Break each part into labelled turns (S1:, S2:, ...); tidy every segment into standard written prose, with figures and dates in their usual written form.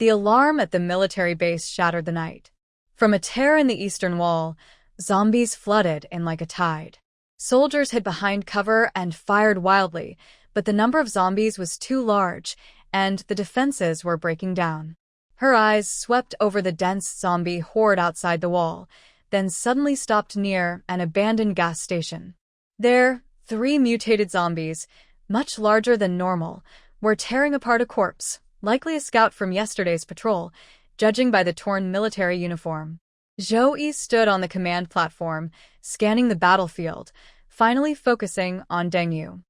S1: The alarm at the military base shattered the night. From a tear in the eastern wall, zombies flooded in like a tide. Soldiers hid behind cover and fired wildly, but the number of zombies was too large, and the defenses were breaking down. Her eyes swept over the dense zombie horde outside the wall, then suddenly stopped near an abandoned gas station. There, 3 mutated zombies, much larger than normal, were tearing apart a corpse, likely a scout from yesterday's patrol, judging by the torn military uniform. Zhou stood on the command platform, scanning the battlefield, finally focusing on Deng Yu.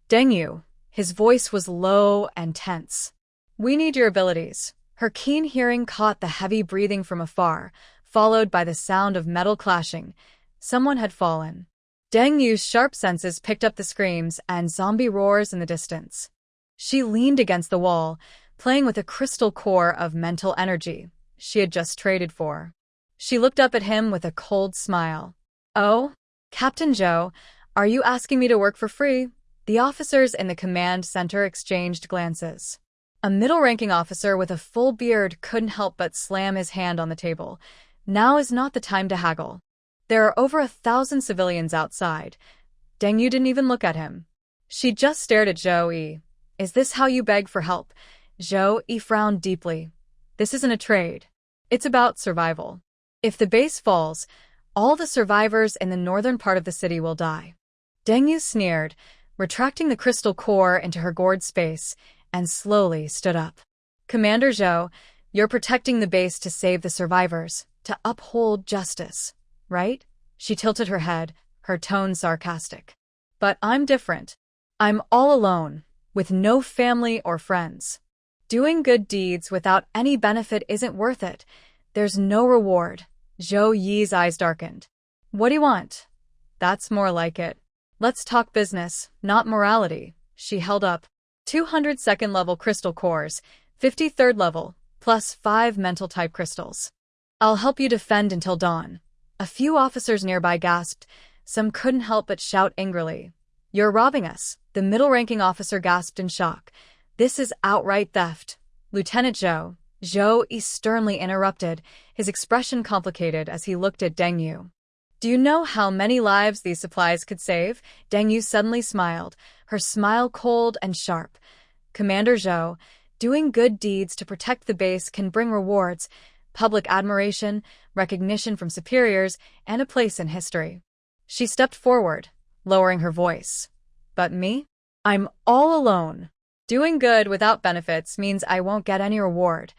S1: Deng Yu, his voice was low and tense. "We need your abilities." Her keen hearing caught the heavy breathing from afar, followed by the sound of metal clashing. Someone had fallen. Deng Yu's sharp senses picked up the screams and zombie roars in the distance. She leaned against the wall, playing with a crystal core of mental energy she had just traded for. She looked up at him with a cold smile. "Oh, Captain Zhou, are you asking me to work for free?" The officers in the command center exchanged glances. A middle-ranking officer with a full beard couldn't help but slam his hand on the table. Now is not the time to haggle. There are over 1,000 civilians outside. Deng Yu didn't even look at him. She just stared at Zhou. "Is this how you beg for help?" Zhou frowned deeply. "This isn't a trade. It's about survival. If the base falls, all the survivors in the northern part of the city will die." Deng Yu sneered, retracting the crystal core into her gourd space, and slowly stood up. "Commander Zhou, you're protecting the base to save the survivors, to uphold justice, right?" She tilted her head, her tone sarcastic. "But I'm different. I'm all alone, with no family or friends. Doing good deeds without any benefit isn't worth it. There's no reward." Zhou Yi's eyes darkened. "What do you want?" "That's more like it. Let's talk business, not morality." She held up 202nd level crystal cores, 53rd level, plus 5 mental type crystals. "I'll help you defend until dawn." A few officers nearby gasped. Some couldn't help but shout angrily. "You're robbing us." The middle-ranking officer gasped in shock. "This is outright theft." "Lieutenant Zhou," Zhou sternly interrupted, his expression complicated as he looked at Deng Yu. "Do you know how many lives these supplies could save?" Deng Yu suddenly smiled, her smile cold and sharp. "Commander Zhou, doing good deeds to protect the base can bring rewards, public admiration, recognition from superiors, and a place in history." She stepped forward, lowering her voice. "But me? I'm all alone. Doing good without benefits means I won't get any reward."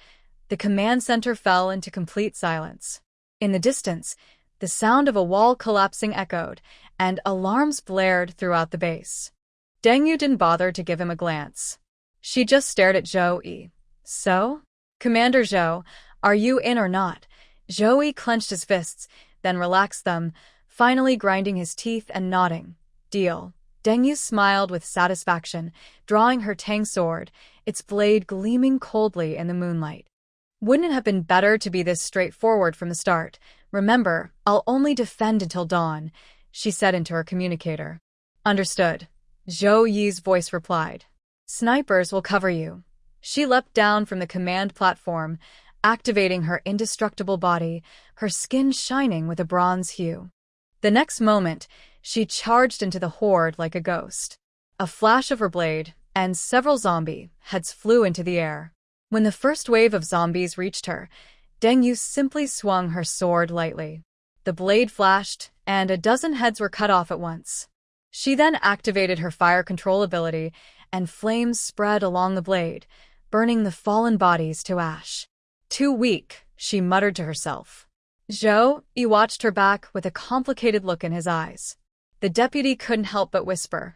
S1: The command center fell into complete silence. In the distance, the sound of a wall collapsing echoed, and alarms blared throughout the base. Deng Yu didn't bother to give him a glance. She just stared at Zhou. "So? Commander Zhou, are you in or not?" Zhou clenched his fists, then relaxed them, finally grinding his teeth and nodding. "Deal." Deng Yu smiled with satisfaction, drawing her tang sword, its blade gleaming coldly in the moonlight. "Wouldn't it have been better to be this straightforward from the start? Remember, I'll only defend until dawn," she said into her communicator. "Understood," Zhou Yi's voice replied. "Snipers will cover you." She leapt down from the command platform, activating her indestructible body, her skin shining with a bronze hue. The next moment, she charged into the horde like a ghost. A flash of her blade, and several zombie heads flew into the air. When the first wave of zombies reached her, Deng Yu simply swung her sword lightly. The blade flashed, and a dozen heads were cut off at once. She then activated her fire control ability, and flames spread along the blade, burning the fallen bodies to ash. "Too weak," she muttered to herself. Zhou watched her back with a complicated look in his eyes. The deputy couldn't help but whisper,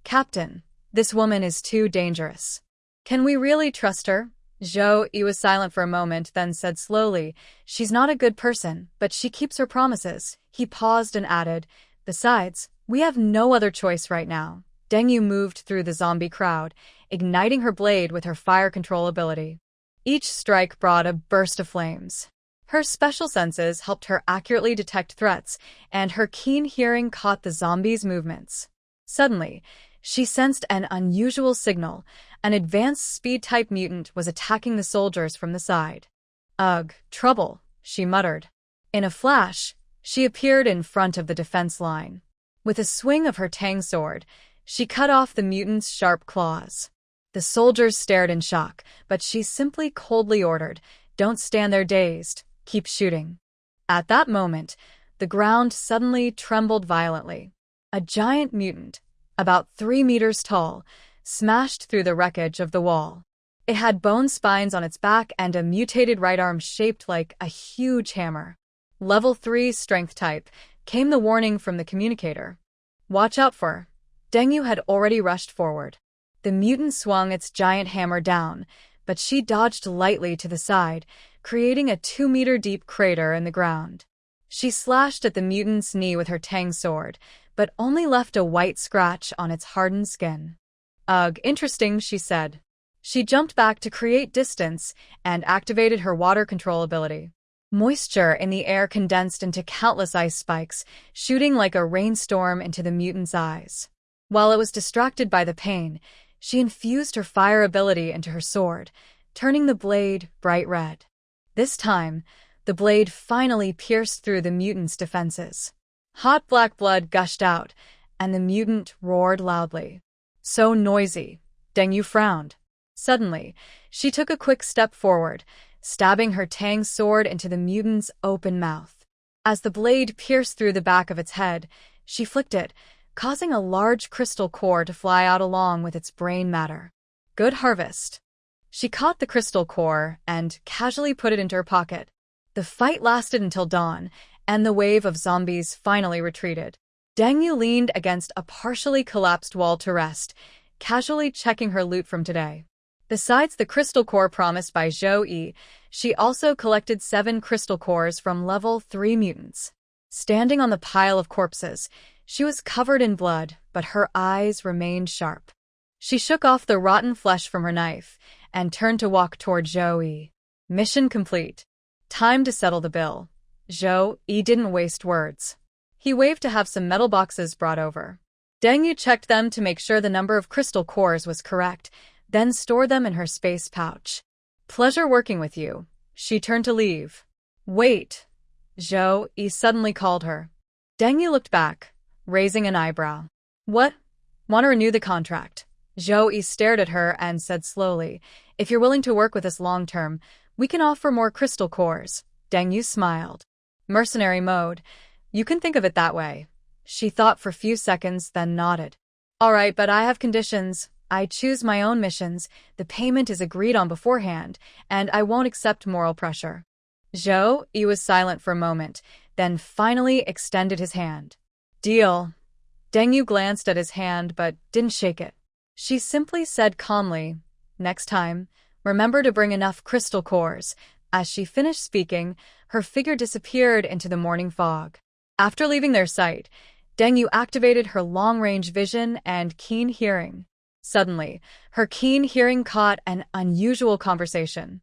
S1: "Captain, this woman is too dangerous. Can we really trust her?" Zhou was silent for a moment, then said slowly, "She's not a good person, but she keeps her promises." He paused and added, "Besides, we have no other choice right now." Deng Yu moved through the zombie crowd, igniting her blade with her fire control ability. Each strike brought a burst of flames. Her special senses helped her accurately detect threats, and her keen hearing caught the zombies' movements. Suddenly, She sensed an unusual signal. An advanced speed-type mutant was attacking the soldiers from the side. Ugh, trouble, she muttered. In a flash, she appeared in front of the defense line. With a swing of her tang sword, she cut off the mutant's sharp claws. The soldiers stared in shock, but she simply coldly ordered, "Don't stand there dazed, keep shooting." At that moment, the ground suddenly trembled violently. A giant mutant, about 3 meters tall, smashed through the wreckage of the wall. It had bone spines on its back and a mutated right arm shaped like a huge hammer. Level 3 strength type, came the warning from the communicator. Watch out for. Deng Yu had already rushed forward. The mutant swung its giant hammer down, but she dodged lightly to the side, creating a 2-meter-deep crater in the ground. She slashed at the mutant's knee with her tang sword, but only left a white scratch on its hardened skin. Ugh, interesting, she said. She jumped back to create distance and activated her water control ability. Moisture in the air condensed into countless ice spikes, shooting like a rainstorm into the mutant's eyes. While it was distracted by the pain, she infused her fire ability into her sword, turning the blade bright red. This time, the blade finally pierced through the mutant's defenses. Hot black blood gushed out, and the mutant roared loudly. So noisy. Deng Yu frowned. Suddenly, she took a quick step forward, stabbing her tang sword into the mutant's open mouth. As the blade pierced through the back of its head, she flicked it, causing a large crystal core to fly out along with its brain matter. Good harvest. She caught the crystal core and casually put it into her pocket. The fight lasted until dawn, and the wave of zombies finally retreated. Deng Yu leaned against a partially collapsed wall to rest, casually checking her loot from today. Besides the crystal core promised by Zhou Yi, she also collected 7 crystal cores from level 3 mutants. Standing on the pile of corpses, she was covered in blood, but her eyes remained sharp. She shook off the rotten flesh from her knife and turned to walk toward Zhou Yi. Mission complete. Time to settle the bill. Zhou Yi didn't waste words. He waved to have some metal boxes brought over. Deng Yu checked them to make sure the number of crystal cores was correct, then stored them in her space pouch. Pleasure working with you. She turned to leave. Wait. Zhou Yi suddenly called her. Deng Yu looked back, raising an eyebrow. What? Want to renew the contract? Zhou Yi stared at her and said slowly, if you're willing to work with us long term, we can offer more crystal cores. Deng Yu smiled. Mercenary mode. You can think of it that way. She thought for a few seconds, then nodded. All right, but I have conditions. I choose my own missions, the payment is agreed on beforehand, and I won't accept moral pressure. Zhou Yi was silent for a moment, then finally extended his hand. Deal. Deng Yu glanced at his hand but didn't shake it. She simply said calmly, next time, remember to bring enough crystal cores. As she finished speaking, her figure disappeared into the morning fog. After leaving their sight, Deng Yu activated her long-range vision and keen hearing. Suddenly, her keen hearing caught an unusual conversation.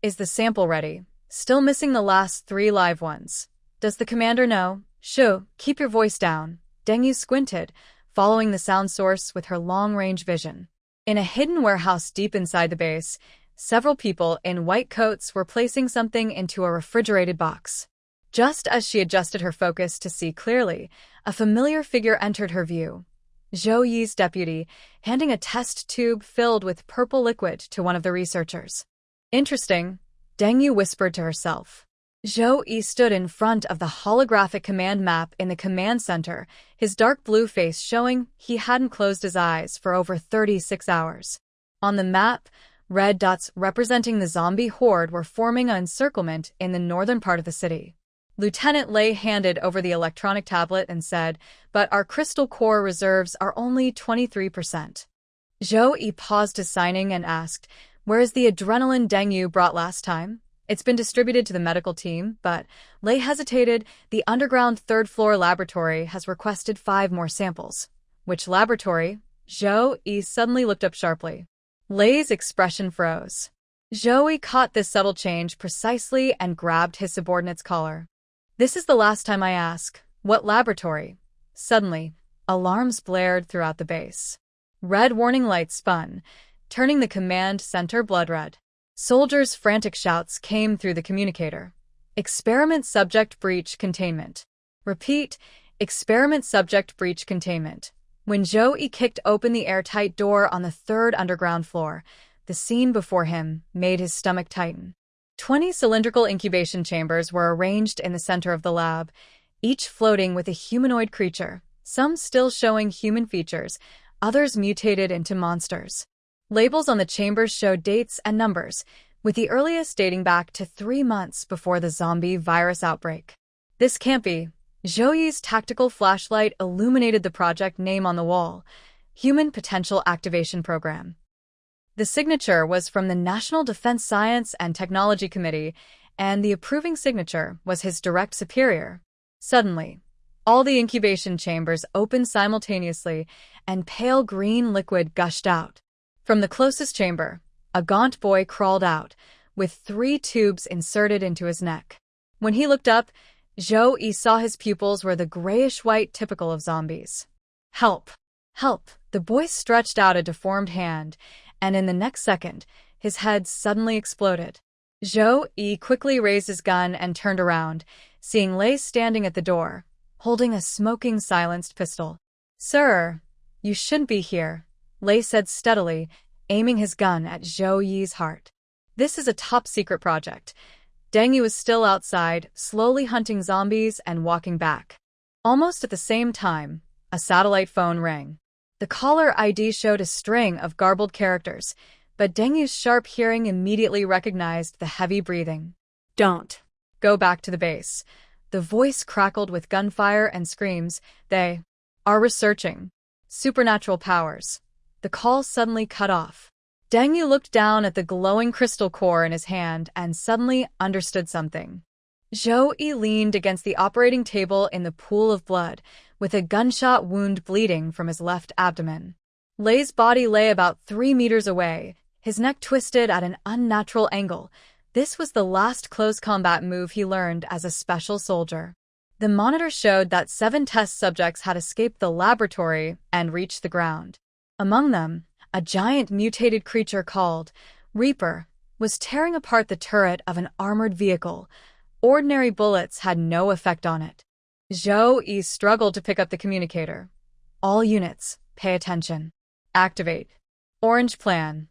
S1: Is the sample ready? Still missing the last 3 live ones. Does the commander know? Shoo, keep your voice down. Deng Yu squinted, following the sound source with her long-range vision. In a hidden warehouse deep inside the base, several people in white coats were placing something into a refrigerated box. Just as she adjusted her focus to see clearly, a familiar figure entered her view. Zhou Yi's deputy, handing a test tube filled with purple liquid to one of the researchers. Interesting, Deng Yu whispered to herself. Zhou Yi stood in front of the holographic command map in the command center, his dark blue face showing he hadn't closed his eyes for over 36 hours. On the map, red dots representing the zombie horde were forming an encirclement in the northern part of the city. Lieutenant Lei handed over the electronic tablet and said, but our crystal core reserves are only 23%. Zhou Yi paused his signing and asked, where is the adrenaline Deng Yu brought last time? It's been distributed to the medical team, but Lei hesitated. The underground 3rd-floor laboratory has requested 5 more samples. Which laboratory? Zhou Yi suddenly looked up sharply. Lei's expression froze. Zhou Yi caught this subtle change precisely and grabbed his subordinate's collar. This is the last time I ask. What laboratory? Suddenly, alarms blared throughout the base. Red warning lights spun, turning the command center blood red. Soldiers' frantic shouts came through the communicator. Experiment subject breach containment. Repeat, experiment subject breach containment. When Zhou kicked open the airtight door on the third underground floor, the scene before him made his stomach tighten. 20 cylindrical incubation chambers were arranged in the center of the lab, each floating with a humanoid creature, some still showing human features, others mutated into monsters. Labels on the chambers showed dates and numbers, with the earliest dating back to 3 months before the zombie virus outbreak. This can't be. Zhou Yi's tactical flashlight illuminated the project name on the wall, Human Potential Activation Program. The signature was from the National Defense Science and Technology Committee, and the approving signature was his direct superior. Suddenly, all the incubation chambers opened simultaneously, and pale green liquid gushed out. From the closest chamber, a gaunt boy crawled out, with 3 tubes inserted into his neck. When he looked up, Zhou Yi saw his pupils were the grayish-white typical of zombies. Help! Help! The boy stretched out a deformed hand, and in the next second, his head suddenly exploded. Zhou Yi quickly raised his gun and turned around, seeing Lei standing at the door, holding a smoking silenced pistol. "Sir, you shouldn't be here," Lei said steadily, aiming his gun at Zhou Yi's heart. "This is a top-secret project." Deng Yu was still outside, slowly hunting zombies and walking back. Almost at the same time, a satellite phone rang. The caller ID showed a string of garbled characters, but Deng Yu's sharp hearing immediately recognized the heavy breathing. "Don't go back to the base." The voice crackled with gunfire and screams. "They are researching supernatural powers." The call suddenly cut off. Deng Yu looked down at the glowing crystal core in his hand and suddenly understood something. Zhou Yi leaned against the operating table in the pool of blood, with a gunshot wound bleeding from his left abdomen. Lei's body lay about 3 meters away, his neck twisted at an unnatural angle. This was the last close combat move he learned as a special soldier. The monitor showed that 7 test subjects had escaped the laboratory and reached the ground. Among them, a giant mutated creature called Reaper was tearing apart the turret of an armored vehicle. Ordinary bullets had no effect on it. Zhou Yi struggled to pick up the communicator. "All units, pay attention. Activate. Orange plan."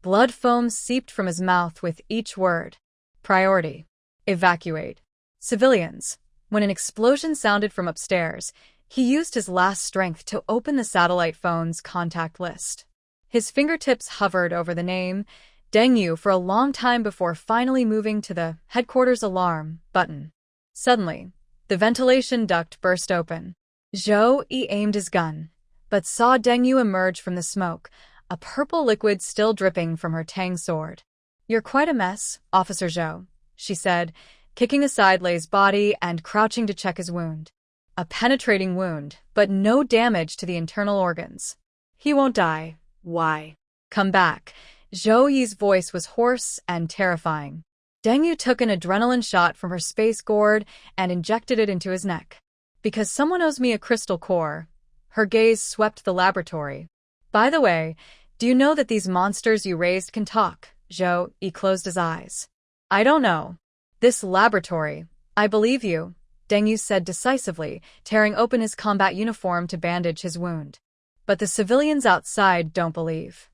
S1: Blood foam seeped from his mouth with each word. "Priority. Evacuate. Civilians." When an explosion sounded from upstairs, he used his last strength to open the satellite phone's contact list. His fingertips hovered over the name, Deng Yu, for a long time before finally moving to the headquarters alarm button. Suddenly, the ventilation duct burst open. Zhou Yi aimed his gun, but saw Deng Yu emerge from the smoke, a purple liquid still dripping from her tang sword. "You're quite a mess, Officer Zhou," she said, kicking aside Lei's body and crouching to check his wound. A penetrating wound, but no damage to the internal organs. "He won't die. Why? Come back." Zhou Yi's voice was hoarse and terrifying. Deng Yu took an adrenaline shot from her space gourd and injected it into his neck. "Because someone owes me a crystal core." Her gaze swept the laboratory. "By the way, do you know that these monsters you raised can talk?" Zhou Yi closed his eyes. "I don't know. This laboratory, I believe you," Deng Yu said decisively, tearing open his combat uniform to bandage his wound. "But the civilians outside don't believe.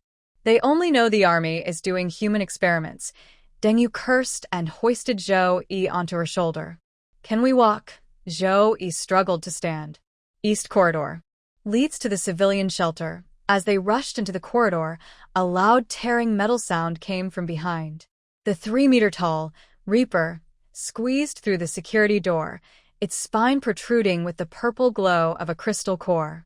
S1: They only know the army is doing human experiments." Deng Yu cursed and hoisted Zhou Yi onto her shoulder. "Can we walk?" Zhou Yi struggled to stand. "East corridor leads to the civilian shelter." As they rushed into the corridor, a loud tearing metal sound came from behind. The 3-meter-tall Reaper squeezed through the security door, its spine protruding with the purple glow of a crystal core.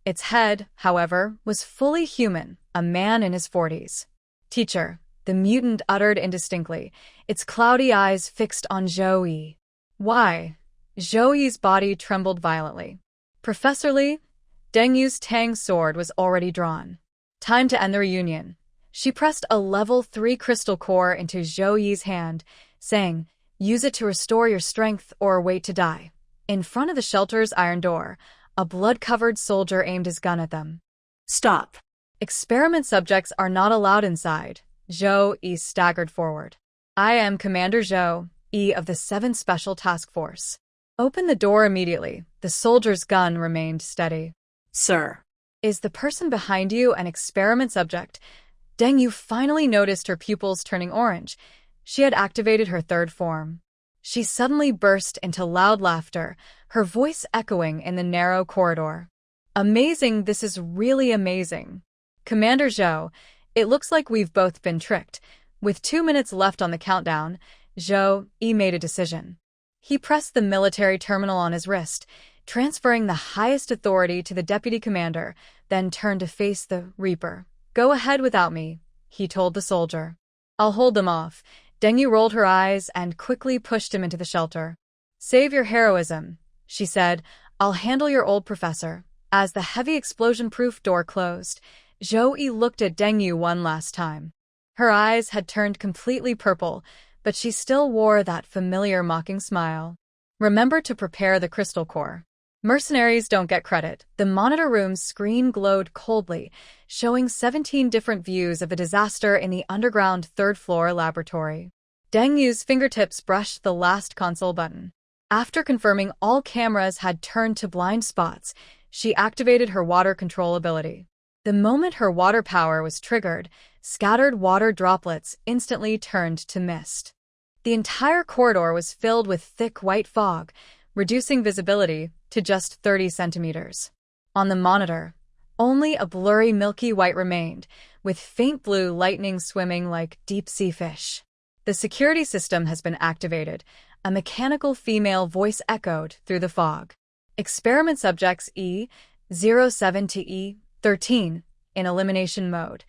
S1: Its head, however, was fully human, a man in his 40s. "Teacher," the mutant uttered indistinctly, its cloudy eyes fixed on Zhou Yi. "Why?" Zhou Yi's body trembled violently. "Professor Li?" Deng Yu's tang sword was already drawn. "Time to end the reunion." She pressed a level 3 crystal core into Zhou Yi's hand, saying, "Use it to restore your strength or wait to die." In front of the shelter's iron door, a blood-covered soldier aimed his gun at them. "Stop." Experiment subjects are not allowed inside. Zhou Yi staggered forward. I am Commander Zhou Yi of the 7th Special Task Force. Open the door immediately. The soldier's gun remained steady.
S2: Sir.
S1: Is the person behind you an experiment subject? Deng Yu finally noticed her pupils turning orange. She had activated her third form. She suddenly burst into loud laughter, her voice echoing in the narrow corridor. Amazing, this is really amazing. Commander Zhou, it looks like we've both been tricked. With 2 minutes left on the countdown, Zhou Yi made a decision. He pressed the military terminal on his wrist, transferring the highest authority to the deputy commander, then turned to face the Reaper. Go ahead without me, he told the soldier. I'll hold them off. Deng Yu rolled her eyes and quickly pushed him into the shelter. Save your heroism, she said. I'll handle your old professor. As the heavy explosion-proof door closed, Zhou Yi looked at Deng Yu one last time. Her eyes had turned completely purple, but she still wore that familiar mocking smile. Remember to prepare the crystal core. Mercenaries don't get credit. The monitor room's screen glowed coldly, showing 17 different views of a disaster in the underground 3rd-floor laboratory. Deng Yu's fingertips brushed the last console button. After confirming all cameras had turned to blind spots, she activated her water control ability. The moment her water power was triggered, scattered water droplets instantly turned to mist. The entire corridor was filled with thick white fog, reducing visibility to just 30 centimeters. On the monitor, only a blurry milky white remained, with faint blue lightning swimming like deep-sea fish. The security system has been activated, a mechanical female voice echoed through the fog. Experiment subjects E07 to E13 in elimination mode.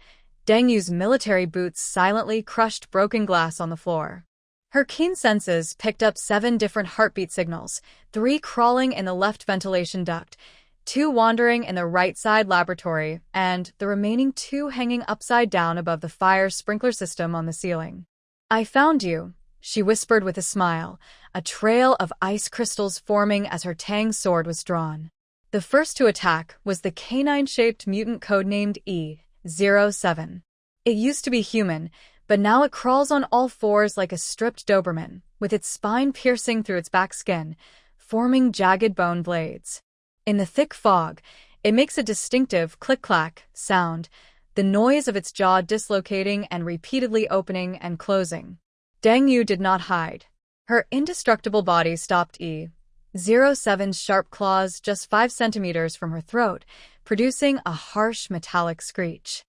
S1: Deng Yu's military boots silently crushed broken glass on the floor. Her keen senses picked up 7 different heartbeat signals, 3 crawling in the left ventilation duct, 2 wandering in the right side laboratory, and the remaining 2 hanging upside down above the fire sprinkler system on the ceiling. I found you, she whispered with a smile, a trail of ice crystals forming as her Tang sword was drawn. The first to attack was the canine-shaped mutant codenamed E07. It used to be human, but now it crawls on all fours like a stripped Doberman, with its spine piercing through its back skin, forming jagged bone blades. In the thick fog, it makes a distinctive click-clack sound, the noise of its jaw dislocating and repeatedly opening and closing. Deng Yu did not hide. Her indestructible body stopped E07's sharp claws just 5 centimeters from her throat, producing a harsh metallic screech.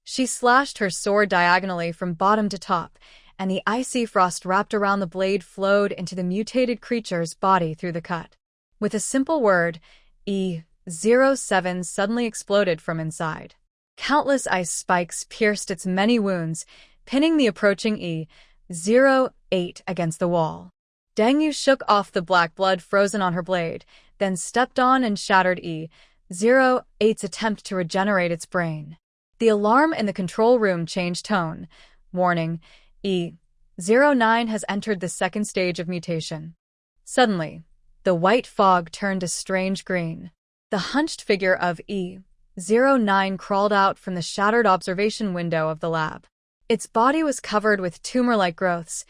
S1: She slashed her sword diagonally from bottom to top, and the icy frost wrapped around the blade flowed into the mutated creature's body through the cut. With a simple word, E07 suddenly exploded from inside. Countless ice spikes pierced its many wounds, pinning the approaching E08 against the wall. Deng Yu shook off the black blood frozen on her blade, then stepped on and shattered E08's attempt to regenerate its brain. The alarm in the control room changed tone. Warning, E09 has entered the 2nd stage of mutation. Suddenly, the white fog turned a strange green. The hunched figure of E09 crawled out from the shattered observation window of the lab. Its body was covered with tumor-like growths,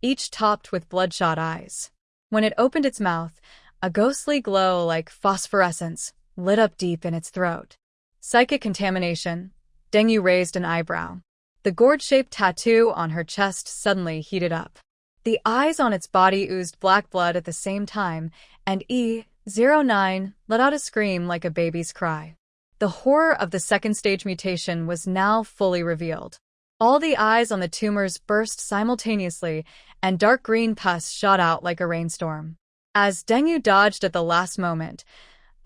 S1: each topped with bloodshot eyes. When it opened its mouth, a ghostly glow like phosphorescence lit up deep in its throat. Psychic contamination. Deng Yu raised an eyebrow. The gourd-shaped tattoo on her chest suddenly heated up. The eyes on its body oozed black blood at the same time, and E09 let out a scream like a baby's cry. The horror of the 2nd stage mutation was now fully revealed. All the eyes on the tumors burst simultaneously, and dark green pus shot out like a rainstorm. As Deng Yu dodged at the last moment,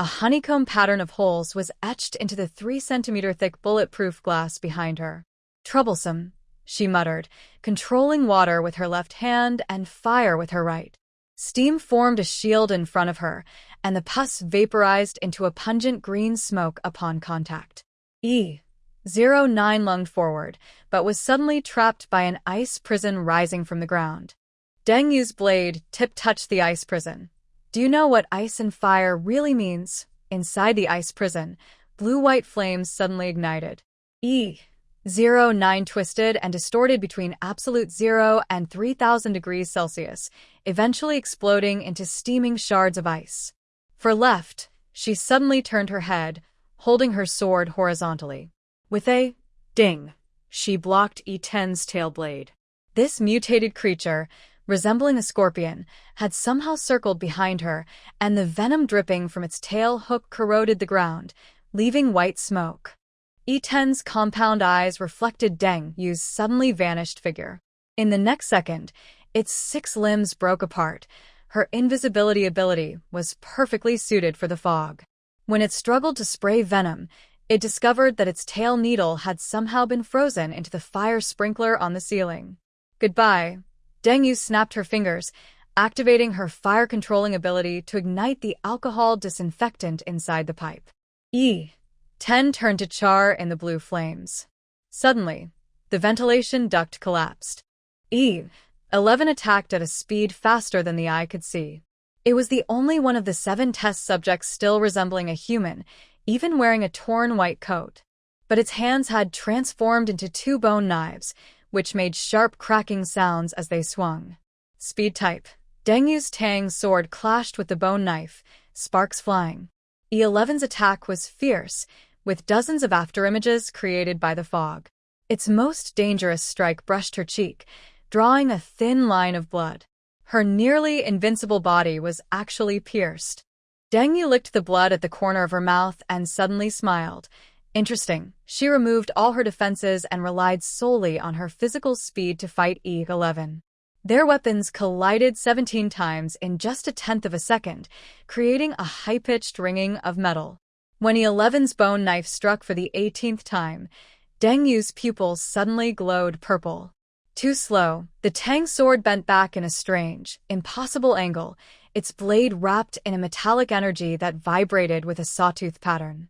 S1: a honeycomb pattern of holes was etched into the 3-centimeter-thick bulletproof glass behind her. Troublesome, she muttered, controlling water with her left hand and fire with her right. Steam formed a shield in front of her, and the pus vaporized into a pungent green smoke upon contact. E09 lunged forward, but was suddenly trapped by an ice prison rising from the ground. Deng Yu's blade tip touched the ice prison. Do you know what ice and fire really means? Inside the ice prison, blue-white flames suddenly ignited. E09 twisted and distorted between absolute 0 and 3,000 degrees Celsius, eventually exploding into steaming shards of ice. For left, she suddenly turned her head, holding her sword horizontally. With a ding, she blocked E10's tail blade. This mutated creature, resembling a scorpion, had somehow circled behind her, and the venom dripping from its tail hook corroded the ground, leaving white smoke. E10's compound eyes reflected Deng Yu's suddenly vanished figure. In the next second, its 6 limbs broke apart. Her invisibility ability was perfectly suited for the fog. When it struggled to spray venom, it discovered that its tail needle had somehow been frozen into the fire sprinkler on the ceiling. Goodbye. Deng Yu snapped her fingers, activating her fire-controlling ability to ignite the alcohol disinfectant inside the pipe. E10 turned to char in the blue flames. Suddenly, the ventilation duct collapsed. E11 attacked at a speed faster than the eye could see. It was the only one of the 7 test subjects still resembling a human, even wearing a torn white coat. But its hands had transformed into 2 bone knives, which made sharp cracking sounds as they swung. Speed type. Deng Yu's Tang sword clashed with the bone knife, sparks flying. E11's attack was fierce, with dozens of afterimages created by the fog. Its most dangerous strike brushed her cheek, drawing a thin line of blood. Her nearly invincible body was actually pierced. Deng Yu licked the blood at the corner of her mouth and suddenly smiled. Interesting, she removed all her defenses and relied solely on her physical speed to fight E11. Their weapons collided 17 times in just a tenth of a second, creating a high-pitched ringing of metal. When E11's bone knife struck for the 18th time, Deng Yu's pupils suddenly glowed purple. Too slow, the Tang sword bent back in a strange, impossible angle, its blade wrapped in a metallic energy that vibrated with a sawtooth pattern.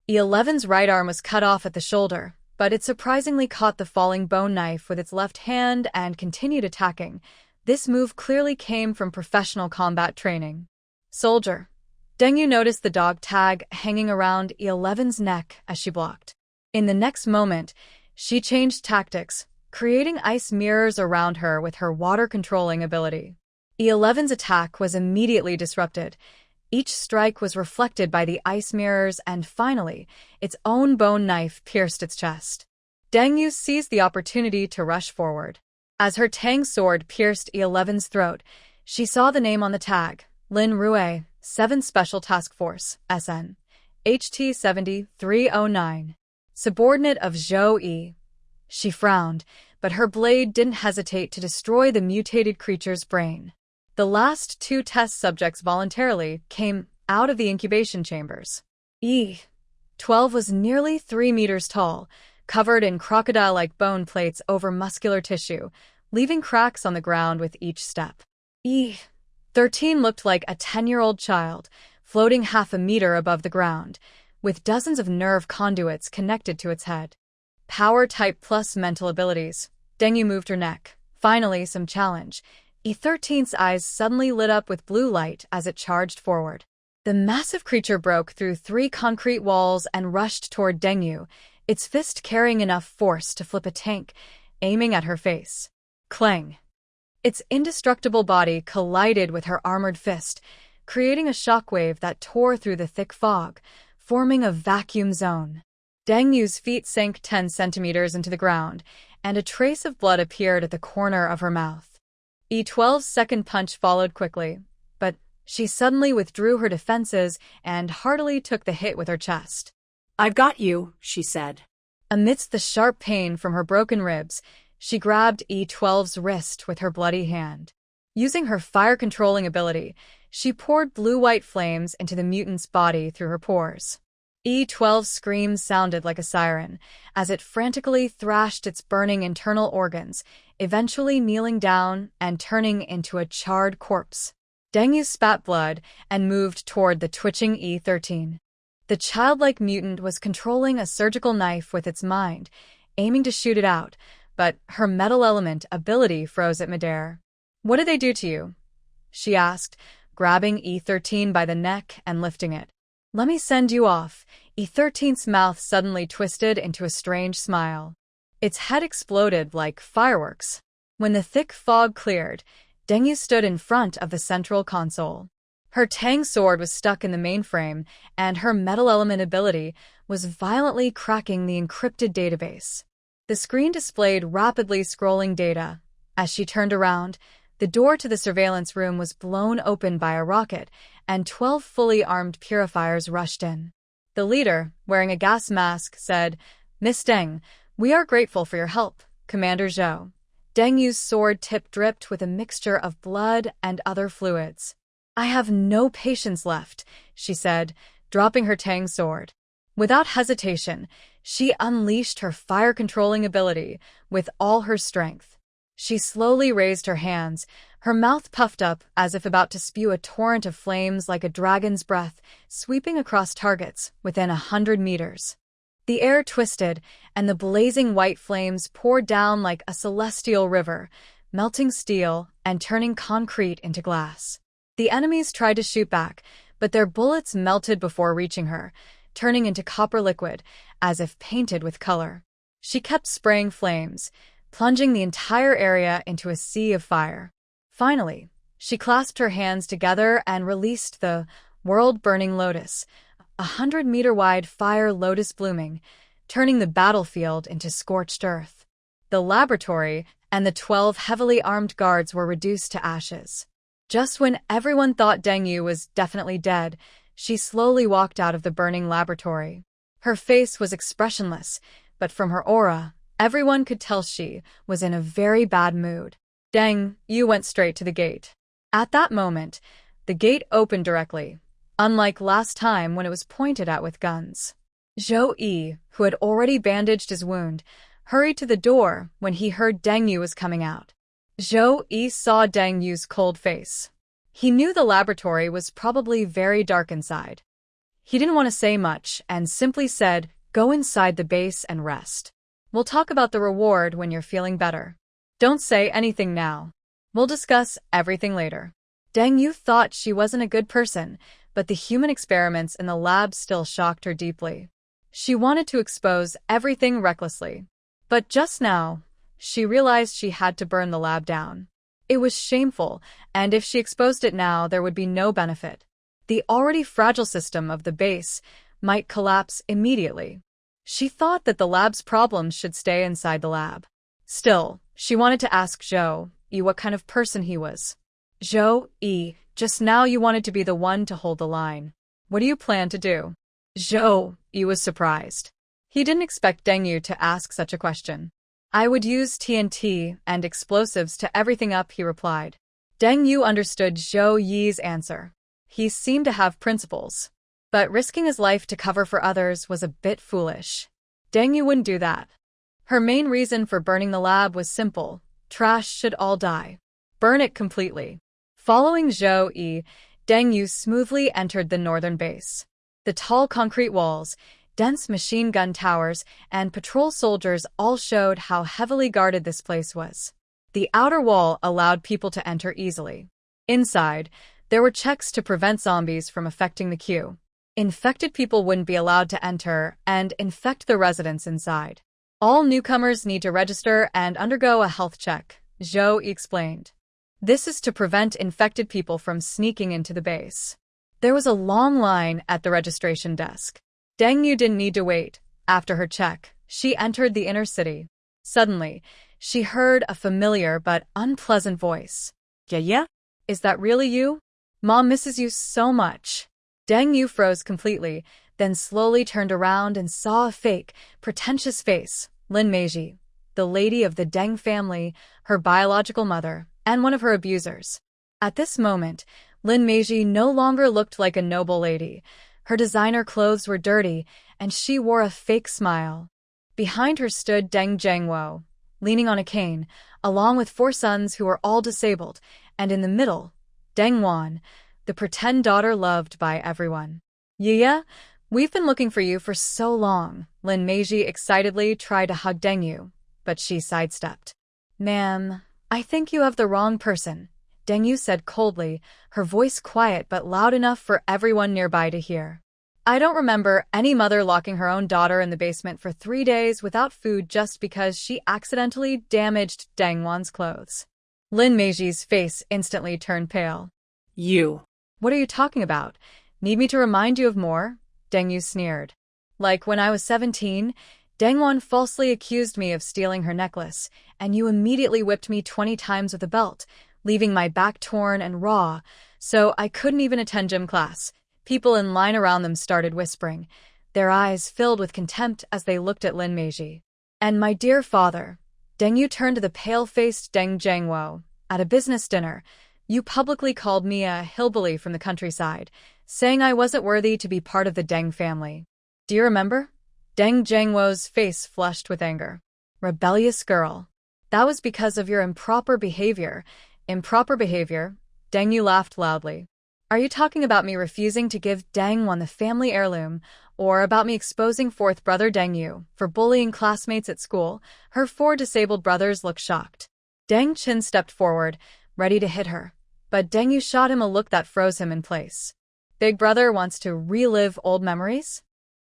S1: E11's right arm was cut off at the shoulder, but it surprisingly caught the falling bone knife with its left hand and continued attacking. This move clearly came from professional combat training. Soldier. Deng Yu noticed the dog tag hanging around E11's neck as she blocked. In the next moment, she changed tactics, creating ice mirrors around her with her water-controlling ability. E11's attack was immediately disrupted. Each strike was reflected by the ice mirrors and finally, its own bone knife pierced its chest. Deng Yu seized the opportunity to rush forward. As her Tang sword pierced E11's throat, she saw the name on the tag, Lin Rue, 7th Special Task Force, SN, HT 7309, subordinate of Zhou Yi. She frowned, but her blade didn't hesitate to destroy the mutated creature's brain. The last 2 test subjects voluntarily came out of the incubation chambers. E12 was nearly 3 meters tall, covered in crocodile-like bone plates over muscular tissue, leaving cracks on the ground with each step. E13 looked like a 10-year-old child, floating half a meter above the ground, with dozens of nerve conduits connected to its head. Power type plus mental abilities. Deng Yu moved her neck. Finally, some challenge. E13's eyes suddenly lit up with blue light as it charged forward. The massive creature broke through 3 concrete walls and rushed toward Deng Yu, its fist carrying enough force to flip a tank, aiming at her face. Clang! Its indestructible body collided with her armored fist, creating a shockwave that tore through the thick fog, forming a vacuum zone. Deng Yu's feet sank 10 centimeters into the ground, and a trace of blood appeared at the corner of her mouth. E12's second punch followed quickly, but she suddenly withdrew her defenses and heartily took the hit with her chest.
S2: "I've got you," she said.
S1: Amidst the sharp pain from her broken ribs, she grabbed E12's wrist with her bloody hand. Using her fire-controlling ability, she poured blue-white flames into the mutant's body through her pores. E12's screams sounded like a siren, as it frantically thrashed its burning internal organs, eventually kneeling down and turning into a charred corpse. Deng Yu spat blood and moved toward the twitching E13. The childlike mutant was controlling a surgical knife with its mind, aiming to shoot it out, but her metal element ability froze it midair. "What did they do to you?" she asked, grabbing E13 by the neck and lifting it. "Let me send you off," E13's mouth suddenly twisted into a strange smile. Its head exploded like fireworks. When the thick fog cleared, Deng Yu stood in front of the central console. Her Tang sword was stuck in the mainframe, and her metal element ability was violently cracking the encrypted database. The screen displayed rapidly scrolling data. As she turned around, the door to the surveillance room was blown open by a rocket, and 12 fully armed purifiers rushed in. The leader, wearing a gas mask, said, "Miss Deng, we are grateful for your help, Commander Zhou." Deng Yu's sword tip dripped with a mixture of blood and other fluids. "I have no patience left," she said, dropping her Tang sword. Without hesitation, she unleashed her fire-controlling ability with all her strength. She slowly raised her hands, her mouth puffed up as if about to spew a torrent of flames like a dragon's breath, sweeping across targets within 100 meters. The air twisted, and the blazing white flames poured down like a celestial river, melting steel and turning concrete into glass. The enemies tried to shoot back, but their bullets melted before reaching her, turning into copper liquid, as if painted with color. She kept spraying flames, plunging the entire area into a sea of fire. Finally, she clasped her hands together and released the world-burning lotus, 100-meter-wide fire lotus blooming, turning the battlefield into scorched earth. The laboratory and the 12 heavily armed guards were reduced to ashes. Just when everyone thought Deng Yu was definitely dead, she slowly walked out of the burning laboratory. Her face was expressionless, but from her aura, everyone could tell she was in a very bad mood. Deng Yu went straight to the gate. At that moment, the gate opened directly, unlike last time when it was pointed at with guns. Zhou Yi, who had already bandaged his wound, hurried to the door when he heard Deng Yu was coming out. Zhou Yi saw Deng Yu's cold face. He knew the laboratory was probably very dark inside. He didn't want to say much and simply said, "Go inside the base and rest. We'll talk about the reward when you're feeling better. Don't say anything now. We'll discuss everything later." Deng Yu thought she wasn't a good person, but the human experiments in the lab still shocked her deeply. She wanted to expose everything recklessly. But just now, she realized she had to burn the lab down. It was shameful, and if she exposed it now, there would be no benefit. The already fragile system of the base might collapse immediately. She thought that the lab's problems should stay inside the lab. Still, she wanted to ask Zhou Yi what kind of person he was. "Zhou Yi, just now you wanted to be the one to hold the line. What do you plan to do?" Zhou Yi was surprised. He didn't expect Deng Yu to ask such a question. "I would use TNT and explosives to everything up," he replied. Deng Yu understood Zhou Yi's answer. He seemed to have principles, but risking his life to cover for others was a bit foolish. Deng Yu wouldn't do that. Her main reason for burning the lab was simple: trash should all die. Burn it completely. Following Zhou Yi, Deng Yu smoothly entered the northern base. The tall concrete walls, dense machine gun towers, and patrol soldiers all showed how heavily guarded this place was. The outer wall allowed people to enter easily. Inside, there were checks to prevent zombies from affecting the queue. Infected people wouldn't be allowed to enter and infect the residents inside. All newcomers need to register and undergo a health check, Zhou explained. This is to prevent infected people from sneaking into the base. There was a long line at the registration desk. Deng Yu didn't need to wait. After her check, she entered the inner city. Suddenly, she heard a familiar but unpleasant voice. "Yeah? Is that really you? Mom misses you so much." Deng Yu froze completely, then slowly turned around and saw a fake, pretentious face, Lin Meiji, the lady of the Deng family, her biological mother, and one of her abusers. At this moment, Lin Meiji no longer looked like a noble lady. Her designer clothes were dirty, and she wore a fake smile. Behind her stood Deng Zhangwo, leaning on a cane, along with 4 sons who were all disabled, and in the middle, Deng Wan, the pretend daughter loved by everyone. "Yeah, we've been looking for you for so long." Lin Meiji excitedly tried to hug Deng Yu, but she sidestepped. "Ma'am, I think you have the wrong person," Deng Yu said coldly, her voice quiet but loud enough for everyone nearby to hear. I don't remember any mother locking her own daughter in the basement for 3 days without food just because she accidentally damaged Dangwon's clothes. Lin Meiji's face instantly turned pale.
S2: You.
S1: What are you talking about? Need me to remind you of more? Deng Yu sneered. Like when I was 17, Dangwon falsely accused me of stealing her necklace, and you immediately whipped me 20 times with a belt, leaving my back torn and raw, so I couldn't even attend gym class. People in line around them started whispering, their eyes filled with contempt as they looked at Lin Meiji. And my dear father, Deng Yu turned to the pale-faced Deng Jiangwo. At a business dinner, you publicly called me a hillbilly from the countryside, saying I wasn't worthy to be part of the Deng family. Do you remember? Deng Jiangwo's face flushed with anger. Rebellious girl. That was because of your improper behavior. Improper behavior? Deng Yu laughed loudly. Are you talking about me refusing to give Dangwon the family heirloom, or about me exposing fourth brother Deng Yu for bullying classmates at school? Her 4 disabled brothers looked shocked. Deng Qin stepped forward, ready to hit her, but Deng Yu shot him a look that froze him in place. Big brother wants to relive old memories?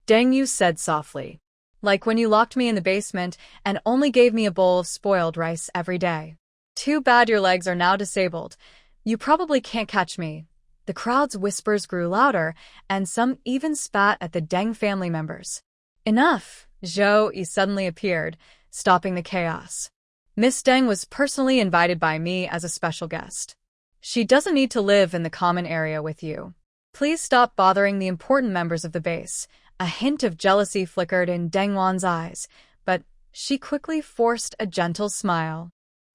S1: Deng Yu said softly. Like when you locked me in the basement and only gave me a bowl of spoiled rice every day. Too bad your legs are now disabled. You probably can't catch me. The crowd's whispers grew louder, and some even spat at the Deng family members. Enough! Zhou Yi suddenly appeared, stopping the chaos. Miss Deng was personally invited by me as a special guest. She doesn't need to live in the common area with you. Please stop bothering the important members of the base. A hint of jealousy flickered in Dangwon's eyes, but she quickly forced a gentle smile.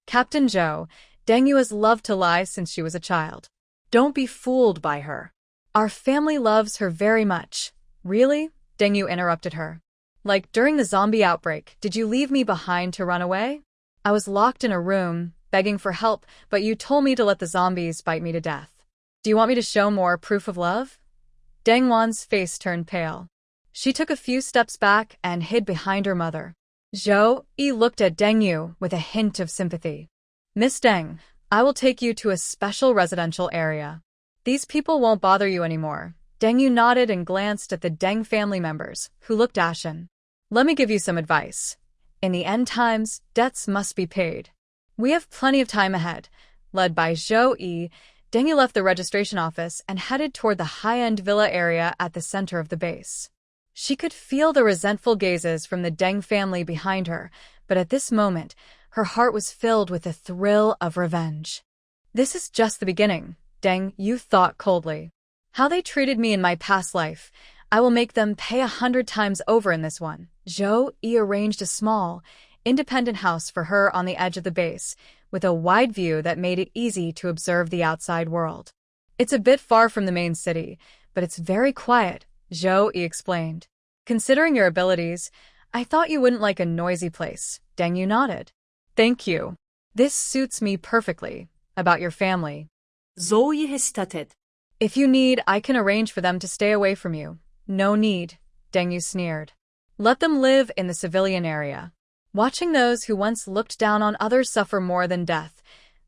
S1: Captain Zhou, Deng Yu has loved to lie since she was a child. Don't be fooled by her. Our family loves her very much. Really? Deng Yu interrupted her. Like during the zombie outbreak, did you leave me behind to run away? I was locked in a room, begging for help, but you told me to let the zombies bite me to death. Do you want me to show more proof of love? Dangwon's face turned pale. She took a few steps back and hid behind her mother. Zhou Yi looked at Deng Yu with a hint of sympathy. Miss Deng, I will take you to a special residential area. These people won't bother you anymore. Deng Yu nodded and glanced at the Deng family members, who looked ashen. Let me give you some advice. In the end times, debts must be paid. We have plenty of time ahead. Led by Zhou Yi, Deng Yu left the registration office and headed toward the high-end villa area at the center of the base. She could feel the resentful gazes from the Deng family behind her, but at this moment, her heart was filled with a thrill of revenge. This is just the beginning, Deng Yu thought coldly. How they treated me in my past life, I will make them pay 100 times over in this one. Zhou Yi arranged a small, independent house for her on the edge of the base, with a wide view that made it easy to observe the outside world. It's a bit far from the main city, but it's very quiet, Zhou Yi explained. Considering your abilities, I thought you wouldn't like a noisy place. Deng Yu nodded. Thank you. This suits me perfectly. About your family.
S2: Zhou Yi hesitated.
S1: If you need, I can arrange for them to stay away from you. No need, Deng Yu sneered. Let them live in the civilian area. Watching those who once looked down on others suffer more than death,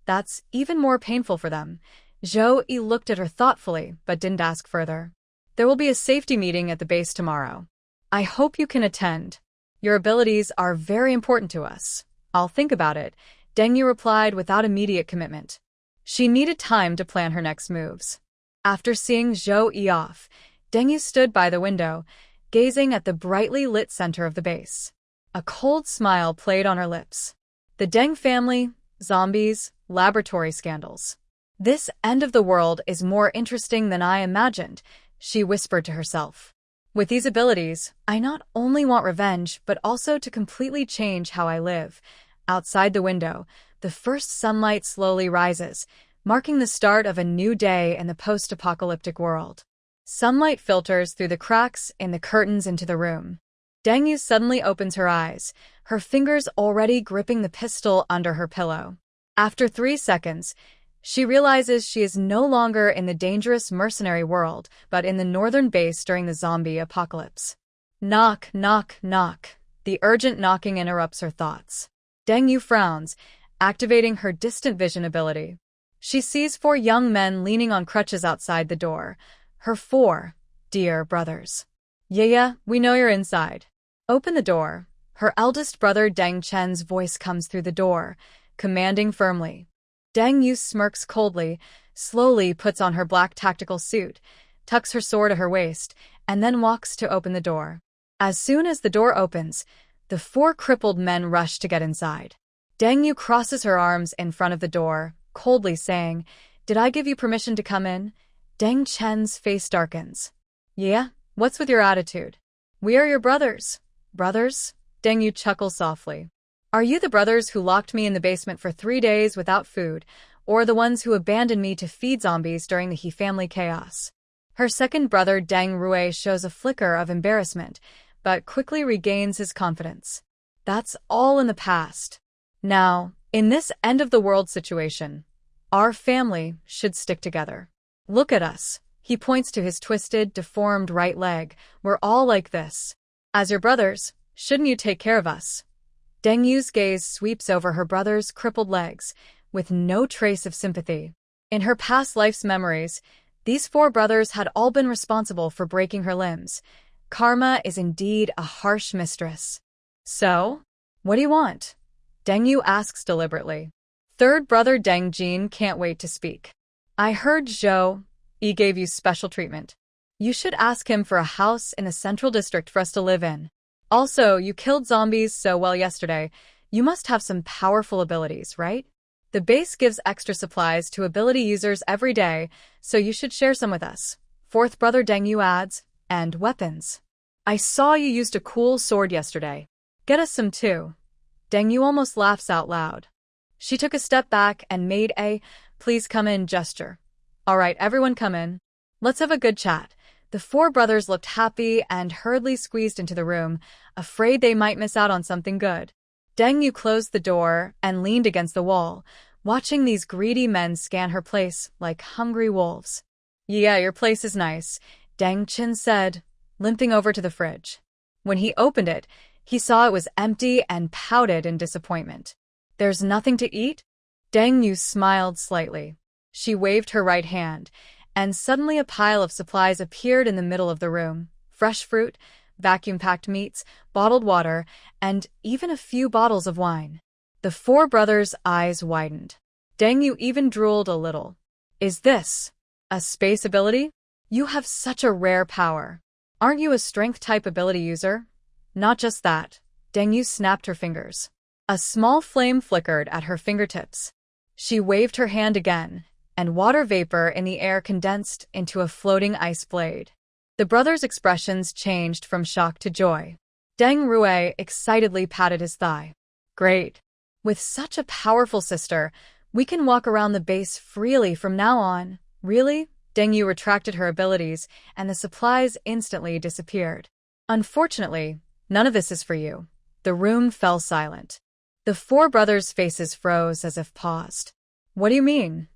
S1: that's even more painful for them. Zhou Yi looked at her thoughtfully, but didn't ask further. There will be a safety meeting at the base tomorrow. I hope you can attend. Your abilities are very important to us. I'll think about it, Deng Yu replied without immediate commitment. She needed time to plan her next moves. After seeing Zhou Yi off, Deng Yu stood by the window, gazing at the brightly lit center of the base. A cold smile played on her lips. The Deng family, zombies, laboratory scandals. This end of the world is more interesting than I imagined, she whispered to herself. With these abilities, I not only want revenge, but also to completely change how I live. Outside the window, the first sunlight slowly rises, marking the start of a new day in the post-apocalyptic world. Sunlight filters through the cracks in the curtains into the room. Deng Yu suddenly opens her eyes, her fingers already gripping the pistol under her pillow. After 3 seconds, she realizes she is no longer in the dangerous mercenary world, but in the northern base during the zombie apocalypse. Knock, knock, knock. The urgent knocking interrupts her thoughts. Deng Yu frowns, activating her distant vision ability. She sees 4 young men leaning on crutches outside the door. Her 4 dear brothers. Yeah, we know you're inside. Open the door. Her eldest brother Deng Chen's voice comes through the door, commanding firmly. Deng Yu smirks coldly, slowly puts on her black tactical suit, tucks her sword at her waist, and then walks to open the door. As soon as the door opens, the four crippled men rush to get inside. Deng Yu crosses her arms in front of the door, coldly saying, "Did I give you permission to come in?" Deng Chen's face darkens. "Yeah? What's with your attitude?" "We are your brothers." "Brothers?" Deng Yu chuckles softly. "Are you the brothers who locked me in the basement for 3 days without food, or the ones who abandoned me to feed zombies during the He family chaos?" Her second brother Deng Rui shows a flicker of embarrassment, but quickly regains his confidence. "That's all in the past. Now, in this end-of-the-world situation, our family should stick together. Look at us." He points to his twisted, deformed right leg. "We're all like this. As your brothers, shouldn't you take care of us?" Deng Yu's gaze sweeps over her brother's crippled legs, with no trace of sympathy. In her past life's memories, these four brothers had all been responsible for breaking her limbs. Karma is indeed a harsh mistress. "So? What do you want?" Deng Yu asks deliberately. Third brother Deng Jin can't wait to speak. "I heard Zhou Yi gave you special treatment. You should ask him for a house in the central district for us to live in. Also, you killed zombies so well yesterday. You must have some powerful abilities, right? The base gives extra supplies to ability users every day, so you should share some with us." Fourth brother Deng Yu adds, "And weapons. I saw you used a cool sword yesterday. Get us some too." Deng Yu almost laughs out loud. She took a step back and made a "please come in" gesture. "All right, everyone come in. Let's have a good chat." The four brothers looked happy and hurriedly squeezed into the room, afraid they might miss out on something good. Deng Yu closed the door and leaned against the wall, watching these greedy men scan her place like hungry wolves. "Yeah, your place is nice," Deng Chin said, limping over to the fridge. When he opened it, he saw it was empty and pouted in disappointment. "There's nothing to eat?" Deng Yu smiled slightly. She waved her right hand, and suddenly a pile of supplies appeared in the middle of the room. Fresh fruit, vacuum-packed meats, bottled water, and even a few bottles of wine. The four brothers' eyes widened. Deng Yu even drooled a little. "Is this a space ability? You have such a rare power. Aren't you a strength-type ability user?" "Not just that." Deng Yu snapped her fingers. A small flame flickered at her fingertips. She waved her hand again, and water vapor in the air condensed into a floating ice blade. The brothers' expressions changed from shock to joy. Deng Rui excitedly patted his thigh. "Great. With such a powerful sister, we can walk around the base freely from now on." "Really?" Deng Yu retracted her abilities, and the supplies instantly disappeared. "Unfortunately, none of this is for you." The room fell silent. The four brothers' faces froze as if paused. "What do you mean?"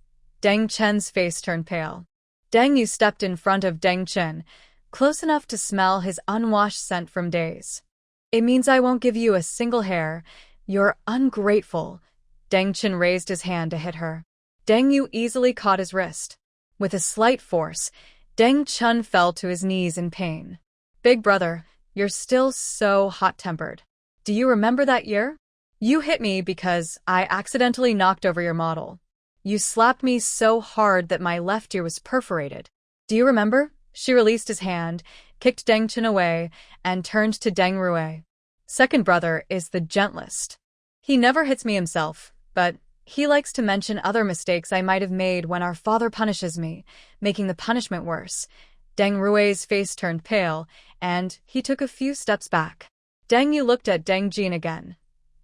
S1: Deng Chen's face turned pale. Deng Yu stepped in front of Deng Chen, close enough to smell his unwashed scent from days. "It means I won't give you a single hair. You're ungrateful." Deng Chen raised his hand to hit her. Deng Yu easily caught his wrist. With a slight force, Deng Chen fell to his knees in pain. "Big brother, you're still so hot-tempered. Do you remember that year? You hit me because I accidentally knocked over your model. You slapped me so hard that my left ear was perforated. Do you remember?" She released his hand, kicked Deng Chen away, and turned to Deng Rui. "Second brother is the gentlest. He never hits me himself, but he likes to mention other mistakes I might have made when our father punishes me, making the punishment worse." Deng Rui's face turned pale, and he took a few steps back. Deng Yu looked at Deng Jin again.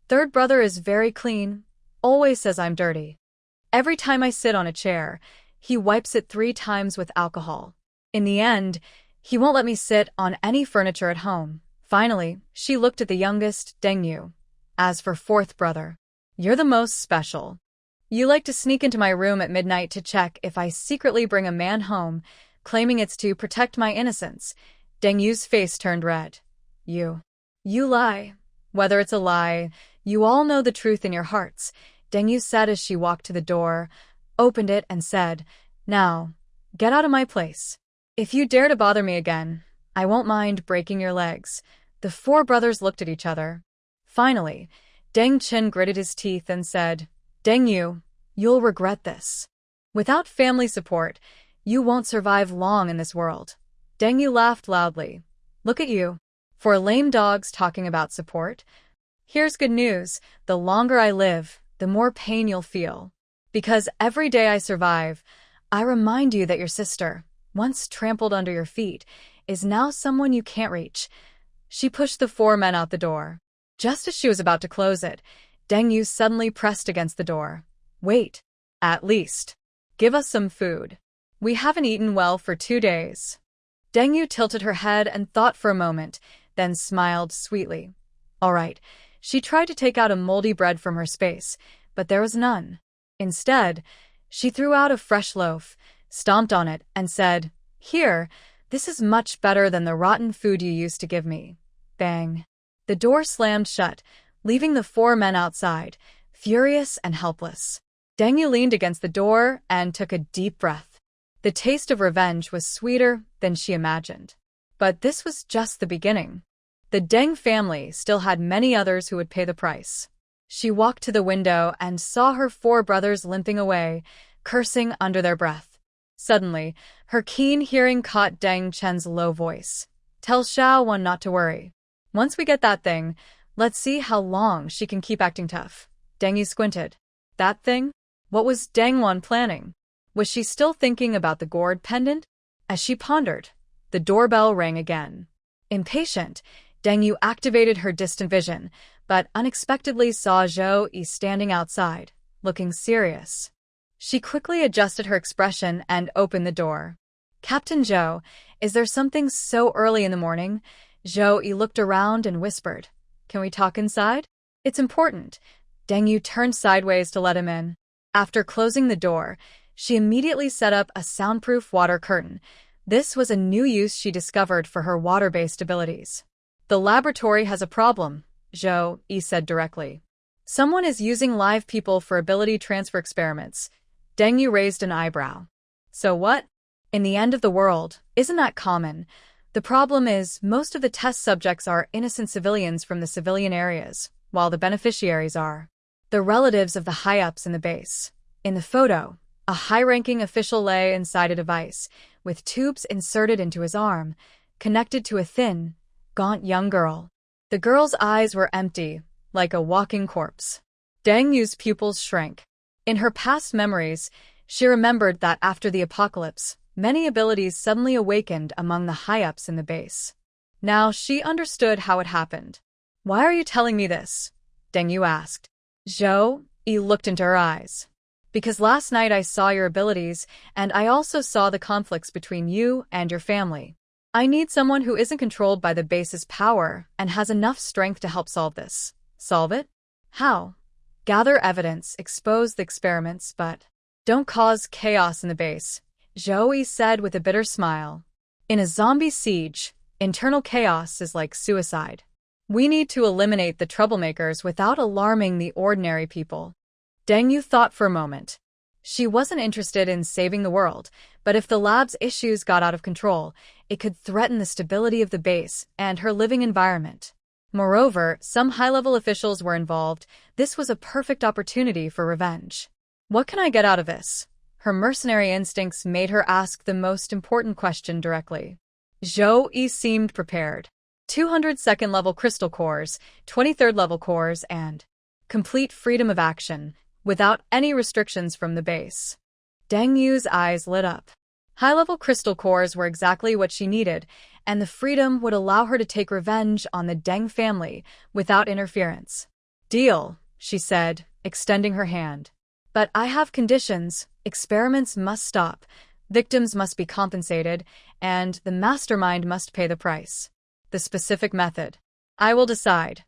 S1: "Third brother is very clean, always says I'm dirty. Every time I sit on a chair, he wipes it 3 times with alcohol. In the end, he won't let me sit on any furniture at home." Finally, she looked at the youngest, Deng Yu. "As for fourth brother, you're the most special. You like to sneak into my room at midnight to check if I secretly bring a man home, claiming it's to protect my innocence." Deng Yu's face turned red. You lie. Whether it's a lie, you all know the truth in your hearts," Deng Yu said as she walked to the door, opened it, and said, "Now, get out of my place. If you dare to bother me again, I won't mind breaking your legs. The four brothers looked at each other. Finally, Deng Chen gritted his teeth and said, Deng Yu, you'll regret this. Without family support, you won't survive long in this world. Deng Yu laughed loudly. Look at you. For lame dogs talking about support. Here's good news. The longer I live, the more pain you'll feel. Because every day I survive, I remind you that your sister, once trampled under your feet, is now someone you can't reach. She pushed the four men out the door. Just as she was about to close it, Deng Yu suddenly pressed against the door. Wait. At least. Give us some food. We haven't eaten well for 2 days. Deng Yu tilted her head and thought for a moment, then smiled sweetly. All right. She tried to take out a moldy bread from her space, but there was none. Instead, she threw out a fresh loaf, stomped on it, and said, Here, this is much better than the rotten food you used to give me. Bang. The door slammed shut, leaving the four men outside, furious and helpless. Deng Yu leaned against the door and took a deep breath. The taste of revenge was sweeter than she imagined. But this was just the beginning. The Deng family still had many others who would pay the price. She walked to the window and saw her four brothers limping away, cursing under their breath. Suddenly, her keen hearing caught Deng Chen's low voice. Tell Xiao Wan not to worry. Once we get that thing, let's see how long she can keep acting tough. Deng Yu squinted. That thing? What was Deng Wan planning? Was she still thinking about the gourd pendant? As she pondered, the doorbell rang again. Impatient, Deng Yu activated her distant vision, but unexpectedly saw Zhou Yi standing outside, looking serious. She quickly adjusted her expression and opened the door. Captain Zhou, is there something so early in the morning? Zhou Yi looked around and whispered, Can we talk inside? It's important. Deng Yu turned sideways to let him in. After closing the door, she immediately set up a soundproof water curtain. This was a new use she discovered for her water-based abilities. The laboratory has a problem, Zhou Yi said directly. Someone is using live people for ability transfer experiments. Deng Yu raised an eyebrow. So what? In the end of the world, isn't that common? The problem is, most of the test subjects are innocent civilians from the civilian areas, while the beneficiaries are the relatives of the high-ups in the base. In the photo, a high-ranking official lay inside a device, with tubes inserted into his arm, connected to a thin, gaunt young girl. The girl's eyes were empty, like a walking corpse. Deng Yu's pupils shrank. In her past memories, she remembered that after the apocalypse, many abilities suddenly awakened among the high-ups in the base. Now she understood how it happened. Why are you telling me this? Deng Yu asked. Zhou Yi looked into her eyes. Because last night I saw your abilities, and I also saw the conflicts between you and your family. I need someone who isn't controlled by the base's power and has enough strength to help solve this. Solve it? How? Gather evidence, expose the experiments, but don't cause chaos in the base, Zhou Yi said with a bitter smile. In a zombie siege, internal chaos is like suicide. We need to eliminate the troublemakers without alarming the ordinary people. Deng Yu thought for a moment. She wasn't interested in saving the world, but if the lab's issues got out of control, it could threaten the stability of the base and her living environment. Moreover, some high-level officials were involved. This was a perfect opportunity for revenge. What can I get out of this? Her mercenary instincts made her ask the most important question directly. Zhou Yi seemed prepared. 202nd level crystal cores, 23rd level cores, and complete freedom of action, without any restrictions from the base. Deng Yu's eyes lit up. High-level crystal cores were exactly what she needed, and the freedom would allow her to take revenge on the Deng family without interference. Deal, she said, extending her hand. But I have conditions. Experiments must stop, victims must be compensated, and the mastermind must pay the price. The specific method. I will decide.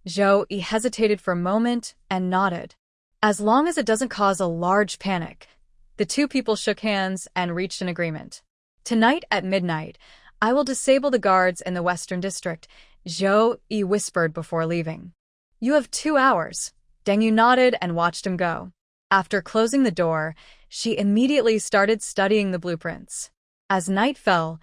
S1: Zhou Yi hesitated for a moment and nodded. As long as it doesn't cause a large panic. The two people shook hands and reached an agreement. Tonight at midnight, I will disable the guards in the Western District, Zhou Yi whispered before leaving. You have 2 hours. Deng Yu nodded and watched him go. After closing the door, she immediately started studying the blueprints. As night fell,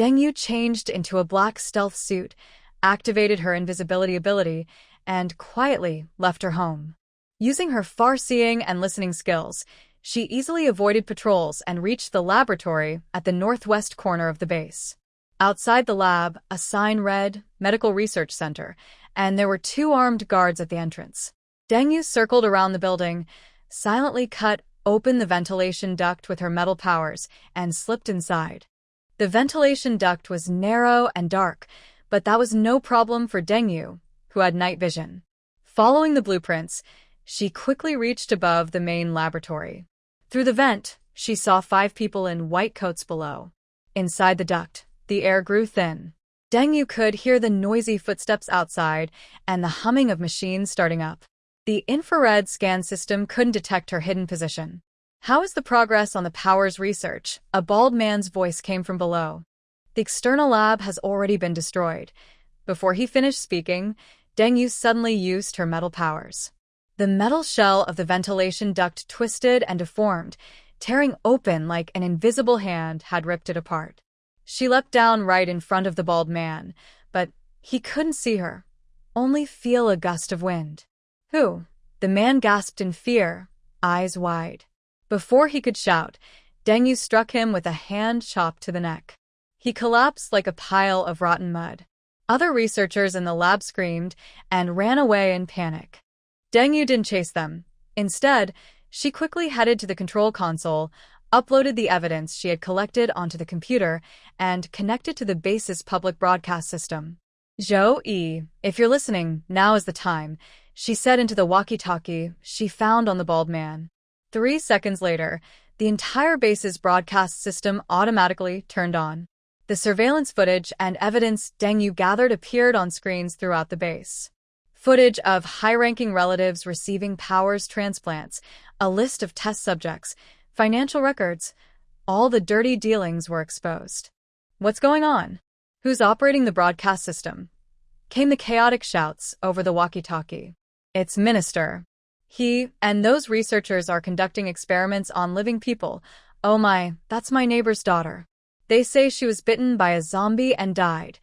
S1: Deng Yu changed into a black stealth suit, activated her invisibility ability, and quietly left her home. Using her far-seeing and listening skills, she easily avoided patrols and reached the laboratory at the northwest corner of the base. Outside the lab, a sign read, Medical Research Center, and there were 2 armed guards at the entrance. Deng Yu circled around the building, silently cut open the ventilation duct with her metal powers, and slipped inside. The ventilation duct was narrow and dark, but that was no problem for Deng Yu, who had night vision. Following the blueprints, she quickly reached above the main laboratory. Through the vent, she saw 5 people in white coats below. Inside the duct, the air grew thin. Deng Yu could hear the noisy footsteps outside and the humming of machines starting up. The infrared scan system couldn't detect her hidden position. "How is the progress on the powers research?" A bald man's voice came from below. "The external lab has already been destroyed." Before he finished speaking, Deng Yu suddenly used her metal powers. The metal shell of the ventilation duct twisted and deformed, tearing open like an invisible hand had ripped it apart. She leapt down right in front of the bald man, but he couldn't see her, only feel a gust of wind. "Who?" The man gasped in fear, eyes wide. Before he could shout, Deng Yu struck him with a hand chop to the neck. He collapsed like a pile of rotten mud. Other researchers in the lab screamed and ran away in panic. Deng Yu didn't chase them. Instead, she quickly headed to the control console, uploaded the evidence she had collected onto the computer, and connected to the base's public broadcast system. "Zhou, if you're listening, now is the time," she said into the walkie-talkie she found on the bald man. 3 seconds later, the entire base's broadcast system automatically turned on. The surveillance footage and evidence Deng Yu gathered appeared on screens throughout the base. Footage of high-ranking relatives receiving powers transplants, a list of test subjects, financial records. All the dirty dealings were exposed. "What's going on? Who's operating the broadcast system?" came the chaotic shouts over the walkie-talkie. "It's Minister. He and those researchers are conducting experiments on living people. Oh my, that's my neighbor's daughter. They say she was bitten by a zombie and died."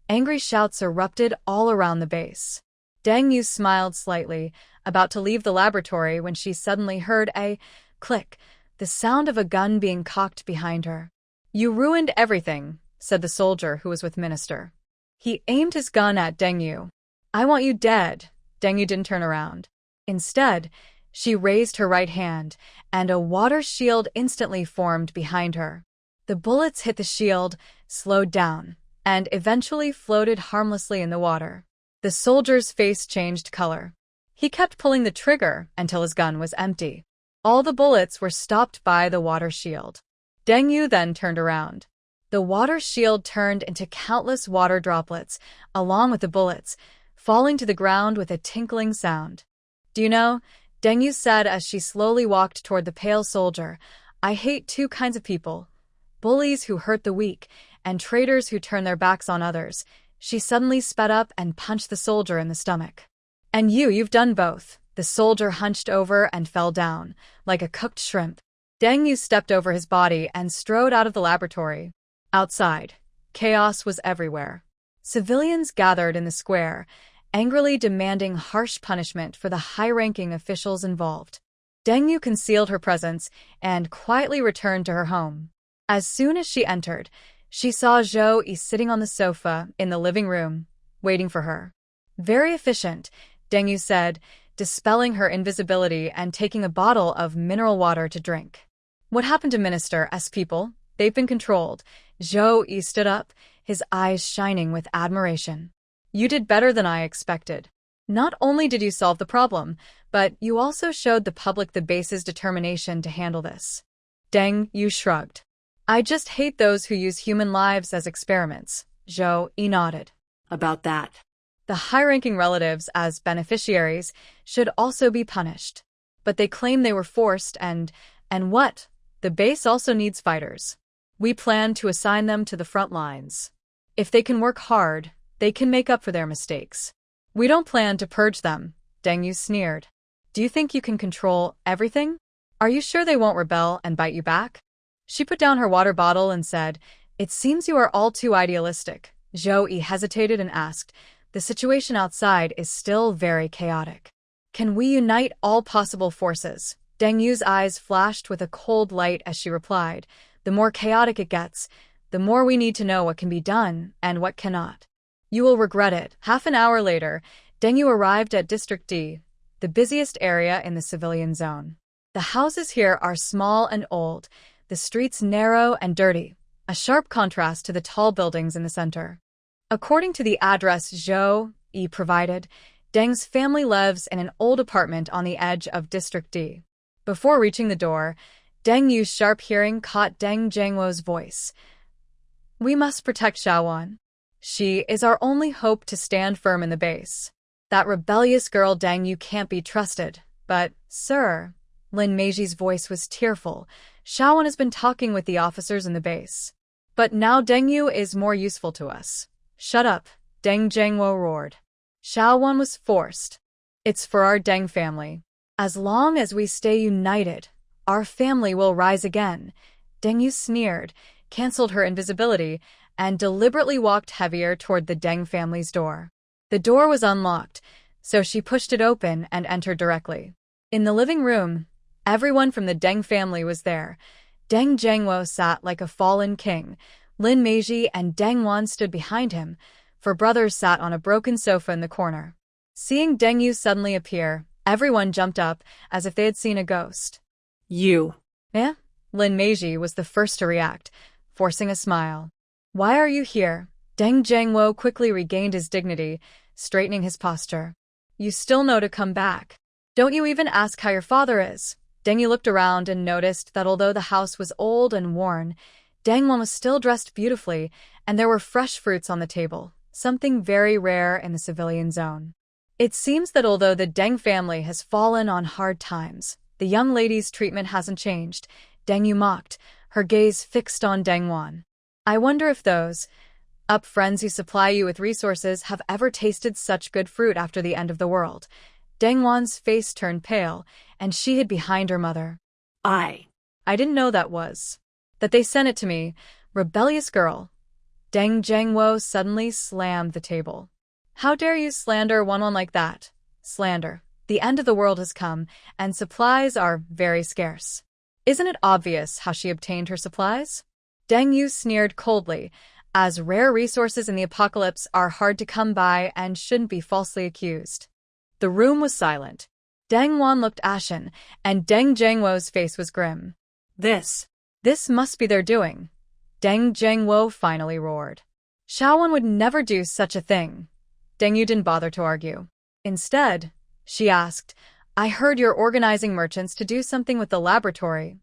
S1: Angry shouts erupted all around the base. Deng Yu smiled slightly, about to leave the laboratory when she suddenly heard a click, the sound of a gun being cocked behind her. "You ruined everything," said the soldier who was with Minister. He aimed his gun at Deng Yu. "I want you dead." Deng Yu didn't turn around. Instead, she raised her right hand, and a water shield instantly formed behind her. The bullets hit the shield, slowed down, and eventually floated harmlessly in the water. The soldier's face changed color. He kept pulling the trigger until his gun was empty. All the bullets were stopped by the water shield. Deng Yu then turned around. The water shield turned into countless water droplets, along with the bullets, falling to the ground with a tinkling sound. "Do you know," Deng Yu said as she slowly walked toward the pale soldier, "I hate 2 kinds of people. Bullies who hurt the weak, and traitors who turn their backs on others." She suddenly sped up and punched the soldier in the stomach. "And you've done both." The soldier hunched over and fell down, like a cooked shrimp. Deng Yu stepped over his body and strode out of the laboratory. Outside, chaos was everywhere. Civilians gathered in the square, angrily demanding harsh punishment for the high-ranking officials involved. Deng Yu concealed her presence and quietly returned to her home. As soon as she entered, she saw Zhou sitting on the sofa in the living room, waiting for her. "Very efficient," Deng Yu said, dispelling her invisibility and taking a bottle of mineral water to drink. "What happened to Minister's people? They've been controlled." Zhou stood up, his eyes shining with admiration. "You did better than I expected. Not only did you solve the problem, but you also showed the public the base's determination to handle this." Deng Yu shrugged. "I just hate those who use human lives as experiments." Zhou nodded.
S2: About that.
S1: "The high-ranking relatives as beneficiaries should also be punished. But they claim they were forced and what? The base also needs fighters. We plan to assign them to the front lines. If they can work hard, they can make up for their mistakes. We don't plan to purge them," Deng Yu sneered. "Do you think you can control everything? Are you sure they won't rebel and bite you back?" She put down her water bottle and said, It seems you are all too idealistic. Zhou Yi hesitated and asked, the situation outside is still very chaotic. Can we unite all possible forces? Deng Yu's eyes flashed with a cold light as she replied, the more chaotic it gets, the more we need to know what can be done and what cannot. You will regret it. Half an hour later, Deng Yu arrived at District D, the busiest area in the civilian zone. The houses here are small and old, the streets narrow and dirty, a sharp contrast to the tall buildings in the center. According to the address Zhou Yi provided, Deng's family lives in an old apartment on the edge of District D. Before reaching the door, Deng Yu's sharp hearing caught Deng Zhengwo's voice. We must protect Xiaowan. She is our only hope to stand firm in the base. That rebellious girl Deng Yu can't be trusted. But, sir, Lin Meiji's voice was tearful. Xiaowan has been talking with the officers in the base. But now Deng Yu is more useful to us. Shut up, Deng Zhengwo roared. Xiaowan was forced. It's for our Deng family. As long as we stay united, our family will rise again. Deng Yu sneered, canceled her invisibility, and deliberately walked heavier toward the Deng family's door. The door was unlocked, so she pushed it open and entered directly. In the living room, everyone from the Deng family was there. Deng Zhengwo sat like a fallen king. Lin Meiji and Deng Wan stood behind him. Four brothers sat on a broken sofa in the corner. Seeing Deng Yu suddenly appear, everyone jumped up as if they had seen a ghost.
S2: You.
S1: Eh? Lin Meiji was the first to react, forcing a smile. Why are you here? Deng Zhengwo quickly regained his dignity, straightening his posture. You still know to come back. Don't you even ask how your father is? Deng Yu looked around and noticed that although the house was old and worn, Deng Wan was still dressed beautifully, and there were fresh fruits on the table, something very rare in the civilian zone. It seems that although the Deng family has fallen on hard times, the young lady's treatment hasn't changed. Deng Yu mocked, her gaze fixed on Deng Wan. I wonder if those friends who supply you with resources have ever tasted such good fruit after the end of the world. Deng Wan's face turned pale, and she hid behind her mother. I didn't know that they sent it to me. Rebellious girl. Deng Zhengwo suddenly slammed the table. How dare you slander one like that? Slander. The end of the world has come, and supplies are very scarce. Isn't it obvious how she obtained her supplies? Deng Yu sneered coldly, as rare resources in the apocalypse are hard to come by and shouldn't be falsely accused. The room was silent. Deng Wan looked ashen, and Deng Zhengwo's face was grim. This must be their doing. Deng Zhengwo finally roared. Xiaowan would never do such a thing. Deng Yu didn't bother to argue. Instead, she asked, I heard you're organizing merchants to do something with the laboratory.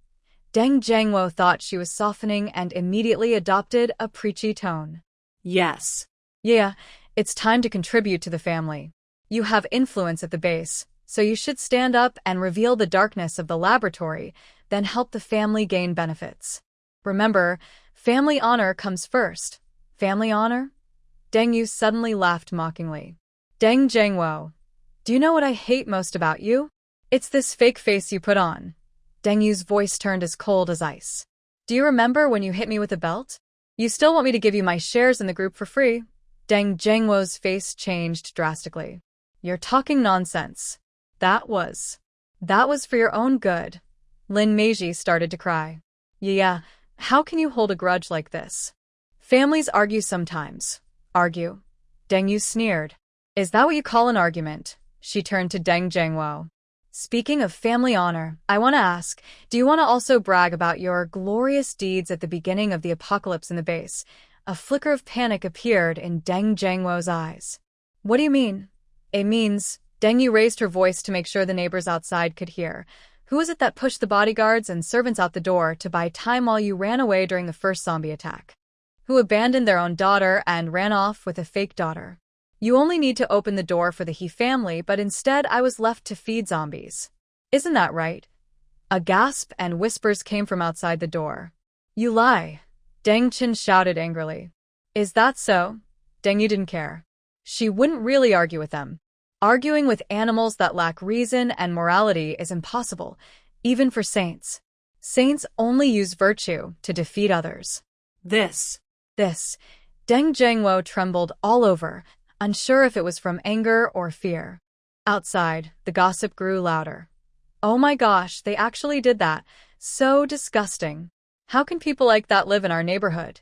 S1: Deng Zhengwo thought she was softening and immediately adopted a preachy tone. Yes. Yeah, it's time to contribute to the family. You have influence at the base, so you should stand up and reveal the darkness of the laboratory, then help the family gain benefits. Remember, family honor comes first. Family honor? Deng Yu suddenly laughed mockingly. Deng Zhengwo, do you know what I hate most about you? It's this fake face you put on. Deng Yu's voice turned as cold as ice. Do you remember when you hit me with a belt? You still want me to give you my shares in the group for free? Deng Zhengwo's face changed drastically. You're talking nonsense. That was for your own good. Lin Meiji started to cry. Yeah, how can you hold a grudge like this? Families argue sometimes. Argue? Deng Yu sneered. Is that what you call an argument? She turned to Deng Zhengwo. Speaking of family honor, I want to ask, do you want to also brag about your glorious deeds at the beginning of the apocalypse in the base? A flicker of panic appeared in Deng Zhengwo's eyes. What do you mean? It means, Deng Yu raised her voice to make sure the neighbors outside could hear. Who was it that pushed the bodyguards and servants out the door to buy time while you ran away during the first zombie attack? Who abandoned their own daughter and ran off with a fake daughter? You only need to open the door for the He family, but instead I was left to feed zombies. Isn't that right? A gasp and whispers came from outside the door. You lie. Deng Qin shouted angrily. Is that so? Deng Yu didn't care. She wouldn't really argue with them. Arguing with animals that lack reason and morality is impossible, even for saints. Saints only use virtue to defeat others.
S2: This.
S1: This. Deng Jiangwo trembled all over, unsure if it was from anger or fear. Outside, the gossip grew louder. Oh my gosh, they actually did that. So disgusting. How can people like that live in our neighborhood?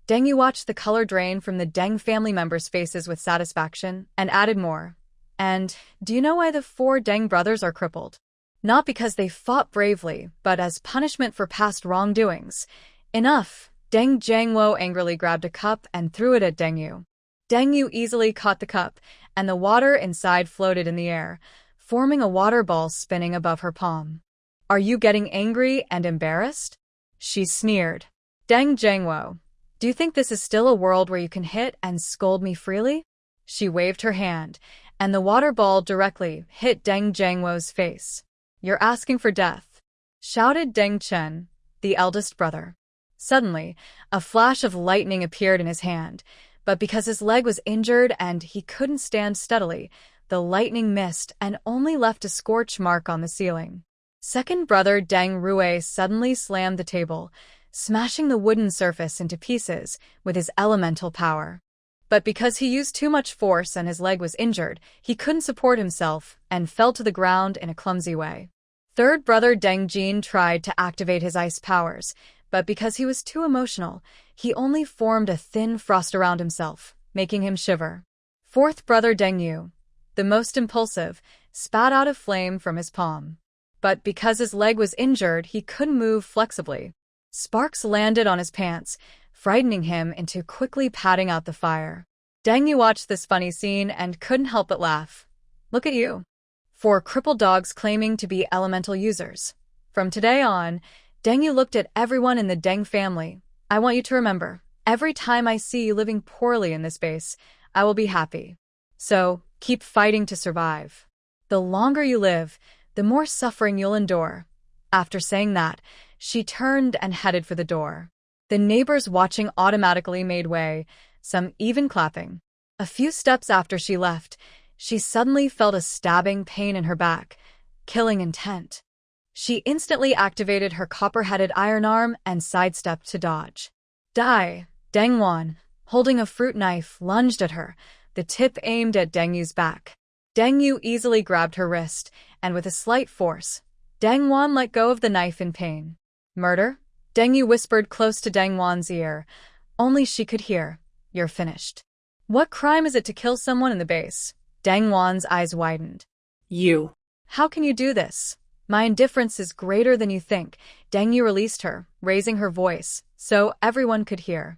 S1: Deng Yu watched the color drain from the Deng family members' faces with satisfaction and added more. And do you know why the 4 Deng brothers are crippled? Not because they fought bravely, but as punishment for past wrongdoings. Enough! Deng Jiangwo angrily grabbed a cup and threw it at Deng Yu. Deng Yu easily caught the cup, and the water inside floated in the air, forming a water ball spinning above her palm. Are you getting angry and embarrassed? She sneered. Deng Jiangwo, do you think this is still a world where you can hit and scold me freely? She waved her hand, and the water ball directly hit Deng Jiangwo's face. You're asking for death, shouted Deng Chen, the eldest brother. Suddenly, a flash of lightning appeared in his hand, but because his leg was injured and he couldn't stand steadily, the lightning missed and only left a scorch mark on the ceiling. Second brother Deng Rue suddenly slammed the table, smashing the wooden surface into pieces with his elemental power. But because he used too much force and his leg was injured, he couldn't support himself and fell to the ground in a clumsy way. Third brother Deng Jin tried to activate his ice powers, but because he was too emotional, he only formed a thin frost around himself, making him shiver. Fourth brother Deng Yu, the most impulsive, spat out a flame from his palm. But because his leg was injured, he couldn't move flexibly. Sparks landed on his pants, frightening him into quickly patting out the fire. Deng Yu watched this funny scene and couldn't help but laugh. Look at you. 4 crippled dogs claiming to be elemental users. From today on, Deng Yu looked at everyone in the Deng family. I want you to remember, every time I see you living poorly in this base, I will be happy. So, keep fighting to survive. The longer you live, the more suffering you'll endure. After saying that, she turned and headed for the door. The neighbors watching automatically made way, some even clapping. A few steps after she left, she suddenly felt a stabbing pain in her back, killing intent. She instantly activated her copper-headed iron arm and sidestepped to dodge. Die! Deng Wan, holding a fruit knife, lunged at her, the tip aimed at Deng Yu's back. Deng Yu easily grabbed her wrist, and with a slight force, Deng Wan let go of the knife in pain. Murder? Deng Yu whispered close to Deng Wan's ear. Only she could hear. You're finished. What crime is it to kill someone in the base? Deng Wan's eyes widened.
S2: You.
S1: How can you do this? My indifference is greater than you think. Deng Yu released her, raising her voice, so everyone could hear.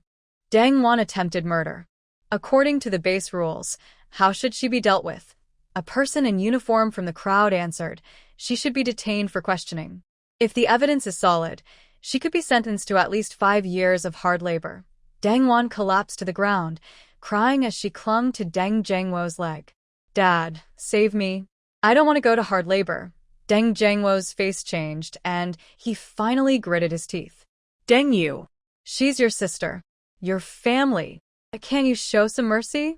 S1: Deng Wan attempted murder. According to the base rules, how should she be dealt with? A person in uniform from the crowd answered. She should be detained for questioning. If the evidence is solid, she could be sentenced to at least 5 years of hard labor. Deng Wan collapsed to the ground, crying as she clung to Deng Jiangwo's leg. Dad, save me. I don't want to go to hard labor. Deng Jiangwo's face changed, and he finally gritted his teeth.
S2: Deng Yu.
S1: She's your sister. Your family. Can you show some mercy?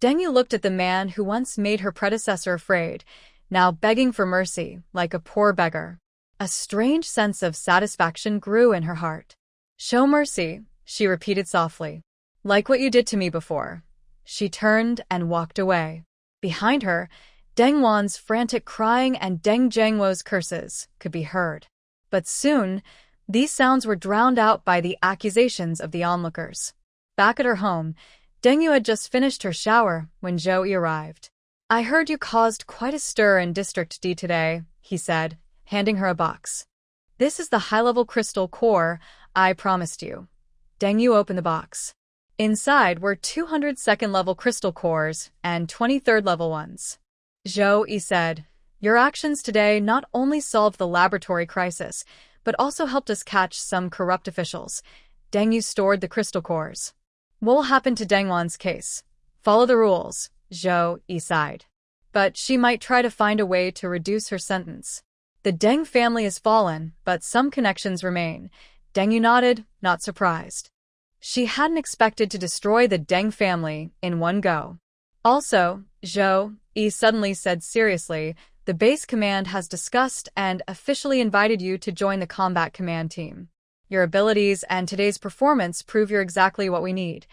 S1: Deng Yu looked at the man who once made her predecessor afraid, now begging for mercy, like a poor beggar. A strange sense of satisfaction grew in her heart. Show mercy, she repeated softly. Like what you did to me before. She turned and walked away. Behind her, Deng Wan's frantic crying and Deng Jiangwo's curses could be heard. But soon, these sounds were drowned out by the accusations of the onlookers. Back at her home, Deng Yu had just finished her shower when Zhou arrived. I heard you caused quite a stir in District D today, he said, handing her a box. This is the high-level crystal core I promised you. Deng Yu opened the box. Inside were 202nd-level crystal cores and 23rd-level ones. Zhou said, your actions today not only solved the laboratory crisis, but also helped us catch some corrupt officials. Deng Yu stored the crystal cores. What will happen to Deng Wan's case? Follow the rules, Zhou sighed. But she might try to find a way to reduce her sentence. The Deng family has fallen, but some connections remain. Deng Yu nodded, not surprised. She hadn't expected to destroy the Deng family in one go. Also, Zhou suddenly said seriously, the base command has discussed and officially invited you to join the combat command team. Your abilities and today's performance prove you're exactly what we need.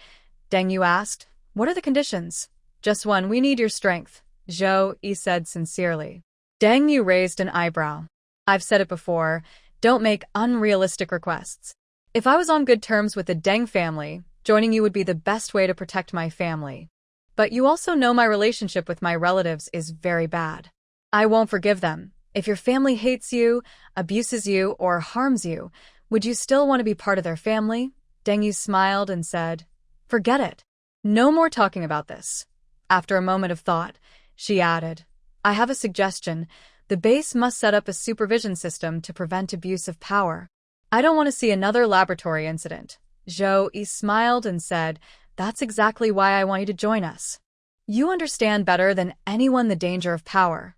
S1: Deng Yu asked, "What are the conditions?" "Just one, we need your strength," Zhou Yi said sincerely. Deng Yu raised an eyebrow. "I've said it before, don't make unrealistic requests. If I was on good terms with the Deng family, joining you would be the best way to protect my family. But you also know my relationship with my relatives is very bad. I won't forgive them. If your family hates you, abuses you, or harms you, would you still want to be part of their family?" Deng Yu smiled and said, "Forget it. No more talking about this." After a moment of thought, she added, "I have a suggestion. The base must set up a supervision system to prevent abuse of power. I don't want to see another laboratory incident." Zhou Yi smiled and said, "That's exactly why I want you to join us. You understand better than anyone the danger of power."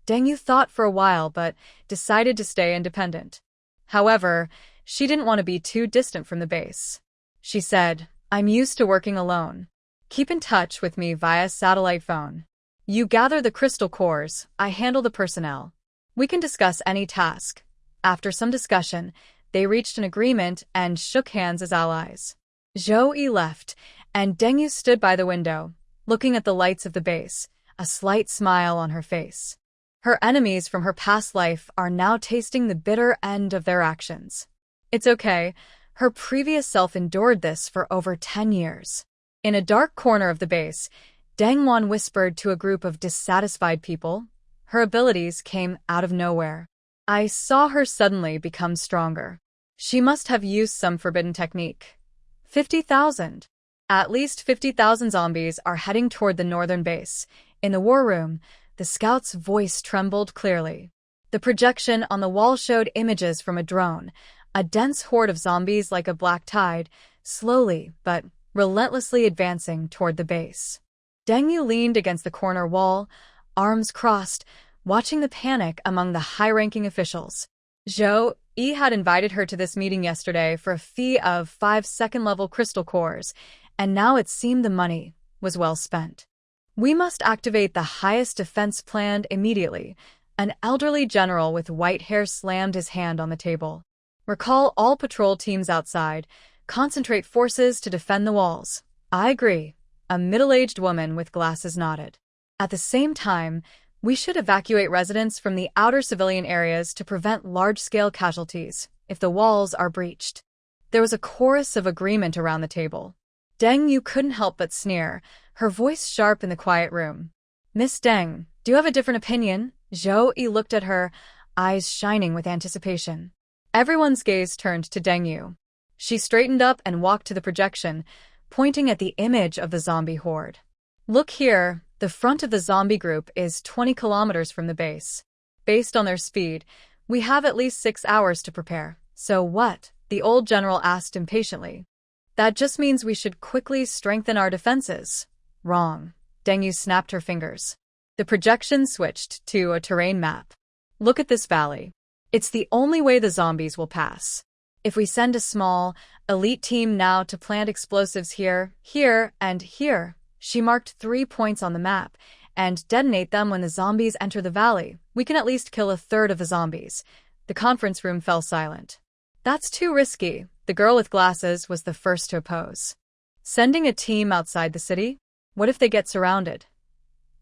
S1: Deng Yu thought for a while but decided to stay independent. However, she didn't want to be too distant from the base. She said, "I'm used to working alone. Keep in touch with me via satellite phone. You gather the crystal cores, I handle the personnel. We can discuss any task." After some discussion, they reached an agreement and shook hands as allies. Zhou Yi left, and Deng Yu stood by the window, looking at the lights of the base, a slight smile on her face. Her enemies from her past life are now tasting the bitter end of their actions. It's okay, her previous self endured this for over 10 years. In a dark corner of the base, Deng Wan whispered to a group of dissatisfied people. Her abilities came out of nowhere. I saw her suddenly become stronger. She must have used some forbidden technique. 50,000. At least 50,000 zombies are heading toward the northern base. In the war room, the scout's voice trembled clearly. The projection on the wall showed images from a drone, a dense horde of zombies like a black tide, slowly but relentlessly advancing toward the base. Deng Yu leaned against the corner wall, arms crossed, watching the panic among the high-ranking officials. Zhou Yi had invited her to this meeting yesterday for a fee of 5 second-level crystal cores, and now it seemed the money was well spent. "We must activate the highest defense plan immediately." An elderly general with white hair slammed his hand on the table. "Recall all patrol teams outside. Concentrate forces to defend the walls." "I agree," a middle-aged woman with glasses nodded. "At the same time, we should evacuate residents from the outer civilian areas to prevent large-scale casualties if the walls are breached." There was a chorus of agreement around the table. Deng Yu couldn't help but sneer, her voice sharp in the quiet room. "Miss Deng, do you have a different opinion?" Zhou Yi looked at her, eyes shining with anticipation. Everyone's gaze turned to Deng Yu. She straightened up and walked to the projection, pointing at the image of the zombie horde. "Look here, the front of the zombie group is 20 kilometers from the base. Based on their speed, we have at least 6 hours to prepare." "So what?" the old general asked impatiently. "That just means we should quickly strengthen our defenses." "Wrong." Deng Yu snapped her fingers. The projection switched to a terrain map. "Look at this valley. It's the only way the zombies will pass. If we send a small, elite team now to plant explosives here, here, and here," she marked 3 points on the map, "and detonate them when the zombies enter the valley, we can at least kill a third of the zombies." The conference room fell silent. "That's too risky," the girl with glasses was the first to oppose. "Sending a team outside the city? What if they get surrounded?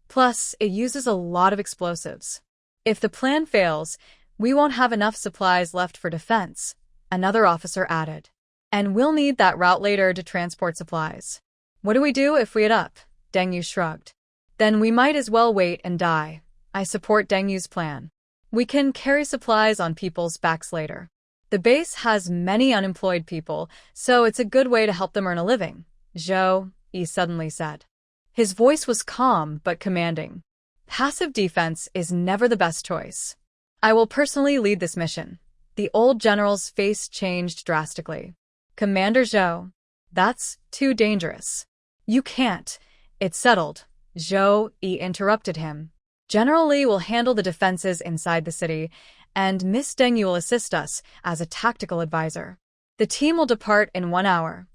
S1: Plus, it uses a lot of explosives. If the plan fails, we won't have enough supplies left for defense," another officer added. "And we'll need that route later to transport supplies." "What do we do if we hit up?" Deng Yu shrugged. "Then we might as well wait and die." "I support Deng Yu's plan. We can carry supplies on people's backs later. The base has many unemployed people, so it's a good way to help them earn a living," Zhou Yi suddenly said. His voice was calm but commanding. "Passive defense is never the best choice. I will personally lead this mission." The old general's face changed drastically. "Commander Zhou, that's too dangerous." "You can't. It's settled." Zhou Yi interrupted him. "General Li will handle the defenses inside the city, and Miss Deng Yu will assist us as a tactical advisor. The team will depart in 1 hour."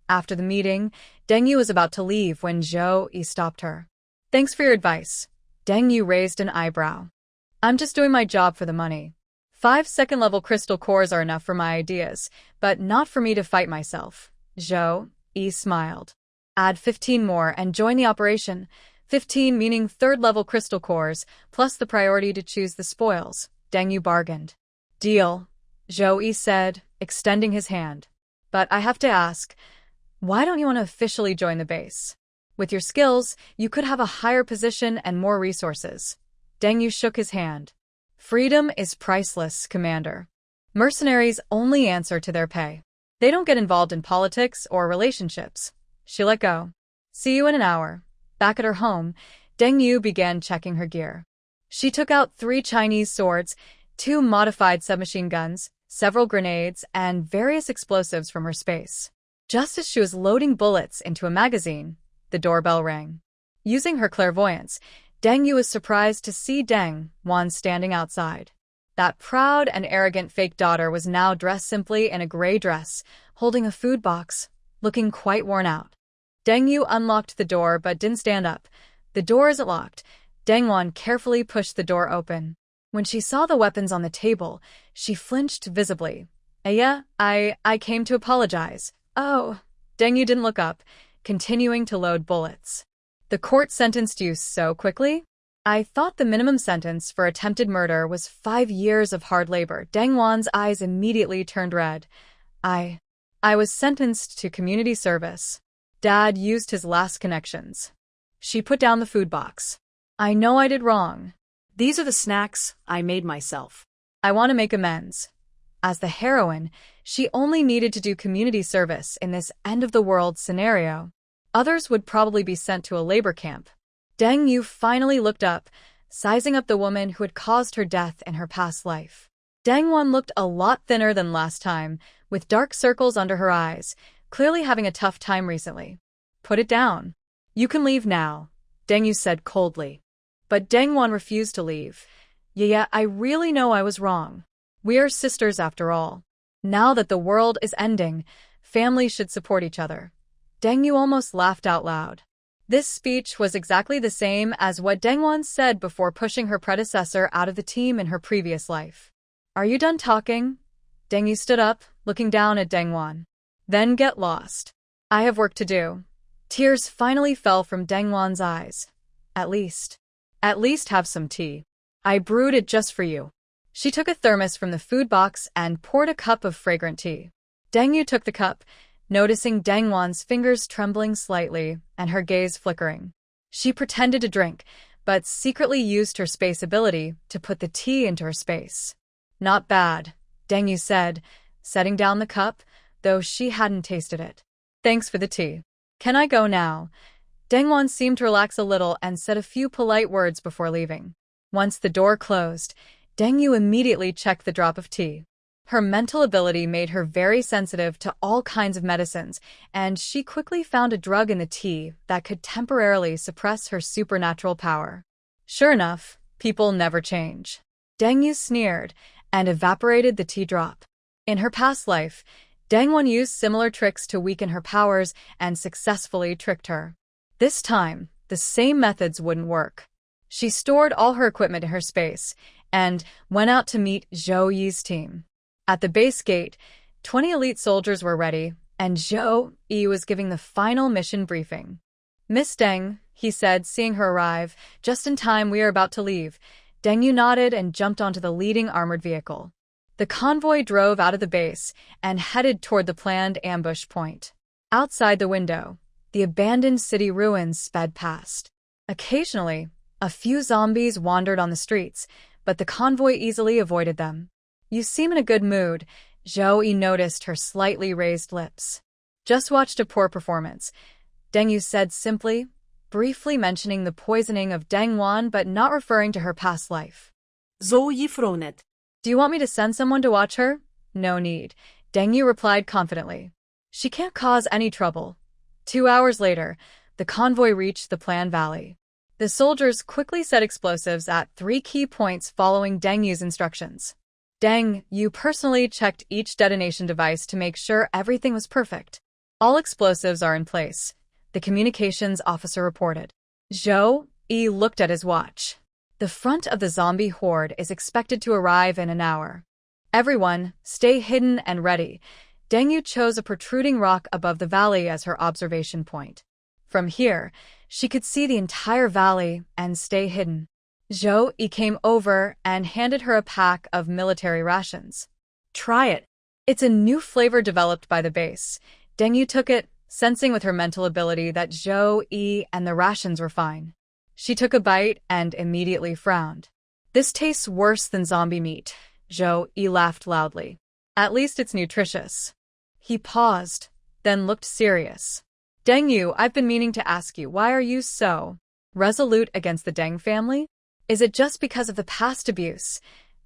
S1: After the meeting, Deng Yu was about to leave when Zhou Yi stopped her. "Thanks for your advice." Deng Yu raised an eyebrow. "I'm just doing my job for the money." 5 second-level crystal cores are enough for my ideas, but not for me to fight myself. Zhou Yi smiled. Add 15 more and join the operation. 15 meaning third-level crystal cores, plus the priority to choose the spoils. Deng Yu bargained. Deal, Zhou Yi said, extending his hand. But I have to ask, why don't you want to officially join the base? With your skills, you could have a higher position and more resources. Deng Yu shook his hand. Freedom is priceless, Commander. Mercenaries only answer to their pay. They don't get involved in politics or relationships. She let go. See you in an hour. Back at her home, Deng Yu began checking her gear. She took out 3 Chinese swords, 2 modified submachine guns, several grenades, and various explosives from her space. Just as she was loading bullets into a magazine, the doorbell rang. Using her clairvoyance, Deng Yu was surprised to see Deng Wan standing outside. That proud and arrogant fake daughter was now dressed simply in a gray dress, holding a food box, looking quite worn out. Deng Yu unlocked the door but didn't stand up. The door isn't locked. Deng Wan carefully pushed the door open. When she saw the weapons on the table, she flinched visibly. Yeah, I came to apologize. Oh. Deng Yu didn't look up, continuing to load bullets. The court sentenced you so quickly? I thought the minimum sentence for attempted murder was 5 years of hard labor. Deng Wan's eyes immediately turned red. I was sentenced to community service. Dad used his last connections. She put down the food box. I know I did wrong.
S2: These are the snacks I made myself.
S1: I want to make amends. As the heroine, she only needed to do community service in this end-of-the-world scenario. Others would probably be sent to a labor camp. Deng Yu finally looked up, sizing up the woman who had caused her death in her past life. Deng Wan looked a lot thinner than last time, with dark circles under her eyes, clearly having a tough time recently. Put it down. You can leave now, Deng Yu said coldly. But Deng Wan refused to leave. Yeah, I really know I was wrong. We are sisters after all. Now that the world is ending, families should support each other. Deng Yu almost laughed out loud. This speech was exactly the same as what Deng Wan said before pushing her predecessor out of the team in her previous life. Are you done talking? Deng Yu stood up, looking down at Deng Wan. Then get lost. I have work to do. Tears finally fell from Deng Wan's eyes. At least have some tea. I brewed it just for you. She took a thermos from the food box and poured a cup of fragrant tea. Deng Yu took the cup, noticing Deng Wan's fingers trembling slightly and her gaze flickering. She pretended to drink, but secretly used her space ability to put the tea into her space. Not bad, Deng Yu said, setting down the cup, though she hadn't tasted it. Thanks for the tea. Can I go now? Deng Wan seemed to relax a little and said a few polite words before leaving. Once the door closed, Deng Yu immediately checked the drop of tea. Her mental ability made her very sensitive to all kinds of medicines, and she quickly found a drug in the tea that could temporarily suppress her supernatural power. Sure enough, people never change. Deng Yu sneered and evaporated the tea drop. In her past life, Deng Wan used similar tricks to weaken her powers and successfully tricked her. This time, the same methods wouldn't work. She stored all her equipment in her space and went out to meet Zhou Yi's team. At the base gate, 20 elite soldiers were ready, and Zhou Yi was giving the final mission briefing. Miss Deng, he said, seeing her arrive, just in time, we are about to leave. Deng Yu nodded and jumped onto the leading armored vehicle. The convoy drove out of the base and headed toward the planned ambush point. Outside the window, the abandoned city ruins sped past. Occasionally, a few zombies wandered on the streets, but the convoy easily avoided them. You seem in a good mood, Zhou Yi noticed her slightly raised lips. Just watched a poor performance, Deng Yu said simply, briefly mentioning the poisoning of Deng Wan but not referring to her past life.
S2: Zhou Yi frowned.
S1: Do you want me to send someone to watch her? No need, Deng Yu replied confidently. She can't cause any trouble. 2 hours later, the convoy reached the planned valley. The soldiers quickly set explosives at 3 key points following Deng Yu's instructions. Deng Yu personally checked each detonation device to make sure everything was perfect. All explosives are in place, the communications officer reported. Zhou Yi looked at his watch. The front of the zombie horde is expected to arrive in an hour. Everyone, stay hidden and ready. Deng Yu chose a protruding rock above the valley as her observation point. From here, she could see the entire valley and stay hidden. Zhou Yi came over and handed her a pack of military rations. Try it. It's a new flavor developed by the base. Deng Yu took it, sensing with her mental ability that Zhou Yi and the rations were fine. She took a bite and immediately frowned. This tastes worse than zombie meat. Zhou Yi laughed loudly. At least it's nutritious. He paused, then looked serious. Deng Yu, I've been meaning to ask you, why are you so resolute against the Deng family? Is it just because of the past abuse?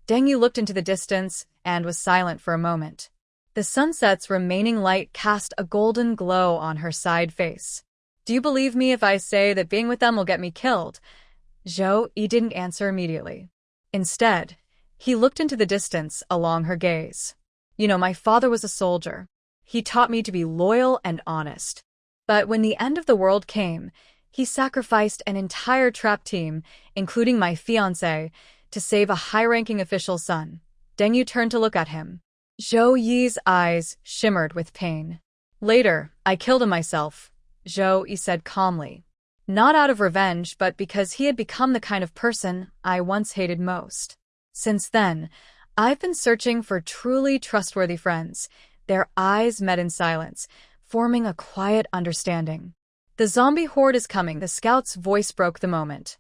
S1: Deng Yu looked into the distance and was silent for a moment. The sunset's remaining light cast a golden glow on her side face. Do you believe me if I say that being with them will get me killed? Zhou Yi didn't answer immediately. Instead, he looked into the distance along her gaze. You know, my father was a soldier. He taught me to be loyal and honest. But when the end of the world came, he sacrificed an entire trap team, including my fiancé, to save a high-ranking official's son. Deng Yu turned to look at him. Zhou Yi's eyes shimmered with pain. Later, I killed him myself, Zhou Yi said calmly. Not out of revenge, but because he had become the kind of person I once hated most. Since then, I've been searching for truly trustworthy friends. Their eyes met in silence, forming a quiet understanding. The zombie horde is coming, the scout's voice broke the moment.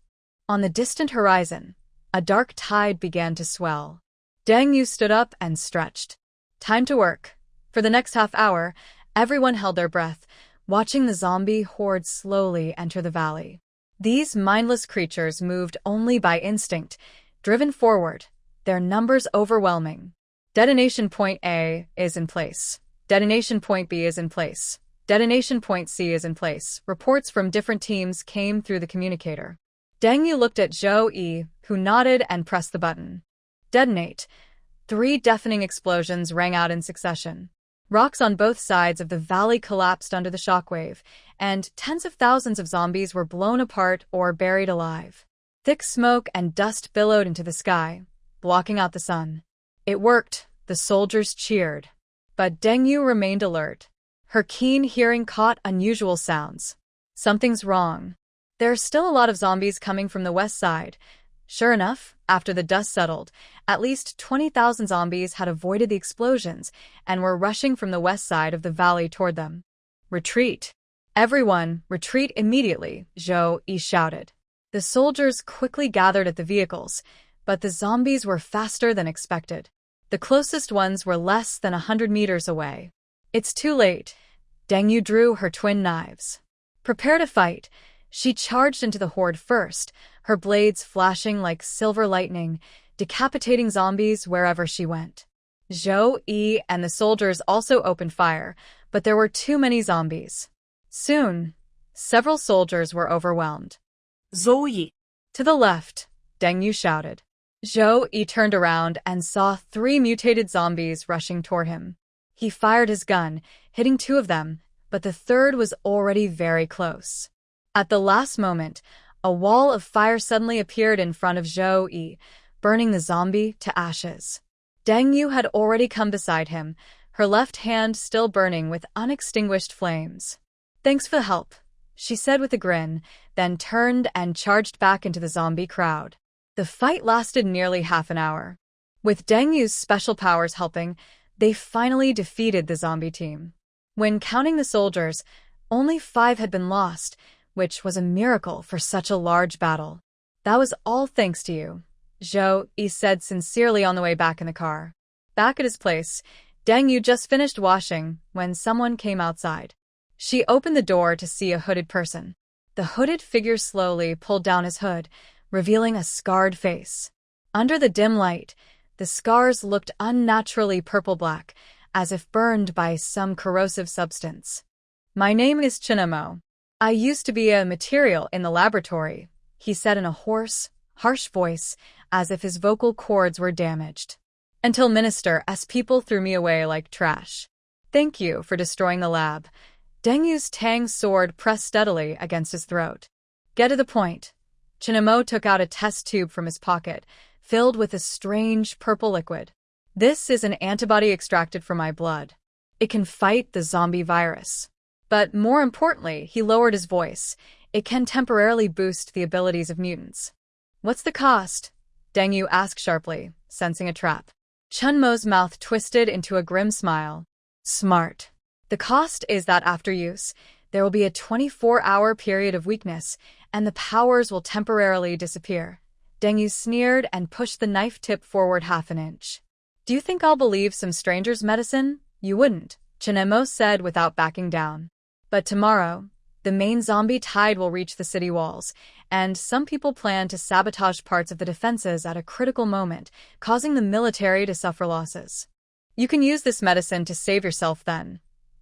S1: On the distant horizon, a dark tide began to swell. Deng Yu stood up and stretched. Time to work. For the next half hour, everyone held their breath, watching the zombie horde slowly enter the valley. These mindless creatures moved only by instinct, driven forward, their numbers overwhelming. Detonation point A is in place. Detonation point B is in place. Detonation point C is in place. Reports from different teams came through the communicator. Deng Yu looked at Zhou Yi, who nodded and pressed the button. Detonate. 3 deafening explosions rang out in succession. Rocks on both sides of the valley collapsed under the shockwave, and tens of thousands of zombies were blown apart or buried alive. Thick smoke and dust billowed into the sky, blocking out the sun. It worked, the soldiers cheered. But Deng Yu remained alert. Her keen hearing caught unusual sounds. Something's wrong. There are still a lot of zombies coming from the west side. Sure enough, after the dust settled, at least 20,000 zombies had avoided the explosions and were rushing from the west side of the valley toward them. Retreat. Everyone, retreat immediately, Zhou Yi shouted. The soldiers quickly gathered at the vehicles, but the zombies were faster than expected. The closest ones were less than 100 meters away. It's too late. Deng Yu drew her twin knives. Prepare to fight. She charged into the horde first, her blades flashing like silver lightning, decapitating zombies wherever she went. Zhou Yi and the soldiers also opened fire, but there were too many zombies. Soon, several soldiers were overwhelmed.
S2: Zhou Yi.
S1: To the left, Deng Yu shouted. Zhou Yi turned around and saw 3 mutated zombies rushing toward him. He fired his gun, hitting 2 of them, but the third was already very close. At the last moment, a wall of fire suddenly appeared in front of Zhou Yi, burning the zombie to ashes. Deng Yu had already come beside him, her left hand still burning with unextinguished flames. Thanks for the help, she said with a grin, then turned and charged back into the zombie crowd. The fight lasted nearly half an hour. With Deng Yu's special powers helping, they finally defeated the zombie team. When counting the soldiers, only 5 had been lost, which was a miracle for such a large battle. That was all thanks to you, Zhou Yi said sincerely on the way back in the car. Back at his place, Deng Yu just finished washing when someone came outside. She opened the door to see a hooded person. The hooded figure slowly pulled down his hood, revealing a scarred face. Under the dim light, the scars looked unnaturally purple-black, as if burned by some corrosive substance. My name is Chinamo. I used to be a material in the laboratory, he said in a hoarse, harsh voice, as if his vocal cords were damaged. Until Minister's people threw me away like trash. Thank you for destroying the lab. Deng Yu's tang sword pressed steadily against his throat. Get to the point. Chinamo took out a test tube from his pocket, filled with a strange purple liquid. This is an antibody extracted from my blood. It can fight the zombie virus. But more importantly, he lowered his voice. It can temporarily boost the abilities of mutants. What's the cost? Deng Yu asked sharply, sensing a trap. Chun Mo's mouth twisted into a grim smile. Smart. The cost is that after use, there will be a 24-hour period of weakness, and the powers will temporarily disappear. Deng Yu sneered and pushed the knife tip forward half an inch. Do you think I'll believe some stranger's medicine? You wouldn't, Chun Mo said without backing down. But tomorrow, the main zombie tide will reach the city walls, and some people plan to sabotage parts of the defenses at a critical moment, causing the military to suffer losses. You can use this medicine to save yourself then.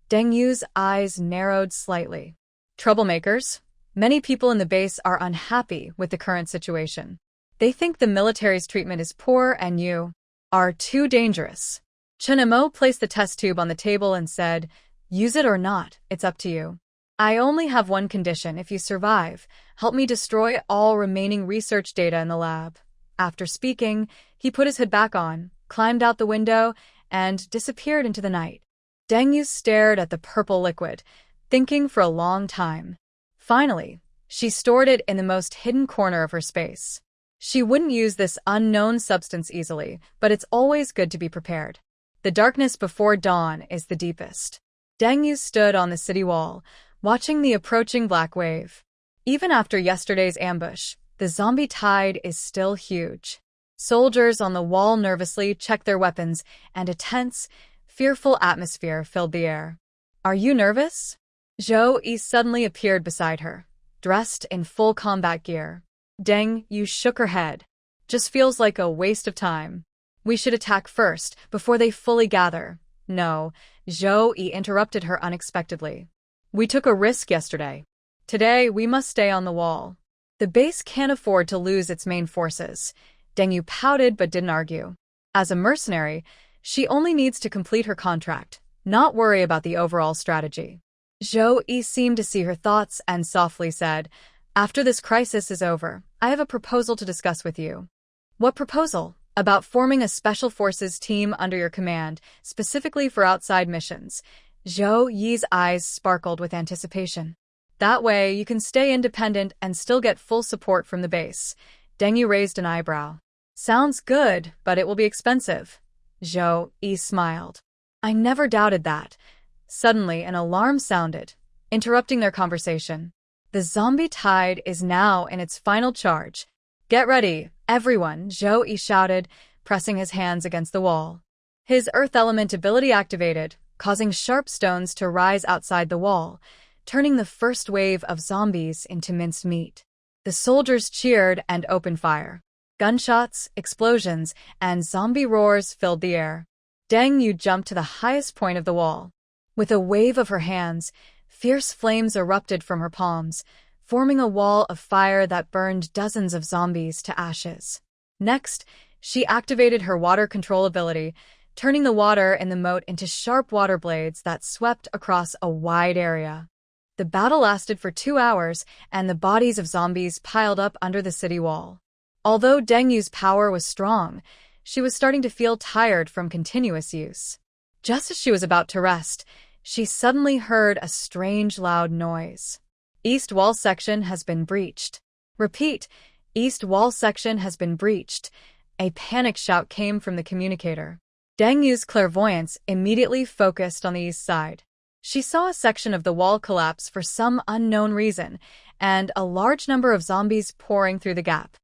S1: Deng Yu's eyes narrowed slightly. Troublemakers? Many people in the base are unhappy with the current situation. They think the military's treatment is poor and you are too dangerous. Chun Mo placed the test tube on the table and said, use it or not, it's up to you. I only have one condition. If you survive, help me destroy all remaining research data in the lab. After speaking, he put his hood back on, climbed out the window, and disappeared into the night. Deng Yu stared at the purple liquid, thinking for a long time. Finally, she stored it in the most hidden corner of her space. She wouldn't use this unknown substance easily, but it's always good to be prepared. The darkness before dawn is the deepest. Deng Yu stood on the city wall, watching the approaching black wave. Even after yesterday's ambush, the zombie tide is still huge. Soldiers on the wall nervously checked their weapons, and a tense, fearful atmosphere filled the air. Are you nervous? Zhou Yi suddenly appeared beside her, dressed in full combat gear. Deng Yu shook her head. Just feels like a waste of time. We should attack first, before they fully gather. No, Zhou Yi interrupted her unexpectedly. We took a risk yesterday. Today, we must stay on the wall. The base can't afford to lose its main forces. Deng Yu pouted but didn't argue. As a mercenary, she only needs to complete her contract, not worry about the overall strategy. Zhou Yi seemed to see her thoughts and softly said, after this crisis is over, I have a proposal to discuss with you. What proposal? About forming a special forces team under your command, specifically for outside missions. Zhou Yi's eyes sparkled with anticipation. That way, you can stay independent and still get full support from the base. Deng Yu raised an eyebrow. Sounds good, but it will be expensive. Zhou Yi smiled. I never doubted that. Suddenly, an alarm sounded, interrupting their conversation. The zombie tide is now in its final charge. Get ready, everyone, Zhou Yi shouted, pressing his hands against the wall. His earth element ability activated, causing sharp stones to rise outside the wall, turning the first wave of zombies into minced meat. The soldiers cheered and opened fire. Gunshots, explosions, and zombie roars filled the air. Deng Yu jumped to the highest point of the wall. With a wave of her hands, fierce flames erupted from her palms, forming a wall of fire that burned dozens of zombies to ashes. Next, she activated her water control ability, turning the water in the moat into sharp water blades that swept across a wide area. The battle lasted for 2 hours, and the bodies of zombies piled up under the city wall. Although Deng Yu's power was strong, she was starting to feel tired from continuous use. Just as she was about to rest, she suddenly heard a strange loud noise. East wall section has been breached. Repeat, east wall section has been breached. A panic shout came from the communicator. Deng Yu's clairvoyance immediately focused on the east side. She saw a section of the wall collapse for some unknown reason, and a large number of zombies pouring through the gap.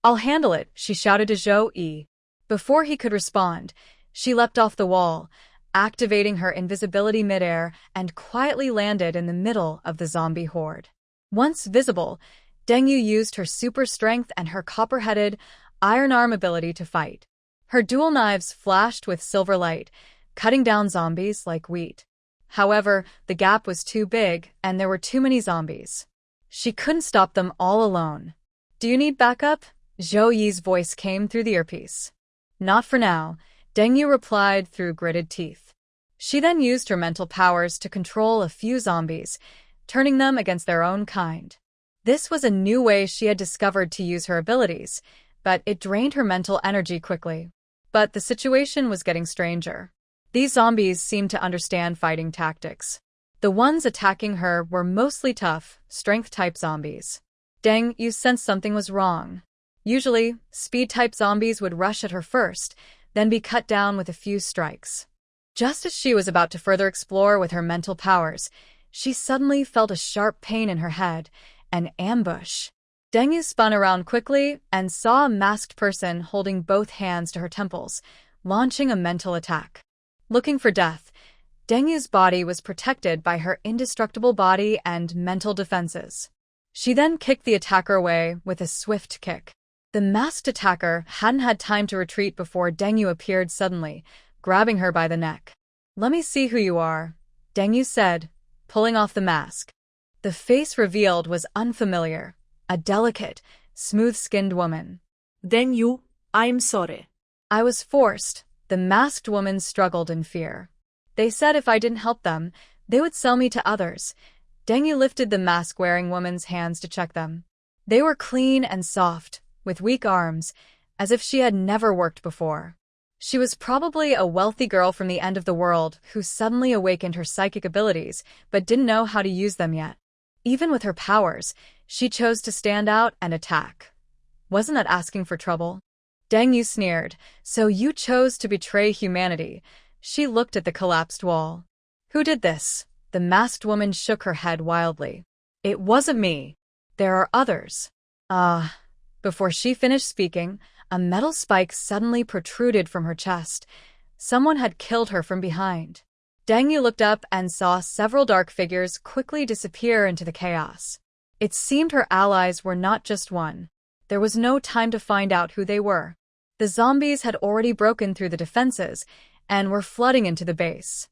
S1: I'll handle it, she shouted to Zhou Yi. Before he could respond, she leapt off the wall, activating her invisibility midair, and quietly landed in the middle of the zombie horde. Once visible, Deng Yu used her super strength and her copper-headed, iron arm ability to fight. Her dual knives flashed with silver light, cutting down zombies like wheat. However, the gap was too big, and there were too many zombies. She couldn't stop them all alone. Do you need backup? Zhou Yi's voice came through the earpiece. Not for now, Deng Yu replied through gritted teeth. She then used her mental powers to control a few zombies, turning them against their own kind. This was a new way she had discovered to use her abilities, but it drained her mental energy quickly. But the situation was getting stranger. These zombies seemed to understand fighting tactics. The ones attacking her were mostly tough, strength-type zombies. Deng Yu sensed something was wrong. Usually, speed-type zombies would rush at her first, then be cut down with a few strikes. Just as she was about to further explore with her mental powers, she suddenly felt a sharp pain in her head, an ambush. Deng Yu spun around quickly and saw a masked person holding both hands to her temples, launching a mental attack. Looking for death, Deng Yu's body was protected by her indestructible body and mental defenses. She then kicked the attacker away with a swift kick. The masked attacker hadn't had time to retreat before Deng Yu appeared suddenly, grabbing her by the neck. "Let me see who you are," Deng Yu said, pulling off the mask. The face revealed was unfamiliar, a delicate, smooth-skinned woman.
S2: Deng Yu, I'm sorry.
S1: "I was forced," the masked woman struggled in fear. "They said if I didn't help them, they would sell me to others." Deng Yu lifted the mask-wearing woman's hands to check them. They were clean and soft, with weak arms, as if she had never worked before. She was probably a wealthy girl from the end of the world who suddenly awakened her psychic abilities but didn't know how to use them yet. Even with her powers, she chose to stand out and attack. Wasn't that asking for trouble? Deng Yu sneered. "So you chose to betray humanity." She looked at the collapsed wall. "Who did this?" The masked woman shook her head wildly. "It wasn't me. There are others." Before she finished speaking, a metal spike suddenly protruded from her chest. Someone had killed her from behind. Deng Yu looked up and saw several dark figures quickly disappear into the chaos. It seemed her allies were not just one. There was no time to find out who they were. The zombies had already broken through the defenses and were flooding into the base.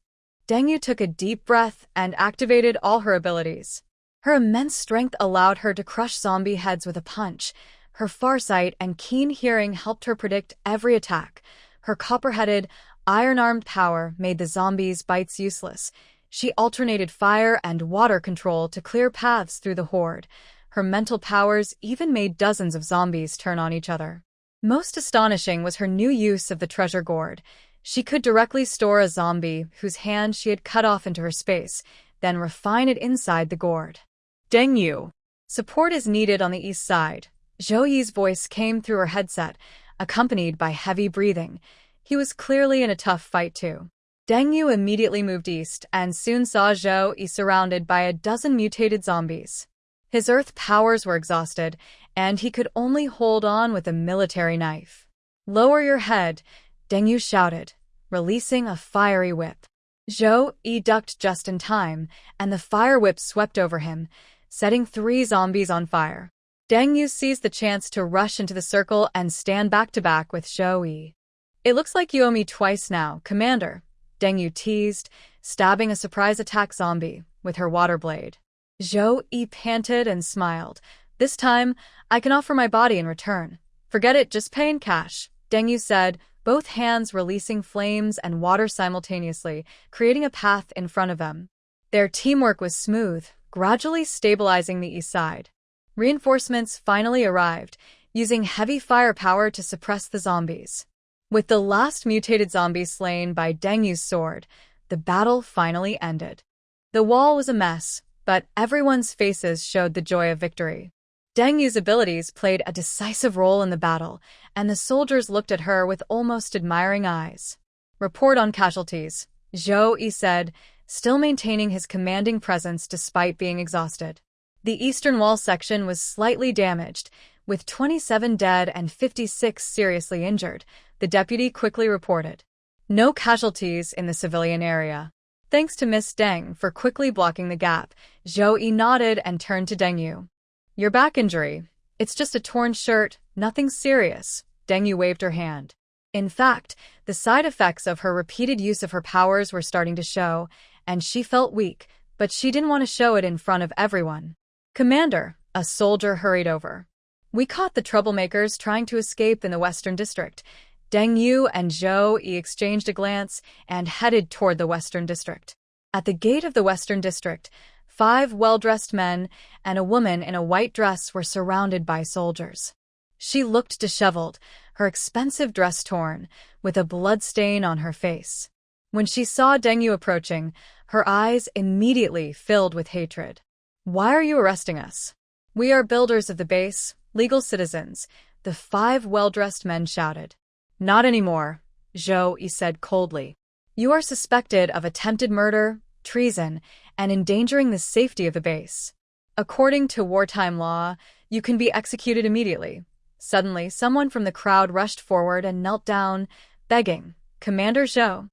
S1: Deng Yu took a deep breath and activated all her abilities. Her immense strength allowed her to crush zombie heads with a punch. Her farsight and keen hearing helped her predict every attack. Her copper-headed, iron-armed power made the zombies' bites useless. She alternated fire and water control to clear paths through the horde. Her mental powers even made dozens of zombies turn on each other. Most astonishing was her new use of the treasure gourd. She could directly store a zombie whose hand she had cut off into her space, then refine it inside the gourd. "Deng Yu, support is needed on the east side." Zhou Yi's voice came through her headset, accompanied by heavy breathing. He was clearly in a tough fight too. Deng Yu immediately moved east and soon saw Zhou Yi surrounded by a dozen mutated zombies. His earth powers were exhausted, and he could only hold on with a military knife. "Lower your head," Deng Yu shouted, releasing a fiery whip. Zhou Yi ducked just in time, and the fire whip swept over him, setting 3 zombies on fire. Deng Yu seized the chance to rush into the circle and stand back-to-back with Zhou Yi. "It looks like you owe me twice now, Commander," Deng Yu teased, stabbing a surprise attack zombie with her water blade. Zhou Yi panted and smiled. "This time, I can offer my body in return." "Forget it, just pay in cash," Deng Yu said, both hands releasing flames and water simultaneously, creating a path in front of them. Their teamwork was smooth, gradually stabilizing the east side. Reinforcements finally arrived, using heavy firepower to suppress the zombies. With the last mutated zombie slain by Deng Yu's sword, the battle finally ended. The wall was a mess, but everyone's faces showed the joy of victory. Deng Yu's abilities played a decisive role in the battle, and the soldiers looked at her with almost admiring eyes. "Report on casualties," Zhou Yi said, still maintaining his commanding presence despite being exhausted. The eastern wall section was slightly damaged, with 27 dead and 56 seriously injured, the deputy quickly reported. "No casualties in the civilian area." Thanks to Miss Deng for quickly blocking the gap, Zhou Yi nodded and turned to Deng Yu. "Your back injury? It's just a torn shirt, nothing serious." Deng Yu waved her hand. In fact, the side effects of her repeated use of her powers were starting to show, and she felt weak, but she didn't want to show it in front of everyone. "Commander," a soldier hurried over. "We caught the troublemakers trying to escape in the Western District." Deng Yu and Zhou Yi exchanged a glance and headed toward the Western District. At the gate of the Western District, 5 well-dressed men and a woman in a white dress were surrounded by soldiers. She looked disheveled, her expensive dress torn, with a blood stain on her face. When she saw Deng Yu approaching, her eyes immediately filled with hatred. "Why are you arresting us?" "We are builders of the base, legal citizens," the 5 well-dressed men shouted. "Not anymore," Zhou Yi said coldly. "You are suspected of attempted murder, treason, and endangering the safety of the base. According to wartime law, you can be executed immediately." Suddenly, someone from the crowd rushed forward and knelt down, begging, "Commander Zhou,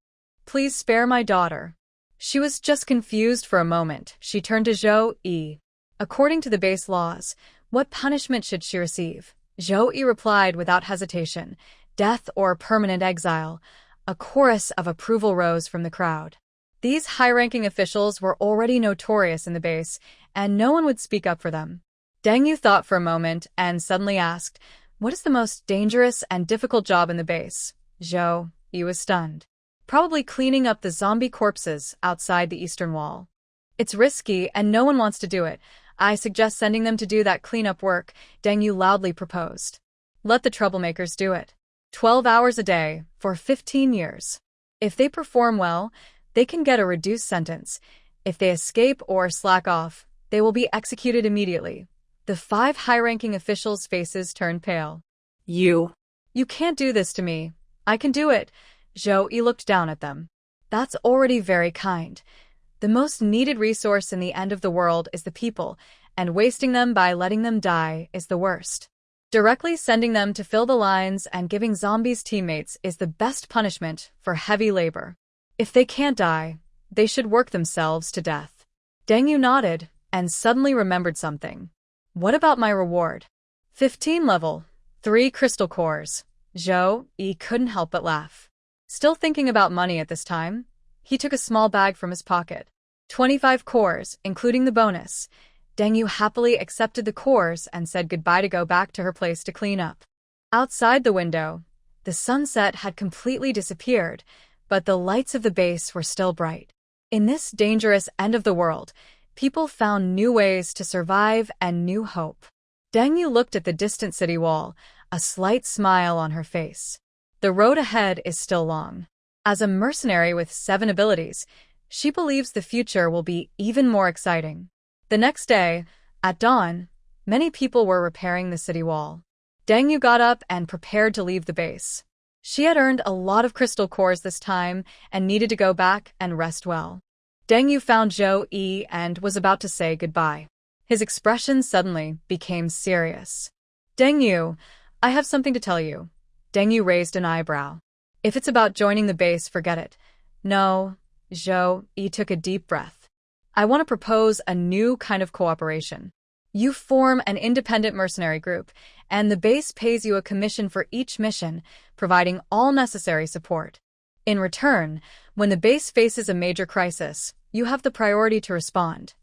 S1: please spare my daughter." She was just confused for a moment. She turned to Zhou Yi. "According to the base laws, what punishment should she receive?" Zhou Yi replied without hesitation, "Death or permanent exile." A chorus of approval rose from the crowd. These high-ranking officials were already notorious in the base, and no one would speak up for them. Deng Yu thought for a moment and suddenly asked, "What is the most dangerous and difficult job in the base?" Zhou Yi was stunned. "Probably cleaning up the zombie corpses outside the eastern wall. It's risky and no one wants to do it. I suggest sending them to do that cleanup work," Deng Yu loudly proposed. "Let the troublemakers do it. 12 hours a day, for 15 years. If they perform well, they can get a reduced sentence. If they escape or slack off, they will be executed immediately." The 5 high-ranking officials' faces turned pale. You can't do this to me. I can do it." Zhou Yi looked down at them. "That's already very kind. The most needed resource in the end of the world is the people, and wasting them by letting them die is the worst. Directly sending them to fill the lines and giving zombies teammates is the best punishment for heavy labor. If they can't die, they should work themselves to death." Deng Yu nodded and suddenly remembered something. "What about my reward?" 15 level, 3 crystal cores. Zhou Yi couldn't help but laugh. Still thinking about money at this time, he took a small bag from his pocket. 25 cores, including the bonus. Deng Yu happily accepted the cores and said goodbye to go back to her place to clean up. Outside the window, the sunset had completely disappeared, but the lights of the base were still bright. In this dangerous end of the world, people found new ways to survive and new hope. Deng Yu looked at the distant city wall, a slight smile on her face. The road ahead is still long. As a mercenary with 7 abilities, she believes the future will be even more exciting. The next day, at dawn, many people were repairing the city wall. Deng Yu got up and prepared to leave the base. She had earned a lot of crystal cores this time and needed to go back and rest well. Deng Yu found Zhou Yi and was about to say goodbye. His expression suddenly became serious. "Deng Yu, I have something to tell you." Deng Yu raised an eyebrow. "If it's about joining the base, forget it." "No." Zhou Yi took a deep breath. "I want to propose a new kind of cooperation. You form an independent mercenary group, and the base pays you a commission for each mission, providing all necessary support. In return, when the base faces a major crisis, you have the priority to respond."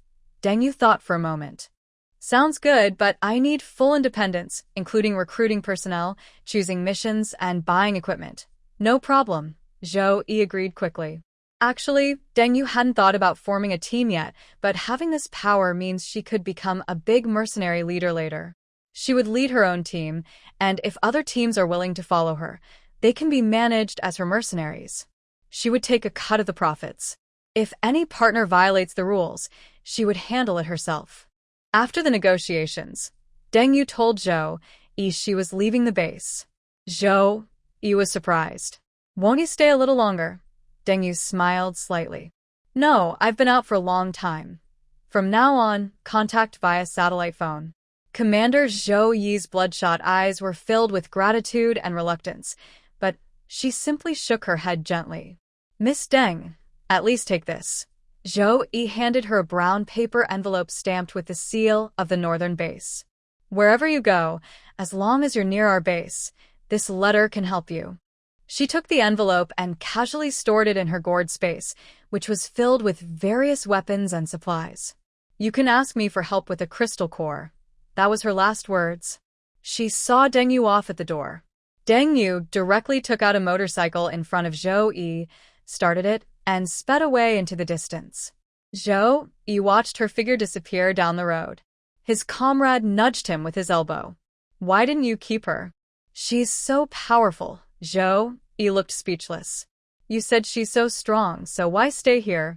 S1: Deng Yu thought for a moment. "Sounds good, but I need full independence, including recruiting personnel, choosing missions, and buying equipment." "No problem," Zhou Yi agreed quickly. Actually, Deng Yu hadn't thought about forming a team yet, but having this power means she could become a big mercenary leader later. She would lead her own team, and if other teams are willing to follow her, they can be managed as her mercenaries. She would take a cut of the profits. If any partner violates the rules, she would handle it herself. After the negotiations, Deng Yu told Zhou Yi she was leaving the base. Zhou Yi was surprised. "Won't you stay a little longer?" Deng Yu smiled slightly. "No, I've been out for a long time. From now on, contact via satellite phone." Commander Zhou Yi's bloodshot eyes were filled with gratitude and reluctance, but she simply shook her head gently. "Miss Deng, at least take this." Zhou Yi handed her a brown paper envelope stamped with the seal of the northern base. "Wherever you go, as long as you're near our base, this letter can help you." She took the envelope and casually stored it in her gourd space, which was filled with various weapons and supplies. "You can ask me for help with a crystal core." That was her last words. She saw Deng Yu off at the door. Deng Yu directly took out a motorcycle in front of Zhou Yi, started it, and sped away into the distance. Zhou Yi watched her figure disappear down the road. His comrade nudged him with his elbow. "Why didn't you keep her?" She's so powerful, Zhou. He looked speechless. You said she's so strong, so why stay here?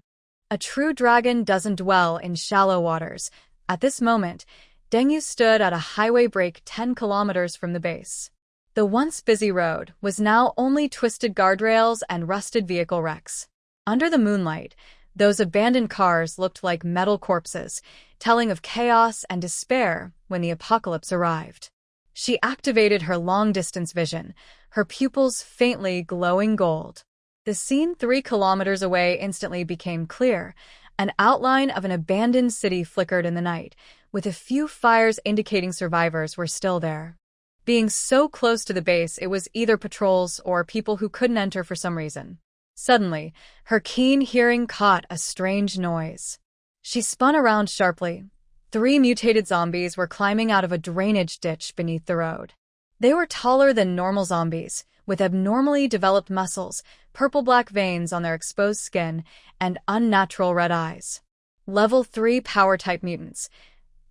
S1: A true dragon doesn't dwell in shallow waters. At this moment, Deng Yu stood at a highway break 10 kilometers from the base. The once busy road was now only twisted guardrails and rusted vehicle wrecks. Under the moonlight, those abandoned cars looked like metal corpses, telling of chaos and despair when the apocalypse arrived. She activated her long-distance vision, her pupils faintly glowing gold. The scene 3 kilometers away instantly became clear. An outline of an abandoned city flickered in the night, with a few fires indicating survivors were still there. Being so close to the base, it was either patrols or people who couldn't enter for some reason. Suddenly, her keen hearing caught a strange noise. She spun around sharply. 3 mutated zombies were climbing out of a drainage ditch beneath the road. They were taller than normal zombies, with abnormally developed muscles, purple-black veins on their exposed skin, and unnatural red eyes. Level 3 power-type mutants.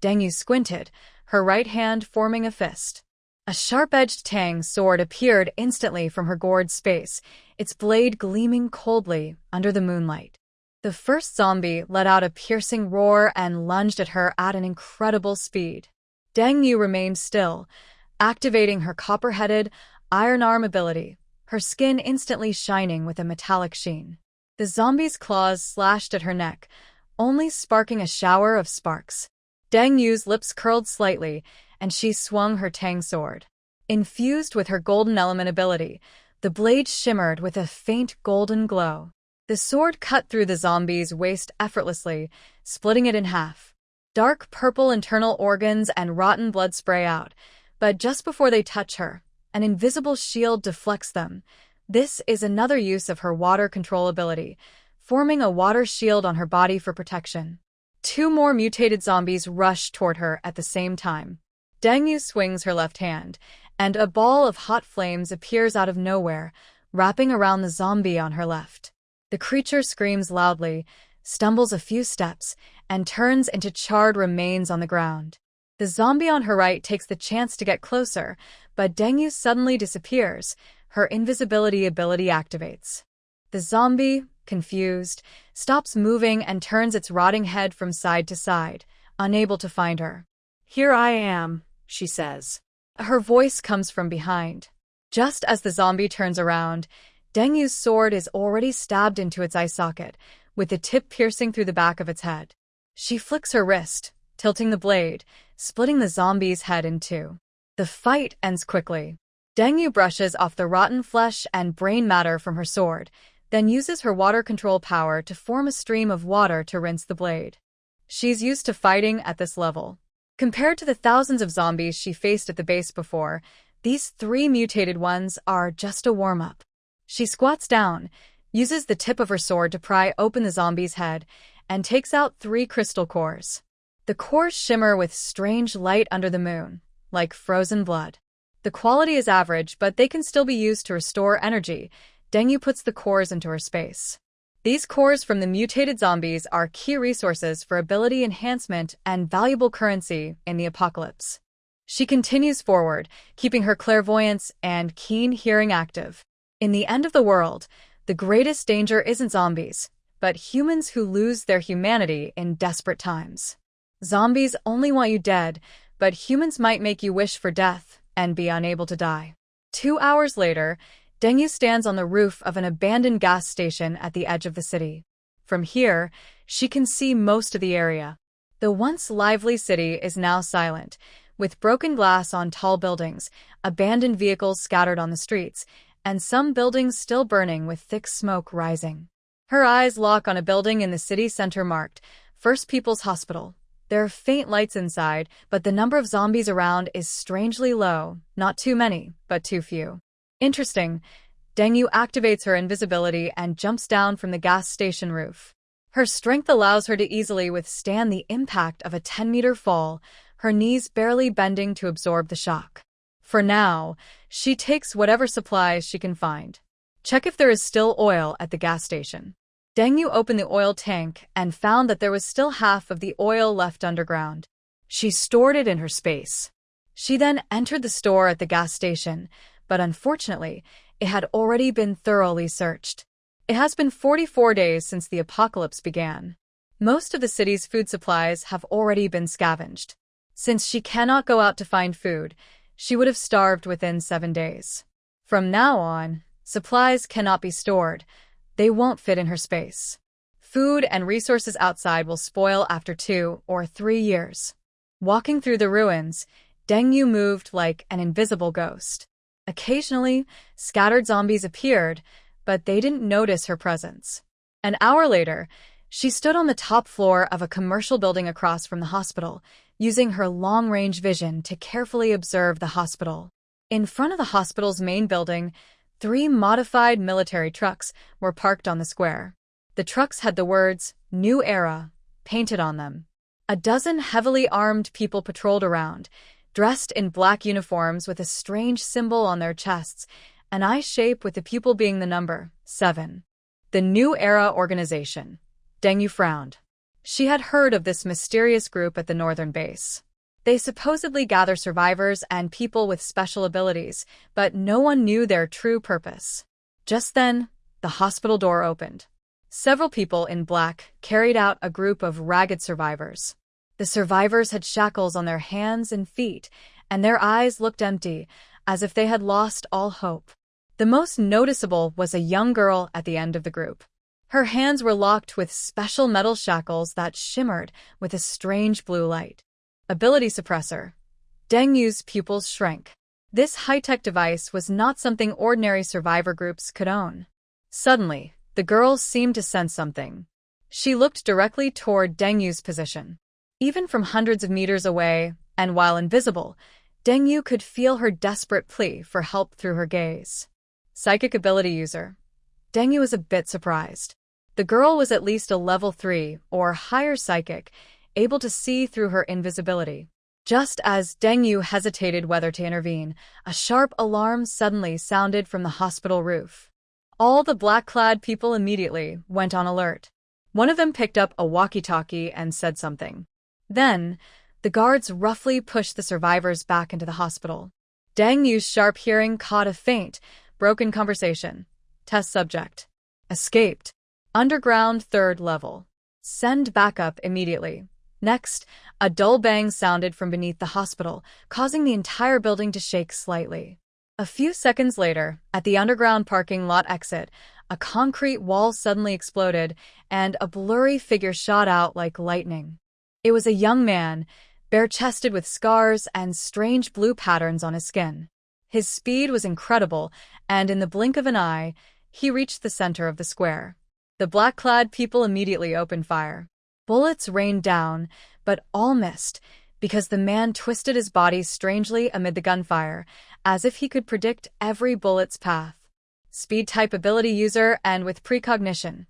S1: Deng Yu squinted, her right hand forming a fist. A sharp-edged tang sword appeared instantly from her gourd space, its blade gleaming coldly under the moonlight. The first zombie let out a piercing roar and lunged at her at an incredible speed. Deng Yu remained still, activating her copper-headed, iron arm ability, her skin instantly shining with a metallic sheen. The zombie's claws slashed at her neck, only sparking a shower of sparks. Deng Yu's lips curled slightly, and she swung her tang sword. Infused with her golden element ability, the blade shimmered with a faint golden glow. The sword cut through the zombie's waist effortlessly, splitting it in half. Dark purple internal organs and rotten blood spray out, but just before they touch her, an invisible shield deflects them. This is another use of her water control ability, forming a water shield on her body for protection. 2 more mutated zombies rush toward her at the same time. Deng Yu swings her left hand, and a ball of hot flames appears out of nowhere, wrapping around the zombie on her left. The creature screams loudly, stumbles a few steps, and turns into charred remains on the ground. The zombie on her right takes the chance to get closer, but Deng Yu suddenly disappears. Her invisibility ability activates. The zombie, confused, stops moving and turns its rotting head from side to side, unable to find her.
S2: Here I am, she says.
S1: Her voice comes from behind. Just as the zombie turns around, Deng Yu's sword is already stabbed into its eye socket, with the tip piercing through the back of its head. She flicks her wrist, tilting the blade, splitting the zombie's head in 2. The fight ends quickly. Deng Yu brushes off the rotten flesh and brain matter from her sword, then uses her water control power to form a stream of water to rinse the blade. She's used to fighting at this level. Compared to the thousands of zombies she faced at the base before, these 3 mutated ones are just a warm-up. She squats down, uses the tip of her sword to pry open the zombie's head, and takes out 3 crystal cores. The cores shimmer with strange light under the moon, like frozen blood. The quality is average, but they can still be used to restore energy. Deng Yu puts the cores into her space. These cores from the mutated zombies are key resources for ability enhancement and valuable currency in the apocalypse. She continues forward, keeping her clairvoyance and keen hearing active. In the end of the world, the greatest danger isn't zombies, but humans who lose their humanity in desperate times. Zombies only want you dead, but humans might make you wish for death and be unable to die. 2 hours later, Deng Yu stands on the roof of an abandoned gas station at the edge of the city. From here, she can see most of the area. The once lively city is now silent, with broken glass on tall buildings, abandoned vehicles scattered on the streets, and some buildings still burning with thick smoke rising. Her eyes lock on a building in the city center marked First People's Hospital. There are faint lights inside, but the number of zombies around is strangely low, not too many, but too few. Interesting. Deng Yu activates her invisibility and jumps down from the gas station roof. Her strength allows her to easily withstand the impact of a 10-meter fall, her knees barely bending to absorb the shock. For now, she takes whatever supplies she can find. Check if there is still oil at the gas station. Deng Yu opened the oil tank and found that there was still half of the oil left underground. She stored it in her space. She then entered the store at the gas station, but unfortunately, it had already been thoroughly searched. It has been 44 days since the apocalypse began. Most of the city's food supplies have already been scavenged. Since she cannot go out to find food, she would have starved within 7 days. From now on, supplies cannot be stored. They won't fit in her space. Food and resources outside will spoil after 2 or 3 years. Walking through the ruins, Deng Yu moved like an invisible ghost. Occasionally, scattered zombies appeared, but they didn't notice her presence. An hour later, she stood on the top floor of a commercial building across from the hospital, using her long-range vision to carefully observe the hospital. In front of the hospital's main building, 3 modified military trucks were parked on the square. The trucks had the words, "New Era," painted on them. A dozen heavily armed people patrolled around, dressed in black uniforms with a strange symbol on their chests, an eye shape with the pupil being the number 7. The New Era organization. Deng Yu frowned. She had heard of this mysterious group at the northern base. They supposedly gather survivors and people with special abilities, but no one knew their true purpose. Just then, the hospital door opened. Several people in black carried out a group of ragged survivors. The survivors had shackles on their hands and feet, and their eyes looked empty, as if they had lost all hope. The most noticeable was a young girl at the end of the group. Her hands were locked with special metal shackles that shimmered with a strange blue light. Ability suppressor. Deng Yu's pupils shrank. This high-tech device was not something ordinary survivor groups could own. Suddenly, the girl seemed to sense something. She looked directly toward Deng Yu's position. Even from hundreds of meters away, and while invisible, Deng Yu could feel her desperate plea for help through her gaze. Psychic ability user. Deng Yu was a bit surprised. The girl was at least a level 3 or higher psychic, able to see through her invisibility. Just as Deng Yu hesitated whether to intervene, a sharp alarm suddenly sounded from the hospital roof. All the black-clad people immediately went on alert. One of them picked up a walkie-talkie and said something. Then, the guards roughly pushed the survivors back into the hospital. Deng Yu's sharp hearing caught a faint, broken conversation. Test subject. Escaped. Underground 3rd level. Send backup immediately. Next, a dull bang sounded from beneath the hospital, causing the entire building to shake slightly. A few seconds later, at the underground parking lot exit, a concrete wall suddenly exploded, and a blurry figure shot out like lightning. It was a young man, bare-chested with scars and strange blue patterns on his skin. His speed was incredible, and in the blink of an eye, he reached the center of the square. The black-clad people immediately opened fire. Bullets rained down, but all missed, because the man twisted his body strangely amid the gunfire, as if he could predict every bullet's path. Speed-type ability user and with precognition.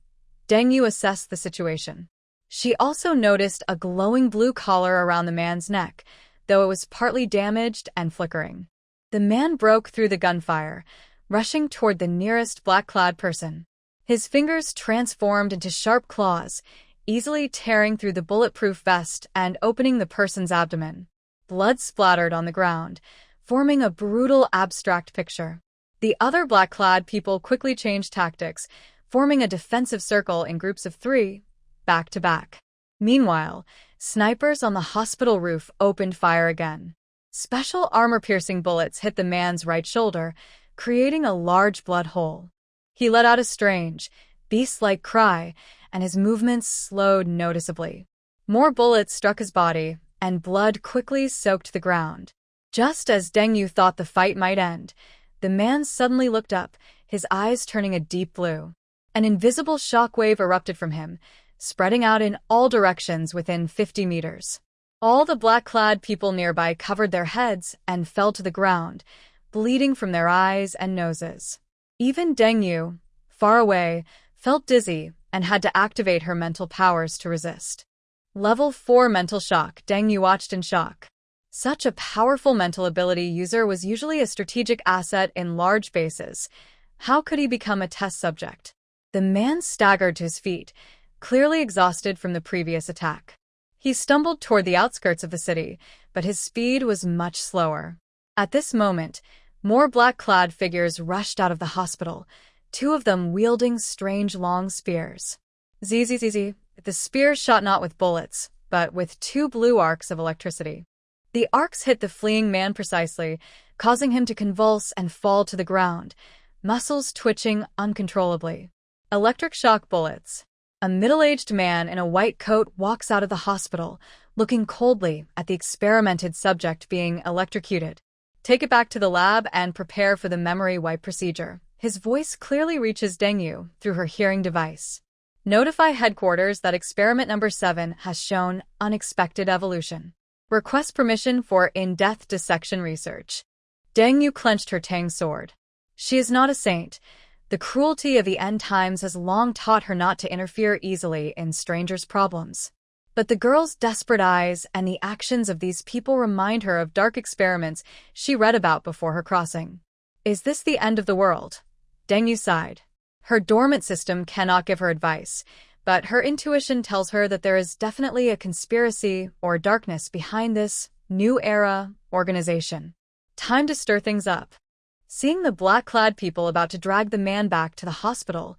S1: Deng Yu assessed the situation. She also noticed a glowing blue collar around the man's neck, though it was partly damaged and flickering. The man broke through the gunfire, rushing toward the nearest black-clad person. His fingers transformed into sharp claws, easily tearing through the bulletproof vest and opening the person's abdomen. Blood splattered on the ground, forming a brutal abstract picture. The other black-clad people quickly changed tactics, forming a defensive circle in groups of 3, back to back. Meanwhile, snipers on the hospital roof opened fire again. Special armor-piercing bullets hit the man's right shoulder, creating a large blood hole. He let out a strange, beast-like cry, and his movements slowed noticeably. More bullets struck his body, and blood quickly soaked the ground. Just as Deng Yu thought the fight might end, the man suddenly looked up, his eyes turning a deep blue. An invisible shockwave erupted from him, spreading out in all directions within 50 meters. All the black-clad people nearby covered their heads and fell to the ground, bleeding from their eyes and noses. Even Deng Yu, far away, felt dizzy and had to activate her mental powers to resist. Level 4 mental shock. Deng Yu watched in shock. Such a powerful mental ability user was usually a strategic asset in large bases. How could he become a test subject? The man staggered to his feet, clearly exhausted from the previous attack. He stumbled toward the outskirts of the city, but his speed was much slower. At this moment, more black-clad figures rushed out of the hospital, two of them wielding strange long spears. Zzz. The spears shot not with bullets, but with two blue arcs of electricity. The arcs hit the fleeing man precisely, causing him to convulse and fall to the ground, muscles twitching uncontrollably. Electric shock bullets. A middle-aged man in a white coat walks out of the hospital, looking coldly at the experimented subject being electrocuted. Take it back to the lab and prepare for the memory wipe procedure. His voice clearly reaches Dengyu through her hearing device. Notify headquarters that experiment number 7 has shown unexpected evolution. Request permission for in-depth dissection research. Dengyu clenched her tang sword. She is not a saint. The cruelty of the end times has long taught her not to interfere easily in strangers' problems. But the girl's desperate eyes and the actions of these people remind her of dark experiments she read about before her crossing. Is this the end of the world? Dengyu sighed. Her dormant system cannot give her advice, but her intuition tells her that there is definitely a conspiracy or darkness behind this new era organization. Time to stir things up. Seeing the black-clad people about to drag the man back to the hospital,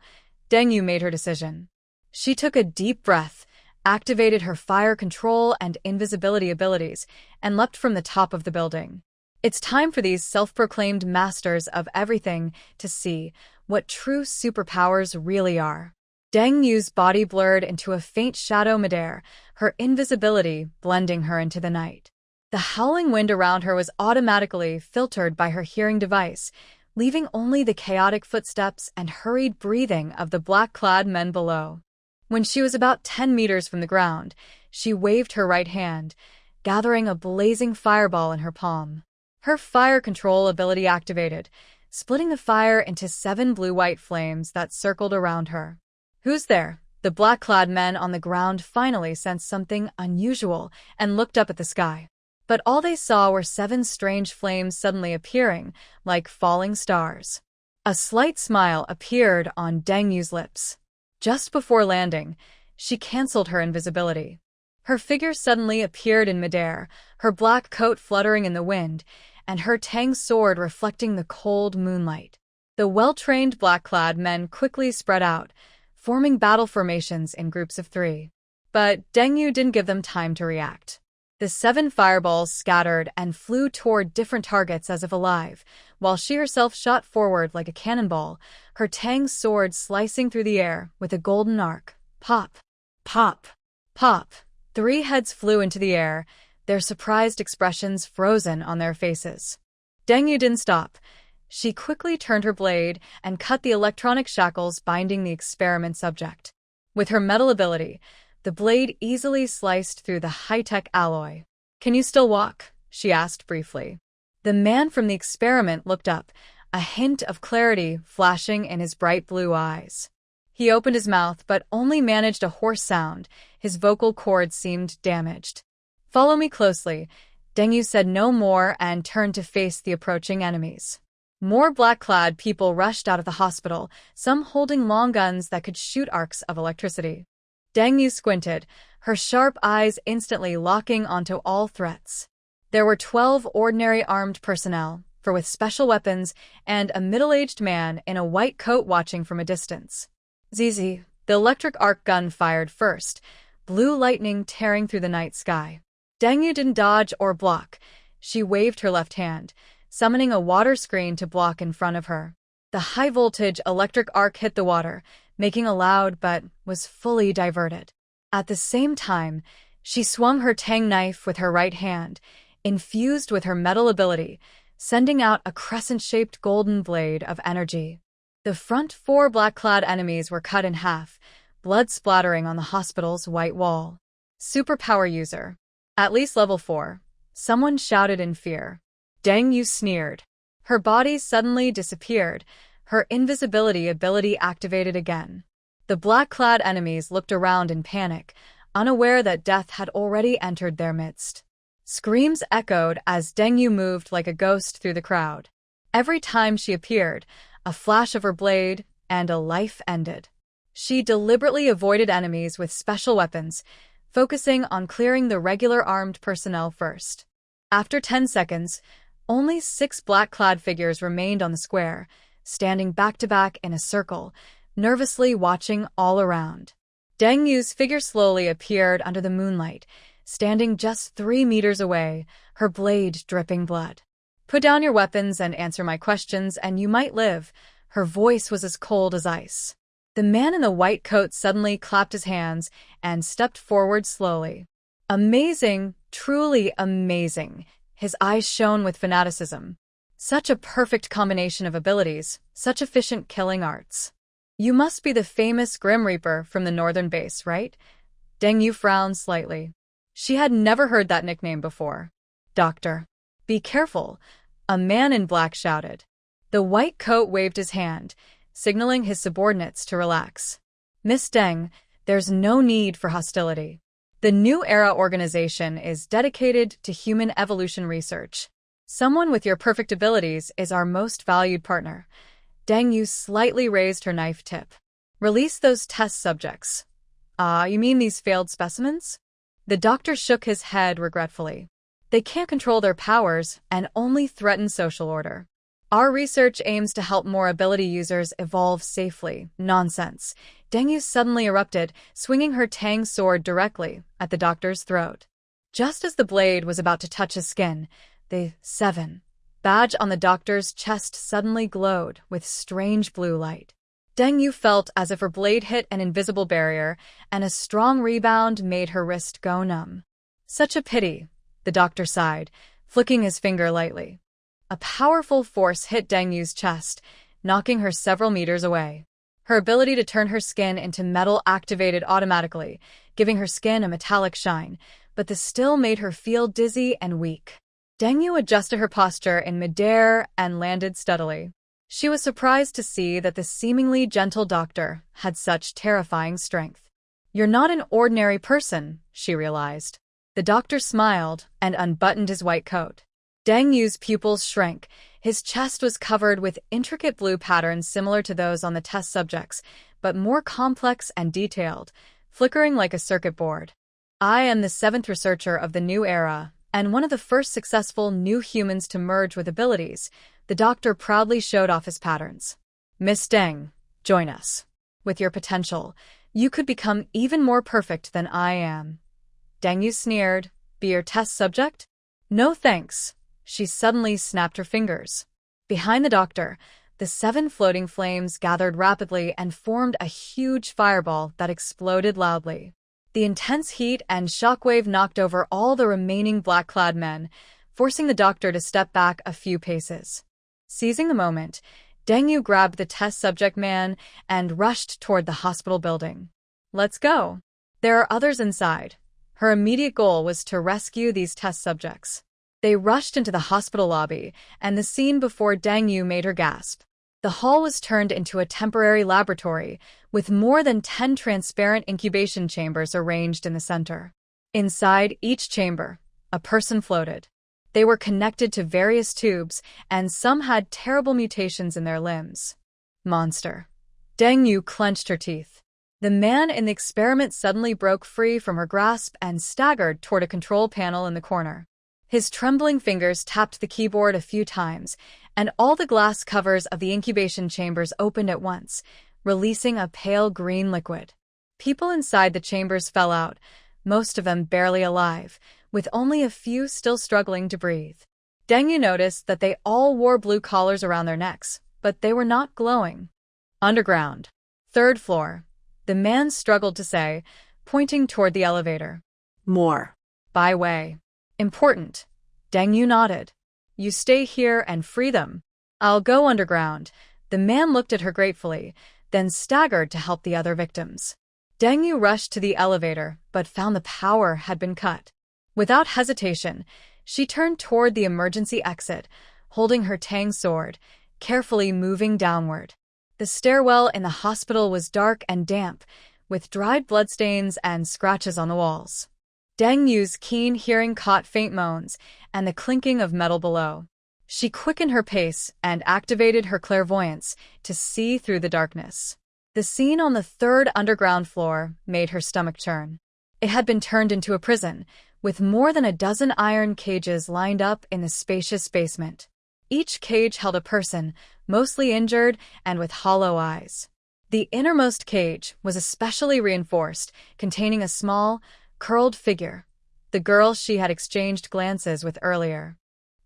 S1: Dengyu made her decision. She took a deep breath, activated her fire control and invisibility abilities, and leapt from the top of the building. It's time for these self-proclaimed masters of everything to see what true superpowers really are. Dengyu's body blurred into a faint shadow midair, her invisibility blending her into the night. The howling wind around her was automatically filtered by her hearing device, leaving only the chaotic footsteps and hurried breathing of the black-clad men below. When she was about 10 meters from the ground, she waved her right hand, gathering a blazing fireball in her palm. Her fire control ability activated, splitting the fire into 7 blue-white flames that circled around her. Who's there? The black-clad men on the ground finally sensed something unusual and looked up at the sky. But all they saw were 7 strange flames suddenly appearing, like falling stars. A slight smile appeared on Dengyu's lips. Just before landing, she canceled her invisibility. Her figure suddenly appeared in midair, her black coat fluttering in the wind, and her tang sword reflecting the cold moonlight. The well-trained black-clad men quickly spread out, forming battle formations in groups of 3. But Dengyu didn't give them time to react. The 7 fireballs scattered and flew toward different targets as if alive, while she herself shot forward like a cannonball, her tang sword slicing through the air with a golden arc. Pop! Pop! Pop! 3 heads flew into the air, their surprised expressions frozen on their faces. Dengyu didn't stop. She quickly turned her blade and cut the electronic shackles binding the experiment subject. With her metal ability, the blade easily sliced through the high-tech alloy. "Can you still walk?" she asked briefly. The man from the experiment looked up, a hint of clarity flashing in his bright blue eyes. He opened his mouth but only managed a hoarse sound. His vocal cords seemed damaged. "Follow me closely." Dengyu said no more and turned to face the approaching enemies. More black-clad people rushed out of the hospital, some holding long guns that could shoot arcs of electricity. Dengyu squinted, her sharp eyes instantly locking onto all threats. There were 12 ordinary armed personnel, for with special weapons, and a middle-aged man in a white coat watching from a distance. Zzz. The electric arc gun fired first, blue lightning tearing through the night sky. Dengyu didn't dodge or block. She waved her left hand, summoning a water screen to block in front of her. The high-voltage electric arc hit the water, making a loud but was fully diverted. At the same time, she swung her tang knife with her right hand, infused with her metal ability, sending out a crescent-shaped golden blade of energy. The front 4 black-clad enemies were cut in half, blood splattering on the hospital's white wall. Superpower user. At least level 4. Someone shouted in fear. Dengyu sneered. Her body suddenly disappeared, her invisibility ability activated again. The black-clad enemies looked around in panic, unaware that death had already entered their midst. Screams echoed as Dengyu moved like a ghost through the crowd. Every time she appeared, a flash of her blade, and a life ended. She deliberately avoided enemies with special weapons, focusing on clearing the regular armed personnel first. After 10 seconds, only 6 black-clad figures remained on the square, standing back-to-back in a circle, nervously watching all around. Deng Yu's figure slowly appeared under the moonlight, standing just 3 meters away, her blade dripping blood. "Put down your weapons and answer my questions, and you might live." Her voice was as cold as ice. The man in the white coat suddenly clapped his hands and stepped forward slowly. Amazing, truly amazing. His eyes shone with fanaticism. Such a perfect combination of abilities, such efficient killing arts. "You must be the famous Grim Reaper from the northern base, right?" Deng Yu frowned slightly. She had never heard that nickname before. "Doctor, be careful," a man in black shouted. The white coat waved his hand, signaling his subordinates to relax. "Miss Deng, there's no need for hostility. The New Era organization is dedicated to human evolution research. Someone with your perfect abilities is our most valued partner." Deng Yu slightly raised her knife tip. "Release those test subjects." You mean these failed specimens?" The doctor shook his head regretfully. "They can't control their powers and only threaten social order. Our research aims to help more ability users evolve safely." "Nonsense." Deng Yu suddenly erupted, swinging her tang sword directly at the doctor's throat. Just as the blade was about to touch his skin, the 7 badge on the doctor's chest suddenly glowed with strange blue light. Deng Yu felt as if her blade hit an invisible barrier, and a strong rebound made her wrist go numb. "Such a pity," the doctor sighed, flicking his finger lightly. A powerful force hit Deng Yu's chest, knocking her several meters away. Her ability to turn her skin into metal activated automatically, giving her skin a metallic shine, but this still made her feel dizzy and weak. Deng Yu adjusted her posture in midair and landed steadily. She was surprised to see that the seemingly gentle doctor had such terrifying strength. "You're not an ordinary person," she realized. The doctor smiled and unbuttoned his white coat. Deng Yu's pupils shrank. His chest was covered with intricate blue patterns similar to those on the test subjects, but more complex and detailed, flickering like a circuit board. "I am the 7th researcher of the New Era, and one of the first successful new humans to merge with abilities." The doctor proudly showed off his patterns. "Miss Deng, join us. With your potential, you could become even more perfect than I am." Deng Yu sneered. "Be your test subject?" "No thanks." She suddenly snapped her fingers. Behind the doctor, the 7 floating flames gathered rapidly and formed a huge fireball that exploded loudly. The intense heat and shockwave knocked over all the remaining black-clad men, forcing the doctor to step back a few paces. Seizing the moment, Deng Yu grabbed the test subject man and rushed toward the hospital building. "Let's go. There are others inside." Her immediate goal was to rescue these test subjects. They rushed into the hospital lobby, and the scene before Deng Yu made her gasp. The hall was turned into a temporary laboratory, with more than 10 transparent incubation chambers arranged in the center. Inside each chamber, a person floated. They were connected to various tubes, and some had terrible mutations in their limbs. "Monster." Deng Yu clenched her teeth. The man in the experiment suddenly broke free from her grasp and staggered toward a control panel in the corner. His trembling fingers tapped the keyboard a few times, and all the glass covers of the incubation chambers opened at once, releasing a pale green liquid. People inside the chambers fell out, most of them barely alive, with only a few still struggling to breathe. Deng Yu noticed that they all wore blue collars around their necks, but they were not glowing. "Underground. 3rd floor." The man struggled to say, pointing toward the elevator.
S2: "More.
S1: "By way." "Important." Deng Yu nodded. "You stay here and free them." "I'll go underground." The man looked at her gratefully, then staggered to help the other victims. Deng Yu rushed to the elevator, but found the power had been cut. Without hesitation, she turned toward the emergency exit, holding her tang sword, carefully moving downward. The stairwell in the hospital was dark and damp, with dried bloodstains and scratches on the walls. Deng Yu's keen hearing caught faint moans and the clinking of metal below. She quickened her pace and activated her clairvoyance to see through the darkness. The scene on the 3rd underground floor made her stomach churn. It had been turned into a prison, with more than a dozen iron cages lined up in the spacious basement. Each cage held a person, mostly injured and with hollow eyes. The innermost cage was especially reinforced, containing a small, curled figure, the girl she had exchanged glances with earlier.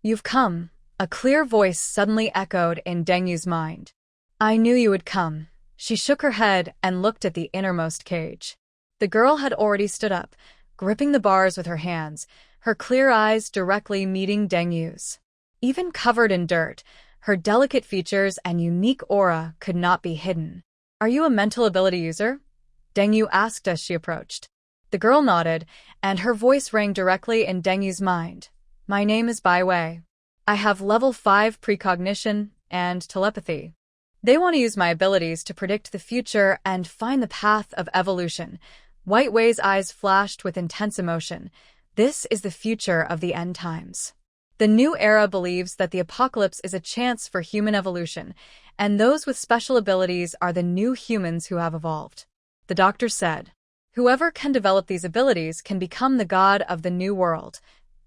S1: "You've come," a clear voice suddenly echoed in Dengyu's mind. "I knew you would come." She shook her head and looked at the innermost cage. The girl had already stood up, gripping the bars with her hands, her clear eyes directly meeting Dengyu's. Even covered in dirt, her delicate features and unique aura could not be hidden. "Are you a mental ability user?" Dengyu asked as she approached. The girl nodded, and her voice rang directly in Dengyu's mind. "My name is Bai Wei. I have level 5 precognition and telepathy. They want to use my abilities to predict the future and find the path of evolution." White Wei's eyes flashed with intense emotion. This is the future of the end times. The new era believes that the apocalypse is a chance for human evolution, and those with special abilities are the new humans who have evolved. The doctor said, "Whoever can develop these abilities can become the god of the new world."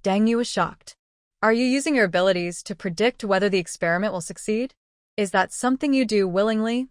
S1: Dengyu was shocked. "Are you using your abilities to predict whether the experiment will succeed? Is that something you do willingly?"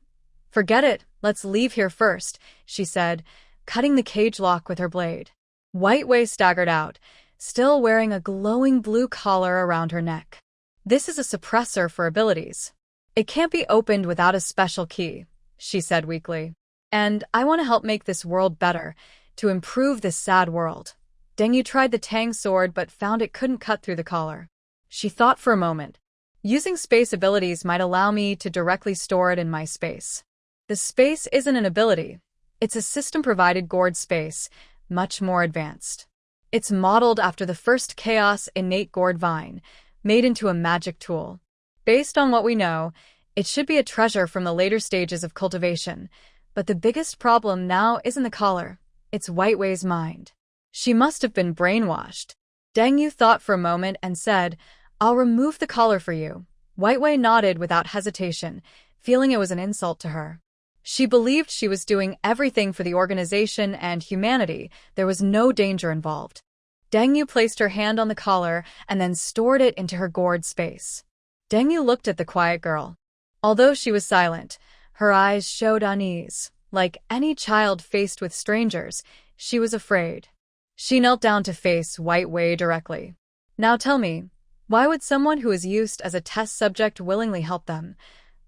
S1: "Forget it, let's leave here first," she said, cutting the cage lock with her blade. White Wei staggered out, still wearing a glowing blue collar around her neck. "This is a suppressor for abilities. It can't be opened without a special key," she said weakly. "And I want to help make this world better, to improve this sad world." Dengyu tried the Tang sword but found it couldn't cut through the collar. She thought for a moment. "Using space abilities might allow me to directly store it in my space." "The space isn't an ability. It's a system-provided gourd space, much more advanced. It's modeled after the first Chaos innate gourd vine, made into a magic tool. Based on what we know, it should be a treasure from the later stages of cultivation. But the biggest problem now isn't the collar, it's White Wei's mind. She must have been brainwashed." Dengyu thought for a moment and said, "I'll remove the collar for you." White Wei nodded without hesitation, feeling it was an insult to her. She believed she was doing everything for the organization and humanity. There was no danger involved. Dengyu placed her hand on the collar and then stored it into her gourd space. Dengyu looked at the quiet girl. Although she was silent, her eyes showed unease. Like any child faced with strangers, she was afraid. She knelt down to face White Wei directly. "Now tell me, why would someone who is used as a test subject willingly help them?"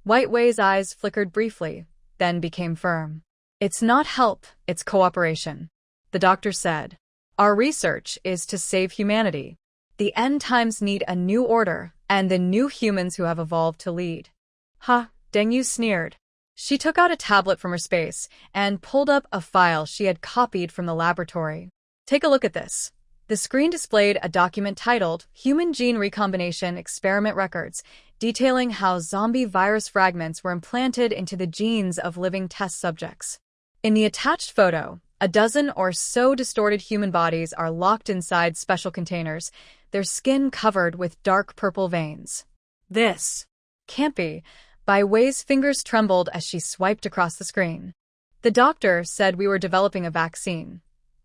S1: White Wei's eyes flickered briefly, then became firm. "It's not help, it's cooperation," the doctor said. "Our research is to save humanity. The end times need a new order, and the new humans who have evolved to lead." "Ha," Dengyu sneered. She took out a tablet from her space and pulled up a file she had copied from the laboratory. "Take a look at this." The screen displayed a document titled Human Gene Recombination Experiment Records, detailing how zombie virus fragments were implanted into the genes of living test subjects. In the attached photo, a dozen or so distorted human bodies are locked inside special containers, their skin covered with dark purple veins. "This can't be." Bai Wei's fingers trembled as she swiped across the screen. "The doctor said we were developing a vaccine."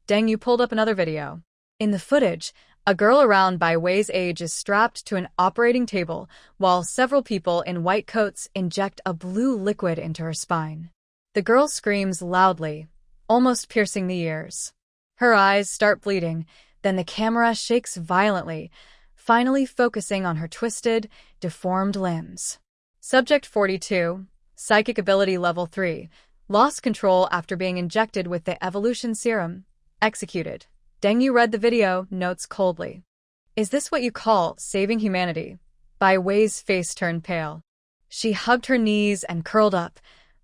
S1: Dengyu pulled up another video. In the footage, a girl around Bai Wei's age is strapped to an operating table, while several people in white coats inject a blue liquid into her spine. The girl screams loudly, almost piercing the ears. Her eyes start bleeding, then the camera shakes violently, finally focusing on her twisted, deformed limbs. Subject 42, Psychic Ability Level 3, lost control after being injected with the evolution serum. Executed. Dengyu read the video notes coldly. "Is this what you call saving humanity?" Bai Wei's face turned pale. She hugged her knees and curled up,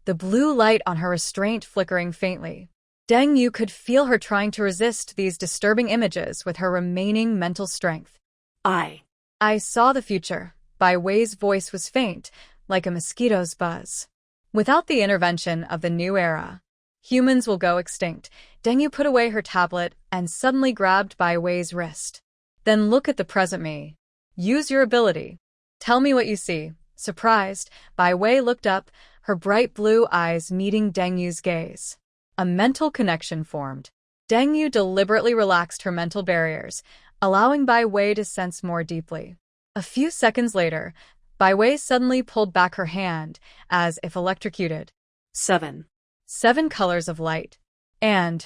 S1: the blue light on her restraint flickering faintly. Dengyu could feel her trying to resist these disturbing images with her remaining mental strength. I saw the future." Bai Wei's voice was faint, like a mosquito's buzz. "Without the intervention of the new era, humans will go extinct." Dengyu put away her tablet and suddenly grabbed Bai Wei's wrist. "Then look at the present me. Use your ability. Tell me what you see." Surprised, Bai Wei looked up, her bright blue eyes meeting Dengyu's gaze. A mental connection formed. Deng Yu deliberately relaxed her mental barriers, allowing Bai Wei to sense more deeply. A few seconds later, Bai Wei suddenly pulled back her hand, as if electrocuted.
S2: 7.
S1: 7 colors of light. And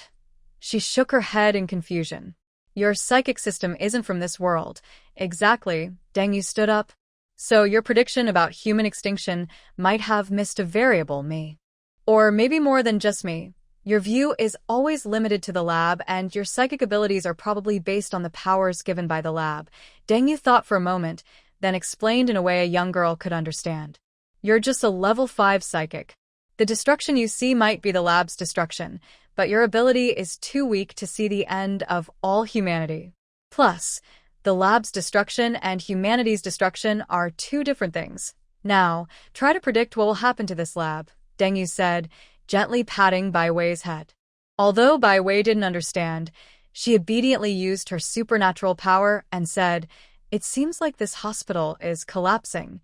S1: she shook her head in confusion. Your psychic system isn't from this world. Exactly, Deng Yu stood up. So your prediction about human extinction might have missed a variable, me. Or maybe more than just me. Your view is always limited to the lab, and your psychic abilities are probably based on the powers given by the lab. Deng Yu thought for a moment, then explained in a way a young girl could understand. You're just a level 5 psychic. The destruction you see might be the lab's destruction, but your ability is too weak to see the end of all humanity. Plus, the lab's destruction and humanity's destruction are two different things. Now, try to predict what will happen to this lab, Deng Yu said, gently patting Bai Wei's head. Although Bai Wei didn't understand, she obediently used her supernatural power and said, "It seems like this hospital is collapsing."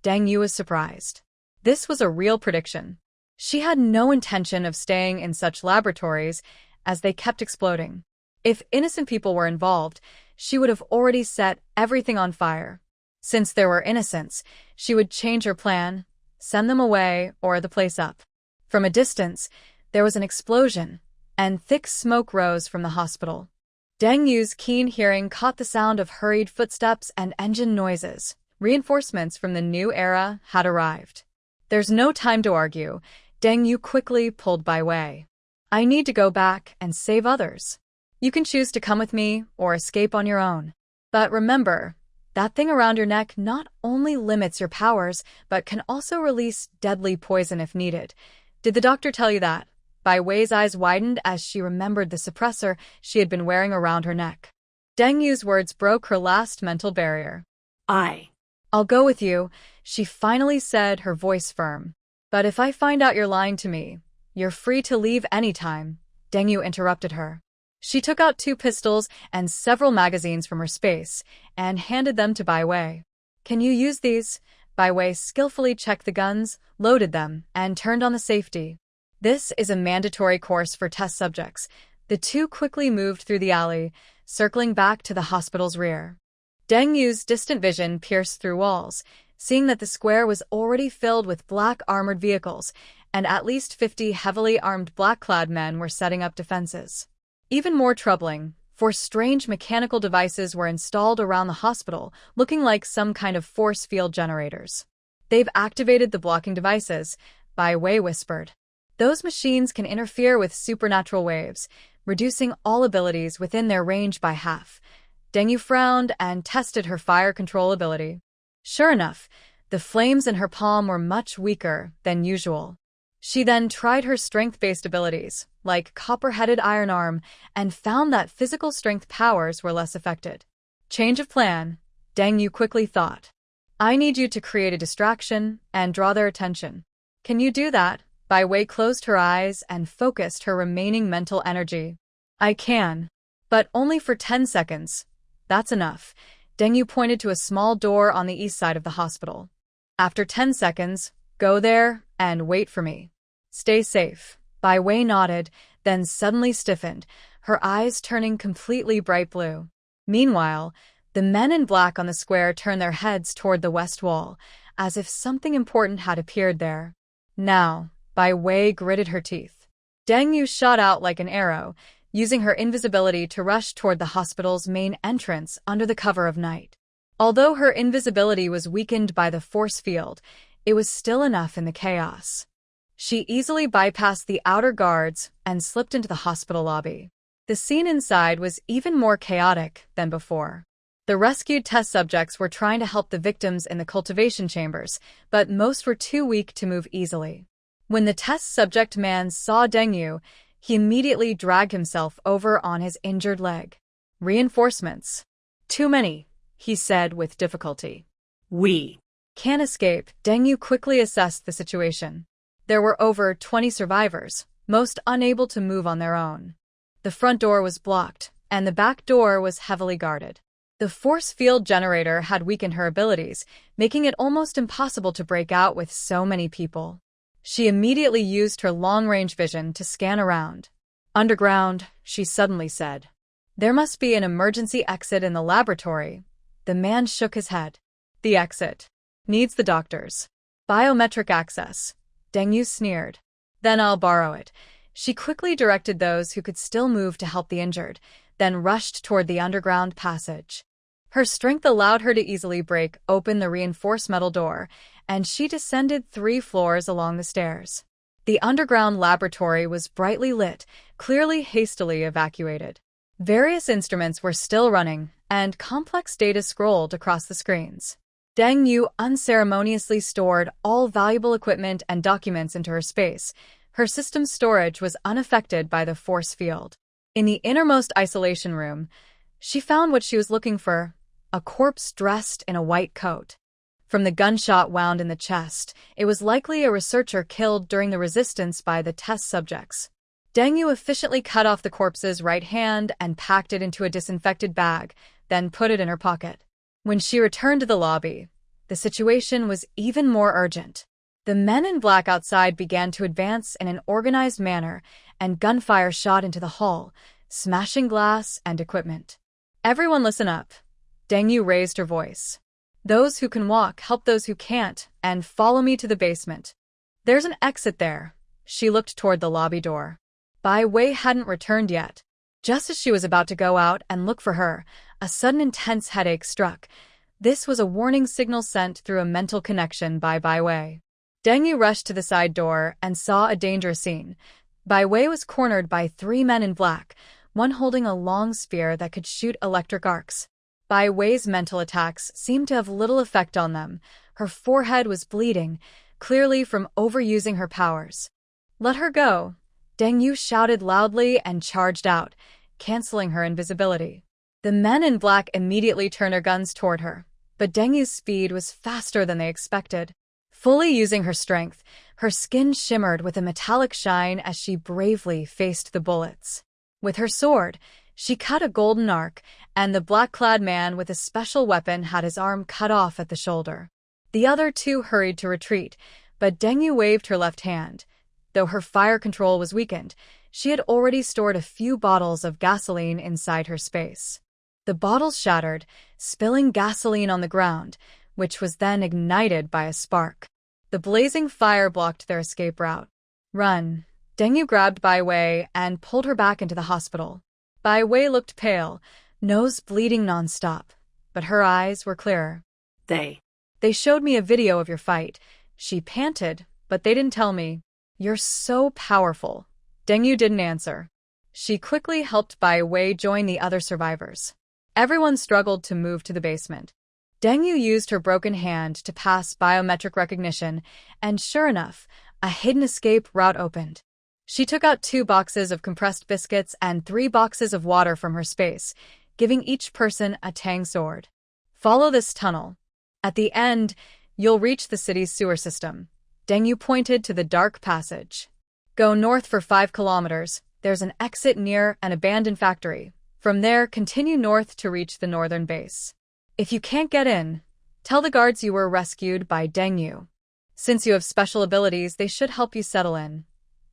S1: Deng Yu was surprised. This was a real prediction. She had no intention of staying in such laboratories, as they kept exploding. If innocent people were involved, she would have already set everything on fire. Since there were innocents, she would change her plan, send them away, or the place up. From a distance, there was an explosion, and thick smoke rose from the hospital. Deng Yu's keen hearing caught the sound of hurried footsteps and engine noises. Reinforcements from the new era had arrived. There's no time to argue. Deng Yu quickly pulled Bai Wei. I need to go back and save others. You can choose to come with me or escape on your own. But remember, that thing around your neck not only limits your powers, but can also release deadly poison if needed. Did the doctor tell you that? Bai Wei's eyes widened as she remembered the suppressor she had been wearing around her neck. Deng Yu's words broke her last mental barrier. I'll go with you, she finally said, her voice firm. But if I find out you're lying to me, you're free to leave anytime, Deng Yu interrupted her. She took out 2 pistols and several magazines from her space and handed them to Bai Wei. Can you use these? Bai Wei skillfully checked the guns, loaded them, and turned on the safety. This is a mandatory course for test subjects. The two quickly moved through the alley, circling back to the hospital's rear. Deng Yu's distant vision pierced through walls, seeing that the square was already filled with black armored vehicles, and at least 50 heavily armed black-clad men were setting up defenses. Even more troubling, 4 strange mechanical devices were installed around the hospital, looking like some kind of force field generators. They've activated the blocking devices, Bai Wei whispered. Those machines can interfere with supernatural waves, reducing all abilities within their range by half. Deng Yu frowned and tested her fire control ability. Sure enough, the flames in her palm were much weaker than usual. She then tried her strength-based abilities, like copper-headed iron arm, and found that physical strength powers were less affected. Change of plan, Deng Yu quickly thought. I need you to create a distraction and draw their attention. Can you do that? Bai Wei closed her eyes and focused her remaining mental energy. I can, but only for 10 seconds. That's enough. Deng Yu pointed to a small door on the east side of the hospital. After 10 seconds, go there and wait for me. Stay safe. Bai Wei nodded, then suddenly stiffened, her eyes turning completely bright blue. Meanwhile, the men in black on the square turned their heads toward the west wall, as if something important had appeared there. Now, Bai Wei gritted her teeth. Deng Yu shot out like an arrow, using her invisibility to rush toward the hospital's main entrance under the cover of night. Although her invisibility was weakened by the force field, it was still enough in the chaos. She easily bypassed the outer guards and slipped into the hospital lobby. The scene inside was even more chaotic than before. The rescued test subjects were trying to help the victims in the cultivation chambers, but most were too weak to move easily. When the test subject man saw Deng Yu, he immediately dragged himself over on his injured leg. Reinforcements. Too many, he said with difficulty.
S2: We
S1: can't escape. Deng Yu quickly assessed the situation. There were over 20 survivors, most unable to move on their own. The front door was blocked, and the back door was heavily guarded. The force field generator had weakened her abilities, making it almost impossible to break out with so many people. She immediately used her long-range vision to scan around. Underground, she suddenly said. There must be an emergency exit in the laboratory. The man shook his head. The exit. Needs the doctors. Biometric access. Deng Yu sneered. Then I'll borrow it. She quickly directed those who could still move to help the injured, then rushed toward the underground passage. Her strength allowed her to easily break open the reinforced metal door, and she descended 3 floors along the stairs. The underground laboratory was brightly lit, clearly hastily evacuated. Various instruments were still running, and complex data scrolled across the screens. Deng Yu unceremoniously stored all valuable equipment and documents into her space. Her system's storage was unaffected by the force field. In the innermost isolation room, she found what she was looking for, a corpse dressed in a white coat. From the gunshot wound in the chest, it was likely a researcher killed during the resistance by the test subjects. Deng Yu efficiently cut off the corpse's right hand and packed it into a disinfected bag, then put it in her pocket. When she returned to the lobby, the situation was even more urgent. The men in black outside began to advance in an organized manner, and gunfire shot into the hall, smashing glass and equipment. Everyone listen up. Deng Yu raised her voice. Those who can walk help those who can't, and follow me to the basement. There's an exit there. She looked toward the lobby door. Bai Wei hadn't returned yet. Just as she was about to go out and look for her, a sudden intense headache struck. This was a warning signal sent through a mental connection by Bai Wei. Deng Yu rushed to the side door and saw a dangerous scene. Bai Wei was cornered by 3 men in black, one holding a long spear that could shoot electric arcs. Bai Wei's mental attacks seemed to have little effect on them. Her forehead was bleeding, clearly from overusing her powers. Let her go. Deng Yu shouted loudly and charged out, canceling her invisibility. The men in black immediately turned their guns toward her, but Deng Yu's speed was faster than they expected. Fully using her strength, her skin shimmered with a metallic shine as she bravely faced the bullets. With her sword, she cut a golden arc, and the black-clad man with a special weapon had his arm cut off at the shoulder. The other 2 hurried to retreat, but Deng Yu waved her left hand. Though her fire control was weakened, she had already stored a few bottles of gasoline inside her space. The bottles shattered, spilling gasoline on the ground, which was then ignited by a spark. The blazing fire blocked their escape route. Run. Deng Yu grabbed Bai Wei and pulled her back into the hospital. Bai Wei looked pale, nose bleeding nonstop, but her eyes were clearer. They showed me a video of your fight. She panted, but they didn't tell me. You're so powerful. Deng Yu didn't answer. She quickly helped Bai Wei join the other survivors. Everyone struggled to move to the basement. Deng Yu used her broken hand to pass biometric recognition, and sure enough, a hidden escape route opened. She took out 2 boxes of compressed biscuits and 3 boxes of water from her space, giving each person a tang sword. Follow this tunnel. At the end, you'll reach the city's sewer system. Deng Yu pointed to the dark passage. Go north for 5 kilometers. There's an exit near an abandoned factory. From there, continue north to reach the northern base. If you can't get in, tell the guards you were rescued by Deng Yu. Since you have special abilities, they should help you settle in.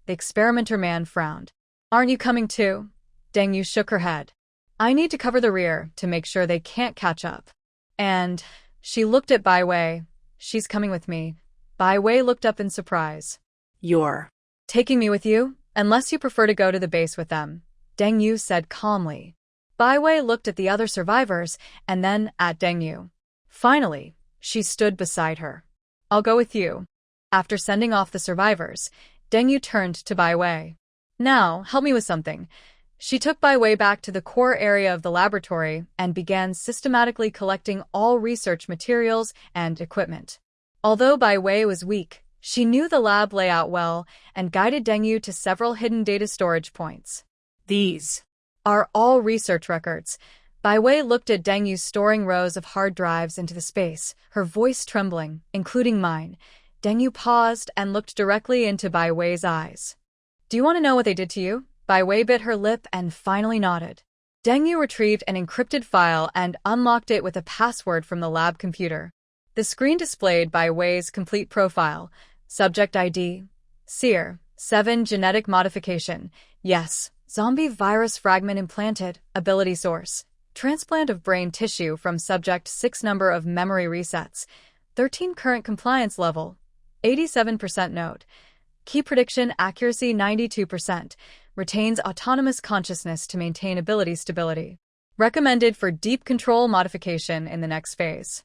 S1: The experimenter man frowned. Aren't you coming too? Deng Yu shook her head. I need to cover the rear to make sure they can't catch up. And she looked at Bai Wei. She's coming with me. Bai Wei looked up in surprise. You're taking me with you? Unless you prefer to go to the base with them, Deng Yu said calmly. Bai Wei looked at the other survivors and then at Deng Yu. Finally, she stood beside her. I'll go with you. After sending off the survivors, Deng Yu turned to Bai Wei. Now, help me with something. She took Bai Wei back to the core area of the laboratory and began systematically collecting all research materials and equipment. Although Bai Wei was weak, she knew the lab layout well and guided Deng Yu to several hidden data storage points. These are all research records. Bai Wei looked at Deng Yu storing rows of hard drives into the space, her voice trembling, including mine. Deng Yu paused and looked directly into Bai Wei's eyes. Do you want to know what they did to you? Bai Wei bit her lip and finally nodded. Deng Yu retrieved an encrypted file and unlocked it with a password from the lab computer. The screen displayed Bai Wei's complete profile. Subject ID. Seer. 7 genetic modification. Yes. Zombie virus fragment implanted, ability source. Transplant of brain tissue from subject 6 number of memory resets. 13 current compliance level. 87% note. Key prediction accuracy 92%. Retains autonomous consciousness to maintain ability stability. Recommended for deep control modification in the next phase.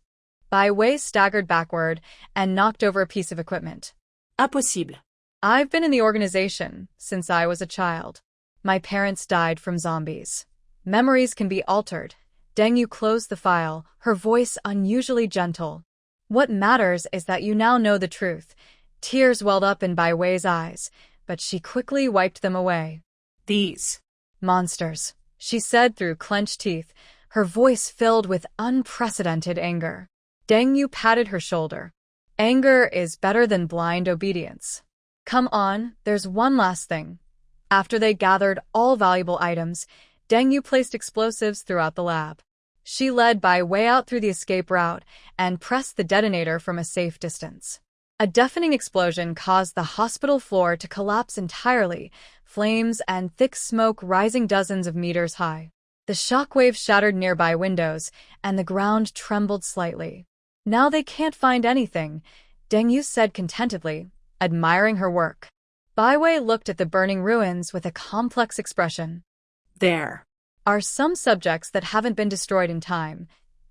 S1: Bai Wei staggered backward and knocked over a piece of equipment.
S2: Impossible.
S1: I've been in the organization since I was a child. My parents died from zombies. Memories can be altered. Deng Yu closed the file, her voice unusually gentle. What matters is that you now know the truth. Tears welled up in Bai Wei's eyes, but she quickly wiped them away.
S2: These
S1: Monsters, she said through clenched teeth, her voice filled with unprecedented anger. Deng Yu patted her shoulder. Anger is better than blind obedience. Come on, there's one last thing. After they gathered all valuable items, Deng Yu placed explosives throughout the lab. She led Bai Wei out through the escape route and pressed the detonator from a safe distance. A deafening explosion caused the hospital floor to collapse entirely, flames and thick smoke rising dozens of meters high. The shockwave shattered nearby windows, and the ground trembled slightly. Now they can't find anything, Deng Yu said contentedly, admiring her work. Bai Wei looked at the burning ruins with a complex expression.
S2: There
S1: are some subjects that haven't been destroyed in time.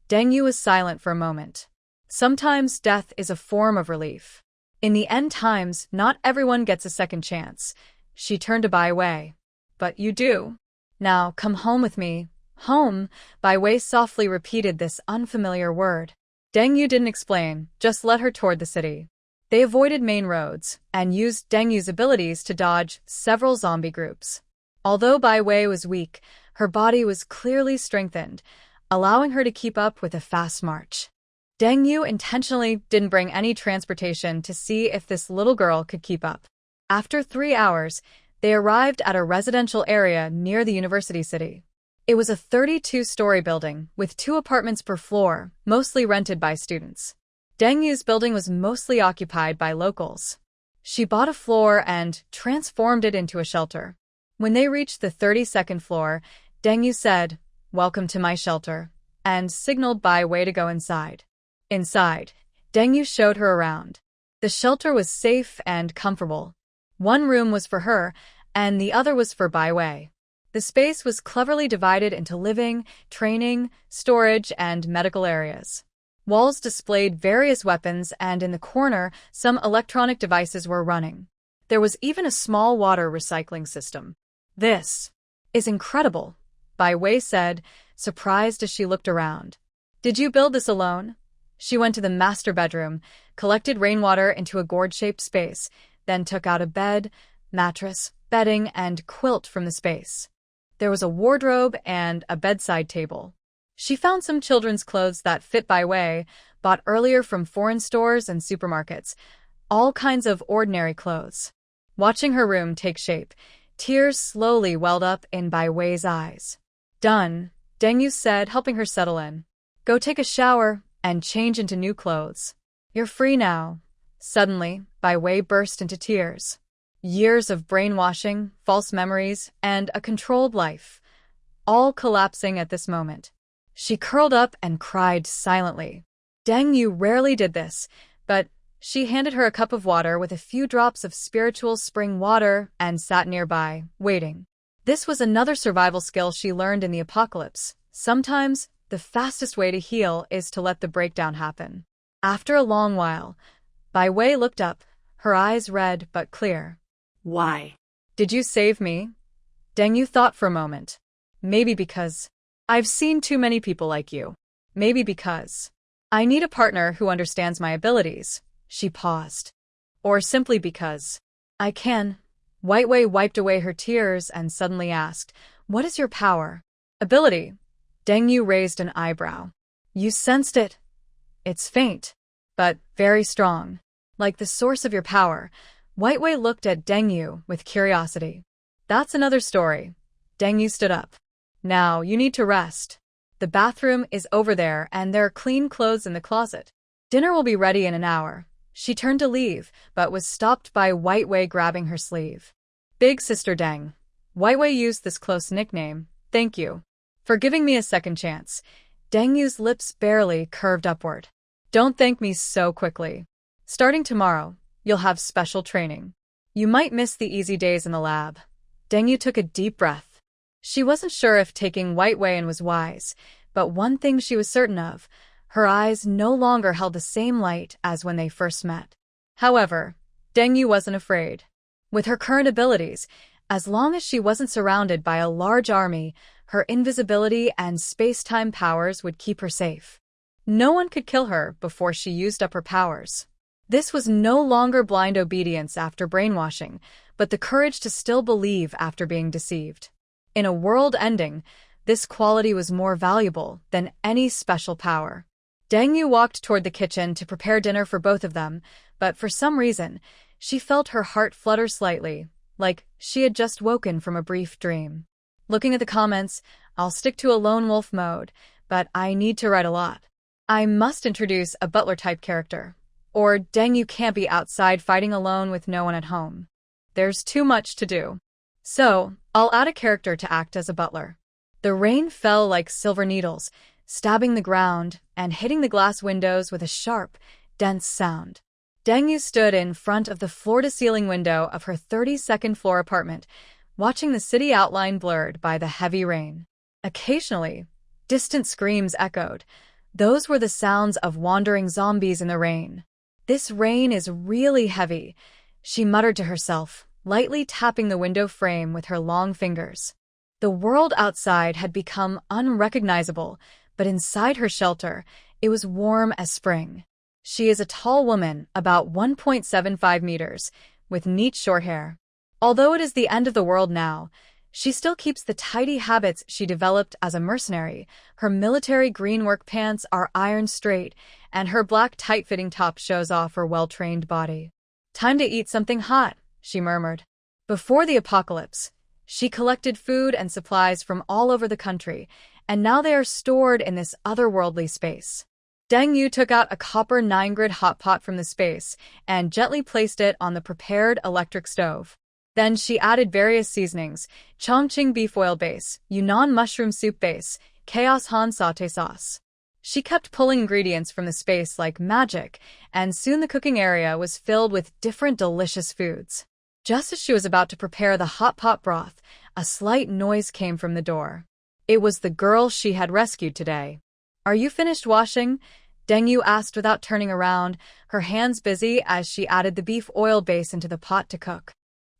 S1: Deng Yu was silent for a moment. Sometimes death is a form of relief. In the end times, not everyone gets a second chance. She turned to Bai Wei. But you do. Now, come home with me. Home, Bai Wei softly repeated this unfamiliar word. Deng Yu didn't explain, just led her toward the city. They avoided main roads and used Deng Yu's abilities to dodge several zombie groups. Although Bai Wei was weak, her body was clearly strengthened, allowing her to keep up with a fast march. Deng Yu intentionally didn't bring any transportation to see if this little girl could keep up. After 3 hours, they arrived at a residential area near the university city. It was a 32-story building with 2 apartments per floor, mostly rented by students. Deng Yu's building was mostly occupied by locals. She bought a floor and transformed it into a shelter. When they reached the 32nd floor, Deng Yu said, "Welcome to my shelter," and signaled Bai Wei to go inside. Inside, Deng Yu showed her around. The shelter was safe and comfortable. One room was for her, and the other was for Bai Wei. The space was cleverly divided into living, training, storage, and medical areas. Walls displayed various weapons, and in the corner, some electronic devices were running. There was even a small water recycling system. "This is incredible," Bai Wei said, surprised as she looked around. "Did you build this alone?" She went to the master bedroom, collected rainwater into a gourd-shaped space, then took out a bed, mattress, bedding, and quilt from the space. There was a wardrobe and a bedside table. She found some children's clothes that fit Bai Wei, bought earlier from foreign stores and supermarkets, all kinds of ordinary clothes. Watching her room take shape, tears slowly welled up in Bai Wei's eyes. "Done," Deng Yu said, helping her settle in. "Go take a shower and change into new clothes. You're free now." Suddenly, Bai Wei burst into tears. Years of brainwashing, false memories, and a controlled life, all collapsing at this moment. She curled up and cried silently. Deng Yu rarely did this, but she handed her a cup of water with a few drops of spiritual spring water and sat nearby, waiting. This was another survival skill she learned in the apocalypse. Sometimes, the fastest way to heal is to let the breakdown happen. After a long while, Bai Wei looked up, her eyes red but clear.
S2: Why?
S1: "Did you save me?" Deng Yu thought for a moment. "Maybe because I've seen too many people like you. Maybe because I need a partner who understands my abilities." She paused. "Or simply because I can." White Wei wiped away her tears and suddenly asked, "What is your power?" "Ability." Deng Yu raised an eyebrow. "You sensed it." "It's faint, but very strong. Like the source of your power." White Wei looked at Deng Yu with curiosity. "That's another story." Deng Yu stood up. "Now, you need to rest. The bathroom is over there and there are clean clothes in the closet. Dinner will be ready in an hour." She turned to leave, but was stopped by White Wei grabbing her sleeve. "Big Sister Deng." Wai Wei used this close nickname. Thank you for giving me a second chance. Deng Yu's lips barely curved upward. Don't thank me so quickly. Starting tomorrow, you'll have special training. You might miss the easy days in the lab. Deng Yu took a deep breath. She wasn't sure if taking White Wei was wise, but one thing she was certain of, her eyes no longer held the same light as when they first met. However, Deng Yu wasn't afraid. With her current abilities, as long as she wasn't surrounded by a large army, her invisibility and space-time powers would keep her safe. No one could kill her before she used up her powers. This was no longer blind obedience after brainwashing, but the courage to still believe after being deceived. In a world ending, this quality was more valuable than any special power. Deng Yu walked toward the kitchen to prepare dinner for both of them, but for some reason, she felt her heart flutter slightly, like she had just woken from a brief dream. Looking at the comments, I'll stick to a lone wolf mode, but I need to write a lot. I must introduce a butler-type character. Or Deng Yu can't be outside fighting alone with no one at home. There's too much to do. So, I'll add a character to act as a butler. The rain fell like silver needles, stabbing the ground and hitting the glass windows with a sharp, dense sound. Deng Yu stood in front of the floor-to-ceiling window of her 32nd floor apartment, watching the city outline blurred by the heavy rain. Occasionally, distant screams echoed. Those were the sounds of wandering zombies in the rain. This rain is really heavy, she muttered to herself, lightly tapping the window frame with her long fingers. The world outside had become unrecognizable, but inside her shelter, it was warm as spring. She is a tall woman, about 1.75 meters, with neat short hair. Although it is the end of the world now, she still keeps the tidy habits she developed as a mercenary. Her military green work pants are ironed straight, and her black tight-fitting top shows off her well-trained body. Time to eat something hot, she murmured. Before the apocalypse, she collected food and supplies from all over the country, and now they are stored in this otherworldly space. Deng Yu took out a copper 9-grid hot pot from the space and gently placed it on the prepared electric stove. Then she added various seasonings: Chongqing beef oil base, Yunnan mushroom soup base, Chaos Han sauté sauce. She kept pulling ingredients from the space like magic, and soon the cooking area was filled with different delicious foods. Just as she was about to prepare the hot pot broth, a slight noise came from the door. It was the girl she had rescued today. Are you finished washing? Deng Yu asked without turning around, her hands busy as she added the beef oil base into the pot to cook.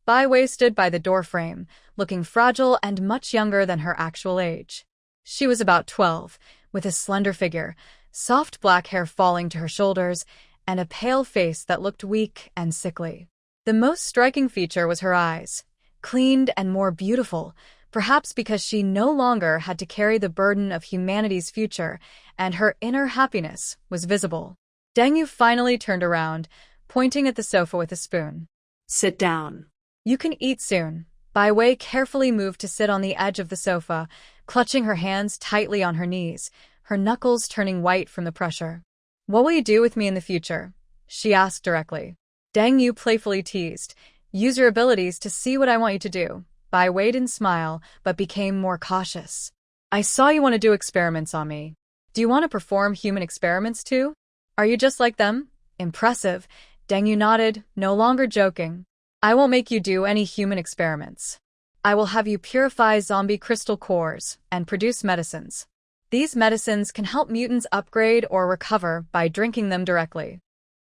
S1: Bai Wei stood by the doorframe, looking fragile and much younger than her actual age. She was about 12, with a slender figure, soft black hair falling to her shoulders, and a pale face that looked weak and sickly. The most striking feature was her eyes, cleaned and more beautiful, perhaps because she no longer had to carry the burden of humanity's future, and her inner happiness was visible. Deng Yu finally turned around, pointing at the sofa with a spoon.
S2: Sit down.
S1: You can eat soon. Bai Wei carefully moved to sit on the edge of the sofa, clutching her hands tightly on her knees, her knuckles turning white from the pressure. What will you do with me in the future? She asked directly. Deng Yu playfully teased. Use your abilities to see what I want you to do. Bai Wei didn't smile, but became more cautious. I saw you want to do experiments on me. Do you want to perform human experiments too? Are you just like them? Impressive. Deng Yu nodded, no longer joking. I won't make you do any human experiments. I will have you purify zombie crystal cores and produce medicines. These medicines can help mutants upgrade or recover by drinking them directly.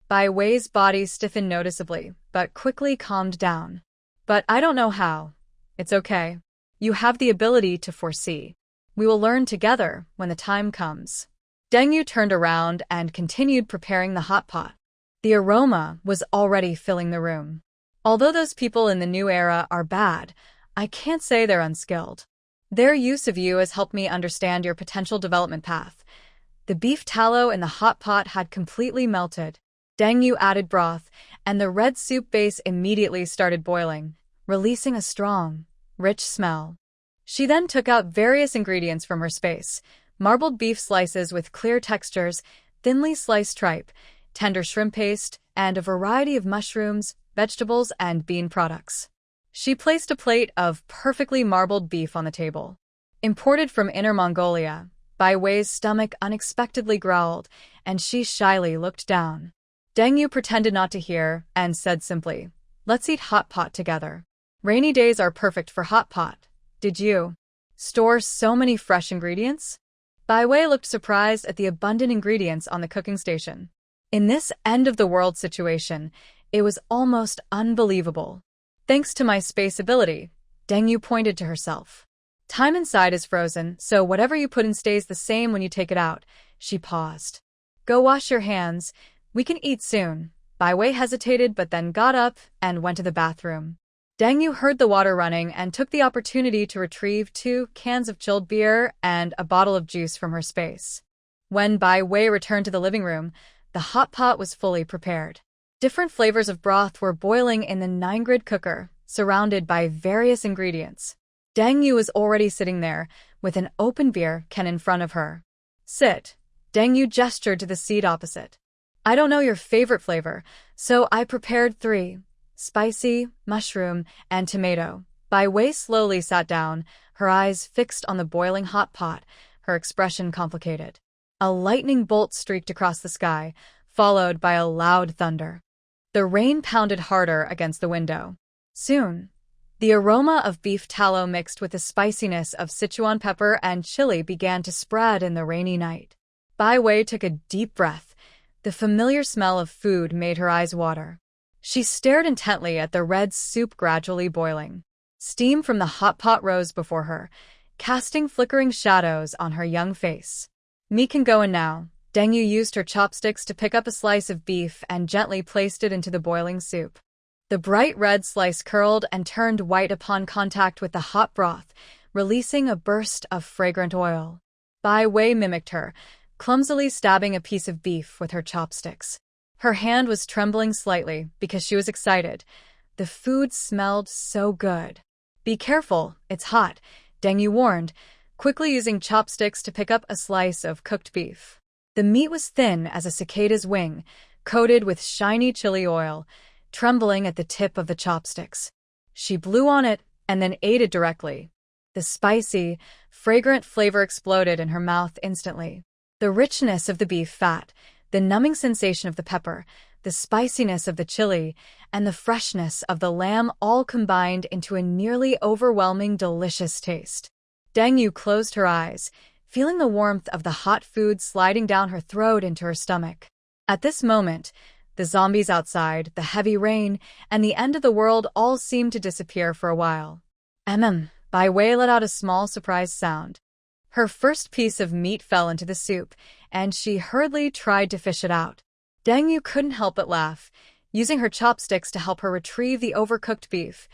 S1: Bai Wei's body stiffened noticeably, but quickly calmed down. But I don't know how. It's okay. You have the ability to foresee. We will learn together when the time comes. Deng Yu turned around and continued preparing the hot pot. The aroma was already filling the room. Although those people in the new era are bad, I can't say they're unskilled. Their use of you has helped me understand your potential development path. The beef tallow in the hot pot had completely melted. Deng Yu added broth, and the red soup base immediately started boiling, releasing a strong, rich smell. She then took out various ingredients from her space: marbled beef slices with clear textures, thinly sliced tripe, tender shrimp paste, and a variety of mushrooms, vegetables, and bean products. She placed a plate of perfectly marbled beef on the table. Imported from Inner Mongolia, Bai Wei's stomach unexpectedly growled, and she shyly looked down. Deng Yu pretended not to hear and said simply, "Let's eat hot pot together. Rainy days are perfect for hot pot. Did you store so many fresh ingredients?" Bai Wei looked surprised at the abundant ingredients on the cooking station. In this end-of-the-world situation, it was almost unbelievable. "Thanks to my space ability," Deng Yu pointed to herself. "Time inside is frozen, so whatever you put in stays the same when you take it out." She paused. "Go wash your hands. We can eat soon." Bai Wei hesitated but then got up and went to the bathroom. Deng Yu heard the water running and took the opportunity to retrieve 2 cans of chilled beer and a bottle of juice from her space. When Bai Wei returned to the living room, the hot pot was fully prepared. Different flavors of broth were boiling in the 9-grid cooker, surrounded by various ingredients. Deng Yu was already sitting there, with an open beer can in front of her. "Sit." Deng Yu gestured to the seat opposite. "I don't know your favorite flavor, so I prepared 3. Spicy, mushroom, and tomato." Bai Wei slowly sat down, her eyes fixed on the boiling hot pot, her expression complicated. A lightning bolt streaked across the sky, followed by a loud thunder. The rain pounded harder against the window. Soon, the aroma of beef tallow mixed with the spiciness of Sichuan pepper and chili began to spread in the rainy night. Bai Wei took a deep breath. The familiar smell of food made her eyes water. She stared intently at the red soup gradually boiling. Steam from the hot pot rose before her, casting flickering shadows on her young face. "Me can go in now." Deng Yu used her chopsticks to pick up a slice of beef and gently placed it into the boiling soup. The bright red slice curled and turned white upon contact with the hot broth, releasing a burst of fragrant oil. Bai Wei mimicked her, clumsily stabbing a piece of beef with her chopsticks. Her hand was trembling slightly because she was excited. The food smelled so good. "Be careful, it's hot," Deng Yu warned, quickly using chopsticks to pick up a slice of cooked beef. The meat was thin as a cicada's wing, coated with shiny chili oil, trembling at the tip of the chopsticks. She blew on it and then ate it directly. The spicy, fragrant flavor exploded in her mouth instantly. The richness of the beef fat, the numbing sensation of the pepper, the spiciness of the chili, and the freshness of the lamb all combined into a nearly overwhelming, delicious taste. Deng Yu closed her eyes, feeling the warmth of the hot food sliding down her throat into her stomach. At this moment, the zombies outside, the heavy rain, and the end of the world all seemed to disappear for a while. Bai Wei let out a small surprised sound. Her first piece of meat fell into the soup, and she hurriedly tried to fish it out. Deng Yu couldn't help but laugh, using her chopsticks to help her retrieve the overcooked beef.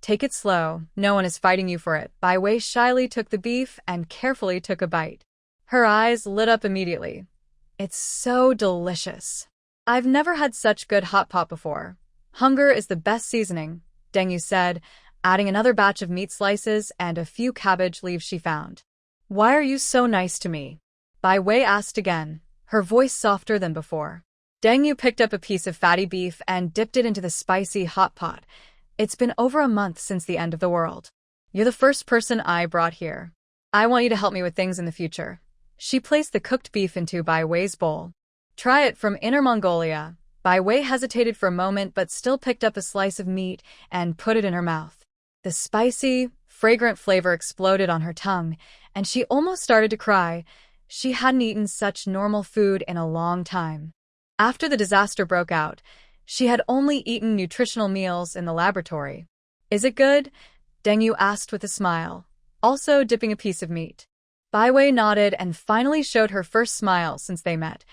S1: "Take it slow, no one is fighting you for it." Bai Wei shyly took the beef and carefully took a bite. Her eyes lit up immediately. "It's so delicious. I've never had such good hot pot before. Hunger is the best seasoning," Deng Yu said, adding another batch of meat slices and a few cabbage leaves she found. "Why are you so nice to me?" Bai Wei asked again, her voice softer than before. Deng Yu picked up a piece of fatty beef and dipped it into the spicy hot pot. "It's been over a month since the end of the world. You're the first person I brought here. I want you to help me with things in the future." She placed the cooked beef into Bai Wei's bowl. "Try it from Inner Mongolia." Bai Wei hesitated for a moment but still picked up a slice of meat and put it in her mouth. The spicy, fragrant flavor exploded on her tongue, and she almost started to cry. She hadn't eaten such normal food in a long time. After the disaster broke out, she had only eaten nutritional meals in the laboratory. "Is it good?" Deng Yu asked with a smile, also dipping a piece of meat. Bai Wei nodded and finally showed her first smile since they met.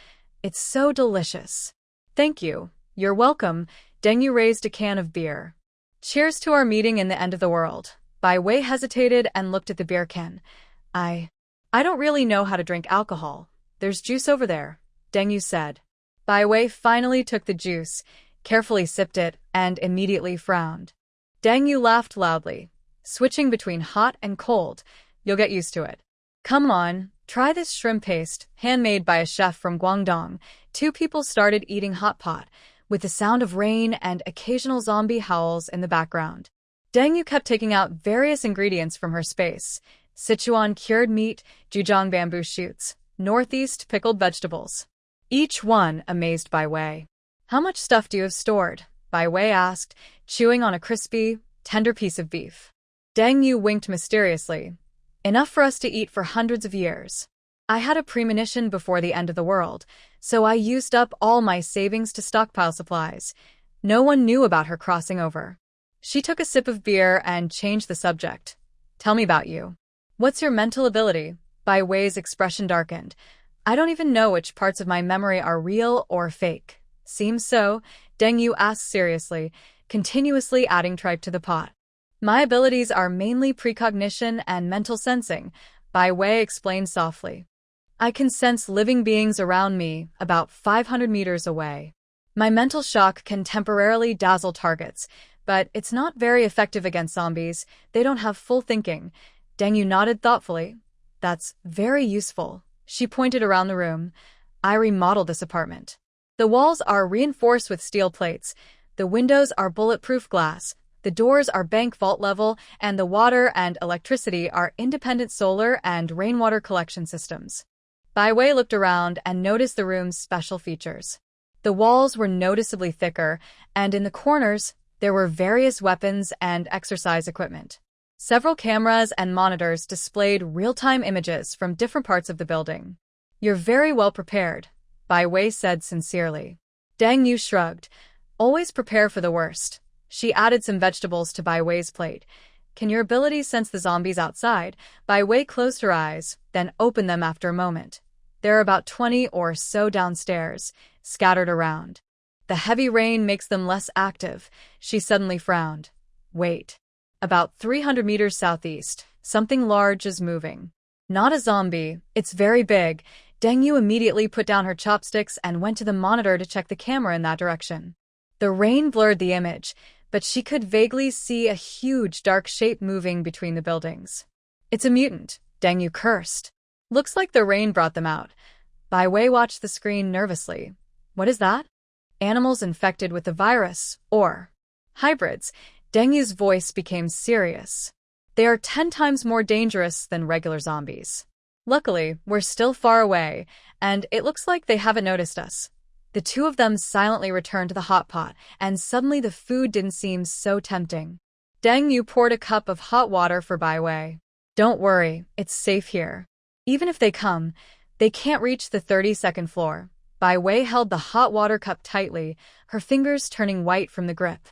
S1: "It's so delicious." "Thank you." "You're welcome." Deng Yu raised a can of beer. "Cheers to our meeting in the end of the world." Bai Wei hesitated and looked at the beer can. I don't really know how to drink alcohol. There's juice over there," Deng Yu said. Bai Wei finally took the juice, carefully sipped it, and immediately frowned. Deng Yu laughed loudly, switching between hot and cold. "You'll get used to it. Come on, try this shrimp paste, handmade by a chef from Guangdong." 2 people started eating hot pot, with the sound of rain and occasional zombie howls in the background. Deng Yu kept taking out various ingredients from her space. Sichuan cured meat, Zhejiang bamboo shoots, Northeast pickled vegetables. Each one amazed Bai Wei. How much stuff do you have stored? Bai Wei asked, chewing on a crispy, tender piece of beef. Deng Yu winked mysteriously. Enough for us to eat for hundreds of years. I had a premonition before the end of the world, so I used up all my savings to stockpile supplies. No one knew about her crossing over. She took a sip of beer and changed the subject. Tell me about you. What's your mental ability? Bai Wei's expression darkened. I don't even know which parts of my memory are real or fake. Seems so, Deng Yu asked seriously, continuously adding tripe to the pot. My abilities are mainly precognition and mental sensing, Bai Wei explained softly. I can sense living beings around me, about 500 meters away. My mental shock can temporarily dazzle targets, but it's not very effective against zombies. They don't have full thinking. Deng Yu nodded thoughtfully. That's very useful. She pointed around the room. I remodeled this apartment. The walls are reinforced with steel plates. The windows are bulletproof glass. The doors are bank vault level, and the water and electricity are independent solar and rainwater collection systems. Bai Wei looked around and noticed the room's special features. The walls were noticeably thicker, and in the corners, there were various weapons and exercise equipment. Several cameras and monitors displayed real-time images from different parts of the building. You're very well prepared, Bai Wei said sincerely. Deng Yu shrugged. Always prepare for the worst. She added some vegetables to Bai Wei's plate. Can your abilities sense the zombies outside? Bai Wei closed her eyes, then opened them after a moment. There are about 20 or so downstairs, scattered around. The heavy rain makes them less active. She suddenly frowned. Wait. About 300 meters southeast, something large is moving. Not a zombie, it's very big. Deng Yu immediately put down her chopsticks and went to the monitor to check the camera in that direction. The rain blurred the image, but she could vaguely see a huge dark shape moving between the buildings. It's a mutant, Deng Yu cursed. Looks like the rain brought them out. Bai Wei watched the screen nervously. What is that? Animals infected with the virus, or hybrids. Deng Yu's voice became serious. They are 10 times more dangerous than regular zombies. Luckily, we're still far away, and it looks like they haven't noticed us. The two of them silently returned to the hot pot, and suddenly the food didn't seem so tempting. Deng Yu poured a cup of hot water for Bai Wei. Don't worry, it's safe here. Even if they come, they can't reach the 32nd floor. Bai Wei held the hot water cup tightly, her fingers turning white from the grip.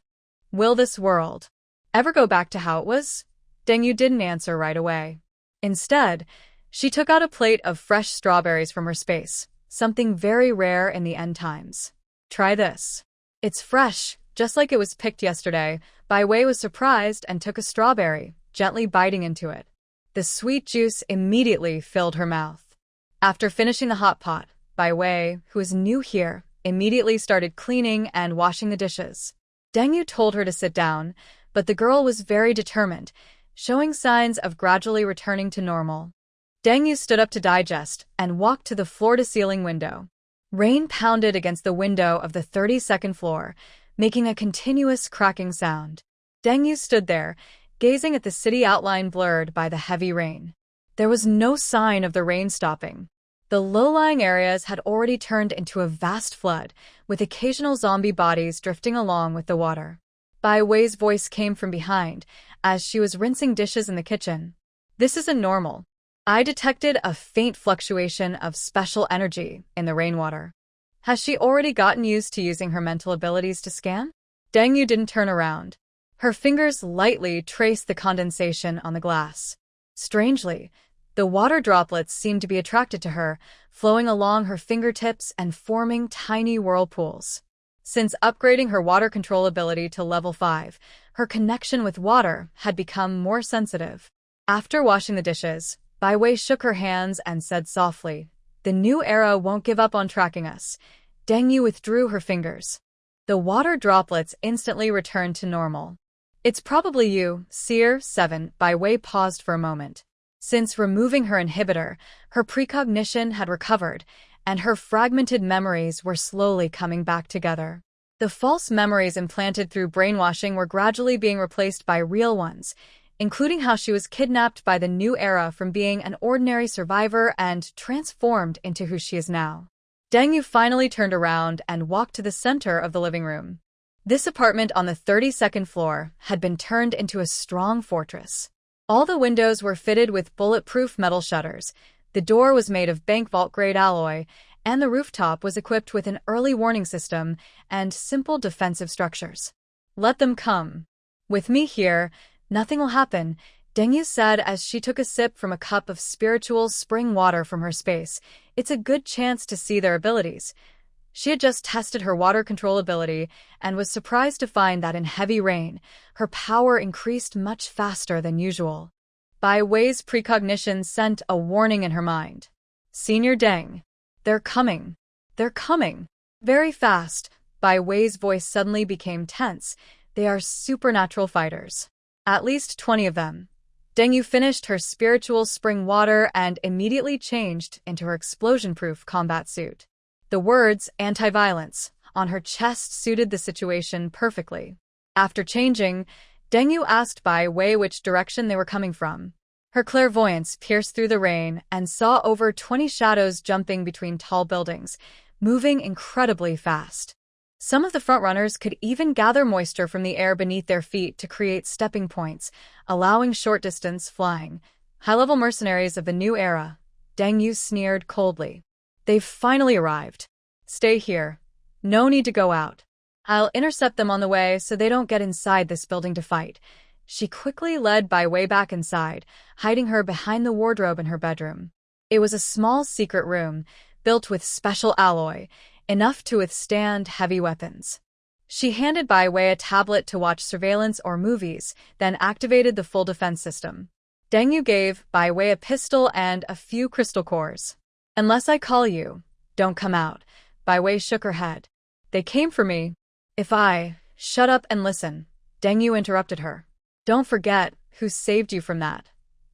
S1: Will this world ever go back to how it was? Deng Yu didn't answer right away. Instead, she took out a plate of fresh strawberries from her space, something very rare in the end times. Try this. It's fresh, just like it was picked yesterday. Bai Wei was surprised and took a strawberry, gently biting into it. The sweet juice immediately filled her mouth. After finishing the hot pot, Bai Wei, who is new here, immediately started cleaning and washing the dishes. Deng Yu told her to sit down, but the girl was very determined, showing signs of gradually returning to normal. Deng Yu stood up to digest and walked to the floor-to-ceiling window. Rain pounded against the window of the 32nd floor, making a continuous cracking sound. Deng Yu stood there, gazing at the city outline blurred by the heavy rain. There was no sign of the rain stopping. The low-lying areas had already turned into a vast flood, with occasional zombie bodies drifting along with the water. Bai Wei's voice came from behind, as she was rinsing dishes in the kitchen. This isn't normal. I detected a faint fluctuation of special energy in the rainwater. Has she already gotten used to using her mental abilities to scan? Deng Yu didn't turn around. Her fingers lightly traced the condensation on the glass. Strangely, the water droplets seemed to be attracted to her, flowing along her fingertips and forming tiny whirlpools. Since upgrading her water control ability to level 5, her connection with water had become more sensitive. After washing the dishes, Bai Wei shook her hands and said softly, "The new era won't give up on tracking us." Deng Yu withdrew her fingers. The water droplets instantly returned to normal. It's probably you, Seer 7. Bai Wei paused for a moment. Since removing her inhibitor, her precognition had recovered, and her fragmented memories were slowly coming back together. The false memories implanted through brainwashing were gradually being replaced by real ones, including how she was kidnapped by the new era from being an ordinary survivor and transformed into who she is now. Deng Yu finally turned around and walked to the center of the living room. This apartment on the 32nd floor had been turned into a strong fortress. All the windows were fitted with bulletproof metal shutters, the door was made of bank vault-grade alloy, and the rooftop was equipped with an early warning system and simple defensive structures. "Let them come. With me here, nothing will happen," Deng Yu said as she took a sip from a cup of spiritual spring water from her space. "It's a good chance to see their abilities." She had just tested her water control ability and was surprised to find that in heavy rain, her power increased much faster than usual. Bai Wei's precognition sent a warning in her mind. "Senior Deng. They're coming. They're coming." Very fast, Bai Wei's voice suddenly became tense. "They are supernatural fighters. At least 20 of them." Deng Yu finished her spiritual spring water and immediately changed into her explosion-proof combat suit. The words "anti-violence" on her chest suited the situation perfectly. After changing, Deng Yu asked Bai Wei which direction they were coming from. Her clairvoyance pierced through the rain and saw over 20 shadows jumping between tall buildings, moving incredibly fast. Some of the frontrunners could even gather moisture from the air beneath their feet to create stepping points, allowing short-distance flying. High-level mercenaries of the new era, Deng Yu sneered coldly. "They've finally arrived. Stay here. No need to go out. I'll intercept them on the way so they don't get inside this building to fight." She quickly led Bai Wei back inside, hiding her behind the wardrobe in her bedroom. It was a small secret room, built with special alloy, enough to withstand heavy weapons. She handed Bai Wei a tablet to watch surveillance or movies, then activated the full defense system. Deng Yu gave Bai Wei a pistol and a few crystal cores. "Unless I call you, don't come out." Bai Wei shook her head. "They came for me." Shut up and listen," Deng Yu interrupted her. "Don't forget who saved you from that.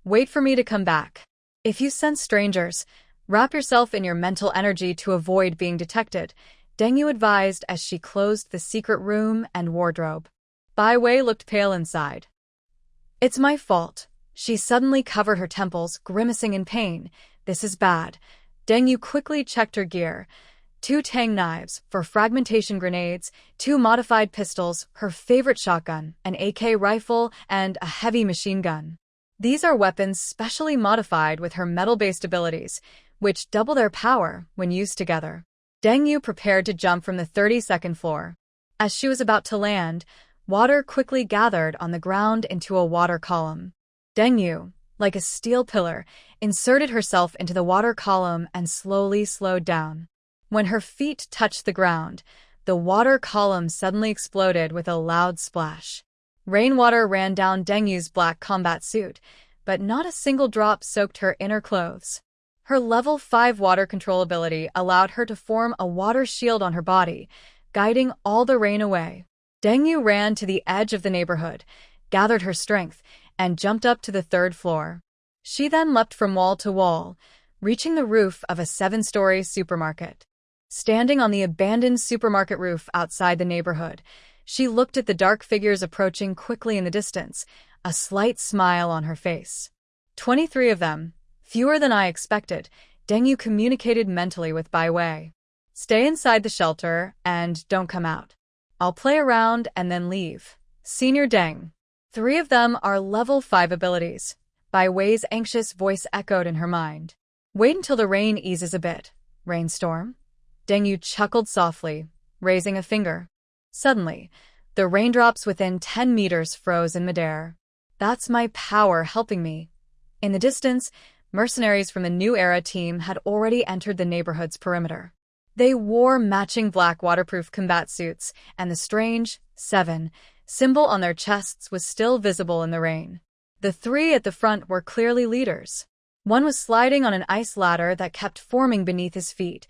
S1: Wait for me to come back. If you sense strangers, wrap yourself in your mental energy to avoid being detected," Deng Yu advised as she closed the secret room and wardrobe. Bai Wei looked pale inside. "It's my fault." She suddenly covered her temples, grimacing in pain. "This is bad." Deng Yu quickly checked her gear. 2 tang knives for fragmentation grenades, 2 modified pistols, her favorite shotgun, an AK rifle, and a heavy machine gun. These are weapons specially modified with her metal-based abilities, which double their power when used together. Deng Yu prepared to jump from the 32nd floor. As she was about to land, water quickly gathered on the ground into a water column. Deng Yu, like a steel pillar, inserted herself into the water column and slowly slowed down. When her feet touched the ground, the water column suddenly exploded with a loud splash. Rainwater ran down Deng Yu's black combat suit, but not a single drop soaked her inner clothes. Her level 5 water control ability allowed her to form a water shield on her body, guiding all the rain away. Deng Yu ran to the edge of the neighborhood, gathered her strength, and jumped up to the 3rd floor. She then leapt from wall to wall, reaching the roof of a 7-story supermarket. Standing on the abandoned supermarket roof outside the neighborhood, she looked at the dark figures approaching quickly in the distance, a slight smile on her face. 23 of them, fewer than I expected, Deng Yu communicated mentally with Bai Wei. "Stay inside the shelter and don't come out. I'll play around and then leave. Senior Deng." 3 of them are level 5 abilities. Bai Wei's anxious voice echoed in her mind. "Wait until the rain eases a bit. Rainstorm?" Deng Yu chuckled softly, raising a finger. Suddenly, the raindrops within 10 meters froze in midair. "That's my power helping me." In the distance, mercenaries from the New Era team had already entered the neighborhood's perimeter. They wore matching black waterproof combat suits, and the strange 7 symbol on their chests was still visible in the rain. The 3 at the front were clearly leaders. One was sliding on an ice ladder that kept forming beneath his feet.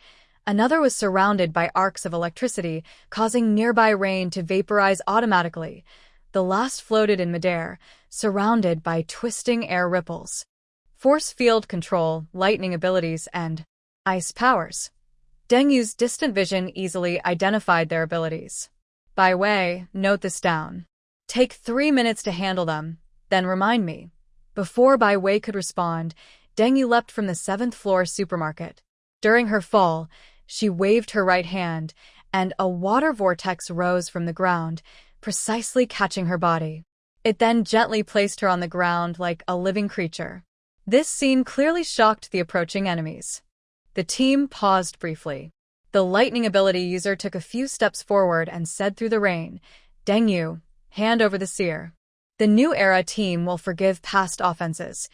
S1: Another was surrounded by arcs of electricity, causing nearby rain to vaporize automatically. The last floated in midair, surrounded by twisting air ripples. Force field control, lightning abilities, and ice powers. Deng Yu's distant vision easily identified their abilities. By way, note this down. Take 3 minutes to handle them, then remind me. Before Bai Wei could respond, Deng Yu leapt from the 7th floor supermarket. During her fall, she waved her right hand, and a water vortex rose from the ground, precisely catching her body. It then gently placed her on the ground like a living creature. This scene clearly shocked the approaching enemies. The team paused briefly. The lightning ability user took a few steps forward and said through the rain, "Deng Yu, hand over the seer. The new era team will forgive past offenses."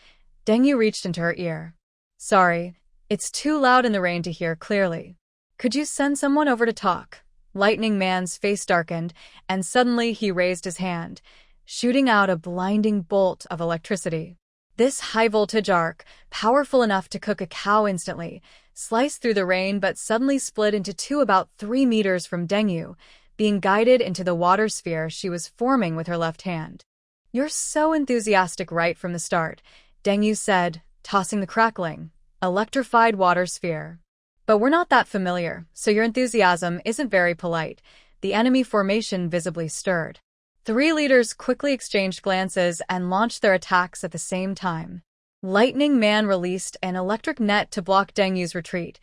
S1: Deng Yu reached into her ear. "Sorry, it's too loud in the rain to hear clearly. Could you send someone over to talk?" Lightning Man's face darkened, and suddenly he raised his hand, shooting out a blinding bolt of electricity. This high-voltage arc, powerful enough to cook a cow instantly, sliced through the rain but suddenly split into two about 3 meters from Deng Yu, being guided into the water sphere she was forming with her left hand. "You're so enthusiastic right from the start," Deng Yu said, tossing the crackling, electrified water sphere. "But we're not that familiar, so your enthusiasm isn't very polite." The enemy formation visibly stirred. 3 leaders quickly exchanged glances and launched their attacks at the same time. Lightning Man released an electric net to block Deng Yu's retreat.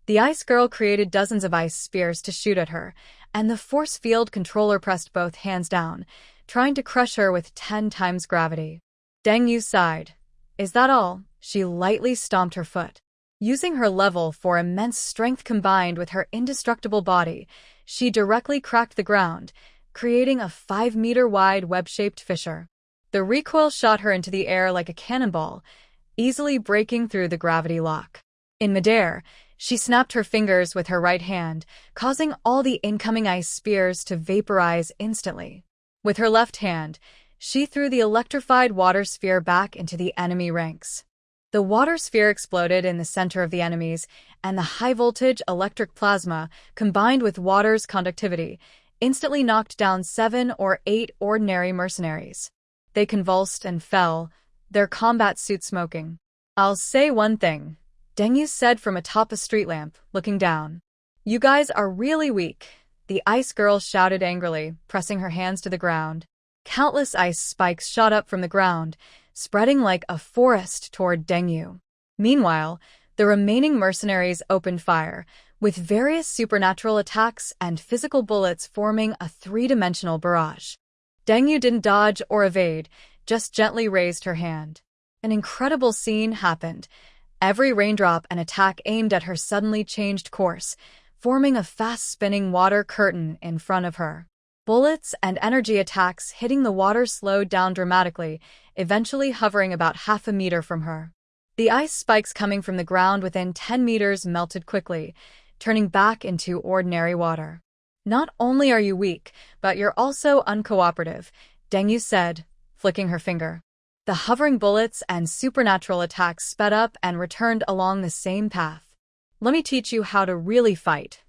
S1: The Ice Girl created dozens of ice spears to shoot at her, and the force field controller pressed both hands down, trying to crush her with 10 times gravity. Deng Yu sighed. "Is that all?" She lightly stomped her foot. Using her level 4 immense strength combined with her indestructible body, she directly cracked the ground, creating a 5-meter-wide web-shaped fissure. The recoil shot her into the air like a cannonball, easily breaking through the gravity lock. In midair, she snapped her fingers with her right hand, causing all the incoming ice spears to vaporize instantly. With her left hand, she threw the electrified water sphere back into the enemy ranks. The water sphere exploded in the center of the enemies, and the high-voltage electric plasma, combined with water's conductivity, instantly knocked down 7 or 8 ordinary mercenaries. They convulsed and fell, their combat suits smoking. "I'll say one thing," Deng Yu said from atop a street lamp, looking down. "You guys are really weak," the Ice Girl shouted angrily, pressing her hands to the ground. Countless ice spikes shot up from the ground, spreading like a forest toward Deng Yu. Meanwhile, the remaining mercenaries opened fire, with various supernatural attacks and physical bullets forming a 3-dimensional barrage. Deng Yu didn't dodge or evade, just gently raised her hand. An incredible scene happened. Every raindrop and attack aimed at her suddenly changed course, forming a fast-spinning water curtain in front of her. Bullets and energy attacks hitting the water slowed down dramatically, eventually hovering about half a meter from her. The ice spikes coming from the ground within 10 meters melted quickly, turning back into ordinary water. "Not only are you weak, but you're also uncooperative," Deng Yu said, flicking her finger. The hovering bullets and supernatural attacks sped up and returned along the same path. "Let me teach you how to really fight."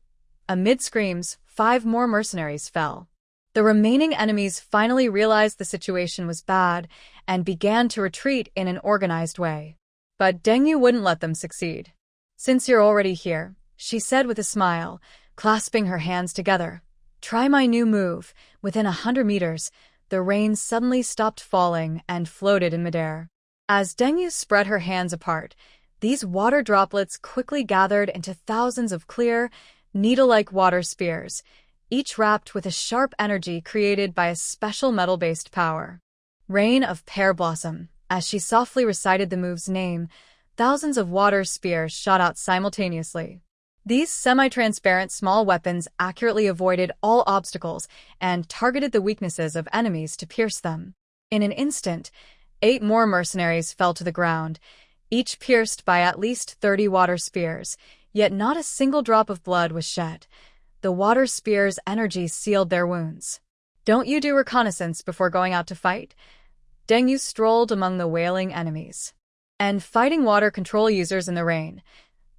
S1: Amid screams, 5 more mercenaries fell. The remaining enemies finally realized the situation was bad and began to retreat in an organized way. But Deng Yu wouldn't let them succeed. "Since you're already here," she said with a smile, clasping her hands together, "try my new move." Within 100 meters, the rain suddenly stopped falling and floated in midair. As Deng Yu spread her hands apart, these water droplets quickly gathered into thousands of clear, needle-like water spears, each wrapped with a sharp energy created by a special metal-based power. "Rain of Pear Blossom." As she softly recited the move's name, thousands of water spears shot out simultaneously. These semi-transparent small weapons accurately avoided all obstacles and targeted the weaknesses of enemies to pierce them. In an instant, 8 more mercenaries fell to the ground, each pierced by at least 30 water spears, yet not a single drop of blood was shed. The water spear's energy sealed their wounds. "Don't you do reconnaissance before going out to fight?" Deng Yu strolled among the wailing enemies and fighting water control users in the rain.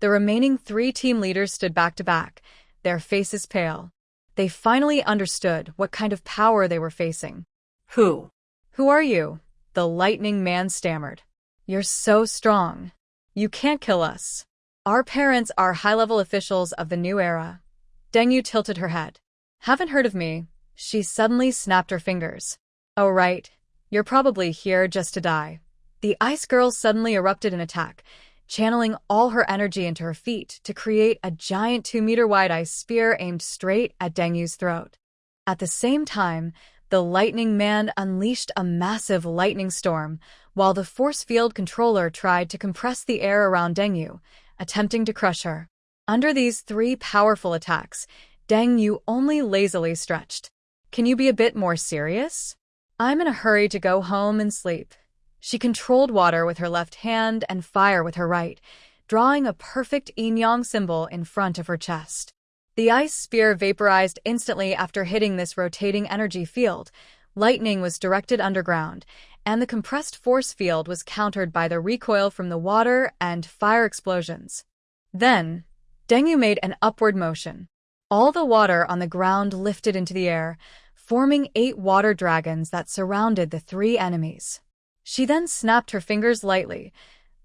S1: The remaining 3 team leaders stood back to back, their faces pale. They finally understood what kind of power they were facing.
S2: Who
S1: are you?" the Lightning Man stammered. "You're so strong. You can't kill us. Our parents are high-level officials of the new era." Deng Yu tilted her head. "Haven't heard of me?" She suddenly snapped her fingers. "Oh right, you're probably here just to die." The ice girl suddenly erupted in attack, channeling all her energy into her feet to create a giant 2-meter-wide ice spear aimed straight at Deng Yu's throat. At the same time, the Lightning Man unleashed a massive lightning storm, while the force field controller tried to compress the air around Deng Yu, attempting to crush her. Under these three powerful attacks, Deng Yu only lazily stretched. "Can you be a bit more serious? I'm in a hurry to go home and sleep." She controlled water with her left hand and fire with her right, drawing a perfect yin-yang symbol in front of her chest. The ice spear vaporized instantly after hitting this rotating energy field. Lightning was directed underground, and the compressed force field was countered by the recoil from the water and fire explosions. Then, Deng Yu made an upward motion. All the water on the ground lifted into the air, forming 8 water dragons that surrounded the 3 enemies. She then snapped her fingers lightly.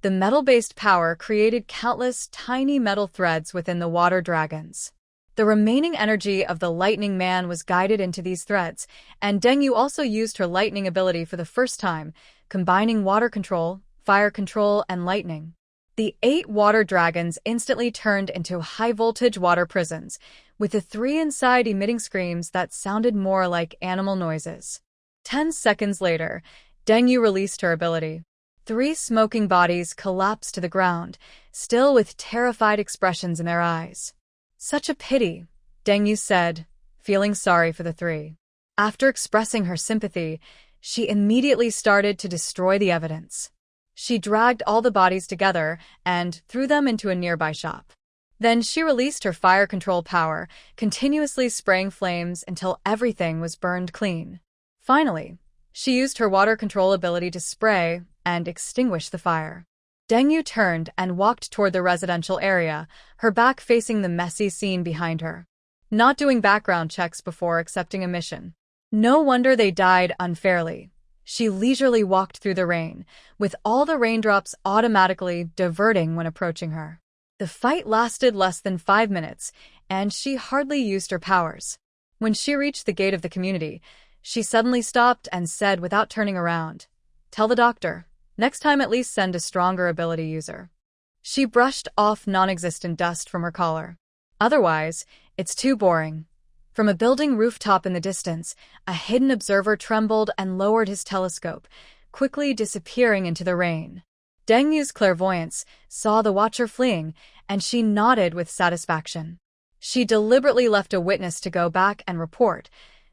S1: The metal-based power created countless tiny metal threads within the water dragons. The remaining energy of the Lightning Man was guided into these threads, and Deng Yu also used her lightning ability for the first time, combining water control, fire control, and lightning. The 8 water dragons instantly turned into high-voltage water prisons, with the 3 inside emitting screams that sounded more like animal noises. 10 seconds later, Deng Yu released her ability. 3 smoking bodies collapsed to the ground, still with terrified expressions in their eyes. "Such a pity," Deng Yu said, feeling sorry for the 3. After expressing her sympathy, she immediately started to destroy the evidence. She dragged all the bodies together and threw them into a nearby shop. Then she released her fire control power, continuously spraying flames until everything was burned clean. Finally, she used her water control ability to spray and extinguish the fire. Deng Yu turned and walked toward the residential area, her back facing the messy scene behind her. Not doing background checks before accepting a mission. No wonder they died unfairly. She leisurely walked through the rain, with all the raindrops automatically diverting when approaching her. The fight lasted less than 5 minutes, and she hardly used her powers. When she reached the gate of the community, she suddenly stopped and said without turning around, "Tell the doctor, next time at least send a stronger ability user." She brushed off non-existent dust from her collar. "Otherwise, it's too boring." From a building rooftop in the distance, a hidden observer trembled and lowered his telescope, quickly disappearing into the rain. Deng Yu's clairvoyance saw the watcher fleeing, and she nodded with satisfaction. She deliberately left a witness to go back and report,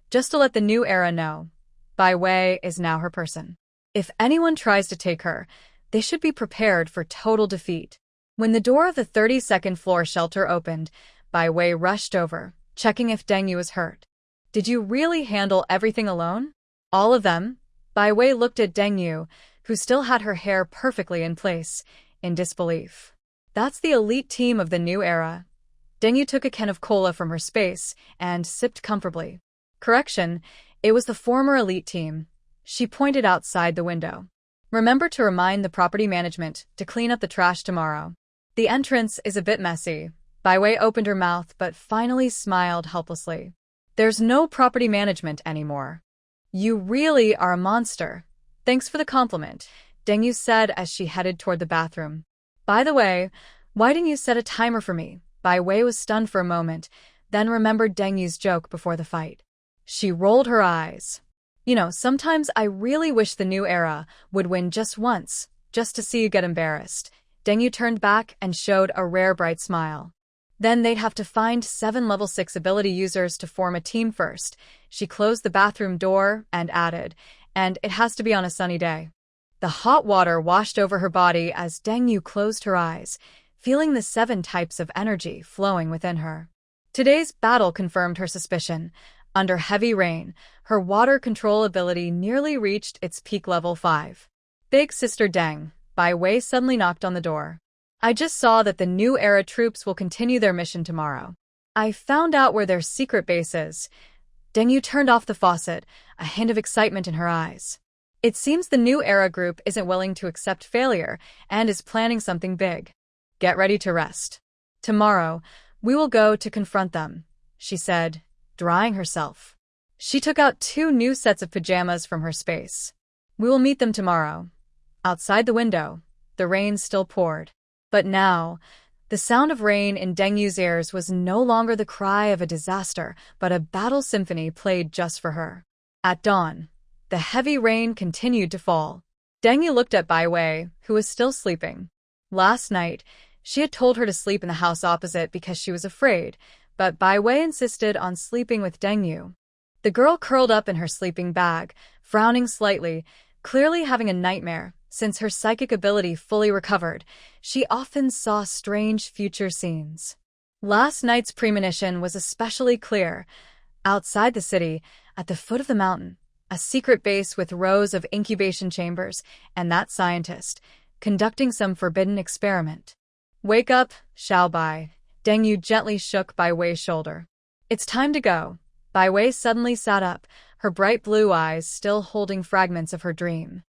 S1: just to let the new era know. Bai Wei is now her person. If anyone tries to take her, they should be prepared for total defeat. When the door of the 32nd floor shelter opened, Bai Wei rushed over, checking if Deng Yu was hurt. "Did you really handle everything alone?" "All of them?" Bai Wei looked at Deng Yu, who still had her hair perfectly in place, in disbelief. "That's the elite team of the new era." Deng Yu took a can of cola from her space and sipped comfortably. Correction, it was the former elite team. She pointed outside the window. "Remember to remind the property management to clean up the trash tomorrow. The entrance is a bit messy." Bai Wei opened her mouth but finally smiled helplessly. "There's no property management anymore." "You really are a monster. Thanks for the compliment," Deng Yu said as she headed toward the bathroom. "By the way, why didn't you set a timer for me?" Bai Wei was stunned for a moment, then remembered Deng Yu's joke before the fight. She rolled her eyes. Sometimes I really wish the new era would win just once, just to see you get embarrassed." Deng Yu turned back and showed a rare bright smile. "Then they'd have to find 7 level 6 ability users to form a team first." She closed the bathroom door and added, "And it has to be on a sunny day." The hot water washed over her body as Deng Yu closed her eyes, feeling the 7 types of energy flowing within her. Today's battle confirmed her suspicion. Under heavy rain, her water control ability nearly reached its peak level 5. "Big Sister Deng," Bai Wei suddenly knocked on the door. "I just saw that the new era troops will continue their mission tomorrow. I found out where their secret base is." Deng Yu turned off the faucet, a hint of excitement in her eyes. "It seems the new era group isn't willing to accept failure and is planning something big. Get ready to rest. Tomorrow, we will go to confront them," she said, drying herself. She took out 2 new sets of pajamas from her space. We will meet them tomorrow. Outside the window, the rain still poured. But now, the sound of rain in Deng Yu's ears was no longer the cry of a disaster, but a battle symphony played just for her. At dawn, the heavy rain continued to fall. Deng Yu looked at Bai Wei, who was still sleeping. Last night, she had told her to sleep in the house opposite because she was afraid, but Bai Wei insisted on sleeping with Deng Yu. The girl curled up in her sleeping bag, frowning slightly, clearly having a nightmare. Since her psychic ability fully recovered, she often saw strange future scenes. Last night's premonition was especially clear. Outside the city, at the foot of the mountain, a secret base with rows of incubation chambers, and that scientist, conducting some forbidden experiment. Wake up, Xiao Bai. Deng Yu gently shook Bai Wei's shoulder. It's time to go. Bai Wei suddenly sat up, her bright blue eyes still holding fragments of her dream.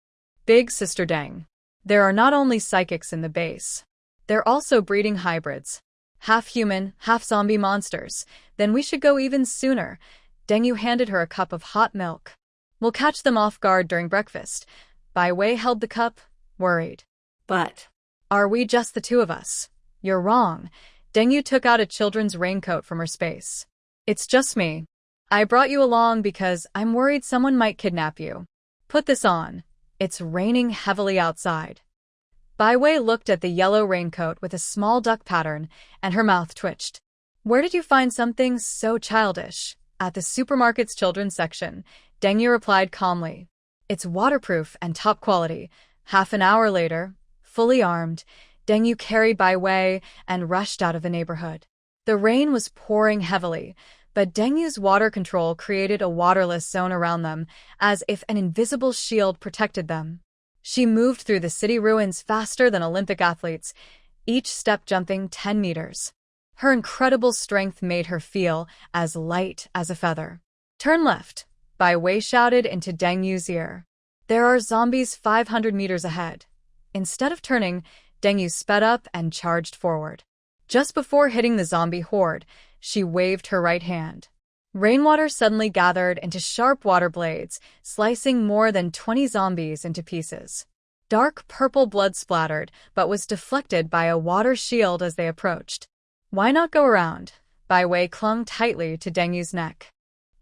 S1: Big Sister Deng. There are not only psychics in the base. They're also breeding hybrids. Half human, half zombie monsters. Then we should go even sooner. Deng Yu handed her a cup of hot milk. We'll catch them off guard during breakfast. Bai Wei held the cup, worried.
S2: But
S1: Are we just the 2 of us? You're wrong. Deng Yu took out a children's raincoat from her space. It's just me. I brought you along because I'm worried someone might kidnap you. Put this on. It's raining heavily outside. Bai Wei looked at the yellow raincoat with a small duck pattern, and her mouth twitched. Where did you find something so childish? At the supermarket's children's section, Deng Yu replied calmly. It's waterproof and top quality. Half an hour later, fully armed, Deng Yu carried Bai Wei and rushed out of the neighborhood. The rain was pouring heavily, but Deng Yu's water control created a waterless zone around them, as if an invisible shield protected them. She moved through the city ruins faster than Olympic athletes, each step jumping 10 meters. Her incredible strength made her feel as light as a feather. Turn left, Bai Wei shouted into Deng Yu's ear. There are zombies 500 meters ahead. Instead of turning, Deng Yu sped up and charged forward. Just before hitting the zombie horde, she waved her right hand. Rainwater suddenly gathered into sharp water blades, slicing more than 20 zombies into pieces. Dark purple blood splattered, but was deflected by a water shield as they approached. Why not go around? Bai Wei clung tightly to Deng Yu's neck.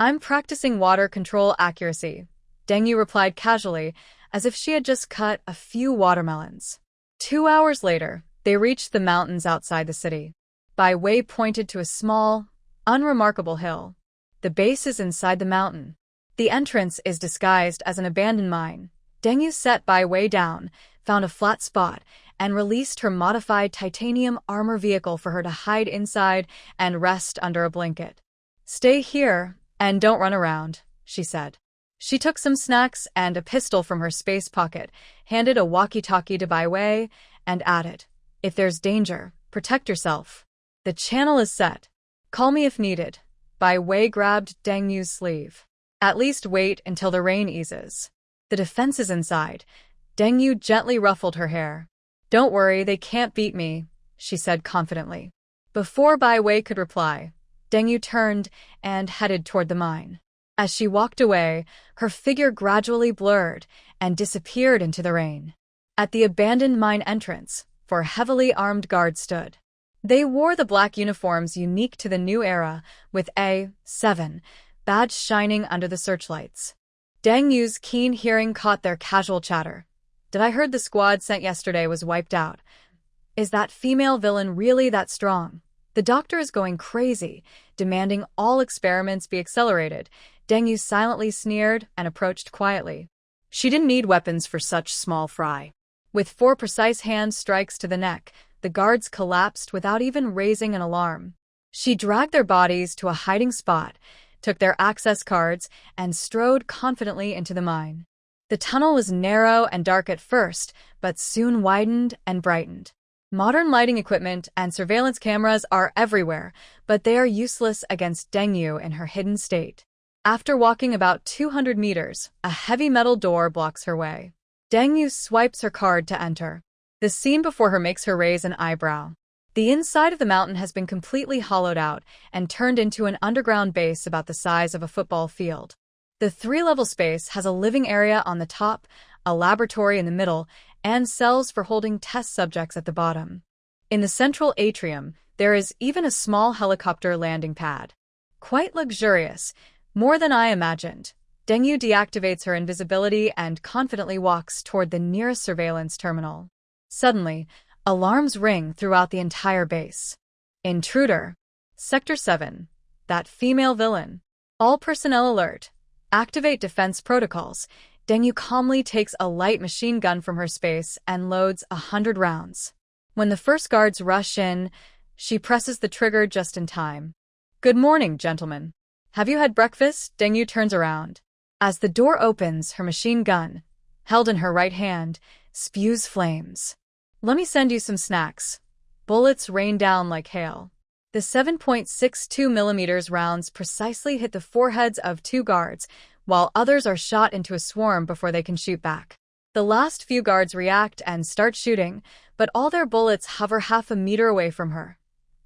S1: I'm practicing water control accuracy, Deng Yu replied casually, as if she had just cut a few watermelons. 2 hours later, they reached the mountains outside the city. Bai Wei pointed to a small, unremarkable hill. The base is inside the mountain. The entrance is disguised as an abandoned mine. Deng Yu set Bai Wei down, found a flat spot, and released her modified titanium armor vehicle for her to hide inside and rest under a blanket. Stay here, and don't run around, she said. She took some snacks and a pistol from her space pocket, handed a walkie-talkie to Bai Wei, and added, if there's danger, protect yourself. The channel is set. Call me if needed. Bai Wei grabbed Deng Yu's sleeve. At least wait until the rain eases. The defense is inside. Deng Yu gently ruffled her hair. Don't worry, they can't beat me, she said confidently. Before Bai Wei could reply, Deng Yu turned and headed toward the mine. As she walked away, her figure gradually blurred and disappeared into the rain. At the abandoned mine entrance, 4 heavily armed guards stood. They wore the black uniforms unique to the new era, with A7 badge shining under the searchlights. Deng Yu's keen hearing caught their casual chatter. Did I heard the squad sent yesterday was wiped out? Is that female villain really that strong? The doctor is going crazy, demanding all experiments be accelerated. Deng Yu silently sneered and approached quietly. She didn't need weapons for such small fry. With 4 precise hand strikes to the neck, the guards collapsed without even raising an alarm. She dragged their bodies to a hiding spot, took their access cards, and strode confidently into the mine. The tunnel was narrow and dark at first, but soon widened and brightened. Modern lighting equipment and surveillance cameras are everywhere, but they are useless against Deng Yu in her hidden state. After walking about 200 meters, a heavy metal door blocks her way. Deng Yu swipes her card to enter. The scene before her makes her raise an eyebrow. The inside of the mountain has been completely hollowed out and turned into an underground base about the size of a football field. The three-level space has a living area on the top, a laboratory in the middle, and cells for holding test subjects at the bottom. In the central atrium, there is even a small helicopter landing pad. Quite luxurious, more than I imagined. Dengyu deactivates her invisibility and confidently walks toward the nearest surveillance terminal. Suddenly, alarms ring throughout the entire base. Intruder. Sector 7. That female villain. All personnel alert. Activate defense protocols. Dengyu calmly takes a light machine gun from her space and loads 100 rounds. When the first guards rush in, she presses the trigger just in time. Good morning, gentlemen. Have you had breakfast? Dengyu turns around. As the door opens, her machine gun, held in her right hand, spews flames. Let me send you some snacks. Bullets rain down like hail. The 7.62mm rounds precisely hit the foreheads of 2 guards, while others are shot into a swarm before they can shoot back. The last few guards react and start shooting, but all their bullets hover half a meter away from her.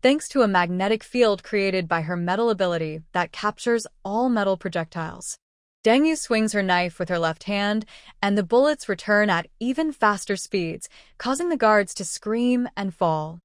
S1: Thanks to a magnetic field created by her metal ability that captures all metal projectiles. Dengyu swings her knife with her left hand, and the bullets return at even faster speeds, causing the guards to scream and fall.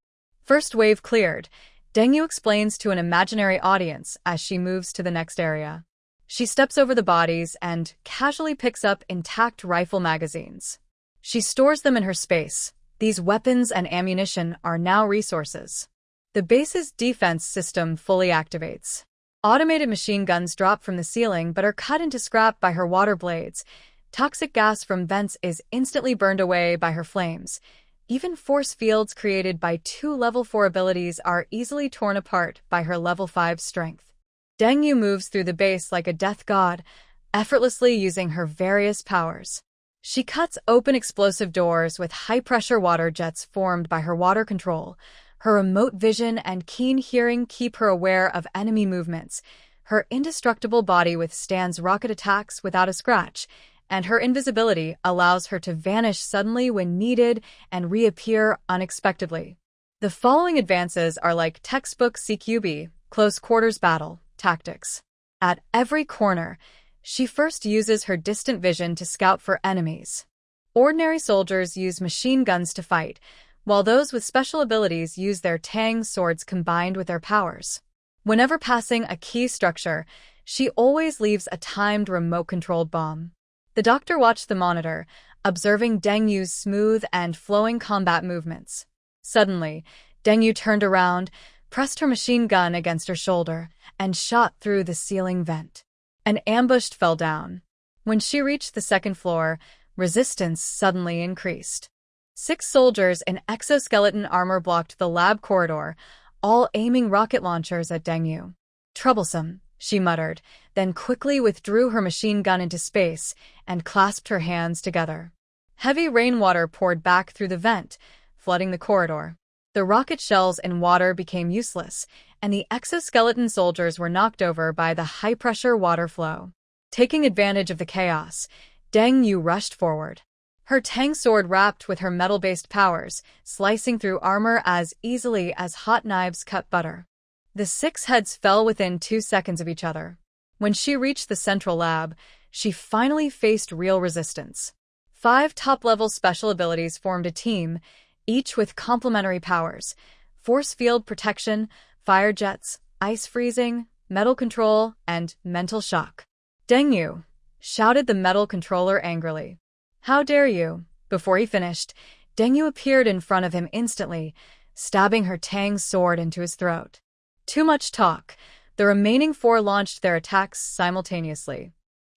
S1: First wave cleared, Dengyu explains to an imaginary audience as she moves to the next area. She steps over the bodies and casually picks up intact rifle magazines. She stores them in her space. These weapons and ammunition are now resources. The base's defense system fully activates. Automated machine guns drop from the ceiling but are cut into scrap by her water blades. Toxic gas from vents is instantly burned away by her flames. Even force fields created by 2 level 4 abilities are easily torn apart by her level 5 strength. Dengyu moves through the base like a death god, effortlessly using her various powers. She cuts open explosive doors with high-pressure water jets formed by her water control. Her remote vision and keen hearing keep her aware of enemy movements. Her indestructible body withstands rocket attacks without a scratch, and her invisibility allows her to vanish suddenly when needed and reappear unexpectedly. The following advances are like textbook CQB, close quarters battle, tactics. At every corner, she first uses her distant vision to scout for enemies. Ordinary soldiers use machine guns to fight, while those with special abilities use their tang swords combined with their powers. Whenever passing a key structure, she always leaves a timed remote-controlled bomb. The doctor watched the monitor, observing Dengyu's smooth and flowing combat movements. Suddenly, Dengyu turned around, pressed her machine gun against her shoulder, and shot through the ceiling vent. An ambushed fell down. When she reached the second floor, resistance suddenly increased. 6 soldiers in exoskeleton armor blocked the lab corridor, all aiming rocket launchers at Dengyu. Troublesome, she muttered, then quickly withdrew her machine gun into space and clasped her hands together. Heavy rainwater poured back through the vent, flooding the corridor. The rocket shells in water became useless, and the exoskeleton soldiers were knocked over by the high-pressure water flow. Taking advantage of the chaos, Dengyu rushed forward. Her tang sword wrapped with her metal-based powers, slicing through armor as easily as hot knives cut butter. The 6 heads fell within 2 seconds of each other. When she reached the central lab, she finally faced real resistance. 5 top-level special abilities formed a team, each with complementary powers: force field protection, fire jets, ice freezing, metal control, and mental shock. Dengyu, shouted the metal controller angrily. How dare you? Before he finished, Dengyu appeared in front of him instantly, stabbing her tang sword into his throat. Too much talk. The remaining 4 launched their attacks simultaneously.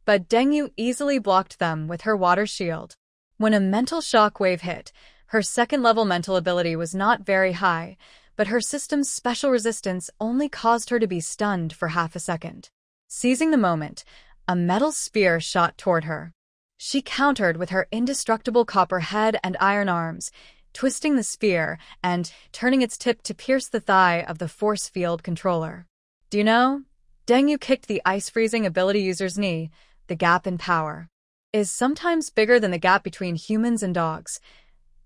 S1: But Dengyu easily blocked them with her water shield. When a mental shock wave hit, her second-level mental ability was not very high, but her system's special resistance only caused her to be stunned for half a second. Seizing the moment, a metal spear shot toward her. She countered with her indestructible copper head and iron arms, twisting the spear and turning its tip to pierce the thigh of the force field controller. Do you know? Dengyu kicked the ice-freezing ability user's knee. The gap in power is sometimes bigger than the gap between humans and dogs.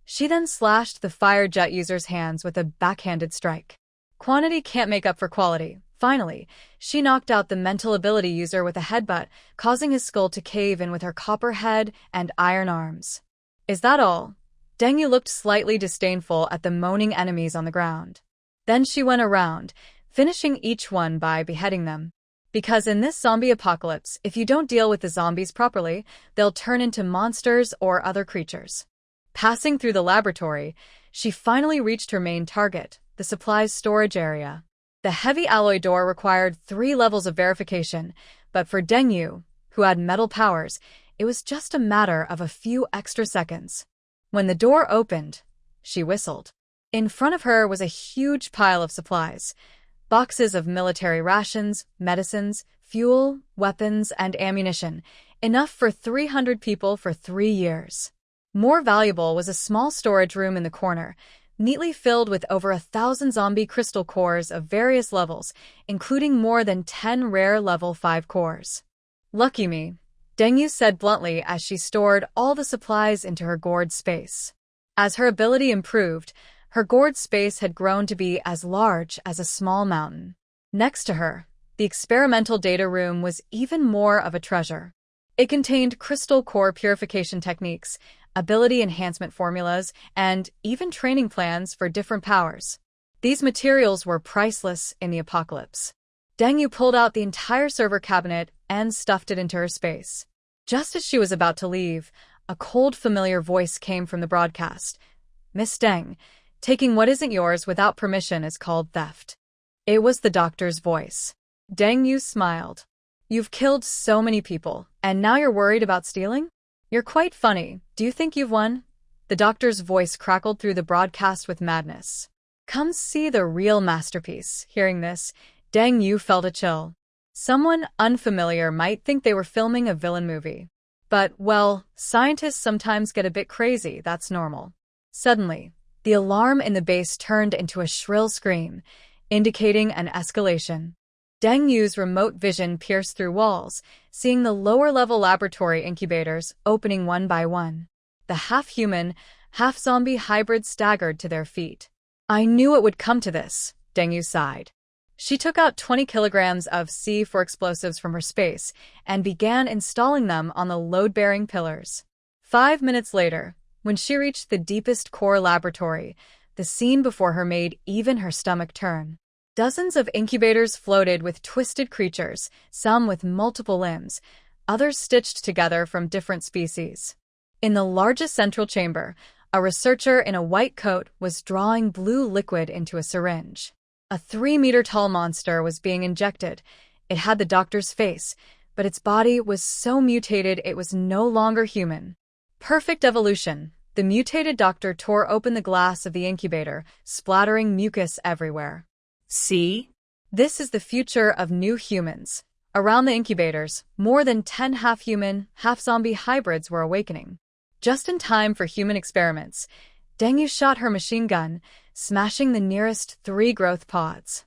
S1: She then slashed the fire jet user's hands with a backhanded strike. Quantity can't make up for quality. Finally, she knocked out the mental ability user with a headbutt, causing his skull to cave in with her copper head and iron arms. Is that all? Deng Yu looked slightly disdainful at the moaning enemies on the ground. Then she went around, finishing each one by beheading them. Because in this zombie apocalypse, if you don't deal with the zombies properly, they'll turn into monsters or other creatures. Passing through the laboratory, she finally reached her main target, the supplies storage area. The heavy alloy door required 3 levels of verification, but for Deng Yu, who had metal powers, it was just a matter of a few extra seconds. When the door opened, she whistled. In front of her was a huge pile of supplies. Boxes of military rations, medicines, fuel, weapons, and ammunition, enough for 300 people for 3 years. More valuable was a small storage room in the corner, neatly filled with over 1,000 zombie crystal cores of various levels, including more than 10 rare level 5 cores. Lucky me, Deng Yu said bluntly as she stored all the supplies into her gourd space. As her ability improved, her gourd space had grown to be as large as a small mountain. Next to her, the experimental data room was even more of a treasure. It contained crystal core purification techniques, ability enhancement formulas, and even training plans for different powers. These materials were priceless in the apocalypse. Deng Yu pulled out the entire server cabinet and stuffed it into her space. Just as she was about to leave, a cold, familiar voice came from the broadcast. "Miss Deng, taking what isn't yours without permission is called theft." It was the doctor's voice. Deng Yu smiled. "You've killed so many people, and now you're worried about stealing? You're quite funny. Do you think you've won?" The doctor's voice crackled through the broadcast with madness. "Come see the real masterpiece." Hearing this, Deng Yu felt a chill. Someone unfamiliar might think they were filming a villain movie. But, well, scientists sometimes get a bit crazy, that's normal. Suddenly, the alarm in the base turned into a shrill scream, indicating an escalation. Deng Yu's remote vision pierced through walls, seeing the lower-level laboratory incubators opening one by one. The half-human, half-zombie hybrids staggered to their feet. "I knew it would come to this," Deng Yu sighed. She took out 20 kilograms of C4 explosives from her space and began installing them on the load-bearing pillars. 5 minutes later, when she reached the deepest core laboratory, the scene before her made even her stomach turn. Dozens of incubators floated with twisted creatures, some with multiple limbs, others stitched together from different species. In the largest central chamber, a researcher in a white coat was drawing blue liquid into a syringe. A 3-meter-tall monster was being injected. It had the doctor's face, but its body was so mutated it was no longer human. Perfect evolution. The mutated doctor tore open the glass of the incubator, splattering mucus everywhere.
S2: See?
S1: This is the future of new humans. Around the incubators, more than 10 half-human, half-zombie hybrids were awakening. Just in time for human experiments, Deng Yu shot her machine gun, smashing the nearest 3 growth pods.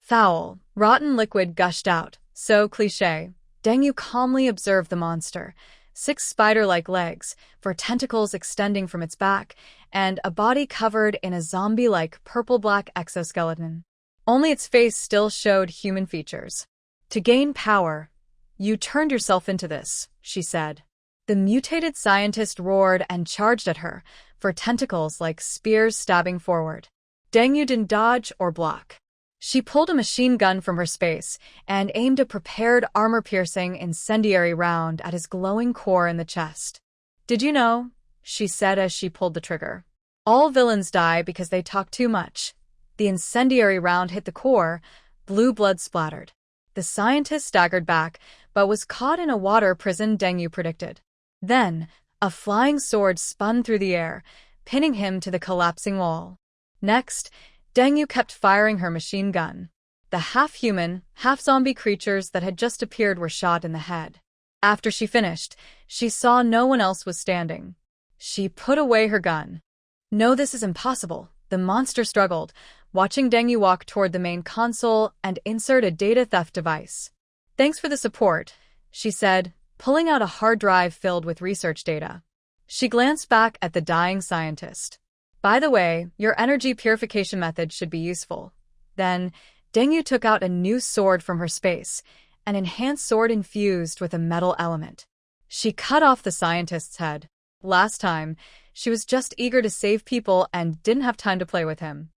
S1: Foul, rotten liquid gushed out, so cliché. Deng Yu calmly observed the monster. 6 spider-like legs, 4 tentacles extending from its back, and a body covered in a zombie-like purple-black exoskeleton. Only its face still showed human features. "To gain power, you turned yourself into this," she said. The mutated scientist roared and charged at her, 4 tentacles like spears stabbing forward. Deng Yu didn't dodge or block. She pulled a machine gun from her space and aimed a prepared armor-piercing incendiary round at his glowing core in the chest. "Did you know?" she said as she pulled the trigger. "All villains die because they talk too much." The incendiary round hit the core, blue blood splattered. The scientist staggered back, but was caught in a water prison, Deng Yu predicted. Then, a flying sword spun through the air, pinning him to the collapsing wall. Next, Deng Yu kept firing her machine gun. The half-human, half-zombie creatures that had just appeared were shot in the head. After she finished, she saw no one else was standing. She put away her gun. "No, this is impossible," the monster struggled, watching Deng Yu walk toward the main console and insert a data theft device. "Thanks for the support," she said, pulling out a hard drive filled with research data. She glanced back at the dying scientist. By the way, your energy purification method should be useful. Then, Dengyu took out a new sword from her space, an enhanced sword infused with a metal element. She cut off the scientist's head. Last time, she was just eager to save people and didn't have time to play with him.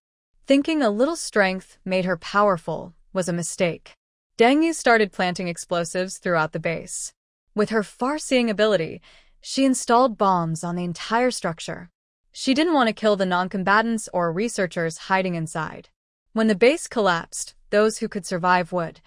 S1: Thinking a little strength made her powerful was a mistake. Dengyu started planting explosives throughout the base. With her far-seeing ability, she installed bombs on the entire structure. She didn't want to kill the non-combatants or researchers hiding inside. When the base collapsed, those who could survive would.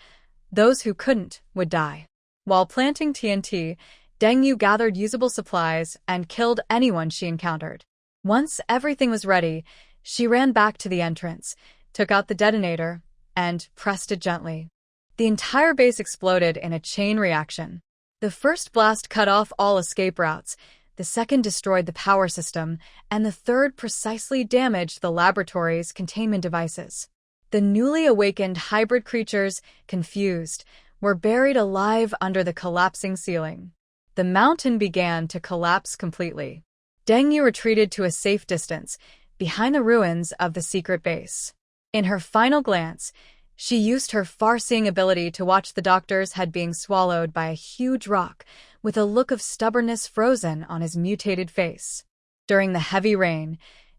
S1: Those who couldn't would die. While planting TNT, Dengyu gathered usable supplies and killed anyone she encountered. Once everything was ready, she ran back to the entrance, took out the detonator, and pressed it gently. The entire base exploded in a chain reaction. The first blast cut off all escape routes, the second destroyed the power system, and the third precisely damaged the laboratory's containment devices. The newly awakened hybrid creatures, confused, were buried alive under the collapsing ceiling. The mountain began to collapse completely. Dengyu retreated to a safe distance, behind the ruins of the secret base. In her final glance, she used her far-seeing ability to watch the doctor's head being swallowed by a huge rock, with a look of stubbornness frozen on his mutated face. During the heavy rain,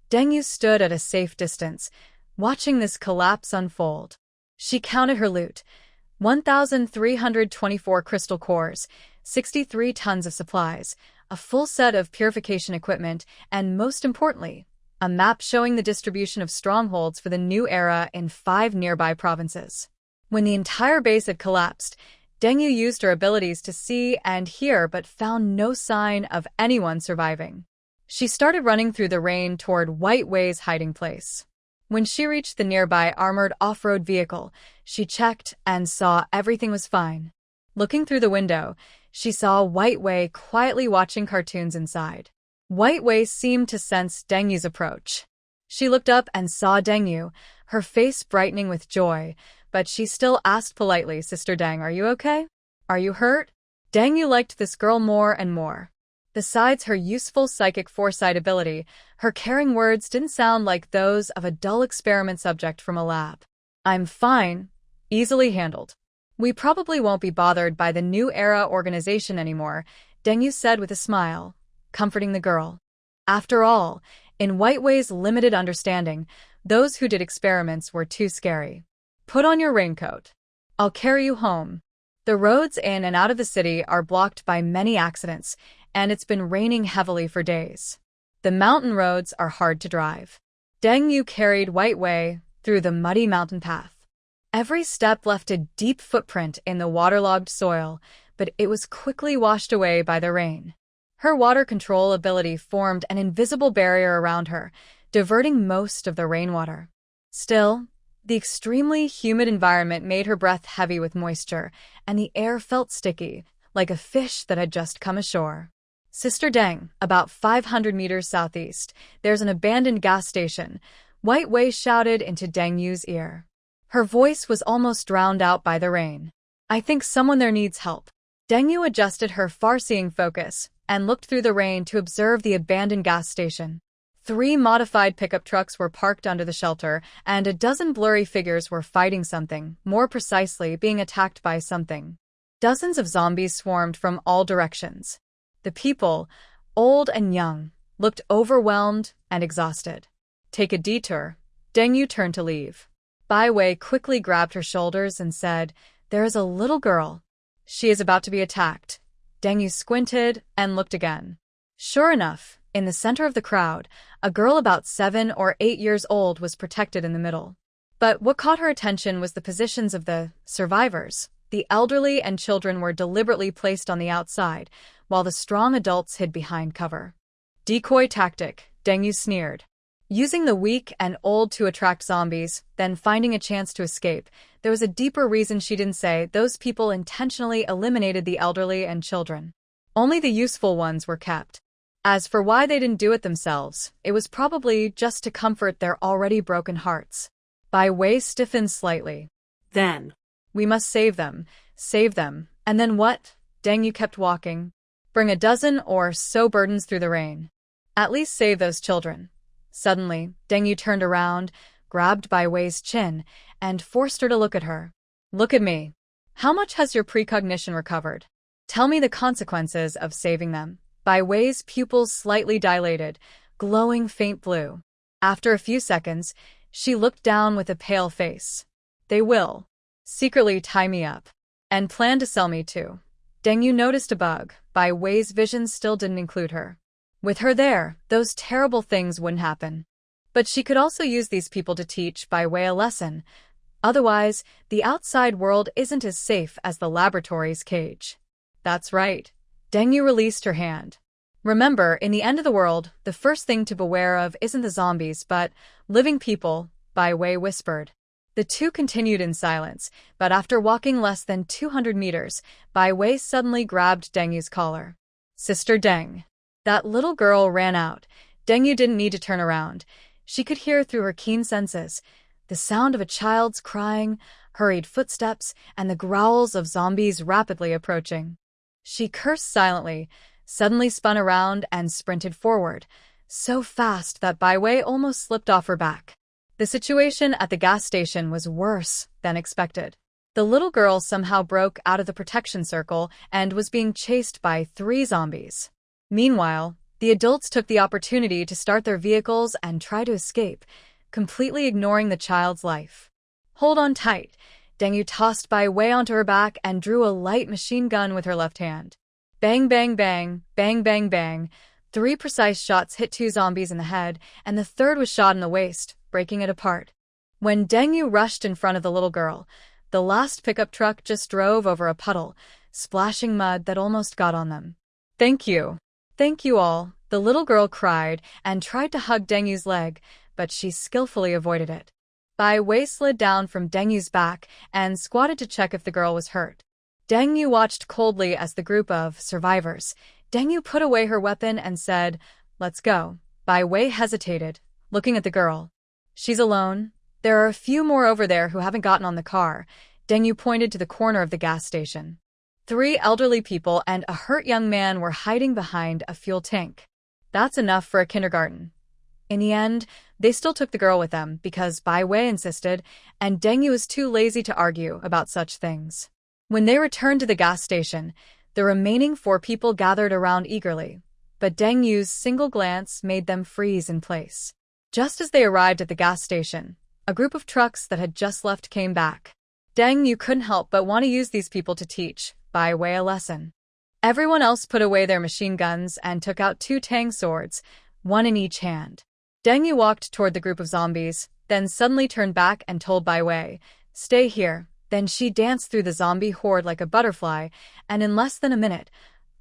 S1: Dengyu stood at a safe distance, watching this collapse unfold. She counted her loot: 1,324 crystal cores, 63 tons of supplies, a full set of purification equipment, and most importantly, a map showing the distribution of strongholds for the new era in 5 nearby provinces. When the entire base had collapsed, Dengyu used her abilities to see and hear but found no sign of anyone surviving. She started running through the rain toward White Way's hiding place. When she reached the nearby armored off-road vehicle, she checked and saw everything was fine. Looking through the window, she saw White Way quietly watching cartoons inside. White Way seemed to sense Dengyu's approach. She looked up and saw Dengyu, her face brightening with joy, but she still asked politely, "Sister Deng, are you okay? Are you hurt?" Dengyu liked this girl more and more. Besides her useful psychic foresight ability, her caring words didn't sound like those of a dull experiment subject from a lab. "I'm fine. Easily handled. We probably won't be bothered by the new era organization anymore," Dengyu said with a smile, comforting the girl. After all, in White Way's limited understanding, those who did experiments were too scary. "Put on your raincoat. I'll carry you home." The roads in and out of the city are blocked by many accidents, and it's been raining heavily for days. The mountain roads are hard to drive. Dengyu carried White Way through the muddy mountain path. Every step left a deep footprint in the waterlogged soil, but it was quickly washed away by the rain. Her water control ability formed an invisible barrier around her, diverting most of the rainwater. Still, the extremely humid environment made her breath heavy with moisture, and the air felt sticky, like a fish that had just come ashore. "Sister Deng, about 500 meters southeast, there's an abandoned gas station," White Way shouted into Dengyu's ear. Her voice was almost drowned out by the rain. "I think someone there needs help." Dengyu adjusted her far-seeing focus and looked through the rain to observe the abandoned gas station. 3 modified pickup trucks were parked under the shelter, and a dozen blurry figures were fighting something, more precisely being attacked by something. Dozens of zombies swarmed from all directions. The people, old and young, looked overwhelmed and exhausted. "Take a detour." Dengyu turned to leave. Bai Wei quickly grabbed her shoulders and said, "There is a little girl. She is about to be attacked." Dengyu squinted and looked again. Sure enough, in the center of the crowd, a girl about 7 or 8 years old was protected in the middle. But what caught her attention was the positions of the survivors. The elderly and children were deliberately placed on the outside, while the strong adults hid behind cover. "Decoy tactic," Dengyu sneered. Using the weak and old to attract zombies, then finding a chance to escape, there was a deeper reason she didn't say. Those people intentionally eliminated the elderly and children. Only the useful ones were kept. As for why they didn't do it themselves, it was probably just to comfort their already broken hearts. Bai Wei stiffened slightly.
S2: Then.
S1: "We must save them, and then what?" Dengyu kept walking. Bring a dozen or so burdens through the rain. At least save those children. Suddenly, Deng Yu turned around, grabbed Bai Wei's chin, and forced her to look at her. Look at me. How much has your precognition recovered? Tell me the consequences of saving them. Bai Wei's pupils slightly dilated, glowing faint blue. After a few seconds, she looked down with a pale face. They will secretly tie me up and plan to sell me too. Deng Yu noticed a bug. Bai Wei's vision still didn't include her. With her there, those terrible things wouldn't happen. But she could also use these people to teach Bai Wei a lesson. Otherwise, the outside world isn't as safe as the laboratory's cage. That's right. Deng Yu released her hand. Remember, in the end of the world, the first thing to beware of isn't the zombies, but living people, Bai Wei whispered. The two continued in silence, but after walking less than 200 meters, Bai Wei suddenly grabbed Deng Yu's collar. Sister Deng. That little girl ran out. Deng Yu didn't need to turn around. She could hear through her keen senses the sound of a child's crying, hurried footsteps, and the growls of zombies rapidly approaching. She cursed silently, suddenly spun around and sprinted forward, so fast that Bai Wei almost slipped off her back. The situation at the gas station was worse than expected. The little girl somehow broke out of the protection circle and was being chased by 3 zombies. Meanwhile, the adults took the opportunity to start their vehicles and try to escape, completely ignoring the child's life. Hold on tight. Deng Yu tossed Bai Wei onto her back and drew a light machine gun with her left hand. Bang, bang, bang, bang, bang, bang. 3 precise shots hit 2 zombies in the head, and the third was shot in the waist, breaking it apart. When Deng Yu rushed in front of the little girl, the last pickup truck just drove over a puddle, splashing mud that almost got on them. Thank you. Thank you all, the little girl cried and tried to hug Deng Yu's leg, but she skillfully avoided it. Bai Wei slid down from Deng Yu's back and squatted to check if the girl was hurt. Deng Yu watched coldly as the group of survivors. Deng Yu put away her weapon and said, "Let's go." Bai Wei hesitated, looking at the girl. She's alone. There are a few more over there who haven't gotten on the car. Deng Yu pointed to the corner of the gas station. 3 elderly people and a hurt young man were hiding behind a fuel tank. That's enough for a kindergarten. In the end, they still took the girl with them because Bai Wei insisted, and Deng Yu was too lazy to argue about such things. When they returned to the gas station, the remaining 4 people gathered around eagerly, but Deng Yu's single glance made them freeze in place. Just as they arrived at the gas station, a group of trucks that had just left came back. Deng Yu couldn't help but want to use these people to teach Bai Wei a lesson. Everyone else put away their machine guns and took out 2 tang swords, 1 in each hand. Deng Yu walked toward the group of zombies, then suddenly turned back and told Bai Wei, "Stay here." Then she danced through the zombie horde like a butterfly, and in less than a minute,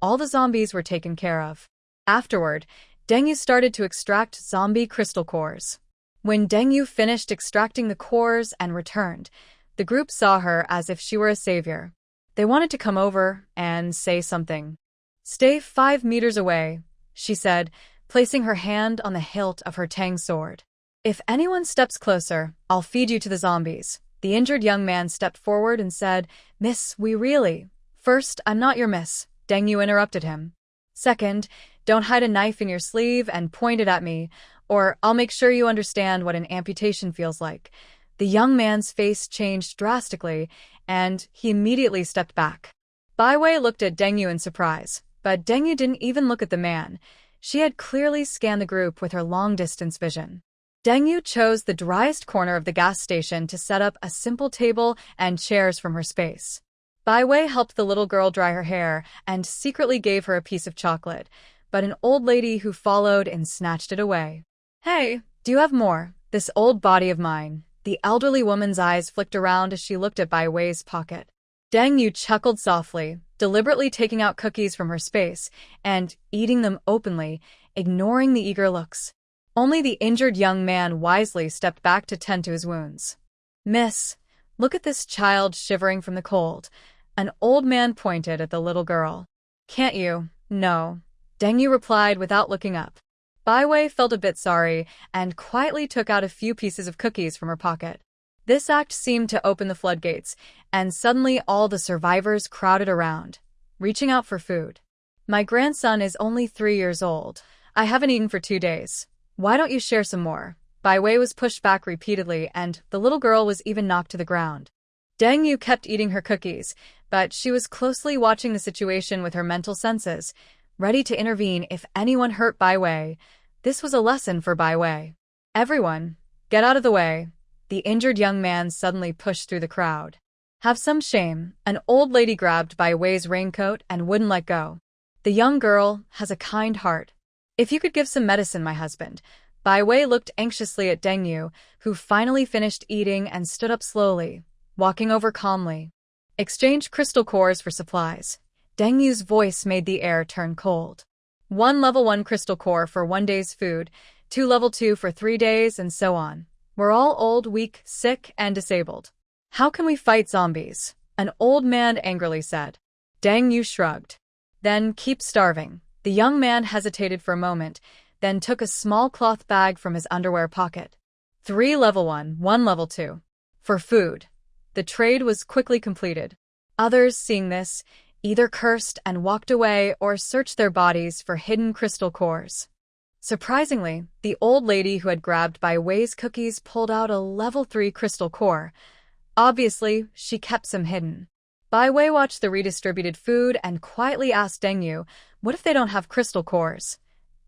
S1: all the zombies were taken care of. Afterward, Deng Yu started to extract zombie crystal cores. When Deng Yu finished extracting the cores and returned, the group saw her as if she were a savior. They wanted to come over and say something. "Stay 5 meters away," she said, placing her hand on the hilt of her tang sword. "If anyone steps closer, I'll feed you to the zombies." The injured young man stepped forward and said, "Miss, we really—" "First, I'm not your miss," Deng Yu interrupted him. "Second, don't hide a knife in your sleeve and point it at me, or I'll make sure you understand what an amputation feels like." The young man's face changed drastically, and he immediately stepped back. Bai Wei looked at Deng Yu in surprise, but Deng Yu didn't even look at the man. She had clearly scanned the group with her long-distance vision. Deng Yu chose the driest corner of the gas station to set up a simple table and chairs from her space. Bai Wei helped the little girl dry her hair and secretly gave her a piece of chocolate, but an old lady who followed and snatched it away. "Hey, do you have more? This old body of mine." The elderly woman's eyes flicked around as she looked at Bai Wei's pocket. Deng Yu chuckled softly, deliberately taking out cookies from her space and eating them openly, ignoring the eager looks. Only the injured young man wisely stepped back to tend to his wounds. "Miss, look at this child shivering from the cold." An old man pointed at the little girl. "Can't you?" "No," Deng Yu replied without looking up. Bai Wei felt a bit sorry and quietly took out a few pieces of cookies from her pocket. This act seemed to open the floodgates, and suddenly all the survivors crowded around, reaching out for food. My grandson is only 3 years old. I haven't eaten for 2 days. Why don't you share some more? Bai Wei was pushed back repeatedly, and the little girl was even knocked to the ground. Deng Yu kept eating her cookies, but she was closely watching the situation with her mental senses, ready to intervene if anyone hurt Bai Wei. This was a lesson for Bai Wei. Everyone, get out of the way. The injured young man suddenly pushed through the crowd. Have some shame. An old lady grabbed Bai Wei's raincoat and wouldn't let go. The young girl has a kind heart. If you could give some medicine, my husband. Bai Wei looked anxiously at Deng Yu, who finally finished eating and stood up slowly, walking over calmly. Exchange crystal cores for supplies. Deng Yu's voice made the air turn cold. 1 level 1 crystal core for 1 day's food, 2 level 2 for 3 days, and so on. We're all old, weak, sick, and disabled. How can we fight zombies? An old man angrily said. Deng Yu shrugged. Then keep starving. The young man hesitated for a moment, then took a small cloth bag from his underwear pocket. 3 level 1, 1 level 2. For food. The trade was quickly completed. Others, seeing this, either cursed and walked away or searched their bodies for hidden crystal cores. Surprisingly, the old lady who had grabbed Bai Wei's cookies pulled out a level 3 crystal core. Obviously, she kept some hidden. Bai Wei watched the redistributed food and quietly asked Deng Yu, what if they don't have crystal cores?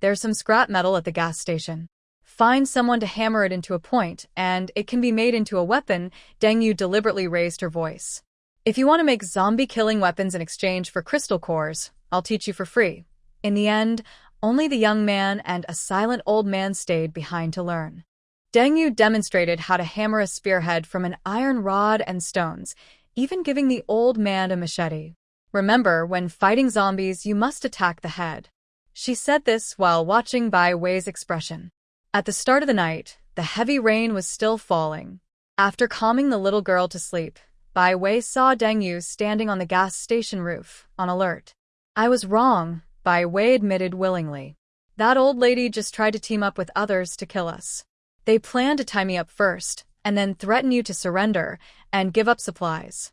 S1: There's some scrap metal at the gas station. Find someone to hammer it into a point, and it can be made into a weapon. Deng Yu deliberately raised her voice. If you want to make zombie-killing weapons in exchange for crystal cores, I'll teach you for free. In the end, only the young man and a silent old man stayed behind to learn. Deng Yu demonstrated how to hammer a spearhead from an iron rod and stones, even giving the old man a machete. Remember, when fighting zombies, you must attack the head. She said this while watching Bai Wei's expression. At the start of the night, the heavy rain was still falling. After calming the little girl to sleep, Bai Wei saw Deng Yu standing on the gas station roof, on alert. I was wrong, Bai Wei admitted willingly. That old lady just tried to team up with others to kill us. They planned to tie me up first, and then threaten you to surrender and give up supplies.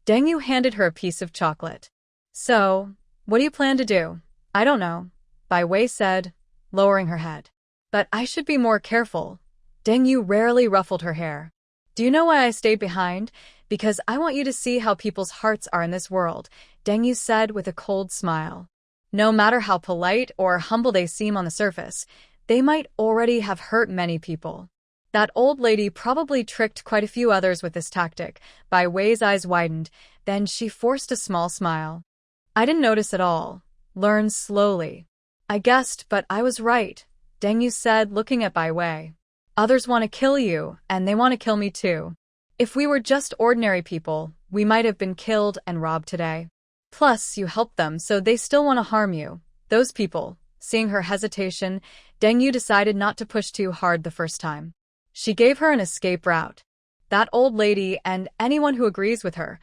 S1: Deng Yu handed her a piece of chocolate. So, what do you plan to do? I don't know, Bai Wei said, lowering her head. But I should be more careful. Deng Yu rarely ruffled her hair. Do you know why I stayed behind? Because I want you to see how people's hearts are in this world, Deng Yu said with a cold smile. No matter how polite or humble they seem on the surface, they might already have hurt many people. That old lady probably tricked quite a few others with this tactic. Bai Wei's eyes widened, then she forced a small smile. I didn't notice at all. Learn slowly. I guessed, but I was right, Deng Yu said, looking at Bai Wei. Others want to kill you, and they want to kill me too. If we were just ordinary people, we might have been killed and robbed today. Plus, you helped them, so they still want to harm you. Those people. Seeing her hesitation, Deng Yu decided not to push too hard the first time. She gave her an escape route. That old lady and anyone who agrees with her,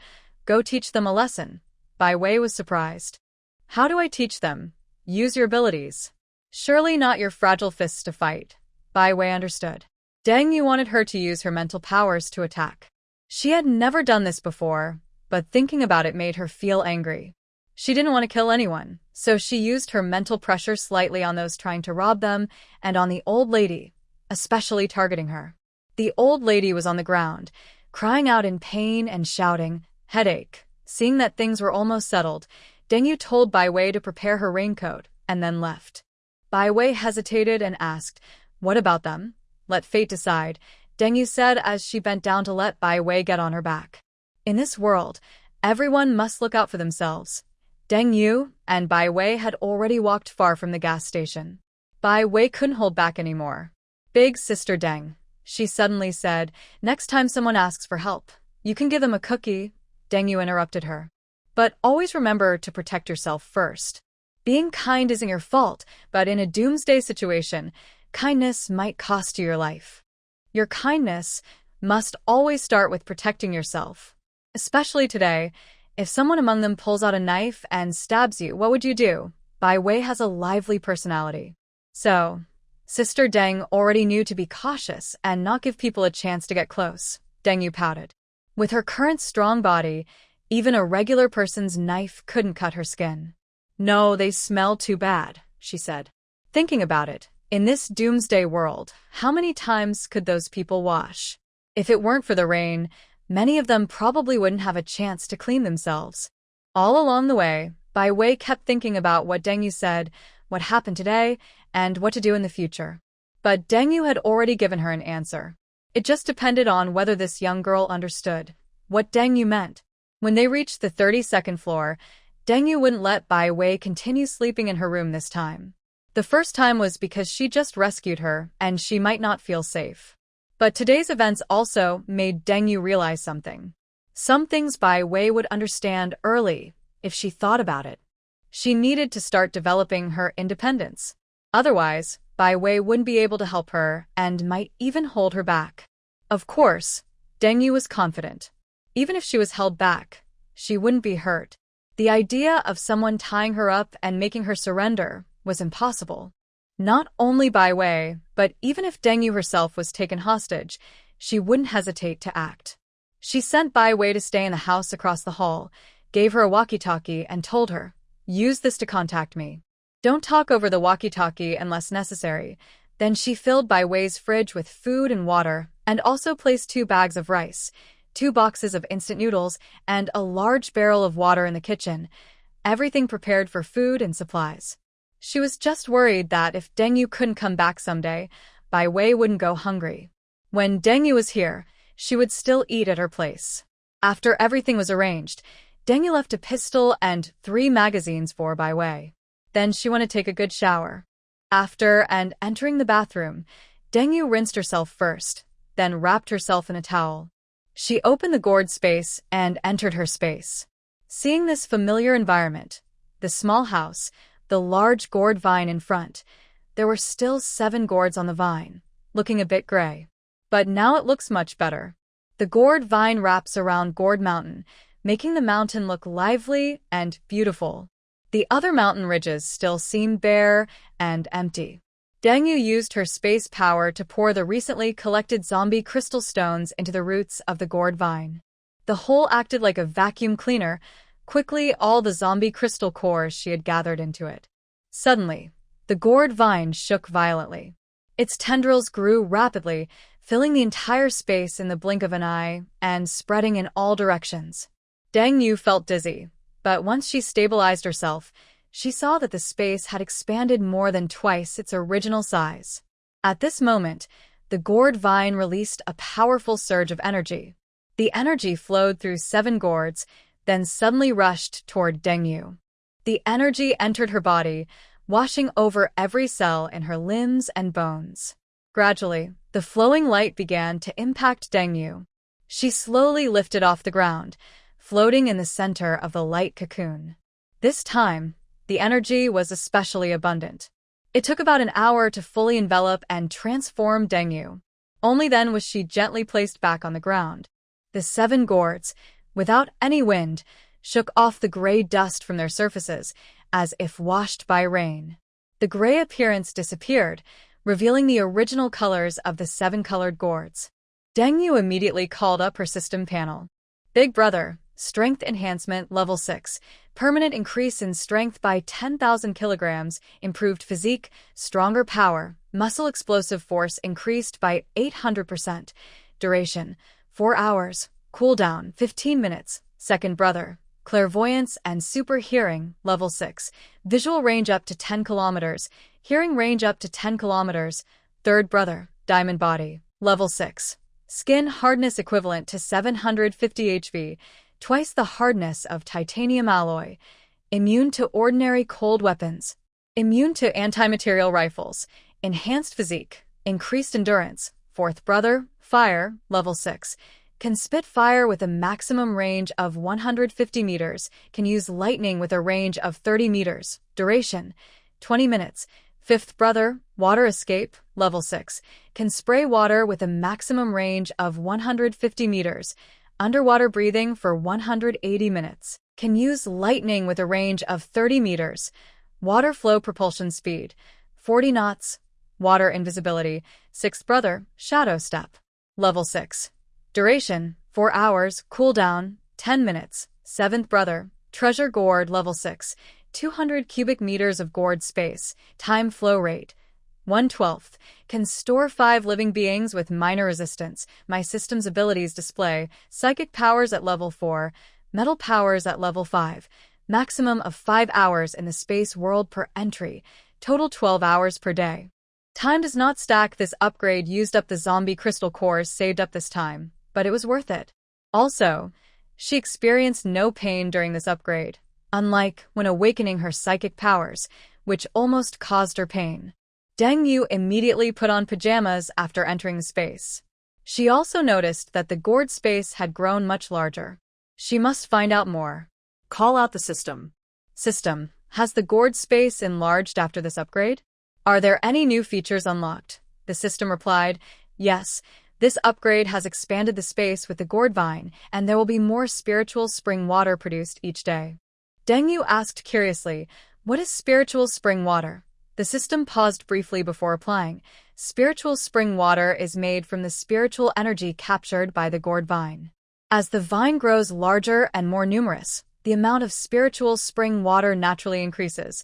S1: go teach them a lesson. Bai Wei was surprised. How do I teach them? Use your abilities. Surely not your fragile fists to fight. Bai Wei understood. Deng Yu wanted her to use her mental powers to attack. She had never done this before, but thinking about it made her feel angry. She didn't want to kill anyone, so she used her mental pressure slightly on those trying to rob them and on the old lady, especially targeting her. The old lady was on the ground, crying out in pain and shouting, headache. Seeing that things were almost settled, Deng Yu told Bai Wei to prepare her raincoat, and then left. Bai Wei hesitated and asked, what about them? Let fate decide, Deng Yu said as she bent down to let Bai Wei get on her back. In this world, everyone must look out for themselves. Deng Yu and Bai Wei had already walked far from the gas station. Bai Wei couldn't hold back anymore. Big sister Deng, she suddenly said, next time someone asks for help, you can give them a cookie. Deng Yu interrupted her. But always remember to protect yourself first. Being kind isn't your fault, but in a doomsday situation, kindness might cost you your life. Your kindness must always start with protecting yourself. Especially today, if someone among them pulls out a knife and stabs you, what would you do? Bai Wei has a lively personality. So, Sister Deng already knew to be cautious and not give people a chance to get close. Deng Yu pouted. With her current strong body, even a regular person's knife couldn't cut her skin. No, they smell too bad, she said. Thinking about it, in this doomsday world, how many times could those people wash? If it weren't for the rain, many of them probably wouldn't have a chance to clean themselves. All along the way, Bai Wei kept thinking about what Deng Yu said, what happened today, and what to do in the future. But Deng Yu had already given her an answer. It just depended on whether this young girl understood what Deng Yu meant. When they reached the 32nd floor, Deng Yu wouldn't let Bai Wei continue sleeping in her room this time. The first time was because she just rescued her, and she might not feel safe. But today's events also made Deng Yu realize something. Some things Bai Wei would understand early, if she thought about it. She needed to start developing her independence. Otherwise, Bai Wei wouldn't be able to help her and might even hold her back. Of course, Deng Yu was confident. Even if she was held back, she wouldn't be hurt. The idea of someone tying her up and making her surrender was impossible. Not only Bai Wei, but even if Deng Yu herself was taken hostage, she wouldn't hesitate to act. She sent Bai Wei to stay in the house across the hall, gave her a walkie-talkie and told her, "Use this to contact me. Don't talk over the walkie-talkie unless necessary." Then she filled Bai Wei's fridge with food and water, and also placed 2 bags of rice, 2 boxes of instant noodles, and a large barrel of water in the kitchen, everything prepared for food and supplies. She was just worried that if Deng Yu couldn't come back someday, Bai Wei wouldn't go hungry. When Deng Yu was here, she would still eat at her place. After everything was arranged, Deng Yu left a pistol and 3 magazines for Bai Wei. Then she went to take a good shower. After and entering the bathroom, Deng Yu rinsed herself first, then wrapped herself in a towel. She opened the gourd space and entered her space. Seeing this familiar environment, the small house, the large gourd vine in front, there were still 7 gourds on the vine, looking a bit gray. But now it looks much better. The gourd vine wraps around Gourd Mountain, making the mountain look lively and beautiful. The other mountain ridges still seem bare and empty. Deng Yu used her space power to pour the recently collected zombie crystal stones into the roots of the gourd vine. The hole acted like a vacuum cleaner, quickly all the zombie crystal cores she had gathered into it. Suddenly, the gourd vine shook violently. Its tendrils grew rapidly, filling the entire space in the blink of an eye and spreading in all directions. Deng Yu felt dizzy, but once she stabilized herself, she saw that the space had expanded more than twice its original size. At this moment, the gourd vine released a powerful surge of energy. The energy flowed through 7 gourds, then suddenly rushed toward Deng Yu. The energy entered her body, washing over every cell in her limbs and bones. Gradually, the flowing light began to impact Deng Yu. She slowly lifted off the ground, floating in the center of the light cocoon. This time, the energy was especially abundant. It took about an hour to fully envelop and transform Deng Yu. Only then was she gently placed back on the ground. The 7 gourds, without any wind, shook off the gray dust from their surfaces, as if washed by rain. The gray appearance disappeared, revealing the original colors of the 7 colored gourds. Deng Yu immediately called up her system panel. Big Brother, Strength Enhancement Level 6, permanent increase in strength by 10,000 kilograms, improved physique, stronger power, muscle explosive force increased by 800%, duration, 4 hours, cooldown, 15 minutes, Second Brother, Clairvoyance and Super Hearing, Level 6, visual range up to 10 kilometers, hearing range up to 10 kilometers, Third Brother, Diamond Body, Level 6, skin hardness equivalent to 750 HV, twice the hardness of titanium alloy, immune to ordinary cold weapons, immune to antimaterial rifles, enhanced physique, increased endurance, Fourth Brother, Fire, Level 6, can spit fire with a maximum range of 150 meters, can use lightning with a range of 30 meters, duration, 20 minutes, Fifth Brother, Water Escape, Level 6, can spray water with a maximum range of 150 meters, underwater breathing for 180 minutes, can use lightning with a range of 30 meters, water flow propulsion speed, 40 knots, water invisibility, Sixth Brother, Shadow Step, Level 6, duration, 4 hours, cooldown, 10 minutes, Seventh Brother, Treasure Gourd, Level 6, 200 cubic meters of gourd space, time flow rate, 1/12, can store 5 living beings with minor resistance. My system's abilities display psychic powers at level 4, metal powers at level 5, maximum of 5 hours in the space world per entry, total 12 hours per day. Time does not stack. This upgrade used up the zombie crystal cores saved up this time, but it was worth it. Also, she experienced no pain during this upgrade, unlike when awakening her psychic powers, which almost caused her pain. Deng Yu immediately put on pajamas after entering the space. She also noticed that the gourd space had grown much larger. She must find out more.
S2: Call out the system.
S1: System, has the gourd space enlarged after this upgrade? Are there any new features unlocked? The system replied, yes, this upgrade has expanded the space with the gourd vine, and there will be more spiritual spring water produced each day. Deng Yu asked curiously, what is spiritual spring water? The system paused briefly before replying. Spiritual spring water is made from the spiritual energy captured by the gourd vine. As the vine grows larger and more numerous, the amount of spiritual spring water naturally increases.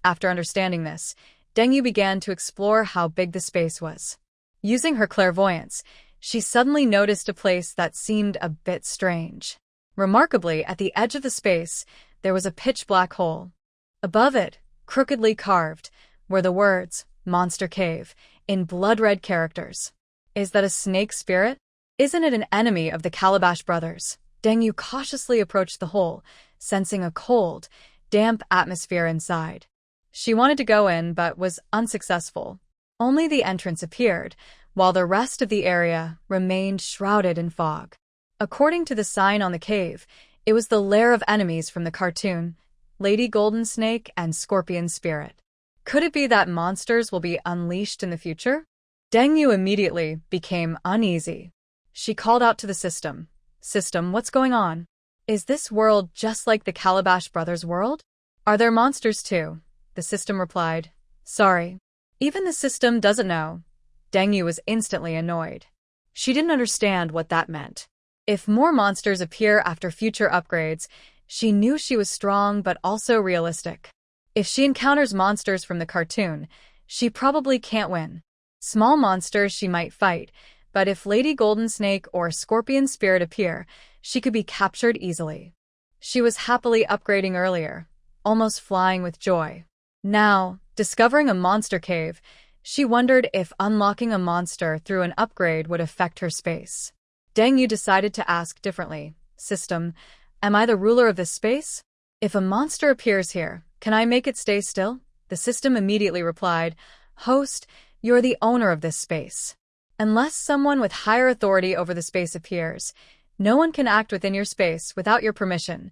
S1: After understanding this, Deng Yu began to explore how big the space was. Using her clairvoyance, she suddenly noticed a place that seemed a bit strange. Remarkably, at the edge of the space, there was a pitch-black hole. Above it, crookedly carved, were the words, Monster Cave, in blood-red characters. Is that a snake spirit? Isn't it an enemy of the Calabash brothers? Deng Yu cautiously approached the hole, sensing a cold, damp atmosphere inside. She wanted to go in but was unsuccessful. Only the entrance appeared, while the rest of the area remained shrouded in fog. According to the sign on the cave, it was the lair of enemies from the cartoon, Lady Golden Snake and Scorpion Spirit. Could it be that monsters will be unleashed in the future? Deng Yu immediately became uneasy. She called out to the system. System, what's going on? Is this world just like the Calabash brothers' world? Are there monsters too? The system replied, sorry. Even the system doesn't know. Deng Yu was instantly annoyed. She didn't understand what that meant. If more monsters appear after future upgrades, she knew she was strong but also realistic. If she encounters monsters from the cartoon, she probably can't win. Small monsters she might fight, but if Lady Golden Snake or Scorpion Spirit appear, she could be captured easily. She was happily upgrading earlier, almost flying with joy. Now, discovering a monster cave, she wondered if unlocking a monster through an upgrade would affect her space. Deng Yu decided to ask differently. System, am I the ruler of this space? If a monster appears here, can I make it stay still? The system immediately replied, Host, you're the owner of this space. Unless someone with higher authority over the space appears, no one can act within your space without your permission.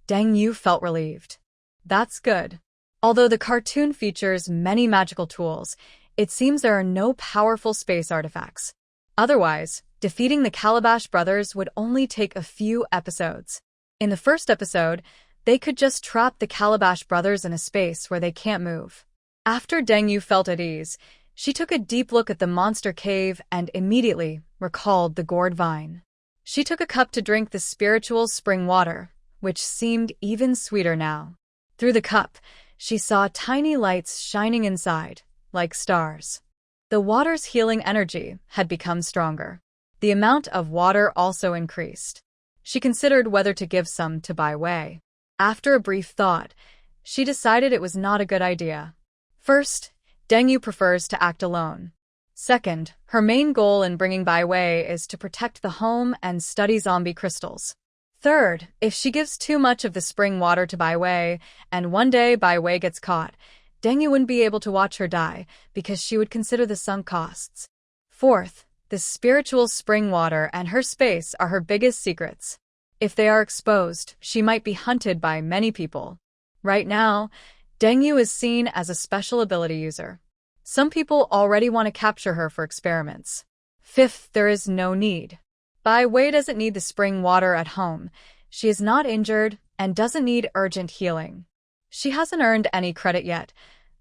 S1: Deng Yu felt relieved. That's good. Although the cartoon features many magical tools, it seems there are no powerful space artifacts. Otherwise, defeating the Calabash brothers would only take a few episodes. In the first episode, they could just trap the Calabash brothers in a space where they can't move. After Deng Yu felt at ease, she took a deep look at the monster cave and immediately recalled the gourd vine. She took a cup to drink the spiritual spring water, which seemed even sweeter now. Through the cup, she saw tiny lights shining inside, like stars. The water's healing energy had become stronger. The amount of water also increased. She considered whether to give some to Bai Wei. After a brief thought, she decided it was not a good idea. First, Deng Yu prefers to act alone. Second, her main goal in bringing Bai Wei is to protect the home and study zombie crystals. Third, if she gives too much of the spring water to Bai Wei, and one day Bai Wei gets caught, Deng Yu wouldn't be able to watch her die because she would consider the sunk costs. Fourth, the spiritual spring water and her space are her biggest secrets. If they are exposed, she might be hunted by many people. Right now, Deng Yu is seen as a special ability user. Some people already want to capture her for experiments. Fifth, there is no need. Bai Wei doesn't need the spring water at home. She is not injured and doesn't need urgent healing. She hasn't earned any credit yet,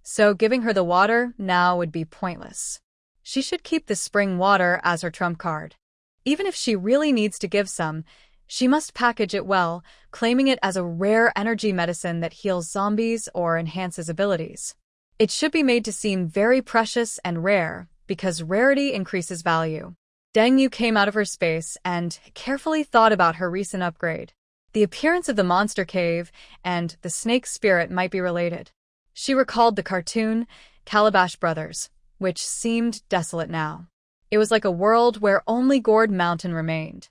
S1: so giving her the water now would be pointless. She should keep the spring water as her trump card. Even if she really needs to give some, She must package it well, claiming it as a rare energy medicine that heals zombies or enhances abilities. It should be made to seem very precious and rare, because rarity increases value. Deng Yu came out of her space and carefully thought about her recent upgrade. The appearance of the monster cave and the snake spirit might be related. She recalled the cartoon, Calabash Brothers, which seemed desolate now. It was like a world where only Gourd Mountain remained.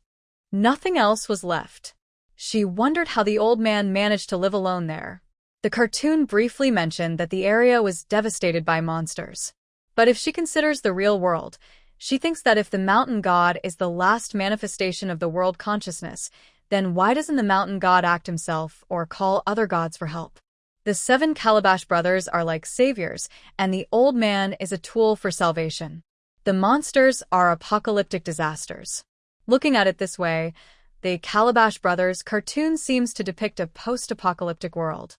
S1: Nothing else was left. She wondered how the old man managed to live alone there. The cartoon briefly mentioned that the area was devastated by monsters. But if she considers the real world, she thinks that if the mountain god is the last manifestation of the world consciousness, then why doesn't the mountain god act himself or call other gods for help? The 7 Calabash brothers are like saviors, and the old man is a tool for salvation. The monsters are apocalyptic disasters. Looking at it this way, the Calabash Brothers cartoon seems to depict a post-apocalyptic world.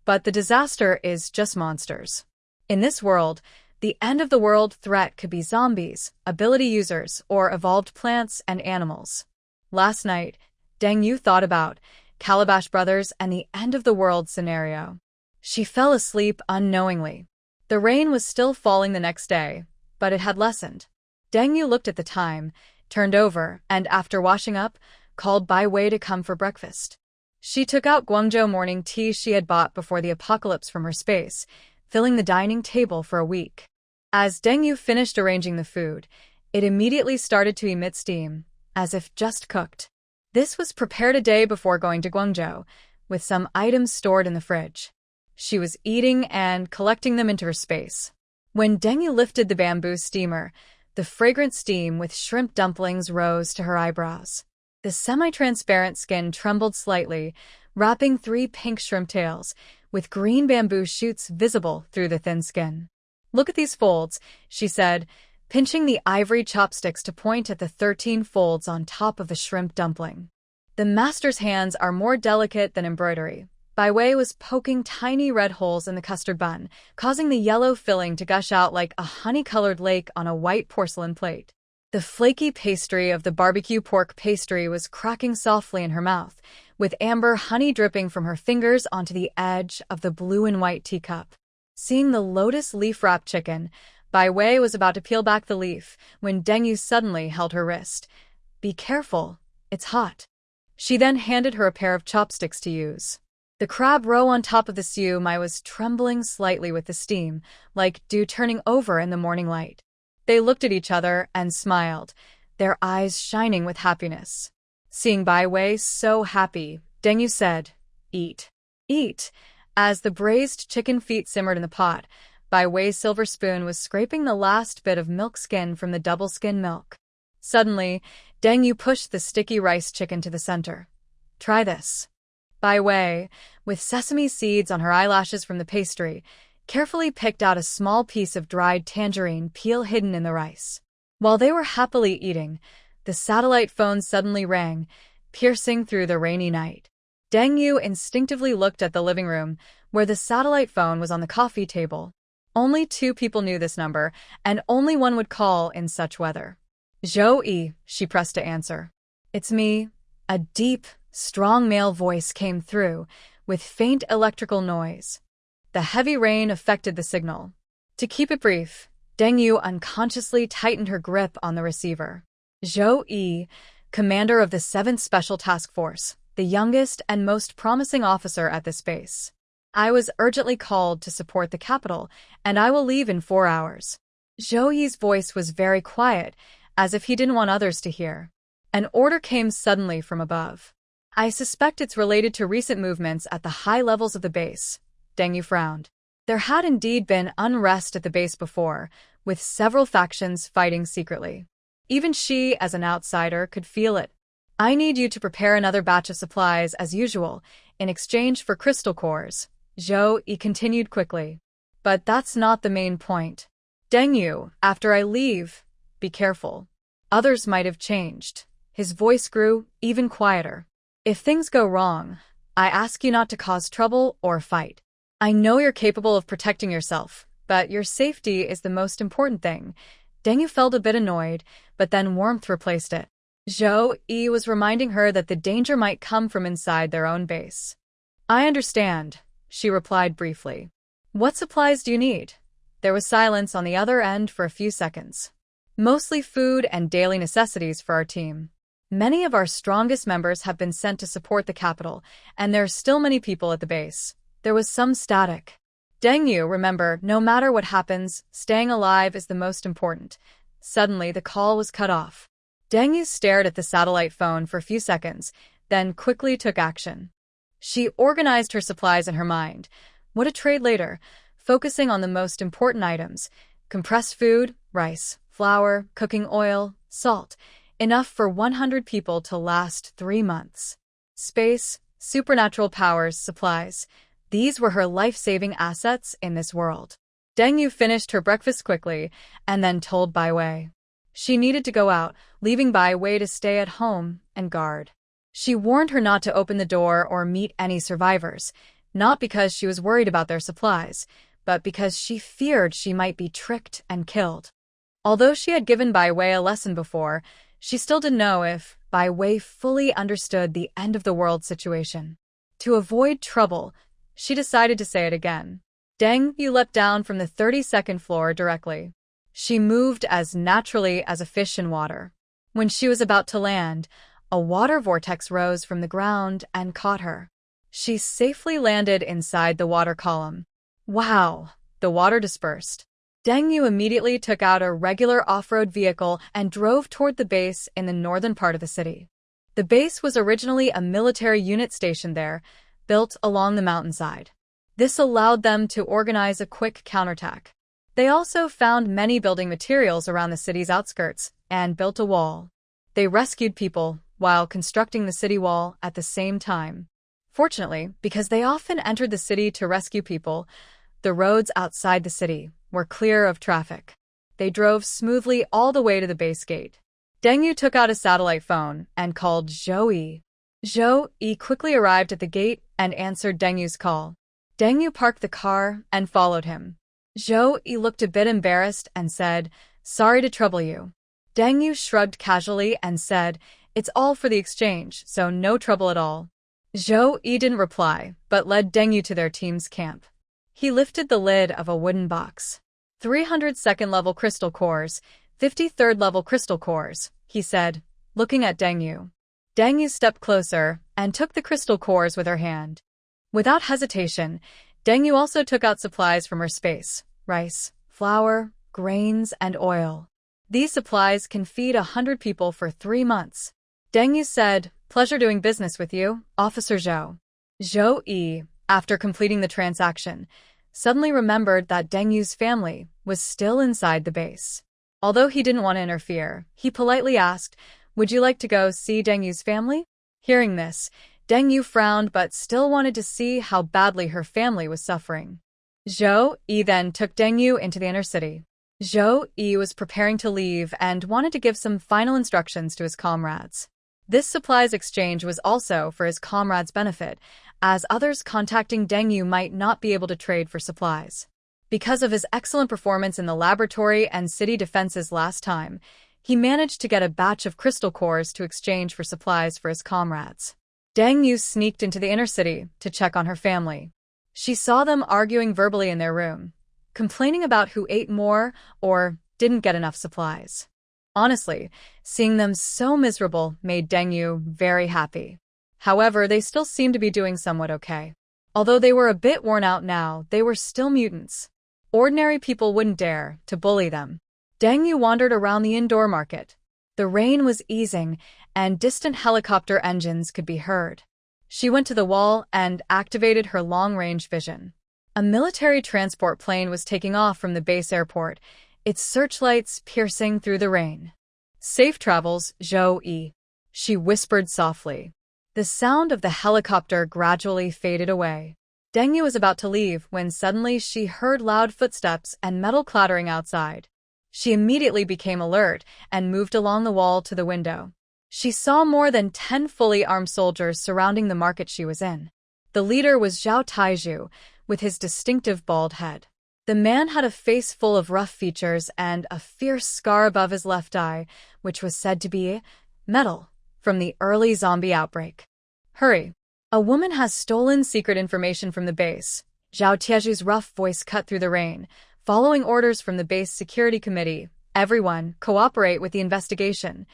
S1: But the disaster is just monsters. In this world, the end-of-the-world threat could be zombies, ability users, or evolved plants and animals. Last night, Deng Yu thought about Calabash Brothers and the end-of-the-world scenario. She fell asleep unknowingly. The rain was still falling the next day, but it had lessened. Deng Yu looked at the time, turned over, and after washing up, called Bai Wei to come for breakfast. She took out Guangzhou morning tea she had bought before the apocalypse from her space, filling the dining table for a week. As Deng Yu finished arranging the food, it immediately started to emit steam, as if just cooked. This was prepared a day before going to Guangzhou, with some items stored in the fridge. She was eating and collecting them into her space. When Deng Yu lifted the bamboo steamer, the fragrant steam with shrimp dumplings rose to her eyebrows. The semi-transparent skin trembled slightly, wrapping 3 pink shrimp tails, with green bamboo shoots visible through the thin skin. "Look at these folds," she said, pinching the ivory chopsticks to point at the 13 folds on top of the shrimp dumpling. The master's hands are more delicate than embroidery. Bai Wei was poking tiny red holes in the custard bun, causing the yellow filling to gush out like a honey-colored lake on a white porcelain plate. The flaky pastry of the barbecue pork pastry was cracking softly in her mouth, with amber honey dripping from her fingers onto the edge of the blue and white teacup. Seeing the lotus leaf-wrapped chicken, Bai Wei was about to peel back the leaf when Deng Yu suddenly held her wrist. "Be careful, it's hot." She then handed her a pair of chopsticks to use. The crab roe on top of the siu mai was trembling slightly with the steam, like dew turning over in the morning light. They looked at each other and smiled, their eyes shining with happiness. Seeing Bai Wei so happy, Deng Yu said, "Eat. Eat." As the braised chicken feet simmered in the pot, Bai Wei's silver spoon was scraping the last bit of milk skin from the double skin milk. Suddenly, Deng Yu pushed the sticky rice chicken to the center. "Try this." Bai Wei, with sesame seeds on her eyelashes from the pastry, carefully picked out a small piece of dried tangerine peel hidden in the rice. While they were happily eating, the satellite phone suddenly rang, piercing through the rainy night. Deng Yu instinctively looked at the living room, where the satellite phone was on the coffee table. Only 2 people knew this number, and only one would call in such weather. "Zhou Yi," she pressed to answer. "It's me." A deep, strong male voice came through, with faint electrical noise. The heavy rain affected the signal. To keep it brief, Deng Yu unconsciously tightened her grip on the receiver. "Zhou Yi, commander of the 7th Special Task Force, the youngest and most promising officer at this base. I was urgently called to support the capital, and I will leave in 4 hours." Zhou Yi's voice was very quiet, as if he didn't want others to hear. An order came suddenly from above. "I suspect it's related to recent movements at the high levels of the base." Deng Yu frowned. There had indeed been unrest at the base before, with several factions fighting secretly. Even she, as an outsider, could feel it. "I need you to prepare another batch of supplies as usual, in exchange for crystal cores," Zhou Yi continued quickly. "But that's not the main point. Deng Yu, after I leave, be careful. Others might have changed." His voice grew even quieter. "If things go wrong, I ask you not to cause trouble or fight. I know you're capable of protecting yourself, but your safety is the most important thing." Deng Yu felt a bit annoyed, but then warmth replaced it. Zhou Yi was reminding her that the danger might come from inside their own base. I understand, she replied briefly. What supplies do you need? There was silence on the other end for a few seconds. Mostly food and daily necessities for our team. Many of our strongest members have been sent to support the capital, and there are still many people at the base. There was some static. Deng Yu, remember, no matter what happens, staying alive is the most important. Suddenly, the call was cut off. Deng Yu stared at the satellite phone for a few seconds, then quickly took action. She organized her supplies in her mind. What to trade later, focusing on the most important items: compressed food, rice, flour, cooking oil, salt, enough for 100 people to last 3 months. Space, supernatural powers, supplies. These were her life-saving assets in this world. Deng Yu finished her breakfast quickly and then told Bai Wei. She needed to go out, leaving Bai Wei to stay at home and guard. She warned her not to open the door or meet any survivors, not because she was worried about their supplies, but because she feared she might be tricked and killed. Although she had given Bai Wei a lesson before, she still didn't know if Bai Wei fully understood the end-of-the-world situation. To avoid trouble, she decided to say it again. Deng Yu leapt down from the 32nd floor directly. She moved as naturally as a fish in water. When she was about to land, a water vortex rose from the ground and caught her. She safely landed inside the water column. Wow! The water dispersed. Deng Yu immediately took out a regular off-road vehicle and drove toward the base in the northern part of the city. The base was originally a military unit stationed there, built along the mountainside. This allowed them to organize a quick counterattack. They also found many building materials around the city's outskirts and built a wall. They rescued people while constructing the city wall at the same time. Fortunately, because they often entered the city to rescue people, the roads outside the city were clear of traffic. They drove smoothly all the way to the base gate. Deng Yu took out a satellite phone and called Zhou Yi. Zhou Yi quickly arrived at the gate and answered Deng Yu's call. Deng Yu parked the car and followed him. Zhou Yi looked a bit embarrassed and said, "Sorry to trouble you." Deng Yu shrugged casually and said, "It's all for the exchange, so no trouble at all." Zhou Yi didn't reply, but led Deng Yu to their team's camp. He lifted the lid of a wooden box. 302nd level crystal cores, 53rd level crystal cores, he said, looking at Deng Yu. Deng Yu stepped closer and took the crystal cores with her hand. Without hesitation, Deng Yu also took out supplies from her space: rice, flour, grains, and oil. These supplies can feed 100 people for 3 months. Deng Yu said, "Pleasure doing business with you, Officer Zhou." Zhou Yi, after completing the transaction, suddenly remembered that Deng Yu's family was still inside the base. Although he didn't want to interfere, he politely asked, "Would you like to go see Deng Yu's family?" Hearing this, Deng Yu frowned but still wanted to see how badly her family was suffering. Zhou Yi then took Deng Yu into the inner city. Zhou Yi was preparing to leave and wanted to give some final instructions to his comrades. This supplies exchange was also for his comrades' benefit, as others contacting Deng Yu might not be able to trade for supplies. Because of his excellent performance in the laboratory and city defenses last time, he managed to get a batch of crystal cores to exchange for supplies for his comrades. Deng Yu sneaked into the inner city to check on her family. She saw them arguing verbally in their room, complaining about who ate more or didn't get enough supplies. Honestly, seeing them so miserable made Deng Yu very happy. However, they still seemed to be doing somewhat okay. Although they were a bit worn out now, they were still mutants. Ordinary people wouldn't dare to bully them. Deng Yu wandered around the indoor market. The rain was easing, and distant helicopter engines could be heard. She went to the wall and activated her long-range vision. A military transport plane was taking off from the base airport, its searchlights piercing through the rain. "Safe travels, Zhou Yi," she whispered softly. The sound of the helicopter gradually faded away. Deng Yu was about to leave when suddenly she heard loud footsteps and metal clattering outside. She immediately became alert and moved along the wall to the window. She saw more than 10 fully armed soldiers surrounding the market she was in. The leader was Zhao Taizhu, with his distinctive bald head. The man had a face full of rough features and a fierce scar above his left eye, which was said to be Metal. From the early zombie outbreak. Hurry. A woman has stolen secret information from the base. Zhao Tieju's rough voice cut through the rain. Following orders from the base security committee, everyone, cooperate with the investigation.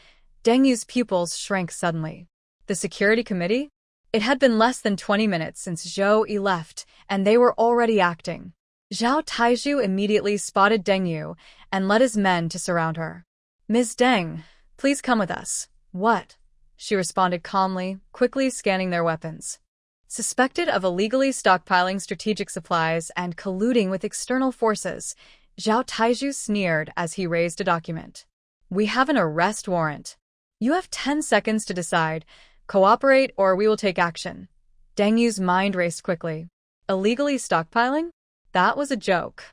S1: Deng Yu's pupils shrank suddenly. The security committee? It had been less than 20 minutes since Zhou Yi left, and they were already acting. Zhao Taizhu immediately spotted Deng Yu and led his men to surround her. "Ms. Deng, please come with us." "What?" she responded calmly, quickly scanning their weapons. Suspected of illegally stockpiling strategic supplies and colluding with external forces, Zhao Taizhu sneered as he raised a document. "We have an arrest warrant. You have 10 seconds to decide. Cooperate or we will take action." Deng Yu's mind raced quickly. Illegally stockpiling? That was a joke.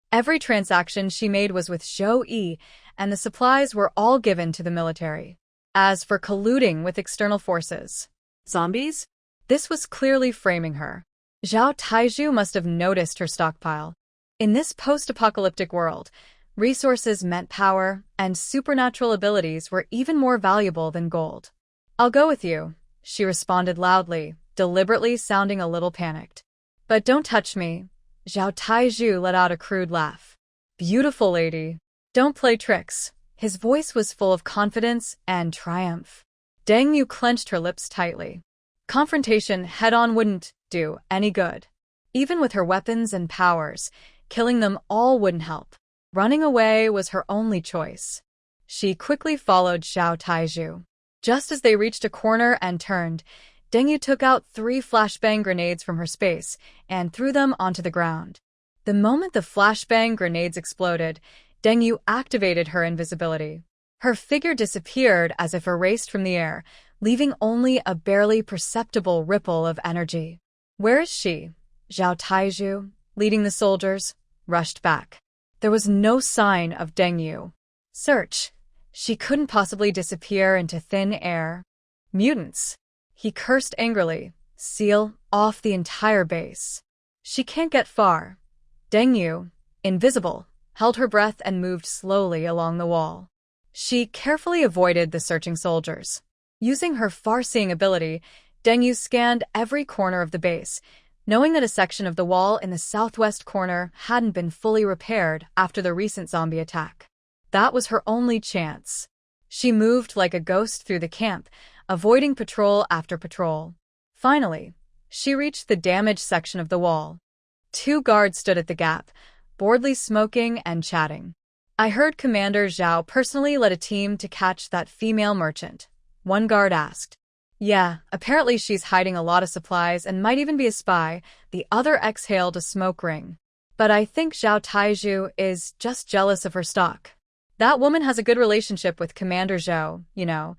S1: Every transaction she made was with Zhou Yi, and the supplies were all given to the military. As for colluding with external forces,
S2: Zombies?
S1: this was clearly framing her. Zhao Taizhu must have noticed her stockpile. In this post-apocalyptic world, resources meant power, and supernatural abilities were even more valuable than gold. "I'll go with you," she responded loudly, deliberately sounding a little panicked. "But don't touch me." Zhao Taizhu let out a crude laugh. "Beautiful lady. Don't play tricks." His voice was full of confidence and triumph. Deng Yu clenched her lips tightly. Confrontation head-on wouldn't do any good. Even with her weapons and powers, killing them all wouldn't help. Running away was her only choice. She quickly followed Zhao Taizhu. Just as they reached a corner and turned, Deng Yu took out 3 flashbang grenades from her space and threw them onto the ground. The moment the flashbang grenades exploded, Deng Yu activated her invisibility. Her figure disappeared as if erased from the air, leaving only a barely perceptible ripple of energy. "Where is she?" Zhao Taizhu, leading the soldiers, rushed back. There was no sign of Deng Yu. "Search. She couldn't possibly disappear into thin air." "Mutants," he cursed angrily. "Seal off the entire base. She can't get far." Deng Yu, invisible, held her breath and moved slowly along the wall. She carefully avoided the searching soldiers. Using her far-seeing ability, Deng Yu scanned every corner of the base, knowing that a section of the wall in the southwest corner hadn't been fully repaired after the recent zombie attack. That was her only chance. She moved like a ghost through the camp, avoiding patrol after patrol. Finally, she reached the damaged section of the wall. 2 guards stood at the gap, boredly smoking and chatting. "I heard Commander Zhao personally led a team to catch that female merchant," one guard asked. "Yeah, apparently she's hiding a lot of supplies and might even be a spy," the other exhaled a smoke ring. "But I think Zhao Taizhu is just jealous of her stock. That woman has a good relationship with Commander Zhou, you know."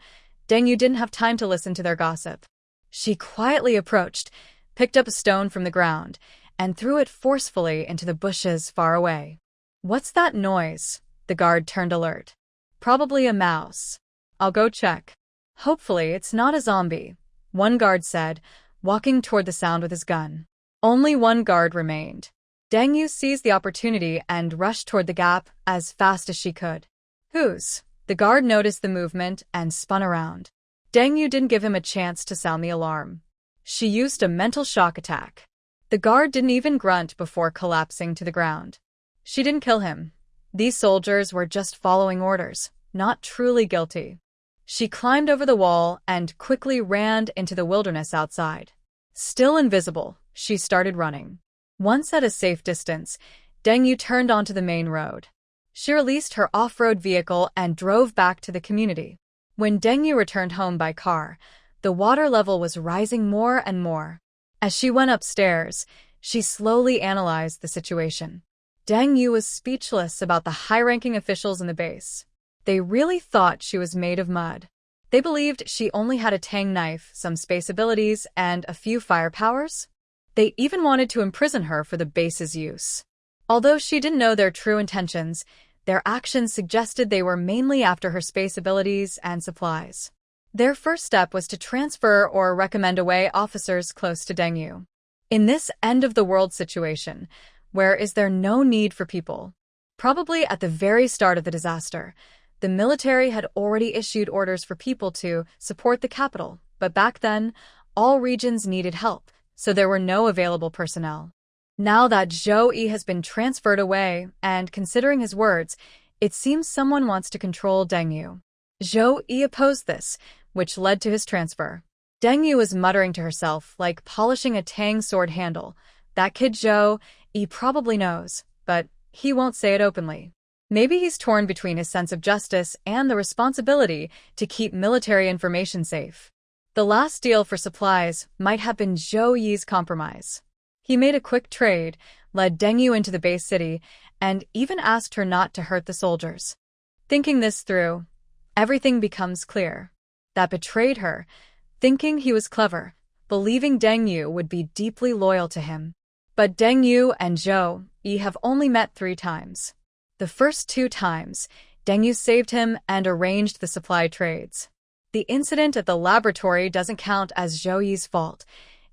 S1: Deng Yu didn't have time to listen to their gossip. She quietly approached, picked up a stone from the ground, and threw it forcefully into the bushes far away. "What's that noise?" The guard turned alert. "Probably a mouse. I'll go check." "Hopefully it's not a zombie," one guard said, walking toward the sound with his gun. Only one guard remained. Deng Yu seized the opportunity and rushed toward the gap as fast as she could. "Whose?" The guard noticed the movement and spun around. Deng Yu didn't give him a chance to sound the alarm. She used a mental shock attack. The guard didn't even grunt before collapsing to the ground. She didn't kill him. These soldiers were just following orders, not truly guilty. She climbed over the wall and quickly ran into the wilderness outside. Still invisible, she started running. Once at a safe distance, Deng Yu turned onto the main road. She released her off-road vehicle and drove back to the community. When Deng Yu returned home by car, the water level was rising more and more. As she went upstairs, she slowly analyzed the situation. Deng Yu was speechless about the high-ranking officials in the base. They really thought she was made of mud. They believed she only had a tang knife, some space abilities, and a few fire powers. They even wanted to imprison her for the base's use. Although she didn't know their true intentions, their actions suggested they were mainly after her space abilities and supplies. Their first step was to transfer or recommend away officers close to Deng Yu. In this end-of-the-world situation, where is there no need for people? Probably at the very start of the disaster, The military had already issued orders for people to support the capital, but back then, all regions needed help, so there were no available personnel. Now that Zhou Yi has been transferred away, and considering his words, it seems someone wants to control Deng Yu. Zhou Yi opposed this, which led to his transfer. Deng Yu was muttering to herself, like polishing a tang sword handle. That kid Zhou Yi probably knows, but he won't say it openly. Maybe he's torn between his sense of justice and the responsibility to keep military information safe. The last deal for supplies might have been Zhou Yi's compromise. He made a quick trade, led Deng Yu into the base city, and even asked her not to hurt the soldiers. Thinking this through, everything becomes clear. That betrayed her, thinking he was clever, believing Deng Yu would be deeply loyal to him. But Deng Yu and Zhou Yi have only met 3 times. The first 2 times, Deng Yu saved him and arranged the supply trades. The incident at the laboratory doesn't count as Zhou Yi's fault.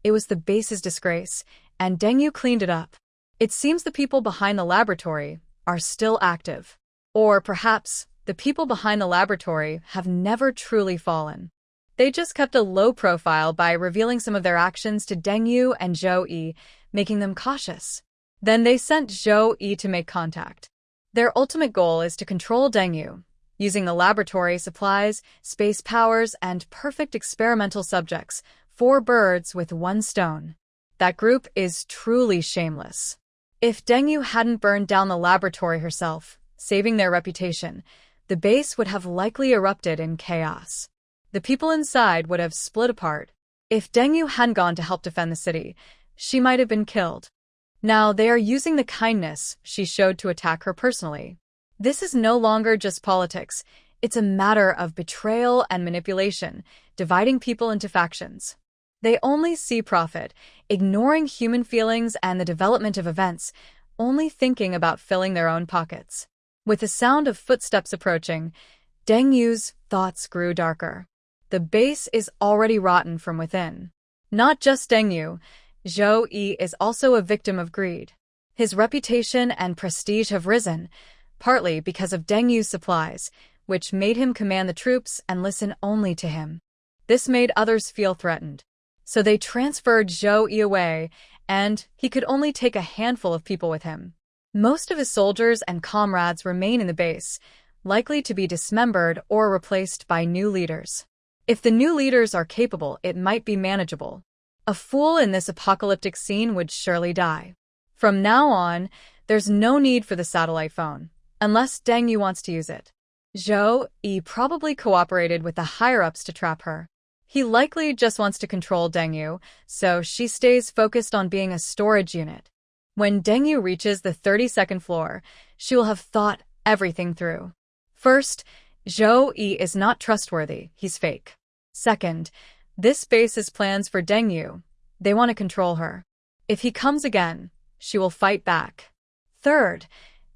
S1: It was the base's disgrace, and Deng Yu cleaned it up. It seems the people behind the laboratory are still active. Or perhaps the people behind the laboratory have never truly fallen. They just kept a low profile by revealing some of their actions to Deng Yu and Zhou Yi, making them cautious. Then they sent Zhou Yi to make contact. Their ultimate goal is to control Deng Yu, using the laboratory supplies, space powers, and perfect experimental subjects, 4 birds with 1 stone. That group is truly shameless. If Deng Yu hadn't burned down the laboratory herself, saving their reputation, the base would have likely erupted in chaos. The people inside would have split apart. If Deng Yu hadn't gone to help defend the city, she might have been killed. Now they are using the kindness she showed to attack her personally. This is no longer just politics. It's a matter of betrayal and manipulation, dividing people into factions. They only see profit, ignoring human feelings and the development of events, only thinking about filling their own pockets. With the sound of footsteps approaching, Deng Yu's thoughts grew darker. The base is already rotten from within. Not just Deng Yu, Zhou Yi is also a victim of greed. His reputation and prestige have risen, partly because of Deng Yu's supplies, which made him command the troops and listen only to him. This made others feel threatened. So they transferred Zhou Yi away, and he could only take a handful of people with him. Most of his soldiers and comrades remain in the base, likely to be dismembered or replaced by new leaders. If the new leaders are capable, it might be manageable. A fool in this apocalyptic scene would surely die. From now on, there's no need for the satellite phone, unless Deng Yu wants to use it. Zhou Yi probably cooperated with the higher-ups to trap her. He likely just wants to control Deng Yu, so she stays focused on being a storage unit. When Deng Yu reaches the 32nd floor, she will have thought everything through. First, Zhou Yi is not trustworthy, he's fake. Second, this base has plans for Deng Yu. They want to control her. If he comes again, she will fight back. Third,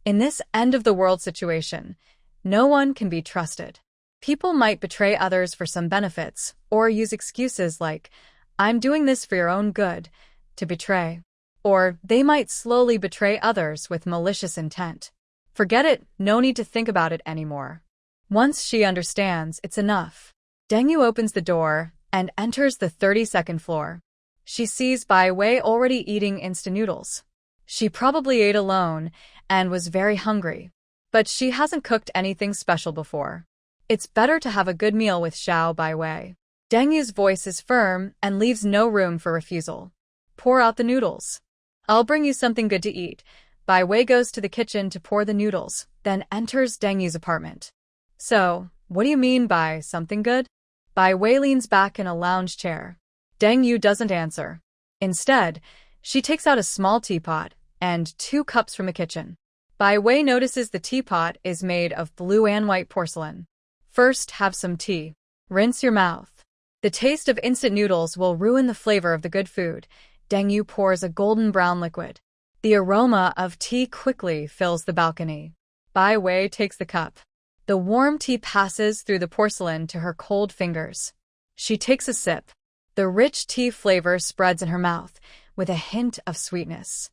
S1: in this end-of-the-world situation, no one can be trusted. People might betray others for some benefits, or use excuses like, "I'm doing this for your own good," to betray. Or they might slowly betray others with malicious intent. Forget it, no need to think about it anymore. Once she understands, it's enough. Deng Yu opens the door and enters the 32nd floor. She sees Bai Wei already eating instant noodles. She probably ate alone and was very hungry. But she hasn't cooked anything special before. It's better to have a good meal with Xiao Bai Wei. Deng Yu's voice is firm and leaves no room for refusal. Pour out the noodles. I'll bring you something good to eat. Bai Wei goes to the kitchen to pour the noodles, then enters Deng Yu's apartment. So, what do you mean by something good? Bai Wei leans back in a lounge chair. Deng Yu doesn't answer. Instead, she takes out a small teapot and 2 cups from the kitchen. Bai Wei notices the teapot is made of blue and white porcelain. First, have some tea. Rinse your mouth. The taste of instant noodles will ruin the flavor of the good food. Deng Yu pours a golden brown liquid. The aroma of tea quickly fills the balcony. Bai Wei takes the cup. The warm tea passes through the porcelain to her cold fingers. She takes a sip. The rich tea flavor spreads in her mouth, with a hint of sweetness.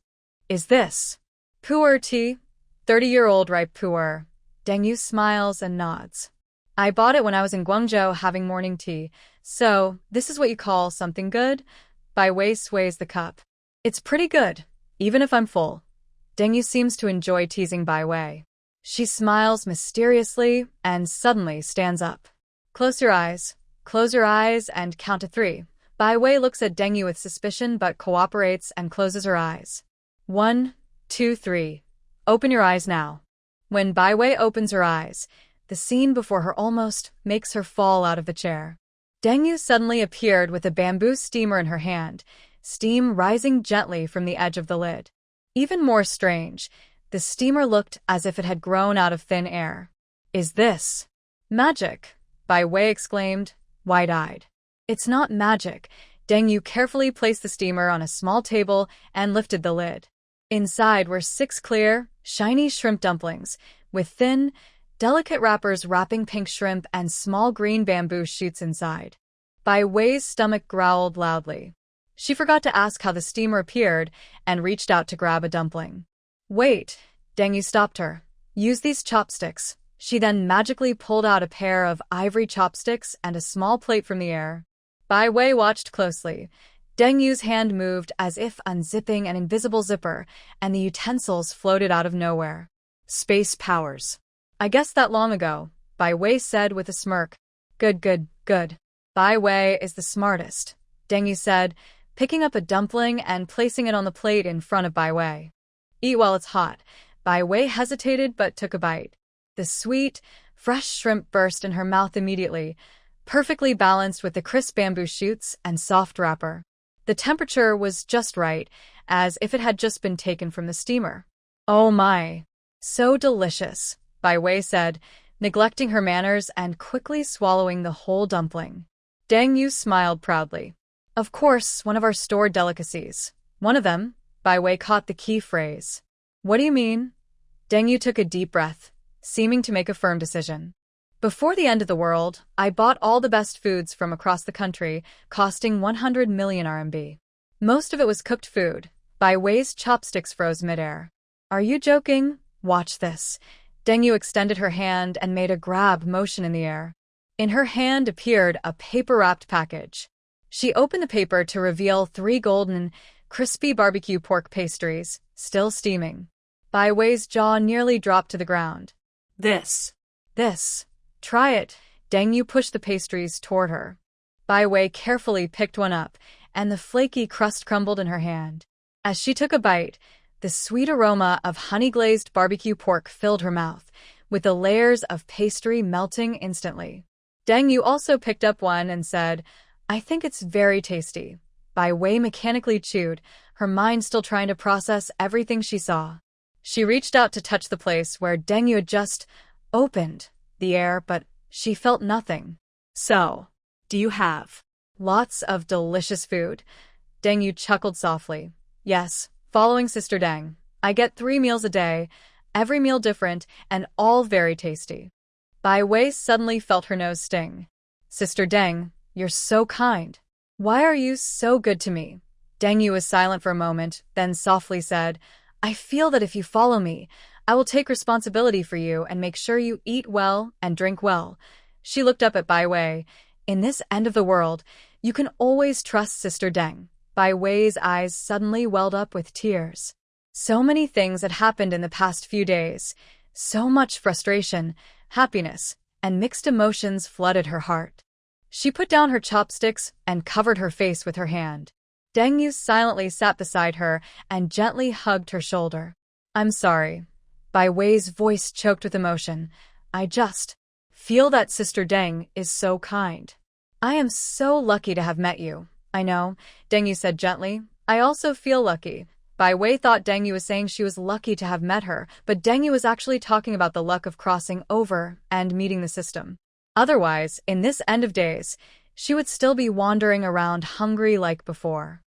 S1: Is this pu'er tea? 30-year-old ripe pu'er. Deng Yu smiles and nods. I bought it when I was in Guangzhou having morning tea, so this is what you call something good? Bai Wei sways the cup. It's pretty good, even if I'm full. Deng Yu seems to enjoy teasing Bai Wei. She smiles mysteriously and suddenly stands up. Close your eyes, and count to 3. Bai Wei looks at Deng Yu with suspicion but cooperates and closes her eyes. 1, 2, 3. Open your eyes now. When Bai Wei opens her eyes, the scene before her almost makes her fall out of the chair. Deng Yu suddenly appeared with a bamboo steamer in her hand, steam rising gently from the edge of the lid. Even more strange, the steamer looked as if it had grown out of thin air. Is this magic? Bai Wei exclaimed, wide-eyed. It's not magic. Deng Yu carefully placed the steamer on a small table and lifted the lid. Inside were 6 clear, shiny shrimp dumplings, with thin, delicate wrappers wrapping pink shrimp and small green bamboo shoots inside. Bai Wei's stomach growled loudly. She forgot to ask how the steamer appeared and reached out to grab a dumpling. Wait, Deng Yu stopped her. Use these chopsticks. She then magically pulled out a pair of ivory chopsticks and a small plate from the air. Bai Wei watched closely. Deng Yu's hand moved as if unzipping an invisible zipper, and the utensils floated out of nowhere. Space powers. I guessed that long ago, Bai Wei said with a smirk. Good. Bai Wei is the smartest, Deng Yu said, picking up a dumpling and placing it on the plate in front of Bai Wei. Eat while it's hot. Bai Wei hesitated but took a bite. The sweet, fresh shrimp burst in her mouth immediately, perfectly balanced with the crisp bamboo shoots and soft wrapper. The temperature was just right, as if it had just been taken from the steamer. Oh my! So delicious, Bai Wei said, neglecting her manners and quickly swallowing the whole dumpling. Deng Yu smiled proudly. Of course, one of our store delicacies. One of them, Bai Wei caught the key phrase. What do you mean? Deng Yu took a deep breath, seeming to make a firm decision. Before the end of the world, I bought all the best foods from across the country, costing 100 million RMB. Most of it was cooked food. Bai Wei's chopsticks froze midair. Are you joking? Watch this. Deng Yu extended her hand and made a grab motion in the air. In her hand appeared a paper-wrapped package. She opened the paper to reveal 3 golden, crispy barbecue pork pastries, still steaming. Bai Wei's jaw nearly dropped to the ground.
S2: This.
S1: Try it. Deng Yu pushed the pastries toward her. Bai Wei carefully picked one up, and the flaky crust crumbled in her hand. As she took a bite, the sweet aroma of honey-glazed barbecue pork filled her mouth, with the layers of pastry melting instantly. Deng Yu also picked up one and said, I think it's very tasty. Bai Wei mechanically chewed, her mind still trying to process everything she saw. She reached out to touch the place where Deng Yu had just opened the air, but she felt nothing.
S2: So, do you have
S1: lots of delicious food? Deng Yu chuckled softly. Yes, following Sister Deng. I get 3 meals a day, every meal different, and all very tasty. Bai Wei suddenly felt her nose sting. Sister Deng, you're so kind. Why are you so good to me? Deng Yu was silent for a moment, then softly said, I feel that if you follow me, I will take responsibility for you and make sure you eat well and drink well. She looked up at Bai Wei. In this end of the world, you can always trust Sister Deng. Bai Wei's eyes suddenly welled up with tears. So many things had happened in the past few days. So much frustration, happiness, and mixed emotions flooded her heart. She put down her chopsticks and covered her face with her hand. Deng Yu silently sat beside her and gently hugged her shoulder. I'm sorry. Bai Wei's voice choked with emotion. I just feel that Sister Deng is so kind. I am so lucky to have met you. I know, Deng Yu said gently. I also feel lucky. Bai Wei thought Deng Yu was saying she was lucky to have met her, but Deng Yu was actually talking about the luck of crossing over and meeting the system. Otherwise, in this end of days, she would still be wandering around hungry like before.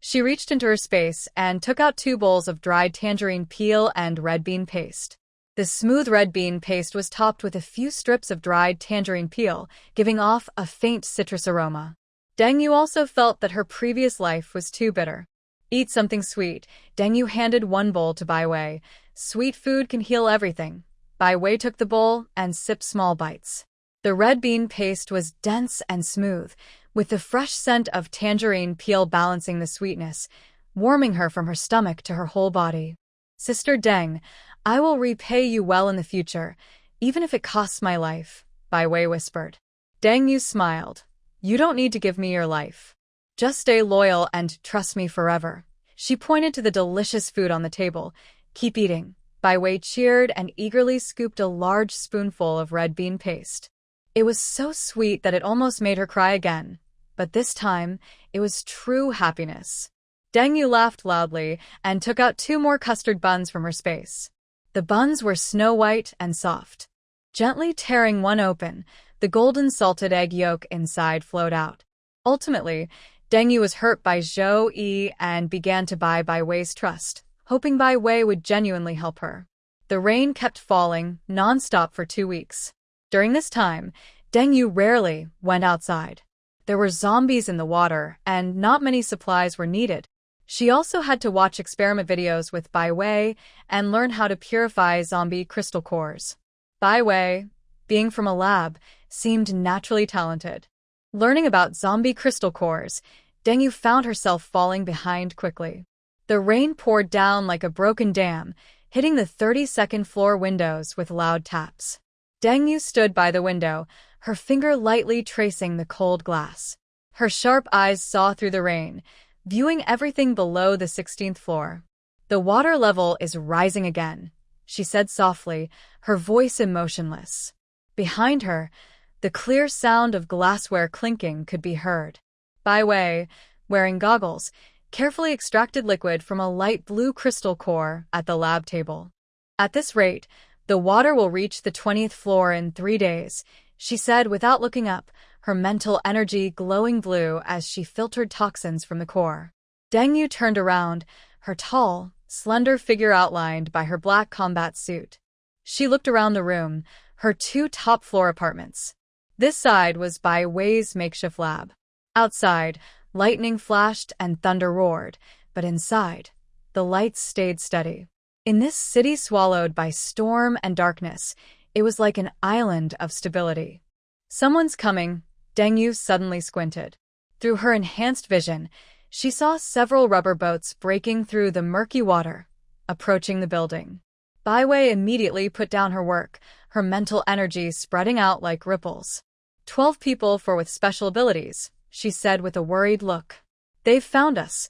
S1: She reached into her space and took out 2 bowls of dried tangerine peel and red bean paste. The smooth red bean paste was topped with a few strips of dried tangerine peel, giving off a faint citrus aroma. Deng Yu also felt that her previous life was too bitter. Eat something sweet. Deng Yu handed 1 bowl to Bai Wei. Sweet food can heal everything. Bai Wei took the bowl and sipped small bites. The red bean paste was dense and smooth, with the fresh scent of tangerine peel balancing the sweetness, warming her from her stomach to her whole body. Sister Deng, I will repay you well in the future, even if it costs my life, Bai Wei whispered. Deng Yu smiled. You don't need to give me your life. Just stay loyal and trust me forever. She pointed to the delicious food on the table. Keep eating. Bai Wei cheered and eagerly scooped a large spoonful of red bean paste. It was so sweet that it almost made her cry again, but this time, it was true happiness. Deng Yu laughed loudly and took out 2 more custard buns from her space. The buns were snow-white and soft. Gently tearing one open, the golden salted egg yolk inside flowed out. Ultimately, Deng Yu was hurt by Zhou Yi and began to buy Bai Wei's trust, hoping Bai Wei would genuinely help her. The rain kept falling non-stop for 2 weeks. During this time, Deng Yu rarely went outside. There were zombies in the water, and not many supplies were needed. She also had to watch experiment videos with Bai Wei and learn how to purify zombie crystal cores. Bai Wei, being from a lab, seemed naturally talented. Learning about zombie crystal cores, Deng Yu found herself falling behind quickly. The rain poured down like a broken dam, hitting the 32nd floor windows with loud taps. Deng Yu stood by the window, her finger lightly tracing the cold glass. Her sharp eyes saw through the rain, viewing everything below the 16th floor. The water level is rising again, she said softly, her voice emotionless. Behind her, the clear sound of glassware clinking could be heard. Bai Wei, wearing goggles, carefully extracted liquid from a light blue crystal core at the lab table. At this rate, the water will reach the 20th floor in 3 days, she said without looking up, her mental energy glowing blue as she filtered toxins from the core. Deng Yu turned around, her tall, slender figure outlined by her black combat suit. She looked around the room, her 2 top-floor apartments. This side was Bai Wei's makeshift lab. Outside, lightning flashed and thunder roared, but inside, the lights stayed steady. In this city swallowed by storm and darkness, it was like an island of stability. Someone's coming, Deng Yu suddenly squinted. Through her enhanced vision, she saw several rubber boats breaking through the murky water, approaching the building. Bai Wei immediately put down her work, her mental energy spreading out like ripples. 12 people with special abilities, she said with a worried look. They've found us.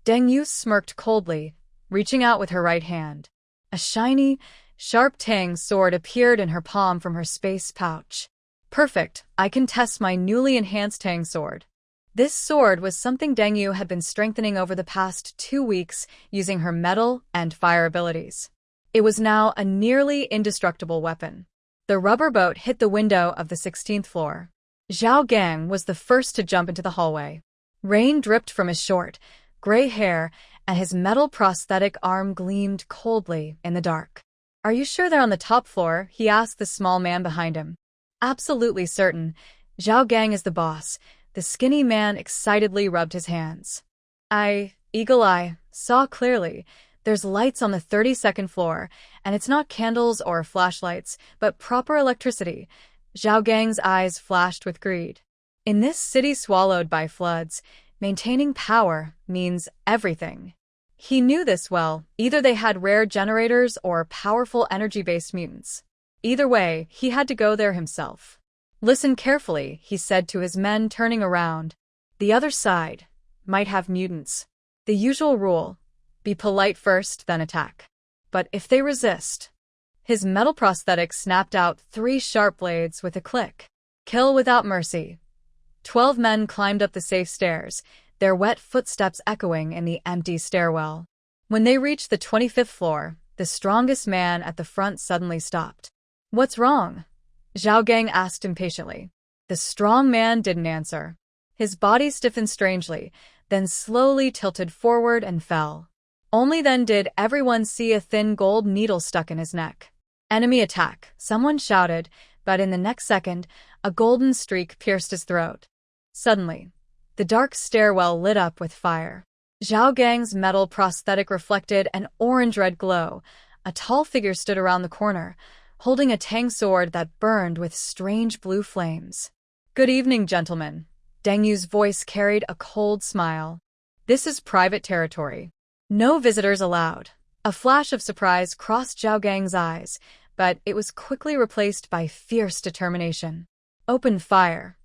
S1: Deng Yu smirked coldly, reaching out with her right hand. A shiny, sharp tang sword appeared in her palm from her space pouch. Perfect, I can test my newly enhanced tang sword. This sword was something Deng Yu had been strengthening over the past 2 weeks using her metal and fire abilities. It was now a nearly indestructible weapon. The rubber boat hit the window of the 16th floor. Zhao Gang was the first to jump into the hallway. Rain dripped from his short, gray hair, and his metal prosthetic arm gleamed coldly in the dark. Are you sure they're on the top floor? He asked the small man behind him. Absolutely certain. Zhao Gang is the boss. The skinny man excitedly rubbed his hands. Eagle Eye, saw clearly. There's lights on the 32nd floor, and it's not candles or flashlights, but proper electricity. Zhao Gang's eyes flashed with greed. In this city swallowed by floods, maintaining power means everything. He knew this well, either they had rare generators or powerful energy-based mutants. Either way, he had to go there himself. Listen carefully, he said to his men turning around. The other side might have mutants. The usual rule, be polite first, then attack. But if they resist... His metal prosthetic snapped out 3 sharp blades with a click. Kill without mercy. 12 men climbed up the safe stairs, their wet footsteps echoing in the empty stairwell. When they reached the 25th floor, the strongest man at the front suddenly stopped. What's wrong? Zhao Gang asked impatiently. The strong man didn't answer. His body stiffened strangely, then slowly tilted forward and fell. Only then did everyone see a thin gold needle stuck in his neck. Enemy attack, someone shouted, but in the next second, a golden streak pierced his throat. Suddenly, the dark stairwell lit up with fire. Zhao Gang's metal prosthetic reflected an orange-red glow. A tall figure stood around the corner, holding a tang sword that burned with strange blue flames. "Good evening, gentlemen." Deng Yu's voice carried a cold smile. "This is private territory. No visitors allowed." A flash of surprise crossed Zhao Gang's eyes, but it was quickly replaced by fierce determination. "Open fire."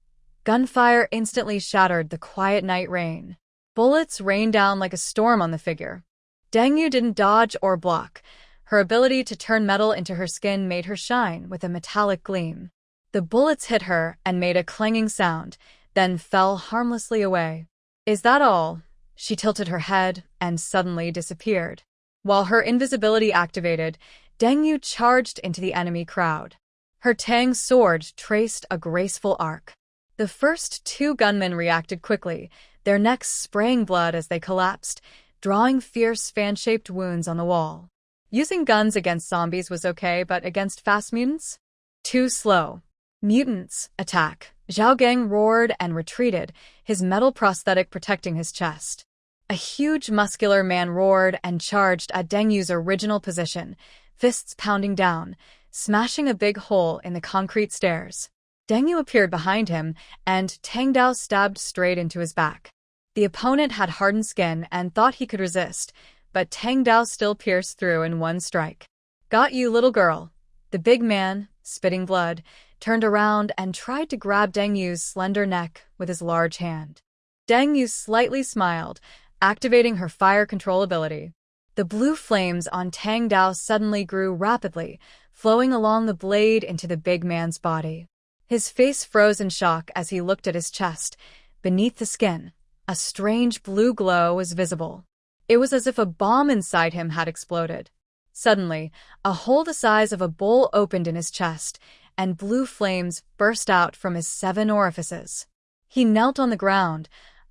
S1: Gunfire instantly shattered the quiet night rain. Bullets rained down like a storm on the figure. Deng Yu didn't dodge or block. Her ability to turn metal into her skin made her shine with a metallic gleam. The bullets hit her and made a clanging sound, then fell harmlessly away. "Is that all?" She tilted her head and suddenly disappeared. While her invisibility activated, Deng Yu charged into the enemy crowd. Her tang sword traced a graceful arc. The first two gunmen reacted quickly, their necks spraying blood as they collapsed, drawing fierce fan-shaped wounds on the wall. Using guns against zombies was okay, but against fast mutants? Too slow. "Mutants, attack!" Zhao Gang roared and retreated, his metal prosthetic protecting his chest. A huge muscular man roared and charged at Deng Yu's original position, fists pounding down, smashing a big hole in the concrete stairs. Deng Yu appeared behind him, and Tang Dao stabbed straight into his back. The opponent had hardened skin and thought he could resist, but Tang Dao still pierced through in one strike. "Got you, little girl." The big man, spitting blood, turned around and tried to grab Deng Yu's slender neck with his large hand. Deng Yu slightly smiled, activating her fire control ability. The blue flames on Tang Dao suddenly grew rapidly, flowing along the blade into the big man's body. His face froze in shock as he looked at his chest. Beneath the skin, a strange blue glow was visible. It was as if a bomb inside him had exploded. Suddenly, a hole the size of a bowl opened in his chest, and blue flames burst out from his 7 orifices. He knelt on the ground,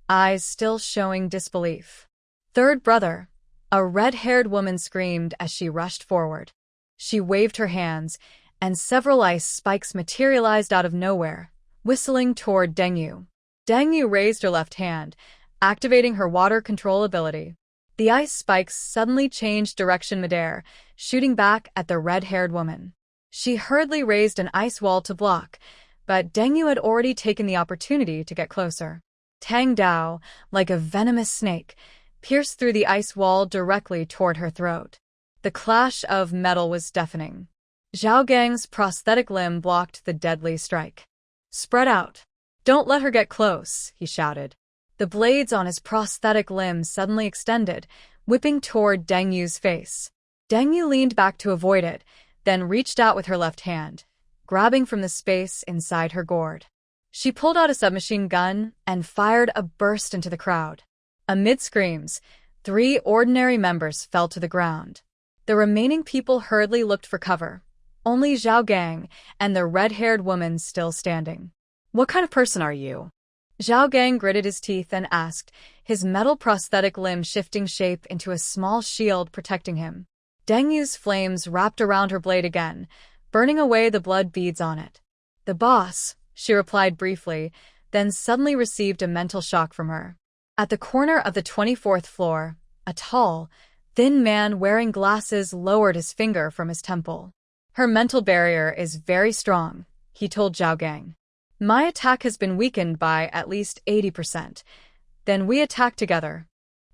S1: eyes still showing disbelief. "Third brother," a red-haired woman screamed as she rushed forward. She waved her hands, and several ice spikes materialized out of nowhere, whistling toward Deng Yu. Deng Yu raised her left hand, activating her water control ability. The ice spikes suddenly changed direction midair, shooting back at the red-haired woman. She hurriedly raised an ice wall to block, but Deng Yu had already taken the opportunity to get closer. Tang Dao, like a venomous snake, pierced through the ice wall directly toward her throat. The clash of metal was deafening. Zhao Gang's prosthetic limb blocked the deadly strike. "Spread out. Don't let her get close," he shouted. The blades on his prosthetic limb suddenly extended, whipping toward Deng Yu's face. Deng Yu leaned back to avoid it, then reached out with her left hand, grabbing from the space inside her gourd. She pulled out a submachine gun and fired a burst into the crowd. Amid screams, 3 ordinary members fell to the ground. The remaining people hurriedly looked for cover, only Zhao Gang and the red-haired woman still standing.
S2: What kind of person are you?
S1: Zhao Gang gritted his teeth and asked, his metal prosthetic limb shifting shape into a small shield protecting him. Deng Yu's flames wrapped around her blade again, burning away the blood beads on it. "The boss," she replied briefly, then suddenly received a mental shock from her. At the corner of the 24th floor, a tall, thin man wearing glasses lowered his finger from his temple. "Her mental barrier is very strong," he told Zhao Gang. "My attack has been weakened by at least 80%. Then we attack together."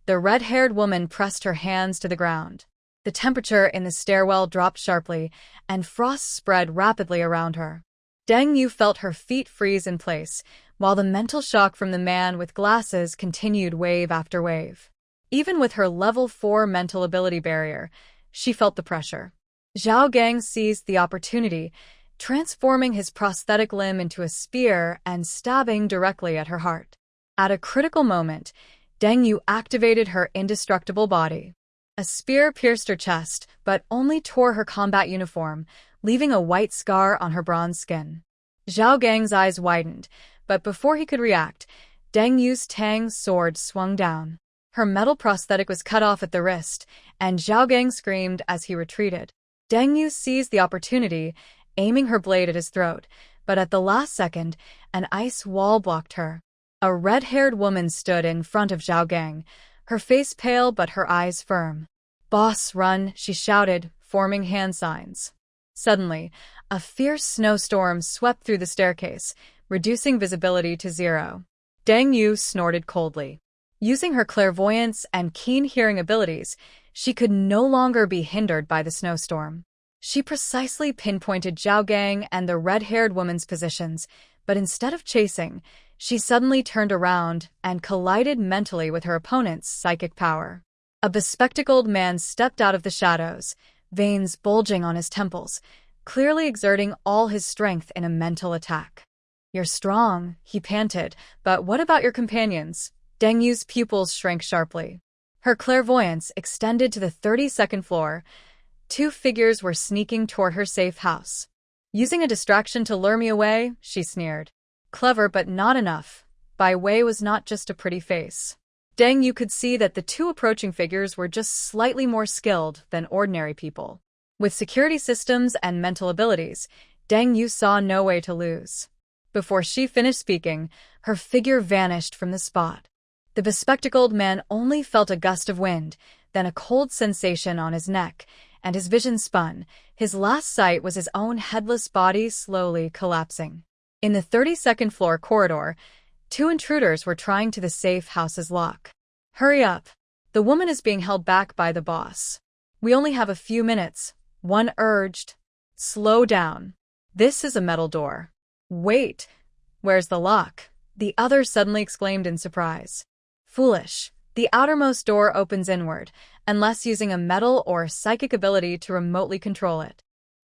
S1: The red-haired woman pressed her hands to the ground. The temperature in the stairwell dropped sharply, and frost spread rapidly around her. Deng Yu felt her feet freeze in place, while the mental shock from the man with glasses continued wave after wave. Even with her level 4 mental ability barrier, she felt the pressure. Zhao Gang seized the opportunity, transforming his prosthetic limb into a spear and stabbing directly at her heart. At a critical moment, Deng Yu activated her indestructible body. A spear pierced her chest, but only tore her combat uniform, leaving a white scar on her bronze skin. Zhao Gang's eyes widened, but before he could react, Deng Yu's tang sword swung down. Her metal prosthetic was cut off at the wrist, and Zhao Gang screamed as he retreated. Deng Yu seized the opportunity, aiming her blade at his throat, but at the last second, an ice wall blocked her. A red-haired woman stood in front of Zhao Gang, her face pale but her eyes firm. "Boss, run," she shouted, forming hand signs. Suddenly, a fierce snowstorm swept through the staircase, reducing visibility to zero. Deng Yu snorted coldly. Using her clairvoyance and keen hearing abilities, she could no longer be hindered by the snowstorm. She precisely pinpointed Zhao Gang and the red-haired woman's positions, but instead of chasing, she suddenly turned around and collided mentally with her opponent's psychic power. A bespectacled man stepped out of the shadows, veins bulging on his temples, clearly exerting all his strength in a mental attack. "You're strong," he panted, "but what about your companions?" Deng Yu's pupils shrank sharply. Her clairvoyance extended to the 32nd floor. Two figures were sneaking toward her safe house. "Using a distraction to lure me away," she sneered. Clever, but not enough. Bai Wei was not just a pretty face. Deng Yu could see that the two approaching figures were just slightly more skilled than ordinary people. With security systems and mental abilities, Deng Yu saw no way to lose. Before she finished speaking, her figure vanished from the spot. The bespectacled man only felt a gust of wind, then a cold sensation on his neck, and his vision spun. His last sight was his own headless body slowly collapsing. In the 32nd floor corridor, two intruders were trying to the safe house's lock. "Hurry up. The woman is being held back by the boss. We only have a few minutes," one urged. "Slow down. This is a metal door." "Wait. Where's the lock?" the other suddenly exclaimed in surprise. "Foolish. The outermost door opens inward, unless using a metal or psychic ability to remotely control it."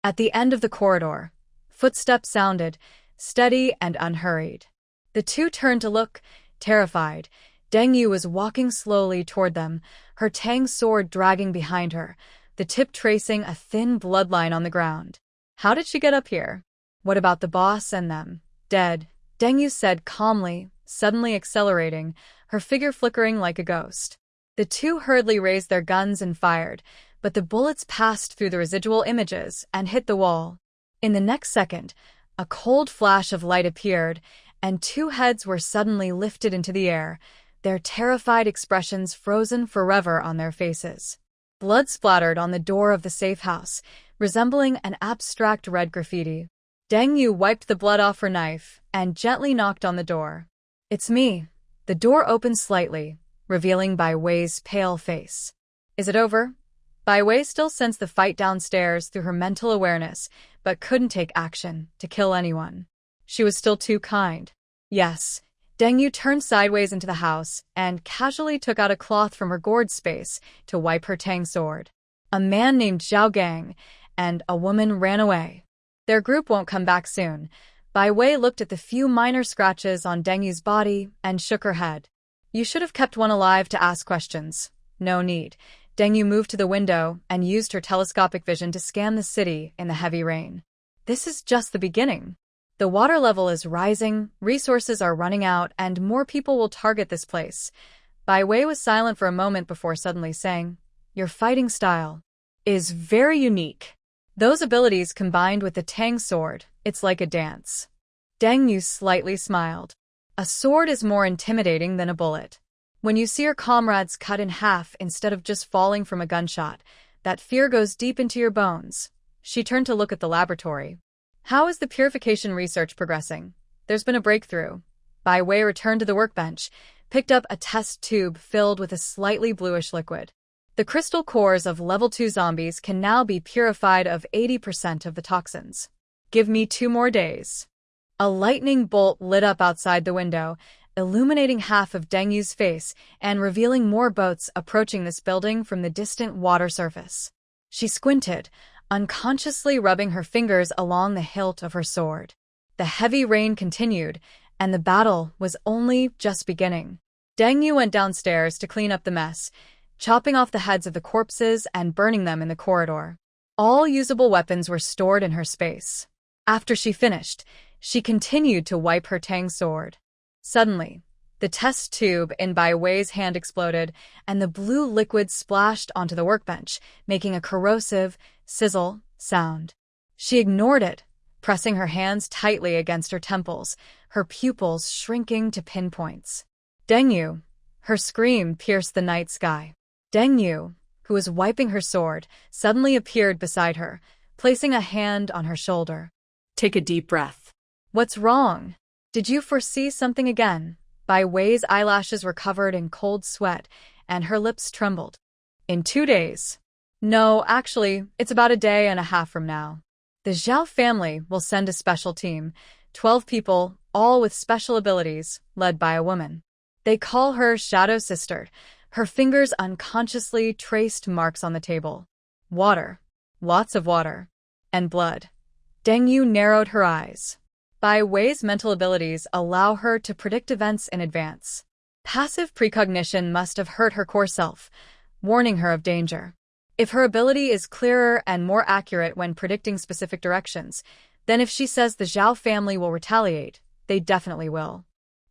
S1: At the end of the corridor, footsteps sounded, steady and unhurried. The two turned to look, terrified. Deng Yu was walking slowly toward them, her tang sword dragging behind her, the tip tracing a thin bloodline on the ground. "How did she get up here?" "What about the boss and them?" "Dead," Deng Yu said calmly, suddenly accelerating, her figure flickering like a ghost. The two hurriedly raised their guns and fired, but the bullets passed through the residual images and hit the wall. In the next second, a cold flash of light appeared, and two heads were suddenly lifted into the air, their terrified expressions frozen forever on their faces. Blood splattered on the door of the safe house, resembling an abstract red graffiti. Deng Yu wiped the blood off her knife and gently knocked on the door. "It's me." The door opened slightly, revealing Bai Wei's pale face. "Is it over?" Bai Wei still sensed the fight downstairs through her mental awareness, but couldn't take action to kill anyone. She was still too kind. "Yes." Deng Yu turned sideways into the house and casually took out a cloth from her gourd space to wipe her tang sword. A man named Zhao Gang and a woman ran away. Their group won't come back soon. Bai Wei looked at the few minor scratches on Deng Yu's body and shook her head. "You should have kept one alive to ask questions." "No need." Deng Yu moved to the window and used her telescopic vision to scan the city in the heavy rain. "This is just the beginning. The water level is rising, resources are running out, and more people will target this place." Bai Wei was silent for a moment before suddenly saying, "Your fighting style is very unique. Those abilities combined with the Tang sword, it's like a dance." Deng Yu slightly smiled. "A sword is more intimidating than a bullet. When you see your comrades cut in half instead of just falling from a gunshot, that fear goes deep into your bones." She turned to look at the laboratory. "How is the purification research progressing?" "There's been a breakthrough." Bai Wei returned to the workbench, picked up a test tube filled with a slightly bluish liquid. "The crystal cores of level 2 zombies can now be purified of 80% of the toxins. Give me 2 more days." A lightning bolt lit up outside the window, illuminating half of Deng Yu's face and revealing more boats approaching this building from the distant water surface. She squinted, unconsciously rubbing her fingers along the hilt of her sword. The heavy rain continued, and the battle was only just beginning. Deng Yu went downstairs to clean up the mess, chopping off the heads of the corpses and burning them in the corridor. All usable weapons were stored in her space. After she finished, she continued to wipe her Tang sword. Suddenly, the test tube in Bai Wei's hand exploded, and the blue liquid splashed onto the workbench, making a corrosive sizzle sound. She ignored it, pressing her hands tightly against her temples, her pupils shrinking to pinpoints. "Deng Yu!" Her scream pierced the night sky. Deng Yu, who was wiping her sword, suddenly appeared beside her, placing a hand on her shoulder.
S2: Take a deep breath.
S1: What's wrong? Did you foresee something again? Bai Wei's eyelashes were covered in cold sweat, and her lips trembled. In 2 days. No, actually, it's about a day and a half from now. The Zhao family will send a special team, 12 people, all with special abilities, led by a woman. They call her Shadow Sister. Her fingers unconsciously traced marks on the table. Water. Lots of water. And blood. Deng Yu narrowed her eyes. Bai Wei's mental abilities allow her to predict events in advance. Passive precognition must have hurt her core self, warning her of danger. If her ability is clearer and more accurate when predicting specific directions, then if she says the Zhao family will retaliate, they definitely will.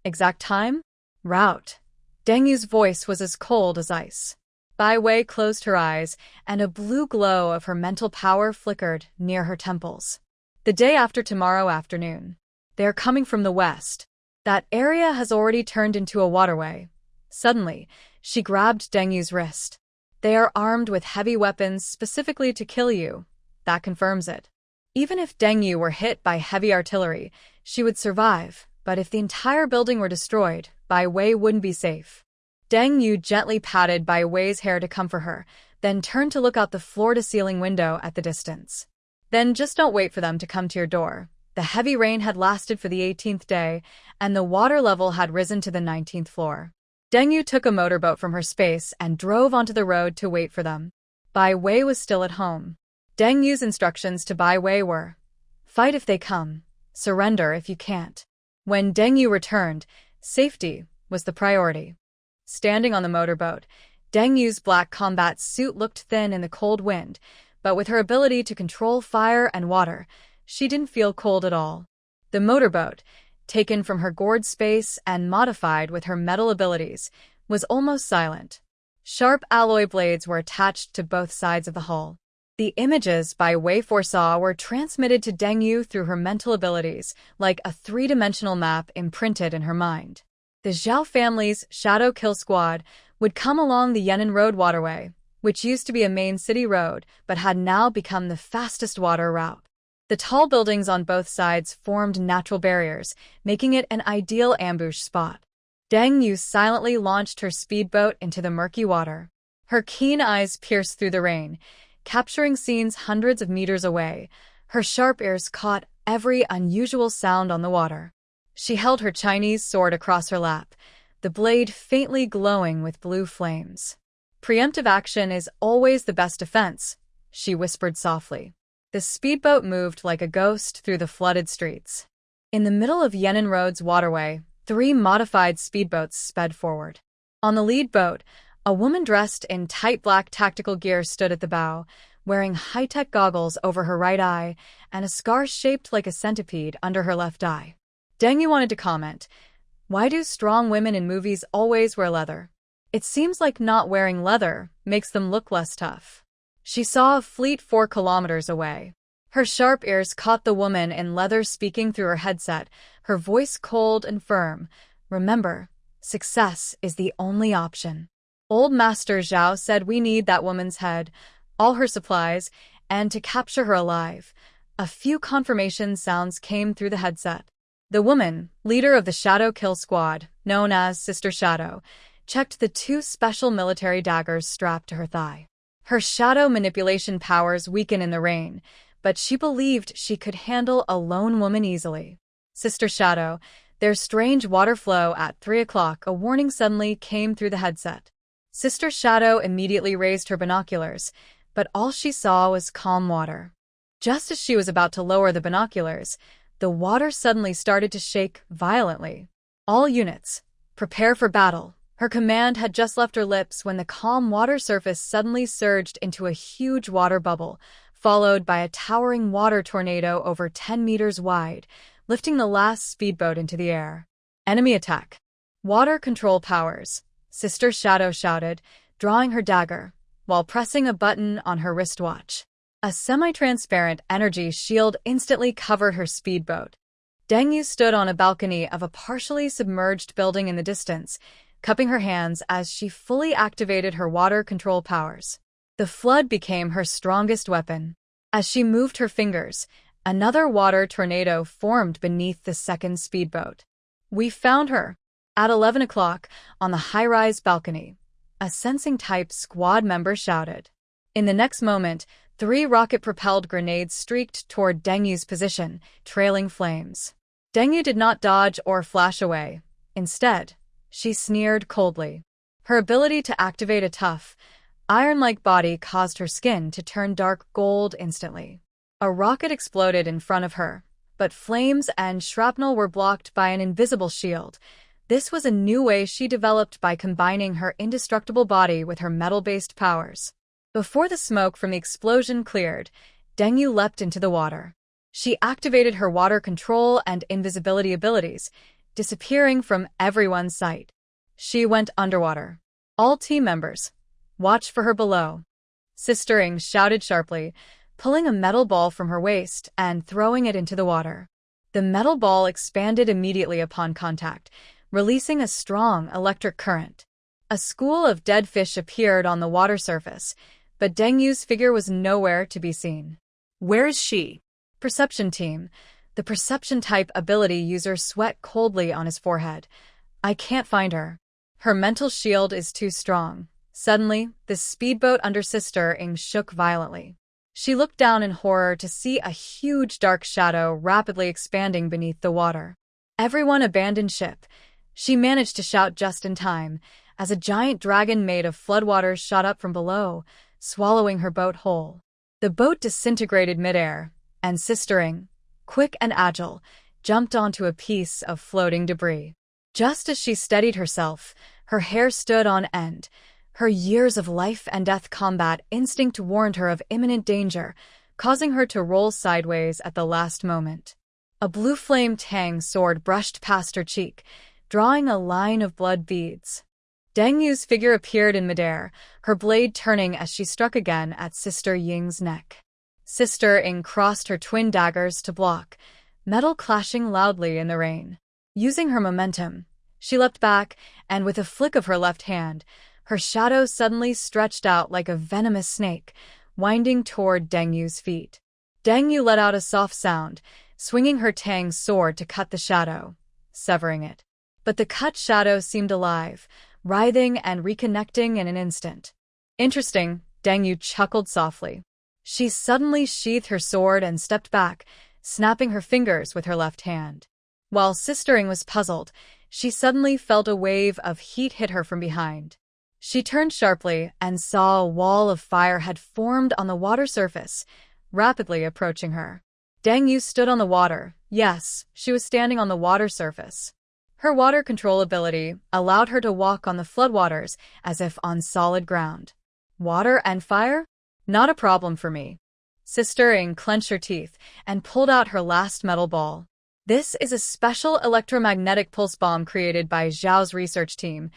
S1: Exact time? Route. Deng Yu's voice was as cold as ice. Bai Wei closed her eyes, and a blue glow of her mental power flickered near her temples. The day after tomorrow afternoon. They are coming from the west. That area has already turned into a waterway. Suddenly, she grabbed Deng Yu's wrist. They are armed with heavy weapons specifically to kill you. That confirms it. Even if Deng Yu were hit by heavy artillery, she would survive, but if the entire building were destroyed, Bai Wei wouldn't be safe. Deng Yu gently patted Bai Wei's hair to comfort her, then turned to look out the floor-to-ceiling window at the distance. Then just don't wait for them to come to your door. The heavy rain had lasted for the 18th day, and the water level had risen to the 19th floor. Deng Yu took a motorboat from her space and drove onto the road to wait for them. Bai Wei was still at home. Deng Yu's instructions to Bai Wei were, fight if they come, surrender if you can't. When Deng Yu returned, safety was the priority. Standing on the motorboat, Deng Yu's black combat suit looked thin in the cold wind, but with her ability to control fire and water, she didn't feel cold at all. The motorboat, taken from her gourd space and modified with her metal abilities, was almost silent. Sharp alloy blades were attached to both sides of the hull. The images Bai Wei foresaw were transmitted to Deng Yu through her mental abilities, like a three-dimensional map imprinted in her mind. The Zhao family's Shadow Kill Squad would come along the Yan'an Road waterway, which used to be a main city road but had now become the fastest water route. The tall buildings on both sides formed natural barriers, making it an ideal ambush spot. Deng Yu silently launched her speedboat into the murky water. Her keen eyes pierced through the rain, capturing scenes hundreds of meters away. Her sharp ears caught every unusual sound on the water. She held her Chinese sword across her lap, the blade faintly glowing with blue flames. Preemptive action is always the best defense, she whispered softly. The speedboat moved like a ghost through the flooded streets. In the middle of Yan'an Road's waterway, 3 modified speedboats sped forward. On the lead boat, a woman dressed in tight black tactical gear stood at the bow, wearing high-tech goggles over her right eye and a scar shaped like a centipede under her left eye. Deng Yu wanted to comment, why do strong women in movies always wear leather? It seems like not wearing leather makes them look less tough. She saw a fleet 4 kilometers away. Her sharp ears caught the woman in leather speaking through her headset, her voice cold and firm. Remember, success is the only option. Old Master Zhao said we need that woman's head, all her supplies, and to capture her alive. A few confirmation sounds came through the headset. The woman, leader of the Shadow Kill Squad, known as Sister Shadow, checked the 2 special military daggers strapped to her thigh. Her shadow manipulation powers weaken in the rain, but she believed she could handle a lone woman easily. Sister Shadow, there's strange water flow at 3 o'clock, a warning suddenly came through the headset. Sister Shadow immediately raised her binoculars, but all she saw was calm water. Just as she was about to lower the binoculars, the water suddenly started to shake violently. All units, prepare for battle. Her command had just left her lips when the calm water surface suddenly surged into a huge water bubble, followed by a towering water tornado over 10 meters wide, lifting the last speedboat into the air. Enemy attack. Water control powers, Sister Shadow shouted, drawing her dagger, while pressing a button on her wristwatch. A semi-transparent energy shield instantly covered her speedboat. Deng Yu stood on a balcony of a partially submerged building in the distance, cupping her hands as she fully activated her water control powers. The flood became her strongest weapon. As she moved her fingers, another water tornado formed beneath the second speedboat. "We found her!" At 11 o'clock, on the high-rise balcony, a sensing-type squad member shouted. In the next moment, 3 rocket-propelled grenades streaked toward Deng Yu's position, trailing flames. Deng Yu did not dodge or flash away. Instead, she sneered coldly. Her ability to activate a tough, iron-like body caused her skin to turn dark gold instantly. A rocket exploded in front of her, but flames and shrapnel were blocked by an invisible shield. This was a new way she developed by combining her indestructible body with her metal-based powers. Before the smoke from the explosion cleared, Deng Yu leapt into the water. She activated her water control and invisibility abilities, disappearing from everyone's sight. She went underwater. All team members, watch for her below. Sister Ing shouted sharply, pulling a metal ball from her waist and throwing it into the water. The metal ball expanded immediately upon contact, releasing a strong electric current. A school of dead fish appeared on the water surface, but Deng Yu's figure was nowhere to be seen.
S2: Where is she?
S1: Perception team. The perception-type ability user sweat coldly on his forehead. I can't find her. Her mental shield is too strong. Suddenly, the speedboat under Sister Ing shook violently. She looked down in horror to see a huge dark shadow rapidly expanding beneath the water. Everyone abandoned ship. She managed to shout just in time, as a giant dragon made of floodwaters shot up from below, swallowing her boat whole. The boat disintegrated midair, and Sister Ing, quick and agile, jumped onto a piece of floating debris. Just as she steadied herself, her hair stood on end. Her years of life-and-death combat instinct warned her of imminent danger, causing her to roll sideways at the last moment. A blue flame tang sword brushed past her cheek, drawing a line of blood beads. Deng Yu's figure appeared in midair, her blade turning as she struck again at Sister Ying's neck. Sister Ing crossed her twin daggers to block, metal clashing loudly in the rain. Using her momentum, she leapt back, and with a flick of her left hand, her shadow suddenly stretched out like a venomous snake, winding toward Deng Yu's feet. Deng Yu let out a soft sound, swinging her tang sword to cut the shadow, severing it. But the cut shadow seemed alive, writhing and reconnecting in an instant. Interesting, Deng Yu chuckled softly. She suddenly sheathed her sword and stepped back, snapping her fingers with her left hand. While Sister Ing was puzzled, she suddenly felt a wave of heat hit her from behind. She turned sharply and saw a wall of fire had formed on the water surface, rapidly approaching her. Deng Yu stood on the water. Yes, she was standing on the water surface. Her water control ability allowed her to walk on the floodwaters as if on solid ground. Water and fire? Not a problem for me. Sister Ing clenched her teeth and pulled out her last metal ball. This is a special electromagnetic pulse bomb created by Zhao's research team,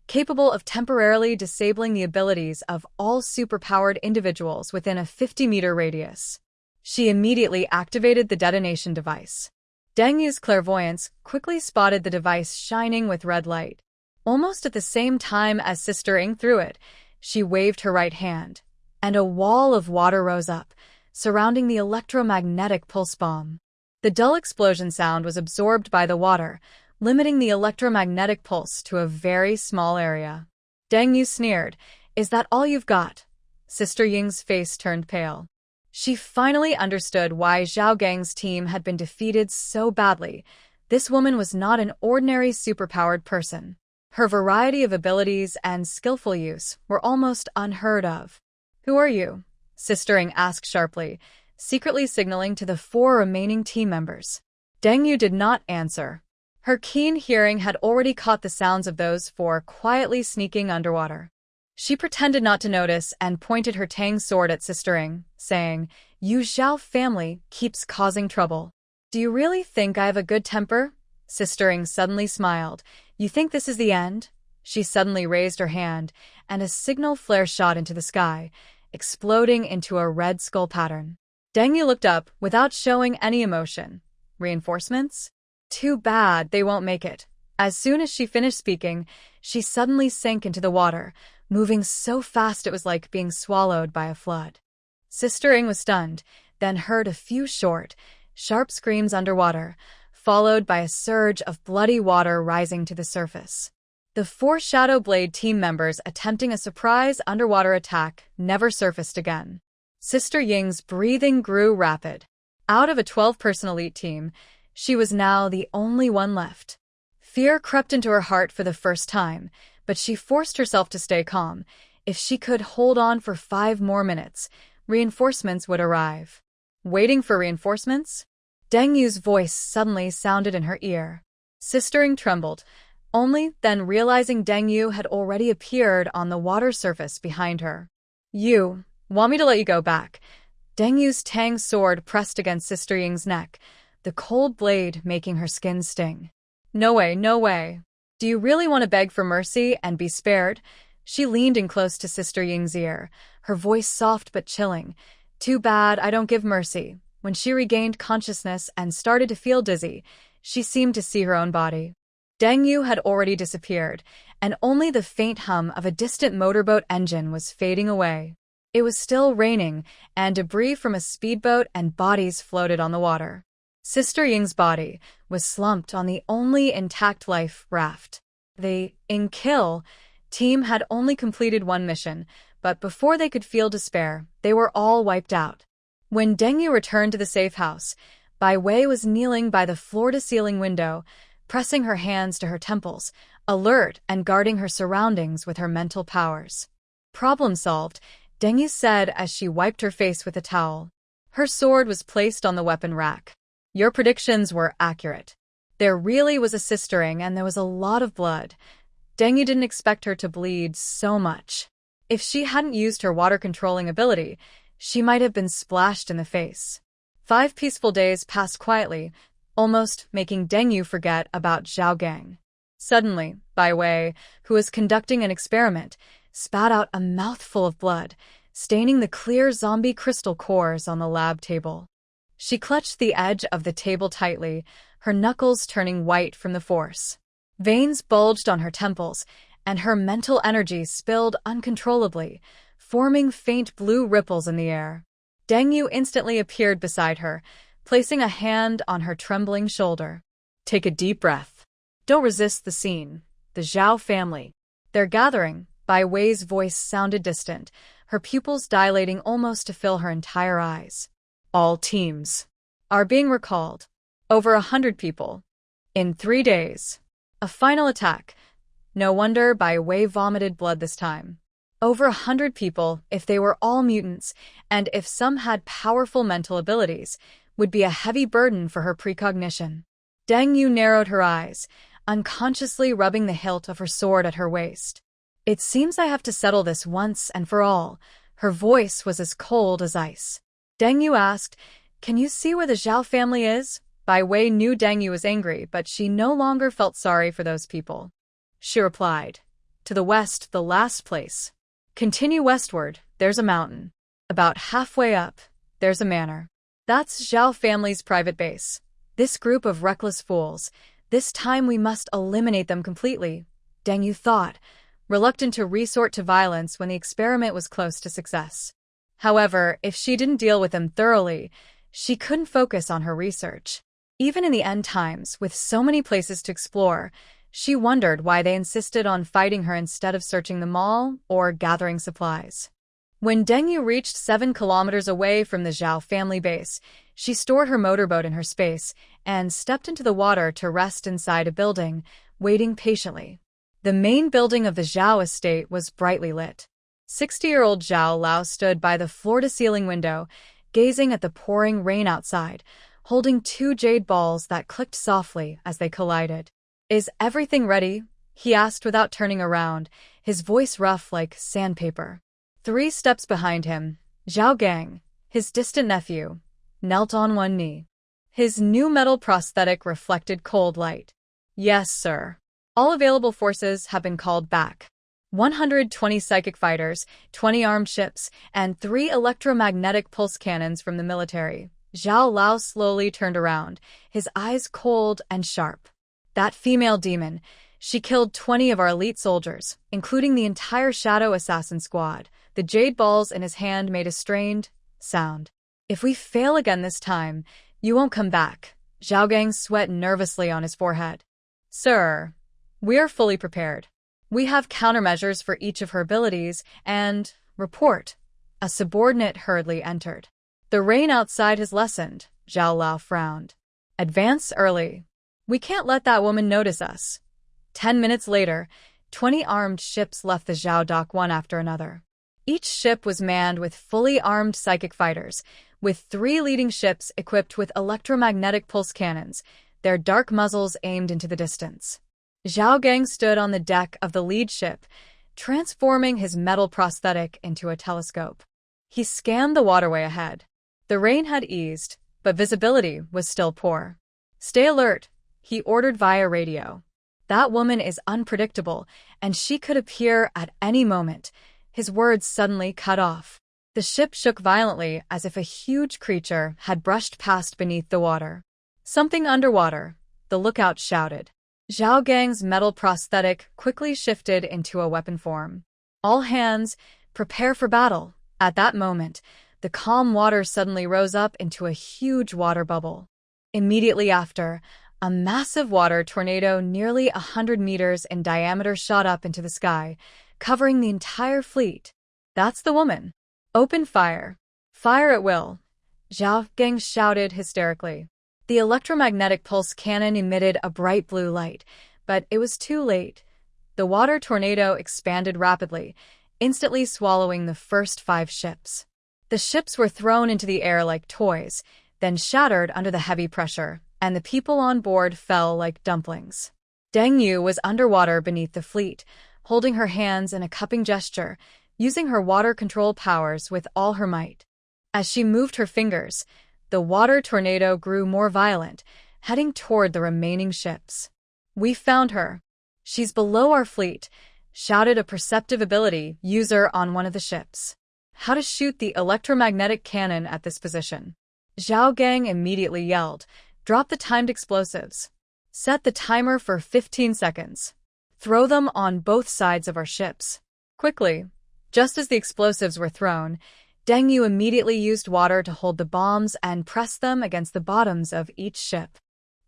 S1: capable of temporarily disabling the abilities of all superpowered individuals within a 50-meter radius. She immediately activated the detonation device. Deng Yu's clairvoyance quickly spotted the device shining with red light. Almost at the same time as Sister Ing threw it, she waved her right hand, and a wall of water rose up, surrounding the electromagnetic pulse bomb. The dull explosion sound was absorbed by the water, limiting the electromagnetic pulse to a very small area. Deng Yu sneered, "Is that all you've got?" Sister Ying's face turned pale. She finally understood why Zhao Gang's team had been defeated so badly. This woman was not an ordinary superpowered person. Her variety of abilities and skillful use were almost unheard of. "Who are you?" Sister Ing asked sharply, secretly signaling to the 4 remaining team members. Deng Yu did not answer. Her keen hearing had already caught the sounds of those 4 quietly sneaking underwater. She pretended not to notice and pointed her tang sword at Sister Ing, saying, "You Zhao family keeps causing trouble. Do you really think I have a good temper?" Sister Ing suddenly smiled. "You think this is the end?" She suddenly raised her hand, and a signal flare shot into the sky, exploding into a red skull pattern. Deng Yu looked up without showing any emotion. "Reinforcements? Too bad they won't make it." As soon as she finished speaking, she suddenly sank into the water, moving so fast it was like being swallowed by a flood. Sister Ing was stunned. then heard a few short, sharp screams underwater, followed by a surge of bloody water rising to the surface. The 4 Shadow Blade team members attempting a surprise underwater attack never surfaced again. Sister Ying's breathing grew rapid. Out of a 12-person elite team, she was now the only one left. Fear crept into her heart for the first time, but she forced herself to stay calm. If she could hold on for 5 more minutes, reinforcements would arrive. Waiting for reinforcements? Deng Yu's voice suddenly sounded in her ear. Sister Ying trembled, only then realizing Deng Yu had already appeared on the water surface behind her. "You want me to let you go back?" Deng Yu's tang sword pressed against Sister Ying's neck, the cold blade making her skin sting. "No way, no way. Do you really want to beg for mercy and be spared?" She leaned in close to Sister Ying's ear, her voice soft but chilling. "Too bad I don't give mercy." When she regained consciousness and started to feel dizzy, she seemed to see her own body. Deng Yu had already disappeared, and only the faint hum of a distant motorboat engine was fading away. It was still raining, and debris from a speedboat and bodies floated on the water. Sister Ying's body was slumped on the only intact life raft. The Kill team had only completed 1 mission, but before they could feel despair, they were all wiped out. When Deng Yu returned to the safe house, Bai Wei was kneeling by the floor-to-ceiling window, pressing her hands to her temples, alert and guarding her surroundings with her mental powers. "Problem solved," Deng Yu said as she wiped her face with a towel. Her sword was placed on the weapon rack. "Your predictions were accurate. There really was a Sister Ying and there was a lot of blood." Deng Yu didn't expect her to bleed so much. If she hadn't used her water-controlling ability, she might have been splashed in the face. 5 peaceful days passed quietly, almost making Deng Yu forget about Zhao Gang. Suddenly, Bai Wei, who was conducting an experiment, spat out a mouthful of blood, staining the clear zombie crystal cores on the lab table. She clutched the edge of the table tightly, her knuckles turning white from the force. Veins bulged on her temples, and her mental energy spilled uncontrollably, forming faint blue ripples in the air. Deng Yu instantly appeared beside her, placing a hand on her trembling shoulder. "Take a deep breath. Don't resist the scene. The Zhao family. They're gathering." Bai Wei's voice sounded distant, her pupils dilating almost to fill her entire eyes. "All teams are being recalled. Over 100 people. In 3 days. A final attack." No wonder Bai Wei vomited blood this time. Over 100 people, if they were all mutants, and if some had powerful mental abilities, would be a heavy burden for her precognition. Deng Yu narrowed her eyes, unconsciously rubbing the hilt of her sword at her waist. "It seems I have to settle this once and for all." Her voice was as cold as ice. Deng Yu asked, "Can you see where the Zhao family is?" Bai Wei knew Deng Yu was angry, but she no longer felt sorry for those people. She replied, "To the west, the last place. Continue westward, there's a mountain. About halfway up, there's a manor. That's Zhao family's private base. This group of reckless fools, this time we must eliminate them completely," Deng Yu thought, reluctant to resort to violence when the experiment was close to success. However, if she didn't deal with them thoroughly, she couldn't focus on her research. Even in the end times, with so many places to explore, she wondered why they insisted on fighting her instead of searching the mall or gathering supplies. When Deng Yu reached 7 kilometers away from the Zhao family base, she stored her motorboat in her space and stepped into the water to rest inside a building, waiting patiently. The main building of the Zhao estate was brightly lit. 60-year-old Zhao Lao stood by the floor-to-ceiling window, gazing at the pouring rain outside, holding 2 jade balls that clicked softly as they collided. "Is everything ready?" he asked without turning around, his voice rough like sandpaper. 3 steps behind him, Zhao Gang, his distant nephew, knelt on one knee. His new metal prosthetic reflected cold light. "Yes, sir. All available forces have been called back. 120 psychic fighters, 20 armed ships, and 3 electromagnetic pulse cannons from the military." Zhao Lao slowly turned around, his eyes cold and sharp. "That female demon, she killed 20 of our elite soldiers, including the entire Shadow Assassin squad." The jade balls in his hand made a strained sound. If we fail again this time, you won't come back. Zhao Gang sweat nervously on his forehead. Sir, we are fully prepared. We have countermeasures for each of her abilities and… Report. A subordinate hurriedly entered. The rain outside has lessened, Zhao Lao frowned. Advance early. We can't let that woman notice us. 10 minutes later, 20 armed ships left the Zhao dock one after another. Each ship was manned with fully armed psychic fighters, with 3 leading ships equipped with electromagnetic pulse cannons, their dark muzzles aimed into the distance. Zhao Gang stood on the deck of the lead ship, transforming his metal prosthetic into a telescope. He scanned the waterway ahead. The rain had eased, but visibility was still poor. Stay alert, he ordered via radio. That woman is unpredictable, and she could appear at any moment. His words suddenly cut off. The ship shook violently as if a huge creature had brushed past beneath the water. Something underwater, the lookout shouted. Zhao Gang's metal prosthetic quickly shifted into a weapon form. All hands, prepare for battle. At that moment, the calm water suddenly rose up into a huge water bubble. Immediately after, a massive water tornado nearly 100 meters in diameter shot up into the sky, covering the entire fleet. That's the woman. Open fire. Fire at will. Zhao Gang shouted hysterically. The electromagnetic pulse cannon emitted a bright blue light, but it was too late. The water tornado expanded rapidly, instantly swallowing the first 5 ships. The ships were thrown into the air like toys, then shattered under the heavy pressure, and the people on board fell like dumplings. Deng Yu was underwater beneath the fleet, holding her hands in a cupping gesture, using her water control powers with all her might. As she moved her fingers, the water tornado grew more violent, heading toward the remaining ships. We found her. She's below our fleet, shouted a perceptive ability user on one of the ships. How to shoot the electromagnetic cannon at this position. Zhao Gang immediately yelled, drop the timed explosives. Set the timer for 15 seconds. Throw them on both sides of our ships. Quickly. Just as the explosives were thrown, Deng Yu immediately used water to hold the bombs and press them against the bottoms of each ship.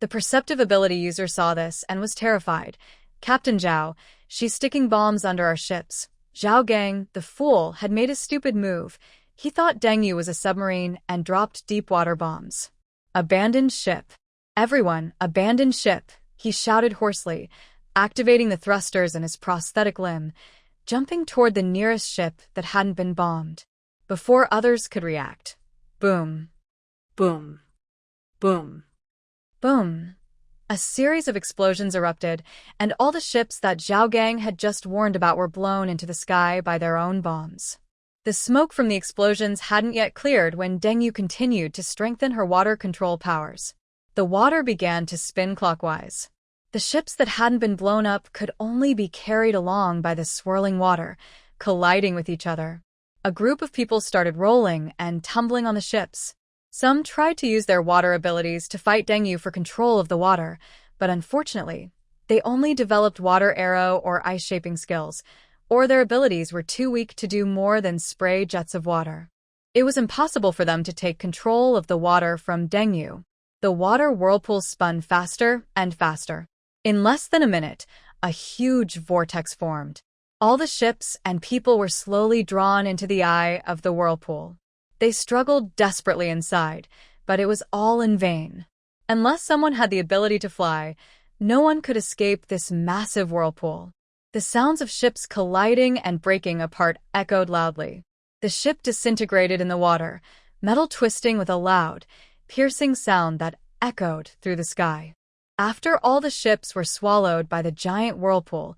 S1: The perceptive ability user saw this and was terrified. Captain Zhao, she's sticking bombs under our ships. Zhao Gang, the fool, had made a stupid move. He thought Deng Yu was a submarine and dropped deep water bombs. Abandoned ship. Everyone, abandon ship, he shouted hoarsely, activating the thrusters in his prosthetic limb, jumping toward the nearest ship that hadn't been bombed. Before others could react. Boom.
S2: Boom. Boom.
S1: Boom. A series of explosions erupted, and all the ships that Zhao Gang had just warned about were blown into the sky by their own bombs. The smoke from the explosions hadn't yet cleared when Deng Yu continued to strengthen her water control powers. The water began to spin clockwise. The ships that hadn't been blown up could only be carried along by the swirling water, colliding with each other. A group of people started rolling and tumbling on the ships. Some tried to use their water abilities to fight Deng Yu for control of the water, but unfortunately, they only developed water arrow or ice-shaping skills, or their abilities were too weak to do more than spray jets of water. It was impossible for them to take control of the water from Deng Yu. The water whirlpool spun faster and faster. In less than a minute, a huge vortex formed. All the ships and people were slowly drawn into the eye of the whirlpool. They struggled desperately inside, but it was all in vain. Unless someone had the ability to fly, no one could escape this massive whirlpool. The sounds of ships colliding and breaking apart echoed loudly. The ship disintegrated in the water, metal twisting with a loud, piercing sound that echoed through the sky. After all the ships were swallowed by the giant whirlpool,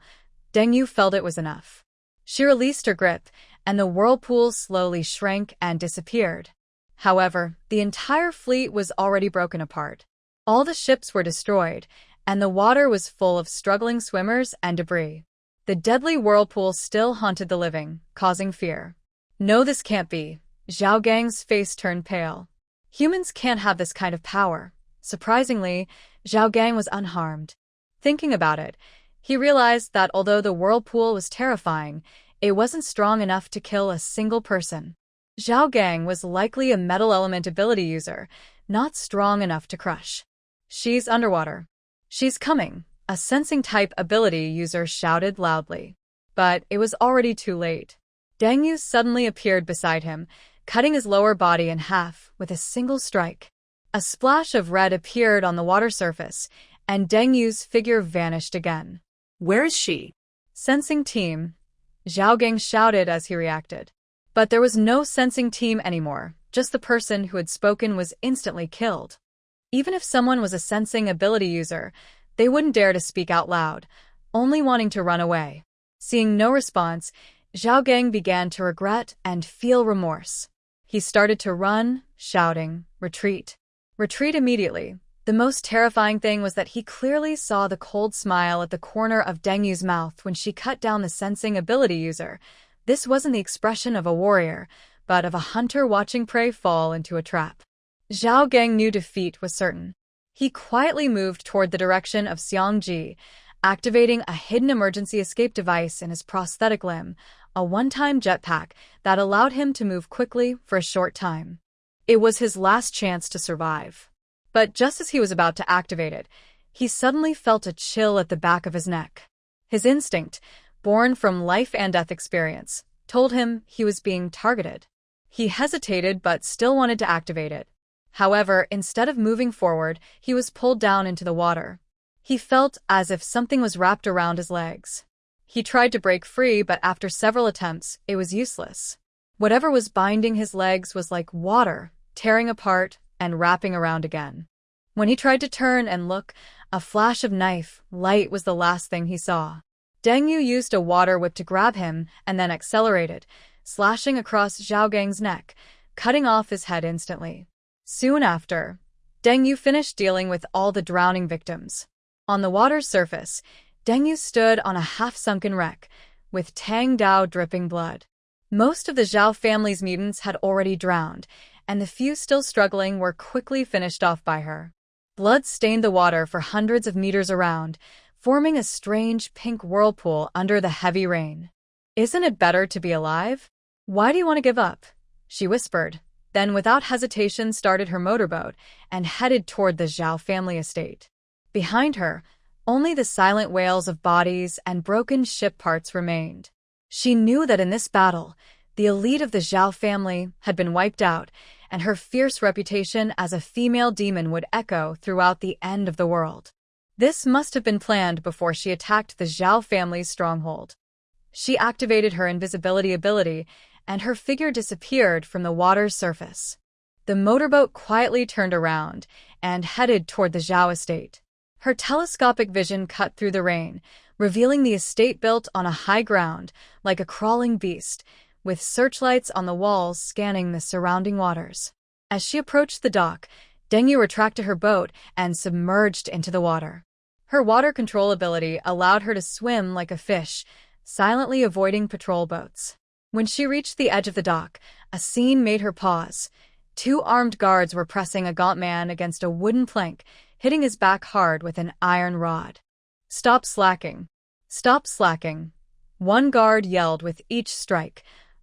S1: Deng Yu felt it was enough. She released her grip, and the whirlpool slowly shrank and disappeared. However, the entire fleet was already broken apart. All the ships were destroyed, and the water was full of struggling swimmers and debris. The deadly whirlpool still haunted the living, causing fear. No, this can't be. Zhao Gang's face turned pale. Humans can't have this kind of power. Surprisingly, Zhao Gang was unharmed. Thinking about it, he realized that although the whirlpool was terrifying, it wasn't strong enough to kill a single person. Zhao Gang was likely a metal element ability user, not strong enough to crush. She's underwater. She's coming, a sensing-type ability user shouted loudly. But it was already too late. Deng Yu suddenly appeared beside him, cutting his lower body in half with a single strike. A splash of red appeared on the water surface, and Deng Yu's figure vanished again.
S2: Where is she?
S1: Sensing team, Zhao Gang shouted as he reacted. But there was no sensing team anymore, just the person who had spoken was instantly killed. Even if someone was a sensing ability user, they wouldn't dare to speak out loud, only wanting to run away. Seeing no response, Zhao Gang began to regret and feel remorse. He started to run, shouting, "Retreat! Retreat immediately." The most terrifying thing was that he clearly saw the cold smile at the corner of Deng Yu's mouth when she cut down the sensing ability user. This wasn't the expression of a warrior, but of a hunter watching prey fall into a trap. Zhao Gang knew defeat was certain. He quietly moved toward the direction of Xiangji, activating a hidden emergency escape device in his prosthetic limb, a one-time jetpack that allowed him to move quickly for a short time. It was his last chance to survive. But just as he was about to activate it, he suddenly felt a chill at the back of his neck. His instinct, born from life and death experience, told him he was being targeted. He hesitated but still wanted to activate it. However, instead of moving forward, he was pulled down into the water. He felt as if something was wrapped around his legs. He tried to break free, but after several attempts, it was useless. Whatever was binding his legs was like water, tearing apart and wrapping around again. When he tried to turn and look, a flash of knife light was the last thing he saw. Deng Yu used a water whip to grab him and then accelerated, slashing across Zhao Gang's neck, cutting off his head instantly. Soon after, Deng Yu finished dealing with all the drowning victims. On the water's surface, Deng Yu stood on a half-sunken wreck, with Tang Dao dripping blood. Most of the Zhao family's mutants had already drowned, and the few still struggling were quickly finished off by her. Blood stained the water for hundreds of meters around, forming a strange pink whirlpool under the heavy rain. "Isn't it better to be alive? Why do you want to give up?" she whispered, then without hesitation started her motorboat and headed toward the Zhao family estate. Behind her, only the silent wails of bodies and broken ship parts remained. She knew that in this battle, the elite of the Zhao family had been wiped out, and her fierce reputation as a female demon would echo throughout the end of the world. This must have been planned before she attacked the Zhao family's stronghold. She activated her invisibility ability, and her figure disappeared from the water's surface. The motorboat quietly turned around and headed toward the Zhao estate. Her telescopic vision cut through the rain, revealing the estate built on a high ground, like a crawling beast, with searchlights on the walls scanning the surrounding waters. As she approached the dock, Deng Yu retracted her boat and submerged into the water. Her water control ability allowed her to swim like a fish, silently avoiding patrol boats. When she reached the edge of the dock, a scene made her pause. 2 armed guards were pressing a gaunt man against a wooden plank, hitting his back hard with an iron rod. "Stop slacking. Stop slacking," one guard yelled with each strike,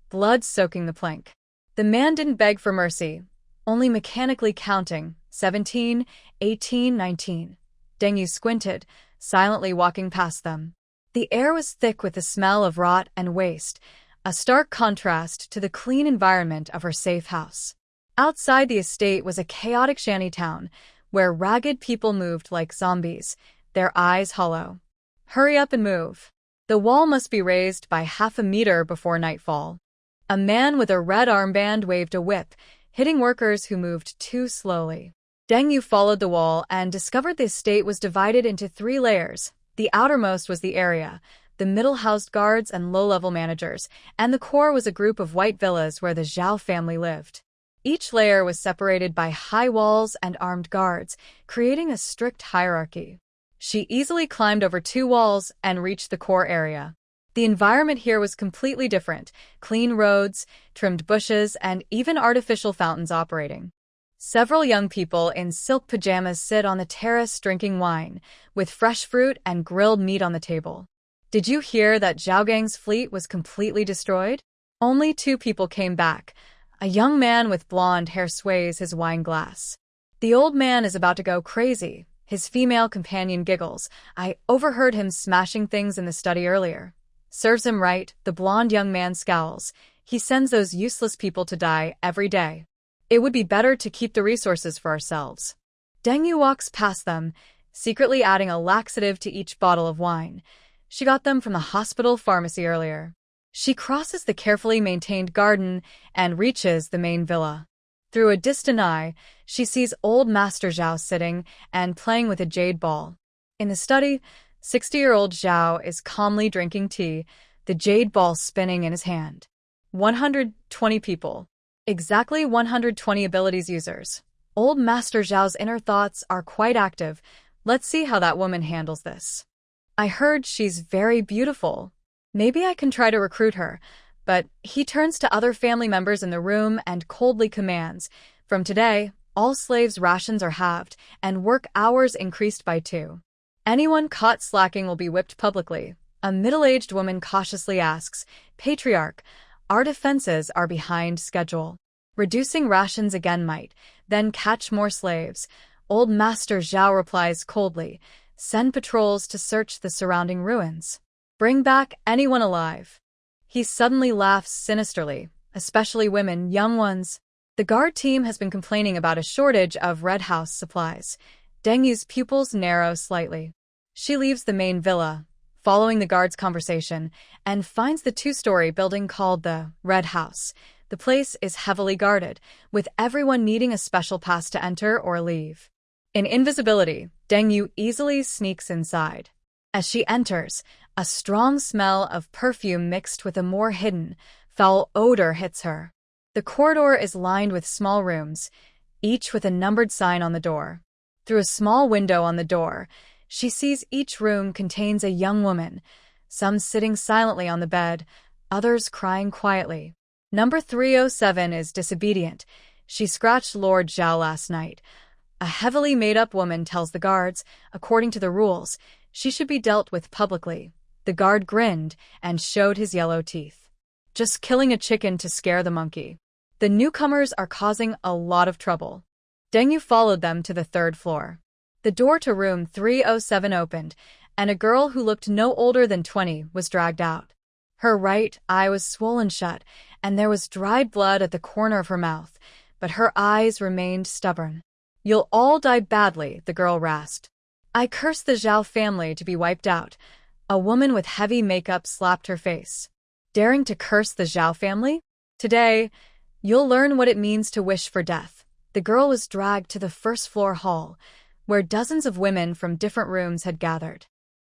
S1: blood soaking the plank. The man didn't beg for mercy, only mechanically counting, 17, 18, 19. Deng Yu squinted, silently walking past them. The air was thick with the smell of rot and waste, a stark contrast to the clean environment of her safe house. Outside the estate was a chaotic shantytown, where ragged people moved like zombies, their eyes hollow. "Hurry up and move. The wall must be raised by half a meter before nightfall." A man with a red armband waved a whip, hitting workers who moved too slowly. Deng Yu followed the wall and discovered the estate was divided into 3 layers. The outermost was the area, the middle housed guards and low-level managers, and the core was a group of white villas where the Zhao family lived. Each layer was separated by high walls and armed guards, creating a strict hierarchy. She easily climbed over 2 walls and reached the core area. The environment here was completely different: clean roads, trimmed bushes, and even artificial fountains operating. Several young people in silk pajamas sit on the terrace drinking wine, with fresh fruit and grilled meat on the table. "Did you hear that Zhao Gang's fleet was completely destroyed? Only 2 people came back, A young man with blonde hair sways his wine glass. The old man is about to go crazy. His female companion giggles. I overheard him smashing things in the study earlier. Serves him right, the blonde young man scowls. He sends those useless people to die every day. It would be better to keep the resources for ourselves. Deng Yu walks past them, secretly adding a laxative to each bottle of wine. She got them from the hospital pharmacy earlier. She crosses the carefully maintained garden and reaches the main villa. Through a distant eye, she sees old Master Zhao sitting and playing with a jade ball. In the study, 60-year-old Zhao is calmly drinking tea, the jade ball spinning in his hand. 120 people. Exactly 120 abilities users. Old Master Zhao's inner thoughts are quite active. Let's see how that woman handles this. I heard she's very beautiful. Maybe I can try to recruit her. But he turns to other family members in the room and coldly commands, from today, all slaves' rations are halved and work hours increased by 2. Anyone caught slacking will be whipped publicly. A middle-aged woman cautiously asks, Patriarch, our defenses are behind schedule. Reducing rations again might, then catch more slaves. Old Master Zhao replies coldly, send patrols to search the surrounding ruins. Bring back anyone alive. He suddenly laughs sinisterly, especially women, young ones. The guard team has been complaining about a shortage of Red House supplies. Deng Yu's pupils narrow slightly. She leaves the main villa, following the guard's conversation, and finds the 2-story building called the Red House. The place is heavily guarded, with everyone needing a special pass to enter or leave. In invisibility, Deng Yu easily sneaks inside. As she enters, a strong smell of perfume mixed with a more hidden, foul odor hits her. The corridor is lined with small rooms, each with a numbered sign on the door. Through a small window on the door, she sees each room contains a young woman, some sitting silently on the bed, others crying quietly. Number 307 is disobedient. She scratched Lord Zhao last night. A heavily made-up woman tells the guards, according to the rules, she should be dealt with publicly. The guard grinned and showed his yellow teeth. Just killing a chicken to scare the monkey. The newcomers are causing a lot of trouble. Deng Yu followed them to the 3rd floor. The door to room 307 opened, and a girl who looked no older than 20 was dragged out. Her right eye was swollen shut, and there was dried blood at the corner of her mouth, but her eyes remained stubborn. You'll all die badly, the girl rasped. I curse the Zhao family to be wiped out. A woman with heavy makeup slapped her face. Daring to curse the Zhao family? Today, you'll learn what it means to wish for death. The girl was dragged to the 1st floor hall, where dozens of women from different rooms had gathered.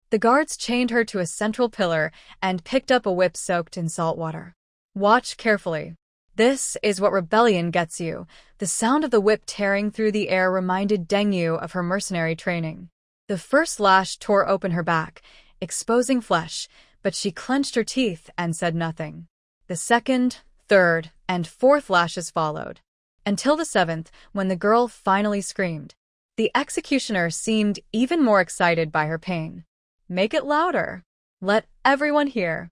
S1: The guards chained her to a central pillar and picked up a whip soaked in salt water. Watch carefully. This is what rebellion gets you. The sound of the whip tearing through the air reminded Deng Yu of her mercenary training. The first lash tore open her back, exposing flesh, but she clenched her teeth and said nothing. The 2nd, 3rd, and 4th lashes followed, until the 7th, when the girl finally screamed. The executioner seemed even more excited by her pain. Make it louder. Let everyone hear.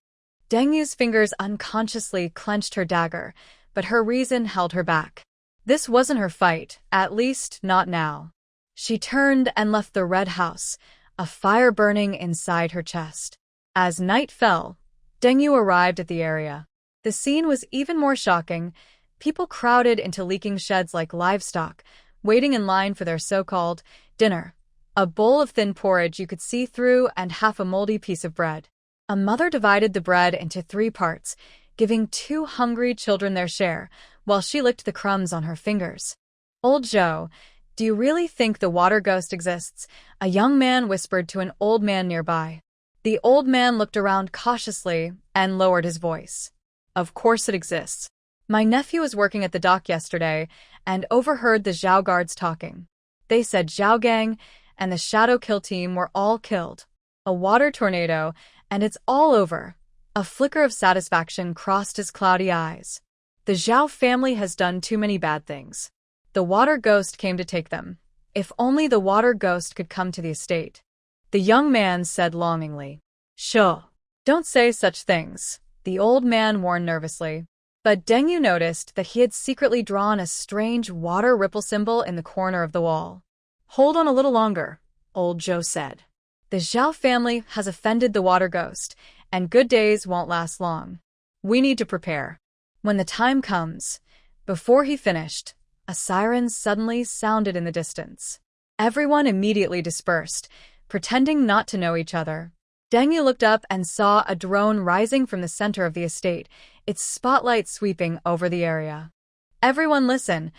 S1: Deng Yu's fingers unconsciously clenched her dagger, but her reason held her back. This wasn't her fight, at least not now. She turned and left the Red House, a fire burning inside her chest. As night fell, Deng Yu arrived at the area. The scene was even more shocking. People crowded into leaking sheds like livestock, waiting in line for their so-called dinner. A bowl of thin porridge you could see through and half a moldy piece of bread. A mother divided the bread into 3 parts, giving 2 hungry children their share, while she licked the crumbs on her fingers. Old Zhou, do you really think the water ghost exists? A young man whispered to an old man nearby. The old man looked around cautiously and lowered his voice. Of course it exists. My nephew was working at the dock yesterday and overheard the Zhao guards talking. They said Zhao Gang and the Shadow Kill team were all killed. A water tornado, and it's all over. A flicker of satisfaction crossed his cloudy eyes. The Zhao family has done too many bad things. The water ghost came to take them. If only the water ghost could come to the estate. The young man said longingly. Sure. Don't say such things, the old man warned nervously. But Deng Yu noticed that he had secretly drawn a strange water ripple symbol in the corner of the wall. "Hold on a little longer," old Zhou said. "The Zhao family has offended the water ghost, and good days won't last long. We need to prepare. When the time comes." Before he finished, a siren suddenly sounded in the distance. Everyone immediately dispersed, pretending not to know each other. Deng Yu looked up and saw a drone rising from the center of the estate, its spotlight sweeping over the area. "Everyone listen,"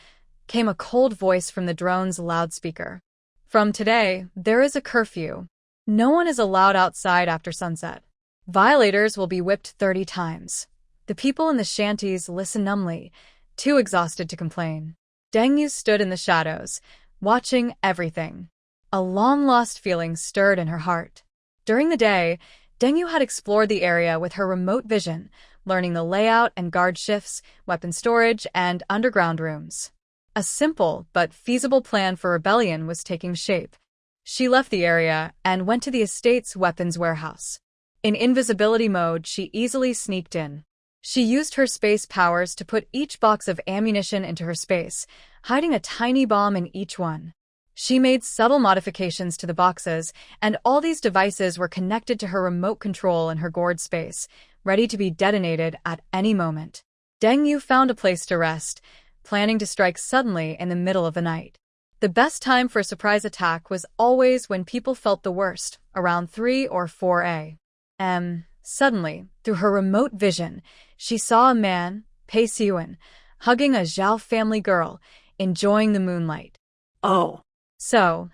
S1: came a cold voice from the drone's loudspeaker. "From today, there is a curfew. No one is allowed outside after sunset. Violators will be whipped 30 times. The people in the shanties listen numbly, too exhausted to complain." Deng Yu stood in the shadows, watching everything. A long-lost feeling stirred in her heart. During the day, Deng Yu had explored the area with her remote vision, learning the layout and guard shifts, weapon storage, and underground rooms. A simple but feasible plan for rebellion was taking shape. She left the area and went to the estate's weapons warehouse. In invisibility mode, she easily sneaked in. She used her space powers to put each box of ammunition into her space, hiding a tiny bomb in each one. She made subtle modifications to the boxes, and all these devices were connected to her remote control in her gourd space, ready to be detonated at any moment. Deng Yu found a place to rest, planning to strike suddenly in the middle of the night. The best time for a surprise attack was always when people felt the worst, around 3 or 4 a.m. Suddenly, through her remote vision, she saw a man, Pei Siyuan, hugging a Zhao family girl, enjoying the moonlight.
S2: Oh.
S1: So,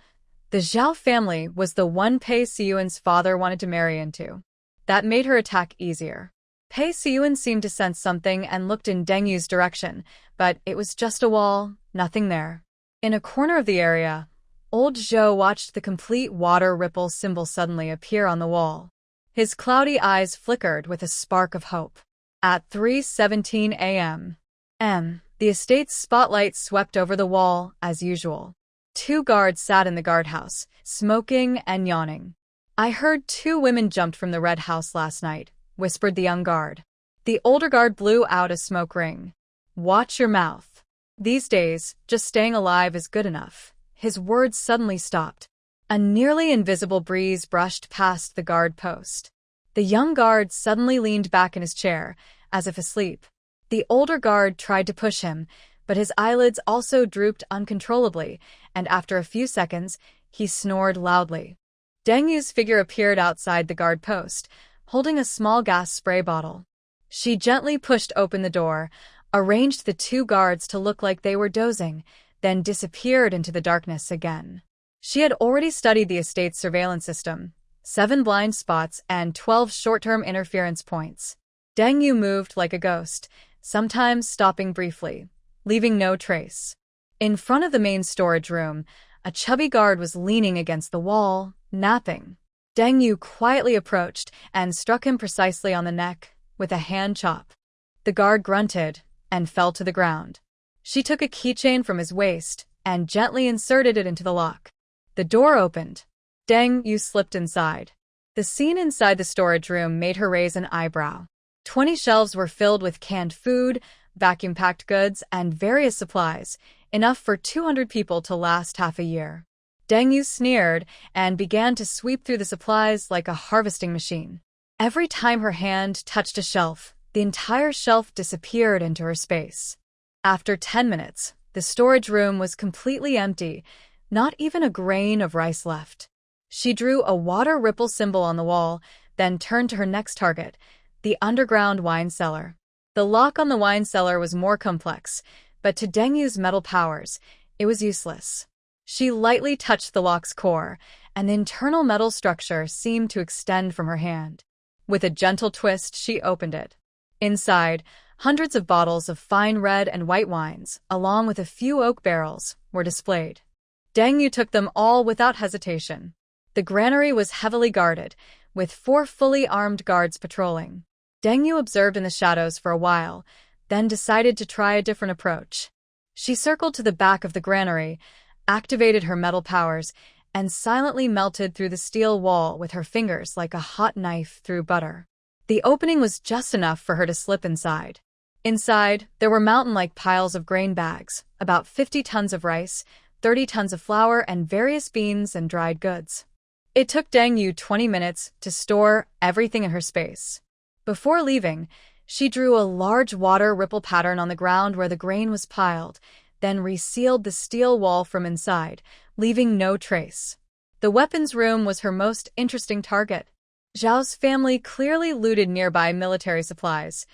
S1: the Zhao family was the one Pei Siyuan's father wanted to marry into. That made her attack easier. Pei Siyuan seemed to sense something and looked in Deng Yu's direction, but it was just a wall, nothing there. In a corner of the area, old Zhou watched the complete water ripple symbol suddenly appear on the wall. His cloudy eyes flickered with a spark of hope. At 3:17 a.m., the estate's spotlight swept over the wall, as usual. 2 guards sat in the guardhouse, smoking and yawning. "I heard 2 women jumped from the red house last night," whispered the young guard. The older guard blew out a smoke ring. "Watch your mouth. These days, just staying alive is good enough." His words suddenly stopped. A nearly invisible breeze brushed past the guard post. The young guard suddenly leaned back in his chair, as if asleep. The older guard tried to push him, but his eyelids also drooped uncontrollably, and after a few seconds, he snored loudly. Deng Yu's figure appeared outside the guard post, holding a small gas spray bottle. She gently pushed open the door, arranged the 2 guards to look like they were dozing, then disappeared into the darkness again. She had already studied the estate's surveillance system, 7 blind spots and 12 short-term interference points. Deng Yu moved like a ghost, sometimes stopping briefly, leaving no trace. In front of the main storage room, a chubby guard was leaning against the wall, napping. Deng Yu quietly approached and struck him precisely on the neck with a hand chop. The guard grunted and fell to the ground. She took a keychain from his waist and gently inserted it into the lock. The door opened. Deng Yu slipped inside. The scene inside the storage room made her raise an eyebrow. 20 shelves were filled with canned food, vacuum-packed goods, and various supplies, enough for 200 people to last half a year. Deng Yu sneered and began to sweep through the supplies like a harvesting machine. Every time her hand touched a shelf, the entire shelf disappeared into her space. After 10 minutes, the storage room was completely empty, not even a grain of rice left. She drew a water ripple symbol on the wall, then turned to her next target, the underground wine cellar. The lock on the wine cellar was more complex, but to Deng Yu's metal powers, it was useless. She lightly touched the lock's core, and the internal metal structure seemed to extend from her hand. With a gentle twist, she opened it. Inside, hundreds of bottles of fine red and white wines, along with a few oak barrels, were displayed. Deng Yu took them all without hesitation. The granary was heavily guarded, with 4 fully armed guards patrolling. Deng Yu observed in the shadows for a while, then decided to try a different approach. She circled to the back of the granary, activated her metal powers, and silently melted through the steel wall with her fingers like a hot knife through butter. The opening was just enough for her to slip inside. Inside, there were mountain-like piles of grain bags, about 50 tons of rice, 30 tons of flour, and various beans and dried goods. It took Deng Yu 20 minutes to store everything in her space. Before leaving, she drew a large water ripple pattern on the ground where the grain was piled, then resealed the steel wall from inside, leaving no trace. The weapons room was her most interesting target. Zhao's family clearly looted nearby military supplies: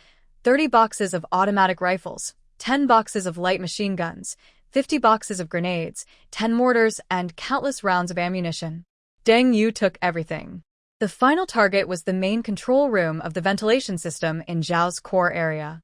S1: 30 boxes of automatic rifles, 10 boxes of light machine guns, 50 boxes of grenades, 10 mortars, and countless rounds of ammunition. Deng Yu took everything. The final target was the main control room of the ventilation system in Zhao's core area.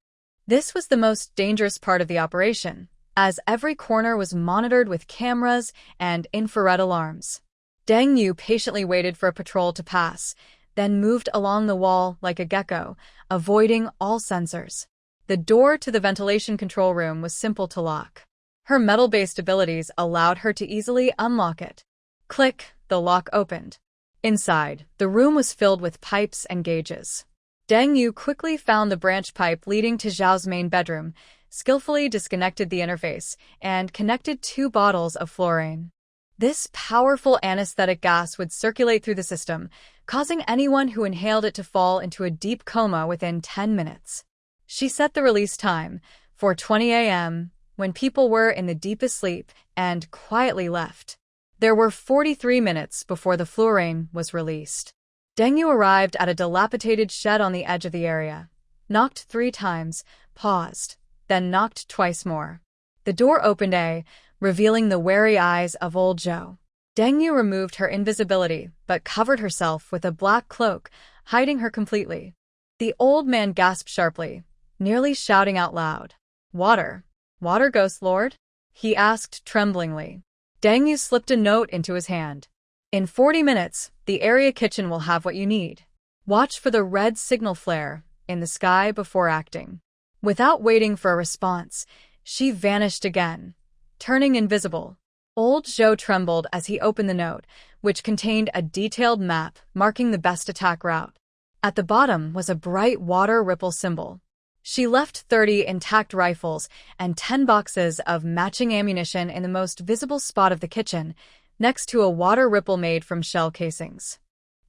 S1: This was the most dangerous part of the operation, as every corner was monitored with cameras and infrared alarms. Deng Yu patiently waited for a patrol to pass, then moved along the wall like a gecko, avoiding all sensors. The door to the ventilation control room was simple to lock. Her metal-based abilities allowed her to easily unlock it. Click, the lock opened. Inside, the room was filled with pipes and gauges. Deng Yu quickly found the branch pipe leading to Zhao's main bedroom, skillfully disconnected the interface, and connected 2 bottles of fluorine. This powerful anesthetic gas would circulate through the system, causing anyone who inhaled it to fall into a deep coma within 10 minutes. She set the release time, 4:20 a.m., when people were in the deepest sleep, and quietly left. There were 43 minutes before the fluorine was released. Deng Yu arrived at a dilapidated shed on the edge of the area, knocked 3 times, paused, then knocked twice more. The door opened, revealing the wary eyes of old Zhou. Deng Yu removed her invisibility, but covered herself with a black cloak, hiding her completely. The old man gasped sharply, nearly shouting out loud. "Water? Water, Ghost Lord?" he asked tremblingly. Deng Yu slipped a note into his hand. "In 40 minutes, the area kitchen will have what you need. Watch for the red signal flare in the sky before acting." Without waiting for a response, she vanished again, turning invisible. Old Zhou trembled as he opened the note, which contained a detailed map marking the best attack route. At the bottom was a bright water ripple symbol. She left 30 intact rifles and 10 boxes of matching ammunition in the most visible spot of the kitchen, next to a water ripple made from shell casings.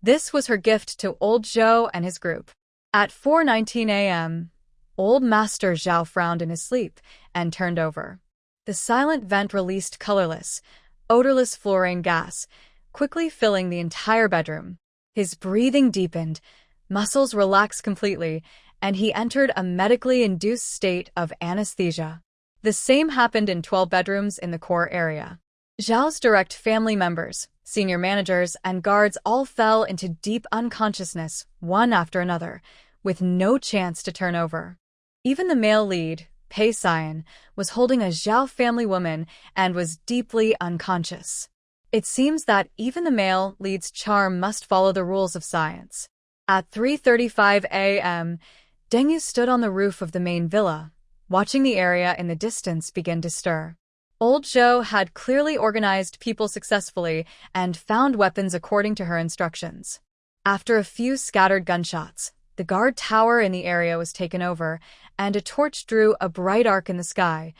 S1: This was her gift to old Zhou and his group. At 4:19 a.m., old Master Zhao frowned in his sleep and turned over. The silent vent released colorless, odorless fluorine gas, quickly filling the entire bedroom. His breathing deepened, muscles relaxed completely, and he entered a medically induced state of anesthesia. The same happened in 12 bedrooms in the core area. Zhao's direct family members, senior managers, and guards all fell into deep unconsciousness, one after another, with no chance to turn over. Even the male lead, Pei Xian, was holding a Zhao family woman and was deeply unconscious. It seems that even the male lead's charm must follow the rules of science. At 3:35 a.m., Deng Yu stood on the roof of the main villa, watching the area in the distance begin to stir. Old Zhou had clearly organized people successfully and found weapons according to her instructions. After a few scattered gunshots, the guard tower in the area was taken over, and a torch drew a bright arc in the sky.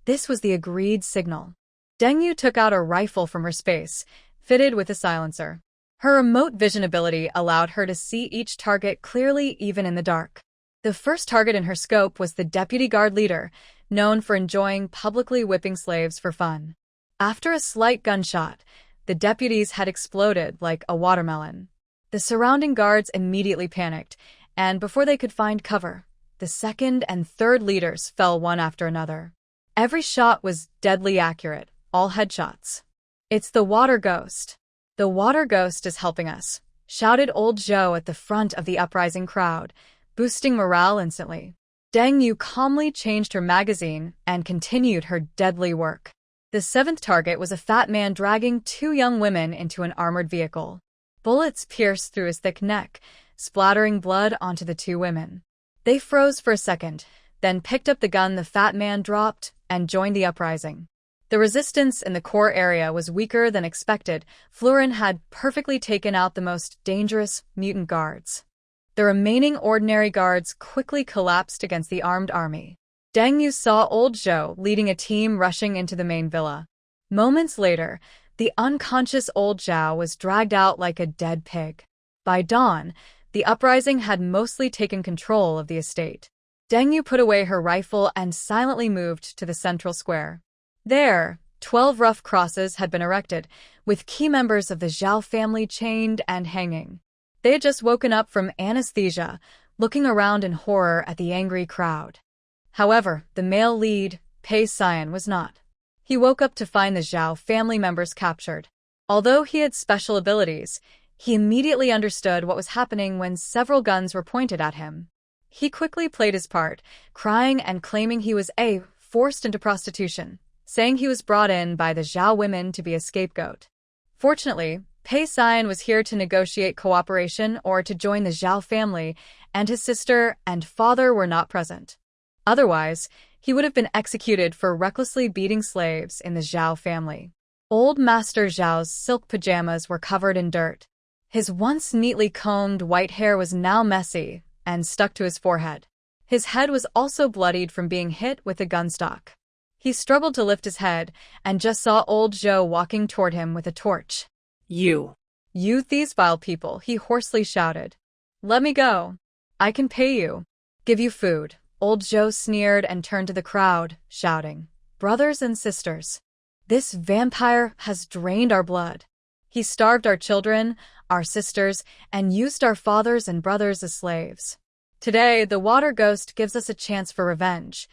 S1: This was the agreed signal. Deng Yu took out a rifle from her space, fitted with a silencer. Her remote vision ability allowed her to see each target clearly even in the dark. The first target in her scope was the deputy guard leader, known for enjoying publicly whipping slaves for fun. After a slight gunshot, the deputy's head exploded like a watermelon. The surrounding guards immediately panicked, and before they could find cover, the second and third leaders fell one after another. Every shot was deadly accurate, all headshots. "It's the water ghost. The water ghost is helping us," shouted old Zhou at the front of the uprising crowd, boosting morale instantly. Deng Yu calmly changed her magazine and continued her deadly work. The 7th target was a fat man dragging 2 young women into an armored vehicle. Bullets pierced through his thick neck, splattering blood onto the 2 women. They froze for a second, then picked up the gun the fat man dropped and joined the uprising. The resistance in the core area was weaker than expected. Fluorine had perfectly taken out the most dangerous mutant guards. The remaining ordinary guards quickly collapsed against the armed army. Deng Yu saw old Zhou leading a team rushing into the main villa. Moments later, the unconscious old Zhao was dragged out like a dead pig. By dawn, the uprising had mostly taken control of the estate. Deng Yu put away her rifle and silently moved to the central square. There, 12 rough crosses had been erected, with key members of the Zhao family chained and hanging. They had just woken up from anesthesia, looking around in horror at the angry crowd. However, the male lead, Pei Xian, was not. He woke up to find the Zhao family members captured. Although he had special abilities, he immediately understood what was happening when several guns were pointed at him. He quickly played his part, crying and claiming he was forced into prostitution, saying he was brought in by the Zhao women to be a scapegoat. Fortunately, Pei Xian was here to negotiate cooperation or to join the Zhao family, and his sister and father were not present. Otherwise, he would have been executed for recklessly beating slaves in the Zhao family. Old Master Zhao's silk pajamas were covered in dirt. His once neatly combed white hair was now messy and stuck to his forehead. His head was also bloodied from being hit with a gunstock. He struggled to lift his head and just saw old Zhou walking toward him with a torch.
S2: You,
S1: these vile people, he hoarsely shouted. Let me go. I can pay you. Give you food. Old Zhou sneered and turned to the crowd, shouting, Brothers and sisters, this vampire has drained our blood. He starved our children, our sisters, and used our fathers and brothers as slaves. Today, the water ghost gives us a chance for revenge.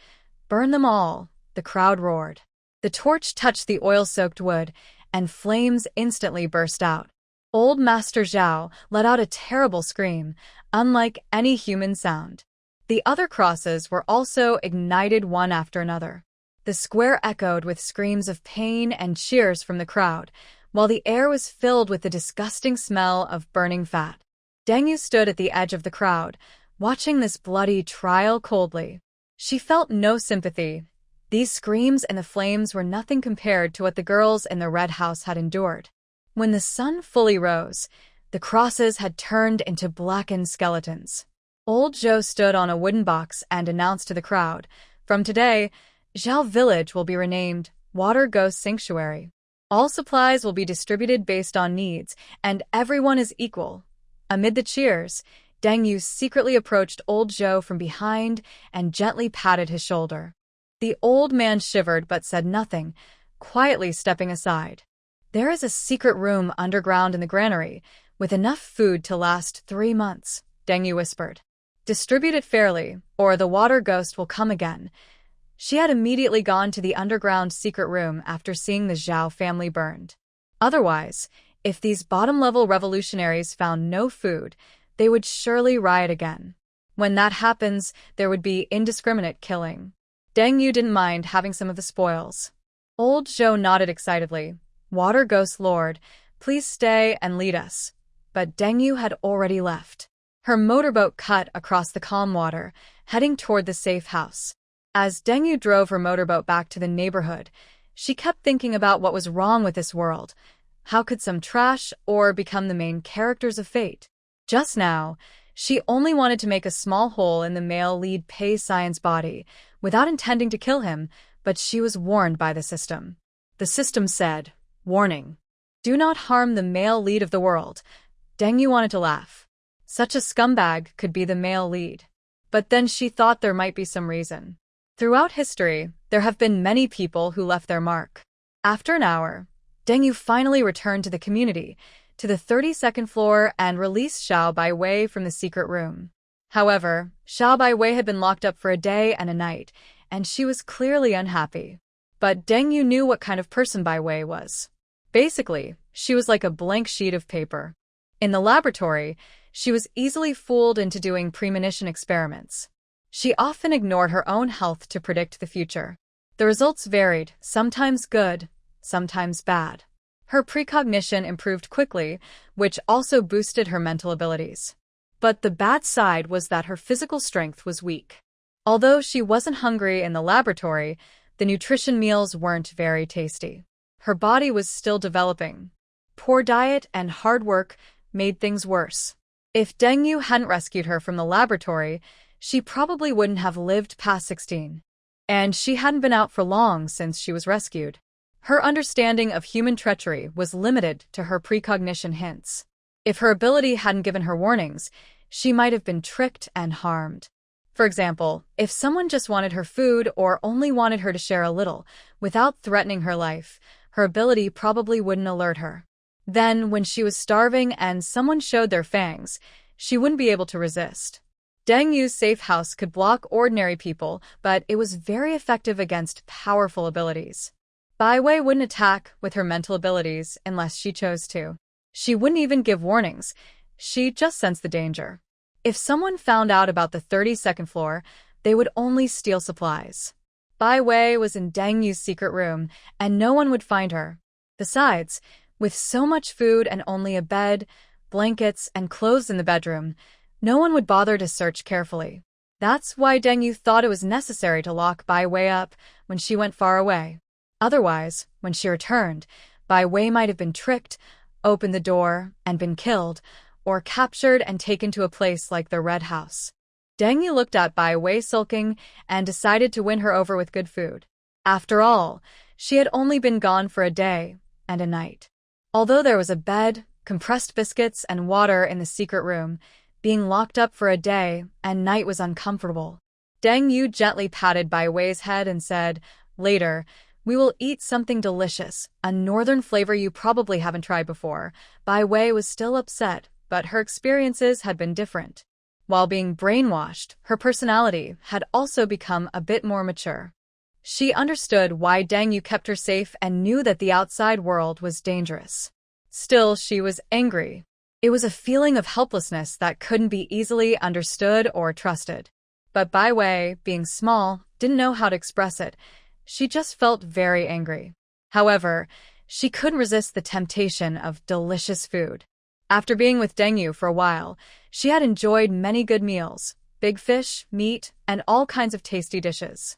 S1: Burn them all, the crowd roared. The torch touched the oil-soaked wood, and flames instantly burst out. Old Master Zhao let out a terrible scream, unlike any human sound. The other crosses were also ignited one after another. The square echoed with screams of pain and cheers from the crowd, while the air was filled with the disgusting smell of burning fat. Deng Yu stood at the edge of the crowd, watching this bloody trial coldly. She felt no sympathy. These screams and the flames were nothing compared to what the girls in the Red House had endured. When the sun fully rose, the crosses had turned into blackened skeletons. Old Zhou stood on a wooden box and announced to the crowd, From today, Zhao Village will be renamed Water Ghost Sanctuary. All supplies will be distributed based on needs, and everyone is equal. Amid the cheers, Deng Yu secretly approached old Zhou from behind and gently patted his shoulder. The old man shivered but said nothing, quietly stepping aside. There is a secret room underground in the granary, with enough food to last 3 months, Deng Yu whispered. Distribute it fairly, or the water ghost will come again. She had immediately gone to the underground secret room after seeing the Zhao family burned. Otherwise, if these bottom-level revolutionaries found no food, they would surely riot again. When that happens, there would be indiscriminate killing. Deng Yu didn't mind having some of the spoils. Old Zhou nodded excitedly. Water Ghost Lord, please stay and lead us. But Deng Yu had already left. Her motorboat cut across the calm water, heading toward the safe house. As Deng Yu drove her motorboat back to the neighborhood, she kept thinking about what was wrong with this world. How could some trash or become the main characters of fate? Just now, she only wanted to make a small hole in the male lead Pei Xian's body, without intending to kill him, but she was warned by the system. The system said, Warning. Do not harm the male lead of the world. Deng Yu wanted to laugh. Such a scumbag could be the male lead. But then she thought there might be some reason. Throughout history, there have been many people who left their mark. After an hour, Deng Yu finally returned to the community, to the 32nd floor, and released Xiao Baiwei from the secret room. However, Xiao Baiwei had been locked up for a day and a night, and she was clearly unhappy. But Deng Yu knew what kind of person Baiwei was. Basically, she was like a blank sheet of paper. In the laboratory, she was easily fooled into doing premonition experiments. She often ignored her own health to predict the future. The results varied, sometimes good, sometimes bad. Her precognition improved quickly, which also boosted her mental abilities. But the bad side was that her physical strength was weak. Although she wasn't hungry in the laboratory, the nutrition meals weren't very tasty. Her body was still developing. Poor diet and hard work made things worse. If Deng Yu hadn't rescued her from the laboratory, she probably wouldn't have lived past 16. And she hadn't been out for long since she was rescued. Her understanding of human treachery was limited to her precognition hints. If her ability hadn't given her warnings, she might have been tricked and harmed. For example, if someone just wanted her food or only wanted her to share a little, without threatening her life, her ability probably wouldn't alert her. Then, when she was starving and someone showed their fangs, she wouldn't be able to resist. Deng Yu's safe house could block ordinary people, but it was very effective against powerful abilities. Bai Wei wouldn't attack with her mental abilities unless she chose to. She wouldn't even give warnings. She'd just sense the danger. If someone found out about the 32nd floor, they would only steal supplies. Bai Wei was in Deng Yu's secret room, and no one would find her. Besides, with so much food and only a bed, blankets, and clothes in the bedroom, no one would bother to search carefully. That's why Deng Yu thought it was necessary to lock Bai Wei up when she went far away. Otherwise, when she returned, Bai Wei might have been tricked, opened the door, and been killed, or captured and taken to a place like the Red House. Deng Yu looked at Bai Wei sulking and decided to win her over with good food. After all, she had only been gone for a day and a night. Although there was a bed, compressed biscuits, and water in the secret room, being locked up for a day and night was uncomfortable. Deng Yu gently patted Bai Wei's head and said, "Later, we will eat something delicious, a northern flavor you probably haven't tried before." Bai Wei was still upset, but her experiences had been different. While being brainwashed, her personality had also become a bit more mature. She understood why Deng Yu kept her safe and knew that the outside world was dangerous. Still, she was angry. It was a feeling of helplessness that couldn't be easily understood or trusted. But Bai Wei, being small, didn't know how to express it. She just felt very angry. However, she couldn't resist the temptation of delicious food. After being with Deng Yu for a while, she had enjoyed many good meals, big fish, meat, and all kinds of tasty dishes.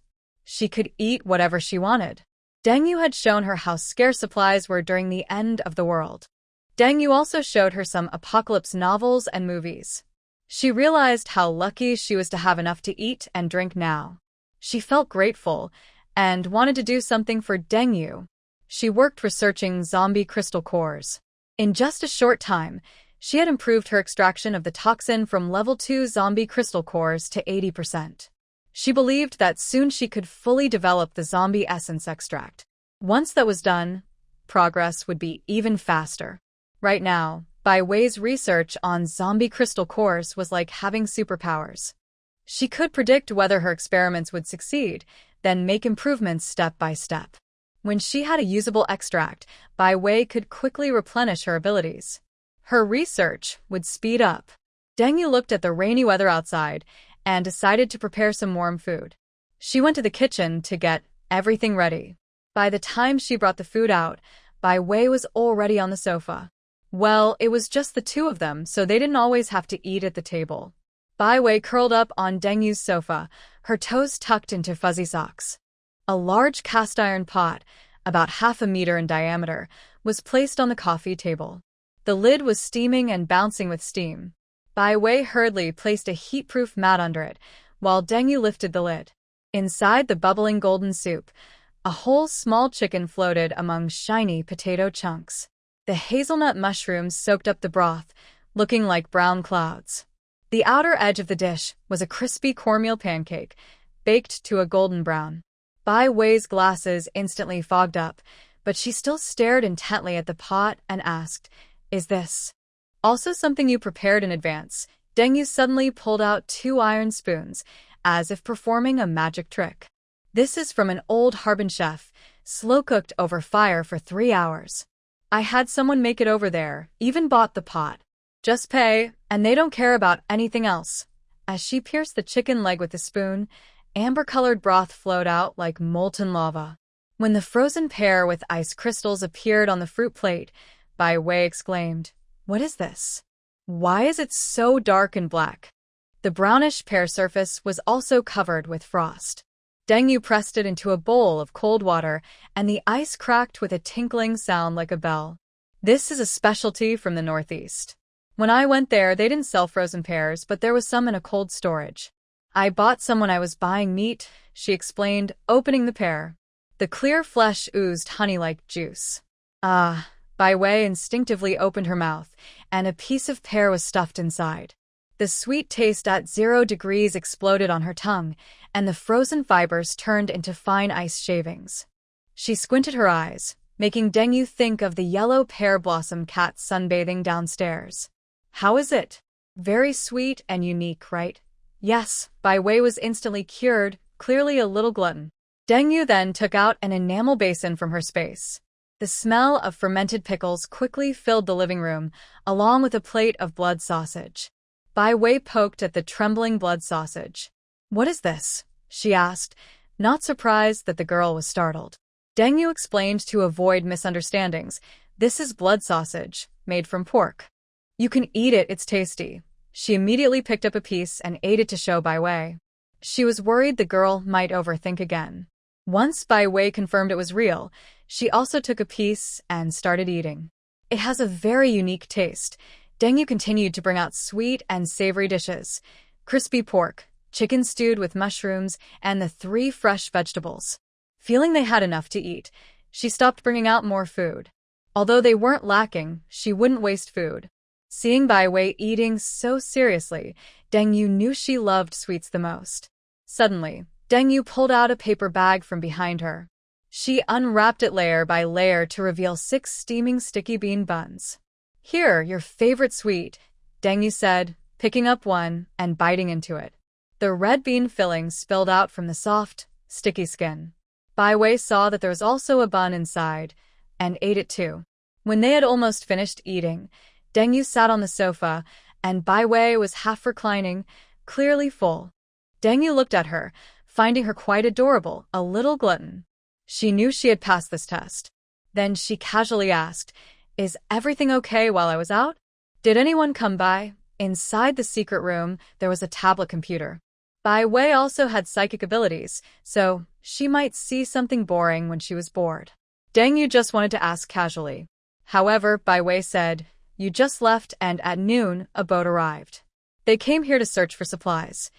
S1: She could eat whatever she wanted. Deng Yu had shown her how scarce supplies were during the end of the world. Deng Yu also showed her some apocalypse novels and movies. She realized how lucky she was to have enough to eat and drink now. She felt grateful and wanted to do something for Deng Yu. She worked researching zombie crystal cores. In just a short time, she had improved her extraction of the toxin from level 2 zombie crystal cores to 80%. She believed that soon she could fully develop the zombie essence extract. Once that was done, progress would be even faster. Right now, Bai Wei's research on zombie crystal cores was like having superpowers. She could predict whether her experiments would succeed, then make improvements step by step. When she had a usable extract, Bai Wei could quickly replenish her abilities. Her research would speed up. Deng Yu looked at the rainy weather outside and decided to prepare some warm food. She went to the kitchen to get everything ready. By the time she brought the food out, Bai Wei was already on the sofa. Well, it was just the two of them, so they didn't always have to eat at the table. Bai Wei curled up on Deng Yu's sofa, her toes tucked into fuzzy socks. A large cast-iron pot, about half a meter in diameter, was placed on the coffee table. The lid was steaming and bouncing with steam. Bai Wei hurriedly placed a heat-proof mat under it, while Deng Yu lifted the lid. Inside the bubbling golden soup, a whole small chicken floated among shiny potato chunks. The hazelnut mushrooms soaked up the broth, looking like brown clouds. The outer edge of the dish was a crispy cornmeal pancake, baked to a golden brown. Bai Wei's glasses instantly fogged up, but she still stared intently at the pot and asked, "Is this also something you prepared in advance?" Deng Yu suddenly pulled out 2 iron spoons, as if performing a magic trick. "This is from an old Harbin chef, slow-cooked over fire for 3 hours. I had someone make it over there, even bought the pot. Just pay, and they don't care about anything else." As she pierced the chicken leg with the spoon, amber-colored broth flowed out like molten lava. When the frozen pear with ice crystals appeared on the fruit plate, Bai Wei exclaimed, "What is this? Why is it so dark and black?" The brownish pear surface was also covered with frost. Deng Yu pressed it into a bowl of cold water, and the ice cracked with a tinkling sound like a bell. "This is a specialty from the northeast. When I went there, they didn't sell frozen pears, but there was some in a cold storage. I bought some when I was buying meat, she explained, opening the pear. The clear flesh oozed honey-like juice. Ah, Bai Wei instinctively opened her mouth, and a piece of pear was stuffed inside. The sweet taste at 0 degrees exploded on her tongue, and the frozen fibers turned into fine ice shavings. She squinted her eyes, making Deng Yu think of the yellow pear blossom cat sunbathing downstairs. How is it? Very sweet and unique, right? Yes, Bai Wei was instantly cured, clearly a little glutton. Deng Yu then took out an enamel basin from her space. The smell of fermented pickles quickly filled the living room, along with a plate of blood sausage. Bai Wei poked at the trembling blood sausage. What is this? She asked, not surprised that the girl was startled. Deng Yu explained to avoid misunderstandings. This is blood sausage, made from pork. You can eat it, it's tasty. She immediately picked up a piece and ate it to show Bai Wei. She was worried the girl might overthink again. Once Bai Wei confirmed it was real, she also took a piece and started eating. It has a very unique taste. Deng Yu continued to bring out sweet and savory dishes. Crispy pork, chicken stewed with mushrooms, and the 3 fresh vegetables. Feeling they had enough to eat, she stopped bringing out more food. Although they weren't lacking, she wouldn't waste food. Seeing Bai Wei eating so seriously, Deng Yu knew she loved sweets the most. Suddenly, Deng Yu pulled out a paper bag from behind her. She unwrapped it layer by layer to reveal 6 steaming sticky bean buns. Here, your favorite sweet, Deng Yu said, picking up one and biting into it. The red bean filling spilled out from the soft, sticky skin. Bai Wei saw that there was also a bun inside, and ate it too. When they had almost finished eating, Deng Yu sat on the sofa, and Bai Wei was half reclining, clearly full. Deng Yu looked at her, finding her quite adorable, a little glutton. She knew she had passed this test. Then she casually asked, "Is everything okay while I was out? Did anyone come by?" Inside the secret room, there was a tablet computer. Bai Wei also had psychic abilities, so she might see something boring when she was bored. Deng Yu just wanted to ask casually. However, Bai Wei said, "You just left and at noon, a boat arrived. They came here to search for supplies."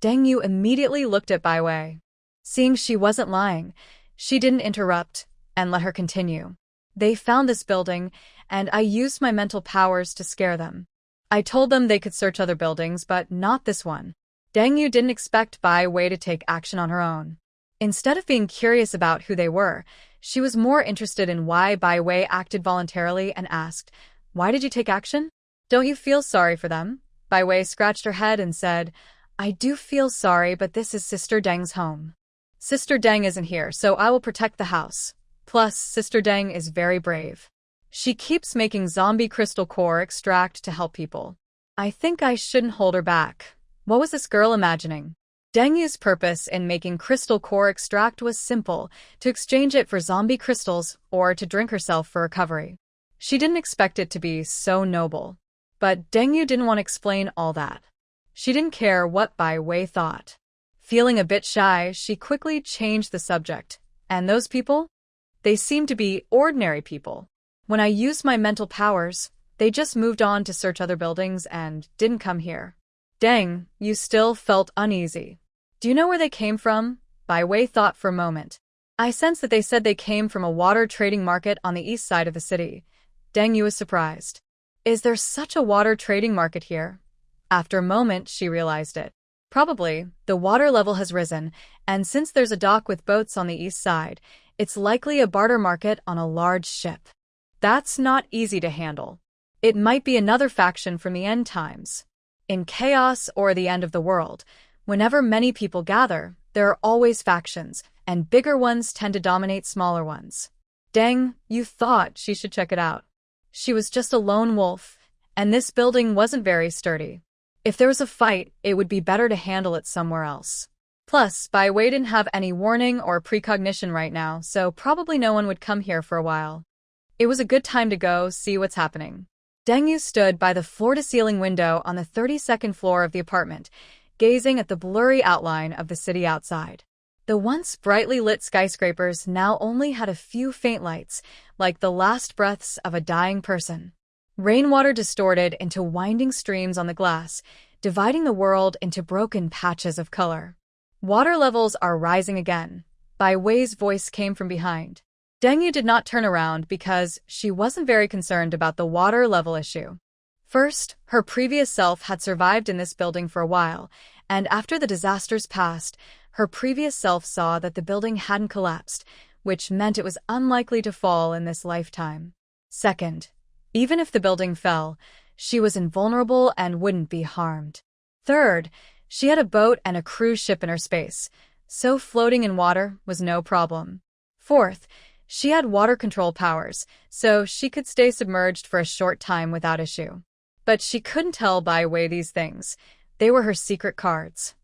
S1: Deng Yu immediately looked at Bai Wei. Seeing she wasn't lying, she didn't interrupt and let her continue. "They found this building, and I used my mental powers to scare them. I told them they could search other buildings, but not this one." Deng Yu didn't expect Bai Wei to take action on her own. Instead of being curious about who they were, she was more interested in why Bai Wei acted voluntarily and asked, "Why did you take action? Don't you feel sorry for them?" Bai Wei scratched her head and said, "I do feel sorry, but this is Sister Deng's home. Sister Deng isn't here, so I will protect the house. Plus, Sister Deng is very brave. She keeps making zombie crystal core extract to help people. I think I shouldn't hold her back." What was this girl imagining? Deng Yu's purpose in making crystal core extract was simple, to exchange it for zombie crystals or to drink herself for recovery. She didn't expect it to be so noble. But Deng Yu didn't want to explain all that. She didn't care what Bai Wei thought. Feeling a bit shy, she quickly changed the subject. "And those people? They seem to be ordinary people. When I used my mental powers, they just moved on to search other buildings and didn't come here." Deng, you still felt uneasy. "Do you know where they came from?" Bai Wei thought for a moment. "I sense that they said they came from a water trading market on the east side of the city." Deng Yu was surprised. "Is there such a water trading market here?" After a moment, she realized it. Probably, the water level has risen, and since there's a dock with boats on the east side, it's likely a barter market on a large ship. That's not easy to handle. It might be another faction from the end times. In chaos or the end of the world, whenever many people gather, there are always factions, and bigger ones tend to dominate smaller ones. Deng, you thought she should check it out. She was just a lone wolf, and this building wasn't very sturdy. If there was a fight, it would be better to handle it somewhere else. Plus, Bai Wei didn't have any warning or precognition right now, so probably no one would come here for a while. It was a good time to go see what's happening. Deng Yu stood by the floor-to-ceiling window on the 32nd floor of the apartment, gazing at the blurry outline of the city outside. The once brightly lit skyscrapers now only had a few faint lights, like the last breaths of a dying person. Rainwater distorted into winding streams on the glass, dividing the world into broken patches of color. Water levels are rising again. Bai Wei's voice came from behind. Deng Yu did not turn around because she wasn't very concerned about the water level issue. First, her previous self had survived in this building for a while, and after the disasters passed, her previous self saw that the building hadn't collapsed, which meant it was unlikely to fall in this lifetime. Second, even if the building fell, she was invulnerable and wouldn't be harmed. Third, she had a boat and a cruise ship in her space, so floating in water was no problem. Fourth, she had water control powers, so she could stay submerged for a short time without issue. But she couldn't tell Bai Wei these things. They were her secret cards.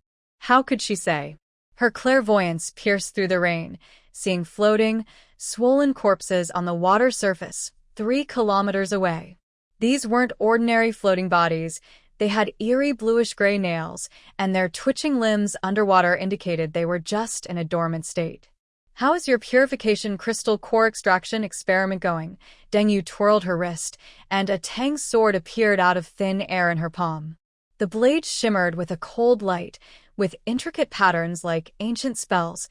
S1: How could she say? Her clairvoyance pierced through the rain, seeing floating, swollen corpses on the water surface, 3 kilometers away. These weren't ordinary floating bodies. They had eerie bluish-gray nails, and their twitching limbs underwater indicated they were just in a dormant state. How is your purification crystal core extraction experiment going? Deng Yu twirled her wrist, and a Tang sword appeared out of thin air in her palm. The blade shimmered with a cold light, with intricate patterns like ancient spells.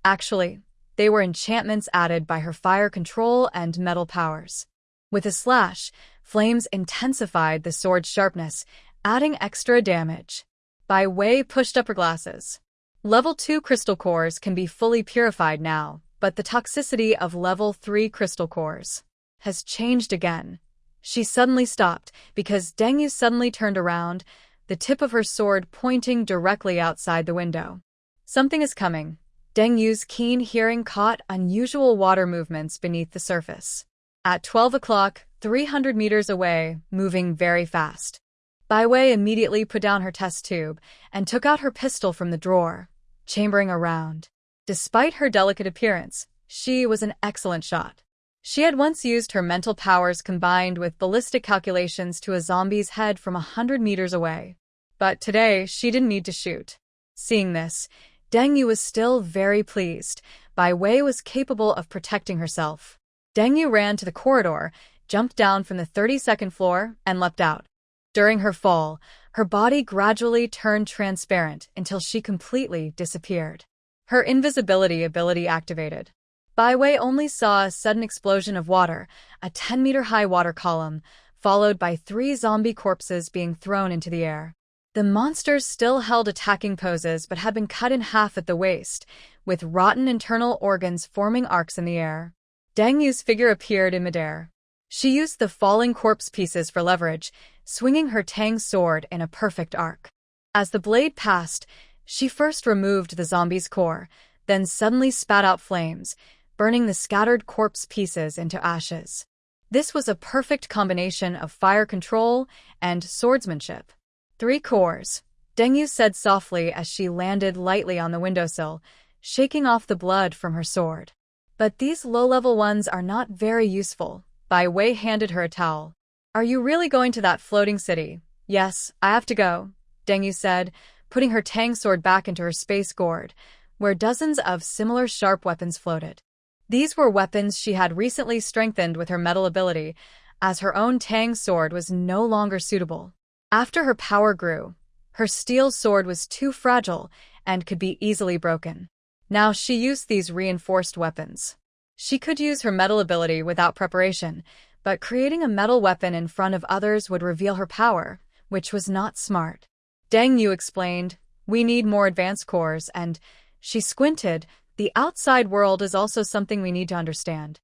S1: Actually, they were enchantments added by her fire control and metal powers. With a slash, flames intensified the sword's sharpness, adding extra damage. Bai Wei pushed up her glasses. Level 2 crystal cores can be fully purified now, but the toxicity of level 3 crystal cores has changed again. She suddenly stopped because Deng Yu suddenly turned around, the tip of her sword pointing directly outside the window. Something is coming. Deng Yu's keen hearing caught unusual water movements beneath the surface. At 12 o'clock, 300 meters away, moving very fast. Bai Wei immediately put down her test tube and took out her pistol from the drawer, chambering a round. Despite her delicate appearance, she was an excellent shot. She had once used her mental powers combined with ballistic calculations to a zombie's head from 100 meters away. But today, she didn't need to shoot. Seeing this, Deng Yu was still very pleased. Bai Wei was capable of protecting herself. Deng Yu ran to the corridor, jumped down from the 32nd floor, and leapt out. During her fall, her body gradually turned transparent until she completely disappeared. Her invisibility ability activated. Bai Wei only saw a sudden explosion of water, a 10-meter-high water column, followed by 3 zombie corpses being thrown into the air. The monsters still held attacking poses but had been cut in half at the waist, with rotten internal organs forming arcs in the air. Deng Yu's figure appeared in midair. She used the falling corpse pieces for leverage, swinging her Tang sword in a perfect arc. As the blade passed, she first removed the zombie's core, then suddenly spat out flames, burning the scattered corpse pieces into ashes. This was a perfect combination of fire control and swordsmanship. 3 cores, Deng Yu said softly as she landed lightly on the windowsill, shaking off the blood from her sword. But these low-level ones are not very useful. Bai Wei handed her a towel. Are you really going to that floating city? Yes, I have to go, Deng Yu said, putting her Tang sword back into her space gourd, where dozens of similar sharp weapons floated. These were weapons she had recently strengthened with her metal ability, as her own Tang sword was no longer suitable. After her power grew, her steel sword was too fragile and could be easily broken. Now she used these reinforced weapons. She could use her metal ability without preparation, but creating a metal weapon in front of others would reveal her power, which was not smart. Deng Yu explained, "We need more advanced cores," and she squinted. The outside world is also something we need to understand.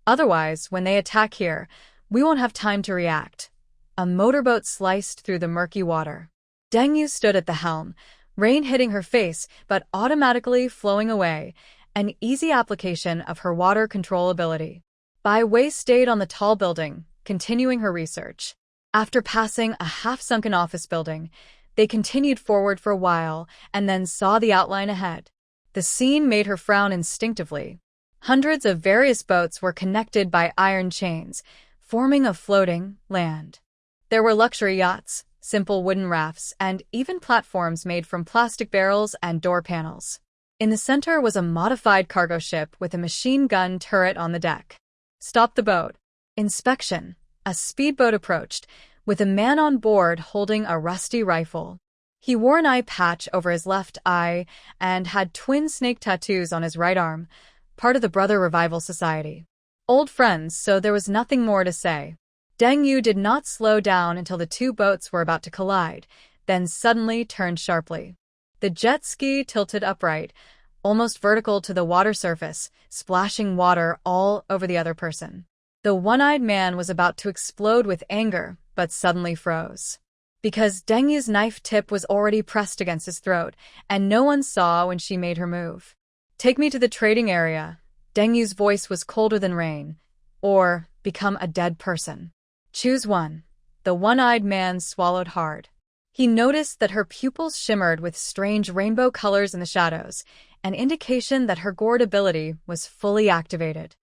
S1: Otherwise, when they attack here, we won't have time to react. A motorboat sliced through the murky water. Deng Yu stood at the helm, rain hitting her face but automatically flowing away, an easy application of her water control ability. Bai Wei stayed on the tall building, continuing her research. After passing a half-sunken office building, they continued forward for a while and then saw the outline ahead. The scene made her frown instinctively. Hundreds of various boats were connected by iron chains, forming a floating land. There were luxury yachts, simple wooden rafts, and even platforms made from plastic barrels and door panels. In the center was a modified cargo ship with a machine gun turret on the deck. Stop the boat. Inspection. A speedboat approached, with a man on board holding a rusty rifle. He wore an eye patch over his left eye and had twin snake tattoos on his right arm, part of the Brother Revival Society. Old friends, so there was nothing more to say. Deng Yu did not slow down until the two boats were about to collide, then suddenly turned sharply. The jet ski tilted upright, almost vertical to the water surface, splashing water all over the other person. The one-eyed man was about to explode with anger, but suddenly froze. Because Deng Yu's knife tip was already pressed against his throat, and no one saw when she made her move. "Take me to the trading area." Deng Yu's voice was colder than rain. "Or become a dead person. Choose one." The one-eyed man swallowed hard. He noticed that her pupils shimmered with strange rainbow colors in the shadows, an indication that her gourd ability was fully activated.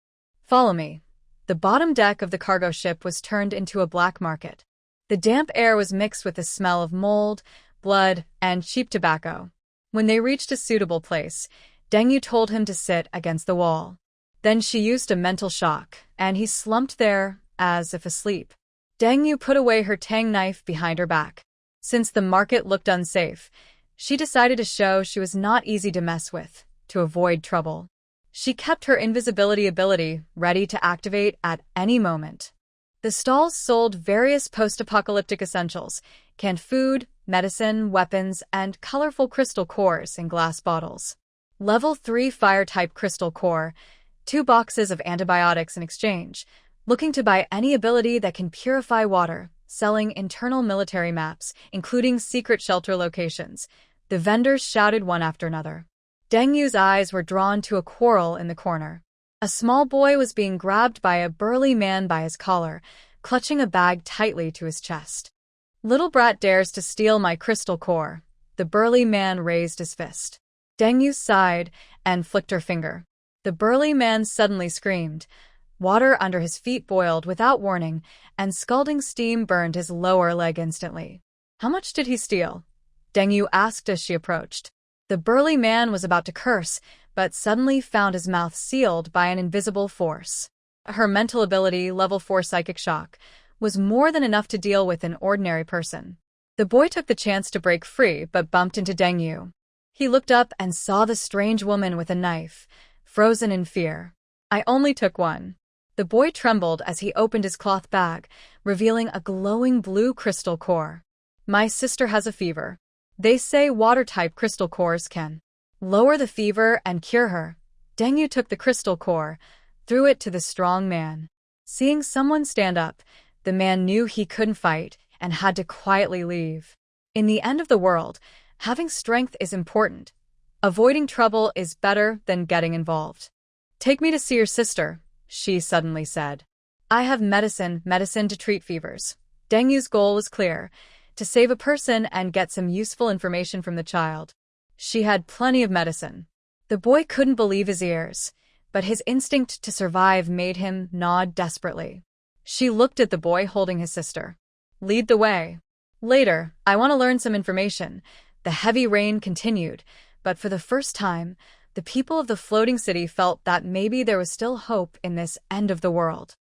S1: "Follow me." The bottom deck of the cargo ship was turned into a black market. The damp air was mixed with the smell of mold, blood, and cheap tobacco. When they reached a suitable place, Deng Yu told him to sit against the wall. Then she used a mental shock, and he slumped there, as if asleep. Deng Yu put away her tang knife behind her back. Since the market looked unsafe, she decided to show she was not easy to mess with, to avoid trouble. She kept her invisibility ability ready to activate at any moment. The stalls sold various post-apocalyptic essentials, canned food, medicine, weapons, and colorful crystal cores in glass bottles. Level 3 Fire-type crystal core, 2 boxes of antibiotics in exchange, looking to buy any ability that can purify water, selling internal military maps, including secret shelter locations. The vendors shouted one after another. Deng Yu's eyes were drawn to a quarrel in the corner. A small boy was being grabbed by a burly man by his collar, clutching a bag tightly to his chest. "Little brat dares to steal my crystal core." The burly man raised his fist. Deng Yu sighed and flicked her finger. The burly man suddenly screamed. Water under his feet boiled without warning, and scalding steam burned his lower leg instantly. "How much did he steal?" Deng Yu asked as she approached. The burly man was about to curse, but suddenly found his mouth sealed by an invisible force. Her mental ability, level 4 psychic shock, was more than enough to deal with an ordinary person. The boy took the chance to break free, but bumped into Deng Yu. He looked up and saw the strange woman with a knife, frozen in fear. "I only took one." The boy trembled as he opened his cloth bag, revealing a glowing blue crystal core. "My sister has a fever. They say water-type crystal cores can lower the fever and cure her." Deng Yu took the crystal core, threw it to the strong man. Seeing someone stand up, the man knew he couldn't fight and had to quietly leave. In the end of the world, having strength is important. Avoiding trouble is better than getting involved. "Take me to see your sister," she suddenly said. "I have medicine to treat fevers." Deng Yu's goal was clear, to save a person and get some useful information from the child. She had plenty of medicine. The boy couldn't believe his ears, but his instinct to survive made him nod desperately. She looked at the boy holding his sister. "Lead the way." "Later, I want to learn some information." The heavy rain continued, but for the first time, the people of the floating city felt that maybe there was still hope in this end of the world.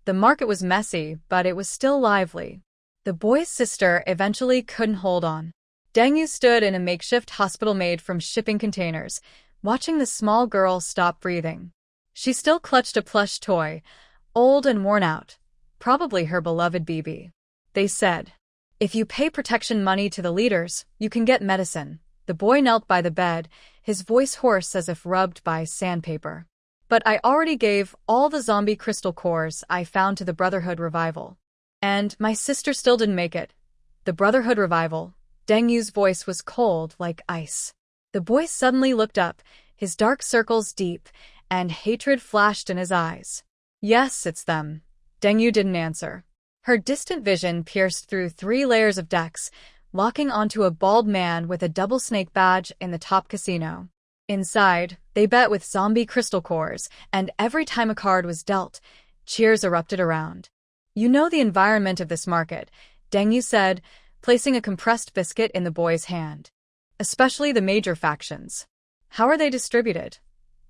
S1: The market was messy, but it was still lively. The boy's sister eventually couldn't hold on. Deng Yu stood in a makeshift hospital made from shipping containers, watching the small girl stop breathing. She still clutched a plush toy, old and worn out, probably her beloved BB. They said, "If you pay protection money to the leaders, you can get medicine." The boy knelt by the bed, his voice hoarse as if rubbed by sandpaper. "But I already gave all the zombie crystal cores I found to the Brotherhood Revival. And my sister still didn't make it." The Brotherhood Revival. Deng Yu's voice was cold like ice. The boy suddenly looked up, his dark circles deep, and hatred flashed in his eyes. "Yes, it's them." Deng Yu didn't answer. Her distant vision pierced through 3 layers of decks, locking onto a bald man with a double snake badge in the top casino. Inside, they bet with zombie crystal cores, and every time a card was dealt, cheers erupted around. "You know the environment of this market," Deng Yu said, placing a compressed biscuit in the boy's hand. "Especially the major factions. How are they distributed?"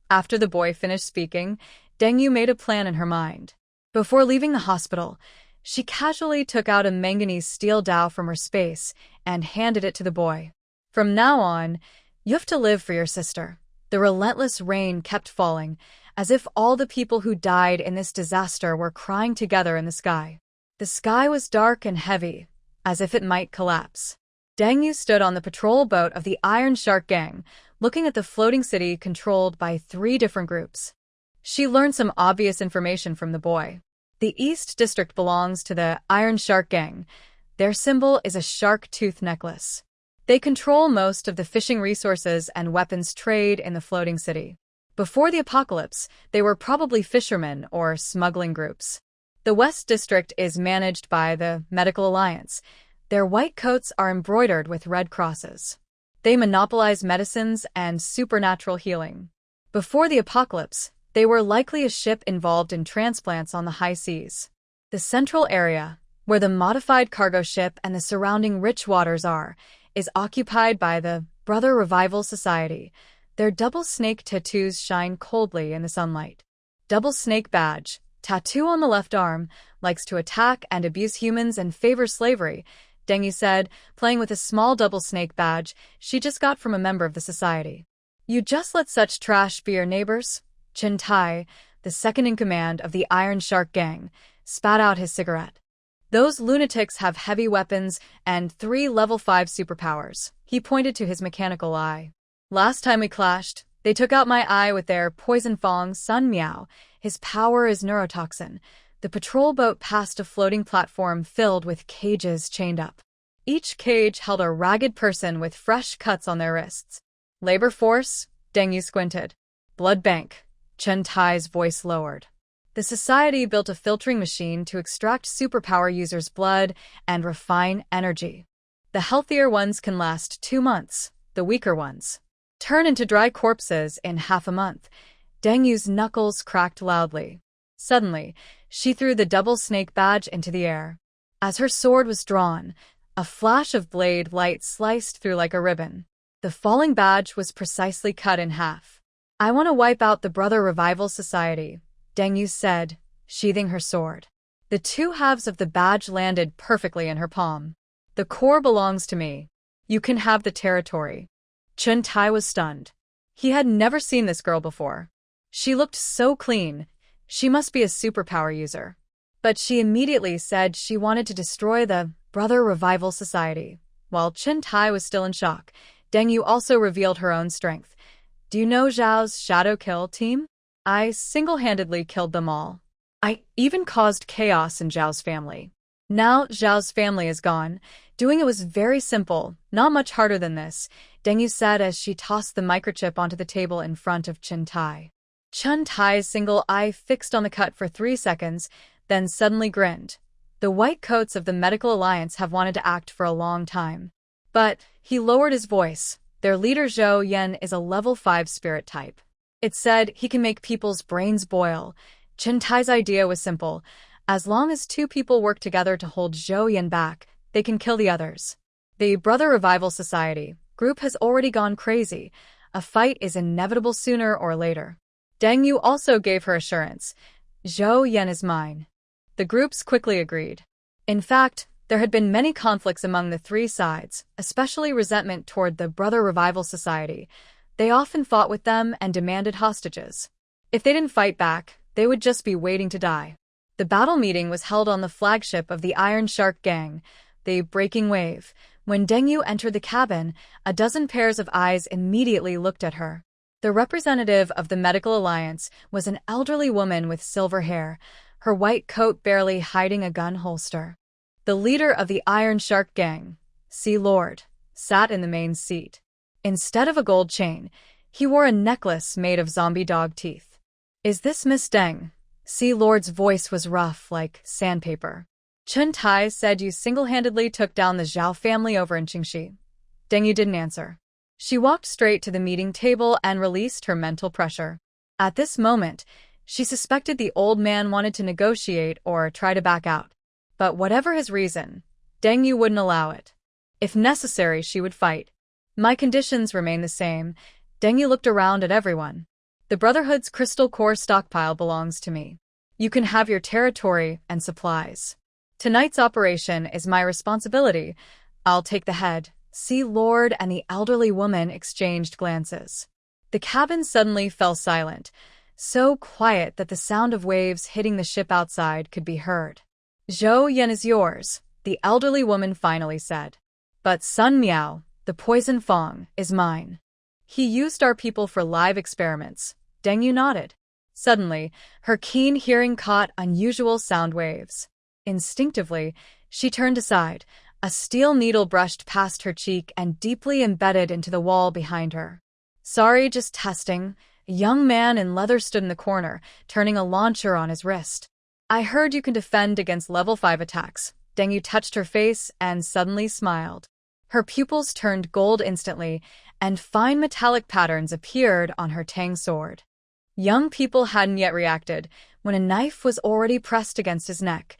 S1: After the boy finished speaking, Deng Yu made a plan in her mind. Before leaving the hospital, She casually took out a manganese steel dowel from her space and handed it to the boy. From now on, you have to live for your sister. The relentless rain kept falling, as if all the people who died in this disaster were crying together in the sky. The sky was dark and heavy, as if it might collapse. Deng Yu stood on the patrol boat of the Iron Shark Gang, looking at the floating city controlled by 3 different groups. She learned some obvious information from the boy. The East District belongs to the Iron Shark Gang. Their symbol is a shark tooth necklace. They control most of the fishing resources and weapons trade in the floating city. Before the apocalypse, they were probably fishermen or smuggling groups. The West District is managed by the Medical Alliance. Their white coats are embroidered with red crosses. They monopolize medicines and supernatural healing. Before the apocalypse, they were likely a ship involved in transplants on the high seas. The central area, where the modified cargo ship and the surrounding rich waters are, is occupied by the Brother Revival Society. Their double snake tattoos shine coldly in the sunlight. Double snake badge, tattoo on the left arm, likes to attack and abuse humans and favors slavery, Deng Yu said, playing with a small double snake badge she just got from a member of the society. You just let such trash be your neighbors? Chen Tai, the second-in-command of the Iron Shark Gang, spat out his cigarette. Those lunatics have heavy weapons and 3 level 5 superpowers. He pointed to his mechanical eye. Last time we clashed, they took out my eye with their poison fang Sun Miao. His power is neurotoxin. The patrol boat passed a floating platform filled with cages chained up. Each cage held a ragged person with fresh cuts on their wrists. Labor force? Deng Yu squinted. Blood bank. Chen Tai's voice lowered. The society built a filtering machine to extract superpower users' blood and refine energy. The healthier ones can last 2 months, the weaker ones turn into dry corpses in half a month. Deng Yu's knuckles cracked loudly. Suddenly, she threw the double snake badge into the air. As her sword was drawn, a flash of blade light sliced through like a ribbon. The falling badge was precisely cut in half. I want to wipe out the Brother Revival Society, Deng Yu said, sheathing her sword. The 2 halves of the badge landed perfectly in her palm. The core belongs to me. You can have the territory. Chen Tai was stunned. He had never seen this girl before. She looked so clean. She must be a superpower user. But she immediately said she wanted to destroy the Brother Revival Society. While Chen Tai was still in shock, Deng Yu also revealed her own strength. Do you know Zhao's shadow kill team? I single-handedly killed them all. I even caused chaos in Zhao's family. Now Zhao's family is gone. Doing it was very simple, not much harder than this, Deng Yu said as she tossed the microchip onto the table in front of Chen Tai. Chen Tai's single eye fixed on the cut for 3 seconds, then suddenly grinned. The white coats of the Medical Alliance have wanted to act for a long time. But he lowered his voice. Their leader Zhou Yan is a level 5 spirit type. It said he can make people's brains boil. Chen Tai's idea was simple. As long as 2 people work together to hold Zhou Yan back, they can kill the others. The Brother Revival Society group has already gone crazy. A fight is inevitable sooner or later. Deng Yu also gave her assurance. Zhou Yan is mine. The groups quickly agreed. In fact, there had been many conflicts among the 3 sides, especially resentment toward the Brother Revival Society. They often fought with them and demanded hostages. If they didn't fight back, they would just be waiting to die. The battle meeting was held on the flagship of the Iron Shark Gang, the Breaking Wave. When Deng Yu entered the cabin, a dozen pairs of eyes immediately looked at her. The representative of the Medical Alliance was an elderly woman with silver hair, her white coat barely hiding a gun holster. The leader of the Iron Shark Gang, Sea Lord, sat in the main seat. Instead of a gold chain, he wore a necklace made of zombie dog teeth. Is this Miss Deng? Sea Lord's voice was rough like sandpaper. Chen Tai said you single-handedly took down the Zhao family over in Qingxi. Deng Yu didn't answer. She walked straight to the meeting table and released her mental pressure. At this moment, she suspected the old man wanted to negotiate or try to back out. But whatever his reason, Deng Yu wouldn't allow it. If necessary, she would fight. My conditions remain the same. Deng Yu looked around at everyone. The Brotherhood's crystal core stockpile belongs to me. You can have your territory and supplies. Tonight's operation is my responsibility. I'll take the head. Sea Lord and the elderly woman exchanged glances. The cabin suddenly fell silent, so quiet that the sound of waves hitting the ship outside could be heard. "Zhou Yan is yours," the elderly woman finally said. "But Sun Miao, the poison Fong, is mine. He used our people for live experiments." Deng Yu nodded. Suddenly, her keen hearing caught unusual sound waves. Instinctively, she turned aside. A steel needle brushed past her cheek and deeply embedded into the wall behind her. "Sorry, just testing." A young man in leather stood in the corner, turning a launcher on his wrist. "I heard you can defend against level 5 attacks." Deng Yu touched her face and suddenly smiled. Her pupils turned gold instantly, and fine metallic patterns appeared on her tang sword. Young people hadn't yet reacted when a knife was already pressed against his neck.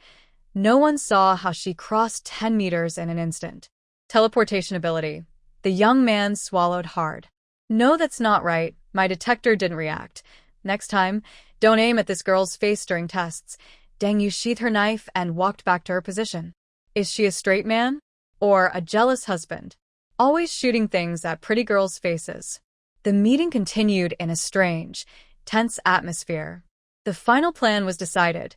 S1: No one saw how she crossed 10 meters in an instant. Teleportation ability. The young man swallowed hard. "No, that's not right. My detector didn't react. Next time, don't aim at this girl's face during tests." Deng Yu sheathed her knife and walked back to her position. Is she a straight man? Or a jealous husband? Always shooting things at pretty girls' faces. The meeting continued in a strange, tense atmosphere. The final plan was decided.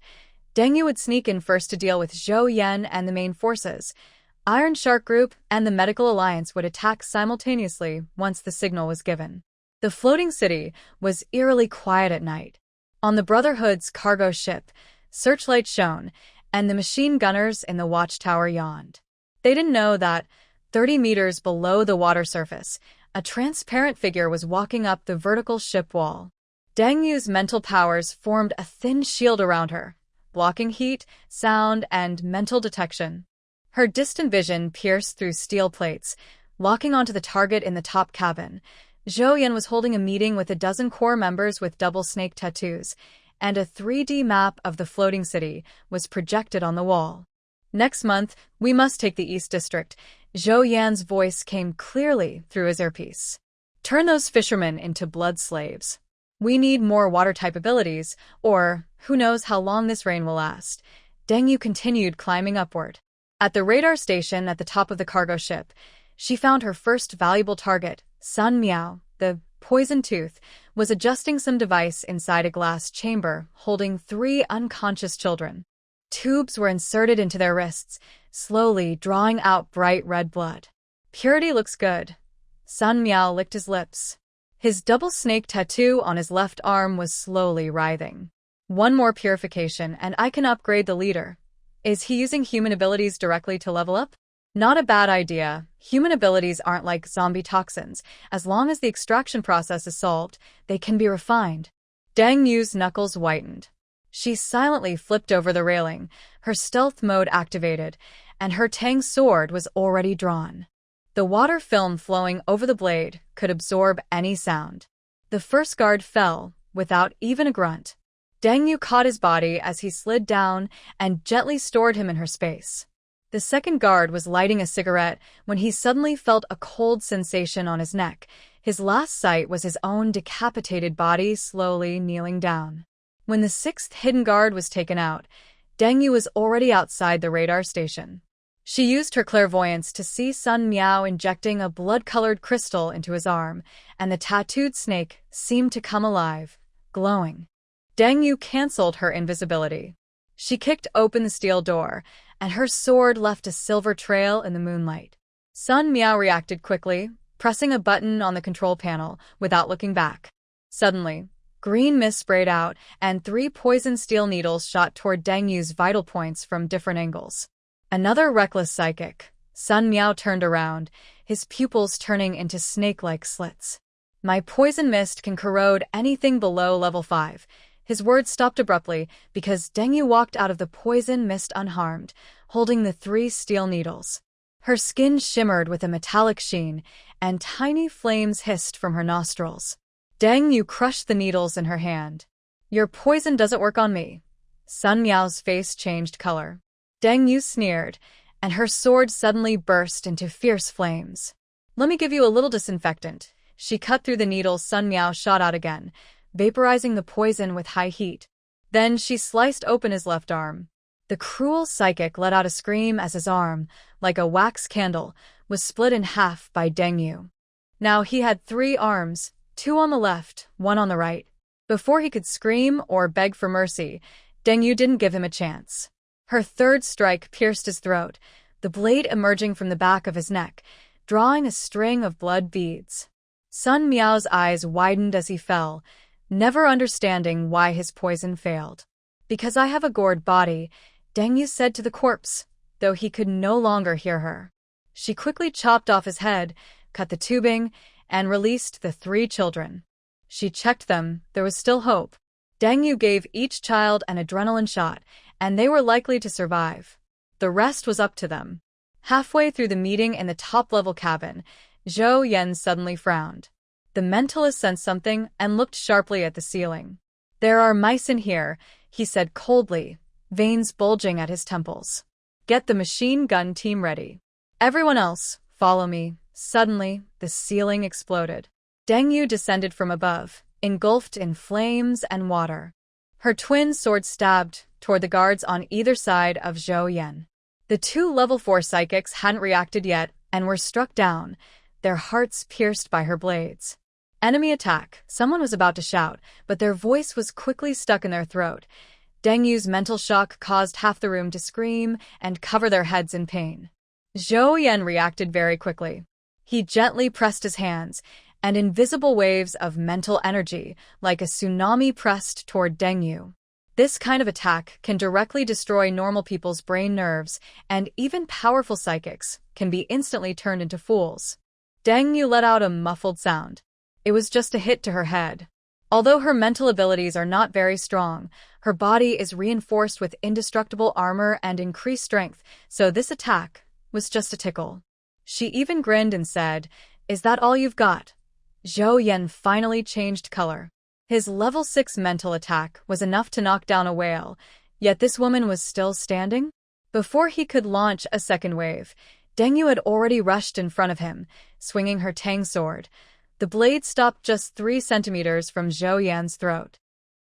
S1: Deng Yu would sneak in first to deal with Zhou Yan and the main forces. Iron Shark Group and the Medical Alliance would attack simultaneously once the signal was given. The floating city was eerily quiet at night. On the Brotherhood's cargo ship, searchlights shone, and the machine gunners in the watchtower yawned. They didn't know that, 30 meters below the water surface, a transparent figure was walking up the vertical ship wall. Deng Yu's mental powers formed a thin shield around her, blocking heat, sound, and mental detection. Her distant vision pierced through steel plates, locking onto the target in the top cabin. Zhou Yan was holding a meeting with a dozen core members with double snake tattoos, and a 3D map of the floating city was projected on the wall. "Next month, we must take the East District." Zhou Yan's voice came clearly through his earpiece. "Turn those fishermen into blood slaves. We need more water-type abilities, or who knows how long this rain will last." Deng Yu continued climbing upward. At the radar station at the top of the cargo ship, she found her first valuable target. Sun Miao, the poison tooth, was adjusting some device inside a glass chamber holding 3 unconscious children. Tubes were inserted into their wrists, slowly drawing out bright red blood. "Purity looks good." Sun Miao licked his lips. His double snake tattoo on his left arm was slowly writhing. "One more purification and I can upgrade the leader." Is he using human abilities directly to level up? Not a bad idea. Human abilities aren't like zombie toxins. As long as the extraction process is solved, they can be refined. Deng Yu's knuckles whitened. She silently flipped over the railing, her stealth mode activated, and her tang sword was already drawn. The water film flowing over the blade could absorb any sound. The first guard fell, without even a grunt. Deng Yu caught his body as he slid down and gently stored him in her space. The second guard was lighting a cigarette when he suddenly felt a cold sensation on his neck. His last sight was his own decapitated body slowly kneeling down. When the 6th hidden guard was taken out, Deng Yu was already outside the radar station. She used her clairvoyance to see Sun Miao injecting a blood-colored crystal into his arm, and the tattooed snake seemed to come alive, glowing. Deng Yu canceled her invisibility. She kicked open the steel door, and her sword left a silver trail in the moonlight. Sun Miao reacted quickly, pressing a button on the control panel without looking back. Suddenly, green mist sprayed out, and 3 poison steel needles shot toward Deng Yu's vital points from different angles. Another reckless psychic. Sun Miao turned around, his pupils turning into snake-like slits. "My poison mist can corrode anything below level 5. His words stopped abruptly because Deng Yu walked out of the poison mist unharmed, holding the 3 steel needles. Her skin shimmered with a metallic sheen, and tiny flames hissed from her nostrils. Deng Yu crushed the needles in her hand. "Your poison doesn't work on me." Sun Miao's face changed color. Deng Yu sneered, and her sword suddenly burst into fierce flames. "Let me give you a little disinfectant." She cut through the needles. Sun Miao shot out again, vaporizing the poison with high heat. Then she sliced open his left arm. The cruel psychic let out a scream as his arm, like a wax candle, was split in half by Deng Yu. Now he had 3 arms, 2 on the left, 1 on the right. Before he could scream or beg for mercy, Deng Yu didn't give him a chance. Her 3rd strike pierced his throat, the blade emerging from the back of his neck, drawing a string of blood beads. Sun Miao's eyes widened as he fell, never understanding why his poison failed. "Because I have a gored body," Deng Yu said to the corpse, though he could no longer hear her. She quickly chopped off his head, cut the tubing, and released the 3 children. She checked them, there was still hope. Deng Yu gave each child an adrenaline shot, and they were likely to survive. The rest was up to them. Halfway through the meeting in the top-level cabin, Zhou Yan suddenly frowned. The mentalist sensed something and looked sharply at the ceiling. "There are mice in here," he said coldly, veins bulging at his temples. "Get the machine gun team ready. Everyone else, follow me." Suddenly, the ceiling exploded. Deng Yu descended from above, engulfed in flames and water. Her twin swords stabbed toward the guards on either side of Zhou Yan. The 2 level 4 psychics hadn't reacted yet and were struck down, their hearts pierced by her blades. "Enemy attack," someone was about to shout, but their voice was quickly stuck in their throat. Deng Yu's mental shock caused half the room to scream and cover their heads in pain. Zhou Yan reacted very quickly. He gently pressed his hands, and invisible waves of mental energy, like a tsunami, pressed toward Deng Yu. This kind of attack can directly destroy normal people's brain nerves, and even powerful psychics can be instantly turned into fools. Deng Yu let out a muffled sound. It was just a hit to her head. Although her mental abilities are not very strong, her body is reinforced with indestructible armor and increased strength, so this attack was just a tickle. She even grinned and said, "Is that all you've got?" Zhou Yan finally changed color. His level 6 mental attack was enough to knock down a whale, yet this woman was still standing? Before he could launch a second wave, Deng Yu had already rushed in front of him, swinging her tang sword. The blade stopped just 3 centimeters from Zhou Yan's throat.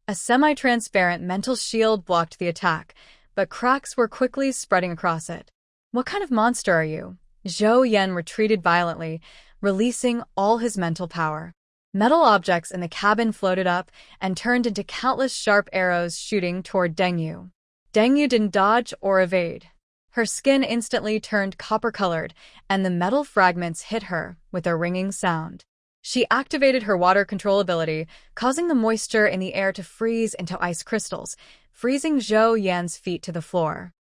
S1: A semi-transparent mental shield blocked the attack, but cracks were quickly spreading across it. "What kind of monster are you?" Zhou Yan retreated violently, releasing all his mental power. Metal objects in the cabin floated up and turned into countless sharp arrows shooting toward Deng Yu. Deng Yu didn't dodge or evade. Her skin instantly turned copper-colored, and the metal fragments hit her with a ringing sound. She activated her water control ability, causing the moisture in the air to freeze into ice crystals, freezing Zhou Yan's feet to the floor.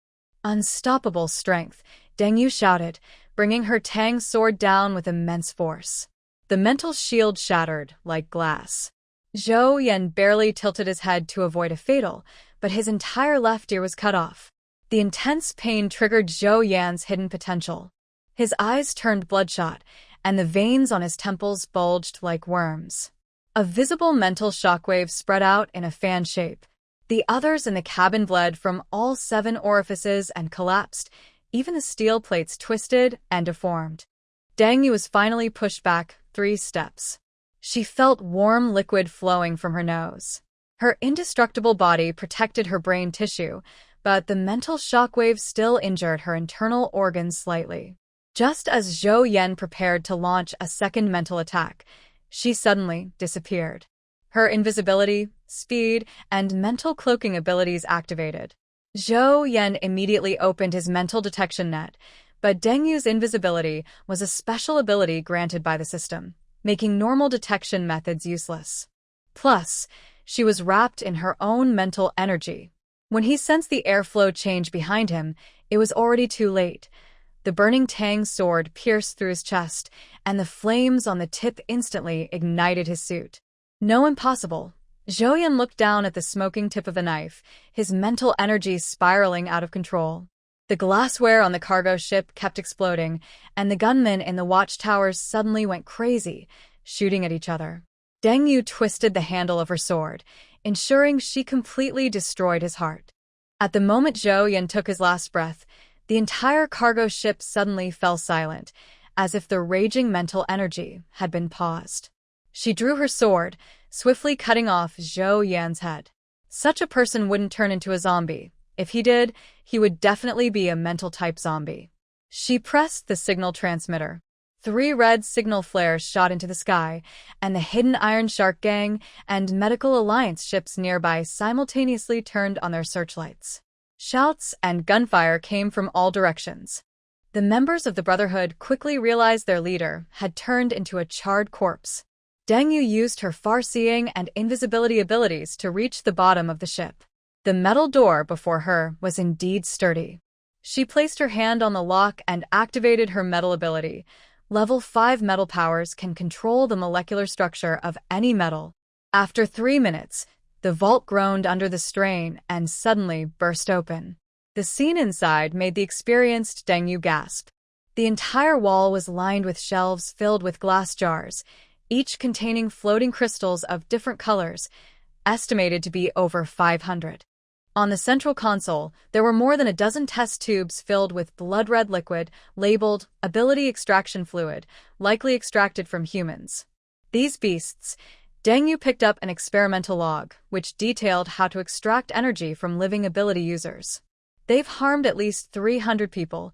S1: "Unstoppable strength," Deng Yu shouted, bringing her tang sword down with immense force. The mental shield shattered like glass. Zhou Yan barely tilted his head to avoid a fatal, but his entire left ear was cut off. The intense pain triggered Zhou Yan's hidden potential. His eyes turned bloodshot, and the veins on his temples bulged like worms. A visible mental shockwave spread out in a fan shape. The others in the cabin bled from all 7 orifices and collapsed. Even the steel plates twisted and deformed. Deng Yu was finally pushed back 3 steps. She felt warm liquid flowing from her nose. Her indestructible body protected her brain tissue, but the mental shockwave still injured her internal organs slightly. Just as Zhou Yan prepared to launch a second mental attack, she suddenly disappeared. Her invisibility, speed, and mental cloaking abilities activated. Zhou Yan immediately opened his mental detection net, but Deng Yu's invisibility was a special ability granted by the system, making normal detection methods useless. Plus, she was wrapped in her own mental energy. When he sensed the airflow change behind him, it was already too late. The burning tang sword pierced through his chest, and the flames on the tip instantly ignited his suit. "No, impossible." Zhou Yan looked down at the smoking tip of the knife, his mental energy spiraling out of control. The glassware on the cargo ship kept exploding, and the gunmen in the watchtowers suddenly went crazy, shooting at each other. Deng Yu twisted the handle of her sword, ensuring she completely destroyed his heart. At the moment Zhou Yan took his last breath, the entire cargo ship suddenly fell silent, as if the raging mental energy had been paused. She drew her sword, swiftly cutting off Zhou Yan's head. Such a person wouldn't turn into a zombie. If he did, he would definitely be a mental-type zombie. She pressed the signal transmitter. 3 red signal flares shot into the sky, and the hidden Iron Shark Gang and Medical Alliance ships nearby simultaneously turned on their searchlights. Shouts and gunfire came from all directions. The members of the Brotherhood quickly realized their leader had turned into a charred corpse. Deng Yu used her far-seeing and invisibility abilities to reach the bottom of the ship. The metal door before her was indeed sturdy. She placed her hand on the lock and activated her metal ability. Level 5 metal powers can control the molecular structure of any metal. After 3 minutes, the vault groaned under the strain and suddenly burst open. The scene inside made the experienced Deng Yu gasp. The entire wall was lined with shelves filled with glass jars, each containing floating crystals of different colors, estimated to be over 500. On the central console, there were more than a dozen test tubes filled with blood-red liquid, labeled Ability Extraction Fluid, likely extracted from humans. These beasts, Deng Yu picked up an experimental log, which detailed how to extract energy from living ability users. They've harmed at least 300 people.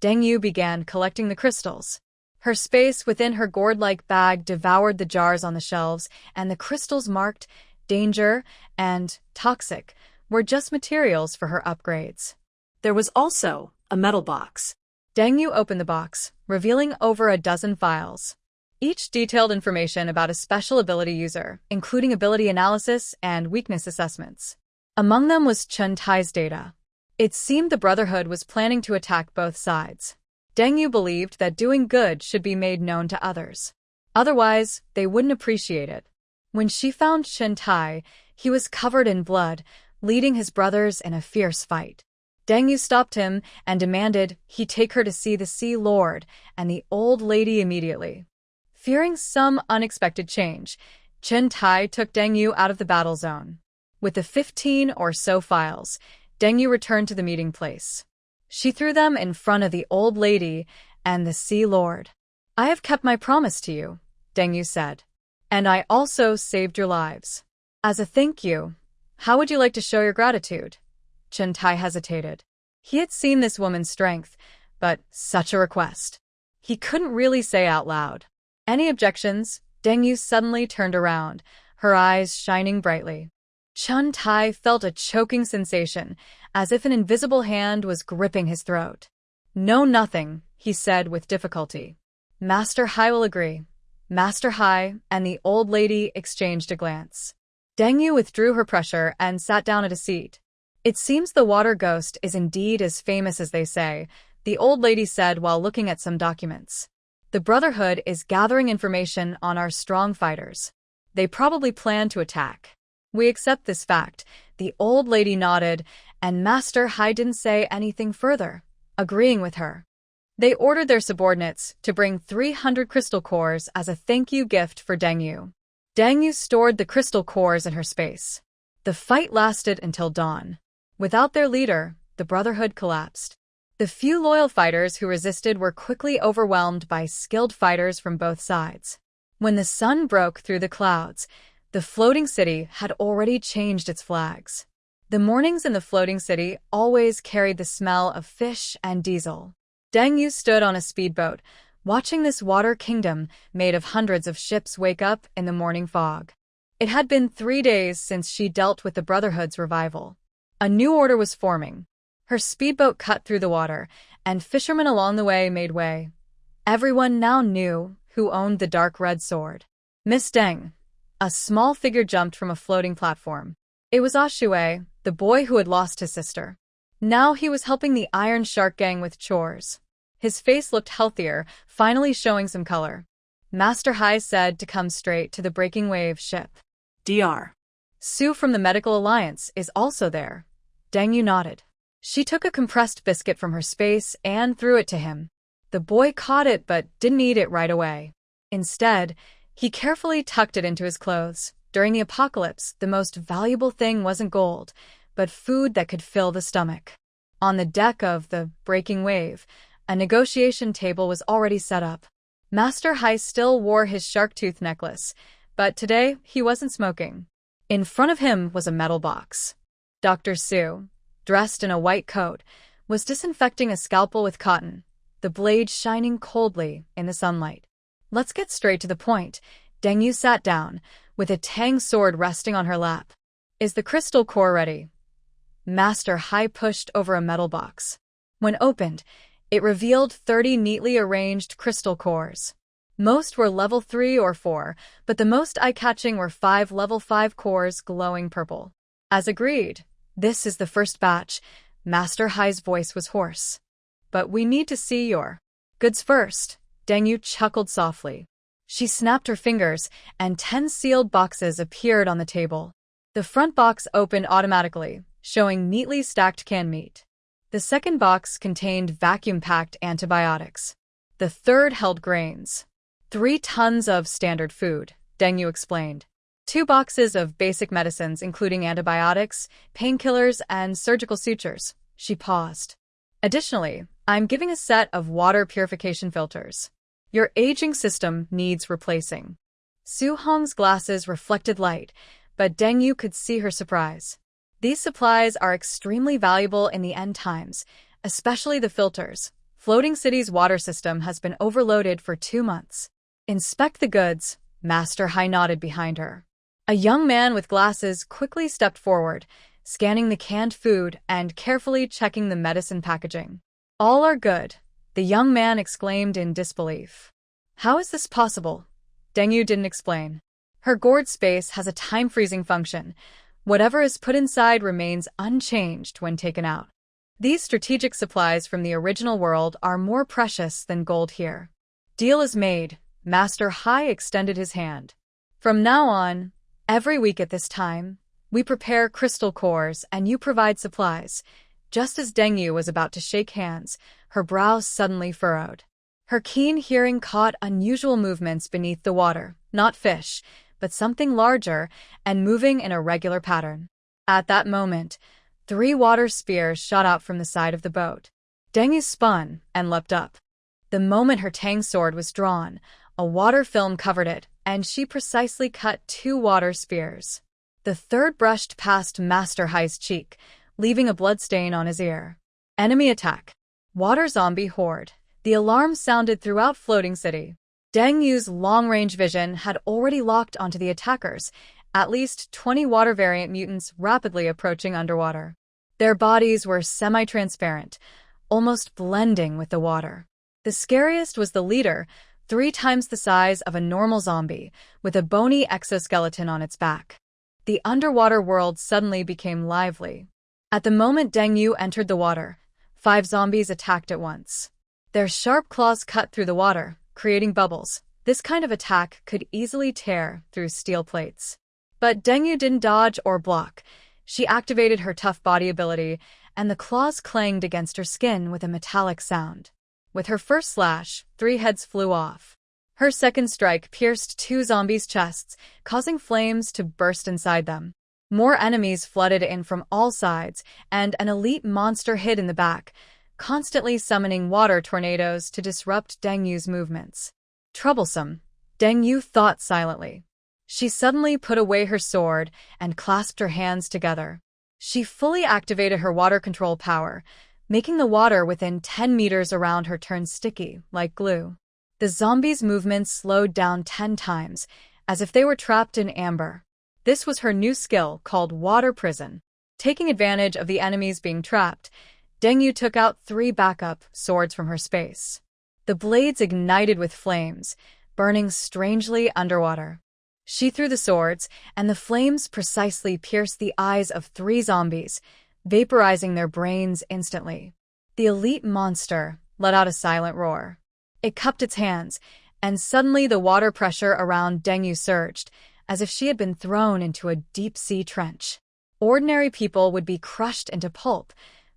S1: Deng Yu began collecting the crystals. Her space within her gourd-like bag devoured the jars on the shelves, and the crystals marked Danger and Toxic were just materials for her upgrades.
S2: There was also a metal box.
S1: Deng Yu opened the box, revealing over a dozen files. Each detailed information about a special ability user, including ability analysis and weakness assessments. Among them was Chun Tai's data. It seemed the Brotherhood was planning to attack both sides. Deng Yu believed that doing good should be made known to others. Otherwise, they wouldn't appreciate it. When she found Chun Tai, he was covered in blood, leading his brothers in a fierce fight. Deng Yu stopped him and demanded he take her to see the Sea Lord and the old lady immediately. Fearing some unexpected change, Chun Tai took Deng Yu out of the battle zone. With the 15 or so files, Deng Yu returned to the meeting place. She threw them in front of the old lady and the Sea Lord. "I have kept my promise to you," Deng Yu said. "And I also saved your lives. As a thank you, how would you like to show your gratitude?" Chun Tai hesitated. He had seen this woman's strength, but such a request. He couldn't really say out loud. Any objections? Deng Yu suddenly turned around, her eyes shining brightly. Chun Tai felt a choking sensation, as if an invisible hand was gripping his throat. "No, nothing," he said with difficulty. "Master Hai will agree." Master Hai and the old lady exchanged a glance. Deng Yu withdrew her pressure and sat down at a seat. "It seems the water ghost is indeed as famous as they say," the old lady said while looking at some documents. "The Brotherhood is gathering information on our strong fighters. They probably plan to attack. We accept this fact." The old lady nodded, and Master Hai didn't say anything further, agreeing with her. They ordered their subordinates to bring 300 crystal cores as a thank you gift for Deng Yu. Deng Yu stored the crystal cores in her space. The fight lasted until dawn. Without their leader, the Brotherhood collapsed. The few loyal fighters who resisted were quickly overwhelmed by skilled fighters from both sides. When the sun broke through the clouds, the floating city had already changed its flags. The mornings in the floating city always carried the smell of fish and diesel. Deng Yu stood on a speedboat, watching this water kingdom made of hundreds of ships wake up in the morning fog. It had been 3 days since she dealt with the Brotherhood's revival. A new order was forming. Her speedboat cut through the water, and fishermen along the way made way. Everyone now knew who owned the dark red sword. "Miss Deng." A small figure jumped from a floating platform. It was Ashue, the boy who had lost his sister. Now he was helping the Iron Shark Gang with chores. His face looked healthier, finally showing some color. Master Hai said to come straight to the breaking wave ship.
S2: Dr.
S1: Sue from the Medical Alliance is also there. Deng Yu nodded. She took a compressed biscuit from her space and threw it to him. The boy caught it but didn't eat it right away. Instead, he carefully tucked it into his clothes. During the apocalypse, the most valuable thing wasn't gold, but food that could fill the stomach. On the deck of the breaking wave, a negotiation table was already set up. Master Hai still wore his shark tooth necklace, but today he wasn't smoking. In front of him was a metal box. "Dr. Sue, dressed in a white coat, was disinfecting a scalpel with cotton, the blade shining coldly in the sunlight. Let's get straight to the point. Deng Yu sat down, with a tang sword resting on her lap. Is the crystal core ready? Master Hai pushed over a metal box. When opened, it revealed 30 neatly arranged crystal cores. Most were level 3 or 4, but the most eye-catching were 5 level 5 cores glowing purple. As agreed, this is the first batch. Master Hai's voice was hoarse. But we need to see your goods first. Deng Yu chuckled softly. She snapped her fingers, and 10 sealed boxes appeared on the table. The front box opened automatically, showing neatly stacked canned meat. The second box contained vacuum-packed antibiotics. The third held grains. 3 tons of standard food, Deng Yu explained. 2 boxes of basic medicines including antibiotics, painkillers, and surgical sutures. She paused. Additionally, I'm giving a set of water purification filters. Your aging system needs replacing. Su Hong's glasses reflected light, but Deng Yu could see her surprise. These supplies are extremely valuable in the end times, especially the filters. Floating City's water system has been overloaded for 2 months. Inspect the goods, Master Hai nodded behind her. A young man with glasses quickly stepped forward, scanning the canned food and carefully checking the medicine packaging. All are good, the young man exclaimed in disbelief. How is this possible? Deng Yu didn't explain. Her gourd space has a time-freezing function. Whatever is put inside remains unchanged when taken out. These strategic supplies from the original world are more precious than gold here. Deal is made. Master Hai extended his hand. From now on, every week at this time, we prepare crystal cores and you provide supplies. Just as Deng Yu was about to shake hands, her brows suddenly furrowed. Her keen hearing caught unusual movements beneath the water, not fish, but something larger and moving in a regular pattern. At that moment, 3 water spears shot out from the side of the boat. Deng Yu spun and leapt up. The moment her tang sword was drawn, a water film covered it, and she precisely cut 2 water spears. The third brushed past Master Hai's cheek, leaving a bloodstain on his ear. Enemy attack. Water zombie horde. The alarm sounded throughout Floating City. Deng Yu's long-range vision had already locked onto the attackers, at least 20 water-variant mutants rapidly approaching underwater. Their bodies were semi-transparent, almost blending with the water. The scariest was the leader, 3 times the size of a normal zombie, with a bony exoskeleton on its back. The underwater world suddenly became lively. At the moment Deng Yu entered the water, 5 zombies attacked at once. Their sharp claws cut through the water, creating bubbles. This kind of attack could easily tear through steel plates. But Deng Yu didn't dodge or block. She activated her tough body ability, and the claws clanged against her skin with a metallic sound. With her first slash, 3 heads flew off. Her second strike pierced 2 zombies' chests, causing flames to burst inside them. More enemies flooded in from all sides, and an elite monster hid in the back, constantly summoning water tornadoes to disrupt Deng Yu's movements. Troublesome, Deng Yu thought silently. She suddenly put away her sword and clasped her hands together. She fully activated her water control power, making the water within 10 meters around her turn sticky, like glue. The zombies' movements slowed down 10 times, as if they were trapped in amber. This was her new skill, called Water Prison. Taking advantage of the enemies being trapped, Deng Yu took out 3 backup swords from her space. The blades ignited with flames, burning strangely underwater. She threw the swords, and the flames precisely pierced the eyes of 3 zombies, vaporizing their brains instantly. The elite monster let out a silent roar. It cupped its hands, and suddenly the water pressure around Deng Yu surged, as if she had been thrown into a deep-sea trench. Ordinary people would be crushed into pulp,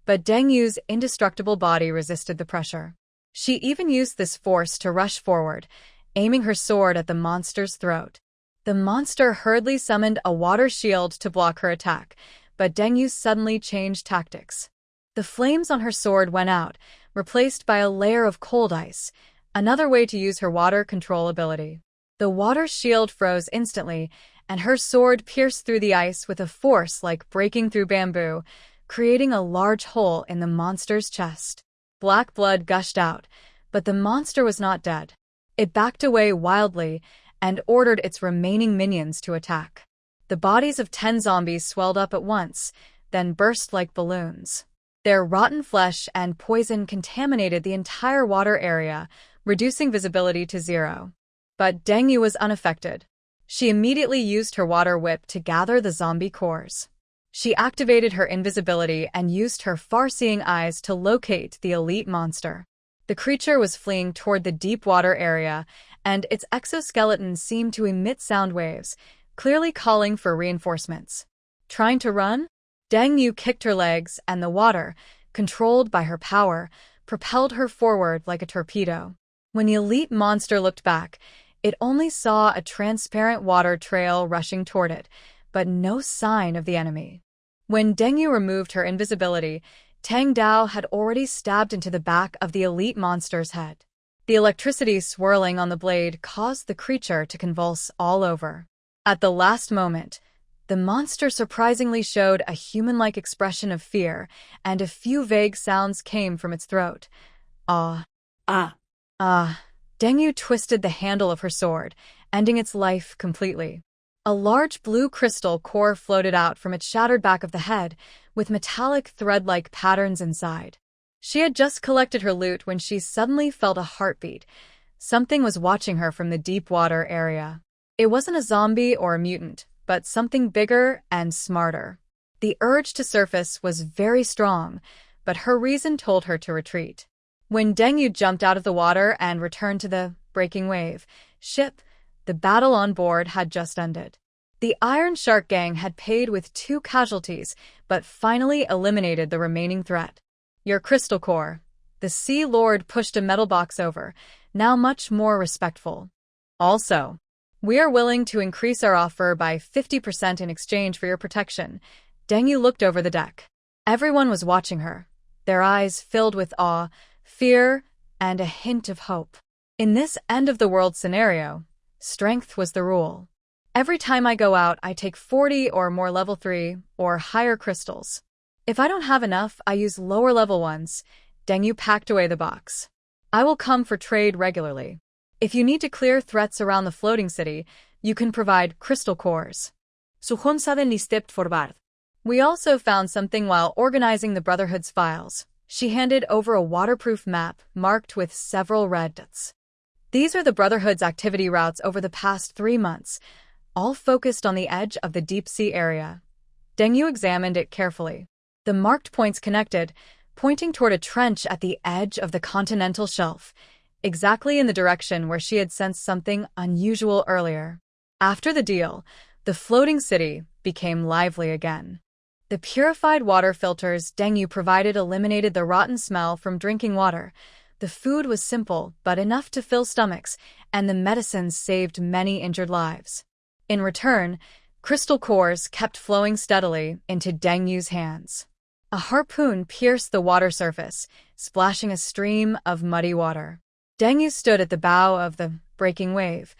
S1: but Deng Yu's indestructible body resisted the pressure. She even used this force to rush forward, aiming her sword at the monster's throat. The monster hurriedly summoned a water shield to block her attack, but Deng Yu suddenly changed tactics. The flames on her sword went out, replaced by a layer of cold ice, another way to use her water control ability. The water shield froze instantly, and her sword pierced through the ice with a force like breaking through bamboo, creating a large hole in the monster's chest. Black blood gushed out, but the monster was not dead. It backed away wildly and ordered its remaining minions to attack. The bodies of 10 zombies swelled up at once, then burst like balloons. Their rotten flesh and poison contaminated the entire water area, reducing visibility to 0. But Deng Yu was unaffected. She immediately used her water whip to gather the zombie cores. She activated her invisibility and used her far-seeing eyes to locate the elite monster. The creature was fleeing toward the deep water area, and its exoskeleton seemed to emit sound waves, clearly calling for reinforcements. Trying to run? Deng Yu kicked her legs, and the water, controlled by her power, propelled her forward like a torpedo. When the elite monster looked back, it only saw a transparent water trail rushing toward it, but no sign of the enemy. When Deng Yu removed her invisibility, Tang Dao had already stabbed into the back of the elite monster's head. The electricity swirling on the blade caused the creature to convulse all over. At the last moment, the monster surprisingly showed a human-like expression of fear, and a few vague sounds came from its throat. Ah.
S2: Ah.
S1: Ah. Deng Yu twisted the handle of her sword, ending its life completely. A large blue crystal core floated out from its shattered back of the head, with metallic thread-like patterns inside. She had just collected her loot when she suddenly felt a heartbeat. Something was watching her from the deep water area. It wasn't a zombie or a mutant, but something bigger and smarter. The urge to surface was very strong, but her reason told her to retreat. When Deng Yu jumped out of the water and returned to the breaking wave ship, the battle on board had just ended. The Iron Shark Gang had paid with 2 casualties, but finally eliminated the remaining threat. Your crystal core. The Sea Lord pushed a metal box over, now much more respectful. Also, we are willing to increase our offer by 50% in exchange for your protection. Deng Yu looked over the deck. Everyone was watching her, their eyes filled with awe, fear, and a hint of hope. In this end-of-the-world scenario, strength was the rule. Every time I go out, I take 40 or more level 3 or higher crystals. If I don't have enough, I use lower level ones. Deng Yu packed away the box. I will come for trade regularly. If you need to clear threats around the floating city, you can provide crystal cores.
S2: Suggestionen listet forward.
S1: We also found something while organizing the Brotherhood's files. She handed over a waterproof map marked with several red dots. These are the Brotherhood's activity routes over the past 3 months, all focused on the edge of the deep-sea area. Deng Yu examined it carefully. The marked points connected, pointing toward a trench at the edge of the continental shelf, exactly in the direction where she had sensed something unusual earlier. After the deal, the floating city became lively again. The purified water filters Deng Yu provided eliminated the rotten smell from drinking water. The food was simple, but enough to fill stomachs, and the medicines saved many injured lives. In return, crystal cores kept flowing steadily into Deng Yu's hands. A harpoon pierced the water surface, splashing a stream of muddy water. Deng Yu stood at the bow of the breaking wave,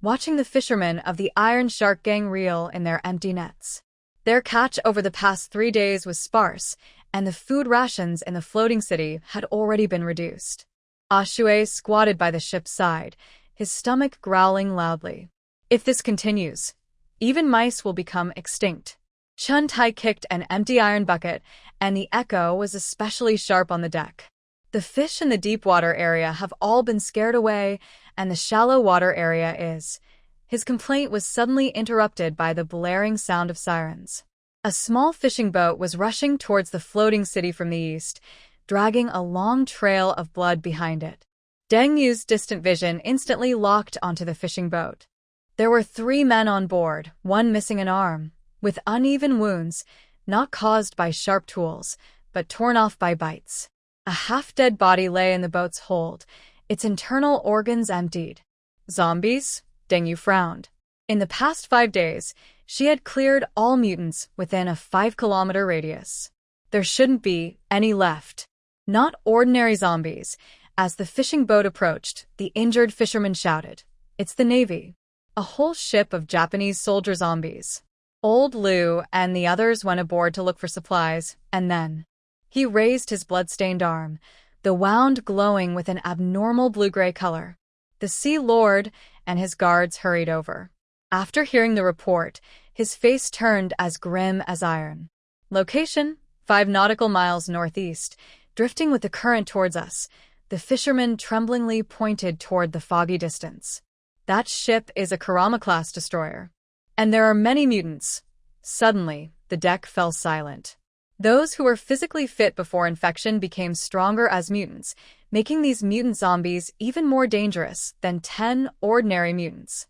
S1: watching the fishermen of the Iron Shark Gang reel in their empty nets. Their catch over the past 3 days was sparse, and the food rations in the floating city had already been reduced. Ah Shui squatted by the ship's side, his stomach growling loudly. If this continues, even mice will become extinct. Chun Tai kicked an empty iron bucket, and the echo was especially sharp on the deck. The fish in the deep water area have all been scared away, and the shallow water area is. His complaint was suddenly interrupted by the blaring sound of sirens. A small fishing boat was rushing towards the floating city from the east, dragging a long trail of blood behind it. Deng Yu's distant vision instantly locked onto the fishing boat. There were 3 men on board, one missing an arm, with uneven wounds, not caused by sharp tools, but torn off by bites. A half-dead body lay in the boat's hold, its internal organs emptied. Zombies? Deng Yu frowned. In the past 5 days, she had cleared all mutants within a 5-kilometer radius. There shouldn't be any left. Not ordinary zombies. As the fishing boat approached, the injured fisherman shouted, "It's the Navy. A whole ship of Japanese soldier zombies." Old Liu and the others went aboard to look for supplies, and then he raised his blood-stained arm, the wound glowing with an abnormal blue-gray color. The Sea Lord and his guards hurried over. After hearing the report, his face turned as grim as iron. Location: 5 nautical miles northeast, drifting with the current towards us. The fisherman tremblingly pointed toward the foggy distance. That ship is a Kurama-class destroyer. And there are many mutants. Suddenly, the deck fell silent. Those who were physically fit before infection became stronger as mutants, making these mutant zombies even more dangerous than 10 ordinary mutants.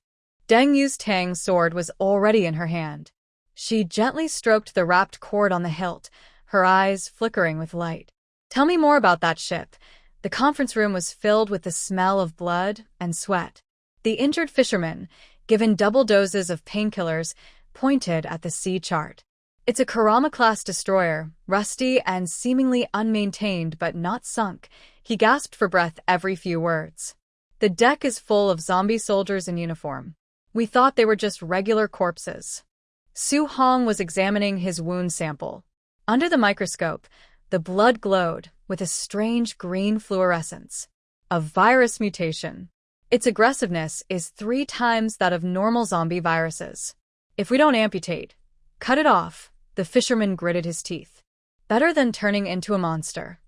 S1: Deng Yu's Tang sword was already in her hand. She gently stroked the wrapped cord on the hilt, her eyes flickering with light. "Tell me more about that ship." The conference room was filled with the smell of blood and sweat. The injured fisherman, given double doses of painkillers, pointed at the sea chart. "It's a Kurama-class destroyer, rusty and seemingly unmaintained but not sunk." He gasped for breath every few words. "The deck is full of zombie soldiers in uniform. We thought they were just regular corpses." Su Hong was examining his wound sample. Under the microscope, the blood glowed with a strange green fluorescence. A virus mutation. Its aggressiveness is 3 times that of normal zombie viruses. "If we don't amputate, cut it off," the fisherman gritted his teeth. "Better than turning into a monster."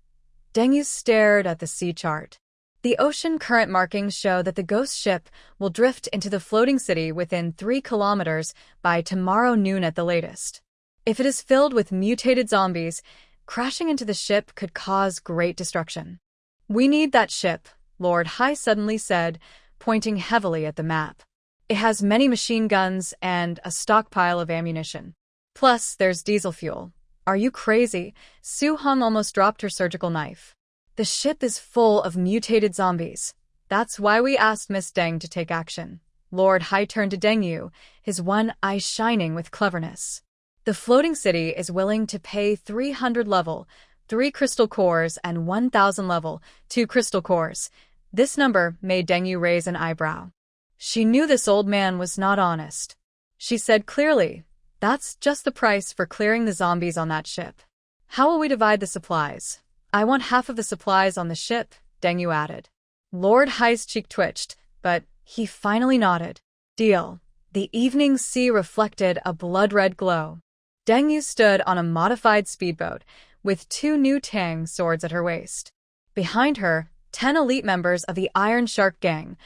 S1: Deng Yu stared at the sea chart. The ocean current markings show that the ghost ship will drift into the floating city within 3 kilometers by tomorrow noon at the latest. If it is filled with mutated zombies, crashing into the ship could cause great destruction. "We need that ship," Lord Hai suddenly said, pointing heavily at the map. "It has many machine guns and a stockpile of ammunition. Plus, there's diesel fuel." "Are you crazy?" Su Hong almost dropped her surgical knife. "The ship is full of mutated zombies. That's why we asked Miss Deng to take action." Lord Hai turned to Deng Yu, his one eye shining with cleverness. "The floating city is willing to pay 300 level, 3 crystal cores, and 1,000 level, 2 crystal cores." This number made Deng Yu raise an eyebrow. She knew this old man was not honest. She said clearly, "That's just the price for clearing the zombies on that ship." "How will we divide the supplies?" "I want half of the supplies on the ship," Deng Yu added. Lord Hai's cheek twitched, but he finally nodded. "Deal." The evening sea reflected a blood-red glow. Deng Yu stood on a modified speedboat, with 2 new Tang swords at her waist. Behind her, 10 elite members of the Iron Shark Gang,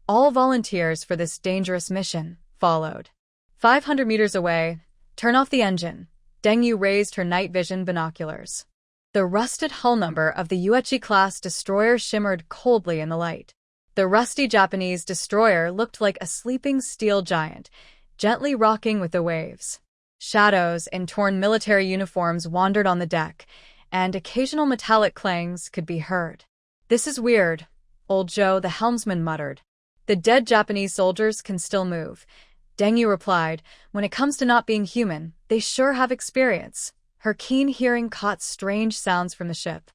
S1: all volunteers for this dangerous mission, followed. 500 meters away, "Turn off the engine." Deng Yu raised her night vision binoculars. The rusted hull number of the Yuechi-class destroyer shimmered coldly in the light. The rusty Japanese destroyer looked like a sleeping steel giant, gently rocking with the waves. Shadows in torn military uniforms wandered on the deck, and occasional metallic clangs could be heard. "This is weird," Old Joe the helmsman muttered. "The dead Japanese soldiers can still move," Deng Yu replied. "When it comes to not being human, they sure have experience." Her keen hearing caught strange sounds from the ship.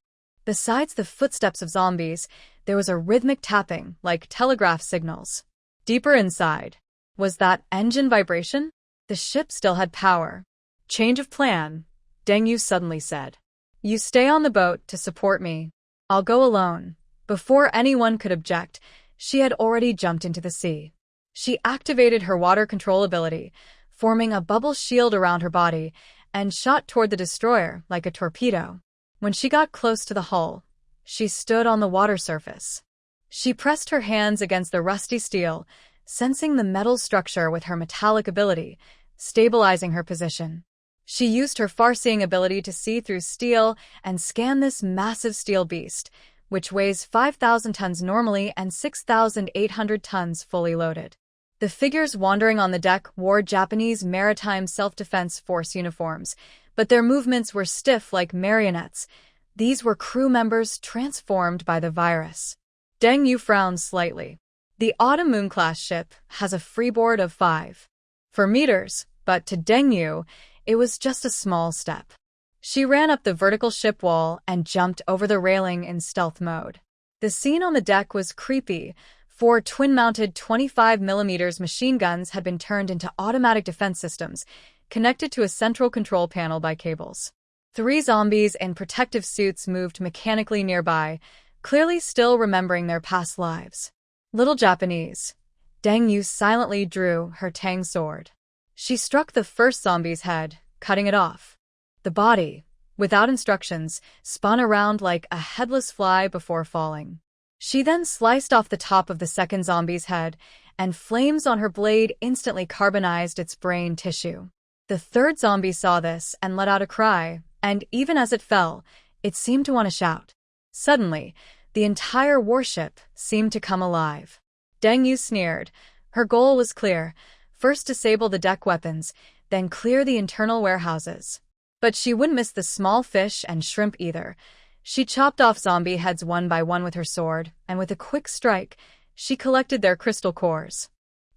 S1: Besides the footsteps of zombies, there was a rhythmic tapping, like telegraph signals. Deeper inside. Was that engine vibration? The ship still had power. "Change of plan," Deng Yu suddenly said. "You stay on the boat to support me. I'll go alone." Before anyone could object, she had already jumped into the sea. She activated her water control ability, forming a bubble shield around her body, and shot toward the destroyer like a torpedo. When she got close to the hull, she stood on the water surface. She pressed her hands against the rusty steel, sensing the metal structure with her metallic ability, stabilizing her position. She used her far-seeing ability to see through steel and scan this massive steel beast, which weighs 5,000 tons normally and 6,800 tons fully loaded. The figures wandering on the deck wore Japanese Maritime Self-Defense Force uniforms, but their movements were stiff like marionettes. These were crew members transformed by the virus. Deng Yu frowned slightly. The Autumn Moon-class ship has a freeboard of 5 meters, but to Deng Yu, it was just a small step. She ran up the vertical ship wall and jumped over the railing in stealth mode. The scene on the deck was creepy. 4 twin-mounted 25mm machine guns had been turned into automatic defense systems, connected to a central control panel by cables. 3 zombies in protective suits moved mechanically nearby, clearly still remembering their past lives. Little Japanese. Deng Yu silently drew her tang sword. She struck the first zombie's head, cutting it off. The body, without instructions, spun around like a headless fly before falling. She then sliced off the top of the second zombie's head, and flames on her blade instantly carbonized its brain tissue. The third zombie saw this and let out a cry, and even as it fell, it seemed to want to shout. Suddenly, the entire warship seemed to come alive. Deng Yu sneered. Her goal was clear: first disable the deck weapons, then clear the internal warehouses. But she wouldn't miss the small fish and shrimp either. She chopped off zombie heads one by one with her sword, and with a quick strike, she collected their crystal cores.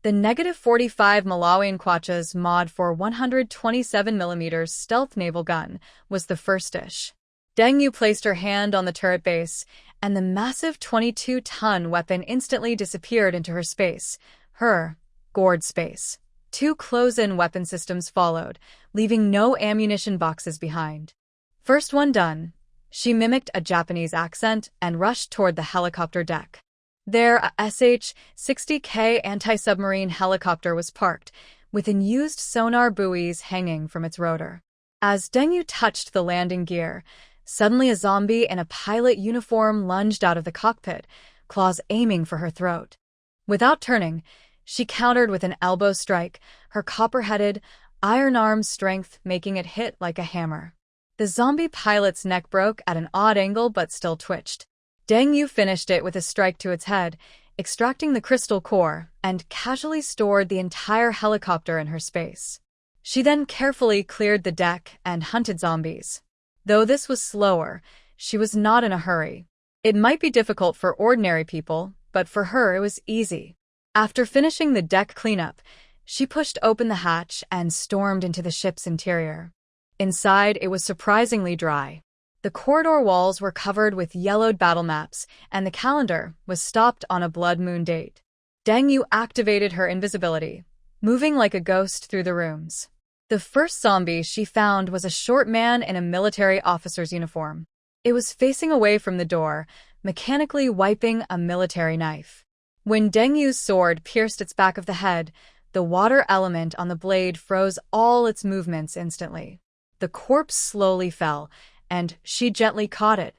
S1: The -45 Malawian Kwacha's mod for 127mm stealth naval gun was the first dish. Deng Yu placed her hand on the turret base, and the massive 22-ton weapon instantly disappeared into her space. Her gourd space. 2 close-in weapon systems followed, leaving no ammunition boxes behind. First one done, she mimicked a Japanese accent and rushed toward the helicopter deck. There, a SH-60K anti-submarine helicopter was parked, with unused sonar buoys hanging from its rotor. As Deng Yu touched the landing gear, suddenly a zombie in a pilot uniform lunged out of the cockpit, claws aiming for her throat. Without turning, she countered with an elbow strike, her copper-headed, iron-armed strength making it hit like a hammer. The zombie pilot's neck broke at an odd angle but still twitched. Deng Yu finished it with a strike to its head, extracting the crystal core, and casually stored the entire helicopter in her space. She then carefully cleared the deck and hunted zombies. Though this was slower, she was not in a hurry. It might be difficult for ordinary people, but for her it was easy. After finishing the deck cleanup, she pushed open the hatch and stormed into the ship's interior. Inside, it was surprisingly dry. The corridor walls were covered with yellowed battle maps, and the calendar was stopped on a blood moon date. Deng Yu activated her invisibility, moving like a ghost through the rooms. The first zombie she found was a short man in a military officer's uniform. It was facing away from the door, mechanically wiping a military knife. When Deng Yu's sword pierced its back of the head, the water element on the blade froze all its movements instantly. The corpse slowly fell, and she gently caught it.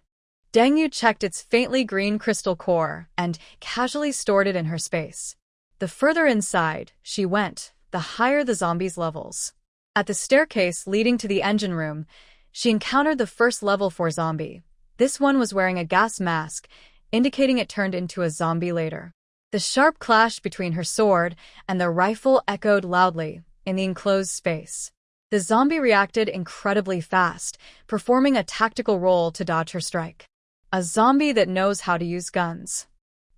S1: Deng Yu checked its faintly green crystal core and casually stored it in her space. The further inside she went, the higher the zombie's levels. At the staircase leading to the engine room, she encountered the first level 4 zombie. This one was wearing a gas mask, indicating it turned into a zombie later. The sharp clash between her sword and the rifle echoed loudly in the enclosed space. The zombie reacted incredibly fast, performing a tactical roll to dodge her strike. A zombie that knows how to use guns.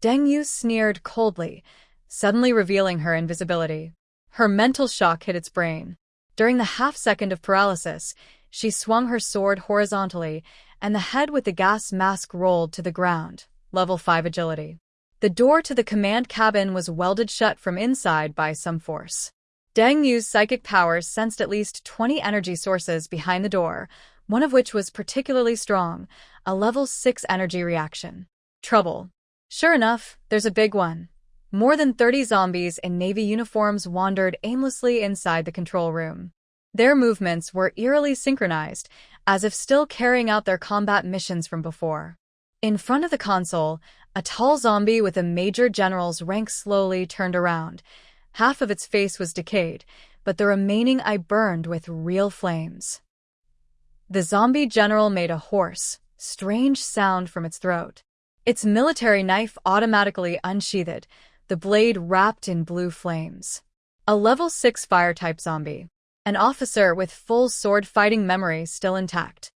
S1: Deng Yu sneered coldly, suddenly revealing her invisibility. Her mental shock hit its brain. During the half-second of paralysis, she swung her sword horizontally, and the head with the gas mask rolled to the ground. Level 5 agility. The door to the command cabin was welded shut from inside by some force. Deng Yu's psychic powers sensed at least 20 energy sources behind the door, one of which was particularly strong, a level 6 energy reaction. Trouble. Sure enough, there's a big one. More than 30 zombies in Navy uniforms wandered aimlessly inside the control room. Their movements were eerily synchronized, as if still carrying out their combat missions from before. In front of the console, a tall zombie with a major general's rank slowly turned around. Half of its face was decayed, but the remaining eye burned with real flames. The zombie general made a hoarse, strange sound from its throat. Its military knife automatically unsheathed, the blade wrapped in blue flames. A level 6 fire-type zombie. An officer with full sword-fighting memory still intact.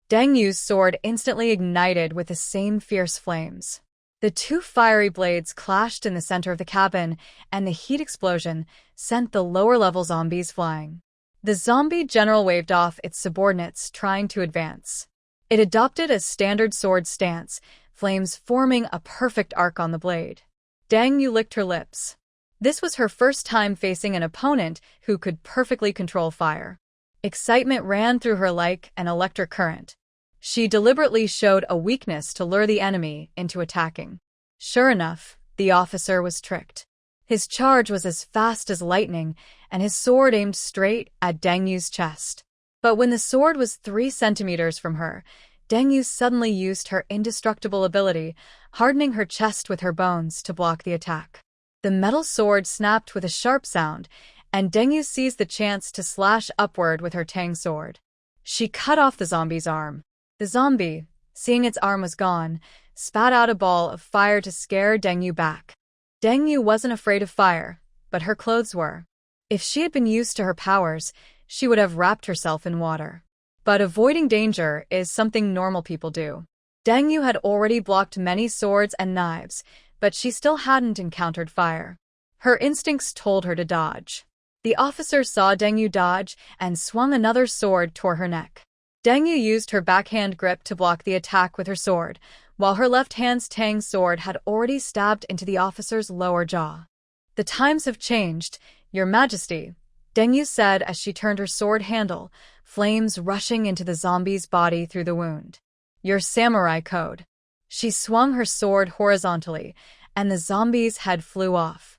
S1: Deng Yu's sword instantly ignited with the same fierce flames. The 2 fiery blades clashed in the center of the cabin, and the heat explosion sent the lower-level zombies flying. The zombie general waved off its subordinates trying to advance. It adopted a standard sword stance, flames forming a perfect arc on the blade. Deng Yu licked her lips. This was her first time facing an opponent who could perfectly control fire. Excitement ran through her like an electric current. She deliberately showed a weakness to lure the enemy into attacking. Sure enough, the officer was tricked. His charge was as fast as lightning, and his sword aimed straight at Deng Yu's chest. But when the sword was 3 centimeters from her, Deng Yu suddenly used her indestructible ability, hardening her chest with her bones to block the attack. The metal sword snapped with a sharp sound, and Deng Yu seized the chance to slash upward with her Tang sword. She cut off the zombie's arm. The zombie, seeing its arm was gone, spat out a ball of fire to scare Deng Yu back. Deng Yu wasn't afraid of fire, but her clothes were. If she had been used to her powers, she would have wrapped herself in water. But avoiding danger is something normal people do. Deng Yu had already blocked many swords and knives, but she still hadn't encountered fire. Her instincts told her to dodge. The officer saw Deng Yu dodge and swung another sword toward her neck. Deng Yu used her backhand grip to block the attack with her sword, while her left hand's Tang sword had already stabbed into the officer's lower jaw. "The times have changed, Your Majesty," Deng Yu said as she turned her sword handle, flames rushing into the zombie's body through the wound. "Your samurai code." She swung her sword horizontally, and the zombie's head flew off.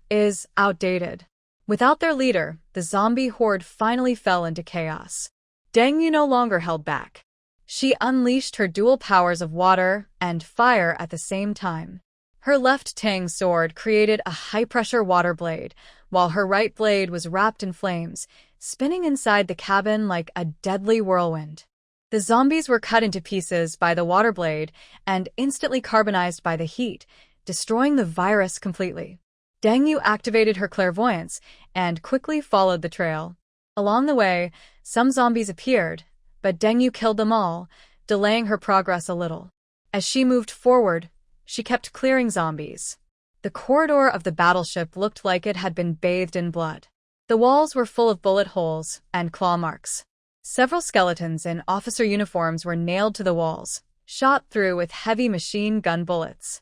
S1: "Is outdated." Without their leader, the zombie horde finally fell into chaos. Deng Yu no longer held back. She unleashed her dual powers of water and fire at the same time. Her left Tang sword created a high-pressure water blade, while her right blade was wrapped in flames, spinning inside the cabin like a deadly whirlwind. The zombies were cut into pieces by the water blade and instantly carbonized by the heat, destroying the virus completely. Deng Yu activated her clairvoyance and quickly followed the trail. Along the way, some zombies appeared, but Deng Yu killed them all, delaying her progress a little. As she moved forward, she kept clearing zombies. The corridor of the battleship looked like it had been bathed in blood. The walls were full of bullet holes and claw marks. Several skeletons in officer uniforms were nailed to the walls, shot through with heavy machine gun bullets.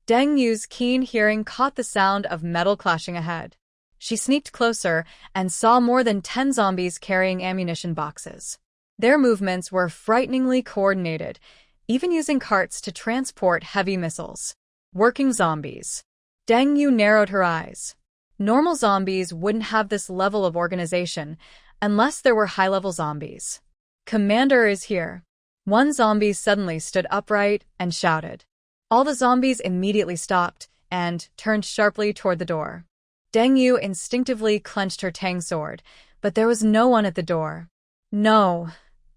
S1: Deng Yu's keen hearing caught the sound of metal clashing ahead. She sneaked closer and saw more than 10 zombies carrying ammunition boxes. Their movements were frighteningly coordinated, even using carts to transport heavy missiles. Working zombies. Deng Yu narrowed her eyes. Normal zombies wouldn't have this level of organization unless there were high-level zombies. "Commander is here." One zombie suddenly stood upright and shouted. All the zombies immediately stopped and turned sharply toward the door. Deng Yu instinctively clenched her Tang sword, but there was no one at the door. No.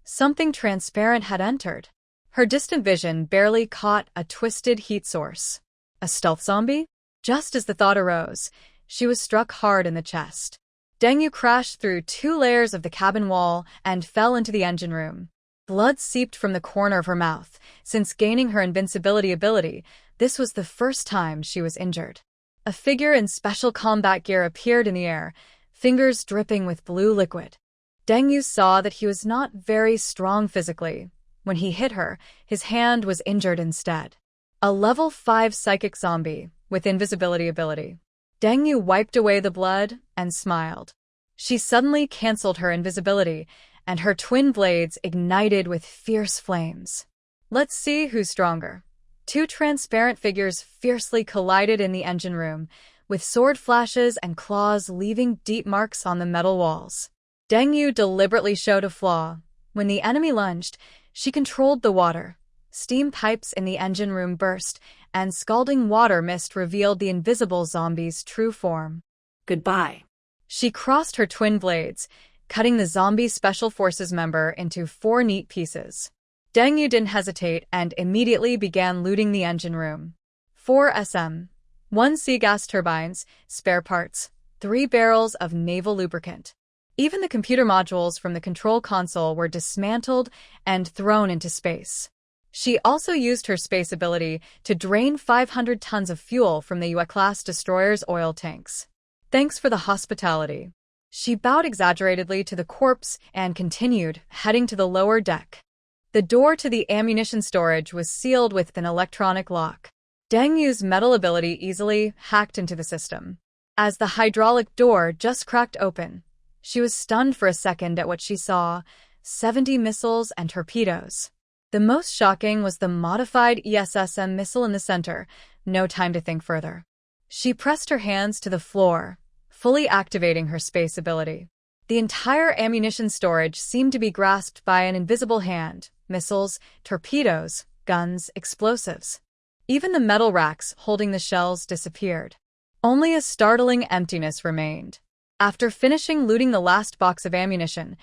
S1: Something transparent had entered. Her distant vision barely caught a twisted heat source. A stealth zombie? Just as the thought arose, she was struck hard in the chest. Deng Yu crashed through 2 layers of the cabin wall and fell into the engine room. Blood seeped from the corner of her mouth. Since gaining her invincibility ability, this was the first time she was injured. A figure in special combat gear appeared in the air, fingers dripping with blue liquid. Deng Yu saw that he was not very strong physically. When he hit her, his hand was injured instead. A level 5 psychic zombie with invisibility ability. Deng Yu wiped away the blood and smiled. She suddenly canceled her invisibility, and her twin blades ignited with fierce flames. "Let's see who's stronger." 2 transparent figures fiercely collided in the engine room, with sword flashes and claws leaving deep marks on the metal walls. Deng Yu deliberately showed a flaw. When the enemy lunged, she controlled the water. Steam pipes in the engine room burst, and scalding water mist revealed the invisible zombie's true form.
S2: Goodbye.
S1: She crossed her twin blades, cutting the zombie special forces member into 4 neat pieces. Deng Yu didn't hesitate and immediately began looting the engine room. 4 SM, 1 sea gas turbines, spare parts, 3 barrels of naval lubricant. Even the computer modules from the control console were dismantled and thrown into space. She also used her space ability to drain 500 tons of fuel from the UA-class destroyer's oil tanks. "Thanks for the hospitality." She bowed exaggeratedly to the corpse and continued, heading to the lower deck. The door to the ammunition storage was sealed with an electronic lock. Deng Yu's metal ability easily hacked into the system. as the hydraulic door just cracked open. She was stunned for a second at what she saw: 70 missiles and torpedoes. The most shocking was the modified ESSM missile in the center. No time to think further. She pressed her hands to the floor, fully activating her space ability. The entire ammunition storage seemed to be grasped by an invisible hand: missiles, torpedoes, guns, explosives. Even the metal racks holding the shells disappeared. Only a startling emptiness remained. After finishing looting the last box of ammunition,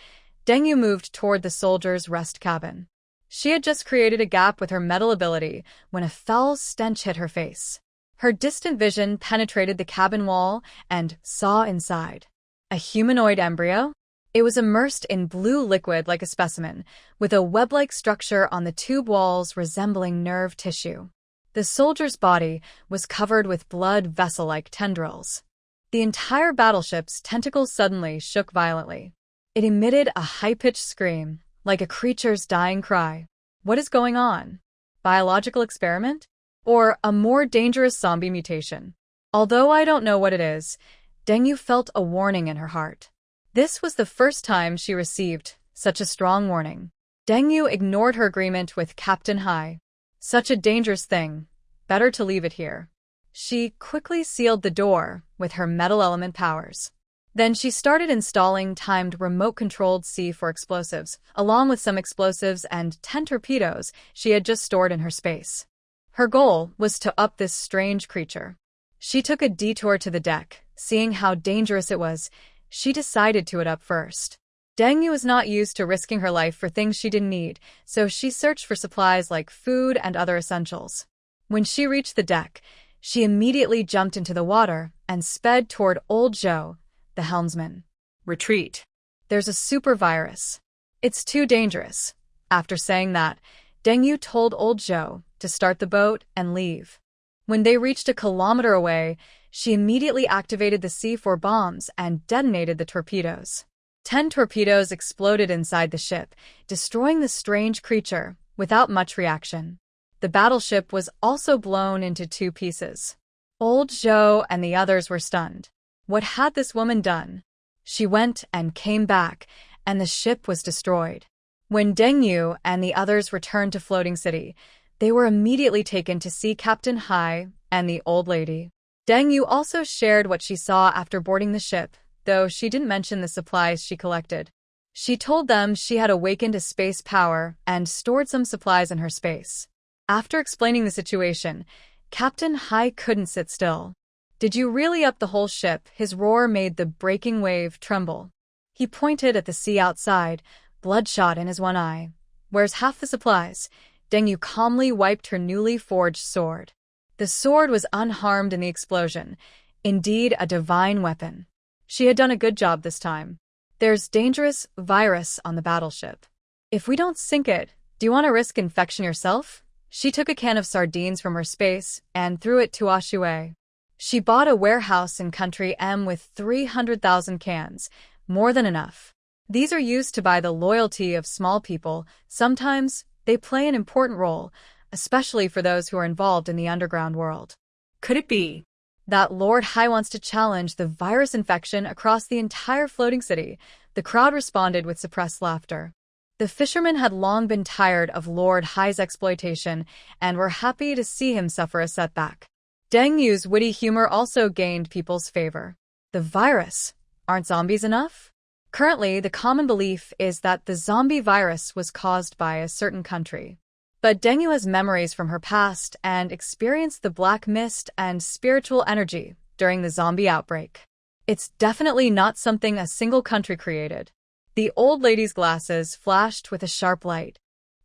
S1: Deng Yu moved toward the soldiers' rest cabin. She had just created a gap with her metal ability when a foul stench hit her face. Her distant vision penetrated the cabin wall and saw inside. A humanoid embryo? It was immersed in blue liquid like a specimen, with a web-like structure on the tube walls resembling nerve tissue. The soldier's body was covered with blood vessel-like tendrils. The entire battleship's tentacles suddenly shook violently. It emitted a high-pitched scream, like a creature's dying cry. What is going on? Biological experiment? Or a more dangerous zombie mutation? Although I don't know what it is, Deng Yu felt a warning in her heart. This was the first time she received such a strong warning. Deng Yu ignored her agreement with Captain Hai. Such a dangerous thing. Better to leave it here. She quickly sealed the door with her metal element powers. Then she started installing timed remote-controlled C4 explosives, along with some explosives and 10 torpedoes she had just stored in her space. Her goal was to up this strange creature. She took a detour to the deck. Seeing how dangerous it was, she decided to it up first. Deng Yu was not used to risking her life for things she didn't need, so she searched for supplies like food and other essentials. When she reached the deck, she immediately jumped into the water and sped toward Old Zhou, the helmsman.
S2: Retreat.
S1: There's a super virus. It's too dangerous. After saying that, Deng Yu told Old Zhou to start the boat and leave. When they reached a kilometer away, she immediately activated the C4 bombs and detonated the torpedoes. 10 torpedoes exploded inside the ship, destroying the strange creature without much reaction. The battleship was also blown into 2 pieces. Old Zhou and the others were stunned. What had this woman done? She went and came back, and the ship was destroyed. When Deng Yu and the others returned to Floating City, they were immediately taken to see Captain Hai and the old lady. Deng Yu also shared what she saw after boarding the ship, though she didn't mention the supplies she collected. She told them she had awakened a space power and stored some supplies in her space. After explaining the situation, Captain Hai couldn't sit still. "Did you really up the whole ship?" His roar made the breaking wave tremble. He pointed at the sea outside, bloodshot in his one eye. "Where's half the supplies?" Deng Yu calmly wiped her newly forged sword. The sword was unharmed in the explosion, indeed a divine weapon. She had done a good job this time. "There's dangerous virus on the battleship. If we don't sink it, do you want to risk infection yourself?" She took a can of sardines from her space and threw it to Ashui. She bought a warehouse in Country M with 300,000 cans, more than enough. These are used to buy the loyalty of small people. Sometimes they play an important role, especially for those who are involved in the underground world.
S2: Could it be
S1: that Lord Hai wants to challenge the virus infection across the entire Floating City? The crowd responded with suppressed laughter. The fishermen had long been tired of Lord Hai's exploitation and were happy to see him suffer a setback. Deng Yu's witty humor also gained people's favor. The virus? Aren't zombies enough? Currently, the common belief is that the zombie virus was caused by a certain country. But Deng Yu has memories from her past and experienced the black mist and spiritual energy during the zombie outbreak. It's definitely not something a single country created. The old lady's glasses flashed with a sharp light.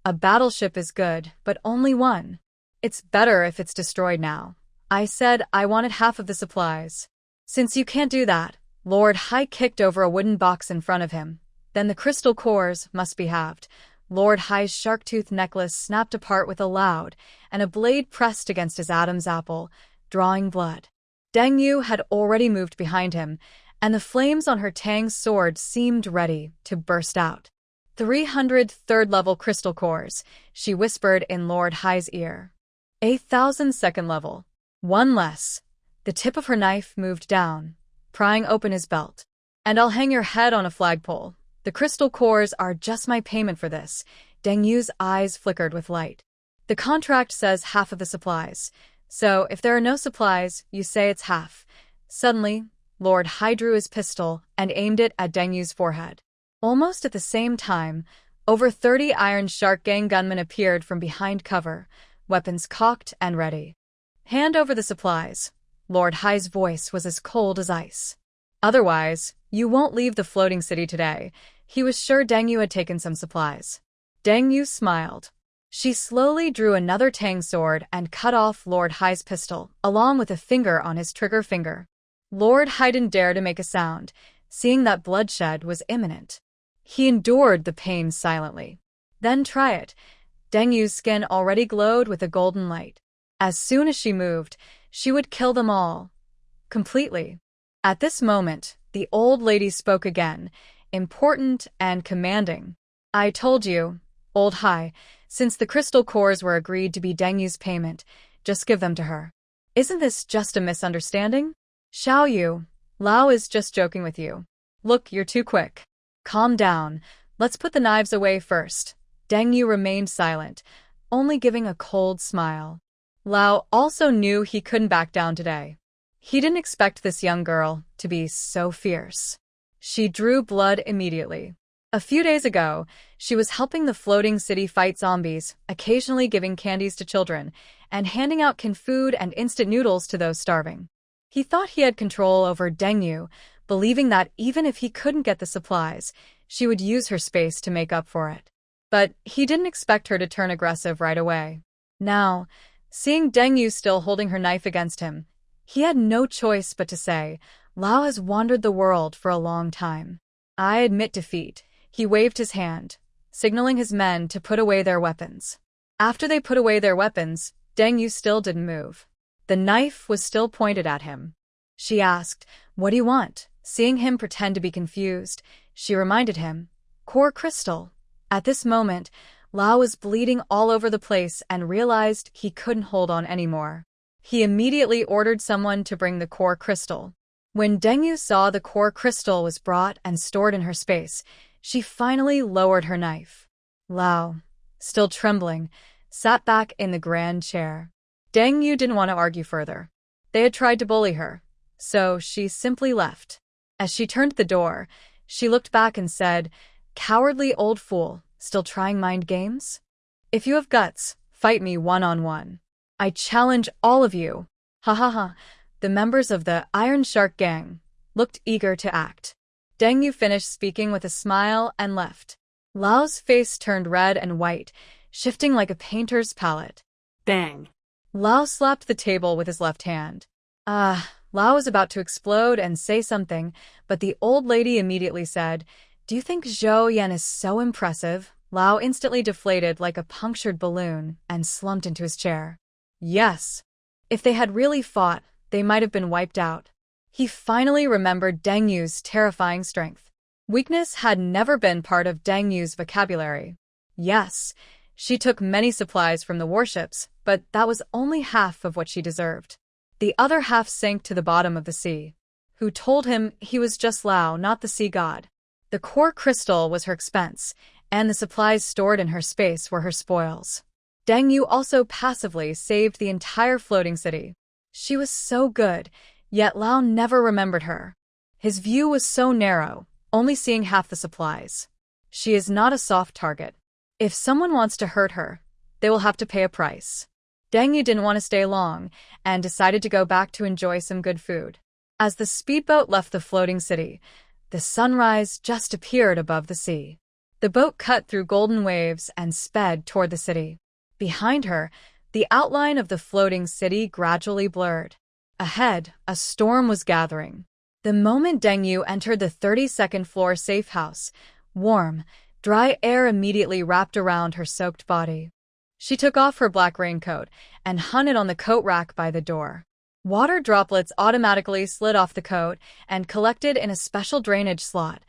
S1: A battleship is good, but only one. It's better if it's destroyed now. I said I wanted half of the supplies. Since you can't do that, Lord Hai kicked over a wooden box in front of him. Then the crystal cores must be halved. Lord Hai's shark-tooth necklace snapped apart with a loud, and a blade pressed against his Adam's apple, drawing blood. Deng Yu had already moved behind him, and the flames on her Tang's sword seemed ready to burst out. 300 third-level crystal cores, she whispered in Lord Hai's ear. 1,000 second level. One less. The tip of her knife moved down, prying open his belt. And I'll hang your head on a flagpole. The crystal cores are just my payment for this. Deng Yu's eyes flickered with light. The contract says half of the supplies. So, if there are no supplies, you say it's half. Suddenly, Lord Hai drew his pistol and aimed it at Deng Yu's forehead. Almost at the same time, over 30 Iron Shark Gang gunmen appeared from behind cover, weapons cocked and ready. Hand over the supplies. Lord Hai's voice was as cold as ice. Otherwise, you won't leave the floating city today. He was sure Deng Yu had taken some supplies. Deng Yu smiled. She slowly drew another tang sword and cut off Lord Hai's pistol, along with a finger on his trigger finger. Lord Hai didn't dare to make a sound, seeing that bloodshed was imminent. He endured the pain silently. Then try it. Deng Yu's skin already glowed with a golden light. As soon as she moved, she would kill them all. Completely. At this moment, the old lady spoke again, important and commanding. I told you, Old Hai, since the crystal cores were agreed to be Deng Yu's payment, just give them to her. Isn't this just a misunderstanding? Xiao Yu, Lao is just joking with you. Look, you're too quick. Calm down. Let's put the knives away first. Deng Yu remained silent, only giving a cold smile. Lao also knew he couldn't back down today. He didn't expect this young girl to be so fierce. She drew blood immediately. A few days ago, she was helping the floating city fight zombies, occasionally giving candies to children, and handing out canned food and instant noodles to those starving. He thought he had control over Deng Yu, believing that even if he couldn't get the supplies, she would use her space to make up for it. But he didn't expect her to turn aggressive right away. Now, seeing Deng Yu still holding her knife against him, he had no choice but to say, Lao has wandered the world for a long time. I admit defeat. He waved his hand, signaling his men to put away their weapons. After they put away their weapons, Deng Yu still didn't move. The knife was still pointed at him. She asked, What do you want? Seeing him pretend to be confused, she reminded him, Core crystal. At this moment, Lao was bleeding all over the place and realized he couldn't hold on anymore. He immediately ordered someone to bring the core crystal. When Deng Yu saw the core crystal was brought and stored in her space, she finally lowered her knife. Lao, still trembling, sat back in the grand chair. Deng Yu didn't want to argue further. They had tried to bully her, so she simply left. As she turned the door, she looked back and said, Cowardly old fool, still trying mind games? If you have guts, fight me one-on-one. I challenge all of you. Ha ha ha. The members of the Iron Shark Gang looked eager to act. Deng Yu finished speaking with a smile and left. Lao's face turned red and white, shifting like a painter's palette.
S2: Bang.
S1: Lao slapped the table with his left hand. Lao was about to explode and say something, but the old lady immediately said, Do you think Zhou Yan is so impressive? Lao instantly deflated like a punctured balloon and slumped into his chair. Yes. If they had really fought, they might have been wiped out. He finally remembered Deng Yu's terrifying strength. Weakness had never been part of Deng Yu's vocabulary. Yes, she took many supplies from the warships, but that was only half of what she deserved. The other half sank to the bottom of the sea. Who told him he was just Lao, not the sea god? The core crystal was her expense, and the supplies stored in her space were her spoils. Deng Yu also passively saved the entire floating city. She was so good, yet Lao never remembered her. His view was so narrow, only seeing half the supplies. She is not a soft target. If someone wants to hurt her, they will have to pay a price. Deng Yu didn't want to stay long, and decided to go back to enjoy some good food. As the speedboat left the floating city, the sunrise just appeared above the sea. The boat cut through golden waves and sped toward the city. Behind her, the outline of the floating city gradually blurred. Ahead, a storm was gathering. The moment Deng Yu entered the 32nd floor safe house, warm, dry air immediately wrapped around her soaked body. She took off her black raincoat and hung it on the coat rack by the door. Water droplets automatically slid off the coat and collected in a special drainage slot.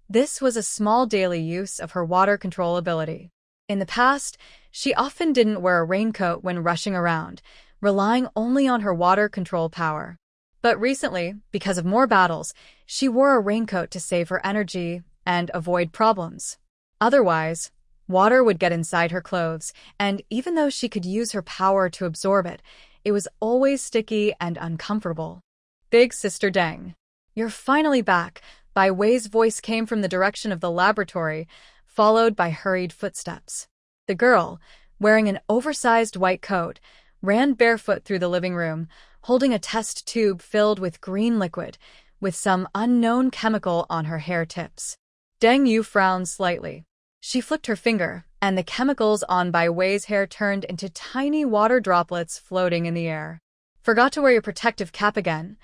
S1: This was a small daily use of her water control ability. In the past, she often didn't wear a raincoat when rushing around, relying only on her water control power. But recently, because of more battles, she wore a raincoat to save her energy and avoid problems. Otherwise, water would get inside her clothes, and even though she could use her power to absorb it, it was always sticky and uncomfortable. Big Sister Deng. You're finally back. Bai Wei's voice came from the direction of the laboratory, followed by hurried footsteps. The girl, wearing an oversized white coat, ran barefoot through the living room, holding a test tube filled with green liquid, with some unknown chemical on her hair tips. Deng Yu frowned slightly. She flicked her finger, and the chemicals on Bai Wei's hair turned into tiny water droplets floating in the air. "Forgot to wear your protective cap again?"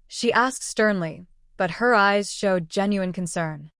S1: she asked sternly, but her eyes showed genuine concern.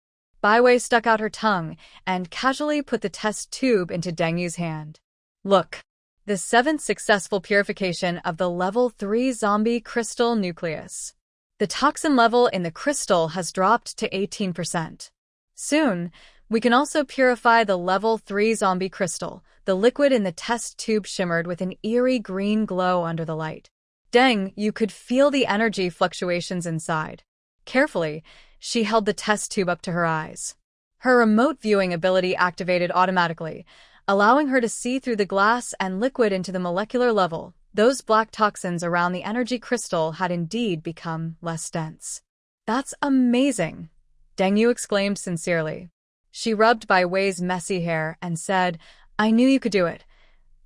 S1: Bai Wei stuck out her tongue and casually put the test tube into Deng Yu's hand. "Look, the 7th successful purification of the level 3 zombie crystal nucleus. The toxin level in the crystal has dropped to 18%. Soon, we can also purify the level 3 zombie crystal." The liquid in the test tube shimmered with an eerie green glow under the light. Deng, you could feel the energy fluctuations inside. Carefully, she held the test tube up to her eyes. Her remote viewing ability activated automatically, allowing her to see through the glass and liquid into the molecular level. Those black toxins around the energy crystal had indeed become less dense. "That's amazing," Deng Yu exclaimed sincerely. She rubbed Bai Wei's messy hair and said, "I knew you could do it."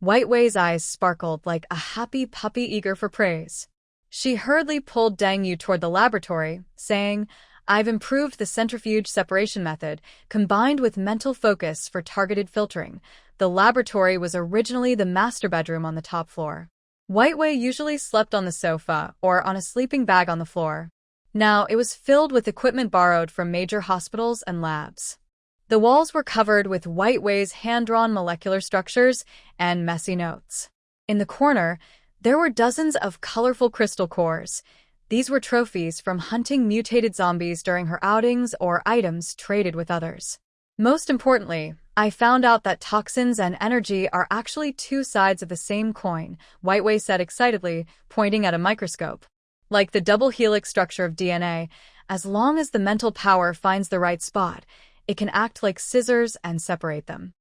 S1: White Wei's eyes sparkled like a happy puppy eager for praise. She hurriedly pulled Deng Yu toward the laboratory, saying, "I've improved the centrifuge separation method, combined with mental focus for targeted filtering." The laboratory was originally the master bedroom on the top floor. White Wei usually slept on the sofa or on a sleeping bag on the floor. Now it was filled with equipment borrowed from major hospitals and labs. The walls were covered with White Wei's hand-drawn molecular structures and messy notes. In the corner, there were dozens of colorful crystal cores. These were trophies from hunting mutated zombies during her outings or items traded with others. Most importantly, I found out that toxins and energy are actually two sides of the same coin, White Wei said excitedly, pointing at a microscope. Like the double helix structure of DNA, as long as the mental power finds the right spot, it can act like scissors and separate them.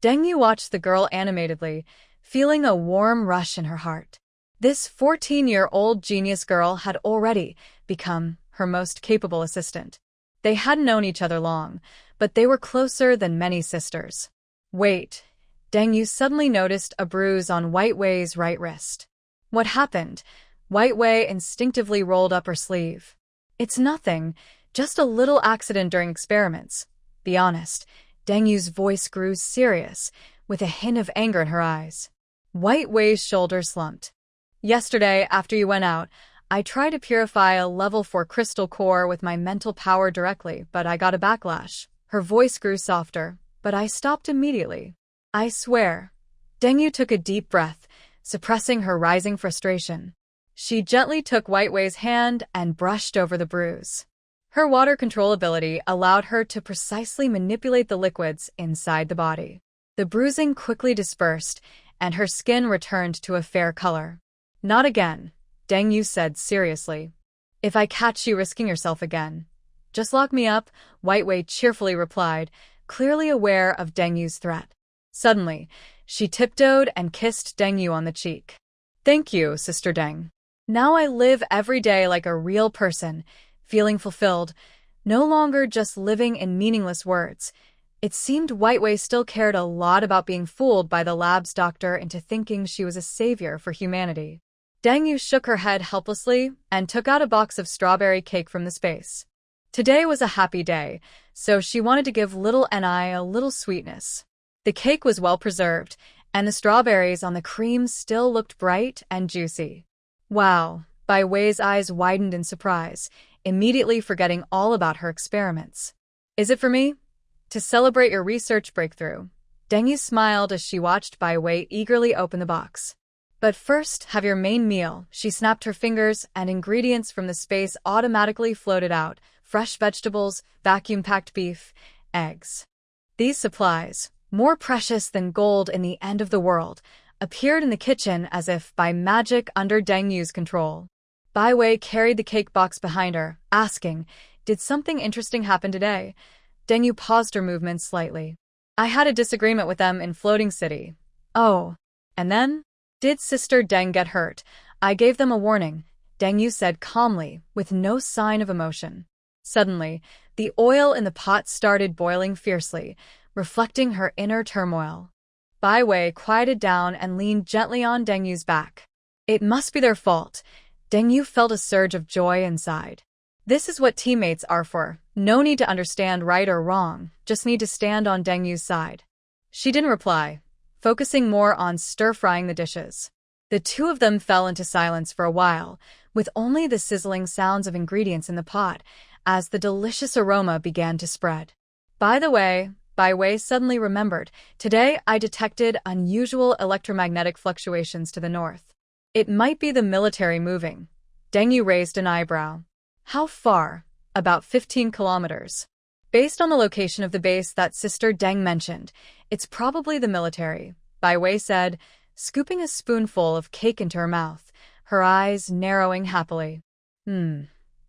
S1: Deng Yu watched the girl animatedly, feeling a warm rush in her heart. This 14-year-old genius girl had already become her most capable assistant. They hadn't known each other long, but they were closer than many sisters. "Wait," Deng Yu suddenly noticed a bruise on White Wei's right wrist. "What happened?" White Wei instinctively rolled up her sleeve. "It's nothing, just a little accident during experiments. Be honest." Deng Yu's voice grew serious, with a hint of anger in her eyes. White Wei's shoulders slumped. "Yesterday, after you went out, I tried to purify a level 4 crystal core with my mental power directly, but I got a backlash." Her voice grew softer, but I stopped immediately. "I swear." Deng Yu took a deep breath, suppressing her rising frustration. She gently took White Wei's hand and brushed over the bruise. Her water control ability allowed her to precisely manipulate the liquids inside the body. The bruising quickly dispersed, and her skin returned to a fair color. "Not again," Deng Yu said seriously. "If I catch you risking yourself again, just lock me up," White Wei cheerfully replied, clearly aware of Deng Yu's threat. Suddenly, she tiptoed and kissed Deng Yu on the cheek. "Thank you, Sister Deng. Now I live every day like a real person, feeling fulfilled, no longer just living in meaningless words." It seemed White Wei still cared a lot about being fooled by the lab's doctor into thinking she was a savior for humanity. Deng Yu shook her head helplessly and took out a box of strawberry cake from the space. Today was a happy day, so she wanted to give little Ni a little sweetness. The cake was well preserved, and the strawberries on the cream still looked bright and juicy. "Wow," Bai Wei's eyes widened in surprise, immediately forgetting all about her experiments. "Is it for me? To celebrate your research breakthrough?" Deng Yu smiled as she watched Bai Wei eagerly open the box. "But first, have your main meal." She snapped her fingers, and ingredients from the space automatically floated out: fresh vegetables, vacuum-packed beef, eggs. These supplies, more precious than gold in the end of the world, appeared in the kitchen as if by magic under Deng Yu's control. Bai Wei carried the cake box behind her, asking, "Did something interesting happen today?" Deng Yu paused her movements slightly. "I had a disagreement with them in Floating City." "Oh. And then?" "Did Sister Deng get hurt?" "I gave them a warning," Deng Yu said calmly, with no sign of emotion. Suddenly, the oil in the pot started boiling fiercely, reflecting her inner turmoil. Bai Wei quieted down and leaned gently on Deng Yu's back. "It must be their fault." Deng Yu felt a surge of joy inside. This is what teammates are for. No need to understand right or wrong, just need to stand on Deng Yu's side. She didn't reply, focusing more on stir-frying the dishes. The two of them fell into silence for a while, with only the sizzling sounds of ingredients in the pot, as the delicious aroma began to spread. "By the way," Bai Wei suddenly remembered, "today I detected unusual electromagnetic fluctuations to the north. It might be the military moving." Deng Yu raised an eyebrow. "How far?" "About 15 kilometers. Based on the location of the base that Sister Deng mentioned, it's probably the military," Bai Wei said, scooping a spoonful of cake into her mouth, her eyes narrowing happily.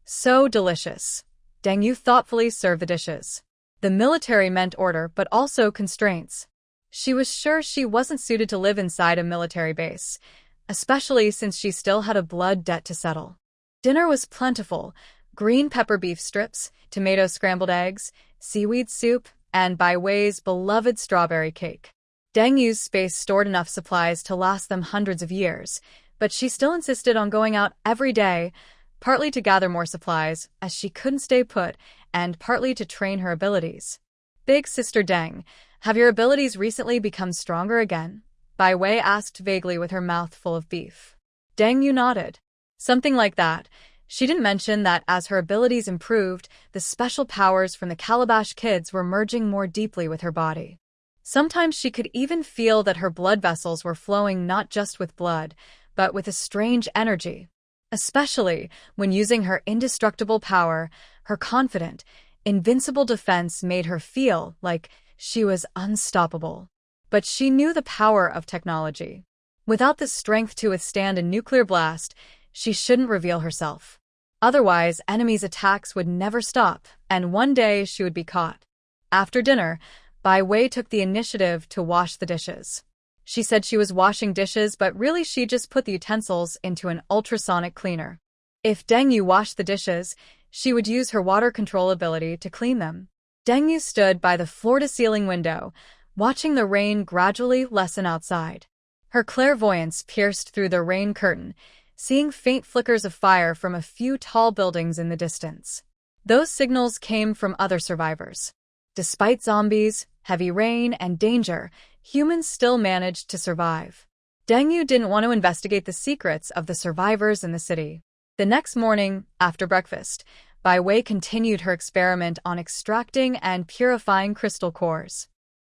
S1: So delicious." Deng Yu thoughtfully served the dishes. The military meant order but also constraints. She was sure she wasn't suited to live inside a military base, especially since she still had a blood debt to settle. Dinner was plentiful: green pepper beef strips, tomato scrambled eggs, seaweed soup, and Bai Wei's beloved strawberry cake. Deng Yu's space stored enough supplies to last them hundreds of years, but she still insisted on going out every day, partly to gather more supplies, as she couldn't stay put, and partly to train her abilities. "Big Sister Deng, have your abilities recently become stronger again?" Bai Wei asked vaguely with her mouth full of beef. Deng Yu nodded. "Something like that." She didn't mention that as her abilities improved, the special powers from the Calabash Kids were merging more deeply with her body. Sometimes she could even feel that her blood vessels were flowing not just with blood, but with a strange energy. Especially when using her indestructible power, her confident, invincible defense made her feel like she was unstoppable. But she knew the power of technology. Without the strength to withstand a nuclear blast, she shouldn't reveal herself. Otherwise, enemies' attacks would never stop, and one day she would be caught. After dinner, Bai Wei took the initiative to wash the dishes. She said she was washing dishes, but really she just put the utensils into an ultrasonic cleaner. If Deng Yu washed the dishes, she would use her water control ability to clean them. Deng Yu stood by the floor-to-ceiling window, watching the rain gradually lessen outside. Her clairvoyance pierced through the rain curtain, seeing faint flickers of fire from a few tall buildings in the distance. Those signals came from other survivors. Despite zombies, heavy rain, and danger, humans still managed to survive. Deng Yu didn't want to investigate the secrets of the survivors in the city. The next morning, after breakfast, Bai Wei continued her experiment on extracting and purifying crystal cores.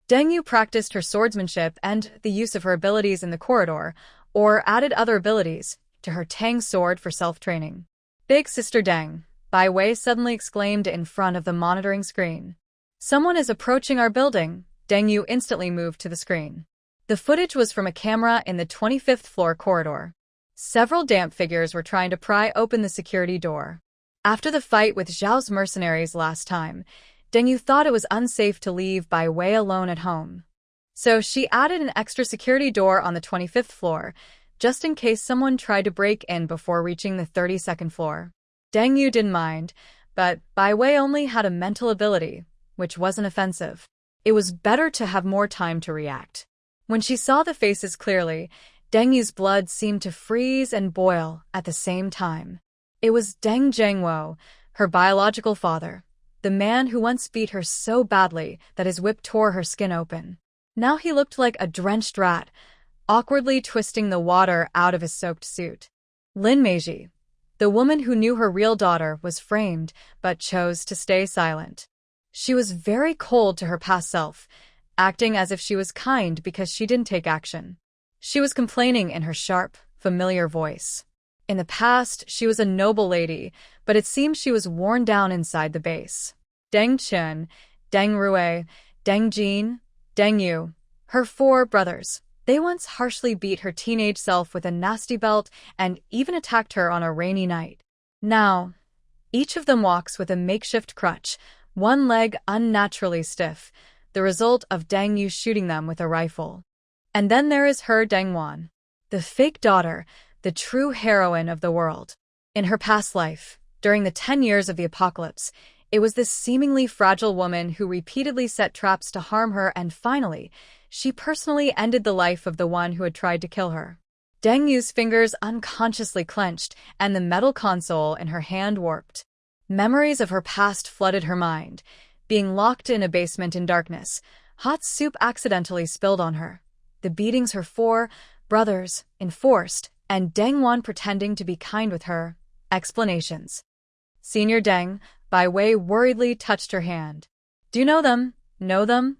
S1: Deng Yu practiced her swordsmanship and the use of her abilities in the corridor, or added other abilities to her Tang sword for self-training. "Big Sister Deng," Bai Wei suddenly exclaimed in front of the monitoring screen. "Someone is approaching our building." Deng Yu instantly moved to the screen. The footage was from a camera in the 25th floor corridor. Several damp figures were trying to pry open the security door. After the fight with Zhao's mercenaries last time, Deng Yu thought it was unsafe to leave Bai Wei alone at home. So she added an extra security door on the 25th floor, just in case someone tried to break in before reaching the 32nd floor. Deng Yu didn't mind, but Bai Wei only had a mental ability, which wasn't offensive. It was better to have more time to react. When she saw the faces clearly, Deng Yu's blood seemed to freeze and boil at the same time. It was Deng Zhengwo, her biological father, the man who once beat her so badly that his whip tore her skin open. Now he looked like a drenched rat, awkwardly twisting the water out of his soaked suit. Lin Meiji, the woman who knew her real daughter, was framed, but chose to stay silent. She was very cold to her past self, acting as if she was kind because she didn't take action. She was complaining in her sharp, familiar voice. In the past, she was a noble lady, but it seemed she was worn down inside the base. Deng Chun, Deng Rui, Deng Jin, Deng Yu, her 4 brothers, They once harshly beat her teenage self with a nasty belt and even attacked her on a rainy night. Now, each of them walks with a makeshift crutch, one leg unnaturally stiff, the result of Deng Yu shooting them with a rifle. And then there is her Dengwan, the fake daughter, the true heroine of the world. In her past life, during the 10 years of the apocalypse, it was this seemingly fragile woman who repeatedly set traps to harm her, and finally, she personally ended the life of the one who had tried to kill her. Deng Yu's fingers unconsciously clenched, and the metal console in her hand warped. Memories of her past flooded her mind. Being locked in a basement in darkness, hot soup accidentally spilled on her. The beatings her 4 brothers enforced, and Dengwan pretending to be kind with her. Explanations. Senior Deng, Bai Wei worriedly touched her hand. Do you know them? Know them?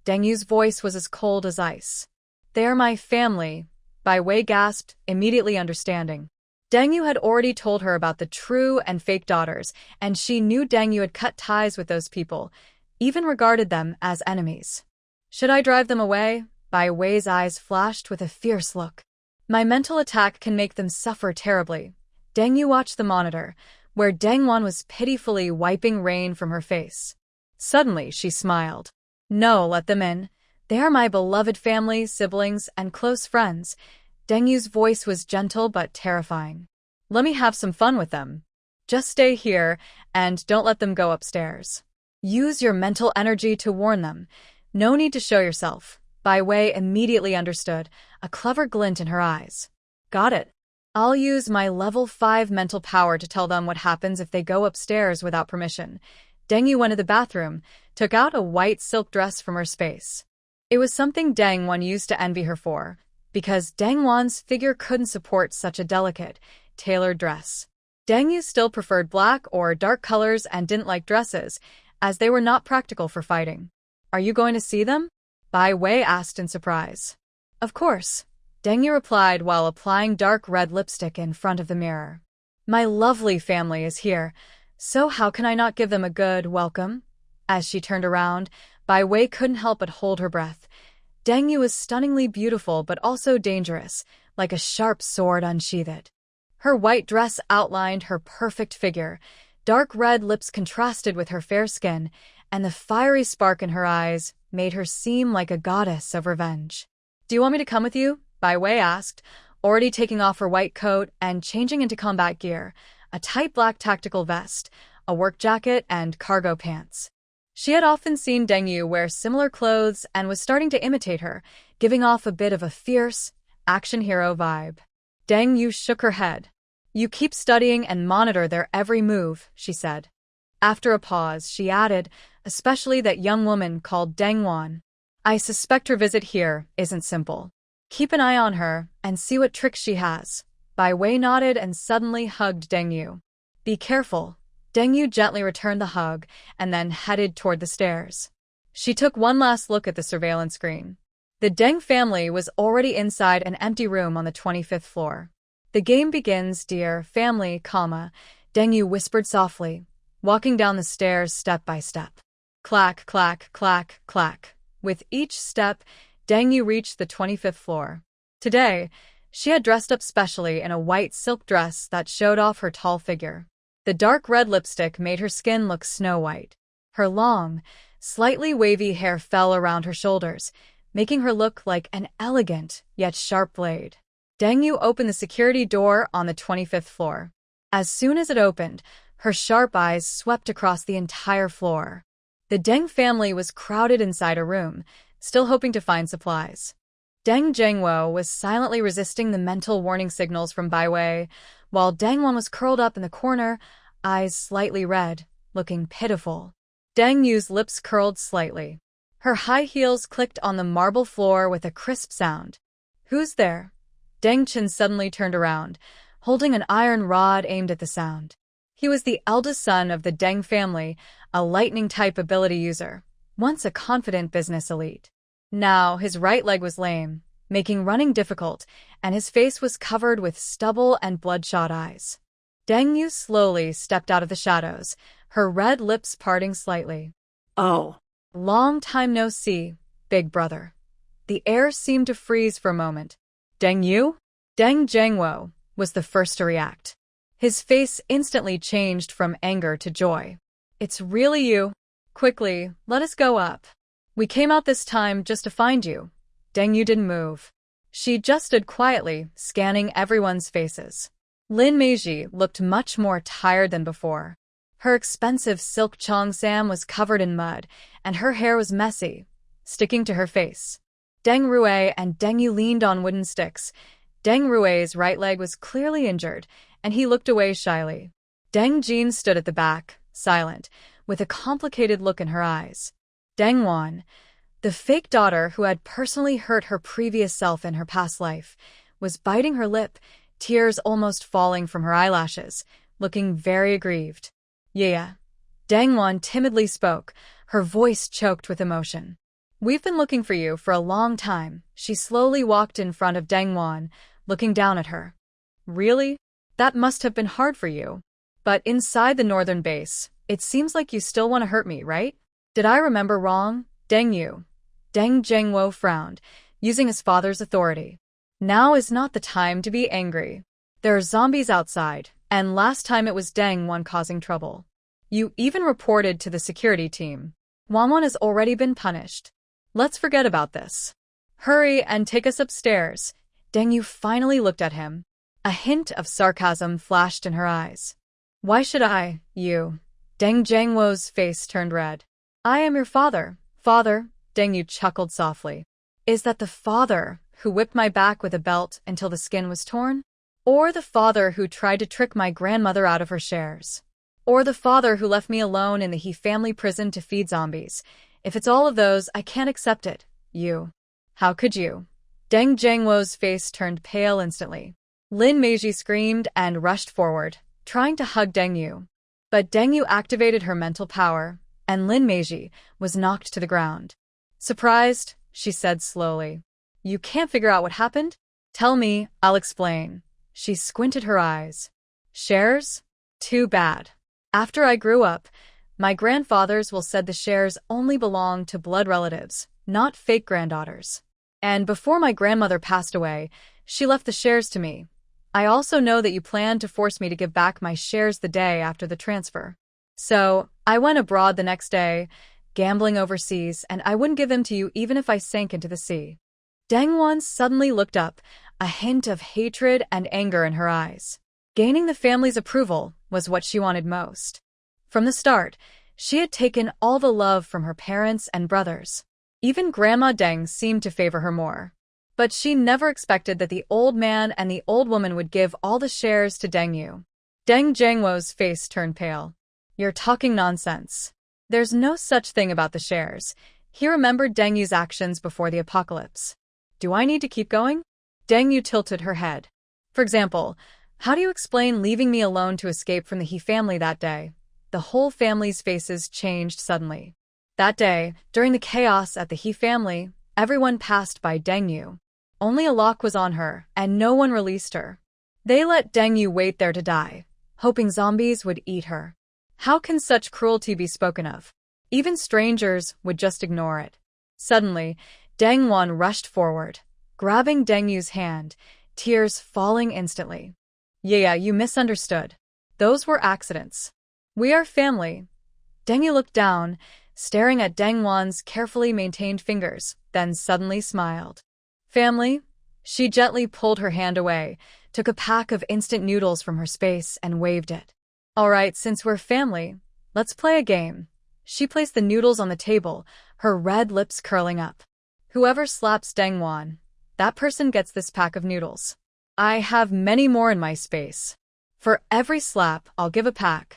S1: Deng Yu's voice was as cold as ice. They are my family, Bai Wei gasped, immediately understanding. Deng Yu had already told her about the true and fake daughters, and she knew Deng Yu had cut ties with those people, even regarded them as enemies. Should I drive them away? Bai Wei's eyes flashed with a fierce look. My mental attack can make them suffer terribly. Deng Yu watched the monitor, where Dengwan was pitifully wiping rain from her face. Suddenly, she smiled. No, let them in. They are my beloved family, siblings, and close friends. Deng Yu's voice was gentle but terrifying. Let me have some fun with them. Just stay here, and don't let them go upstairs. Use your mental energy to warn them. No need to show yourself. Bai Wei immediately understood, a clever glint in her eyes. Got it. I'll use my level 5 mental power to tell them what happens if they go upstairs without permission. Deng Yu went to the bathroom, took out a white silk dress from her space. It was something Dengwan used to envy her for, because Dengwan's figure couldn't support such a delicate, tailored dress. Deng Yu still preferred black or dark colors and didn't like dresses, as they were not practical for fighting. Are you going to see them? Bai Wei asked in surprise. Of course, Deng Yu replied while applying dark red lipstick in front of the mirror. My lovely family is here, so how can I not give them a good welcome? As she turned around, Bai Wei couldn't help but hold her breath. Deng Yu was stunningly beautiful but also dangerous, like a sharp sword unsheathed. Her white dress outlined her perfect figure, dark red lips contrasted with her fair skin, and the fiery spark in her eyes made her seem like a goddess of revenge. Do you want me to come with you? Bai Wei asked, already taking off her white coat and changing into combat gear, a tight black tactical vest, a work jacket, and cargo pants. She had often seen Deng Yu wear similar clothes and was starting to imitate her, giving off a bit of a fierce, action hero vibe. Deng Yu shook her head. You keep studying and monitor their every move, she said. After a pause, she added, especially that young woman called Dengwan. I suspect her visit here isn't simple. Keep an eye on her and see what tricks she has. Bai Wei nodded and suddenly hugged Deng Yu. Be careful. Deng Yu gently returned the hug and then headed toward the stairs. She took one last look at the surveillance screen. The Deng family was already inside an empty room on the 25th floor. The game begins, dear family, Deng Yu whispered softly, walking down the stairs step by step. Clack, clack, clack, clack. With each step, Deng Yu reached the 25th floor. Today, she had dressed up specially in a white silk dress that showed off her tall figure. The dark red lipstick made her skin look snow-white. Her long, slightly wavy hair fell around her shoulders, making her look like an elegant yet sharp blade. Deng Yu opened the security door on the 25th floor. As soon as it opened, her sharp eyes swept across the entire floor. The Deng family was crowded inside a room, still hoping to find supplies. Deng Zhengwo was silently resisting the mental warning signals from Bai Wei, while Dengwan was curled up in the corner, eyes slightly red, looking pitiful. Deng Yu's lips curled slightly. Her high heels clicked on the marble floor with a crisp sound. Who's there? Deng Chen suddenly turned around, holding an iron rod aimed at the sound. He was the eldest son of the Deng family, a lightning-type ability user, once a confident business elite. Now, his right leg was lame, making running difficult, and his face was covered with stubble and bloodshot eyes. Deng Yu slowly stepped out of the shadows, her red lips parting slightly.
S2: Oh.
S1: Long time no see, big brother. The air seemed to freeze for a moment. Deng Yu? Deng Zhangwo was the first to react. His face instantly changed from anger to joy. It's really you. Quickly, let us go up. We came out this time just to find you. Deng Yu didn't move. She just stood quietly, scanning everyone's faces. Lin Meiji looked much more tired than before. Her expensive silk cheongsam was covered in mud, and her hair was messy, sticking to her face. Deng Rue and Deng Yu leaned on wooden sticks. Deng Rue's right leg was clearly injured, and he looked away shyly. Deng Jin stood at the back, silent, with a complicated look in her eyes. Deng Wan, the fake daughter who had personally hurt her previous self in her past life, was biting her lip, tears almost falling from her eyelashes, looking very aggrieved. Yeah. Deng Wan timidly spoke, her voice choked with emotion. We've been looking for you for a long time. She slowly walked in front of Deng Wan, looking down at her. Really? That must have been hard for you. But inside the northern base, it seems like you still want to hurt me, right? Did I remember wrong, Deng Yu? Deng Zhangwo frowned, using his father's authority. Now is not the time to be angry. There are zombies outside, and last time it was Deng Wan causing trouble. You even reported to the security team. Wanwan has already been punished. Let's forget about this. Hurry and take us upstairs. Deng Yu finally looked at him. A hint of sarcasm flashed in her eyes. Why should I, you? Deng Zhangwo's face turned red. I am your father. Father, Deng Yu chuckled softly. Is that the father who whipped my back with a belt until the skin was torn? Or the father who tried to trick my grandmother out of her shares? Or the father who left me alone in the He family prison to feed zombies? If it's all of those, I can't accept it. You. How could you? Deng Zhangwo's face turned pale instantly. Lin Meiji screamed and rushed forward, trying to hug Deng Yu. But Deng Yu activated her mental power, and Lin Meiji was knocked to the ground. Surprised, she said slowly. You can't figure out what happened? Tell me, I'll explain. She squinted her eyes. Shares? Too bad. After I grew up, my grandfathers will said the shares only belong to blood relatives, not fake granddaughters. And before my grandmother passed away, she left the shares to me. I also know that you planned to force me to give back my shares the day after the transfer. So, I went abroad the next day, gambling overseas, and I wouldn't give them to you even if I sank into the sea. Deng Wan suddenly looked up, a hint of hatred and anger in her eyes. Gaining the family's approval was what she wanted most. From the start, she had taken all the love from her parents and brothers. Even Grandma Deng seemed to favor her more. But she never expected that the old man and the old woman would give all the shares to Deng Yu. Deng Zhangwo's face turned pale. You're talking nonsense. There's no such thing about the shares. He remembered Deng Yu's actions before the apocalypse. Do I need to keep going? Deng Yu tilted her head. For example, how do you explain leaving me alone to escape from the He family that day? The whole family's faces changed suddenly. That day, during the chaos at the He family, everyone passed by Deng Yu. Only a lock was on her, and no one released her. They let Deng Yu wait there to die, hoping zombies would eat her. How can such cruelty be spoken of? Even strangers would just ignore it. Suddenly, Deng Wan rushed forward, grabbing Deng Yu's hand, tears falling instantly. Yeah, you misunderstood. Those were accidents. We are family. Deng Yu looked down, staring at Deng Wan's carefully maintained fingers, then suddenly smiled. Family? She gently pulled her hand away, took a pack of instant noodles from her space, and waved it. All right, since we're family, let's play a game. She placed the noodles on the table, her red lips curling up. Whoever slaps Deng Wan, that person gets this pack of noodles. I have many more in my space. For every slap, I'll give a pack.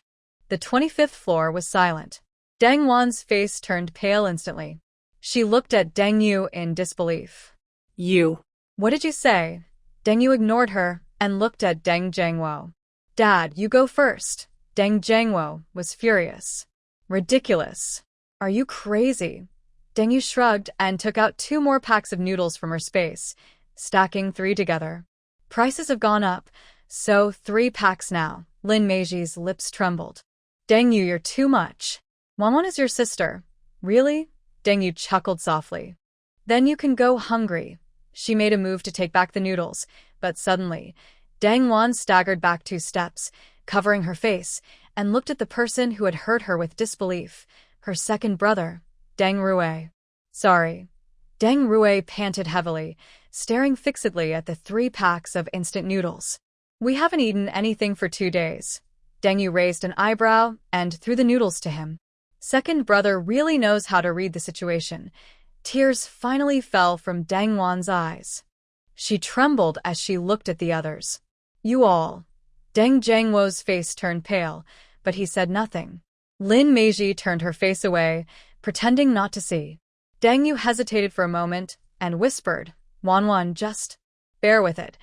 S1: The 25th floor was silent. Deng Wan's face turned pale instantly. She looked at Deng Yu in disbelief.
S2: You.
S1: What did you say? Deng Yu ignored her and looked at Deng Zhangwo. Dad, you go first. Deng Zhangwo was furious. Ridiculous. Are you crazy? Deng Yu shrugged and took out 2 more packs of noodles from her space, stacking 3 together. Prices have gone up, so 3 packs now. Lin Meiji's lips trembled. Deng Yu, you're too much. Wanwan is your sister. Really? Deng Yu chuckled softly. Then you can go hungry. She made a move to take back the noodles, but suddenly, Dang Wan staggered back 2 steps, covering her face, and looked at the person who had hurt her with disbelief, her second brother, Deng Rue. Sorry. Deng Rue panted heavily, staring fixedly at the 3 packs of instant noodles. We haven't eaten anything for 2 days. Deng Yu raised an eyebrow and threw the noodles to him. Second brother really knows how to read the situation. Tears finally fell from Deng Wan's eyes. She trembled as she looked at the others. You all. Deng Jiangwo's face turned pale, but he said nothing. Lin Meiji turned her face away, pretending not to see. Deng Yu hesitated for a moment and whispered, Wan, just bear with it.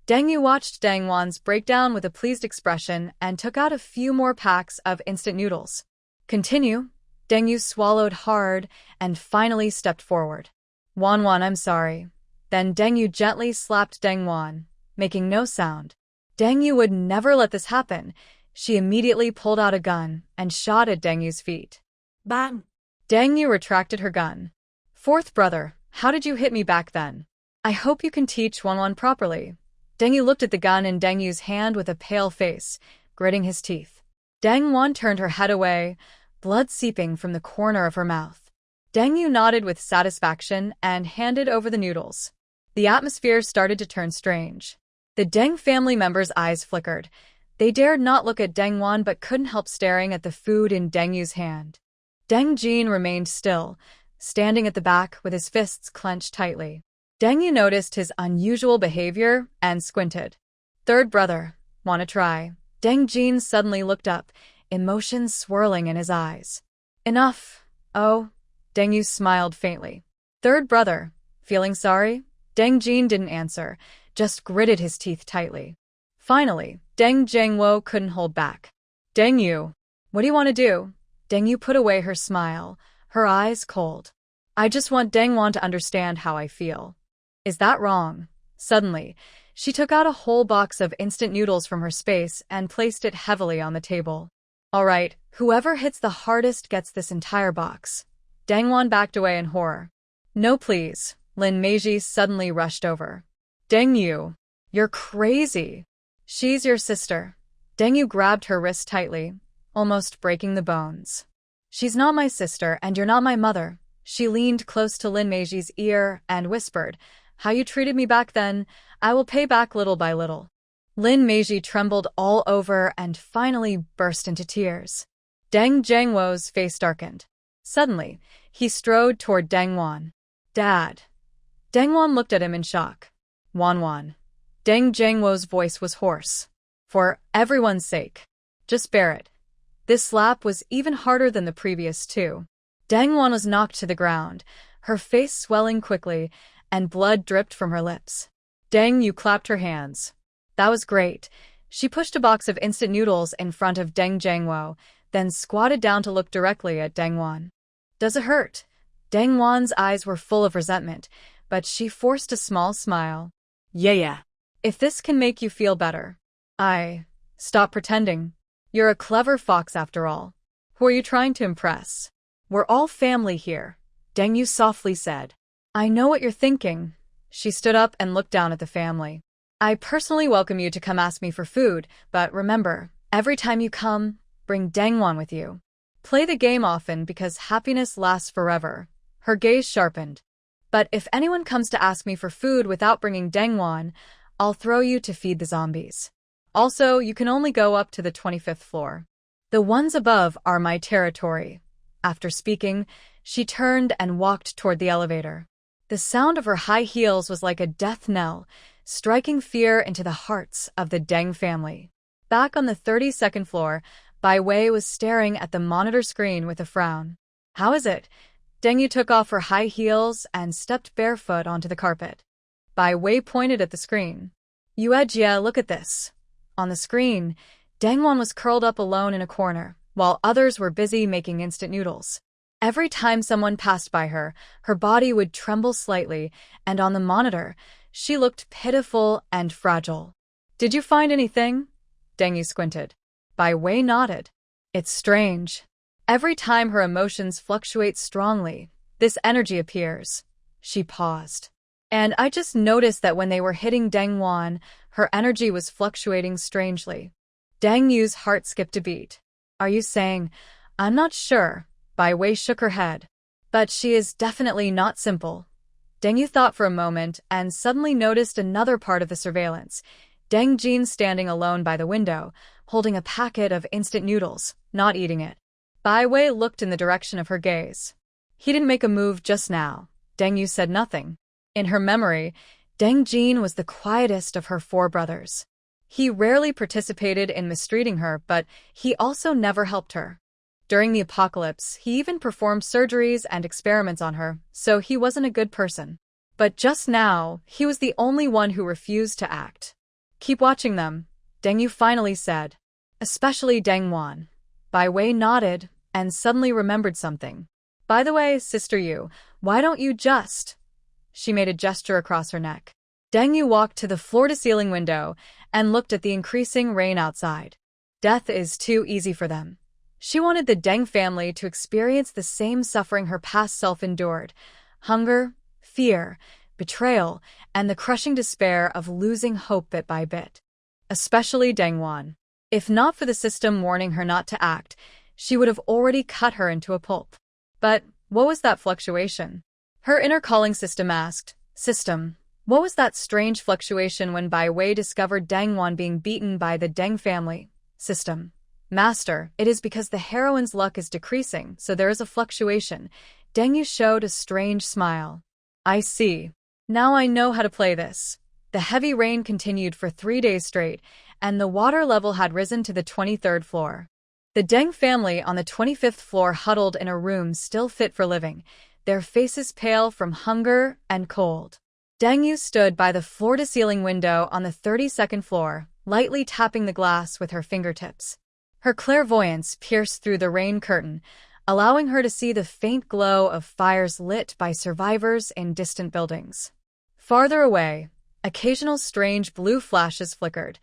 S1: Deng Yu watched Deng Wan's breakdown with a pleased expression and took out a few more packs of instant noodles. Continue. Deng Yu swallowed hard and finally stepped forward. Wan, I'm sorry. Then Deng Yu gently slapped Deng Wan, making no sound. Deng Yu would never let this happen. She immediately pulled out a gun and shot at Deng Yu's feet.
S2: Bang!
S1: Deng Yu retracted her gun. Fourth brother, how did you hit me back then? I hope you can teach Wan properly. Deng Yu looked at the gun in Deng Yu's hand with a pale face, gritting his teeth. Deng Wan turned her head away, blood seeping from the corner of her mouth. Deng Yu nodded with satisfaction and handed over the noodles. The atmosphere started to turn strange. The Deng family members' eyes flickered. They dared not look at Deng Wan but couldn't help staring at the food in Deng Yu's hand. Deng Jin remained still, standing at the back with his fists clenched tightly. Deng Yu noticed his unusual behavior and squinted. Third brother, wanna try? Deng Jin suddenly looked up, emotions swirling in his eyes. Enough. Oh. Deng Yu smiled faintly. Third brother, feeling sorry? Deng Jin didn't answer, just gritted his teeth tightly. Finally, Deng Jiangwo couldn't hold back. Deng Yu, what do you want to do? Deng Yu put away her smile, her eyes cold. I just want Deng Wan to understand how I feel. Is that wrong? Suddenly, she took out a whole box of instant noodles from her space and placed it heavily on the table. All right, whoever hits the hardest gets this entire box. Deng Wan backed away in horror. No please, Lin Meiji suddenly rushed over. Deng Yu, you're crazy. She's your sister. Deng Yu grabbed her wrist tightly, almost breaking the bones. She's not my sister and you're not my mother. She leaned close to Lin Meiji's ear and whispered, how you treated me back then, I will pay back little by little. Lin Meiji trembled all over and finally burst into tears. Deng Jiangwo's face darkened. Suddenly, he strode toward Deng Wan. Dad. Deng Wan looked at him in shock. Wan. Deng Jiangwo's voice was hoarse. For everyone's sake. Just bear it. This slap was even harder than the previous 2. Deng Wan was knocked to the ground, her face swelling quickly, and blood dripped from her lips. Deng Yu clapped her hands. That was great. She pushed a box of instant noodles in front of Deng Jiangwo, then squatted down to look directly at Deng Wan. Does it hurt? Deng Wan's eyes were full of resentment, but she forced a small smile. Yeah. If this can make you feel better. Stop pretending. You're a clever fox after all. Who are you trying to impress? We're all family here, Deng Yu softly said. I know what you're thinking. She stood up and looked down at the family. I personally welcome you to come ask me for food, but remember, every time you come, bring Deng Wan with you. Play the game often because happiness lasts forever. Her gaze sharpened. But if anyone comes to ask me for food without bringing Deng Wan, I'll throw you to feed the zombies. Also, you can only go up to the 25th floor. The ones above are my territory. After speaking, she turned and walked toward the elevator. The sound of her high heels was like a death knell, striking fear into the hearts of the Deng family. Back on the 32nd floor, Bai Wei was staring at the monitor screen with a frown. How is it? Deng Yu took off her high heels and stepped barefoot onto the carpet. Bai Wei pointed at the screen. Yuejia, look at this. On the screen, Deng Wan was curled up alone in a corner, while others were busy making instant noodles. Every time someone passed by her, her body would tremble slightly, and on the monitor, she looked pitiful and fragile. Did you find anything? Deng Yu squinted. Bai Wei nodded. It's strange. Every time her emotions fluctuate strongly, this energy appears. She paused. And I just noticed that when they were hitting Deng Wan, her energy was fluctuating strangely. Deng Yu's heart skipped a beat. Are you saying? I'm not sure. Bai Wei shook her head. But she is definitely not simple. Deng Yu thought for a moment and suddenly noticed another part of the surveillance. Deng Jin standing alone by the window, holding a packet of instant noodles, not eating it. Bai Wei looked in the direction of her gaze. He didn't make a move just now. Deng Yu said nothing. In her memory, Deng Jin was the quietest of her four brothers. He rarely participated in mistreating her, but he also never helped her. During the apocalypse, he even performed surgeries and experiments on her, so he wasn't a good person. But just now, he was the only one who refused to act. Keep watching them, Deng Yu finally said. Especially Deng Wan. Bai Wei nodded and suddenly remembered something. By the way, Sister Yu, why don't you just... She made a gesture across her neck. Deng Yu walked to the floor-to-ceiling window and looked at the increasing rain outside. Death is too easy for them. She wanted the Deng family to experience the same suffering her past self endured: hunger, fear, betrayal, and the crushing despair of losing hope bit by bit. Especially Deng Wan. If not for the system warning her not to act, she would have already cut her into a pulp. But what was that fluctuation? Her inner calling system asked. System, what was that strange fluctuation when Bai Wei discovered Deng Wan being beaten by the Deng family? System. Master, it is because the heroine's luck is decreasing, so there is a fluctuation. Deng Yu showed a strange smile. I see. Now I know how to play this. The heavy rain continued for 3 days straight, and the water level had risen to the 23rd floor. The Deng family on the 25th floor huddled in a room still fit for living, their faces pale from hunger and cold. Deng Yu stood by the floor-to-ceiling window on the 32nd floor, lightly tapping the glass with her fingertips. Her clairvoyance pierced through the rain curtain, allowing her to see the faint glow of fires lit by survivors in distant buildings. Farther away, occasional strange blue flashes flickered.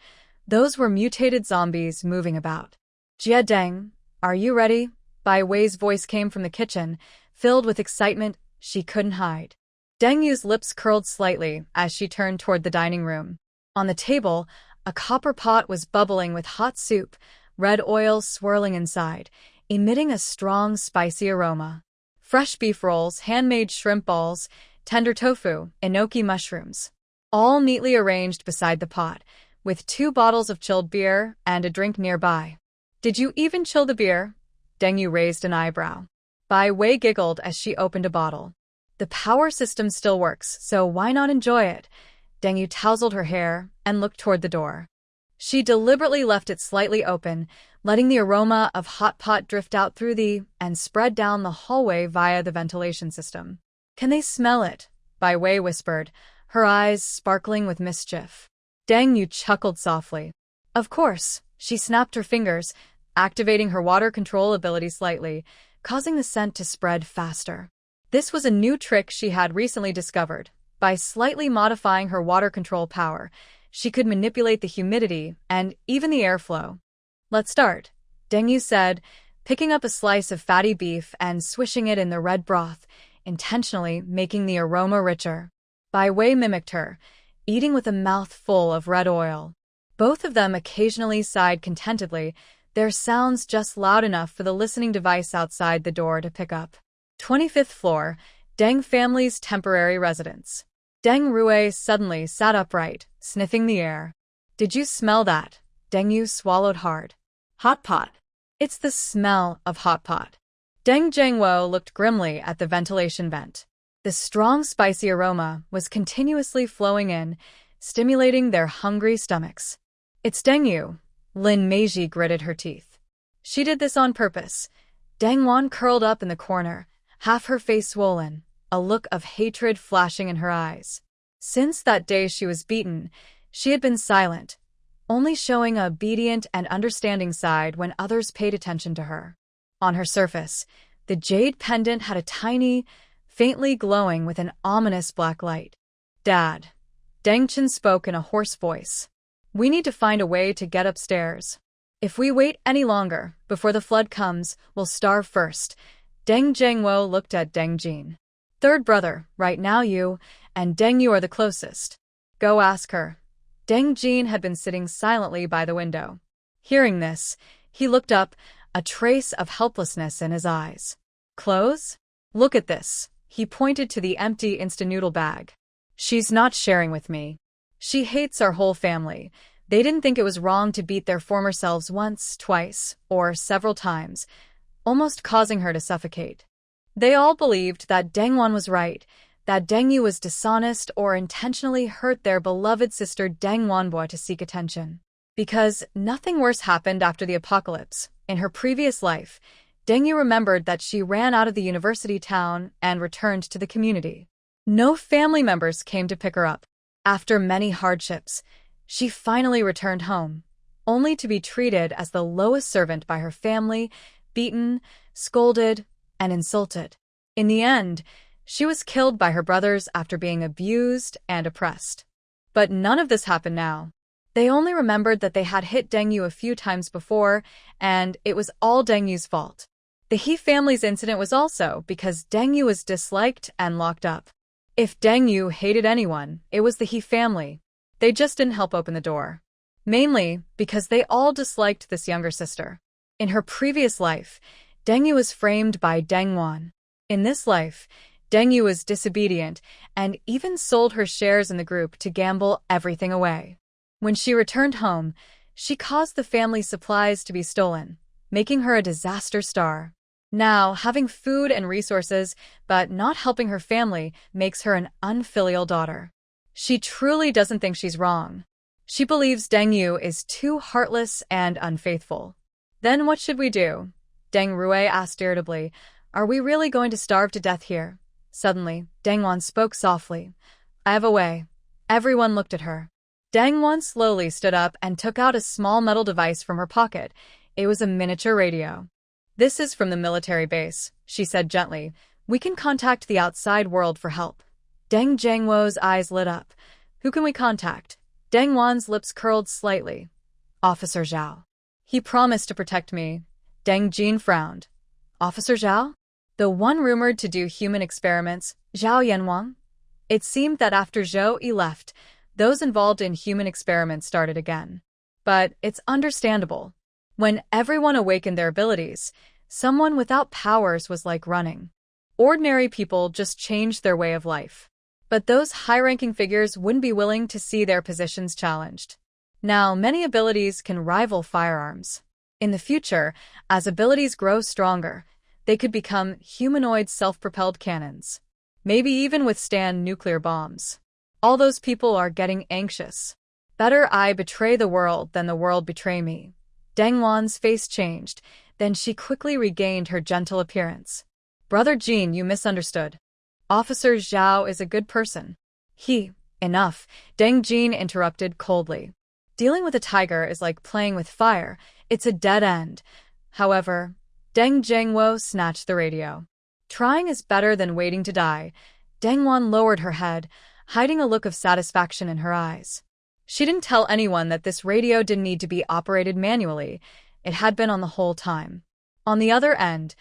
S1: Those were mutated zombies moving about. Jia Deng, are you ready? Bai Wei's voice came from the kitchen, filled with excitement she couldn't hide. Deng Yu's lips curled slightly as she turned toward the dining room. On the table, a copper pot was bubbling with hot soup, red oil swirling inside, emitting a strong, spicy aroma. Fresh beef rolls, handmade shrimp balls, tender tofu, enoki mushrooms. All neatly arranged beside the pot, with 2 bottles of chilled beer and a drink nearby. Did you even chill the beer? Deng Yu raised an eyebrow. Bai Wei giggled as she opened a bottle. The power system still works, so why not enjoy it? Deng Yu tousled her hair and looked toward the door. She deliberately left it slightly open, letting the aroma of hot pot drift out through and spread down the hallway via the ventilation system. Can they smell it? Bai Wei whispered, her eyes sparkling with mischief. Deng Yu chuckled softly. Of course, she snapped her fingers, activating her water control ability slightly, causing the scent to spread faster. This was a new trick she had recently discovered. By slightly modifying her water control power, she could manipulate the humidity and even the airflow. Let's start, Deng Yu said, picking up a slice of fatty beef and swishing it in the red broth, intentionally making the aroma richer. Bai Wei mimicked her, eating with a mouth full of red oil. Both of them occasionally sighed contentedly, their sounds just loud enough for the listening device outside the door to pick up. 25th floor, Deng family's temporary residence. Deng Rue suddenly sat upright, sniffing the air. Did you smell that? Deng Yu swallowed hard. Hot pot. It's the smell of hot pot. Deng Zhengwo looked grimly at the ventilation vent. The strong spicy aroma was continuously flowing in, stimulating their hungry stomachs. It's Deng Yu. Lin Meiji gritted her teeth. She did this on purpose. Deng Wan curled up in the corner, half her face swollen, a look of hatred flashing in her eyes. Since that day she was beaten, she had been silent, only showing a obedient and understanding side when others paid attention to her. On her surface, the jade pendant had a tiny, faintly glowing with an ominous black light. Dad. Deng Chen spoke in a hoarse voice. We need to find a way to get upstairs. If we wait any longer, before the flood comes, we'll starve first. Deng Zhengwo looked at Deng Jin. third brother, right now you and Deng Yu are the closest. Go ask her. Deng Jin had been sitting silently by the window. Hearing this, he looked up, a trace of helplessness in his eyes. Clothes? Look at this. He pointed to the empty instant noodle bag. She's not sharing with me. She hates our whole family. They didn't think it was wrong to beat their former selves once, twice, or several times, almost causing her to suffocate. They all believed that Deng Wan was right, that Deng Yu was dishonest or intentionally hurt their beloved sister Deng Wanbo to seek attention. Because nothing worse happened after the apocalypse. In her previous life, Deng Yu remembered that she ran out of the university town and returned to the community. No family members came to pick her up. After many hardships, she finally returned home, only to be treated as the lowest servant by her family, beaten, scolded, and insulted. In the end, she was killed by her brothers after being abused and oppressed. But none of this happened now. They only remembered that they had hit Deng Yu a few times before, and it was all Deng Yu's fault. The He family's incident was also because Deng Yu was disliked and locked up. If Deng Yu hated anyone, it was the He family. They just didn't help open the door. Mainly because they all disliked this younger sister. In her previous life, Deng Yu was framed by Deng Wan. In this life, Deng Yu was disobedient and even sold her shares in the group to gamble everything away. When she returned home, she caused the family's supplies to be stolen, making her a disaster star. Now, having food and resources, but not helping her family, makes her an unfilial daughter. She truly doesn't think she's wrong. She believes Deng Yu is too heartless and unfaithful. Then what should we do? Deng Rui asked irritably. Are we really going to starve to death here? Suddenly, Deng Wan spoke softly. I have a way. Everyone looked at her. Deng Wan slowly stood up and took out a small metal device from her pocket. It was a miniature radio. This is from the military base, she said gently. We can contact the outside world for help. Deng Zhangwo's eyes lit up. Who can we contact? Deng Wan's lips curled slightly. Officer Zhao. He promised to protect me. Deng Jin frowned. Officer Zhao? The one rumored to do human experiments, Zhao Yanwang? It seemed that after Zhou Yi left, those involved in human experiments started again. But it's understandable. When everyone awakened their abilities, someone without powers was like running. Ordinary people just changed their way of life. But those high-ranking figures wouldn't be willing to see their positions challenged. Now, many abilities can rival firearms. In the future, as abilities grow stronger, they could become humanoid self-propelled cannons. Maybe even withstand nuclear bombs. All those people are getting anxious. Better I betray the world than the world betray me. Deng Wan's face changed, then she quickly regained her gentle appearance. Brother Jin, you misunderstood. Officer Zhao is a good person. Enough, Deng Jin interrupted coldly. Dealing with a tiger is like playing with fire. It's a dead end. However, Deng Zhangwo snatched the radio. Trying is better than waiting to die. Deng Wan lowered her head, hiding a look of satisfaction in her eyes. She didn't tell anyone that this radio didn't need to be operated manually. It had been on the whole time. On the other end,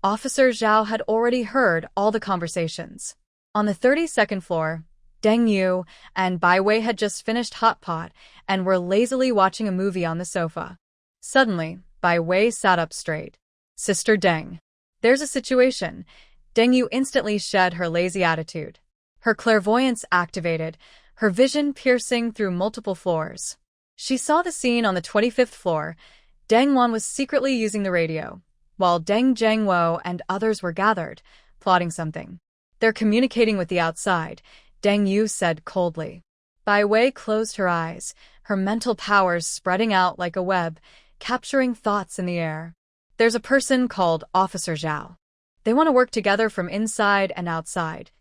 S1: Officer Zhao had already heard all the conversations. On the 32nd floor, Deng Yu and Bai Wei had just finished hot pot and were lazily watching a movie on the sofa. Suddenly, Bai Wei sat up straight. Sister Deng. There's a situation. Deng Yu instantly shed her lazy attitude. Her clairvoyance activated, her vision piercing through multiple floors. She saw the scene on the 25th floor. Deng Wan was secretly using the radio, while Deng Zhangwo and others were gathered, plotting something. They're communicating with the outside, Deng Yu said coldly. Bai Wei closed her eyes, her mental powers spreading out like a web, capturing thoughts in the air. There's a person called Officer Zhao. They want to work together from inside and outside.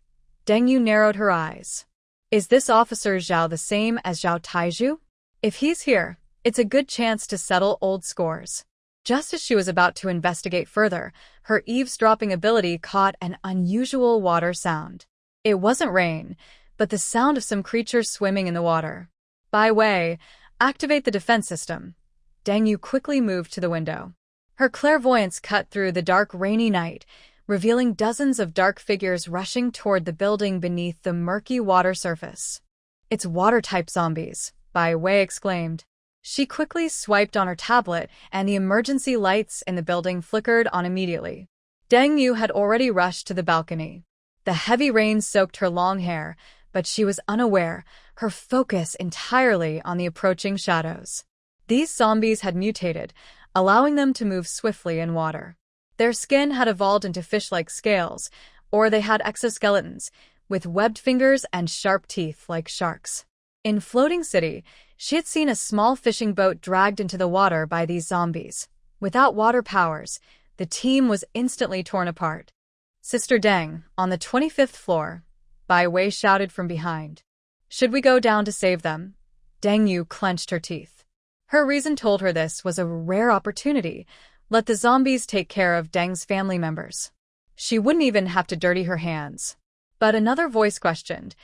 S1: Deng Yu narrowed her eyes. Is this Officer Zhao the same as Zhao Taizhu? If he's here, it's a good chance to settle old scores. Just as she was about to investigate further, her eavesdropping ability caught an unusual water sound. It wasn't rain, but the sound of some creature swimming in the water. Bai Wei, activate the defense system. Deng Yu quickly moved to the window. Her clairvoyance cut through the dark, rainy night, revealing dozens of dark figures rushing toward the building beneath the murky water surface. "It's water-type zombies," Bai Wei exclaimed. She quickly swiped on her tablet, and the emergency lights in the building flickered on immediately. Deng Yu had already rushed to the balcony. The heavy rain soaked her long hair, but she was unaware, her focus entirely on the approaching shadows. These zombies had mutated, allowing them to move swiftly in water. Their skin had evolved into fish-like scales, or they had exoskeletons, with webbed fingers and sharp teeth like sharks. In Floating City, she had seen a small fishing boat dragged into the water by these zombies. Without water powers, the team was instantly torn apart. "Sister Deng, on the 25th floor," Bai Wei shouted from behind. "Should we go down to save them?" Deng Yu clenched her teeth. Her reason told her this was a rare opportunity. Let the zombies take care of Deng's family members. She wouldn't even have to dirty her hands. But another voice questioned,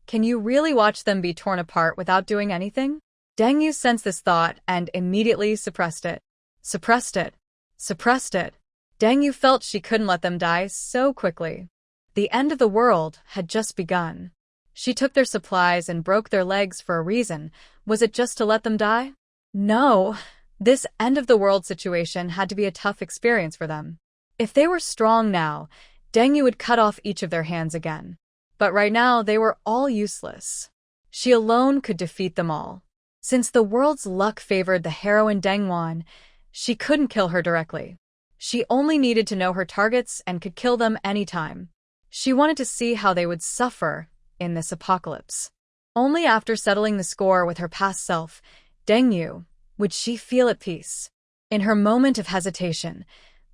S1: "Can you really watch them be torn apart without doing anything?" Deng Yu sensed this thought and immediately suppressed it. Suppressed it. Suppressed it. Deng Yu felt she couldn't let them die so quickly. The end of the world had just begun. She took their supplies and broke their legs for a reason. Was it just to let them die? No. This end-of-the-world situation had to be a tough experience for them. If they were strong now, Deng Yu would cut off each of their hands again. But right now, they were all useless. She alone could defeat them all. Since the world's luck favored the heroine Deng Wan, she couldn't kill her directly. She only needed to know her targets and could kill them anytime. She wanted to see how they would suffer in this apocalypse. Only after settling the score with her past self, Deng Yu, would she feel at peace. In her moment of hesitation,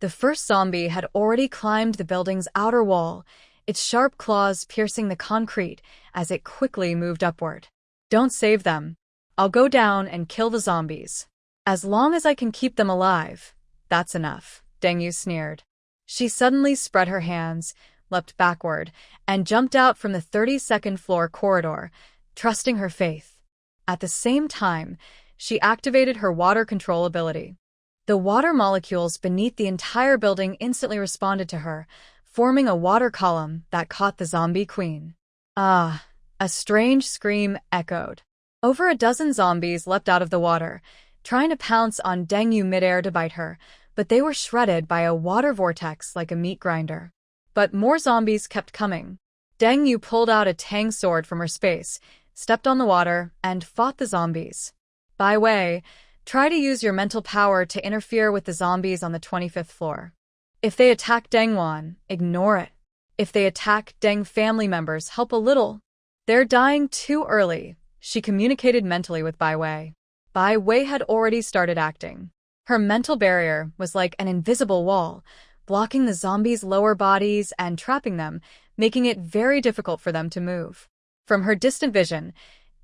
S1: the first zombie had already climbed the building's outer wall, its sharp claws piercing the concrete as it quickly moved upward. "Don't save them. I'll go down and kill the zombies. As long as I can keep them alive, that's enough," Deng Yu sneered. She suddenly spread her hands, leapt backward, and jumped out from the 32nd floor corridor, trusting her faith. At the same time, she activated her water control ability. The water molecules beneath the entire building instantly responded to her, forming a water column that caught the zombie queen. "Ah!" A strange scream echoed. Over a dozen zombies leapt out of the water, trying to pounce on Deng Yu midair to bite her, but they were shredded by a water vortex like a meat grinder. But more zombies kept coming. Deng Yu pulled out a tang sword from her space, stepped on the water, and fought the zombies. Bai Wei, try to use your mental power to interfere with the zombies on the 25th floor. If they attack Deng Wan, ignore it. If they attack Deng family members, help a little. They're dying too early, she communicated mentally with Bai Wei. Bai Wei had already started acting. Her mental barrier was like an invisible wall, blocking the zombies' lower bodies and trapping them, making it very difficult for them to move. From her distant vision,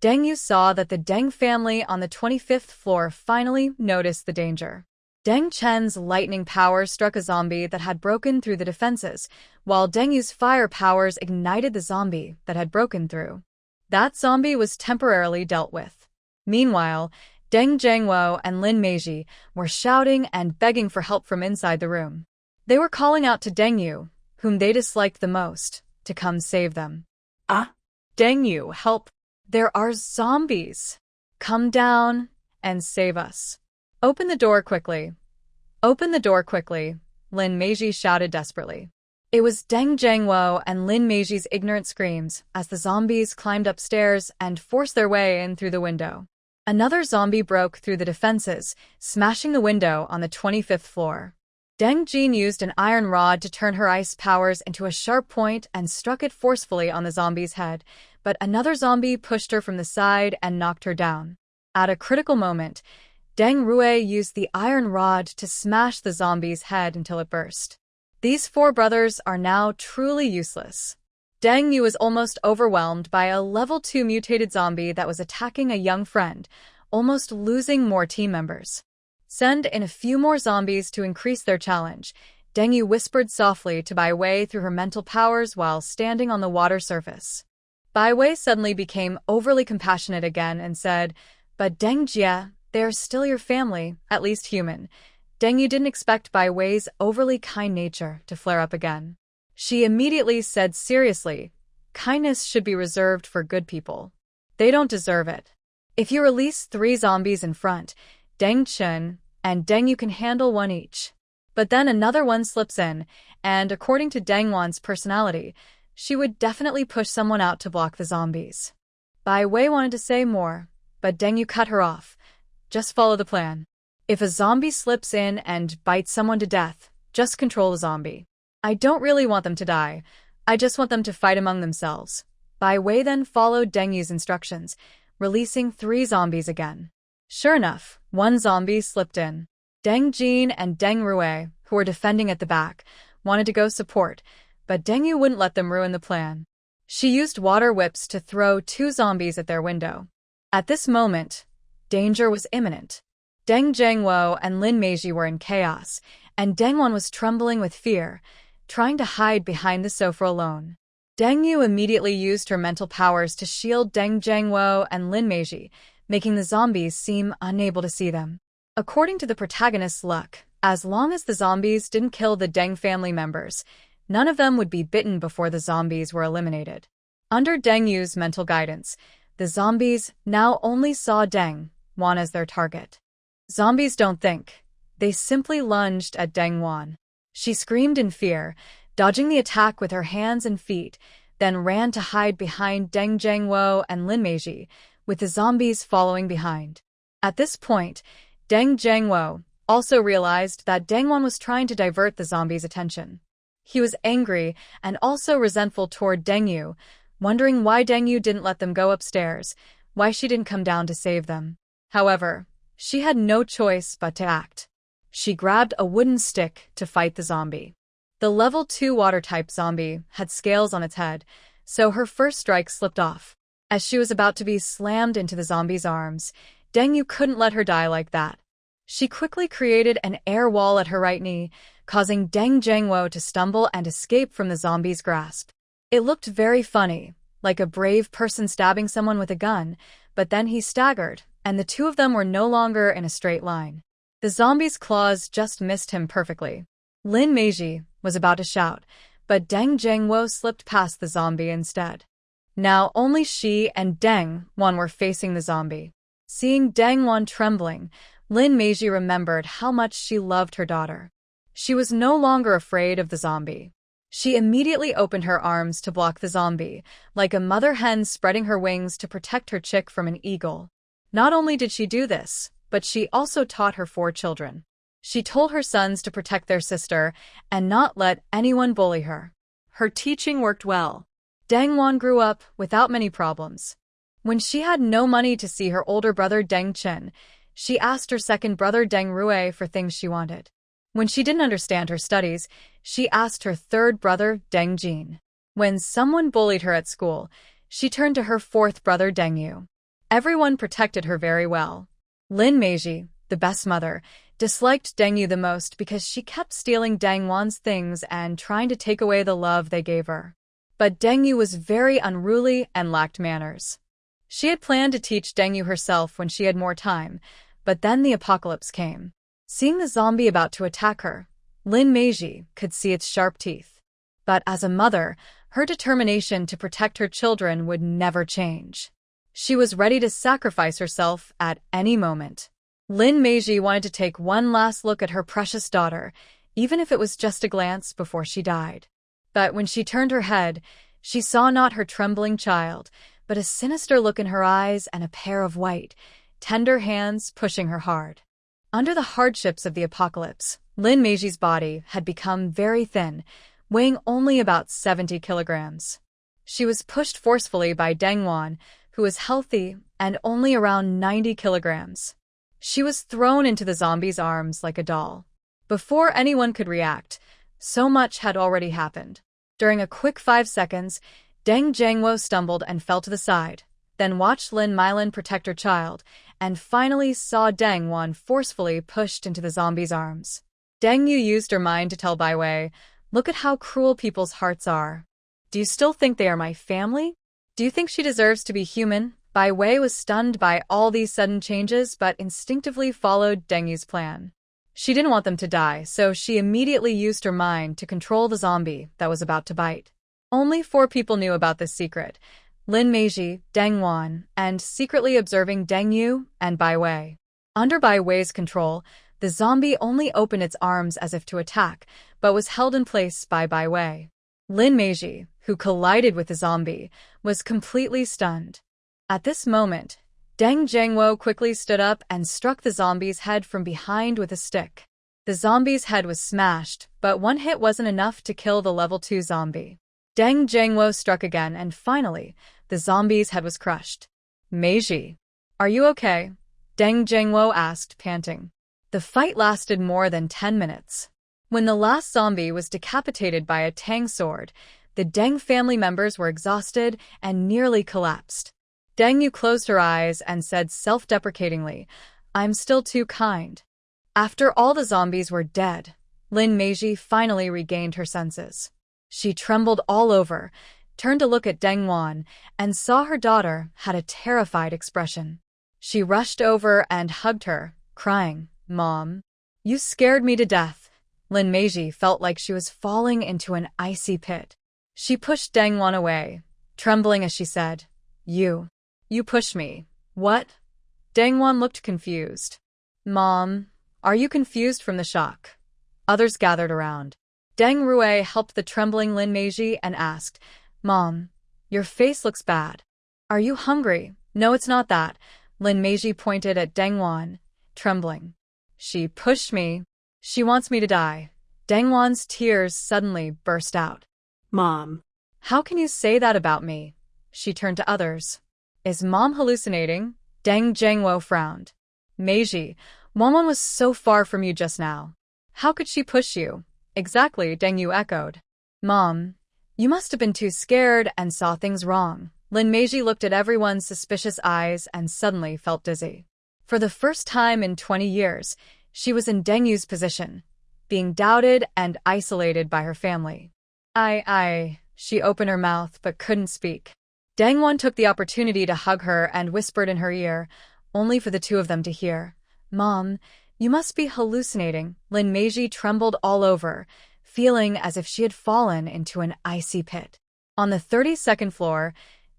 S1: Deng Yu saw that the Deng family on the 25th floor finally noticed the danger. Deng Chen's lightning powers struck a zombie that had broken through the defenses, while Deng Yu's fire powers ignited the zombie that had broken through. That zombie was temporarily dealt with. Meanwhile, Deng Zhangwo and Lin Meiji were shouting and begging for help from inside the room. They were calling out to Deng Yu, whom they disliked the most, to come save them.
S2: Ah!
S1: Deng Yu, help! There are zombies! Come down and save us. Open the door quickly. Open the door quickly, Lin Meiji shouted desperately. It was Deng Zhangwo and Lin Meiji's ignorant screams as the zombies climbed upstairs and forced their way in through the window. Another zombie broke through the defenses, smashing the window on the 25th floor. Deng Jin used an iron rod to turn her ice powers into a sharp point and struck it forcefully on the zombie's head, but another zombie pushed her from the side and knocked her down. At a critical moment, Deng Rui used the iron rod to smash the zombie's head until it burst. These four brothers are now truly useless. Deng Yu was almost overwhelmed by a level 2 mutated zombie that was attacking a young friend, almost losing more team members. Send in a few more zombies to increase their challenge, Deng Yu whispered softly to Bai Wei through her mental powers while standing on the water surface. Bai Wei suddenly became overly compassionate again and said, "But Deng Jie, they are still your family, at least human. Deng Yu didn't expect Bai Wei's overly kind nature to flare up again. She immediately said seriously, kindness should be reserved for good people. They don't deserve it. If you release 3 zombies in front, Deng Chun and Deng Yu can handle 1 each. But then another one slips in, and according to Deng Wan's personality, she would definitely push someone out to block the zombies. Bai Wei wanted to say more, but Deng Yu cut her off. Just follow the plan. If a zombie slips in and bites someone to death, just control the zombie. I don't really want them to die. I just want them to fight among themselves. Bai Wei then followed Deng Yu's instructions, releasing 3 zombies again. Sure enough, 1 zombie slipped in. Deng Jin and Deng Rui, who were defending at the back, wanted to go support, but Deng Yu wouldn't let them ruin the plan. She used water whips to throw 2 zombies at their window. At this moment, danger was imminent. Deng Zhengwo and Lin Meiji were in chaos, and Deng Wan was trembling with fear, trying to hide behind the sofa alone. Deng Yu immediately used her mental powers to shield Deng Zhengwo and Lin Meiji, making the zombies seem unable to see them. According to the protagonist's luck, as long as the zombies didn't kill the Deng family members, none of them would be bitten before the zombies were eliminated. Under Deng Yu's mental guidance, the zombies now only saw Deng Wan as their target. Zombies don't think. They simply lunged at Deng Wan. She screamed in fear, dodging the attack with her hands and feet, then ran to hide behind Deng Zhengwo and Lin Meiji, with the zombies following behind. At this point, Deng Zhengwo also realized that Deng Wan was trying to divert the zombies' attention. He was angry and also resentful toward Deng Yu, wondering why Deng Yu didn't let them go upstairs, why she didn't come down to save them. However, she had no choice but to act. She grabbed a wooden stick to fight the zombie. The level 2 water-type zombie had scales on its head, so her first strike slipped off. As she was about to be slammed into the zombie's arms, Deng Yu couldn't let her die like that. She quickly created an air wall at her right knee, causing Deng Zhengwo to stumble and escape from the zombie's grasp. It looked very funny, like a brave person stabbing someone with a gun, but then he staggered, and the 2 of them were no longer in a straight line. The zombie's claws just missed him perfectly. Lin Meiji was about to shout, but Deng Zhengwo slipped past the zombie instead. Now only she and Deng Wan were facing the zombie. Seeing Deng Wan trembling, Lin Meiji remembered how much she loved her daughter. She was no longer afraid of the zombie. She immediately opened her arms to block the zombie, like a mother hen spreading her wings to protect her chick from an eagle. Not only did she do this, but she also taught her 4 children. She told her sons to protect their sister and not let anyone bully her. Her teaching worked well. Deng Wan grew up without many problems. When she had no money to see her older brother Deng Chen, she asked her second brother Deng Rui for things she wanted. When she didn't understand her studies, she asked her third brother Deng Jin. When someone bullied her at school, she turned to her 4th brother Deng Yu. Everyone protected her very well. Lin Meiji, the best mother, disliked Deng Yu the most because she kept stealing Deng Wan's things and trying to take away the love they gave her. But Deng Yu was very unruly and lacked manners. She had planned to teach Deng Yu herself when she had more time, but then the apocalypse came. Seeing the zombie about to attack her, Lin Meiji could see its sharp teeth. But as a mother, her determination to protect her children would never change. She was ready to sacrifice herself at any moment. Lin Meiji wanted to take one last look at her precious daughter, even if it was just a glance before she died. But when she turned her head, she saw not her trembling child, but a sinister look in her eyes and a pair of white, tender hands pushing her hard. Under the hardships of the apocalypse, Lin Meiji's body had become very thin, weighing only about 70 kilograms. She was pushed forcefully by Deng Wan, who was healthy and only around 90 kilograms. She was thrown into the zombie's arms like a doll. Before anyone could react, so much had already happened. During a quick 5 seconds, Deng Zhengwo stumbled and fell to the side, then watched Lin Milin protect her child, and finally saw Deng Wan forcefully pushed into the zombie's arms. Deng Yu used her mind to tell Bai Wei, "Look at how cruel people's hearts are. Do you still think they are my family? Do you think she deserves to be human?" Bai Wei was stunned by all these sudden changes but instinctively followed Deng Yu's plan. She didn't want them to die, so she immediately used her mind to control the zombie that was about to bite. Only 4 people knew about this secret: Lin Meiji, Deng Wan, and secretly observing Deng Yu and Bai Wei. Under Bai Wei's control, the zombie only opened its arms as if to attack, but was held in place by Bai Wei. Lin Meiji, who collided with the zombie, was completely stunned. At this moment, Deng Zhengwo quickly stood up and struck the zombie's head from behind with a stick. The zombie's head was smashed, but one hit wasn't enough to kill the level 2 zombie. Deng Zhengwo struck again, and finally, the zombie's head was crushed. "Meiji, are you okay?" Deng Zhengwo asked, panting. The fight lasted more than 10 minutes. When the last zombie was decapitated by a Tang sword, the Deng family members were exhausted and nearly collapsed. Deng Yu closed her eyes and said self-deprecatingly, "I'm still too kind." After all the zombies were dead, Lin Meiji finally regained her senses. She trembled all over, turned to look at Deng Wan, and saw her daughter had a terrified expression. She rushed over and hugged her, crying, "Mom, you scared me to death." Lin Meiji felt like she was falling into an icy pit. She pushed Deng Wan away, trembling as she said, You pushed me." "What?" Deng Wan looked confused. "Mom, are you confused from the shock?" Others gathered around. Deng Rui helped the trembling Lin Meiji and asked, "Mom, your face looks bad. Are you hungry?" "No, it's not that." Lin Meiji pointed at Deng Wan, trembling. "She pushed me. She wants me to die." Deng Wan's tears suddenly burst out.
S2: Mom.
S1: "How can you say that about me?" She turned to others. "Is Mom hallucinating?" Deng Zhengwo frowned. "Meiji, Mama was so far from you just now. How could she push you?" "Exactly," Deng Yu echoed. "Mom, you must have been too scared and saw things wrong." Lin Meiji looked at everyone's suspicious eyes and suddenly felt dizzy. For the first time in 20 years, she was in Deng Yu's position, being doubted and isolated by her family. She opened her mouth but couldn't speak. Deng Wan took the opportunity to hug her and whispered in her ear, only for the two of them to hear, "Mom, you must be hallucinating." Lin Meiji trembled all over, feeling as if she had fallen into an icy pit. On the 32nd floor,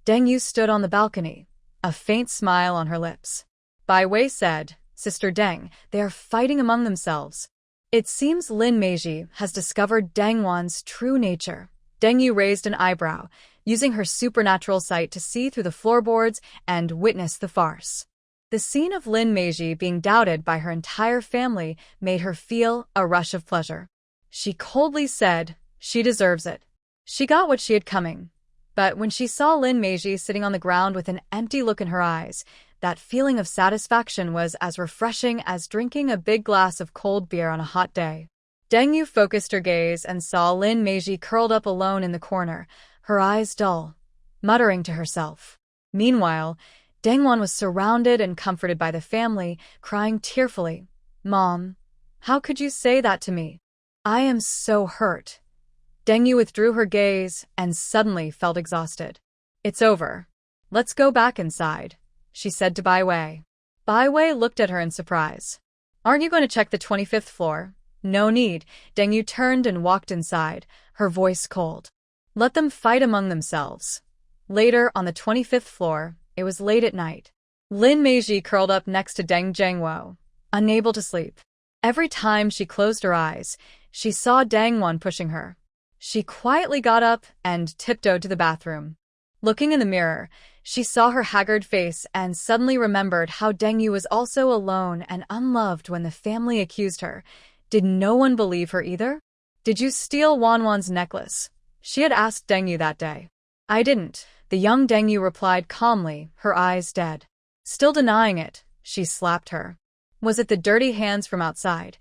S1: Deng Yu stood on the balcony, a faint smile on her lips. Bai Wei said, "Sister Deng, they are fighting among themselves." It seems Lin Meiji has discovered Deng Wan's true nature. Deng Yu raised an eyebrow, using her supernatural sight to see through the floorboards and witness the farce. The scene of Lin Meiji being doubted by her entire family made her feel a rush of pleasure. She coldly said, "She deserves it." She got what she had coming. But when she saw Lin Meiji sitting on the ground with an empty look in her eyes, that feeling of satisfaction was as refreshing as drinking a big glass of cold beer on a hot day. Deng Yu focused her gaze and saw Lin Meiji curled up alone in the corner, her eyes dull, muttering to herself. Meanwhile, Deng Wan was surrounded and comforted by the family, crying tearfully, "Mom, how could you say that to me? I am so hurt." Deng Yu withdrew her gaze and suddenly felt exhausted. "It's over. Let's go back inside," she said to Bai Wei. Bai Wei looked at her in surprise. "Aren't you going to check the 25th floor?" "No need." Deng Yu turned and walked inside, her voice cold. "Let them fight among themselves." Later, on the 25th floor, it was late at night. Lin Meiji curled up next to Deng Zhengwo, unable to sleep. Every time she closed her eyes, she saw Deng Wan pushing her. She quietly got up and tiptoed to the bathroom. Looking in the mirror, she saw her haggard face and suddenly remembered how Deng Yu was also alone and unloved when the family accused her. Did no one believe her either? "Did you steal Wanwan's necklace?" she had asked Deng Yu that day. "I didn't," the young Deng Yu replied calmly, her eyes dead. Still denying it, she slapped her. Was it the dirty hands from outside?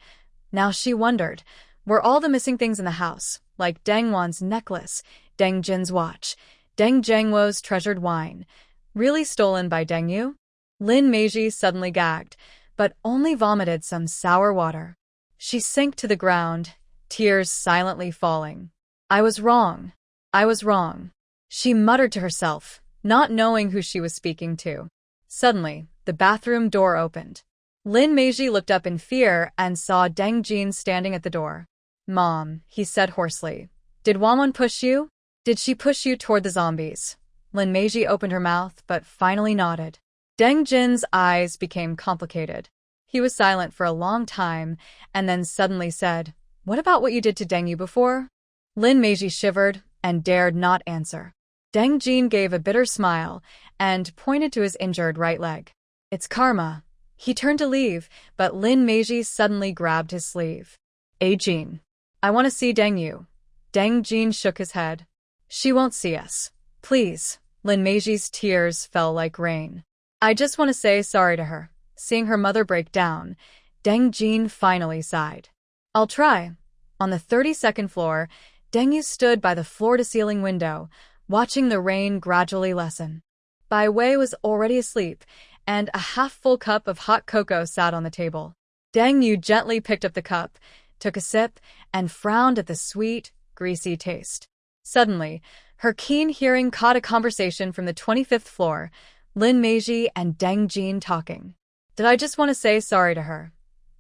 S1: Now she wondered, were all the missing things in the house, like Deng Wan's necklace, Deng Jin's watch, Deng Zhengwo's treasured wine, really stolen by Deng Yu? Lin Meiji suddenly gagged, but only vomited some sour water. She sank to the ground, tears silently falling. "I was wrong. I was wrong," she muttered to herself, not knowing who she was speaking to. Suddenly, the bathroom door opened. Lin Meiji looked up in fear and saw Deng Jin standing at the door. Mom, he said hoarsely. Did Wanwan push you? Did she push you toward the zombies? Lin Meiji opened her mouth but finally nodded. Deng Jin's eyes became complicated. He was silent for a long time and then suddenly said, What about what you did to Deng Yu before? Lin Meiji shivered and dared not answer. Deng Jin gave a bitter smile and pointed to his injured right leg. It's karma. He turned to leave, but Lin Meiji suddenly grabbed his sleeve. Jin, I want to see Deng Yu. Deng Jin shook his head. She won't see us. Please. Lin Meiji's tears fell like rain. I just want to say sorry to her. Seeing her mother break down, Deng Jin finally sighed. I'll try. On the 32nd floor, Deng Yu stood by the floor-to-ceiling window, watching the rain gradually lessen. Bai Wei was already asleep, and a half-full cup of hot cocoa sat on the table. Deng Yu gently picked up the cup, took a sip, and frowned at the sweet, greasy taste. Suddenly, her keen hearing caught a conversation from the 25th floor, Lin Meiji and Deng Jin talking. Did I just want to say sorry to her?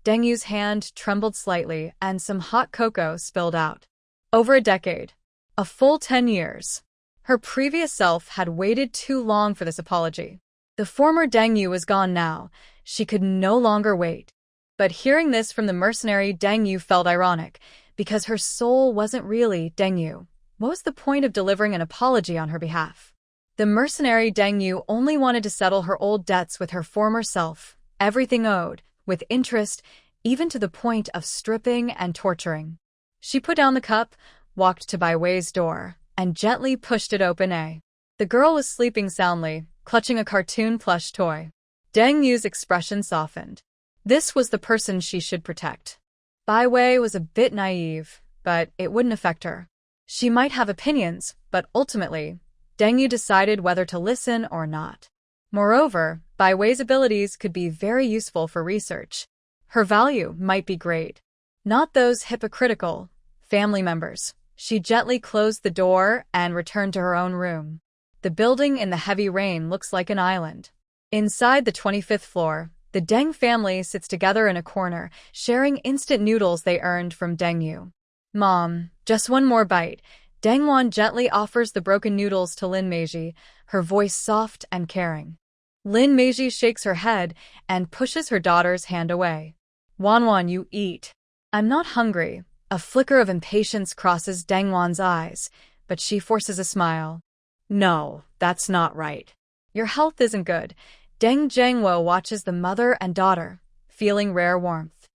S1: Deng Yu's hand trembled slightly and some hot cocoa spilled out. Over a decade. A full 10 years. Her previous self had waited too long for this apology. The former Deng Yu was gone now. She could no longer wait. But hearing this from the mercenary Deng Yu felt ironic, because her soul wasn't really Deng Yu. What was the point of delivering an apology on her behalf? The mercenary Deng Yu only wanted to settle her old debts with her former self, everything owed, with interest, even to the point of stripping and torturing. She put down the cup, walked to Bai Wei's door, and gently pushed it open. The girl was sleeping soundly, clutching a cartoon plush toy. Deng Yu's expression softened. This was the person she should protect. Bai Wei was a bit naive, but it wouldn't affect her. She might have opinions, but ultimately, Deng Yu decided whether to listen or not. Moreover, Bai Wei's abilities could be very useful for research. Her value might be great. Not those hypocritical family members. She gently closed the door and returned to her own room. The building in the heavy rain looks like an island. Inside the 25th floor, the Deng family sits together in a corner, sharing instant noodles they earned from Deng Yu. Mom, just one more bite. Deng Wan gently offers the broken noodles to Lin Meiji, her voice soft and caring. Lin Meiji shakes her head and pushes her daughter's hand away. Wanwan, you eat. I'm not hungry. A flicker of impatience crosses Deng Wan's eyes, but she forces a smile. No, that's not right. Your health isn't good. Deng Zhengwo watches the mother and daughter, feeling rare warmth.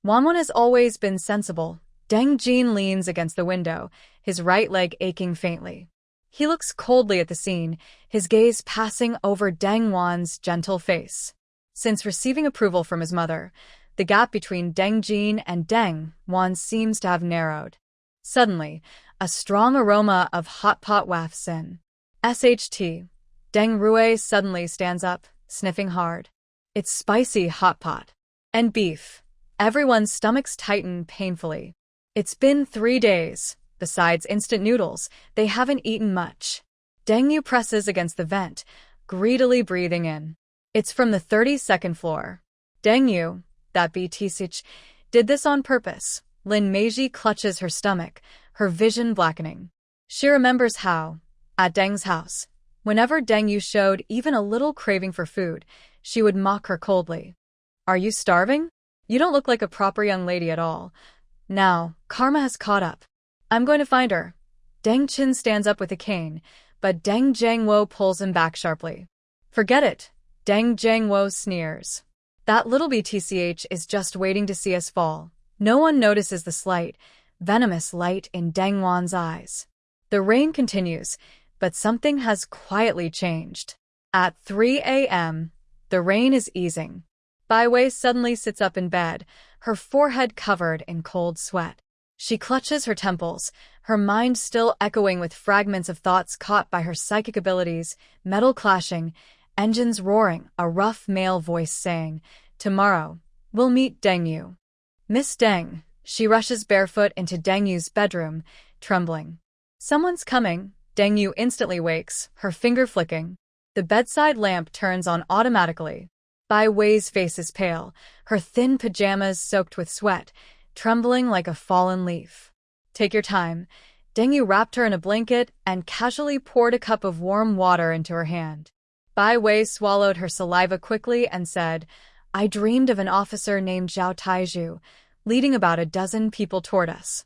S1: Wanwan has always been sensible. Deng Jin leans against the window, his right leg aching faintly. He looks coldly at the scene, his gaze passing over Deng Wan's gentle face. Since receiving approval from his mother, the gap between Deng Jin and Deng Wan seems to have narrowed. Suddenly, a strong aroma of hot pot wafts in. SHT. Deng Rui suddenly stands up, sniffing hard. It's spicy hot pot. And beef. Everyone's stomachs tighten painfully. It's been 3 days. Besides instant noodles, they haven't eaten much. Deng Yu presses against the vent, greedily breathing in. It's from the 32nd floor. Deng Yu, that BTSH, did this on purpose. Lin Meiji clutches her stomach, her vision blackening. She remembers how, at Deng's house, whenever Deng Yu showed even a little craving for food, she would mock her coldly. Are you starving? You don't look like a proper young lady at all. Now, karma has caught up. I'm going to find her. Deng Qin stands up with a cane, but Deng Zhengwo pulls him back sharply. Forget it. Deng Zhengwo sneers. That little BTCH is just waiting to see us fall. No one notices the slight, venomous light in Deng Wan's eyes. The rain continues, but something has quietly changed. At 3 a.m., the rain is easing. Bai Wei suddenly sits up in bed, her forehead covered in cold sweat. She clutches her temples, her mind still echoing with fragments of thoughts caught by her psychic abilities, metal clashing, engines roaring, a rough male voice saying, Tomorrow, we'll meet Deng Yu. Miss Deng, she rushes barefoot into Deng Yu's bedroom, trembling. Someone's coming. Deng Yu instantly wakes, her finger flicking. The bedside lamp turns on automatically. Bai Wei's face is pale, her thin pajamas soaked with sweat, trembling like a fallen leaf. Take your time. Deng Yu wrapped her in a blanket and casually poured a cup of warm water into her hand. Bai Wei swallowed her saliva quickly and said, I dreamed of an officer named Zhao Taizhu, leading about a dozen people toward us.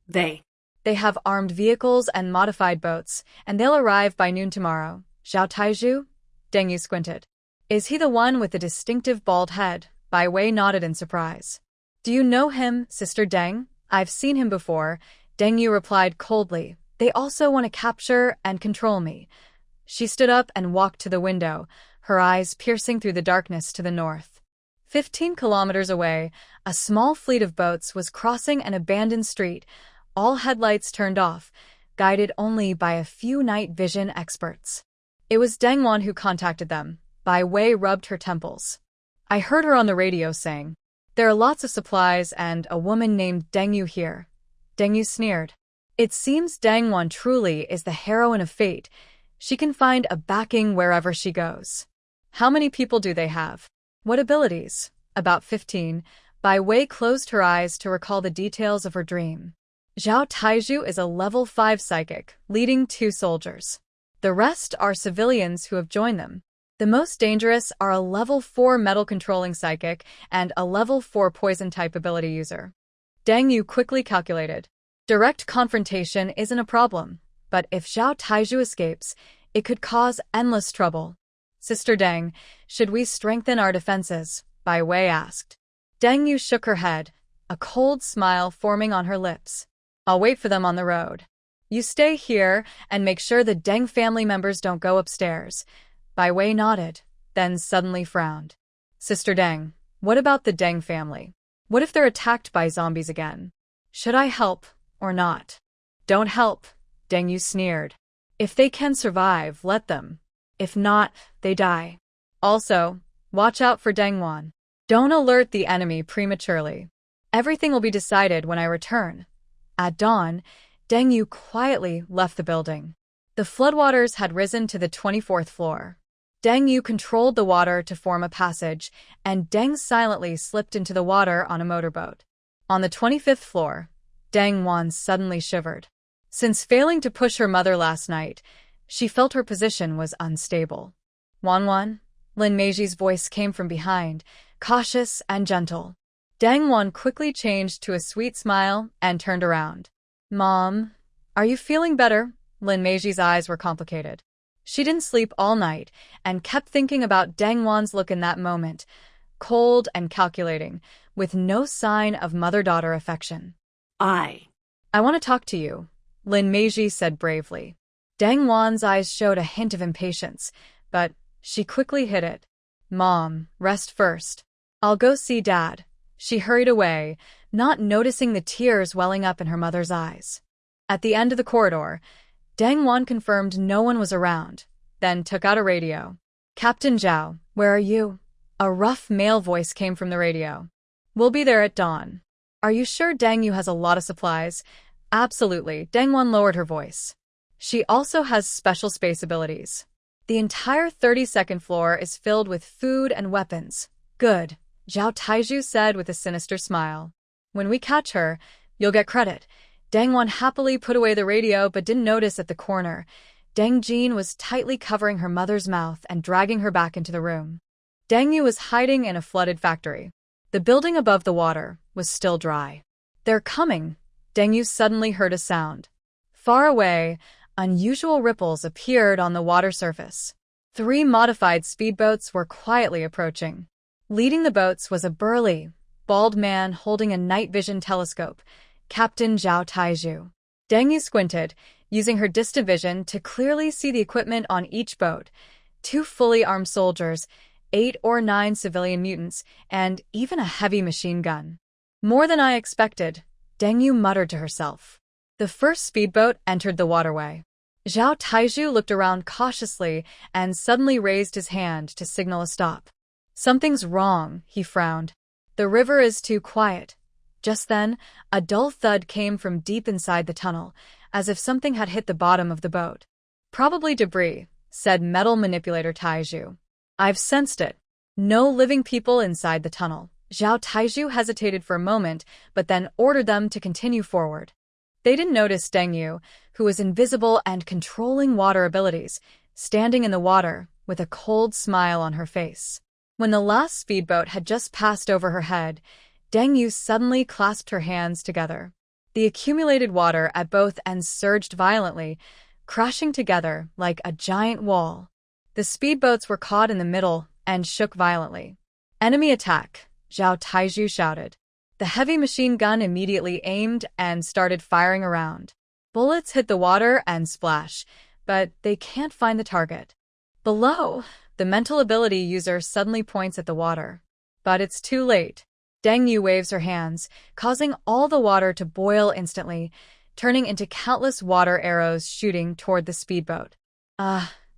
S2: They
S1: have armed vehicles and modified boats, and they'll arrive by noon tomorrow. Zhao Taizhu? Deng Yu squinted. Is he the one with the distinctive bald head? Bai Wei nodded in surprise. Do you know him, Sister Deng? I've seen him before, Deng Yu replied coldly. They also want to capture and control me. She stood up and walked to the window, her eyes piercing through the darkness to the north. 15 kilometers away, a small fleet of boats was crossing an abandoned street, all headlights turned off, guided only by a few night vision experts. It was Deng Wan who contacted them. Bai Wei rubbed her temples. I heard her on the radio saying, there are lots of supplies and a woman named Deng Yu here. Deng Yu sneered. It seems Deng Wan truly is the heroine of fate. She can find a backing wherever she goes. How many people do they have? What abilities? About 15. Bai Wei closed her eyes to recall the details of her dream. Zhao Taizhu is a level 5 psychic, leading 2 soldiers. The rest are civilians who have joined them. The most dangerous are a level 4 metal-controlling psychic and a level 4 poison-type ability user. Deng Yu quickly calculated. Direct confrontation isn't a problem, but if Zhao Taizhu escapes, it could cause endless trouble. Sister Deng, should we strengthen our defenses? Bai Wei asked. Deng Yu shook her head, a cold smile forming on her lips. I'll wait for them on the road. You stay here and make sure the Deng family members don't go upstairs. Bai Wei nodded, then suddenly frowned. Sister Deng, what about the Deng family? What if they're attacked by zombies again? Should I help or not? Don't help, Deng Yu sneered. If they can survive, let them. If not, they die. Also, watch out for Deng Wan. Don't alert the enemy prematurely. Everything will be decided when I return. At dawn, Deng Yu quietly left the building. The floodwaters had risen to the 24th floor. Deng Yu controlled the water to form a passage, and Deng silently slipped into the water on a motorboat. On the 25th floor, Deng Wan suddenly shivered. Since failing to push her mother last night, she felt her position was unstable. Wan, Lin Meiji's voice came from behind, cautious and gentle. Deng Wan quickly changed to a sweet smile and turned around. Mom, are you feeling better? Lin Meiji's eyes were complicated. She didn't sleep all night and kept thinking about Deng Wan's look in that moment, cold and calculating, with no sign of mother-daughter affection. I want to talk to you, Lin Meiji said bravely. Deng Wan's eyes showed a hint of impatience, but she quickly hid it. Mom, rest first. I'll go see Dad. She hurried away, not noticing the tears welling up in her mother's eyes. At the end of the corridor, Deng Wan confirmed no one was around, then took out a radio. Captain Zhao, where are you? A rough male voice came from the radio. We'll be there at dawn. Are you sure Deng Yu has a lot of supplies? Absolutely, Deng Wan lowered her voice. She also has special space abilities. The entire 32nd floor is filled with food and weapons. Good, Zhao Taizhu said with a sinister smile. When we catch her, you'll get credit. Deng Wan happily put away the radio but didn't notice at the corner. Deng Jin was tightly covering her mother's mouth and dragging her back into the room. Deng Yu was hiding in a flooded factory. The building above the water was still dry. They're coming. Deng Yu suddenly heard a sound. Far away, unusual ripples appeared on the water surface. 3 modified speedboats were quietly approaching. Leading the boats was a burly, bald man holding a night vision telescope, Captain Zhao Taizhu. Deng Yu squinted, using her distant vision to clearly see the equipment on each boat: 2 fully armed soldiers, 8 or 9 civilian mutants, and even a heavy machine gun. More than I expected, Deng Yu muttered to herself. The first speedboat entered the waterway. Zhao Taizhu looked around cautiously and suddenly raised his hand to signal a stop. Something's wrong, he frowned. The river is too quiet. Just then, a dull thud came from deep inside the tunnel, as if something had hit the bottom of the boat. Probably debris, said metal manipulator Taizhu. I've sensed it. No living people inside the tunnel. Zhao Taiju hesitated for a moment, but then ordered them to continue forward. They didn't notice Deng Yu, who was invisible and controlling water abilities, standing in the water with a cold smile on her face. When the last speedboat had just passed over her head, Deng Yu suddenly clasped her hands together. The accumulated water at both ends surged violently, crashing together like a giant wall. The speedboats were caught in the middle and shook violently. "Enemy attack!" Zhao Taiju shouted. The heavy machine gun immediately aimed and started firing around. Bullets hit the water and splash, but they can't find the target. Below, the mental ability user suddenly points at the water. But it's too late. Deng Yu waves her hands, causing all the water to boil instantly, turning into countless water arrows shooting toward the speedboat.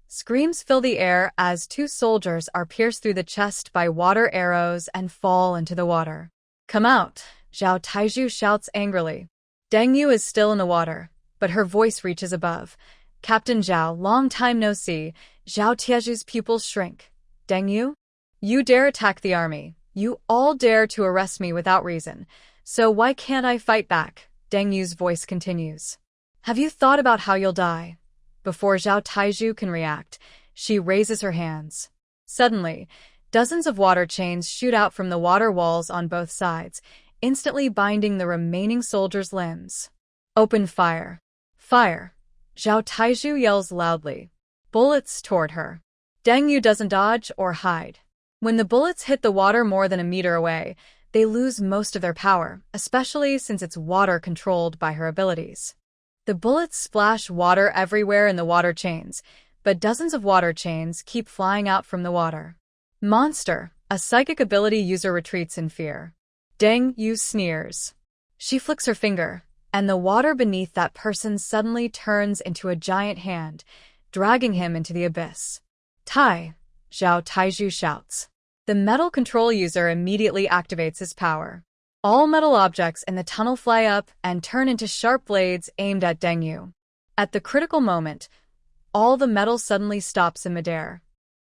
S1: Screams fill the air as two soldiers are pierced through the chest by water arrows and fall into the water. "Come out!" Zhao Taiju shouts angrily. Deng Yu is still in the water, but her voice reaches above. "Captain Zhao, long time no see." Zhao Tieju's pupils shrink. "Deng Yu? You dare attack the army. You all dare to arrest me without reason. So why can't I fight back?" Deng Yu's voice continues. "Have you thought about how you'll die?" Before Zhao Taiju can react, she raises her hands. Suddenly, dozens of water chains shoot out from the water walls on both sides, instantly binding the remaining soldiers' limbs. "Open fire! Fire!" Zhao Taiju yells loudly. Bullets toward her. Deng Yu doesn't dodge or hide. When the bullets hit the water more than a meter away, they lose most of their power, especially since it's water controlled by her abilities. The bullets splash water everywhere in the water chains, but dozens of water chains keep flying out from the water. "Monster!" A psychic ability user retreats in fear. Deng Yu sneers. She flicks her finger, and the water beneath that person suddenly turns into a giant hand, dragging him into the abyss. "Tai!" Zhao Taiju shouts. The metal control user immediately activates his power. All metal objects in the tunnel fly up and turn into sharp blades aimed at Deng Yu. At the critical moment, all the metal suddenly stops in midair.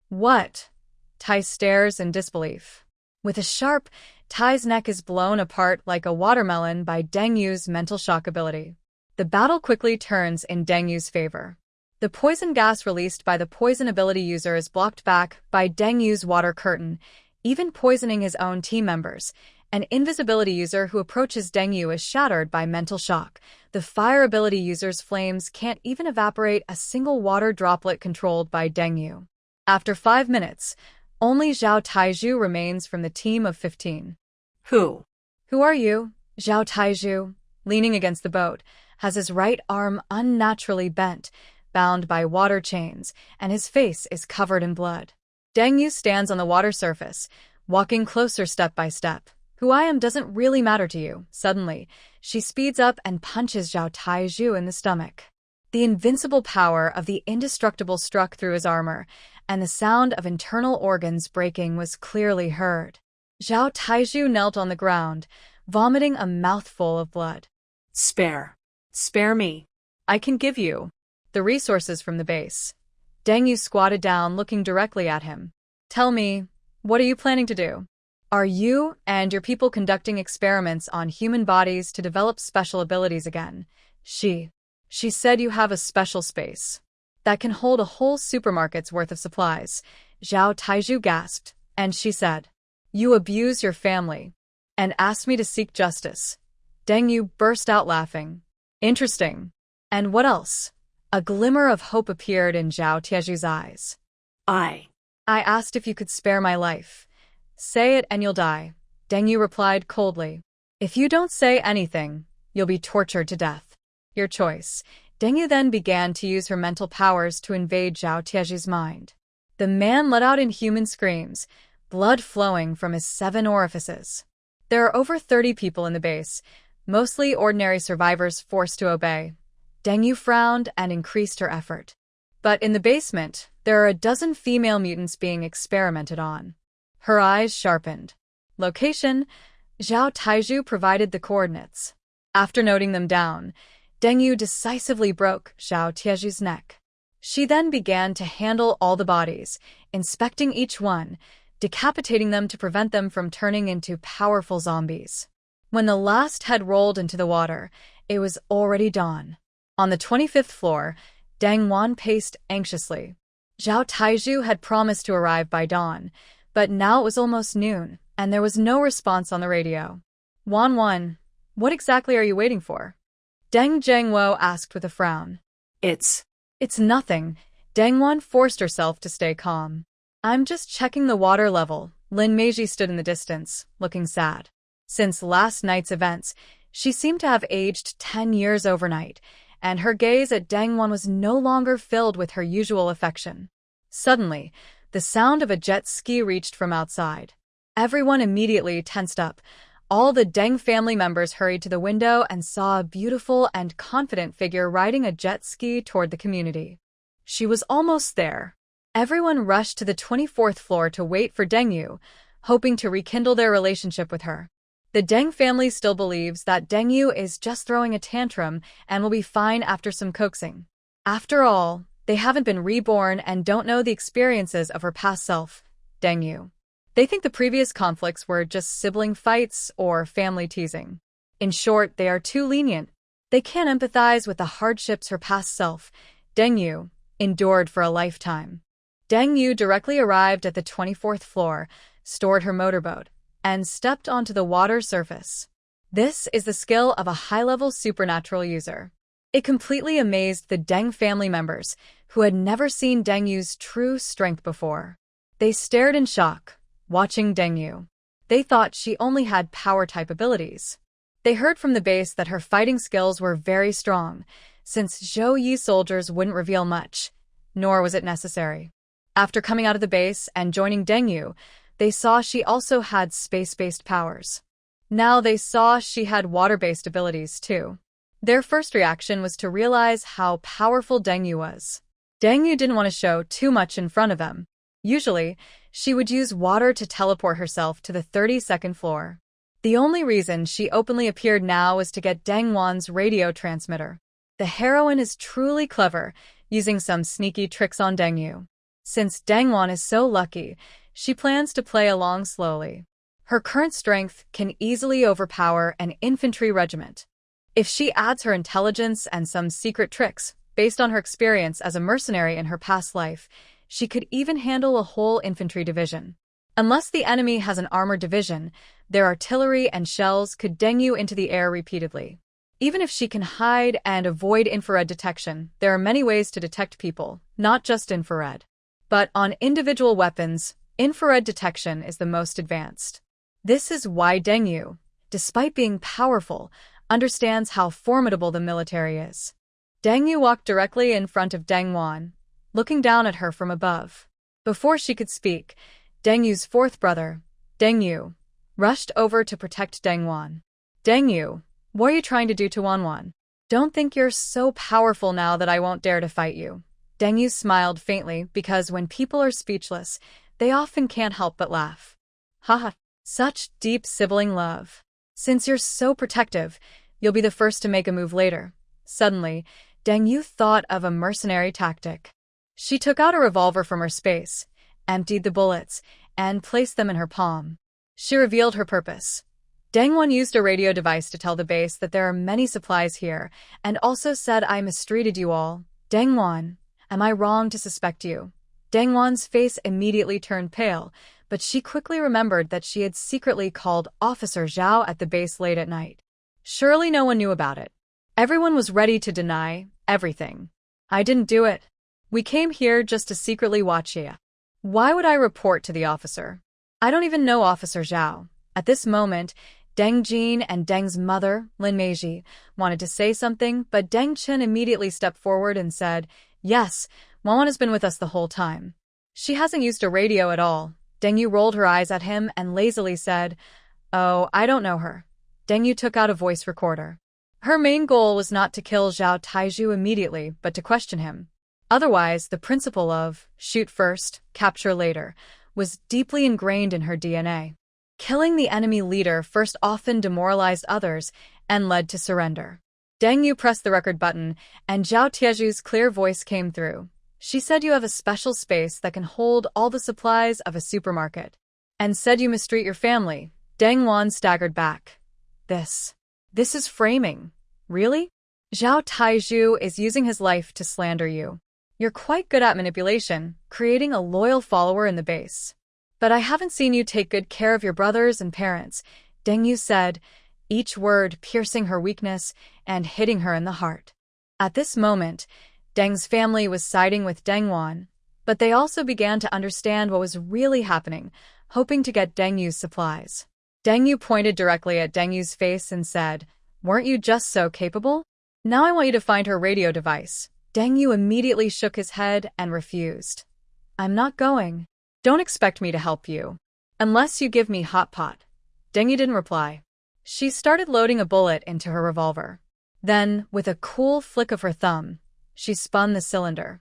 S1: "What?" Tai stares in disbelief. With a sharp, Tai's neck is blown apart like a watermelon by Deng Yu's mental shock ability. The battle quickly turns in Deng Yu's favor. The poison gas released by the poison ability user is blocked back by Deng Yu's water curtain, even poisoning his own team members. An invisibility user who approaches Deng Yu is shattered by mental shock. The fire ability user's flames can't even evaporate a single water droplet controlled by Deng Yu. After 5 minutes, only Zhao Taiju remains from the team of 15.
S2: Who?
S1: "Who are you?" Zhao Taiju, leaning against the boat, has his right arm unnaturally bent, bound by water chains, and his face is covered in blood. Deng Yu stands on the water surface, walking closer step by step. "Who I am doesn't really matter to you." Suddenly, she speeds up and punches Zhao Taiju in the stomach. The invincible power of the indestructible struck through his armor, and the sound of internal organs breaking was clearly heard. Zhao Taiju knelt on the ground, vomiting a mouthful of blood.
S2: Spare me.
S1: "I can give you the resources from the base." Deng Yu squatted down, looking directly at him. "Tell me, what are you planning to do? Are you and your people conducting experiments on human bodies to develop special abilities again?" She said you have a special space that can hold a whole supermarket's worth of supplies. Zhao Taiju gasped, and she said, "You abuse your family and asked me to seek justice." Deng Yu burst out laughing. "Interesting. And what else?" A glimmer of hope appeared in Zhao Tieju's eyes.
S2: I
S1: asked if you could spare my life. Say it and you'll die." Deng Yu replied coldly. "If you don't say anything, you'll be tortured to death. Your choice." Deng Yu then began to use her mental powers to invade Zhao Tieju's mind. The man let out inhuman screams, blood flowing from his 7 orifices. There are over 30 people in the base, mostly ordinary survivors forced to obey. Deng Yu frowned and increased her effort. But in the basement, there are a dozen female mutants being experimented on. Her eyes sharpened. Location: Zhao Taiju provided the coordinates. After noting them down, Deng Yu decisively broke Zhao Tieju's neck. She then began to handle all the bodies, inspecting each one, decapitating them to prevent them from turning into powerful zombies. When the last head rolled into the water, it was already dawn. On the 25th floor, Dang Wan paced anxiously. Zhao Taizhu had promised to arrive by dawn, but now it was almost noon, and there was no response on the radio. Wan, what exactly are you waiting for? Deng Zhengwo asked with a frown.
S2: It's
S1: nothing. Deng Wan forced herself to stay calm. I'm just checking the water level. Lin Meiji stood in the distance, looking sad. Since last night's events, she seemed to have aged 10 years overnight, and her gaze at Deng Wan was no longer filled with her usual affection. Suddenly, the sound of a jet ski reached from outside. Everyone immediately tensed up. All the Deng family members hurried to the window and saw a beautiful and confident figure riding a jet ski toward the community. She was almost there. Everyone rushed to the 24th floor to wait for Deng Yu, hoping to rekindle their relationship with her. The Deng family still believes that Deng Yu is just throwing a tantrum and will be fine after some coaxing. After all, they haven't been reborn and don't know the experiences of her past self, Deng Yu. They think the previous conflicts were just sibling fights or family teasing. In short, they are too lenient. They can't empathize with the hardships her past self, Deng Yu, endured for a lifetime. Deng Yu directly arrived at the 24th floor, stored her motorboat, and stepped onto the water surface. This is the skill of a high-level supernatural user. It completely amazed the Deng family members, who had never seen Deng Yu's true strength before. They stared in shock, watching Deng Yu. They thought she only had power-type abilities. They heard from the base that her fighting skills were very strong, since Zhou Yi soldiers wouldn't reveal much, nor was it necessary. After coming out of the base and joining Deng Yu, they saw she also had space-based powers. Now they saw she had water-based abilities too. Their first reaction was to realize how powerful Deng Yu was. Deng Yu didn't want to show too much in front of them. Usually, she would use water to teleport herself to the 32nd floor. The only reason she openly appeared now was to get Deng Wan's radio transmitter. The heroine is truly clever, using some sneaky tricks on Deng Yu. Since Deng Wan is so lucky, she plans to play along slowly. Her current strength can easily overpower an infantry regiment. If she adds her intelligence and some secret tricks, based on her experience as a mercenary in her past life, she could even handle a whole infantry division. Unless the enemy has an armored division, their artillery and shells could Deng Yu into the air repeatedly. Even if she can hide and avoid infrared detection, there are many ways to detect people, not just infrared. But on individual weapons, infrared detection is the most advanced. This is why Deng Yu, despite being powerful, understands how formidable the military is. Deng Yu walked directly in front of Deng Wan, looking down at her from above. Before she could speak, Deng Yu's fourth brother, Deng Yu, rushed over to protect Deng Wan. Deng Yu, what are you trying to do to Wan? Don't think you're so powerful now that I won't dare to fight you. Deng Yu smiled faintly because when people are speechless, they often can't help but laugh. Haha, such deep sibling love. Since you're so protective, you'll be the first to make a move later. Suddenly, Deng Yu thought of a mercenary tactic. She took out a revolver from her space, emptied the bullets, and placed them in her palm. She revealed her purpose. Deng Wan used a radio device to tell the base that there are many supplies here, and also said I mistreated you all. Deng Wan, am I wrong to suspect you? Deng Wan's face immediately turned pale, but she quickly remembered that she had secretly called Officer Zhao at the base late at night. Surely no one knew about it. Everyone was ready to deny everything. I didn't do it. We came here just to secretly watch you. Why would I report to the officer? I don't even know Officer Zhao. At this moment, Deng Jin and Deng's mother, Lin Meiji, wanted to say something, but Deng Chen immediately stepped forward and said, Yes, Wan has been with us the whole time. She hasn't used a radio at all. Deng Yu rolled her eyes at him and lazily said, Oh, I don't know her. Deng Yu took out a voice recorder. Her main goal was not to kill Zhao Taizhu immediately, but to question him. Otherwise, the principle of shoot first, capture later was deeply ingrained in her DNA. Killing the enemy leader first often demoralized others and led to surrender. Deng Yu pressed the record button, and Zhao Tiezhu's clear voice came through. She said you have a special space that can hold all the supplies of a supermarket. and said you mistreat your family. Deng Wan staggered back. This is framing. Really? Zhao Taizhu is using his life to slander you. You're quite good at manipulation, creating a loyal follower in the base. But I haven't seen you take good care of your brothers and parents, Deng Yu said, each word piercing her weakness and hitting her in the heart. At this moment, Deng's family was siding with Deng Wan, but they also began to understand what was really happening, hoping to get Deng Yu's supplies. Deng Yu pointed directly at Deng Yu's face and said, "Weren't you just so capable? Now I want you to find her radio device." Deng Yu immediately shook his head and refused. "I'm not going. Don't expect me to help you. Unless you give me hot pot." Deng Yu didn't reply. She started loading a bullet into her revolver. Then, with a cool flick of her thumb, she spun the cylinder.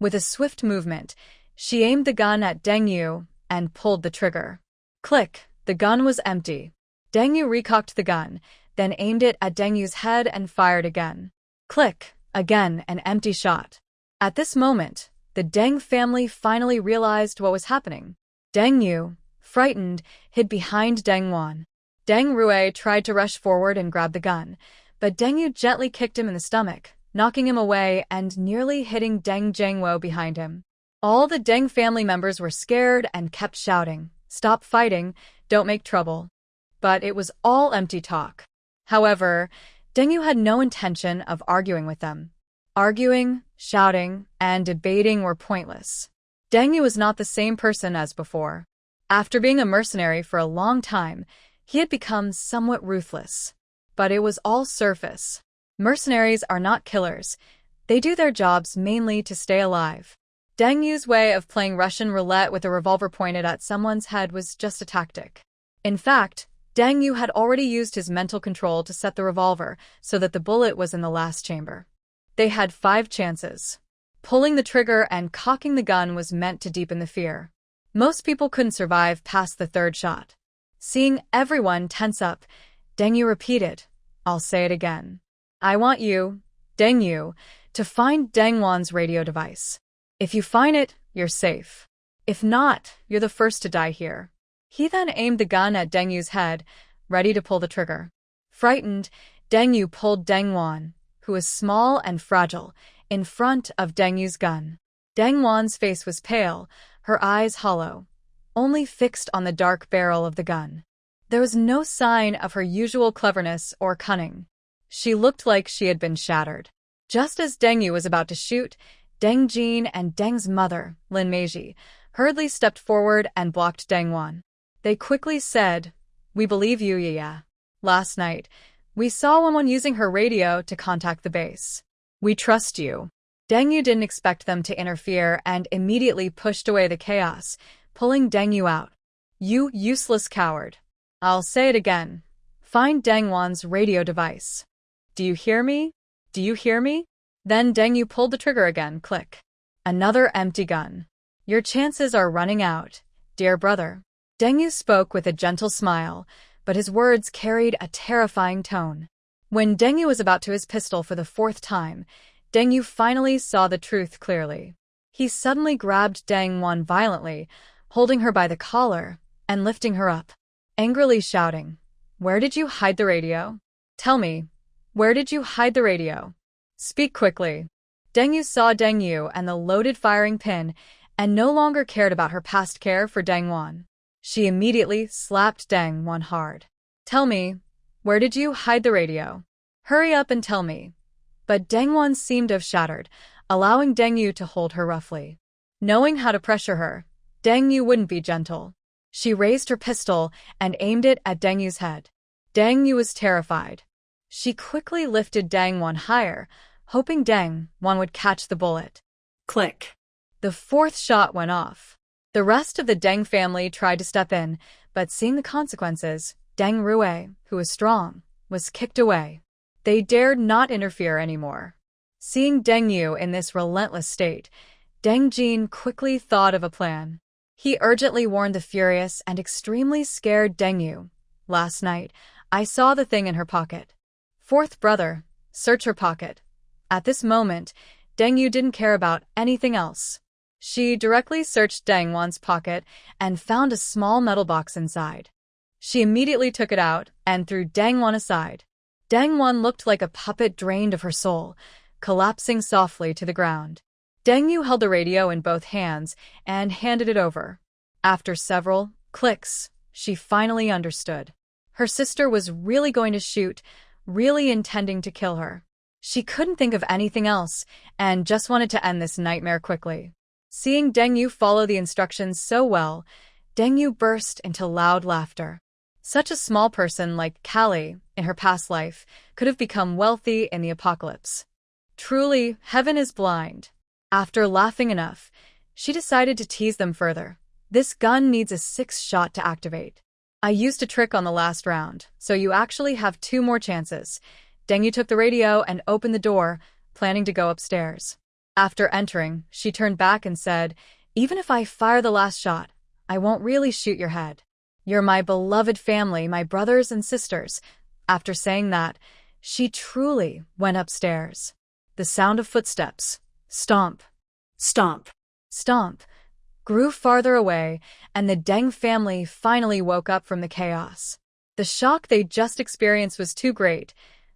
S1: With a swift movement, she aimed the gun at Deng Yu and pulled the trigger. Click! The gun was empty. Deng Yu recocked the gun, then aimed it at Deng Yu's head and fired again. Click! Again, an empty shot. At this moment, the Deng family finally realized what was happening. Deng Yu, frightened, hid behind Deng Wan. Deng Rui tried to rush forward and grab the gun, but Deng Yu gently kicked him in the stomach, knocking him away and nearly hitting Deng Zhengwo behind him. All the Deng family members were scared and kept shouting, "Stop fighting, don't make trouble." But it was all empty talk. However, Deng Yu had no intention of arguing with them. Arguing, shouting, and debating were pointless. Deng Yu was not the same person as before. After being a mercenary for a long time, he had become somewhat ruthless. But it was all surface. Mercenaries are not killers. They do their jobs mainly to stay alive. Deng Yu's way of playing Russian roulette with a revolver pointed at someone's head was just a tactic. In fact, Deng Yu had already used his mental control to set the revolver so that the bullet was in the last chamber. They had 5 chances. Pulling the trigger and cocking the gun was meant to deepen the fear. Most people couldn't survive past the 3rd shot. Seeing everyone tense up, Deng Yu repeated, "I'll say it again. I want you, Deng Yu, to find Deng Wan's radio device. If you find it, you're safe. If not, you're the first to die here." He then aimed the gun at Deng Yu's head, ready to pull the trigger. Frightened, Deng Yu pulled Deng Wan, who was small and fragile, in front of Deng Yu's gun. Deng Wan's face was pale, her eyes hollow, only fixed on the dark barrel of the gun. There was no sign of her usual cleverness or cunning. She looked like she had been shattered. Just as Deng Yu was about to shoot, Deng Jin and Deng's mother, Lin Meiji, hurriedly stepped forward and blocked Deng Wan. They quickly said, "We believe you, yeah. Last night, we saw someone using her radio to contact the base. We trust you." Deng Yu didn't expect them to interfere and immediately pushed away the chaos, pulling Deng Yu out. "You useless coward. I'll say it again. Find Deng Wan's radio device. Do you hear me? Do you hear me?" Then Deng Yu pulled the trigger again. Click. Another empty gun. "Your chances are running out, dear brother." Deng Yu spoke with a gentle smile, but his words carried a terrifying tone. When Deng Yu was about to his pistol for the 4th time, Deng Yu finally saw the truth clearly. He suddenly grabbed Deng Wan violently, holding her by the collar and lifting her up, angrily shouting, "Where did you hide the radio? Tell me, where did you hide the radio? Speak quickly." Deng Yu saw Deng Yu and the loaded firing pin and no longer cared about her past care for Deng Wan. She immediately slapped Deng Wan hard. "Tell me, where did you hide the radio? Hurry up and tell me." But Deng Wan seemed to have shattered, allowing Deng Yu to hold her roughly. Knowing how to pressure her, Deng Yu wouldn't be gentle. She raised her pistol and aimed it at Deng Yu's head. Deng Yu was terrified. She quickly lifted Deng Wan higher, hoping Deng Wan would catch the bullet.
S2: Click.
S1: The 4th shot went off. The rest of the Deng family tried to step in, but seeing the consequences, Deng Rui, who was strong, was kicked away. They dared not interfere anymore. Seeing Deng Yu in this relentless state, Deng Jin quickly thought of a plan. He urgently warned the furious and extremely scared Deng Yu. "Last night, I saw the thing in her pocket. 4th brother, search her pocket." At this moment, Deng Yu didn't care about anything else. She directly searched Deng Wan's pocket and found a small metal box inside. She immediately took it out and threw Deng Wan aside. Deng Wan looked like a puppet drained of her soul, collapsing softly to the ground. Deng Yu held the radio in both hands and handed it over. After several clicks, she finally understood. Her sister was really going to shoot, really intending to kill her. She couldn't think of anything else and just wanted to end this nightmare quickly. Seeing Deng Yu follow the instructions so well, Deng Yu burst into loud laughter. Such a small person like Callie, in her past life, could have become wealthy in the apocalypse. Truly, heaven is blind. After laughing enough, she decided to tease them further. This gun needs a 6-shot to activate. I used a trick on the last round, so you actually have 2 more chances. Deng Yu took the radio and opened the door, planning to go upstairs. After entering, she turned back and said, "Even if I fire the last shot, I won't really shoot your head. You're my beloved family, my brothers and sisters." After saying that, she truly went upstairs. The sound of footsteps, stomp,
S2: Stomp.
S1: stomp, grew farther away, and the Deng family finally woke up from the chaos. The shock they just experienced was too great.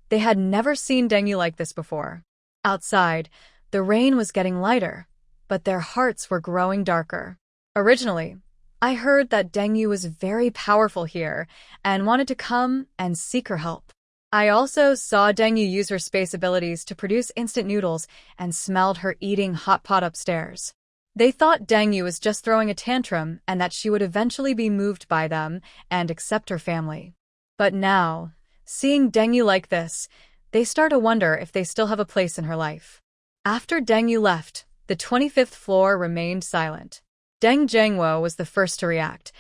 S1: They had never seen Deng Yu like this before. Outside, the rain was getting lighter, but their hearts were growing darker. Originally, I heard that Deng Yu was very powerful here and wanted to come and seek her help. I also saw Deng Yu use her space abilities to produce instant noodles and smelled her eating hot pot upstairs. They thought Deng Yu was just throwing a tantrum and that she would eventually be moved by them and accept her family. But now, seeing Deng Yu like this, they start to wonder if they still have a place in her life. After Deng Yu left, the 25th floor remained silent. Deng Zhengwo was the first to react.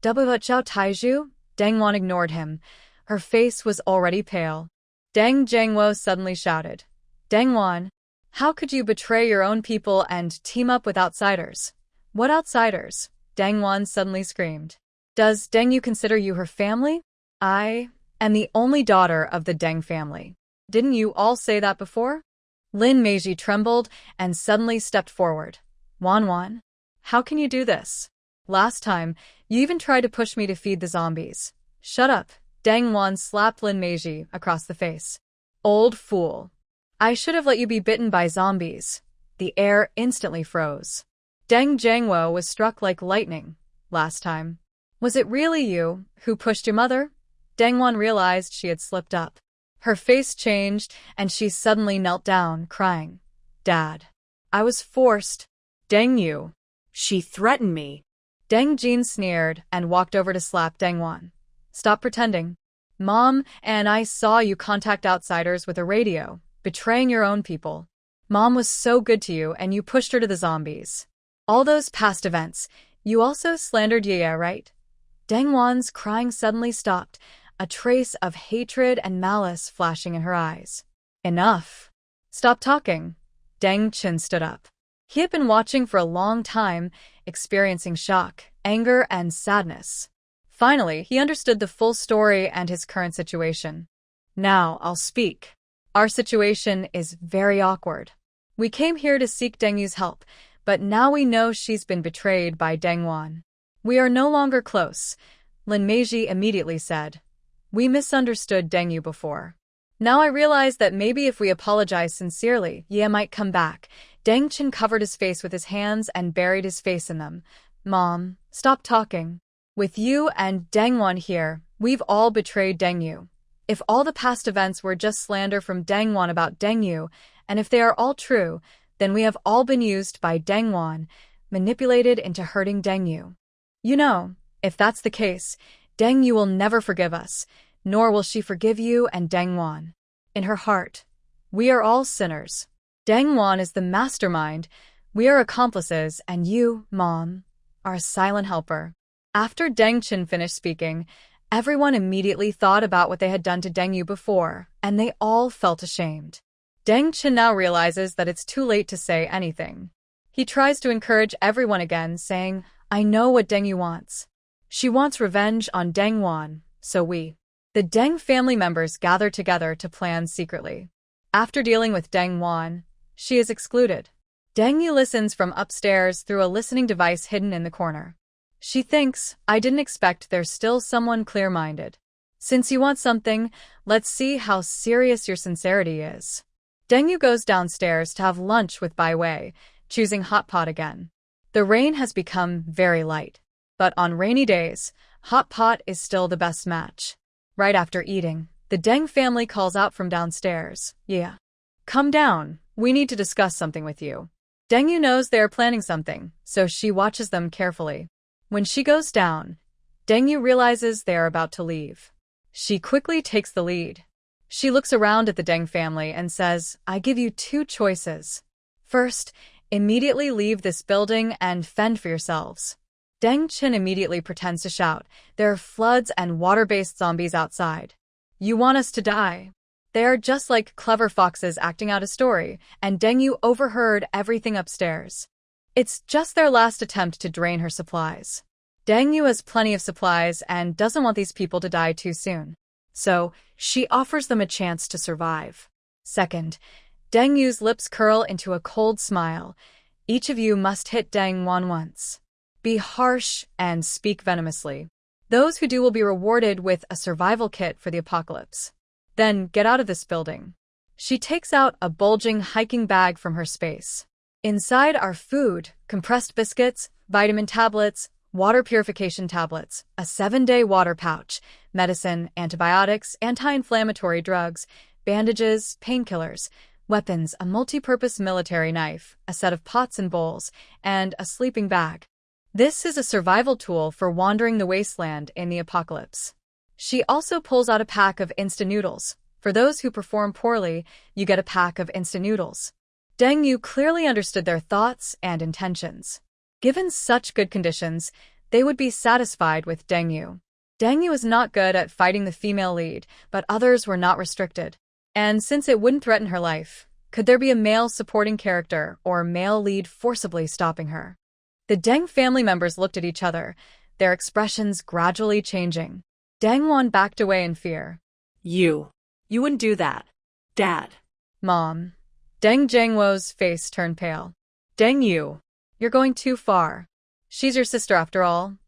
S1: "Chao Taiju?" Deng Wan ignored him. Her face was already pale. Deng Zhengwo suddenly shouted, "Deng Wan, how could you betray your own people and team up with outsiders?" "What outsiders?" Deng Wan suddenly screamed. "Does Deng Yu consider you her family?" "I am the only daughter of the Deng family. Didn't you all say that before?" Lin Meiji trembled and suddenly stepped forward. "Wan, how can you do this? Last time, you even tried to push me to feed the zombies." "Shut up." Deng Wan slapped Lin Meiji across the face. "Old fool. I should have let you be bitten by zombies." The air instantly froze. Deng Zhengwo was struck like lightning. "Last time. Was it really you who pushed your mother?" Deng Wan realized she had slipped up. Her face changed, and she suddenly knelt down, crying, "Dad, I was forced." "Deng Yu, she threatened me." Deng Jin sneered and walked over to slap Deng Wan. "Stop pretending. Mom and I saw you contact outsiders with a radio, betraying your own people. Mom was so good to you and you pushed her to the zombies. All those past events, you also slandered Yaya, right?" Deng Wan's crying suddenly stopped, a trace of hatred and malice flashing in her eyes. "Enough. Stop talking." Deng Qin stood up. He had been watching for a long time, experiencing shock, anger, and sadness. Finally, he understood the full story and his current situation. "Now I'll speak. Our situation is very awkward. We came here to seek Deng Yu's help, but now we know she's been betrayed by Deng Wan. We are no longer close," Lin Meiji immediately said. "We misunderstood Deng Yu before. Now I realize that maybe if we apologize sincerely, Ye might come back." Deng Qin covered his face with his hands and buried his face in them. "Mom, stop talking. With you and Deng Wan here, we've all betrayed Deng Yu. If all the past events were just slander from Deng Wan about Deng Yu, and if they are all true, then we have all been used by Deng Wan, manipulated into hurting Deng Yu. You know, if that's the case, Deng Yu will never forgive us, nor will she forgive you and Deng Wan. In her heart, we are all sinners. Deng Wan is the mastermind, we are accomplices, and you, Mom, are a silent helper." After Deng Qin finished speaking, everyone immediately thought about what they had done to Deng Yu before, and they all felt ashamed. Deng Qin now realizes that it's too late to say anything. He tries to encourage everyone again, saying, "I know what Deng Yu wants. She wants revenge on Deng Wan, so we." The Deng family members gather together to plan secretly. After dealing with Deng Wan, she is excluded. Deng Yu listens from upstairs through a listening device hidden in the corner. She thinks, I didn't expect there's still someone clear-minded. Since you want something, let's see how serious your sincerity is. Deng Yu goes downstairs to have lunch with Bai Wei, choosing hot pot again. The rain has become very light. But on rainy days, hot pot is still the best match. Right after eating, the Deng family calls out from downstairs. Yeah. Come down, we need to discuss something with you. Deng Yu knows they are planning something, so she watches them carefully. When she goes down, Deng Yu realizes they are about to leave. She quickly takes the lead. She looks around at the Deng family and says, I give you two choices. First, immediately leave this building and fend for yourselves. Deng Chin immediately pretends to shout, there are floods and water-based zombies outside. You want us to die? They are just like clever foxes acting out a story, and Deng Yu overheard everything upstairs. It's just their last attempt to drain her supplies. Deng Yu has plenty of supplies and doesn't want these people to die too soon. So, she offers them a chance to survive. Second, Deng Yu's lips curl into a cold smile. Each of you must hit Deng Wan once. Be harsh and speak venomously. Those who do will be rewarded with a survival kit for the apocalypse. Then get out of this building. She takes out a bulging hiking bag from her space. Inside are food, compressed biscuits, vitamin tablets, water purification tablets, a 7-day water pouch, medicine, antibiotics, anti-inflammatory drugs, bandages, painkillers, weapons, a multi-purpose military knife, a set of pots and bowls, and a sleeping bag. This is a survival tool for wandering the wasteland in the apocalypse. She also pulls out a pack of instant noodles. For those who perform poorly, you get a pack of instant noodles. Deng Yu clearly understood their thoughts and intentions. Given such good conditions, they would be satisfied with Deng Yu. Deng Yu is not good at fighting the female lead, but others were not restricted. And since it wouldn't threaten her life, could there be a male supporting character or male lead forcibly stopping her? The Deng family members looked at each other, their expressions gradually changing. Deng Wan backed away in fear.
S2: You wouldn't do that. Dad.
S1: Mom. Deng Zhengwo's face turned pale. Deng Yu, you're going too far. She's your sister after all.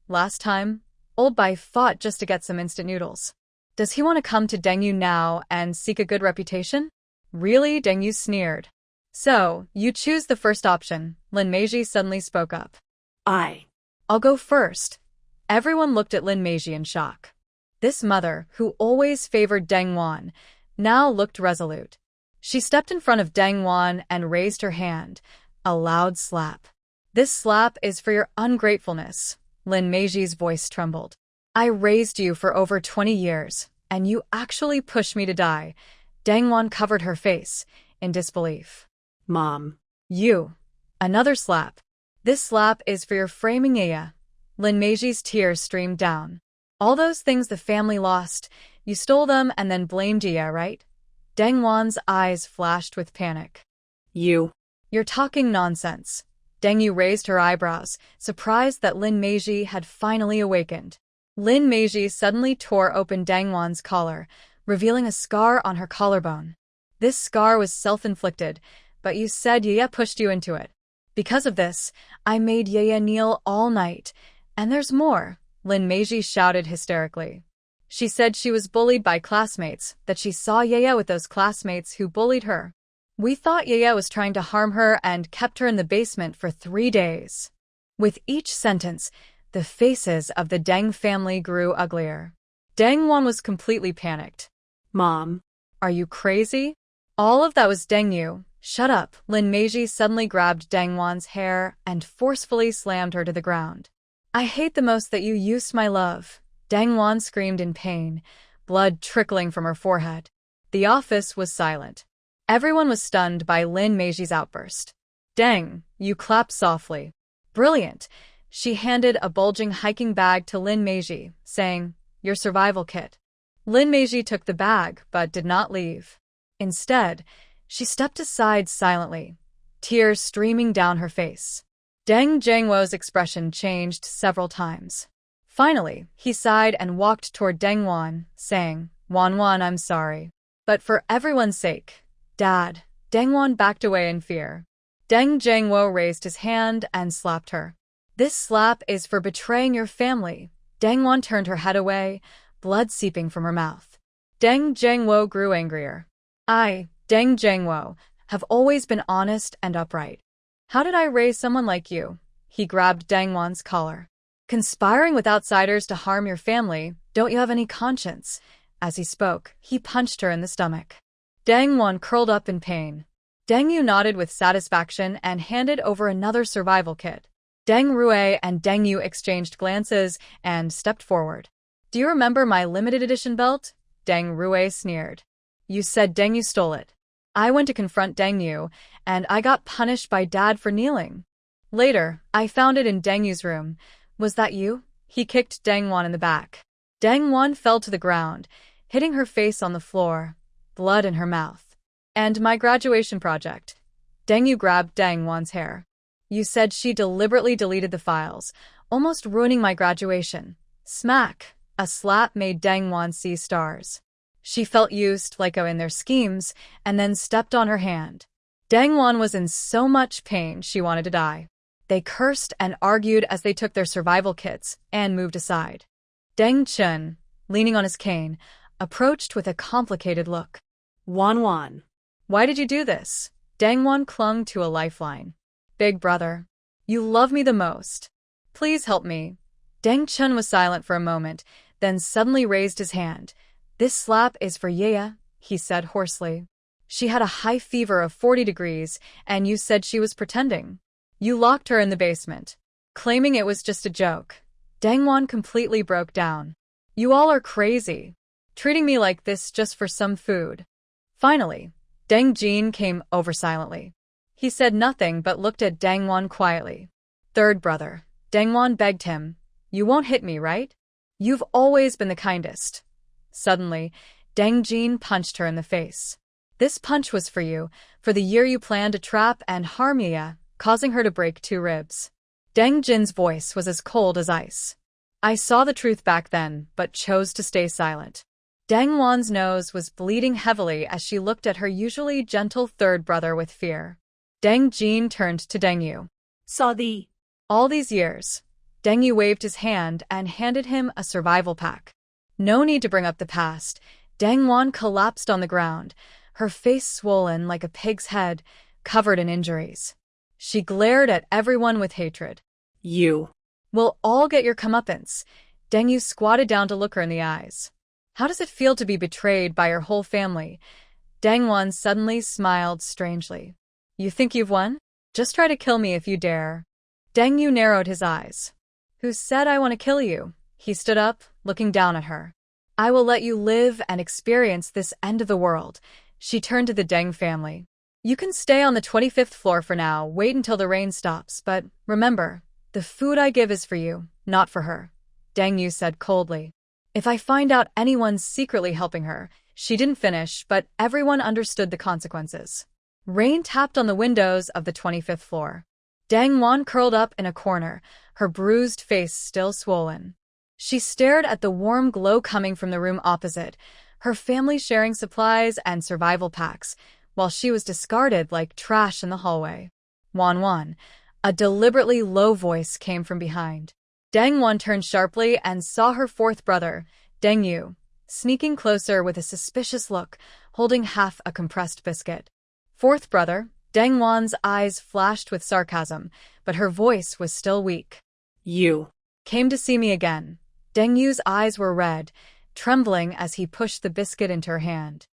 S1: Last time, old Bai fought just to get some instant noodles. Does he want to come to Deng Yu now and seek a good reputation? Really? Deng Yu sneered. So, you choose the first option, Lin Meiji suddenly spoke up.
S2: I'll
S1: go first. Everyone looked at Lin Meiji in shock. This mother, who always favored Deng Wan, now looked resolute. She stepped in front of Deng Wan and raised her hand. A loud slap. This slap is for your ungratefulness. Lin Meiji's voice trembled. I raised you for over 20 years, and you actually pushed me to die. Deng Wan covered her face, in disbelief.
S2: Mom.
S1: You. Another slap. This slap is for your framing Yaya. Lin Meiji's tears streamed down. All those things the family lost, you stole them and then blamed Yaya, right? Deng Wan's eyes flashed with panic. You're talking nonsense. Deng Yu raised her eyebrows, surprised that Lin Meiji had finally awakened. Lin Meiji suddenly tore open Deng Wan's collar, revealing a scar on her collarbone. This scar was self-inflicted, but you said Yaya pushed you into it. Because of this, I made Yaya kneel all night. And there's more, Lin Meiji shouted hysterically. She said she was bullied by classmates, that she saw Yaya with those classmates who bullied her. We thought Yaya was trying to harm her and kept her in the basement for 3 days. With each sentence, the faces of the Deng family grew uglier. Deng Wan was completely panicked.
S2: Mom.
S1: Are you crazy? All of that was Deng Yu. Shut up. Lin Meiji suddenly grabbed Deng Wan's hair and forcefully slammed her to the ground. I hate the most that you used my love. Deng Wan screamed in pain, blood trickling from her forehead. The office was silent. Everyone was stunned by Lin Meiji's outburst. Deng, you clapped softly. Brilliant. She handed a bulging hiking bag to Lin Meiji, saying, your survival kit. Lin Meiji took the bag, but did not leave. Instead, she stepped aside silently, tears streaming down her face. Deng Zhengwo's expression changed several times. Finally, he sighed and walked toward Deng Wan, saying, Wan, I'm sorry. But for everyone's sake, Dad. Deng Wan backed away in fear. Deng Zhangwo raised his hand and slapped her. This slap is for betraying your family. Deng Wan turned her head away, blood seeping from her mouth. Deng Zhangwo grew angrier. I, Deng Zhangwo, have always been honest and upright. How did I raise someone like you? He grabbed Deng Wan's collar. Conspiring with outsiders to harm your family, don't you have any conscience? As he spoke, he punched her in the stomach. Deng Wan curled up in pain. Deng Yu nodded with satisfaction and handed over another survival kit. Deng Rui and Deng Yu exchanged glances and stepped forward. Do you remember my limited edition belt? Deng Rui sneered. You said Deng Yu stole it. I went to confront Deng Yu, and I got punished by Dad for kneeling. Later, I found it in Deng Yu's room. Was that you? He kicked Deng Wan in the back. Deng Wan fell to the ground, hitting her face on the floor, blood in her mouth. And my graduation project. Deng Yu grabbed Deng Wan's hair. You said she deliberately deleted the files, almost ruining my graduation. Smack! A slap made Deng Wan see stars. She felt used, like in their schemes, and then stepped on her hand. Deng Wan was in so much pain she wanted to die. They cursed and argued as they took their survival kits and moved aside. Deng Chun, leaning on his cane, approached with a complicated look.
S2: Wan.
S1: Why did you do this? Deng Wan clung to a lifeline. Big brother, you love me the most. Please help me. Deng Chun was silent for a moment, then suddenly raised his hand. This slap is for Yaya, he said hoarsely. She had a high fever of 40 degrees, and you said she was pretending. You locked her in the basement, claiming it was just a joke. Deng Wan completely broke down. You all are crazy, treating me like this just for some food. Finally, Deng Jin came over silently. He said nothing but looked at Deng Wan quietly. Third brother, Deng Wan begged him, you won't hit me, right? You've always been the kindest. Suddenly, Deng Jin punched her in the face. This punch was for you, for the year you planned to trap and harm Yaya, causing her to break 2 ribs. Deng Jin's voice was as cold as ice. I saw the truth back then, but chose to stay silent. Deng Wan's nose was bleeding heavily as she looked at her usually gentle third brother with fear. Deng Jin turned to Deng Yu. All these years. Deng Yu waved his hand and handed him a survival pack. No need to bring up the past. Deng Wan collapsed on the ground, her face swollen like a pig's head, covered in injuries. She glared at everyone with hatred.
S2: You.
S1: We'll all get your comeuppance. Deng Yu squatted down to look her in the eyes. How does it feel to be betrayed by your whole family? Deng Wan suddenly smiled strangely. You think you've won? Just try to kill me if you dare. Deng Yu narrowed his eyes. Who said I want to kill you? He stood up, looking down at her. I will let you live and experience this end of the world. She turned to the Deng family. You can stay on the 25th floor for now, wait until the rain stops, but remember, the food I give is for you, not for her. Deng Yu said coldly. If I find out anyone's secretly helping her, she didn't finish, but everyone understood the consequences. Rain tapped on the windows of the 25th floor. Deng Wan curled up in a corner, her bruised face still swollen. She stared at the warm glow coming from the room opposite, her family sharing supplies and survival packs, while she was discarded like trash in the hallway. Wan, a deliberately low voice came from behind. Deng Wan turned sharply and saw her fourth brother, Deng Yu, sneaking closer with a suspicious look, holding half a compressed biscuit. Fourth brother, Deng Wan's eyes flashed with sarcasm, but her voice was still weak.
S2: You
S1: came to see me again. Deng Yu's eyes were red, trembling as he pushed the biscuit into her hand.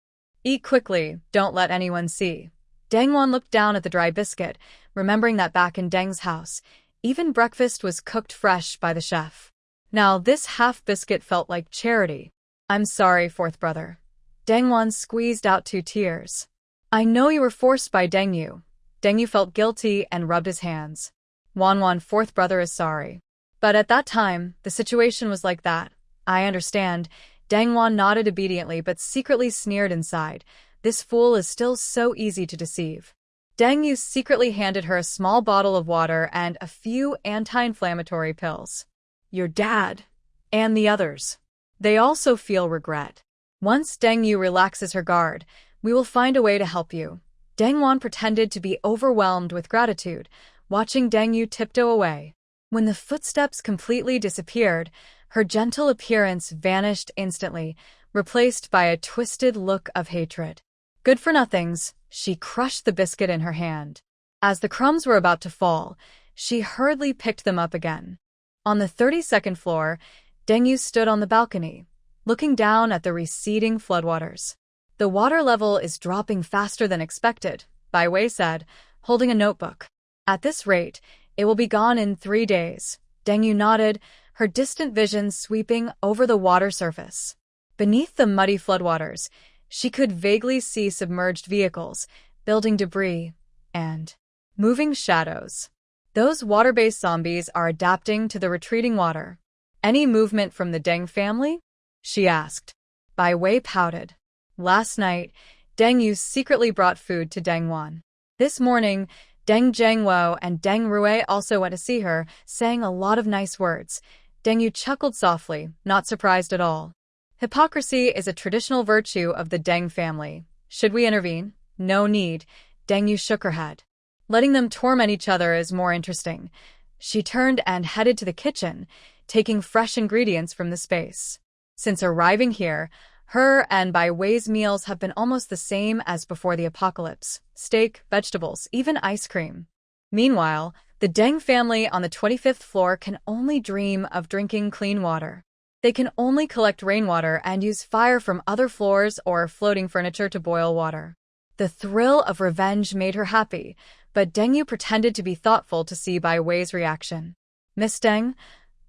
S1: Eat quickly, don't let anyone see. Deng Wan looked down at the dry biscuit, remembering that back in Deng's house, even breakfast was cooked fresh by the chef. Now this half biscuit felt like charity. I'm sorry, fourth brother. Deng Wan squeezed out 2 tears. I know you were forced by Deng Yu. Deng Yu felt guilty and rubbed his hands. Wan, fourth brother is sorry. But at that time, the situation was like that. I understand. Deng Wan nodded obediently but secretly sneered inside. This fool is still so easy to deceive. Deng Yu secretly handed her a small bottle of water and a few anti-inflammatory pills. Your dad. And the others. They also feel regret. Once Deng Yu relaxes her guard, we will find a way to help you. Deng Wan pretended to be overwhelmed with gratitude, watching Deng Yu tiptoe away. When the footsteps completely disappeared, her gentle appearance vanished instantly, replaced by a twisted look of hatred. Good-for-nothings, she crushed the biscuit in her hand. As the crumbs were about to fall, she hurriedly picked them up again. On the 32nd floor, Deng Yu stood on the balcony, looking down at the receding floodwaters. The water level is dropping faster than expected, Bai Wei said, holding a notebook. At this rate, it will be gone in 3 days. Deng Yu nodded, her distant vision sweeping over the water surface. Beneath the muddy floodwaters, she could vaguely see submerged vehicles, building debris, and moving shadows. Those water-based zombies are adapting to the retreating water. Any movement from the Deng family? She asked. Bai Wei pouted. Last night, Deng Yu secretly brought food to Deng Wan. This morning, Deng Zhengwo and Deng Rui also went to see her, saying a lot of nice words. Deng Yu chuckled softly, not surprised at all. Hypocrisy is a traditional virtue of the Deng family. Should we intervene? No need. Deng Yu shook her head. Letting them torment each other is more interesting. She turned and headed to the kitchen, taking fresh ingredients from the space. Since arriving here, her and Bai Wei's meals have been almost the same as before the apocalypse: steak, vegetables, even ice cream. Meanwhile, the Deng family on the 25th floor can only dream of drinking clean water. They can only collect rainwater and use fire from other floors or floating furniture to boil water. The thrill of revenge made her happy, but Deng Yu pretended to be thoughtful to see Bai Wei's reaction. Miss Deng?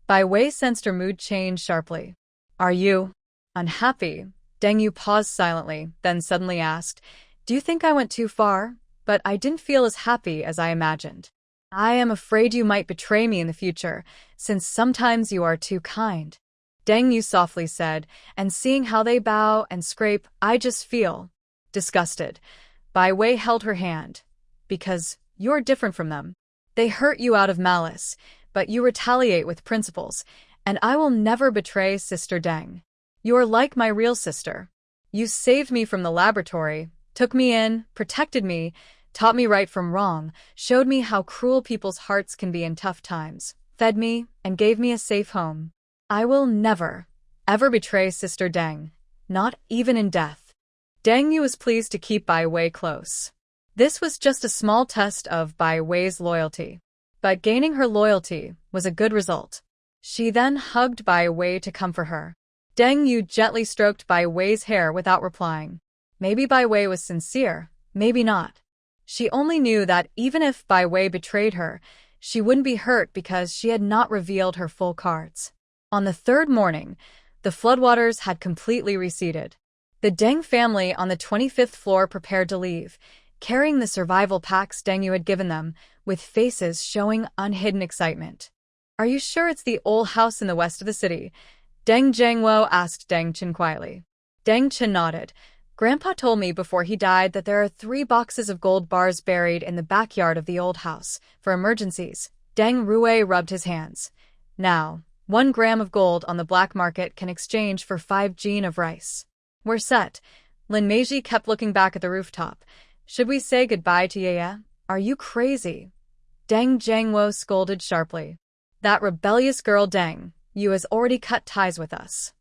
S1: Bai Wei sensed her mood change sharply. Are you unhappy? Deng Yu paused silently, then suddenly asked, Do you think I went too far? But I didn't feel as happy as I imagined. I am afraid you might betray me in the future, since sometimes you are too kind. Deng Yu softly said, and seeing how they bow and scrape, I just feel disgusted. Bai Wei held her hand. Because you're different from them. They hurt you out of malice, but you retaliate with principles, and I will never betray Sister Deng. You're like my real sister. You saved me from the laboratory, took me in, protected me, taught me right from wrong, showed me how cruel people's hearts can be in tough times, fed me, and gave me a safe home. I will never, ever betray Sister Deng, not even in death. Deng Yu was pleased to keep Bai Wei close. This was just a small test of Bai Wei's loyalty. But gaining her loyalty was a good result. She then hugged Bai Wei to comfort her. Deng Yu gently stroked Bai Wei's hair without replying. Maybe Bai Wei was sincere, maybe not. She only knew that even if Bai Wei betrayed her, she wouldn't be hurt because she had not revealed her full cards. On the 3rd morning, the floodwaters had completely receded. The Deng family on the 25th floor prepared to leave, carrying the survival packs Deng Yu had given them, with faces showing unhidden excitement. Are you sure it's the old house in the west of the city? Deng Zhengwo asked Deng Chen quietly. Deng Chen nodded. Grandpa told me before he died that there are 3 boxes of gold bars buried in the backyard of the old house, for emergencies. Deng Rui rubbed his hands. Now, 1 gram of gold on the black market can exchange for 5 jin of rice. We're set. Lin Meiji kept looking back at the rooftop. Should we say goodbye to Yaya? Are you crazy? Deng Zhengwo scolded sharply. That rebellious girl Deng Yu has already cut ties with us.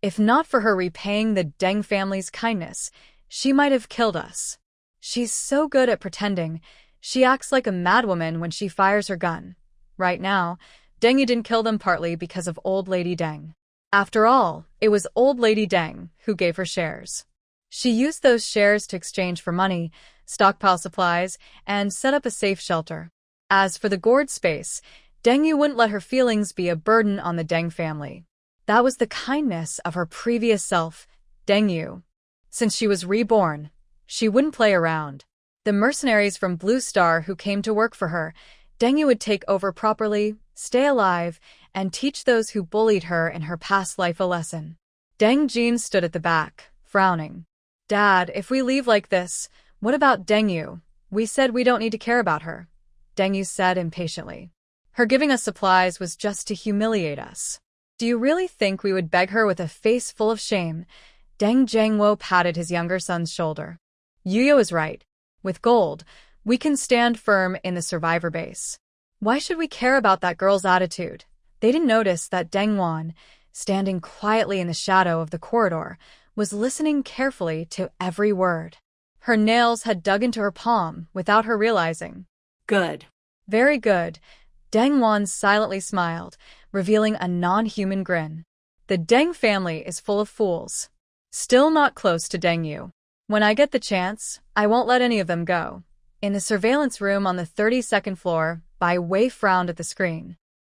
S1: If not for her repaying the Deng family's kindness, she might have killed us. She's so good at pretending. She acts like a madwoman when she fires her gun. Right now, Deng Yu didn't kill them partly because of Old Lady Deng. After all, it was Old Lady Deng who gave her shares. She used those shares to exchange for money, stockpile supplies, and set up a safe shelter. As for the gourd space, Deng Yu wouldn't let her feelings be a burden on the Deng family. That was the kindness of her previous self, Deng Yu. Since she was reborn, she wouldn't play around. The mercenaries from Blue Star who came to work for her, Deng Yu would take over properly, stay alive, and teach those who bullied her in her past life a lesson. Deng Jin stood at the back, frowning. Dad, if we leave like this, what about Deng Yu? We said we don't need to care about her. Deng Yu said impatiently. Her giving us supplies was just to humiliate us. Do you really think we would beg her with a face full of shame? Deng Zhengwo patted his younger son's shoulder. Yuya is right. With gold, we can stand firm in the survivor base. Why should we care about that girl's attitude? They didn't notice that Deng Wan, standing quietly in the shadow of the corridor, was listening carefully to every word. Her nails had dug into her palm without her realizing.
S2: Good.
S1: Very good. Deng Wan silently smiled, revealing a non-human grin. The Deng family is full of fools. Still not close to Deng Yu. When I get the chance, I won't let any of them go. In the surveillance room on the 32nd floor, Bai Wei frowned at the screen.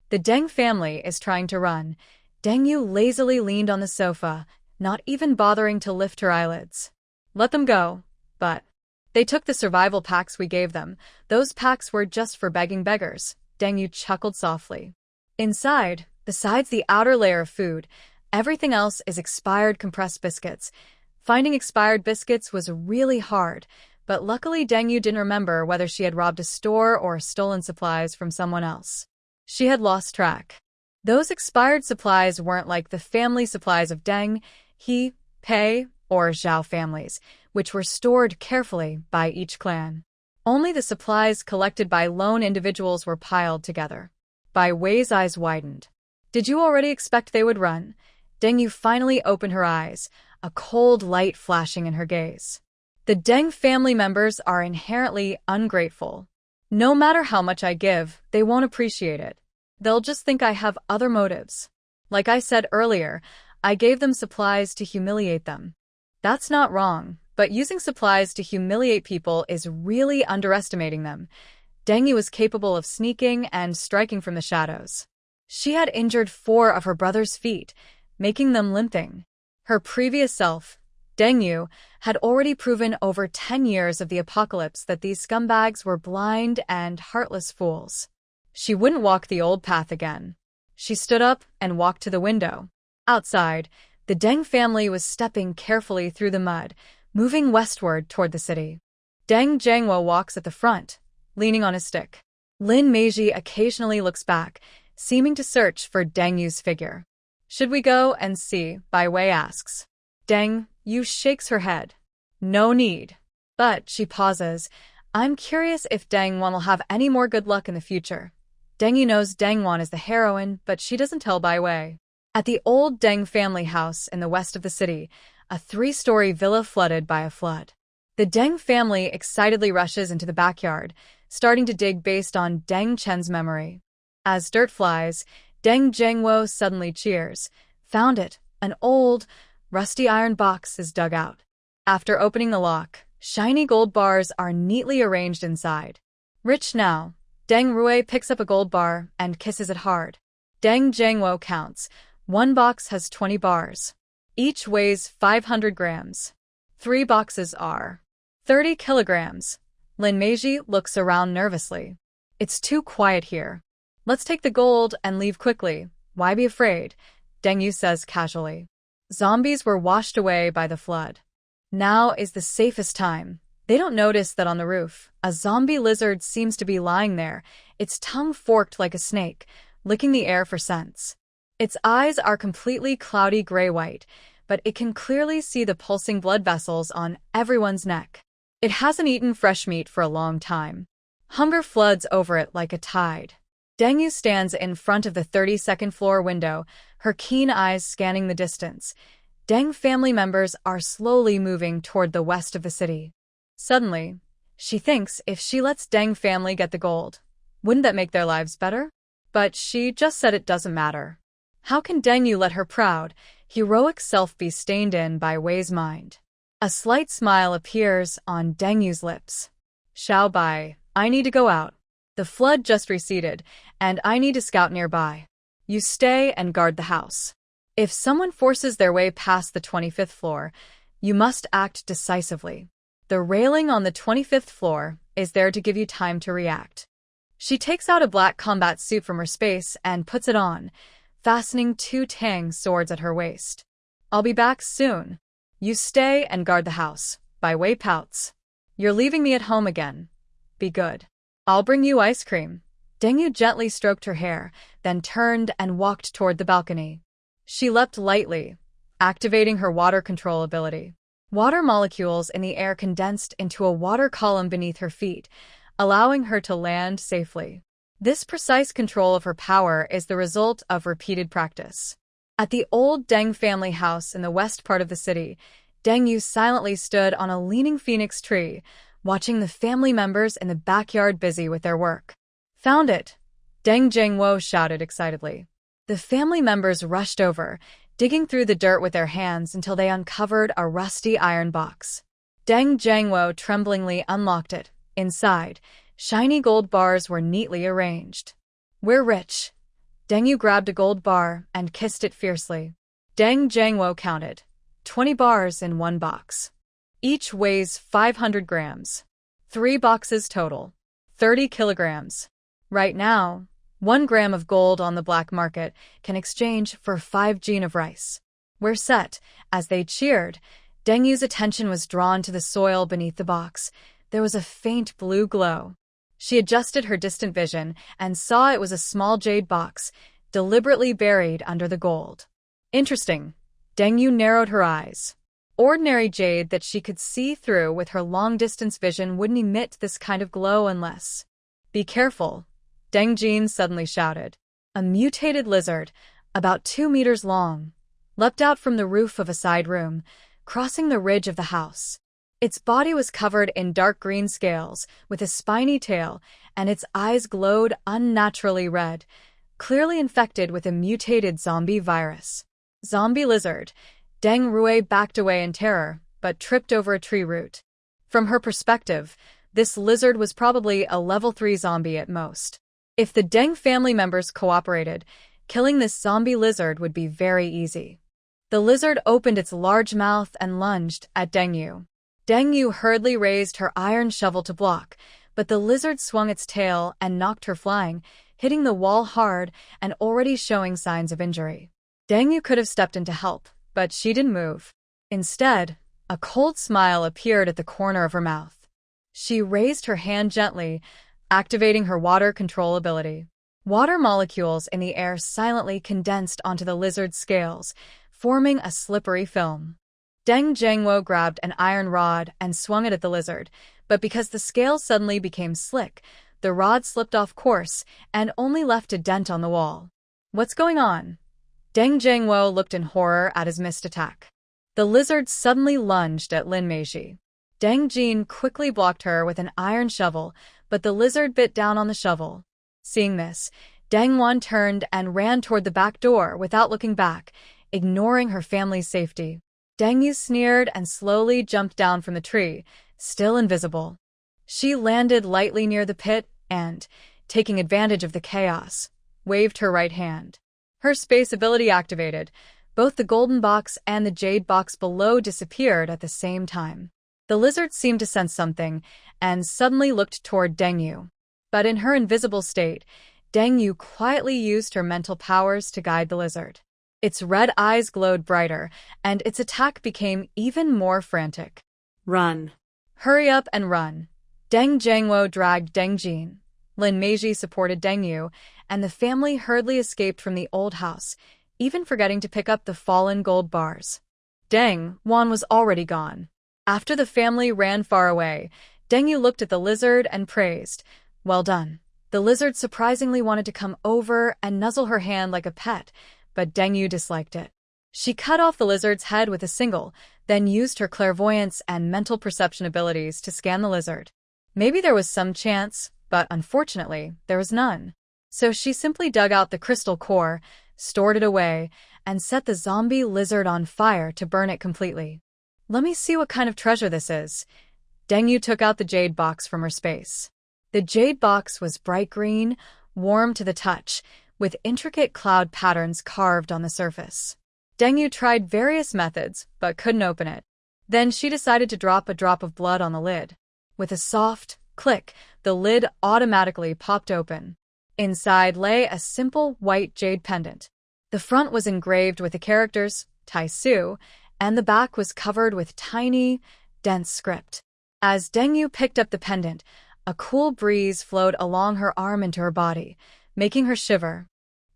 S1: The Deng family is trying to run. Deng Yu lazily leaned on the sofa, not even bothering to lift her eyelids. Let them go. But they took the survival packs we gave them. Those packs were just for begging beggars. Deng Yu chuckled softly. Inside, besides the outer layer of food, everything else is expired compressed biscuits. Finding expired biscuits was really hard, but luckily Deng Yu didn't remember whether she had robbed a store or stolen supplies from someone else. She had lost track. Those expired supplies weren't like the family supplies of Deng, He, Pei, or Zhao families, which were stored carefully by each clan. Only the supplies collected by lone individuals were piled together. Bai Wei's eyes widened. Did you already expect they would run? Deng Yu finally opened her eyes, a cold light flashing in her gaze. The Deng family members are inherently ungrateful. No matter how much I give, they won't appreciate it. They'll just think I have other motives. Like I said earlier, I gave them supplies to humiliate them. That's not wrong, but using supplies to humiliate people is really underestimating them. Deng Yu was capable of sneaking and striking from the shadows. She had injured 4 of her brother's feet, making them limping. Her previous self, Deng Yu, had already proven over 10 years of the apocalypse that these scumbags were blind and heartless fools. She wouldn't walk the old path again. She stood up and walked to the window. Outside, the Deng family was stepping carefully through the mud, moving westward toward the city. Deng Jiangwo walks at the front, leaning on his stick. Lin Meiji occasionally looks back, seeming to search for Deng Yu's figure. Should we go and see? Bai Wei asks. Deng Yu shakes her head. No need. But she pauses. I'm curious if Deng Wan will have any more good luck in the future. Deng Yu knows Deng Wan is the heroine, but she doesn't tell Bai Wei. At the old Deng family house in the west of the city, a 3-story villa flooded by a flood. The Deng family excitedly rushes into the backyard, starting to dig based on Deng Chen's memory. As dirt flies, Deng Jiangwo suddenly cheers. Found it. An old, rusty iron box is dug out. After opening the lock, shiny gold bars are neatly arranged inside. Rich now, Deng Rui picks up a gold bar and kisses it hard. Deng Jiangwo counts. 1 box has 20 bars. Each weighs 500 grams. 3 boxes are 30 kilograms. Lin Meiji looks around nervously. It's too quiet here. Let's take the gold and leave quickly. Why be afraid? Deng Yu says casually. Zombies were washed away by the flood. Now is the safest time. They don't notice that on the roof, a zombie lizard seems to be lying there, its tongue forked like a snake, licking the air for scents. Its eyes are completely cloudy gray-white, but it can clearly see the pulsing blood vessels on everyone's neck. It hasn't eaten fresh meat for a long time. Hunger floods over it like a tide. Deng Yu stands in front of the 32nd floor window, her keen eyes scanning the distance. Deng family members are slowly moving toward the west of the city. Suddenly, she thinks if she lets Deng family get the gold, wouldn't that make their lives better? But she just said it doesn't matter. How can Deng Yu let her proud, heroic self be stained in by Wei's mind? A slight smile appears on Deng Yu's lips. Xiao Bai, I need to go out. The flood just receded, and I need to scout nearby. You stay and guard the house. If someone forces their way past the 25th floor, you must act decisively. The railing on the 25th floor is there to give you time to react. She takes out a black combat suit from her space and puts it on, fastening 2 Tang swords at her waist. I'll be back soon. You stay and guard the house. Bai Wei pouts. You're leaving me at home again. Be good. I'll bring you ice cream. Deng Yu gently stroked her hair, then turned and walked toward the balcony. She leapt lightly, activating her water control ability. Water molecules in the air condensed into a water column beneath her feet, allowing her to land safely. This precise control of her power is the result of repeated practice. At the old Deng family house in the west part of the city, Deng Yu silently stood on a leaning phoenix tree, watching the family members in the backyard busy with their work. "Found it!" Deng Zhengwo shouted excitedly. The family members rushed over, digging through the dirt with their hands until they uncovered a rusty iron box. Deng Zhengwo tremblingly unlocked it. Inside, shiny gold bars were neatly arranged. "We're rich." Deng Yu grabbed a gold bar and kissed it fiercely. Deng Zhengwo counted. 20 bars in one box. Each weighs 500 grams. 3 boxes total. 30 kilograms. Right now, 1 gram of gold on the black market can exchange for 5 jin of rice. "We're set." As they cheered, Deng Yu's attention was drawn to the soil beneath the box. There was a faint blue glow. She adjusted her distant vision and saw it was a small jade box, deliberately buried under the gold. Interesting. Deng Yu narrowed her eyes. Ordinary jade that she could see through with her long-distance vision wouldn't emit this kind of glow unless... "Be careful," Deng Jin suddenly shouted. A mutated lizard, about 2 meters long, leapt out from the roof of a side room, crossing the ridge of the house. Its body was covered in dark green scales, with a spiny tail, and its eyes glowed unnaturally red, clearly infected with a mutated zombie virus. "Zombie lizard." Deng Rui backed away in terror, but tripped over a tree root. From her perspective, this lizard was probably a level 3 zombie at most. If the Deng family members cooperated, killing this zombie lizard would be very easy. The lizard opened its large mouth and lunged at Deng Yu. Deng Yu hurriedly raised her iron shovel to block, but the lizard swung its tail and knocked her flying, hitting the wall hard and already showing signs of injury. Deng Yu could have stepped in to help, but she didn't move. Instead, a cold smile appeared at the corner of her mouth. She raised her hand gently, activating her water control ability. Water molecules in the air silently condensed onto the lizard's scales, forming a slippery film. Deng Zhengwo grabbed an iron rod and swung it at the lizard, but because the scales suddenly became slick, the rod slipped off course and only left a dent on the wall. "What's going on?" Deng Zhengwo looked in horror at his missed attack. The lizard suddenly lunged at Lin Meiji. Deng Jin quickly blocked her with an iron shovel, but the lizard bit down on the shovel. Seeing this, Deng Wan turned and ran toward the back door without looking back, ignoring her family's safety. Deng Yu sneered and slowly jumped down from the tree, still invisible. She landed lightly near the pit and, taking advantage of the chaos, waved her right hand. Her space ability activated. Both the golden box and the jade box below disappeared at the same time. The lizard seemed to sense something and suddenly looked toward Deng Yu. But in her invisible state, Deng Yu quietly used her mental powers to guide the lizard. Its red eyes glowed brighter, and its attack became even more frantic.
S2: "Run."
S1: "Hurry up and run." Deng Zhengwo dragged Deng Jin. Lin Meiji supported Deng Yu, and the family hurriedly escaped from the old house, even forgetting to pick up the fallen gold bars. Deng Wan was already gone. After the family ran far away, Deng Yu looked at the lizard and praised, "Well done." The lizard surprisingly wanted to come over and nuzzle her hand like a pet, but Deng Yu disliked it. She cut off the lizard's head with a single, then used her clairvoyance and mental perception abilities to scan the lizard. Maybe there was some chance, but unfortunately, there was none. So she simply dug out the crystal core, stored it away, and set the zombie lizard on fire to burn it completely. "Let me see what kind of treasure this is." Deng Yu took out the jade box from her space. The jade box was bright green, warm to the touch, with intricate cloud patterns carved on the surface. Deng Yu tried various methods, but couldn't open it. Then she decided to drop a drop of blood on the lid. With a soft click, the lid automatically popped open. Inside lay a simple white jade pendant. The front was engraved with the characters, Tai Su, and the back was covered with tiny, dense script. As Deng Yu picked up the pendant, a cool breeze flowed along her arm into her body, making her shiver.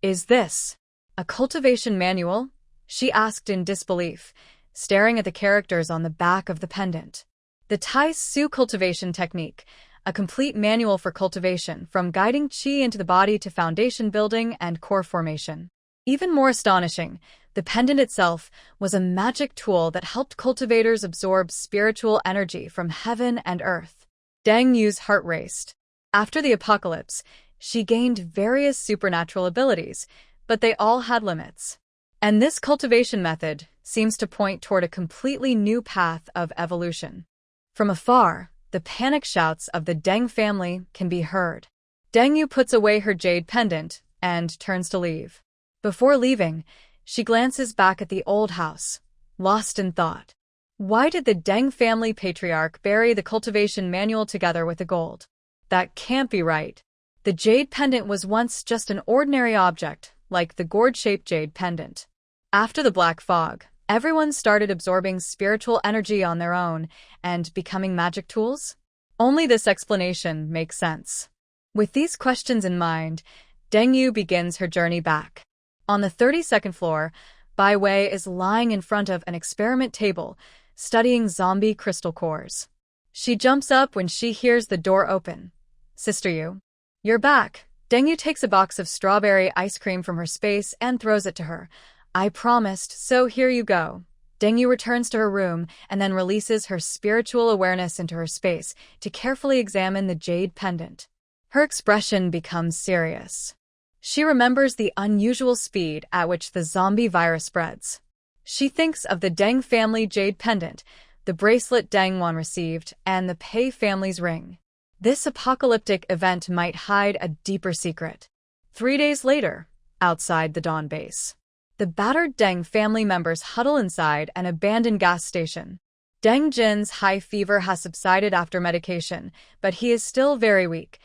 S1: "Is this a cultivation manual?" she asked in disbelief. staring at the characters on the back of the pendant. The Tai Su cultivation technique, a complete manual for cultivation, from guiding qi into the body to foundation building and core formation. Even more astonishing, the pendant itself was a magic tool that helped cultivators absorb spiritual energy from heaven and earth. Deng Yu's heart raced. After the apocalypse, she gained various supernatural abilities, but they all had limits. And this cultivation method seems to point toward a completely new path of evolution. From afar, the panic shouts of the Deng family can be heard. Deng Yu puts away her jade pendant and turns to leave. Before leaving, she glances back at the old house, lost in thought. Why did the Deng family patriarch bury the cultivation manual together with the gold? That can't be right. The jade pendant was once just an ordinary object, like the gourd-shaped jade pendant. After the black fog, everyone started absorbing spiritual energy on their own and becoming magic tools? Only this explanation makes sense. With these questions in mind, Deng Yu begins her journey back. On the 32nd floor, Bai Wei is lying in front of an experiment table, studying zombie crystal cores. She jumps up when she hears the door open. "Sister Yu, you're back." Deng Yu takes a box of strawberry ice cream from her space and throws it to her. "I promised, so here you go." Deng Yu returns to her room and then releases her spiritual awareness into her space to carefully examine the jade pendant. Her expression becomes serious. She remembers the unusual speed at which the zombie virus spreads. She thinks of the Deng family jade pendant, the bracelet Deng Wan received, and the Pei family's ring. This apocalyptic event might hide a deeper secret. 3 days later, outside the Dawn base, the battered Deng family members huddle inside an abandoned gas station. Deng Jin's high fever has subsided after medication, but he is still very weak.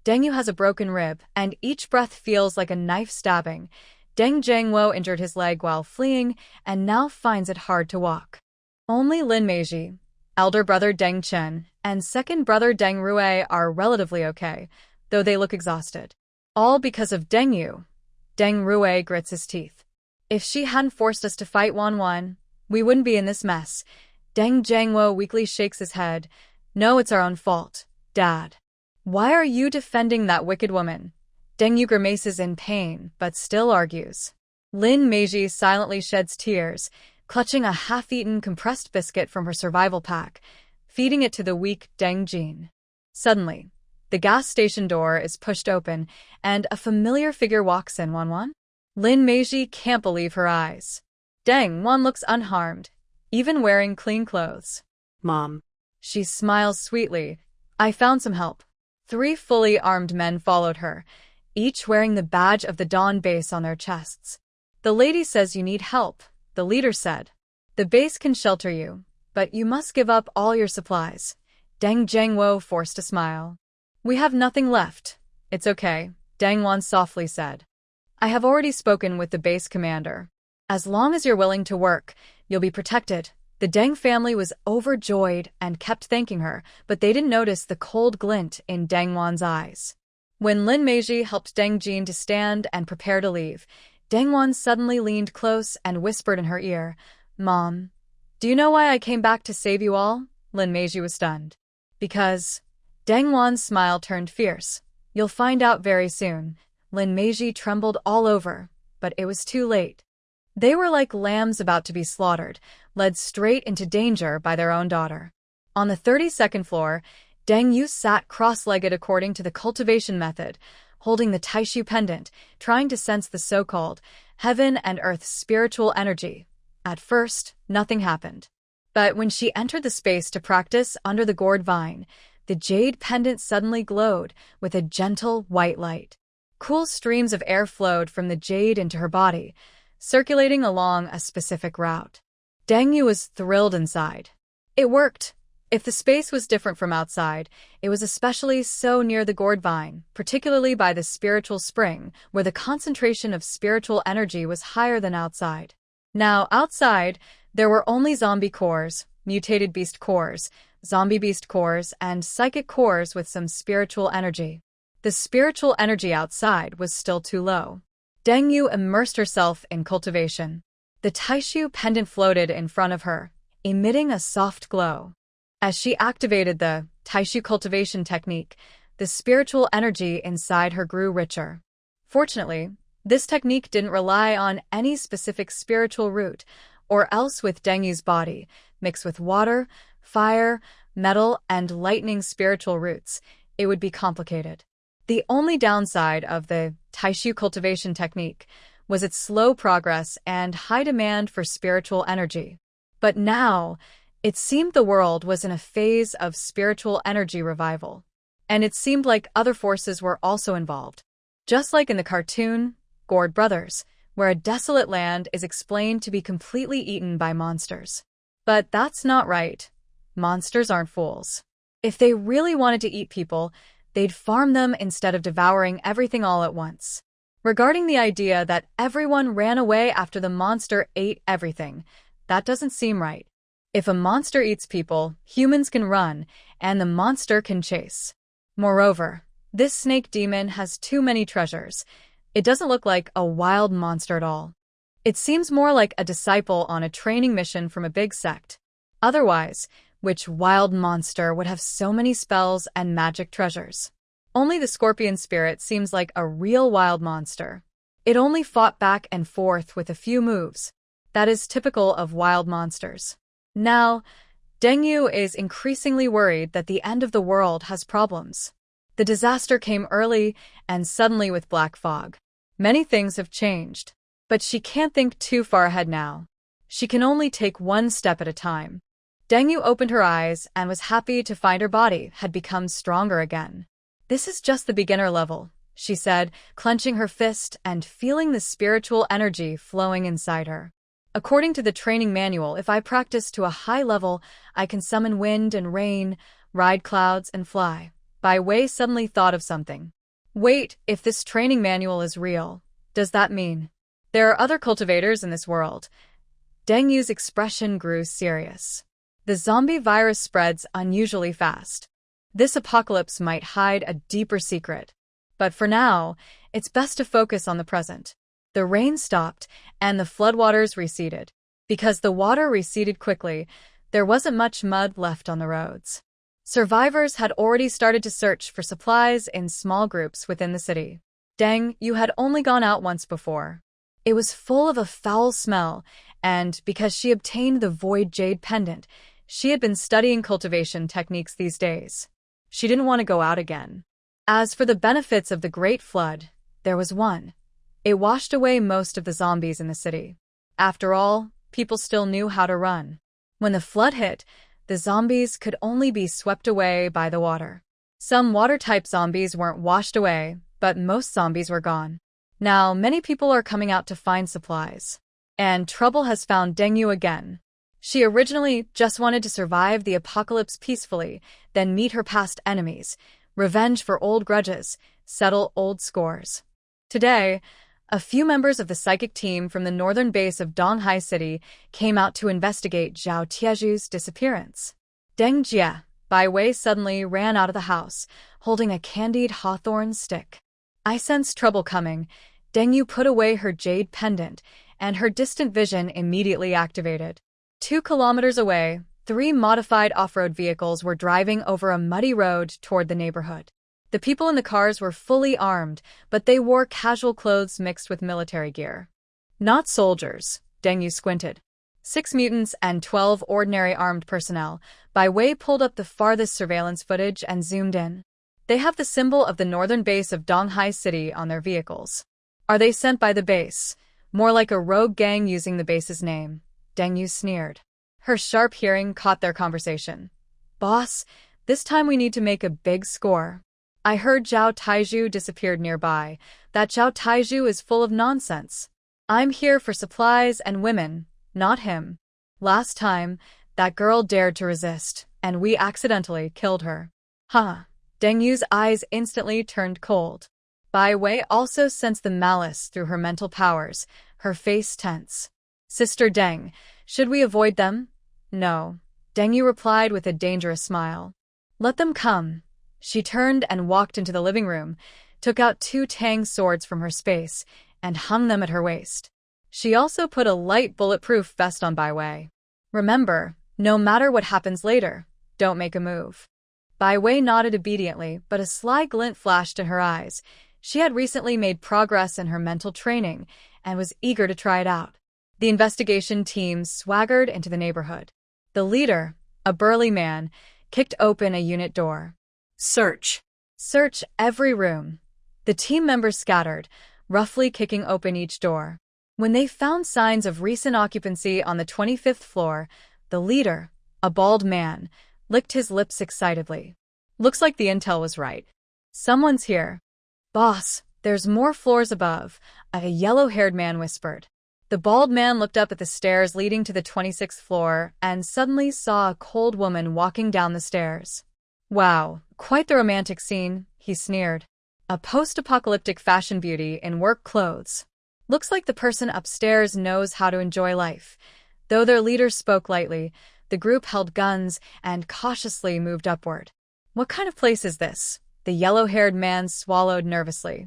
S1: Deng Yu has a broken rib, and each breath feels like a knife stabbing. Deng Zhengwo injured his leg while fleeing, and now finds it hard to walk. Only Lin Meiji, elder brother Deng Chen, and second brother Deng Rui are relatively okay, though they look exhausted. All because of Deng Yu. Deng Rui grits his teeth. "If she hadn't forced us to fight Wan, we wouldn't be in this mess." Deng Zhengwo weakly shakes his head. "No, it's our own fault, Dad." "Why are you defending that wicked woman?" Deng Yu grimaces in pain, but still argues. Lin Meiji silently sheds tears, clutching a half-eaten compressed biscuit from her survival pack, feeding it to the weak Deng Jin. Suddenly, the gas station door is pushed open, and a familiar figure walks in. Wan? Lin Meiji can't believe her eyes. Deng Wan looks unharmed, even wearing clean clothes.
S2: Mom.
S1: She smiles sweetly. "I found some help." 3 fully armed men followed her, each wearing the badge of the Dawn base on their chests. "The lady says you need help," the leader said. "The base can shelter you, but you must give up all your supplies." Deng Zhengwo forced a smile. "We have nothing left." "It's okay," Deng Wan softly said. "I have already spoken with the base commander. As long as you're willing to work, you'll be protected." The Deng family was overjoyed and kept thanking her, but they didn't notice the cold glint in Deng Wan's eyes. When Lin Meiji helped Deng Jin to stand and prepare to leave, Deng Wan suddenly leaned close and whispered in her ear, "Mom, do you know why I came back to save you all?" Lin Meiji was stunned. "Because..." Deng Wan's smile turned fierce. "You'll find out very soon." Lin Meiji trembled all over, but it was too late. They were like lambs about to be slaughtered, led straight into danger by their own daughter. On the 32nd floor, Deng Yu sat cross-legged according to the cultivation method, holding the Taishu pendant, trying to sense the so-called heaven and earth spiritual energy. At first, nothing happened. But when she entered the space to practice under the gourd vine, the jade pendant suddenly glowed with a gentle white light. Cool streams of air flowed from the jade into her body, circulating along a specific route. Deng Yu was thrilled inside. It worked. If the space was different from outside, it was especially so near the gourd vine, particularly by the spiritual spring, where the concentration of spiritual energy was higher than outside. Now, outside, there were only zombie cores, mutated beast cores, zombie beast cores, and psychic cores with some spiritual energy. The spiritual energy outside was still too low. Deng Yu immersed herself in cultivation. The Taishu pendant floated in front of her, emitting a soft glow. As she activated the Taishu cultivation technique, the spiritual energy inside her grew richer. Fortunately, this technique didn't rely on any specific spiritual root, or else with Dengyu's body, mixed with water, fire, metal, and lightning spiritual roots, it would be complicated. The only downside of the Taishu cultivation technique was its slow progress and high demand for spiritual energy. But now, it seemed the world was in a phase of spiritual energy revival. And it seemed like other forces were also involved. Just like in the cartoon, Gourd Brothers, where a desolate land is explained to be completely eaten by monsters. But that's not right. Monsters aren't fools. If they really wanted to eat people, they'd farm them instead of devouring everything all at once. Regarding the idea that everyone ran away after the monster ate everything, that doesn't seem right. If a monster eats people, humans can run, and the monster can chase. Moreover, this snake demon has too many treasures. It doesn't look like a wild monster at all. It seems more like a disciple on a training mission from a big sect. Otherwise, which wild monster would have so many spells and magic treasures? Only the scorpion spirit seems like a real wild monster. It only fought back and forth with a few moves. That is typical of wild monsters. Now, Dengyu is increasingly worried that the end of the world has problems. The disaster came early and suddenly with black fog. Many things have changed, but she can't think too far ahead now. She can only take one step at a time. Dengyu opened her eyes and was happy to find her body had become stronger again. "This is just the beginner level," she said, clenching her fist and feeling the spiritual energy flowing inside her. "According to the training manual, if I practice to a high level, I can summon wind and rain, ride clouds, and fly." Bai Wei suddenly thought of something. Wait, if this training manual is real, does that mean there are other cultivators in this world? Dengyu's expression grew serious. The zombie virus spreads unusually fast. This apocalypse might hide a deeper secret. But for now, it's best to focus on the present. The rain stopped, and the floodwaters receded. Because the water receded quickly, there wasn't much mud left on the roads. Survivors had already started to search for supplies in small groups within the city. Dengyu had only gone out once before. It was full of a foul smell, and because she obtained the Void Jade pendant, she had been studying cultivation techniques these days. She didn't want to go out again. As for the benefits of the Great Flood, there was one. It washed away most of the zombies in the city. After all, people still knew how to run. When the flood hit, the zombies could only be swept away by the water. Some water-type zombies weren't washed away, but most zombies were gone. Now, many people are coming out to find supplies. And trouble has found Dengyu again. She originally just wanted to survive the apocalypse peacefully, then meet her past enemies, revenge for old grudges, settle old scores. Today, a few members of the psychic team from the northern base of Donghai City came out to investigate Zhao Tieju's disappearance. Deng Jie, Bai Wei suddenly ran out of the house, holding a candied hawthorn stick. I sensed trouble coming. Dengyu put away her jade pendant, and her distant vision immediately activated. 2 kilometers away, 3 modified off-road vehicles were driving over a muddy road toward the neighborhood. The people in the cars were fully armed, but they wore casual clothes mixed with military gear. Not soldiers, Dengyu squinted. 6 mutants and 12 ordinary armed personnel. Bai Wei pulled up the farthest surveillance footage and zoomed in. They have the symbol of the northern base of Donghai City on their vehicles. Are they sent by the base? More like a rogue gang using the base's name, Dengyu sneered. Her sharp hearing caught their conversation. Boss, this time we need to make a big score. I heard Zhao Taiju disappeared nearby. That Zhao Taiju is full of nonsense. I'm here for supplies and women, not him. Last time, that girl dared to resist, and we accidentally killed her. Huh. Dengyu's eyes instantly turned cold. Bai Wei also sensed the malice through her mental powers, her face tense. Sister Deng, should we avoid them? No. Dengyu replied with a dangerous smile. Let them come. She turned and walked into the living room, took out 2 tang swords from her space, and hung them at her waist. She also put a light bulletproof vest on by way. Remember, no matter what happens later, don't make a move. Bai Wei nodded obediently, but a sly glint flashed in her eyes. She had recently made progress in her mental training and was eager to try it out. The investigation team swaggered into the neighborhood. The leader, a burly man, kicked open a unit door.
S2: Search.
S1: Search every room. The team members scattered, roughly kicking open each door. When they found signs of recent occupancy on the 25th floor, the leader, a bald man, licked his lips excitedly. Looks like the intel was right. Someone's here. Boss, there's more floors above, a yellow-haired man whispered. The bald man looked up at the stairs leading to the 26th floor and suddenly saw a cold woman walking down the stairs. Wow, quite the romantic scene, he sneered. A post-apocalyptic fashion beauty in work clothes. Looks like the person upstairs knows how to enjoy life. Though their leader spoke lightly, the group held guns and cautiously moved upward. What kind of place is this? The yellow-haired man swallowed nervously.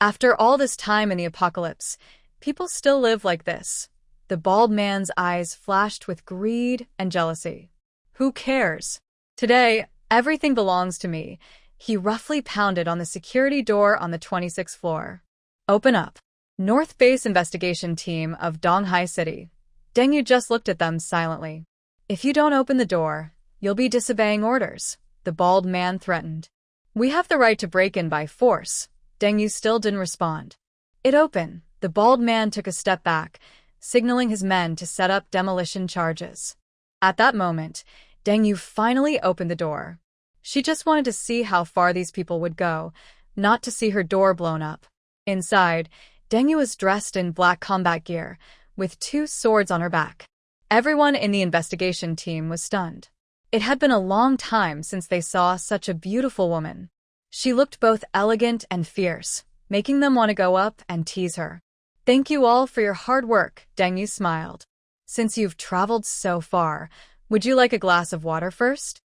S1: After all this time in the apocalypse, people still live like this. The bald man's eyes flashed with greed and jealousy. Who cares? Today, everything belongs to me. He roughly pounded on the security door on the 26th floor. Open up. North Base investigation team of Donghai City. Deng Yu just looked at them silently. If you don't open the door, you'll be disobeying orders, the bald man threatened. We have the right to break in by force. Deng Yu still didn't respond. It opened. The bald man took a step back, signaling his men to set up demolition charges. At that moment, Deng Yu finally opened the door. She just wanted to see how far these people would go, not to see her door blown up. Inside, Deng Yu was dressed in black combat gear, with 2 swords on her back. Everyone in the investigation team was stunned. It had been a long time since they saw such a beautiful woman. She looked both elegant and fierce, making them want to go up and tease her. Thank you all for your hard work, Deng Yu smiled. Since you've traveled so far, would you like a glass of water first?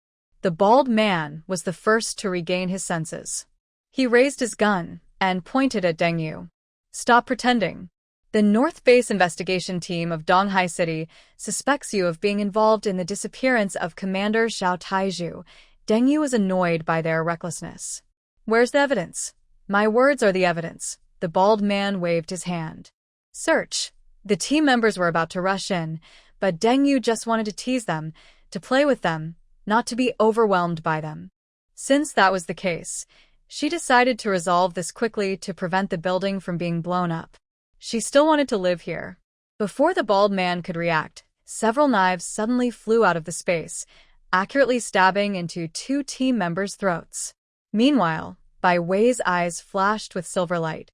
S1: The bald man was the first to regain his senses. He raised his gun and pointed at Deng Yu. Stop pretending. The North Base investigation team of Donghai City suspects you of being involved in the disappearance of Commander Xiao Taizhu. Deng Yu was annoyed by their recklessness. Where's the evidence? My words are the evidence. The bald man waved his hand. Search. The team members were about to rush in, but Deng Yu just wanted to tease them, to play with them, not to be overwhelmed by them. Since that was the case, she decided to resolve this quickly to prevent the building from being blown up. She still wanted to live here. Before the bald man could react, several knives suddenly flew out of the space, accurately stabbing into 2 team members' throats. Meanwhile, Bai Wei's eyes flashed with silver light.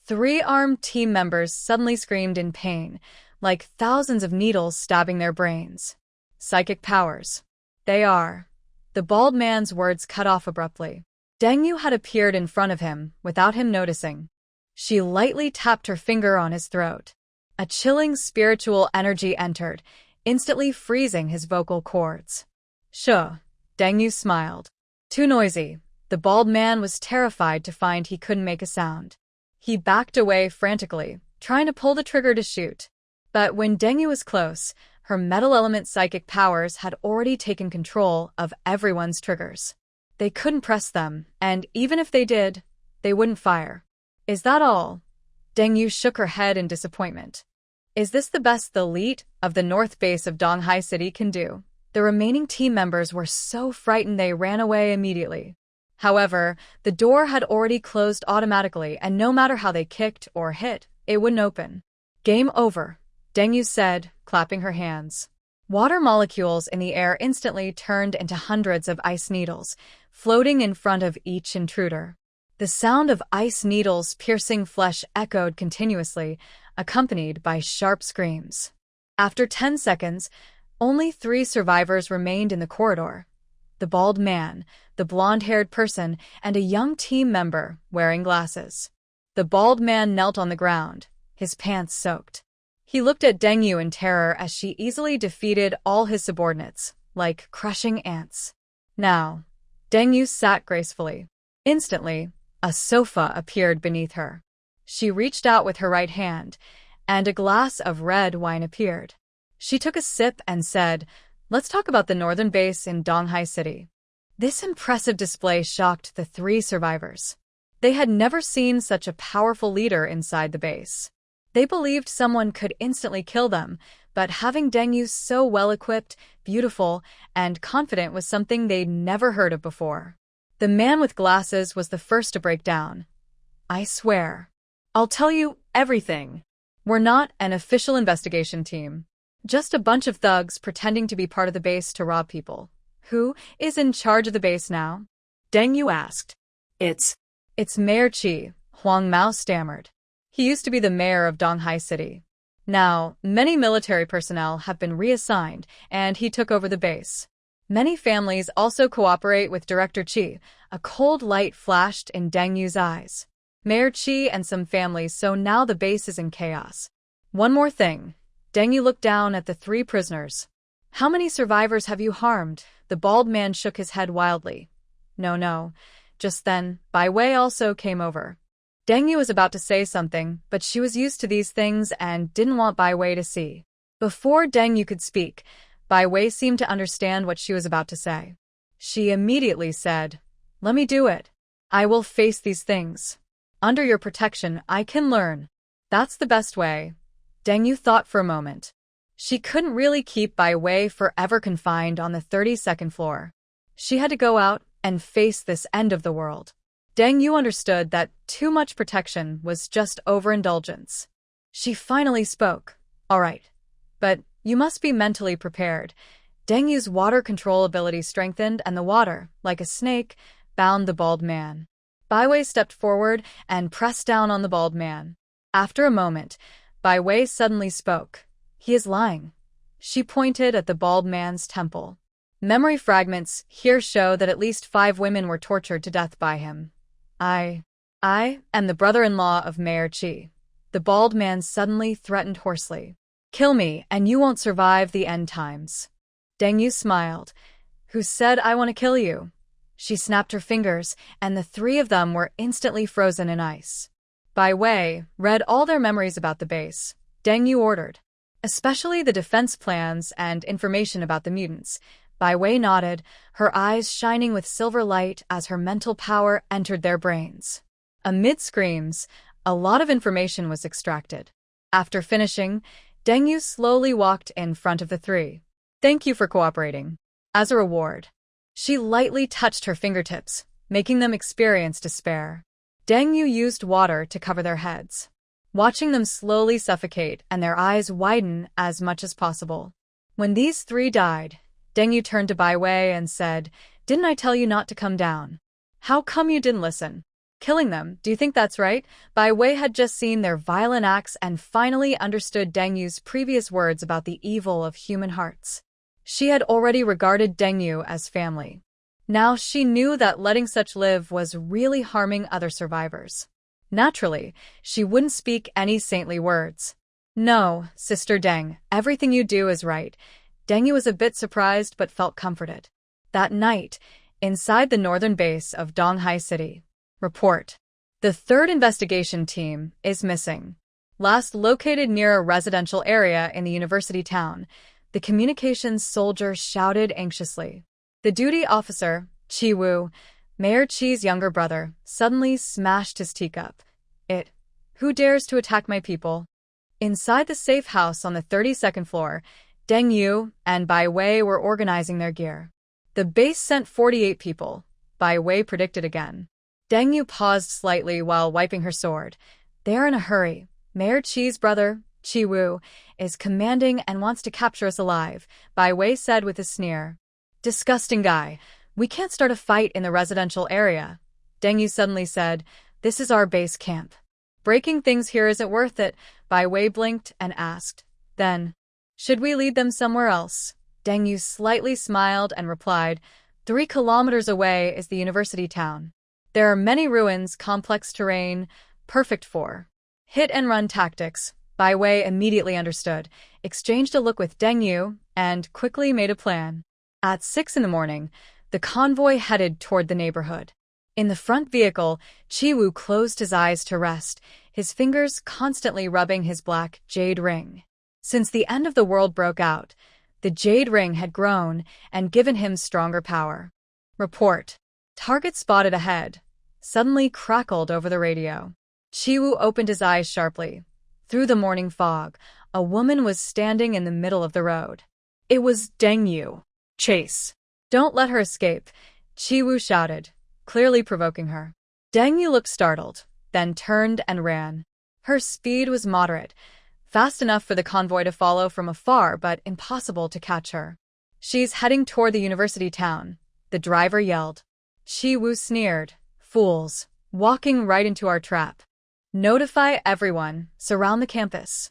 S1: 3 armed team members suddenly screamed in pain, like thousands of needles stabbing their brains. Psychic powers. They are. The bald man's words cut off abruptly. Deng Yu had appeared in front of him, without him noticing. She lightly tapped her finger on his throat. A chilling spiritual energy entered, instantly freezing his vocal cords. Sure, Deng Yu smiled. Too noisy. The bald man was terrified to find he couldn't make a sound. He backed away frantically, trying to pull the trigger to shoot. But when Deng Yu was close, her metal element psychic powers had already taken control of everyone's triggers. They couldn't press them, and even if they did, they wouldn't fire. Is that all? Deng Yu shook her head in disappointment. Is this the best the elite of the North Base of Donghai City can do? The remaining team members were so frightened they ran away immediately. However, the door had already closed automatically, and no matter how they kicked or hit, it wouldn't open. Game over, Deng Yu said, clapping her hands. Water molecules in the air instantly turned into hundreds of ice needles, floating in front of each intruder. The sound of ice needles piercing flesh echoed continuously, accompanied by sharp screams. After 10 seconds, only 3 survivors remained in the corridor. The bald man, the blonde-haired person, and a young team member wearing glasses. The bald man knelt on the ground, his pants soaked. He looked at Deng Yu in terror as she easily defeated all his subordinates, like crushing ants. Now, Deng Yu sat gracefully. Instantly, a sofa appeared beneath her. She reached out with her right hand, and a glass of red wine appeared. She took a sip and said, "Let's talk about the northern base in Donghai City." This impressive display shocked the three survivors. They had never seen such a powerful leader inside the base. They believed someone could instantly kill them, but having Deng Yu so well-equipped, beautiful, and confident was something they'd never heard of before. The man with glasses was the first to break down. "I swear. I'll tell you everything. We're not an official investigation team. Just a bunch of thugs pretending to be part of the base to rob people. Who is in charge of the base now?"
S2: Deng Yu asked.
S1: It's Mayor Qi," Huang Mao stammered. He used to be the mayor of Donghai City. Now, many military personnel have been reassigned, and he took over the base. Many families also cooperate with Director Qi. A cold light flashed in Deng Yu's eyes. Mayor Qi and some families, so now the base is in chaos. "One more thing." Deng Yu looked down at the three prisoners. "How many survivors have you harmed?" The bald man shook his head wildly. No. Just then, Bai Wei also came over. Deng Yu was about to say something, but she was used to these things and didn't want Bai Wei to see. Before Deng Yu could speak, Bai Wei seemed to understand what she was about to say. She immediately said, "Let me do it. I will face these things. Under your protection, I can learn. That's the best way." Deng Yu thought for a moment. She couldn't really keep Bai Wei forever confined on the 32nd floor. She had to go out and face this end of the world. Deng Yu understood that too much protection was just overindulgence. She finally spoke. "All right. But you must be mentally prepared." Deng Yu's water control ability strengthened, and the water, like a snake, bound the bald man. Bai Wei stepped forward and pressed down on the bald man. After a moment, Bai Wei suddenly spoke. "He is lying." She pointed at the bald man's temple. "Memory fragments here show that at least 5 women were tortured to death by him. I am the brother-in-law of Mayor Qi." The bald man suddenly threatened hoarsely. "Kill me, and you won't survive the end times." Deng Yu smiled. "Who said I want to kill you?" She snapped her fingers, and the 3 of them were instantly frozen in ice. Bai Wei read all their memories about the base. Deng Yu ordered, especially the defense plans and information about the mutants. Bai Wei nodded, her eyes shining with silver light as her mental power entered their brains. Amid screams, a lot of information was extracted. After finishing, Deng Yu slowly walked in front of the 3. "Thank you for cooperating." As a reward, she lightly touched her fingertips, making them experience despair. Deng Yu used water to cover their heads, watching them slowly suffocate and their eyes widen as much as possible. When these 3 died, Deng Yu turned to Bai Wei and said, "Didn't I tell you not to come down? How come you didn't listen? Killing them, do you think that's right?" Bai Wei had just seen their violent acts and finally understood Deng Yu's previous words about the evil of human hearts. She had already regarded Deng Yu as family. Now she knew that letting such live was really harming other survivors. Naturally, she wouldn't speak any saintly words. "No, Sister Deng, everything you do is right." Deng Yu was a bit surprised but felt comforted. That night, inside the northern base of Donghai City. Report. The 3rd investigation team is missing. Last located near a residential area in the university town, the communications soldier shouted anxiously. The duty officer, Qi Wu, Mayor Qi's younger brother, suddenly smashed his teacup. Who dares to attack my people?" Inside the safe house on the 32nd floor, Deng Yu and Bai Wei were organizing their gear. The base sent 48 people, Bai Wei predicted again. Deng Yu paused slightly while wiping her sword. "They're in a hurry. Mayor Qi's brother, Qi Wu, is commanding and wants to capture us alive," Bai Wei said with a sneer. "Disgusting guy. We can't start a fight in the residential area." Deng Yu suddenly said, "This is our base camp. Breaking things here isn't worth it." Bai Wei blinked and asked, "Then, should we lead them somewhere else?" Deng Yu slightly smiled and replied, 3 kilometers away is the university town. There are many ruins, complex terrain, perfect for hit-and-run tactics." Bai Wei immediately understood, exchanged a look with Deng Yu, and quickly made a plan. At 6 in the morning, the convoy headed toward the neighborhood. In the front vehicle, Qi Wu closed his eyes to rest, his fingers constantly rubbing his black jade ring. Since the end of the world broke out, the jade ring had grown and given him stronger power. Report. Target spotted ahead. Suddenly crackled over the radio. Chiwu opened his eyes sharply. Through the morning fog, a woman was standing in the middle of the road. It was Deng Yu. Chase. Don't let her escape, Chiwu shouted, clearly provoking her. Deng Yu looked startled, then turned and ran. Her speed was moderate, fast enough for the convoy to follow from afar but impossible to catch her. She's heading toward the university town, the driver yelled. Chiwu sneered. Fools, walking right into our trap. Notify everyone, surround the campus.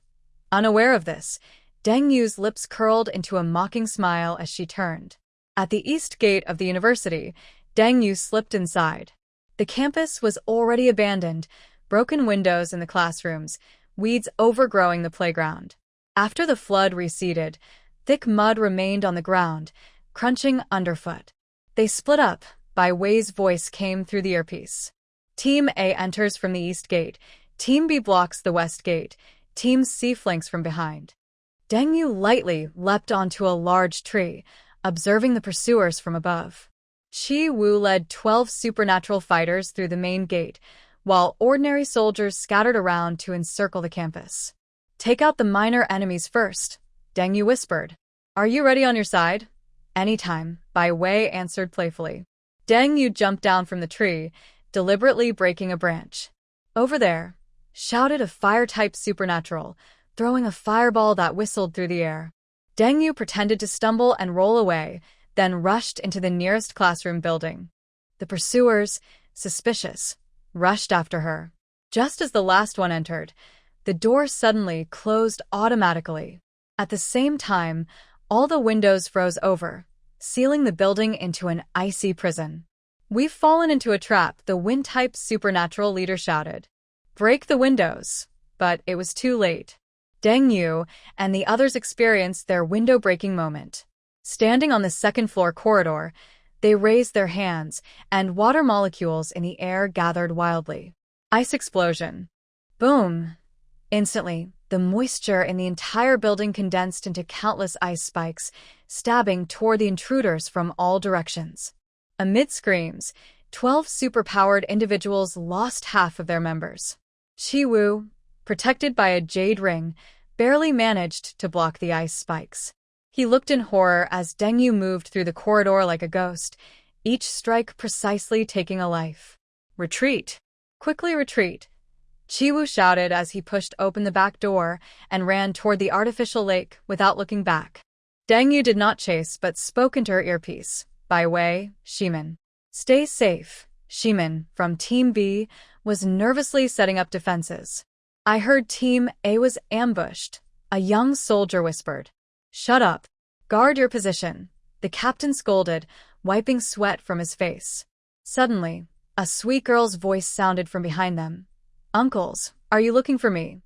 S1: Unaware of this, Deng Yu's lips curled into a mocking smile as she turned. At the east gate of the university, Deng Yu slipped inside. The campus was already abandoned, broken windows in the classrooms, weeds overgrowing the playground. After the flood receded, thick mud remained on the ground, crunching underfoot. They split up. Bai Wei's voice came through the earpiece. Team A enters from the east gate, Team B blocks the west gate, Team C flanks from behind. Deng Yu lightly leapt onto a large tree, observing the pursuers from above. Chiwu led 12 supernatural fighters through the main gate, while ordinary soldiers scattered around to encircle the campus. Take out the minor enemies first, Deng Yu whispered. Are you ready on your side? Anytime, Bai Wei answered playfully. Deng Yu jumped down from the tree, deliberately breaking a branch. Over there, shouted a fire-type supernatural, throwing a fireball that whistled through the air. Deng Yu pretended to stumble and roll away, then rushed into the nearest classroom building. The pursuers, suspicious, rushed after her. Just as the last one entered, the door suddenly closed automatically. At the same time, all the windows froze over, sealing the building into an icy prison. We've fallen into a trap, the wind-type supernatural leader shouted. Break the windows. But it was too late. Deng Yu and the others experienced their window-breaking moment. Standing on the second-floor corridor, they raised their hands, and water molecules in the air gathered wildly. Ice explosion. Boom! Instantly, the moisture in the entire building condensed into countless ice spikes, stabbing toward the intruders from all directions. Amid screams, 12 superpowered individuals lost half of their members. Chiwu, protected by a jade ring, barely managed to block the ice spikes. He looked in horror as Deng Yu moved through the corridor like a ghost, each strike precisely taking a life. Retreat! Quickly retreat! Chiwu shouted as he pushed open the back door and ran toward the artificial lake without looking back. Deng Yu did not chase but spoke into her earpiece. Bai Wei, Shimin. Stay safe. Shimin, from Team B, was nervously setting up defenses. I heard Team A was ambushed, a young soldier whispered. Shut up. Guard your position, the captain scolded, wiping sweat from his face. Suddenly, a sweet girl's voice sounded from behind them. Uncles, are you looking for me?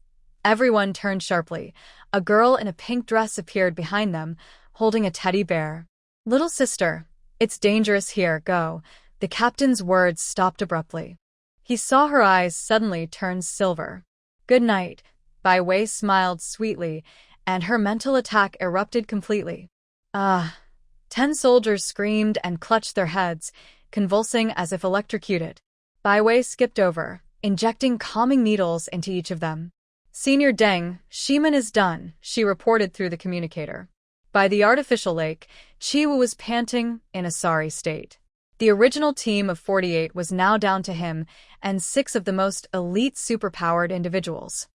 S1: Everyone turned sharply. A girl in a pink dress appeared behind them, holding a teddy bear. Little sister, it's dangerous here, go. The captain's words stopped abruptly. He saw her eyes suddenly turn silver. Good night, Bai Wei smiled sweetly, and her mental attack erupted completely. 10 soldiers screamed and clutched their heads, convulsing as if electrocuted. Bai Wei skipped over, injecting calming needles into each of them. Senior Deng, Shimin is done, she reported through the communicator. By the artificial lake, Chiwu was panting in a sorry state. The original team of 48 was now down to him and 6 of the most elite superpowered individuals.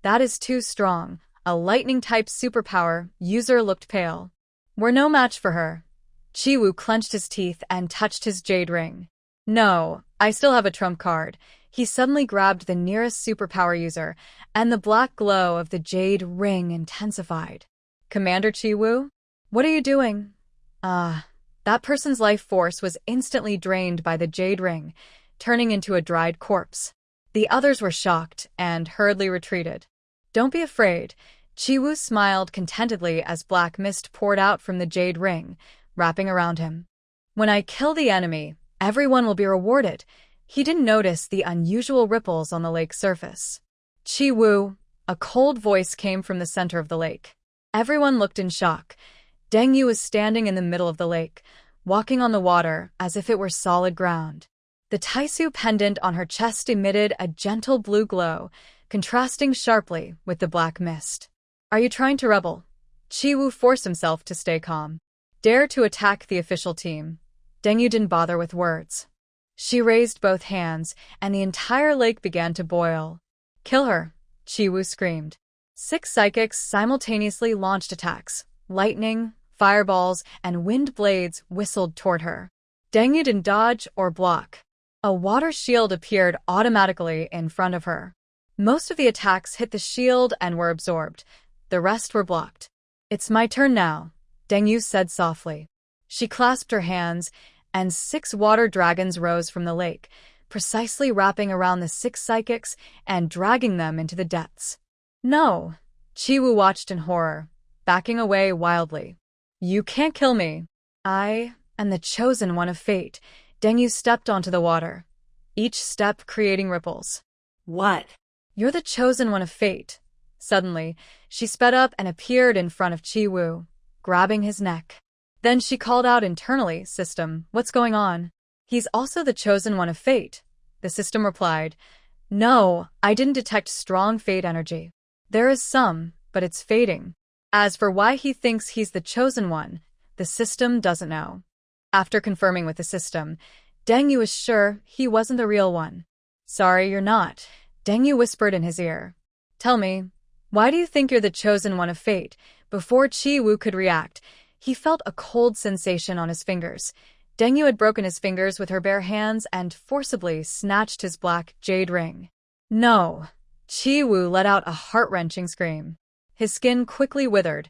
S1: That is too strong. A lightning-type superpower user looked pale. We're no match for her. Chiwu clenched his teeth and touched his jade ring. No, I still have a trump card. He suddenly grabbed the nearest superpower user, and the black glow of the jade ring intensified. Commander Chiwu? What are you doing? That person's life force was instantly drained by the jade ring, turning into a dried corpse. The others were shocked and hurriedly retreated. Don't be afraid. Chiwu smiled contentedly as black mist poured out from the jade ring, wrapping around him. When I kill the enemy, everyone will be rewarded. He didn't notice the unusual ripples on the lake's surface. Chi Wu, a cold voice came from the center of the lake. Everyone looked in shock. Deng Yu was standing in the middle of the lake, walking on the water as if it were solid ground. The Taisu pendant on her chest emitted a gentle blue glow, contrasting sharply with the black mist. Are you trying to rebel? Chi Wu forced himself to stay calm. Dare to attack the official team. Deng Yu didn't bother with words. She raised both hands, and the entire lake began to boil. Kill her, Chi Wu screamed. 6 psychics simultaneously launched attacks. Lightning, fireballs, and wind blades whistled toward her. Deng Yu didn't dodge or block. A water shield appeared automatically in front of her. Most of the attacks hit the shield and were absorbed. The rest were blocked. It's my turn now, Deng Yu said softly. She clasped her hands, and 6 water dragons rose from the lake, precisely wrapping around the 6 psychics and dragging them into the depths. No! Chi Wu watched in horror, backing away wildly. You can't kill me. I am the chosen one of fate. Deng Yu stepped onto the water, each step creating ripples.
S2: What?
S1: You're the chosen one of fate. Suddenly, she sped up and appeared in front of Chi Wu, grabbing his neck. Then she called out internally, System, what's going on? He's also the chosen one of fate. The system replied, No, I didn't detect strong fate energy. There is some, but it's fading. As for why he thinks he's the chosen one, the system doesn't know. After confirming with the system, Deng Yu is sure he wasn't the real one. Sorry, you're not, Deng Yu whispered in his ear. Tell me, why do you think you're the chosen one of fate? Before Chi Wu could react, he felt a cold sensation on his fingers. Deng Yu had broken his fingers with her bare hands and forcibly snatched his black jade ring. No! Chi Wu let out a heart-wrenching scream. His skin quickly withered,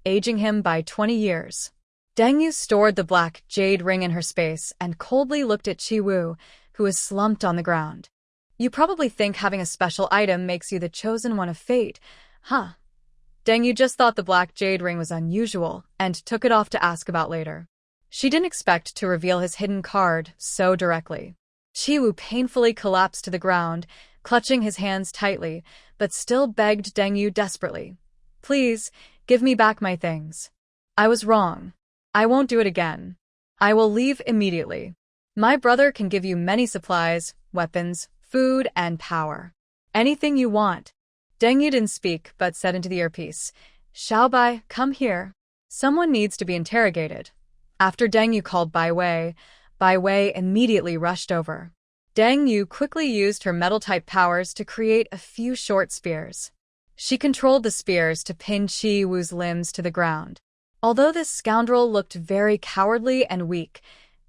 S1: aging him by 20 years. Deng Yu stored the black jade ring in her space and coldly looked at Chi Wu, who was slumped on the ground. You probably think having a special item makes you the chosen one of fate, huh? Deng Yu just thought the black jade ring was unusual and took it off to ask about later. She didn't expect to reveal his hidden card so directly. Chi Wu painfully collapsed to the ground, clutching his hands tightly, but still begged Deng Yu desperately. Please, give me back my things. I was wrong. I won't do it again. I will leave immediately. My brother can give you many supplies, weapons, food, and power. Anything you want. Deng Yu didn't speak, but said into the earpiece, Xiaobai, come here. Someone needs to be interrogated. After Deng Yu called Bai Wei immediately rushed over. Deng Yu quickly used her metal-type powers to create a few short spears. She controlled the spears to pin Chi Wu's limbs to the ground. Although this scoundrel looked very cowardly and weak,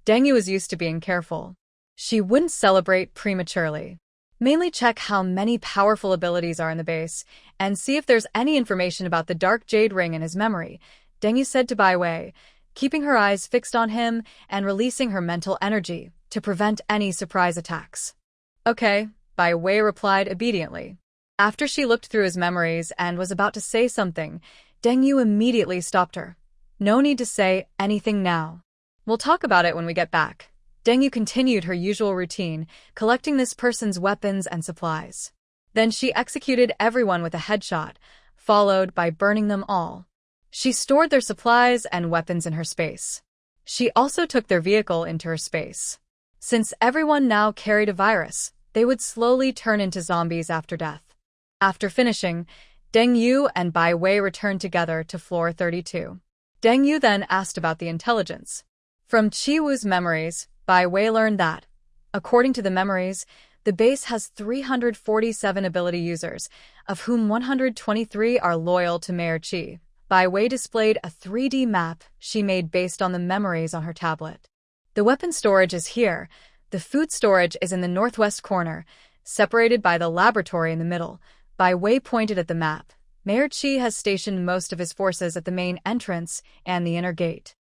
S1: Deng Yu was used to being careful. She wouldn't celebrate prematurely. Mainly check how many powerful abilities are in the base, and see if there's any information about the dark jade ring in his memory, Deng Yu said to Bai Wei, keeping her eyes fixed on him and releasing her mental energy to prevent any surprise attacks. Okay, Bai Wei replied obediently. After she looked through his memories and was about to say something, Deng Yu immediately stopped her. No need to say anything now. We'll talk about it when we get back. Deng Yu continued her usual routine, collecting this person's weapons and supplies. Then she executed everyone with a headshot, followed by burning them all. She stored their supplies and weapons in her space. She also took their vehicle into her space. Since everyone now carried a virus, they would slowly turn into zombies after death. After finishing, Deng Yu and Bai Wei returned together to floor 32. Deng Yu then asked about the intelligence. From Chi Wu's memories, Bai Wei learned that, according to the memories, the base has 347 ability users, of whom 123 are loyal to Mayor Qi. Bai Wei displayed a 3D map she made based on the memories on her tablet. The weapon storage is here. The food storage is in the northwest corner, separated by the laboratory in the middle. Bai Wei pointed at the map. Mayor Qi has stationed most of his forces at the main entrance and the inner gate.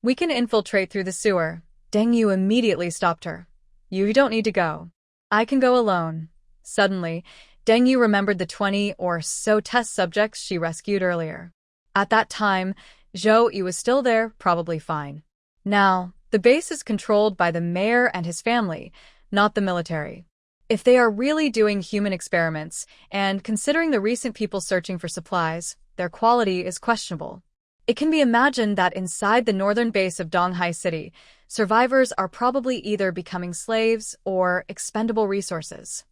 S1: We can infiltrate through the sewer. Deng Yu immediately stopped her. You don't need to go. I can go alone. Suddenly, Deng Yu remembered the 20 or so test subjects she rescued earlier. At that time, Zhou Yi was still there, probably fine. Now, the base is controlled by the mayor and his family, not the military. If they are really doing human experiments, and considering the recent people searching for supplies, their quality is questionable. It can be imagined that inside the northern base of Donghai City, survivors are probably either becoming slaves or expendable resources.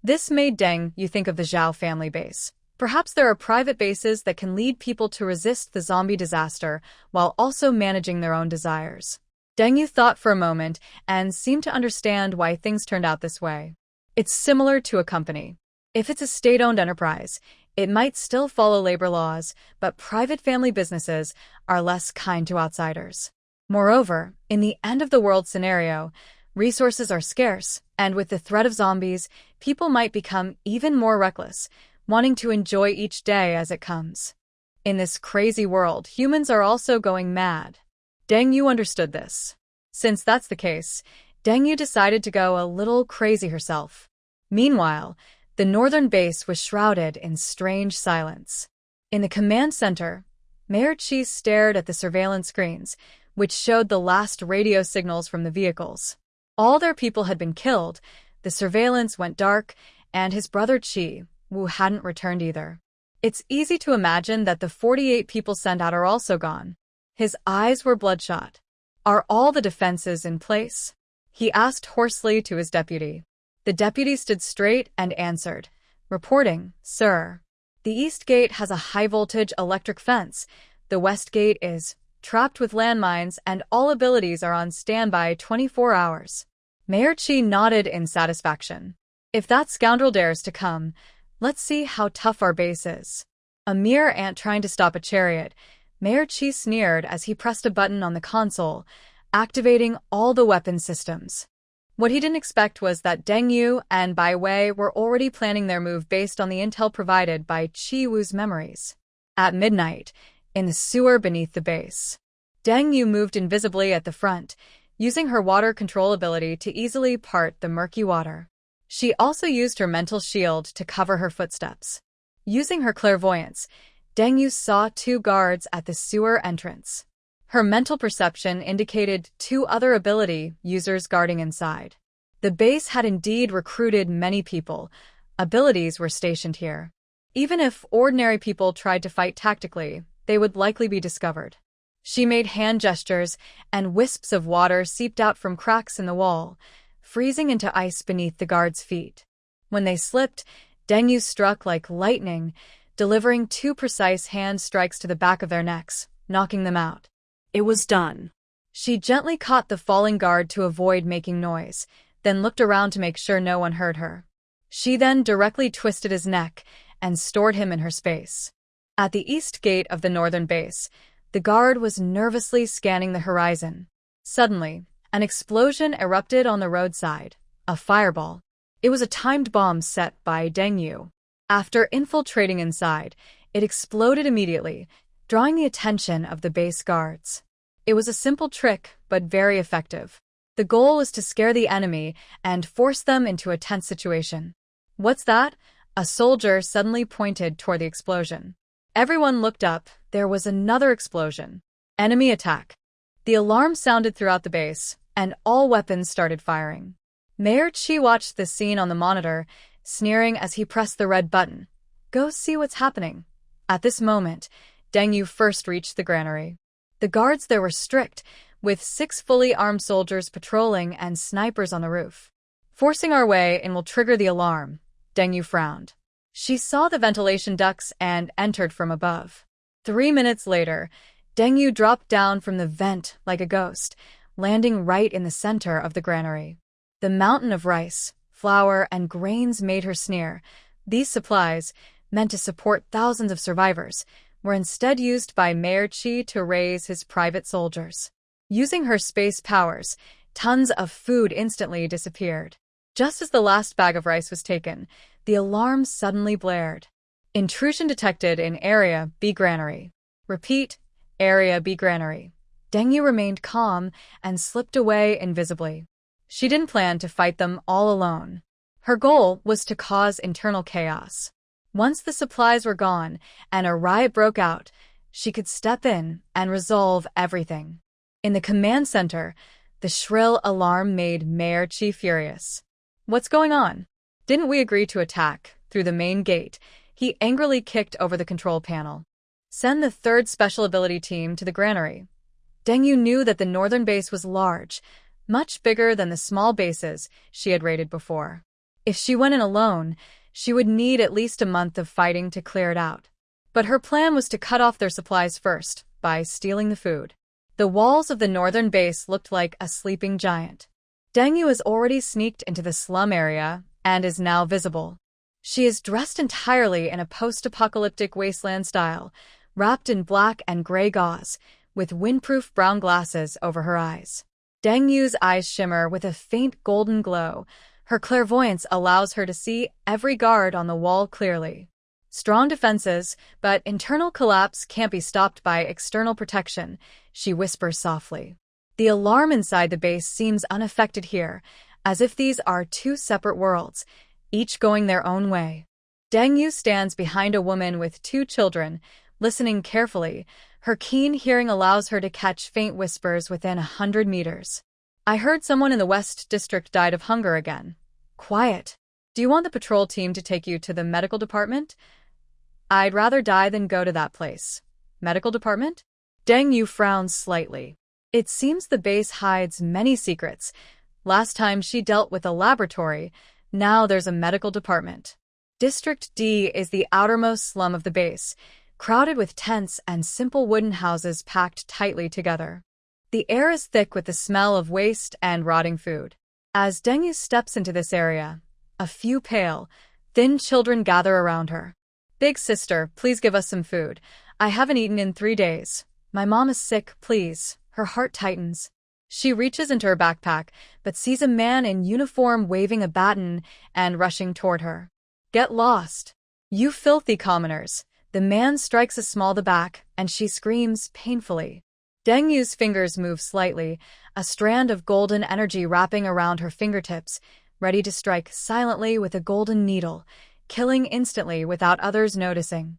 S1: This made Deng Yu think of the Zhao family base. Perhaps there are private bases that can lead people to resist the zombie disaster while also managing their own desires. Deng Yu thought for a moment and seemed to understand why things turned out this way. It's similar to a company. If it's a state-owned enterprise, it might still follow labor laws, but private family businesses are less kind to outsiders. Moreover, in the end-of-the-world scenario, resources are scarce, and with the threat of zombies, people might become even more reckless, wanting to enjoy each day as it comes. In this crazy world, humans are also going mad. Deng Yu understood this. Since that's the case, Deng Yu decided to go a little crazy herself. Meanwhile, the northern base was shrouded in strange silence. In the command center, Mayor Chi stared at the surveillance screens, which showed the last radio signals from the vehicles. All their people had been killed, the surveillance went dark, and his brother Chi, Wu, hadn't returned either. It's easy to imagine that the 48 people sent out are also gone. His eyes were bloodshot. Are all the defenses in place? He asked hoarsely to his deputy. The deputy stood straight and answered, reporting, "Sir. The east gate has a high-voltage electric fence. The west gate is trapped with landmines, and all abilities are on standby 24 hours. Mayor Chi nodded in satisfaction. If that scoundrel dares to come, let's see how tough our base is. A mere ant trying to stop a chariot, Mayor Chi sneered as he pressed a button on the console, activating all the weapon systems. What he didn't expect was that Deng Yu and Bai Wei were already planning their move based on the intel provided by Chi Wu's memories. At midnight, in the sewer beneath the base, Deng Yu moved invisibly at the front, using her water control ability to easily part the murky water. She also used her mental shield to cover her footsteps. Using her clairvoyance, Deng Yu saw 2 guards at the sewer entrance. Her mental perception indicated 2 other ability users guarding inside. The base had indeed recruited many people. Abilities were stationed here. Even if ordinary people tried to fight tactically, they would likely be discovered. She made hand gestures, and wisps of water seeped out from cracks in the wall, freezing into ice beneath the guards' feet. When they slipped, Deng Yu struck like lightning, delivering 2 precise hand strikes to the back of their necks, knocking them out.
S2: It was done.
S1: She gently caught the falling guard to avoid making noise, then looked around to make sure no one heard her. She then directly twisted his neck and stored him in her space. At the east gate of the northern base, the guard was nervously scanning the horizon. Suddenly, an explosion erupted on the roadside, a fireball. It was a timed bomb set by Deng Yu. After infiltrating inside, it exploded immediately, drawing the attention of the base guards. It was a simple trick, but very effective. The goal was to scare the enemy and force them into a tense situation. "What's that?" A soldier suddenly pointed toward the explosion. Everyone looked up. There was another explosion. Enemy attack. The alarm sounded throughout the base, and all weapons started firing. Mayor Chi watched the scene on the monitor, sneering as he pressed the red button. "Go see what's happening." At this moment, Deng Yu first reached the granary. The guards there were strict, with 6 fully armed soldiers patrolling and snipers on the roof. "Forcing our way in will trigger the alarm," Deng Yu frowned. She saw the ventilation ducts and entered from above. 3 minutes later, Deng Yu dropped down from the vent like a ghost, landing right in the center of the granary. The mountain of rice, flour, and grains made her sneer. These supplies, meant to support thousands of survivors, were instead used by Mayor Chi to raise his private soldiers. Using her space powers, tons of food instantly disappeared. Just as the last bag of rice was taken, the alarm suddenly blared. "Intrusion detected in Area B Granary." Repeat, Area B Granary. Deng Yu remained calm and slipped away invisibly. She didn't plan to fight them all alone. Her goal was to cause internal chaos. Once the supplies were gone and a riot broke out, she could step in and resolve everything. In the command center, the shrill alarm made Mayor Chi furious. "What's going on?" Didn't we agree to attack? Through the main gate, he angrily kicked over the control panel. Send the third special ability team to the granary. Deng Yu knew that the northern base was large, much bigger than the small bases she had raided before. If she went in alone, she would need at least a month of fighting to clear it out. But her plan was to cut off their supplies first, by stealing the food. The walls of the northern base looked like a sleeping giant. Deng Yu has already sneaked into the slum area and is now visible. She is dressed entirely in a post-apocalyptic wasteland style, wrapped in black and gray gauze, with windproof brown glasses over her eyes. Deng Yu's eyes shimmer with a faint golden glow. Her clairvoyance allows her to see every guard on the wall clearly. Strong defenses, but internal collapse can't be stopped by external protection, she whispers softly. The alarm inside the base seems unaffected here, as if these are two separate worlds, each going their own way. Deng Yu stands behind a woman with two children, listening carefully. Her keen hearing allows her to catch faint whispers within 100 meters. I heard someone in the West District died of hunger again. Quiet. Do you want the patrol team to take you to the medical department? I'd rather die than go to that place. Medical department? Deng Yu frowns slightly. It seems the base hides many secrets. Last time she dealt with a laboratory, now there's a medical department. District D is the outermost slum of the base, crowded with tents and simple wooden houses packed tightly together. The air is thick with the smell of waste and rotting food. As Deng Yu steps into this area, a few pale, thin children gather around her. Big sister, please give us some food. I haven't eaten in 3 days. My mom is sick, please. Her heart tightens. She reaches into her backpack, but sees a man in uniform waving a baton and rushing toward her. Get lost. You filthy commoners. The man strikes a small the back, and she screams painfully. Deng Yu's fingers move slightly, a strand of golden energy wrapping around her fingertips, ready to strike silently with a golden needle, killing instantly without others noticing.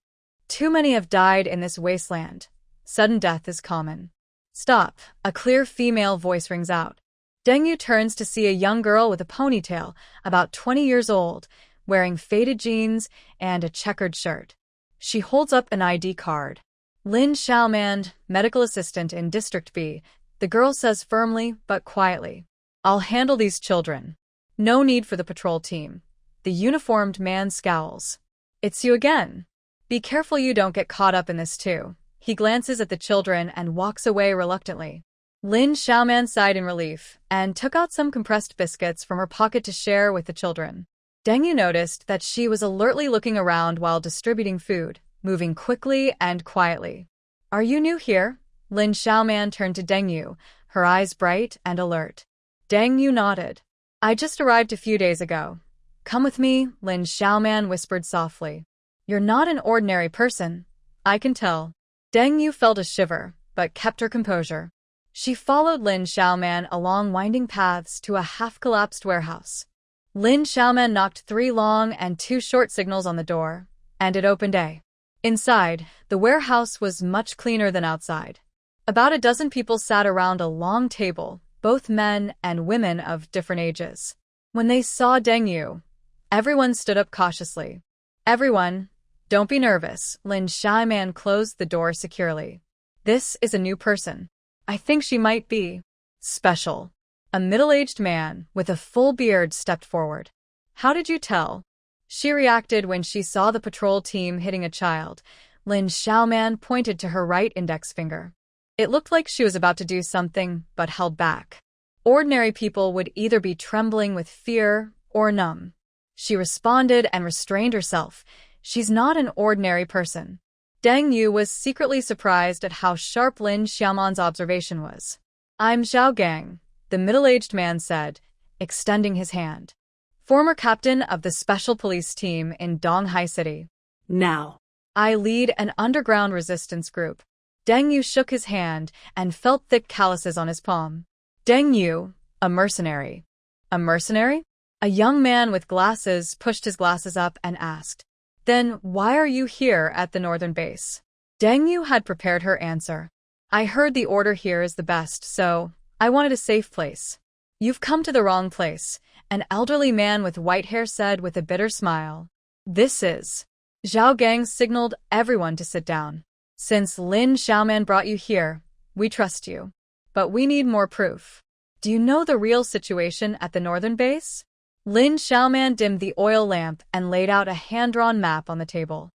S1: Too many have died in this wasteland. Sudden death is common. Stop, a clear female voice rings out. Deng Yu turns to see a young girl with a ponytail, about 20 years old, wearing faded jeans and a checkered shirt. She holds up an ID card. Lin Xiaoman, medical assistant in District B, the girl says firmly but quietly. I'll handle these children. No need for the patrol team. The uniformed man scowls. It's you again. Be careful you don't get caught up in this too. He glances at the children and walks away reluctantly. Lin Xiaoman sighed in relief and took out some compressed biscuits from her pocket to share with the children. Deng Yu noticed that she was alertly looking around while distributing food, moving quickly and quietly. Are you new here? Lin Xiaoman turned to Deng Yu, her eyes bright and alert. Deng Yu nodded. I just arrived a few days ago. Come with me, Lin Xiaoman whispered softly. You're not an ordinary person. I can tell. Deng Yu felt a shiver, but kept her composure. She followed Lin Xiaoman along winding paths to a half-collapsed warehouse. Lin Xiaoman knocked 3 long and 2 short signals on the door, and it opened. Inside, the warehouse was much cleaner than outside. About a dozen people sat around a long table, both men and women of different ages. When they saw Deng Yu, everyone stood up cautiously. Everyone, don't be nervous. Lin Xiaoman closed the door securely. This is a new person. I think she might be special. A middle-aged man with a full beard stepped forward. How did you tell? She reacted when she saw the patrol team hitting a child. Lin Xiaoman pointed to her right index finger. It looked like she was about to do something, but held back. Ordinary people would either be trembling with fear or numb. She responded and restrained herself. She's not an ordinary person. Deng Yu was secretly surprised at how sharp Lin Xiaoman's observation was. I'm Zhao Gang, the middle-aged man said, extending his hand. Former captain of the special police team in Donghai City.
S2: Now.
S1: I lead an underground resistance group. Deng Yu shook his hand and felt thick calluses on his palm. Deng Yu, a mercenary. A mercenary? A young man with glasses pushed his glasses up and asked. Then why are you here at the northern base? Deng Yu had prepared her answer. I heard the order here is the best, so I wanted a safe place. You've come to the wrong place, An elderly man with white hair said with a bitter smile. This is. Zhao Gang signaled everyone to sit down. Since Lin Xiaoman brought you here, we trust you. But we need more proof. Do you know the real situation at the northern base? Lin Xiaoman dimmed the oil lamp and laid out a hand-drawn map on the table.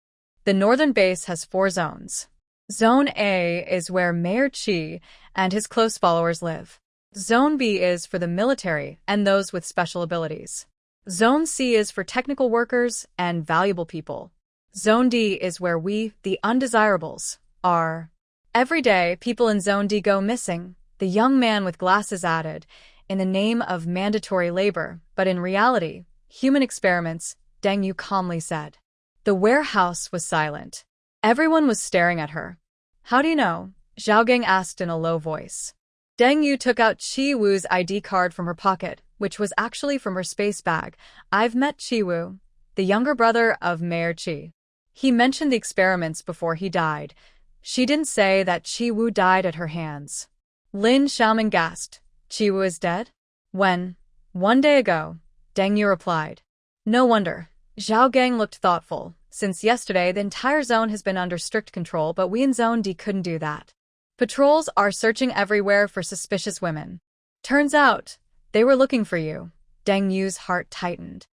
S1: The northern base has 4 zones. Zone A is where Mayor Qi and his close followers live. Zone B is for the military and those with special abilities. Zone C is for technical workers and valuable people. Zone D is where we, the undesirables, are. Every day, people in Zone D go missing, the young man with glasses added, in the name of mandatory labor, but in reality, human experiments, Deng Yu calmly said. The warehouse was silent. Everyone was staring at her. How do you know? Zhao Gang asked in a low voice. Deng Yu took out Qi Wu's ID card from her pocket, which was actually from her space bag. I've met Qi Wu, the younger brother of Mayor Qi. He mentioned the experiments before he died. She didn't say that Qi Wu died at her hands. Lin Xiaoman gasped. Qi Wu is dead? When? 1 day ago, Deng Yu replied. No wonder. Zhao Gang looked thoughtful. Since yesterday, the entire zone has been under strict control, but we in Zone D couldn't do that. Patrols are searching everywhere for suspicious women. Turns out, they were looking for you. Deng Yu's heart tightened.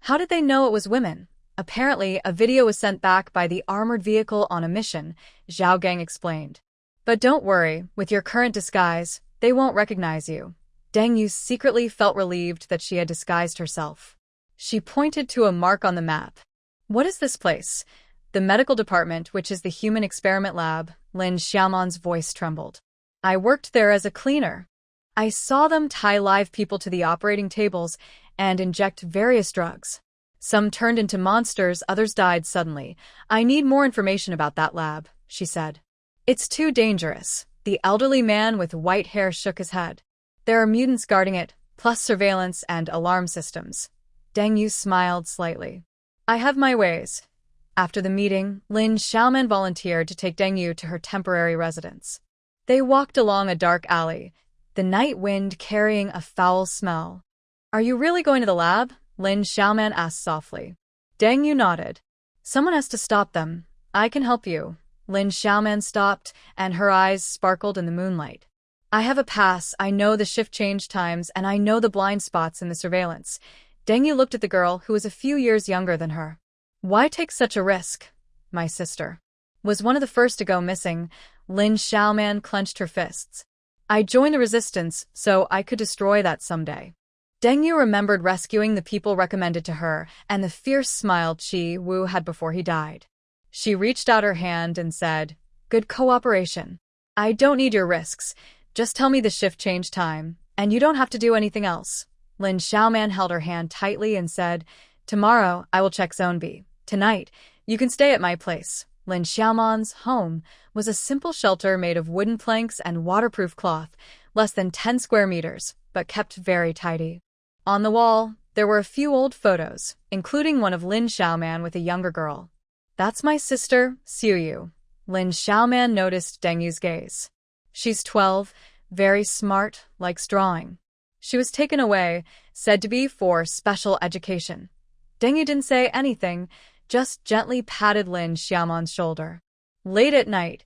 S1: How did they know it was women? Apparently, a video was sent back by the armored vehicle on a mission, Zhao Gang explained. But don't worry, with your current disguise, they won't recognize you. Deng Yu secretly felt relieved that she had disguised herself. She pointed to a mark on the map. What is this place? The medical department, which is the human experiment lab. Lin Xiaoman's voice trembled. I worked there as a cleaner. I saw them tie live people to the operating tables and inject various drugs. Some turned into monsters, others died suddenly. I need more information about that lab, she said. It's too dangerous. The elderly man with white hair shook his head. There are mutants guarding it, plus surveillance and alarm systems. Deng Yu smiled slightly. I have my ways. After the meeting, Lin Xiaoman volunteered to take Deng Yu to her temporary residence. They walked along a dark alley, the night wind carrying a foul smell. Are you really going to the lab? Lin Xiaoman asked softly. Deng Yu nodded. Someone has to stop them. I can help you. Lin Xiaoman stopped, and her eyes sparkled in the moonlight. I have a pass, I know the shift change times, and I know the blind spots in the surveillance. Deng Yu looked at the girl, who was a few years younger than her. Why take such a risk? My sister was one of the first to go missing. Lin Xiaoman clenched her fists. I joined the resistance, so I could destroy that someday. Deng Yu remembered rescuing the people recommended to her, and the fierce smile Qi Wu had before he died. She reached out her hand and said, Good cooperation. I don't need your risks. Just tell me the shift change time, and you don't have to do anything else. Lin Xiaoman held her hand tightly and said, Tomorrow, I will check Zone B. Tonight, you can stay at my place. Lin Xiaoman's home was a simple shelter made of wooden planks and waterproof cloth, less than 10 square meters, but kept very tidy. On the wall, there were a few old photos, including one of Lin Xiaoman with a younger girl. That's my sister, Xiuyu. Lin Xiaoman noticed Deng Yu's gaze. She's 12, very smart, likes drawing. She was taken away, said to be for special education. Deng Yu didn't say anything, just gently patted Lin Xiaoman's shoulder. Late at night,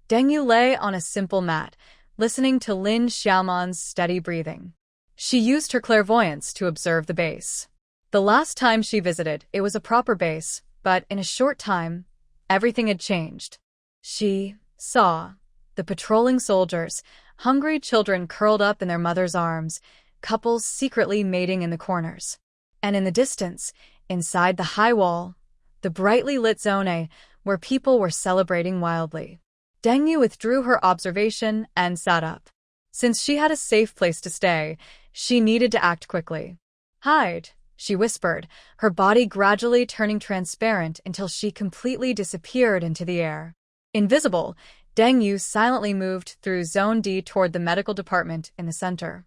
S1: Deng Yu lay on a simple mat, listening to Lin Xiaoman's steady breathing. She used her clairvoyance to observe the base. The last time she visited, it was a proper base, but in a short time, everything had changed. She saw the patrolling soldiers, hungry children curled up in their mother's arms, couples secretly mating in the corners. And in the distance, inside the high wall, the brightly lit Zone A, where people were celebrating wildly. Deng Yu withdrew her observation and sat up. Since she had a safe place to stay, she needed to act quickly. Hide, she whispered, her body gradually turning transparent until she completely disappeared into the air. Invisible, Deng Yu silently moved through Zone D toward the medical department in the center.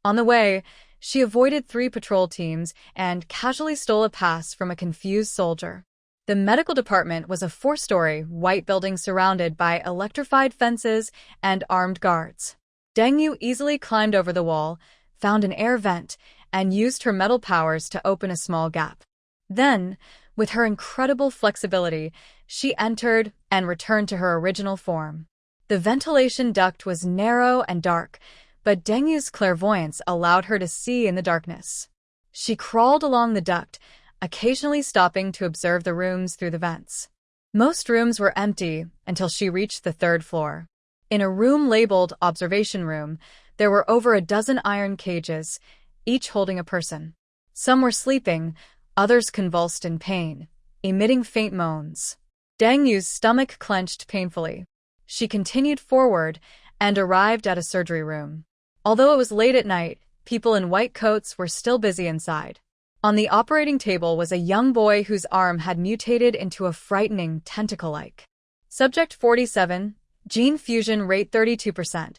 S1: On the way, she avoided 3 patrol teams and casually stole a pass from a confused soldier. The medical department was a 4-story, white building surrounded by electrified fences and armed guards. Deng Yu easily climbed over the wall, found an air vent, and used her metal powers to open a small gap. Then, with her incredible flexibility, she entered and returned to her original form. The ventilation duct was narrow and dark, but Deng Yu's clairvoyance allowed her to see in the darkness. She crawled along the duct, occasionally stopping to observe the rooms through the vents. Most rooms were empty until she reached the third floor. In a room labeled Observation Room, there were over a dozen iron cages, each holding a person. Some were sleeping, others convulsed in pain, emitting faint moans. Deng Yu's stomach clenched painfully. She continued forward and arrived at a surgery room. Although it was late at night, people in white coats were still busy inside. On the operating table was a young boy whose arm had mutated into a frightening tentacle-like. Subject 47, gene fusion rate 32%,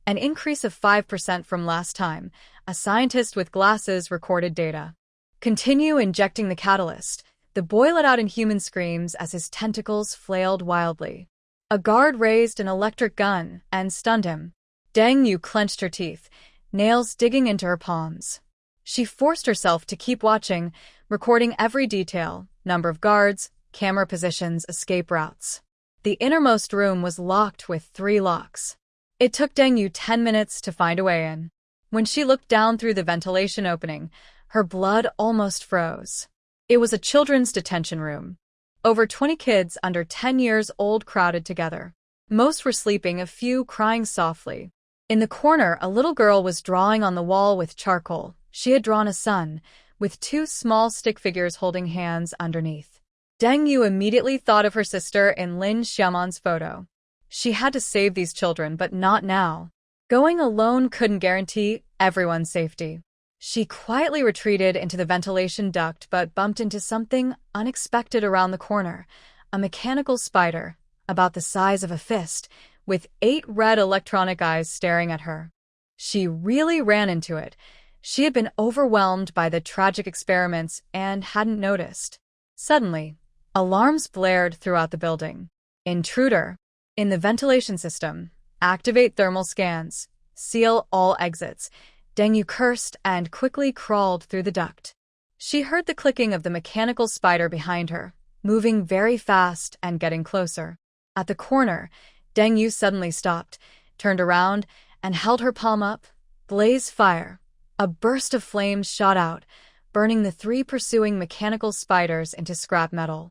S1: an increase of 5% from last time, a scientist with glasses recorded data. Continue injecting the catalyst. The boy let out inhuman screams as his tentacles flailed wildly. A guard raised an electric gun and stunned him. Deng Yu clenched her teeth, nails digging into her palms. She forced herself to keep watching, recording every detail, number of guards, camera positions, escape routes. The innermost room was locked with 3 locks. It took Deng Yu 10 minutes to find a way in. When she looked down through the ventilation opening, her blood almost froze. It was a children's detention room. Over 20 kids under 10 years old crowded together. Most were sleeping, a few crying softly. In the corner, a little girl was drawing on the wall with charcoal. She had drawn a sun, with 2 small stick figures holding hands underneath. Deng Yu immediately thought of her sister in Lin Xiaoman's photo. She had to save these children, but not now. Going alone couldn't guarantee everyone's safety. She quietly retreated into the ventilation duct but bumped into something unexpected around the corner, a mechanical spider, about the size of a fist, with 8 red electronic eyes staring at her. She really ran into it. She had been overwhelmed by the tragic experiments and hadn't noticed. Suddenly, alarms blared throughout the building. Intruder. In the ventilation system, activate thermal scans, seal all exits. Deng Yu cursed and quickly crawled through the duct. She heard the clicking of the mechanical spider behind her, moving very fast and getting closer. At the corner, Deng Yu suddenly stopped, turned around, and held her palm up. Blaze fire. A burst of flames shot out, burning the 3 pursuing mechanical spiders into scrap metal.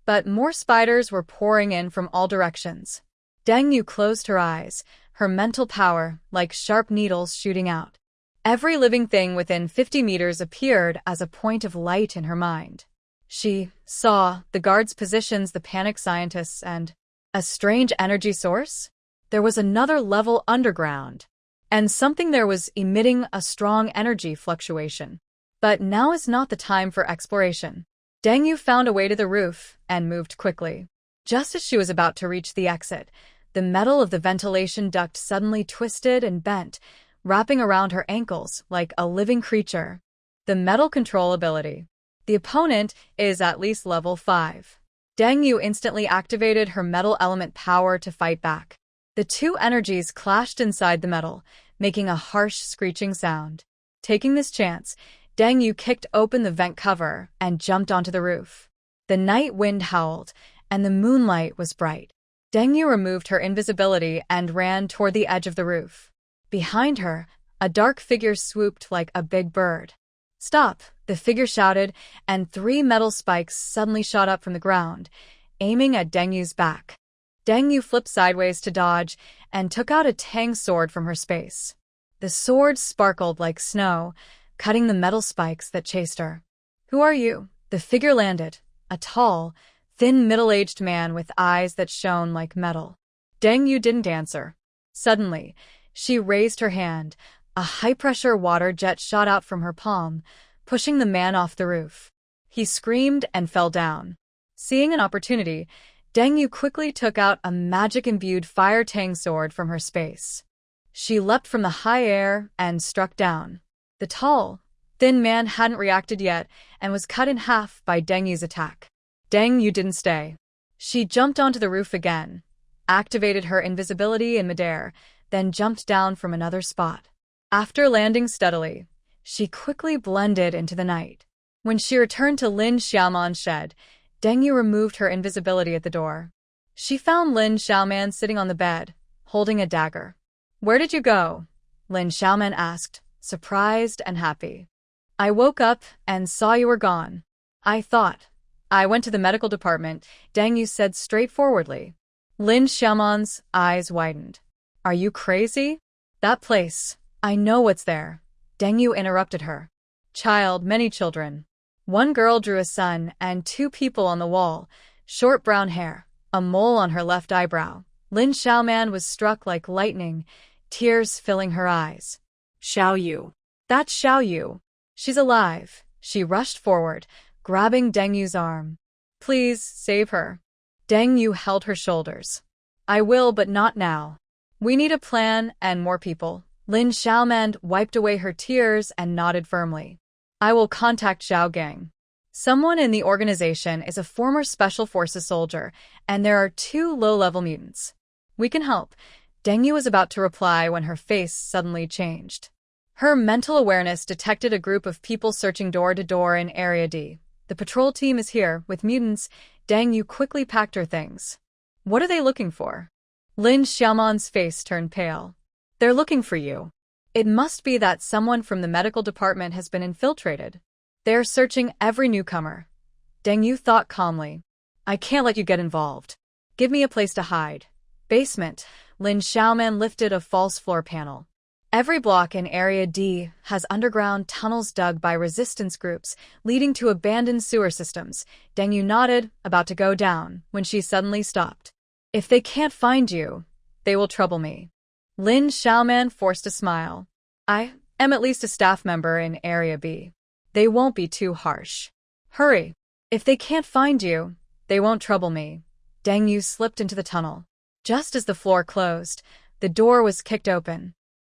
S1: But more spiders were pouring in from all directions. Deng Yu closed her eyes, her mental power like sharp needles shooting out. Every living thing within 50 meters appeared as a point of light in her mind. She saw the guards' positions, the panicked scientists, and a strange energy source. There was another level underground, and something there was emitting a strong energy fluctuation. But now is not the time for exploration. Deng Yu found a way to the roof and moved quickly. Just as she was about to reach the exit, the metal of the ventilation duct suddenly twisted and bent, wrapping around her ankles like a living creature. The metal control ability. The opponent is at least level 5. Deng Yu instantly activated her metal element power to fight back. The 2 energies clashed inside the metal, making a harsh screeching sound. Taking this chance, Deng Yu kicked open the vent cover and jumped onto the roof. The night wind howled, and the moonlight was bright. Deng Yu removed her invisibility and ran toward the edge of the roof. Behind her, a dark figure swooped like a big bird. "Stop!" the figure shouted, and 3 metal spikes suddenly shot up from the ground, aiming at Deng Yu's back. Deng Yu flipped sideways to dodge and took out a tang sword from her space. The sword sparkled like snow, cutting the metal spikes that chased her. "Who are you?" The figure landed, a tall, thin middle-aged man with eyes that shone like metal. Deng Yu didn't answer. Suddenly, she raised her hand. A high-pressure water jet shot out from her palm, pushing the man off the roof. He screamed and fell down. Seeing an opportunity, Deng Yu quickly took out a magic-imbued fire tang sword from her space. She leapt from the high air and struck down. The tall, thin man hadn't reacted yet and was cut in half by Deng Yu's attack. Deng Yu didn't stay. She jumped onto the roof again, activated her invisibility in midair, then jumped down from another spot. After landing steadily, She quickly blended into the night. When she returned to Lin Xiaoman's shed, Deng Yu removed her invisibility at the door. She found Lin Xiaoman sitting on the bed, holding a dagger. "Where did you go?" Lin Xiaoman asked, surprised and happy. "I woke up and saw you were gone. I went to the medical department," Deng Yu said straightforwardly. Lin Xiaoman's eyes widened. "Are you crazy? That place, I know what's there." Deng Yu interrupted her. "Child, many children." One girl drew a sun and 2 people on the wall, short brown hair, a mole on her left eyebrow. Lin Xiaoman was struck like lightning, tears filling her eyes.
S2: Xiao Yu.
S1: "That's Xiao Yu. She's alive." She rushed forward, grabbing Deng Yu's arm. "Please, save her." Deng Yu held her shoulders. "I will, but not now. We need a plan and more people." Lin Xiaoman wiped away her tears and nodded firmly. "I will contact Xiao Gang. Someone in the organization is a former Special Forces soldier, and there are 2 low-level mutants. We can help." Deng Yu was about to reply when her face suddenly changed. Her mental awareness detected a group of people searching door to door in Area D. "The patrol team is here, with mutants." Deng Yu quickly packed her things. "What are they looking for?" Lin Xiaoman's face turned pale. "They're looking for you. It must be that someone from the medical department has been infiltrated. They're searching every newcomer." Deng Yu thought calmly. "I can't let you get involved. Give me a place to hide." Basement. Lin Xiaoman lifted a false floor panel. Every block in Area D has underground tunnels dug by resistance groups, leading to abandoned sewer systems. Deng Yu nodded, about to go down, when she suddenly stopped. "If they can't find you, they will trouble me." Lin Xiaoman forced a smile. "I am at least a staff member in Area B. They won't be too harsh. Hurry. If they can't find you, they won't trouble me." Deng Yu slipped into the tunnel. Just as the floor closed, the door was kicked open.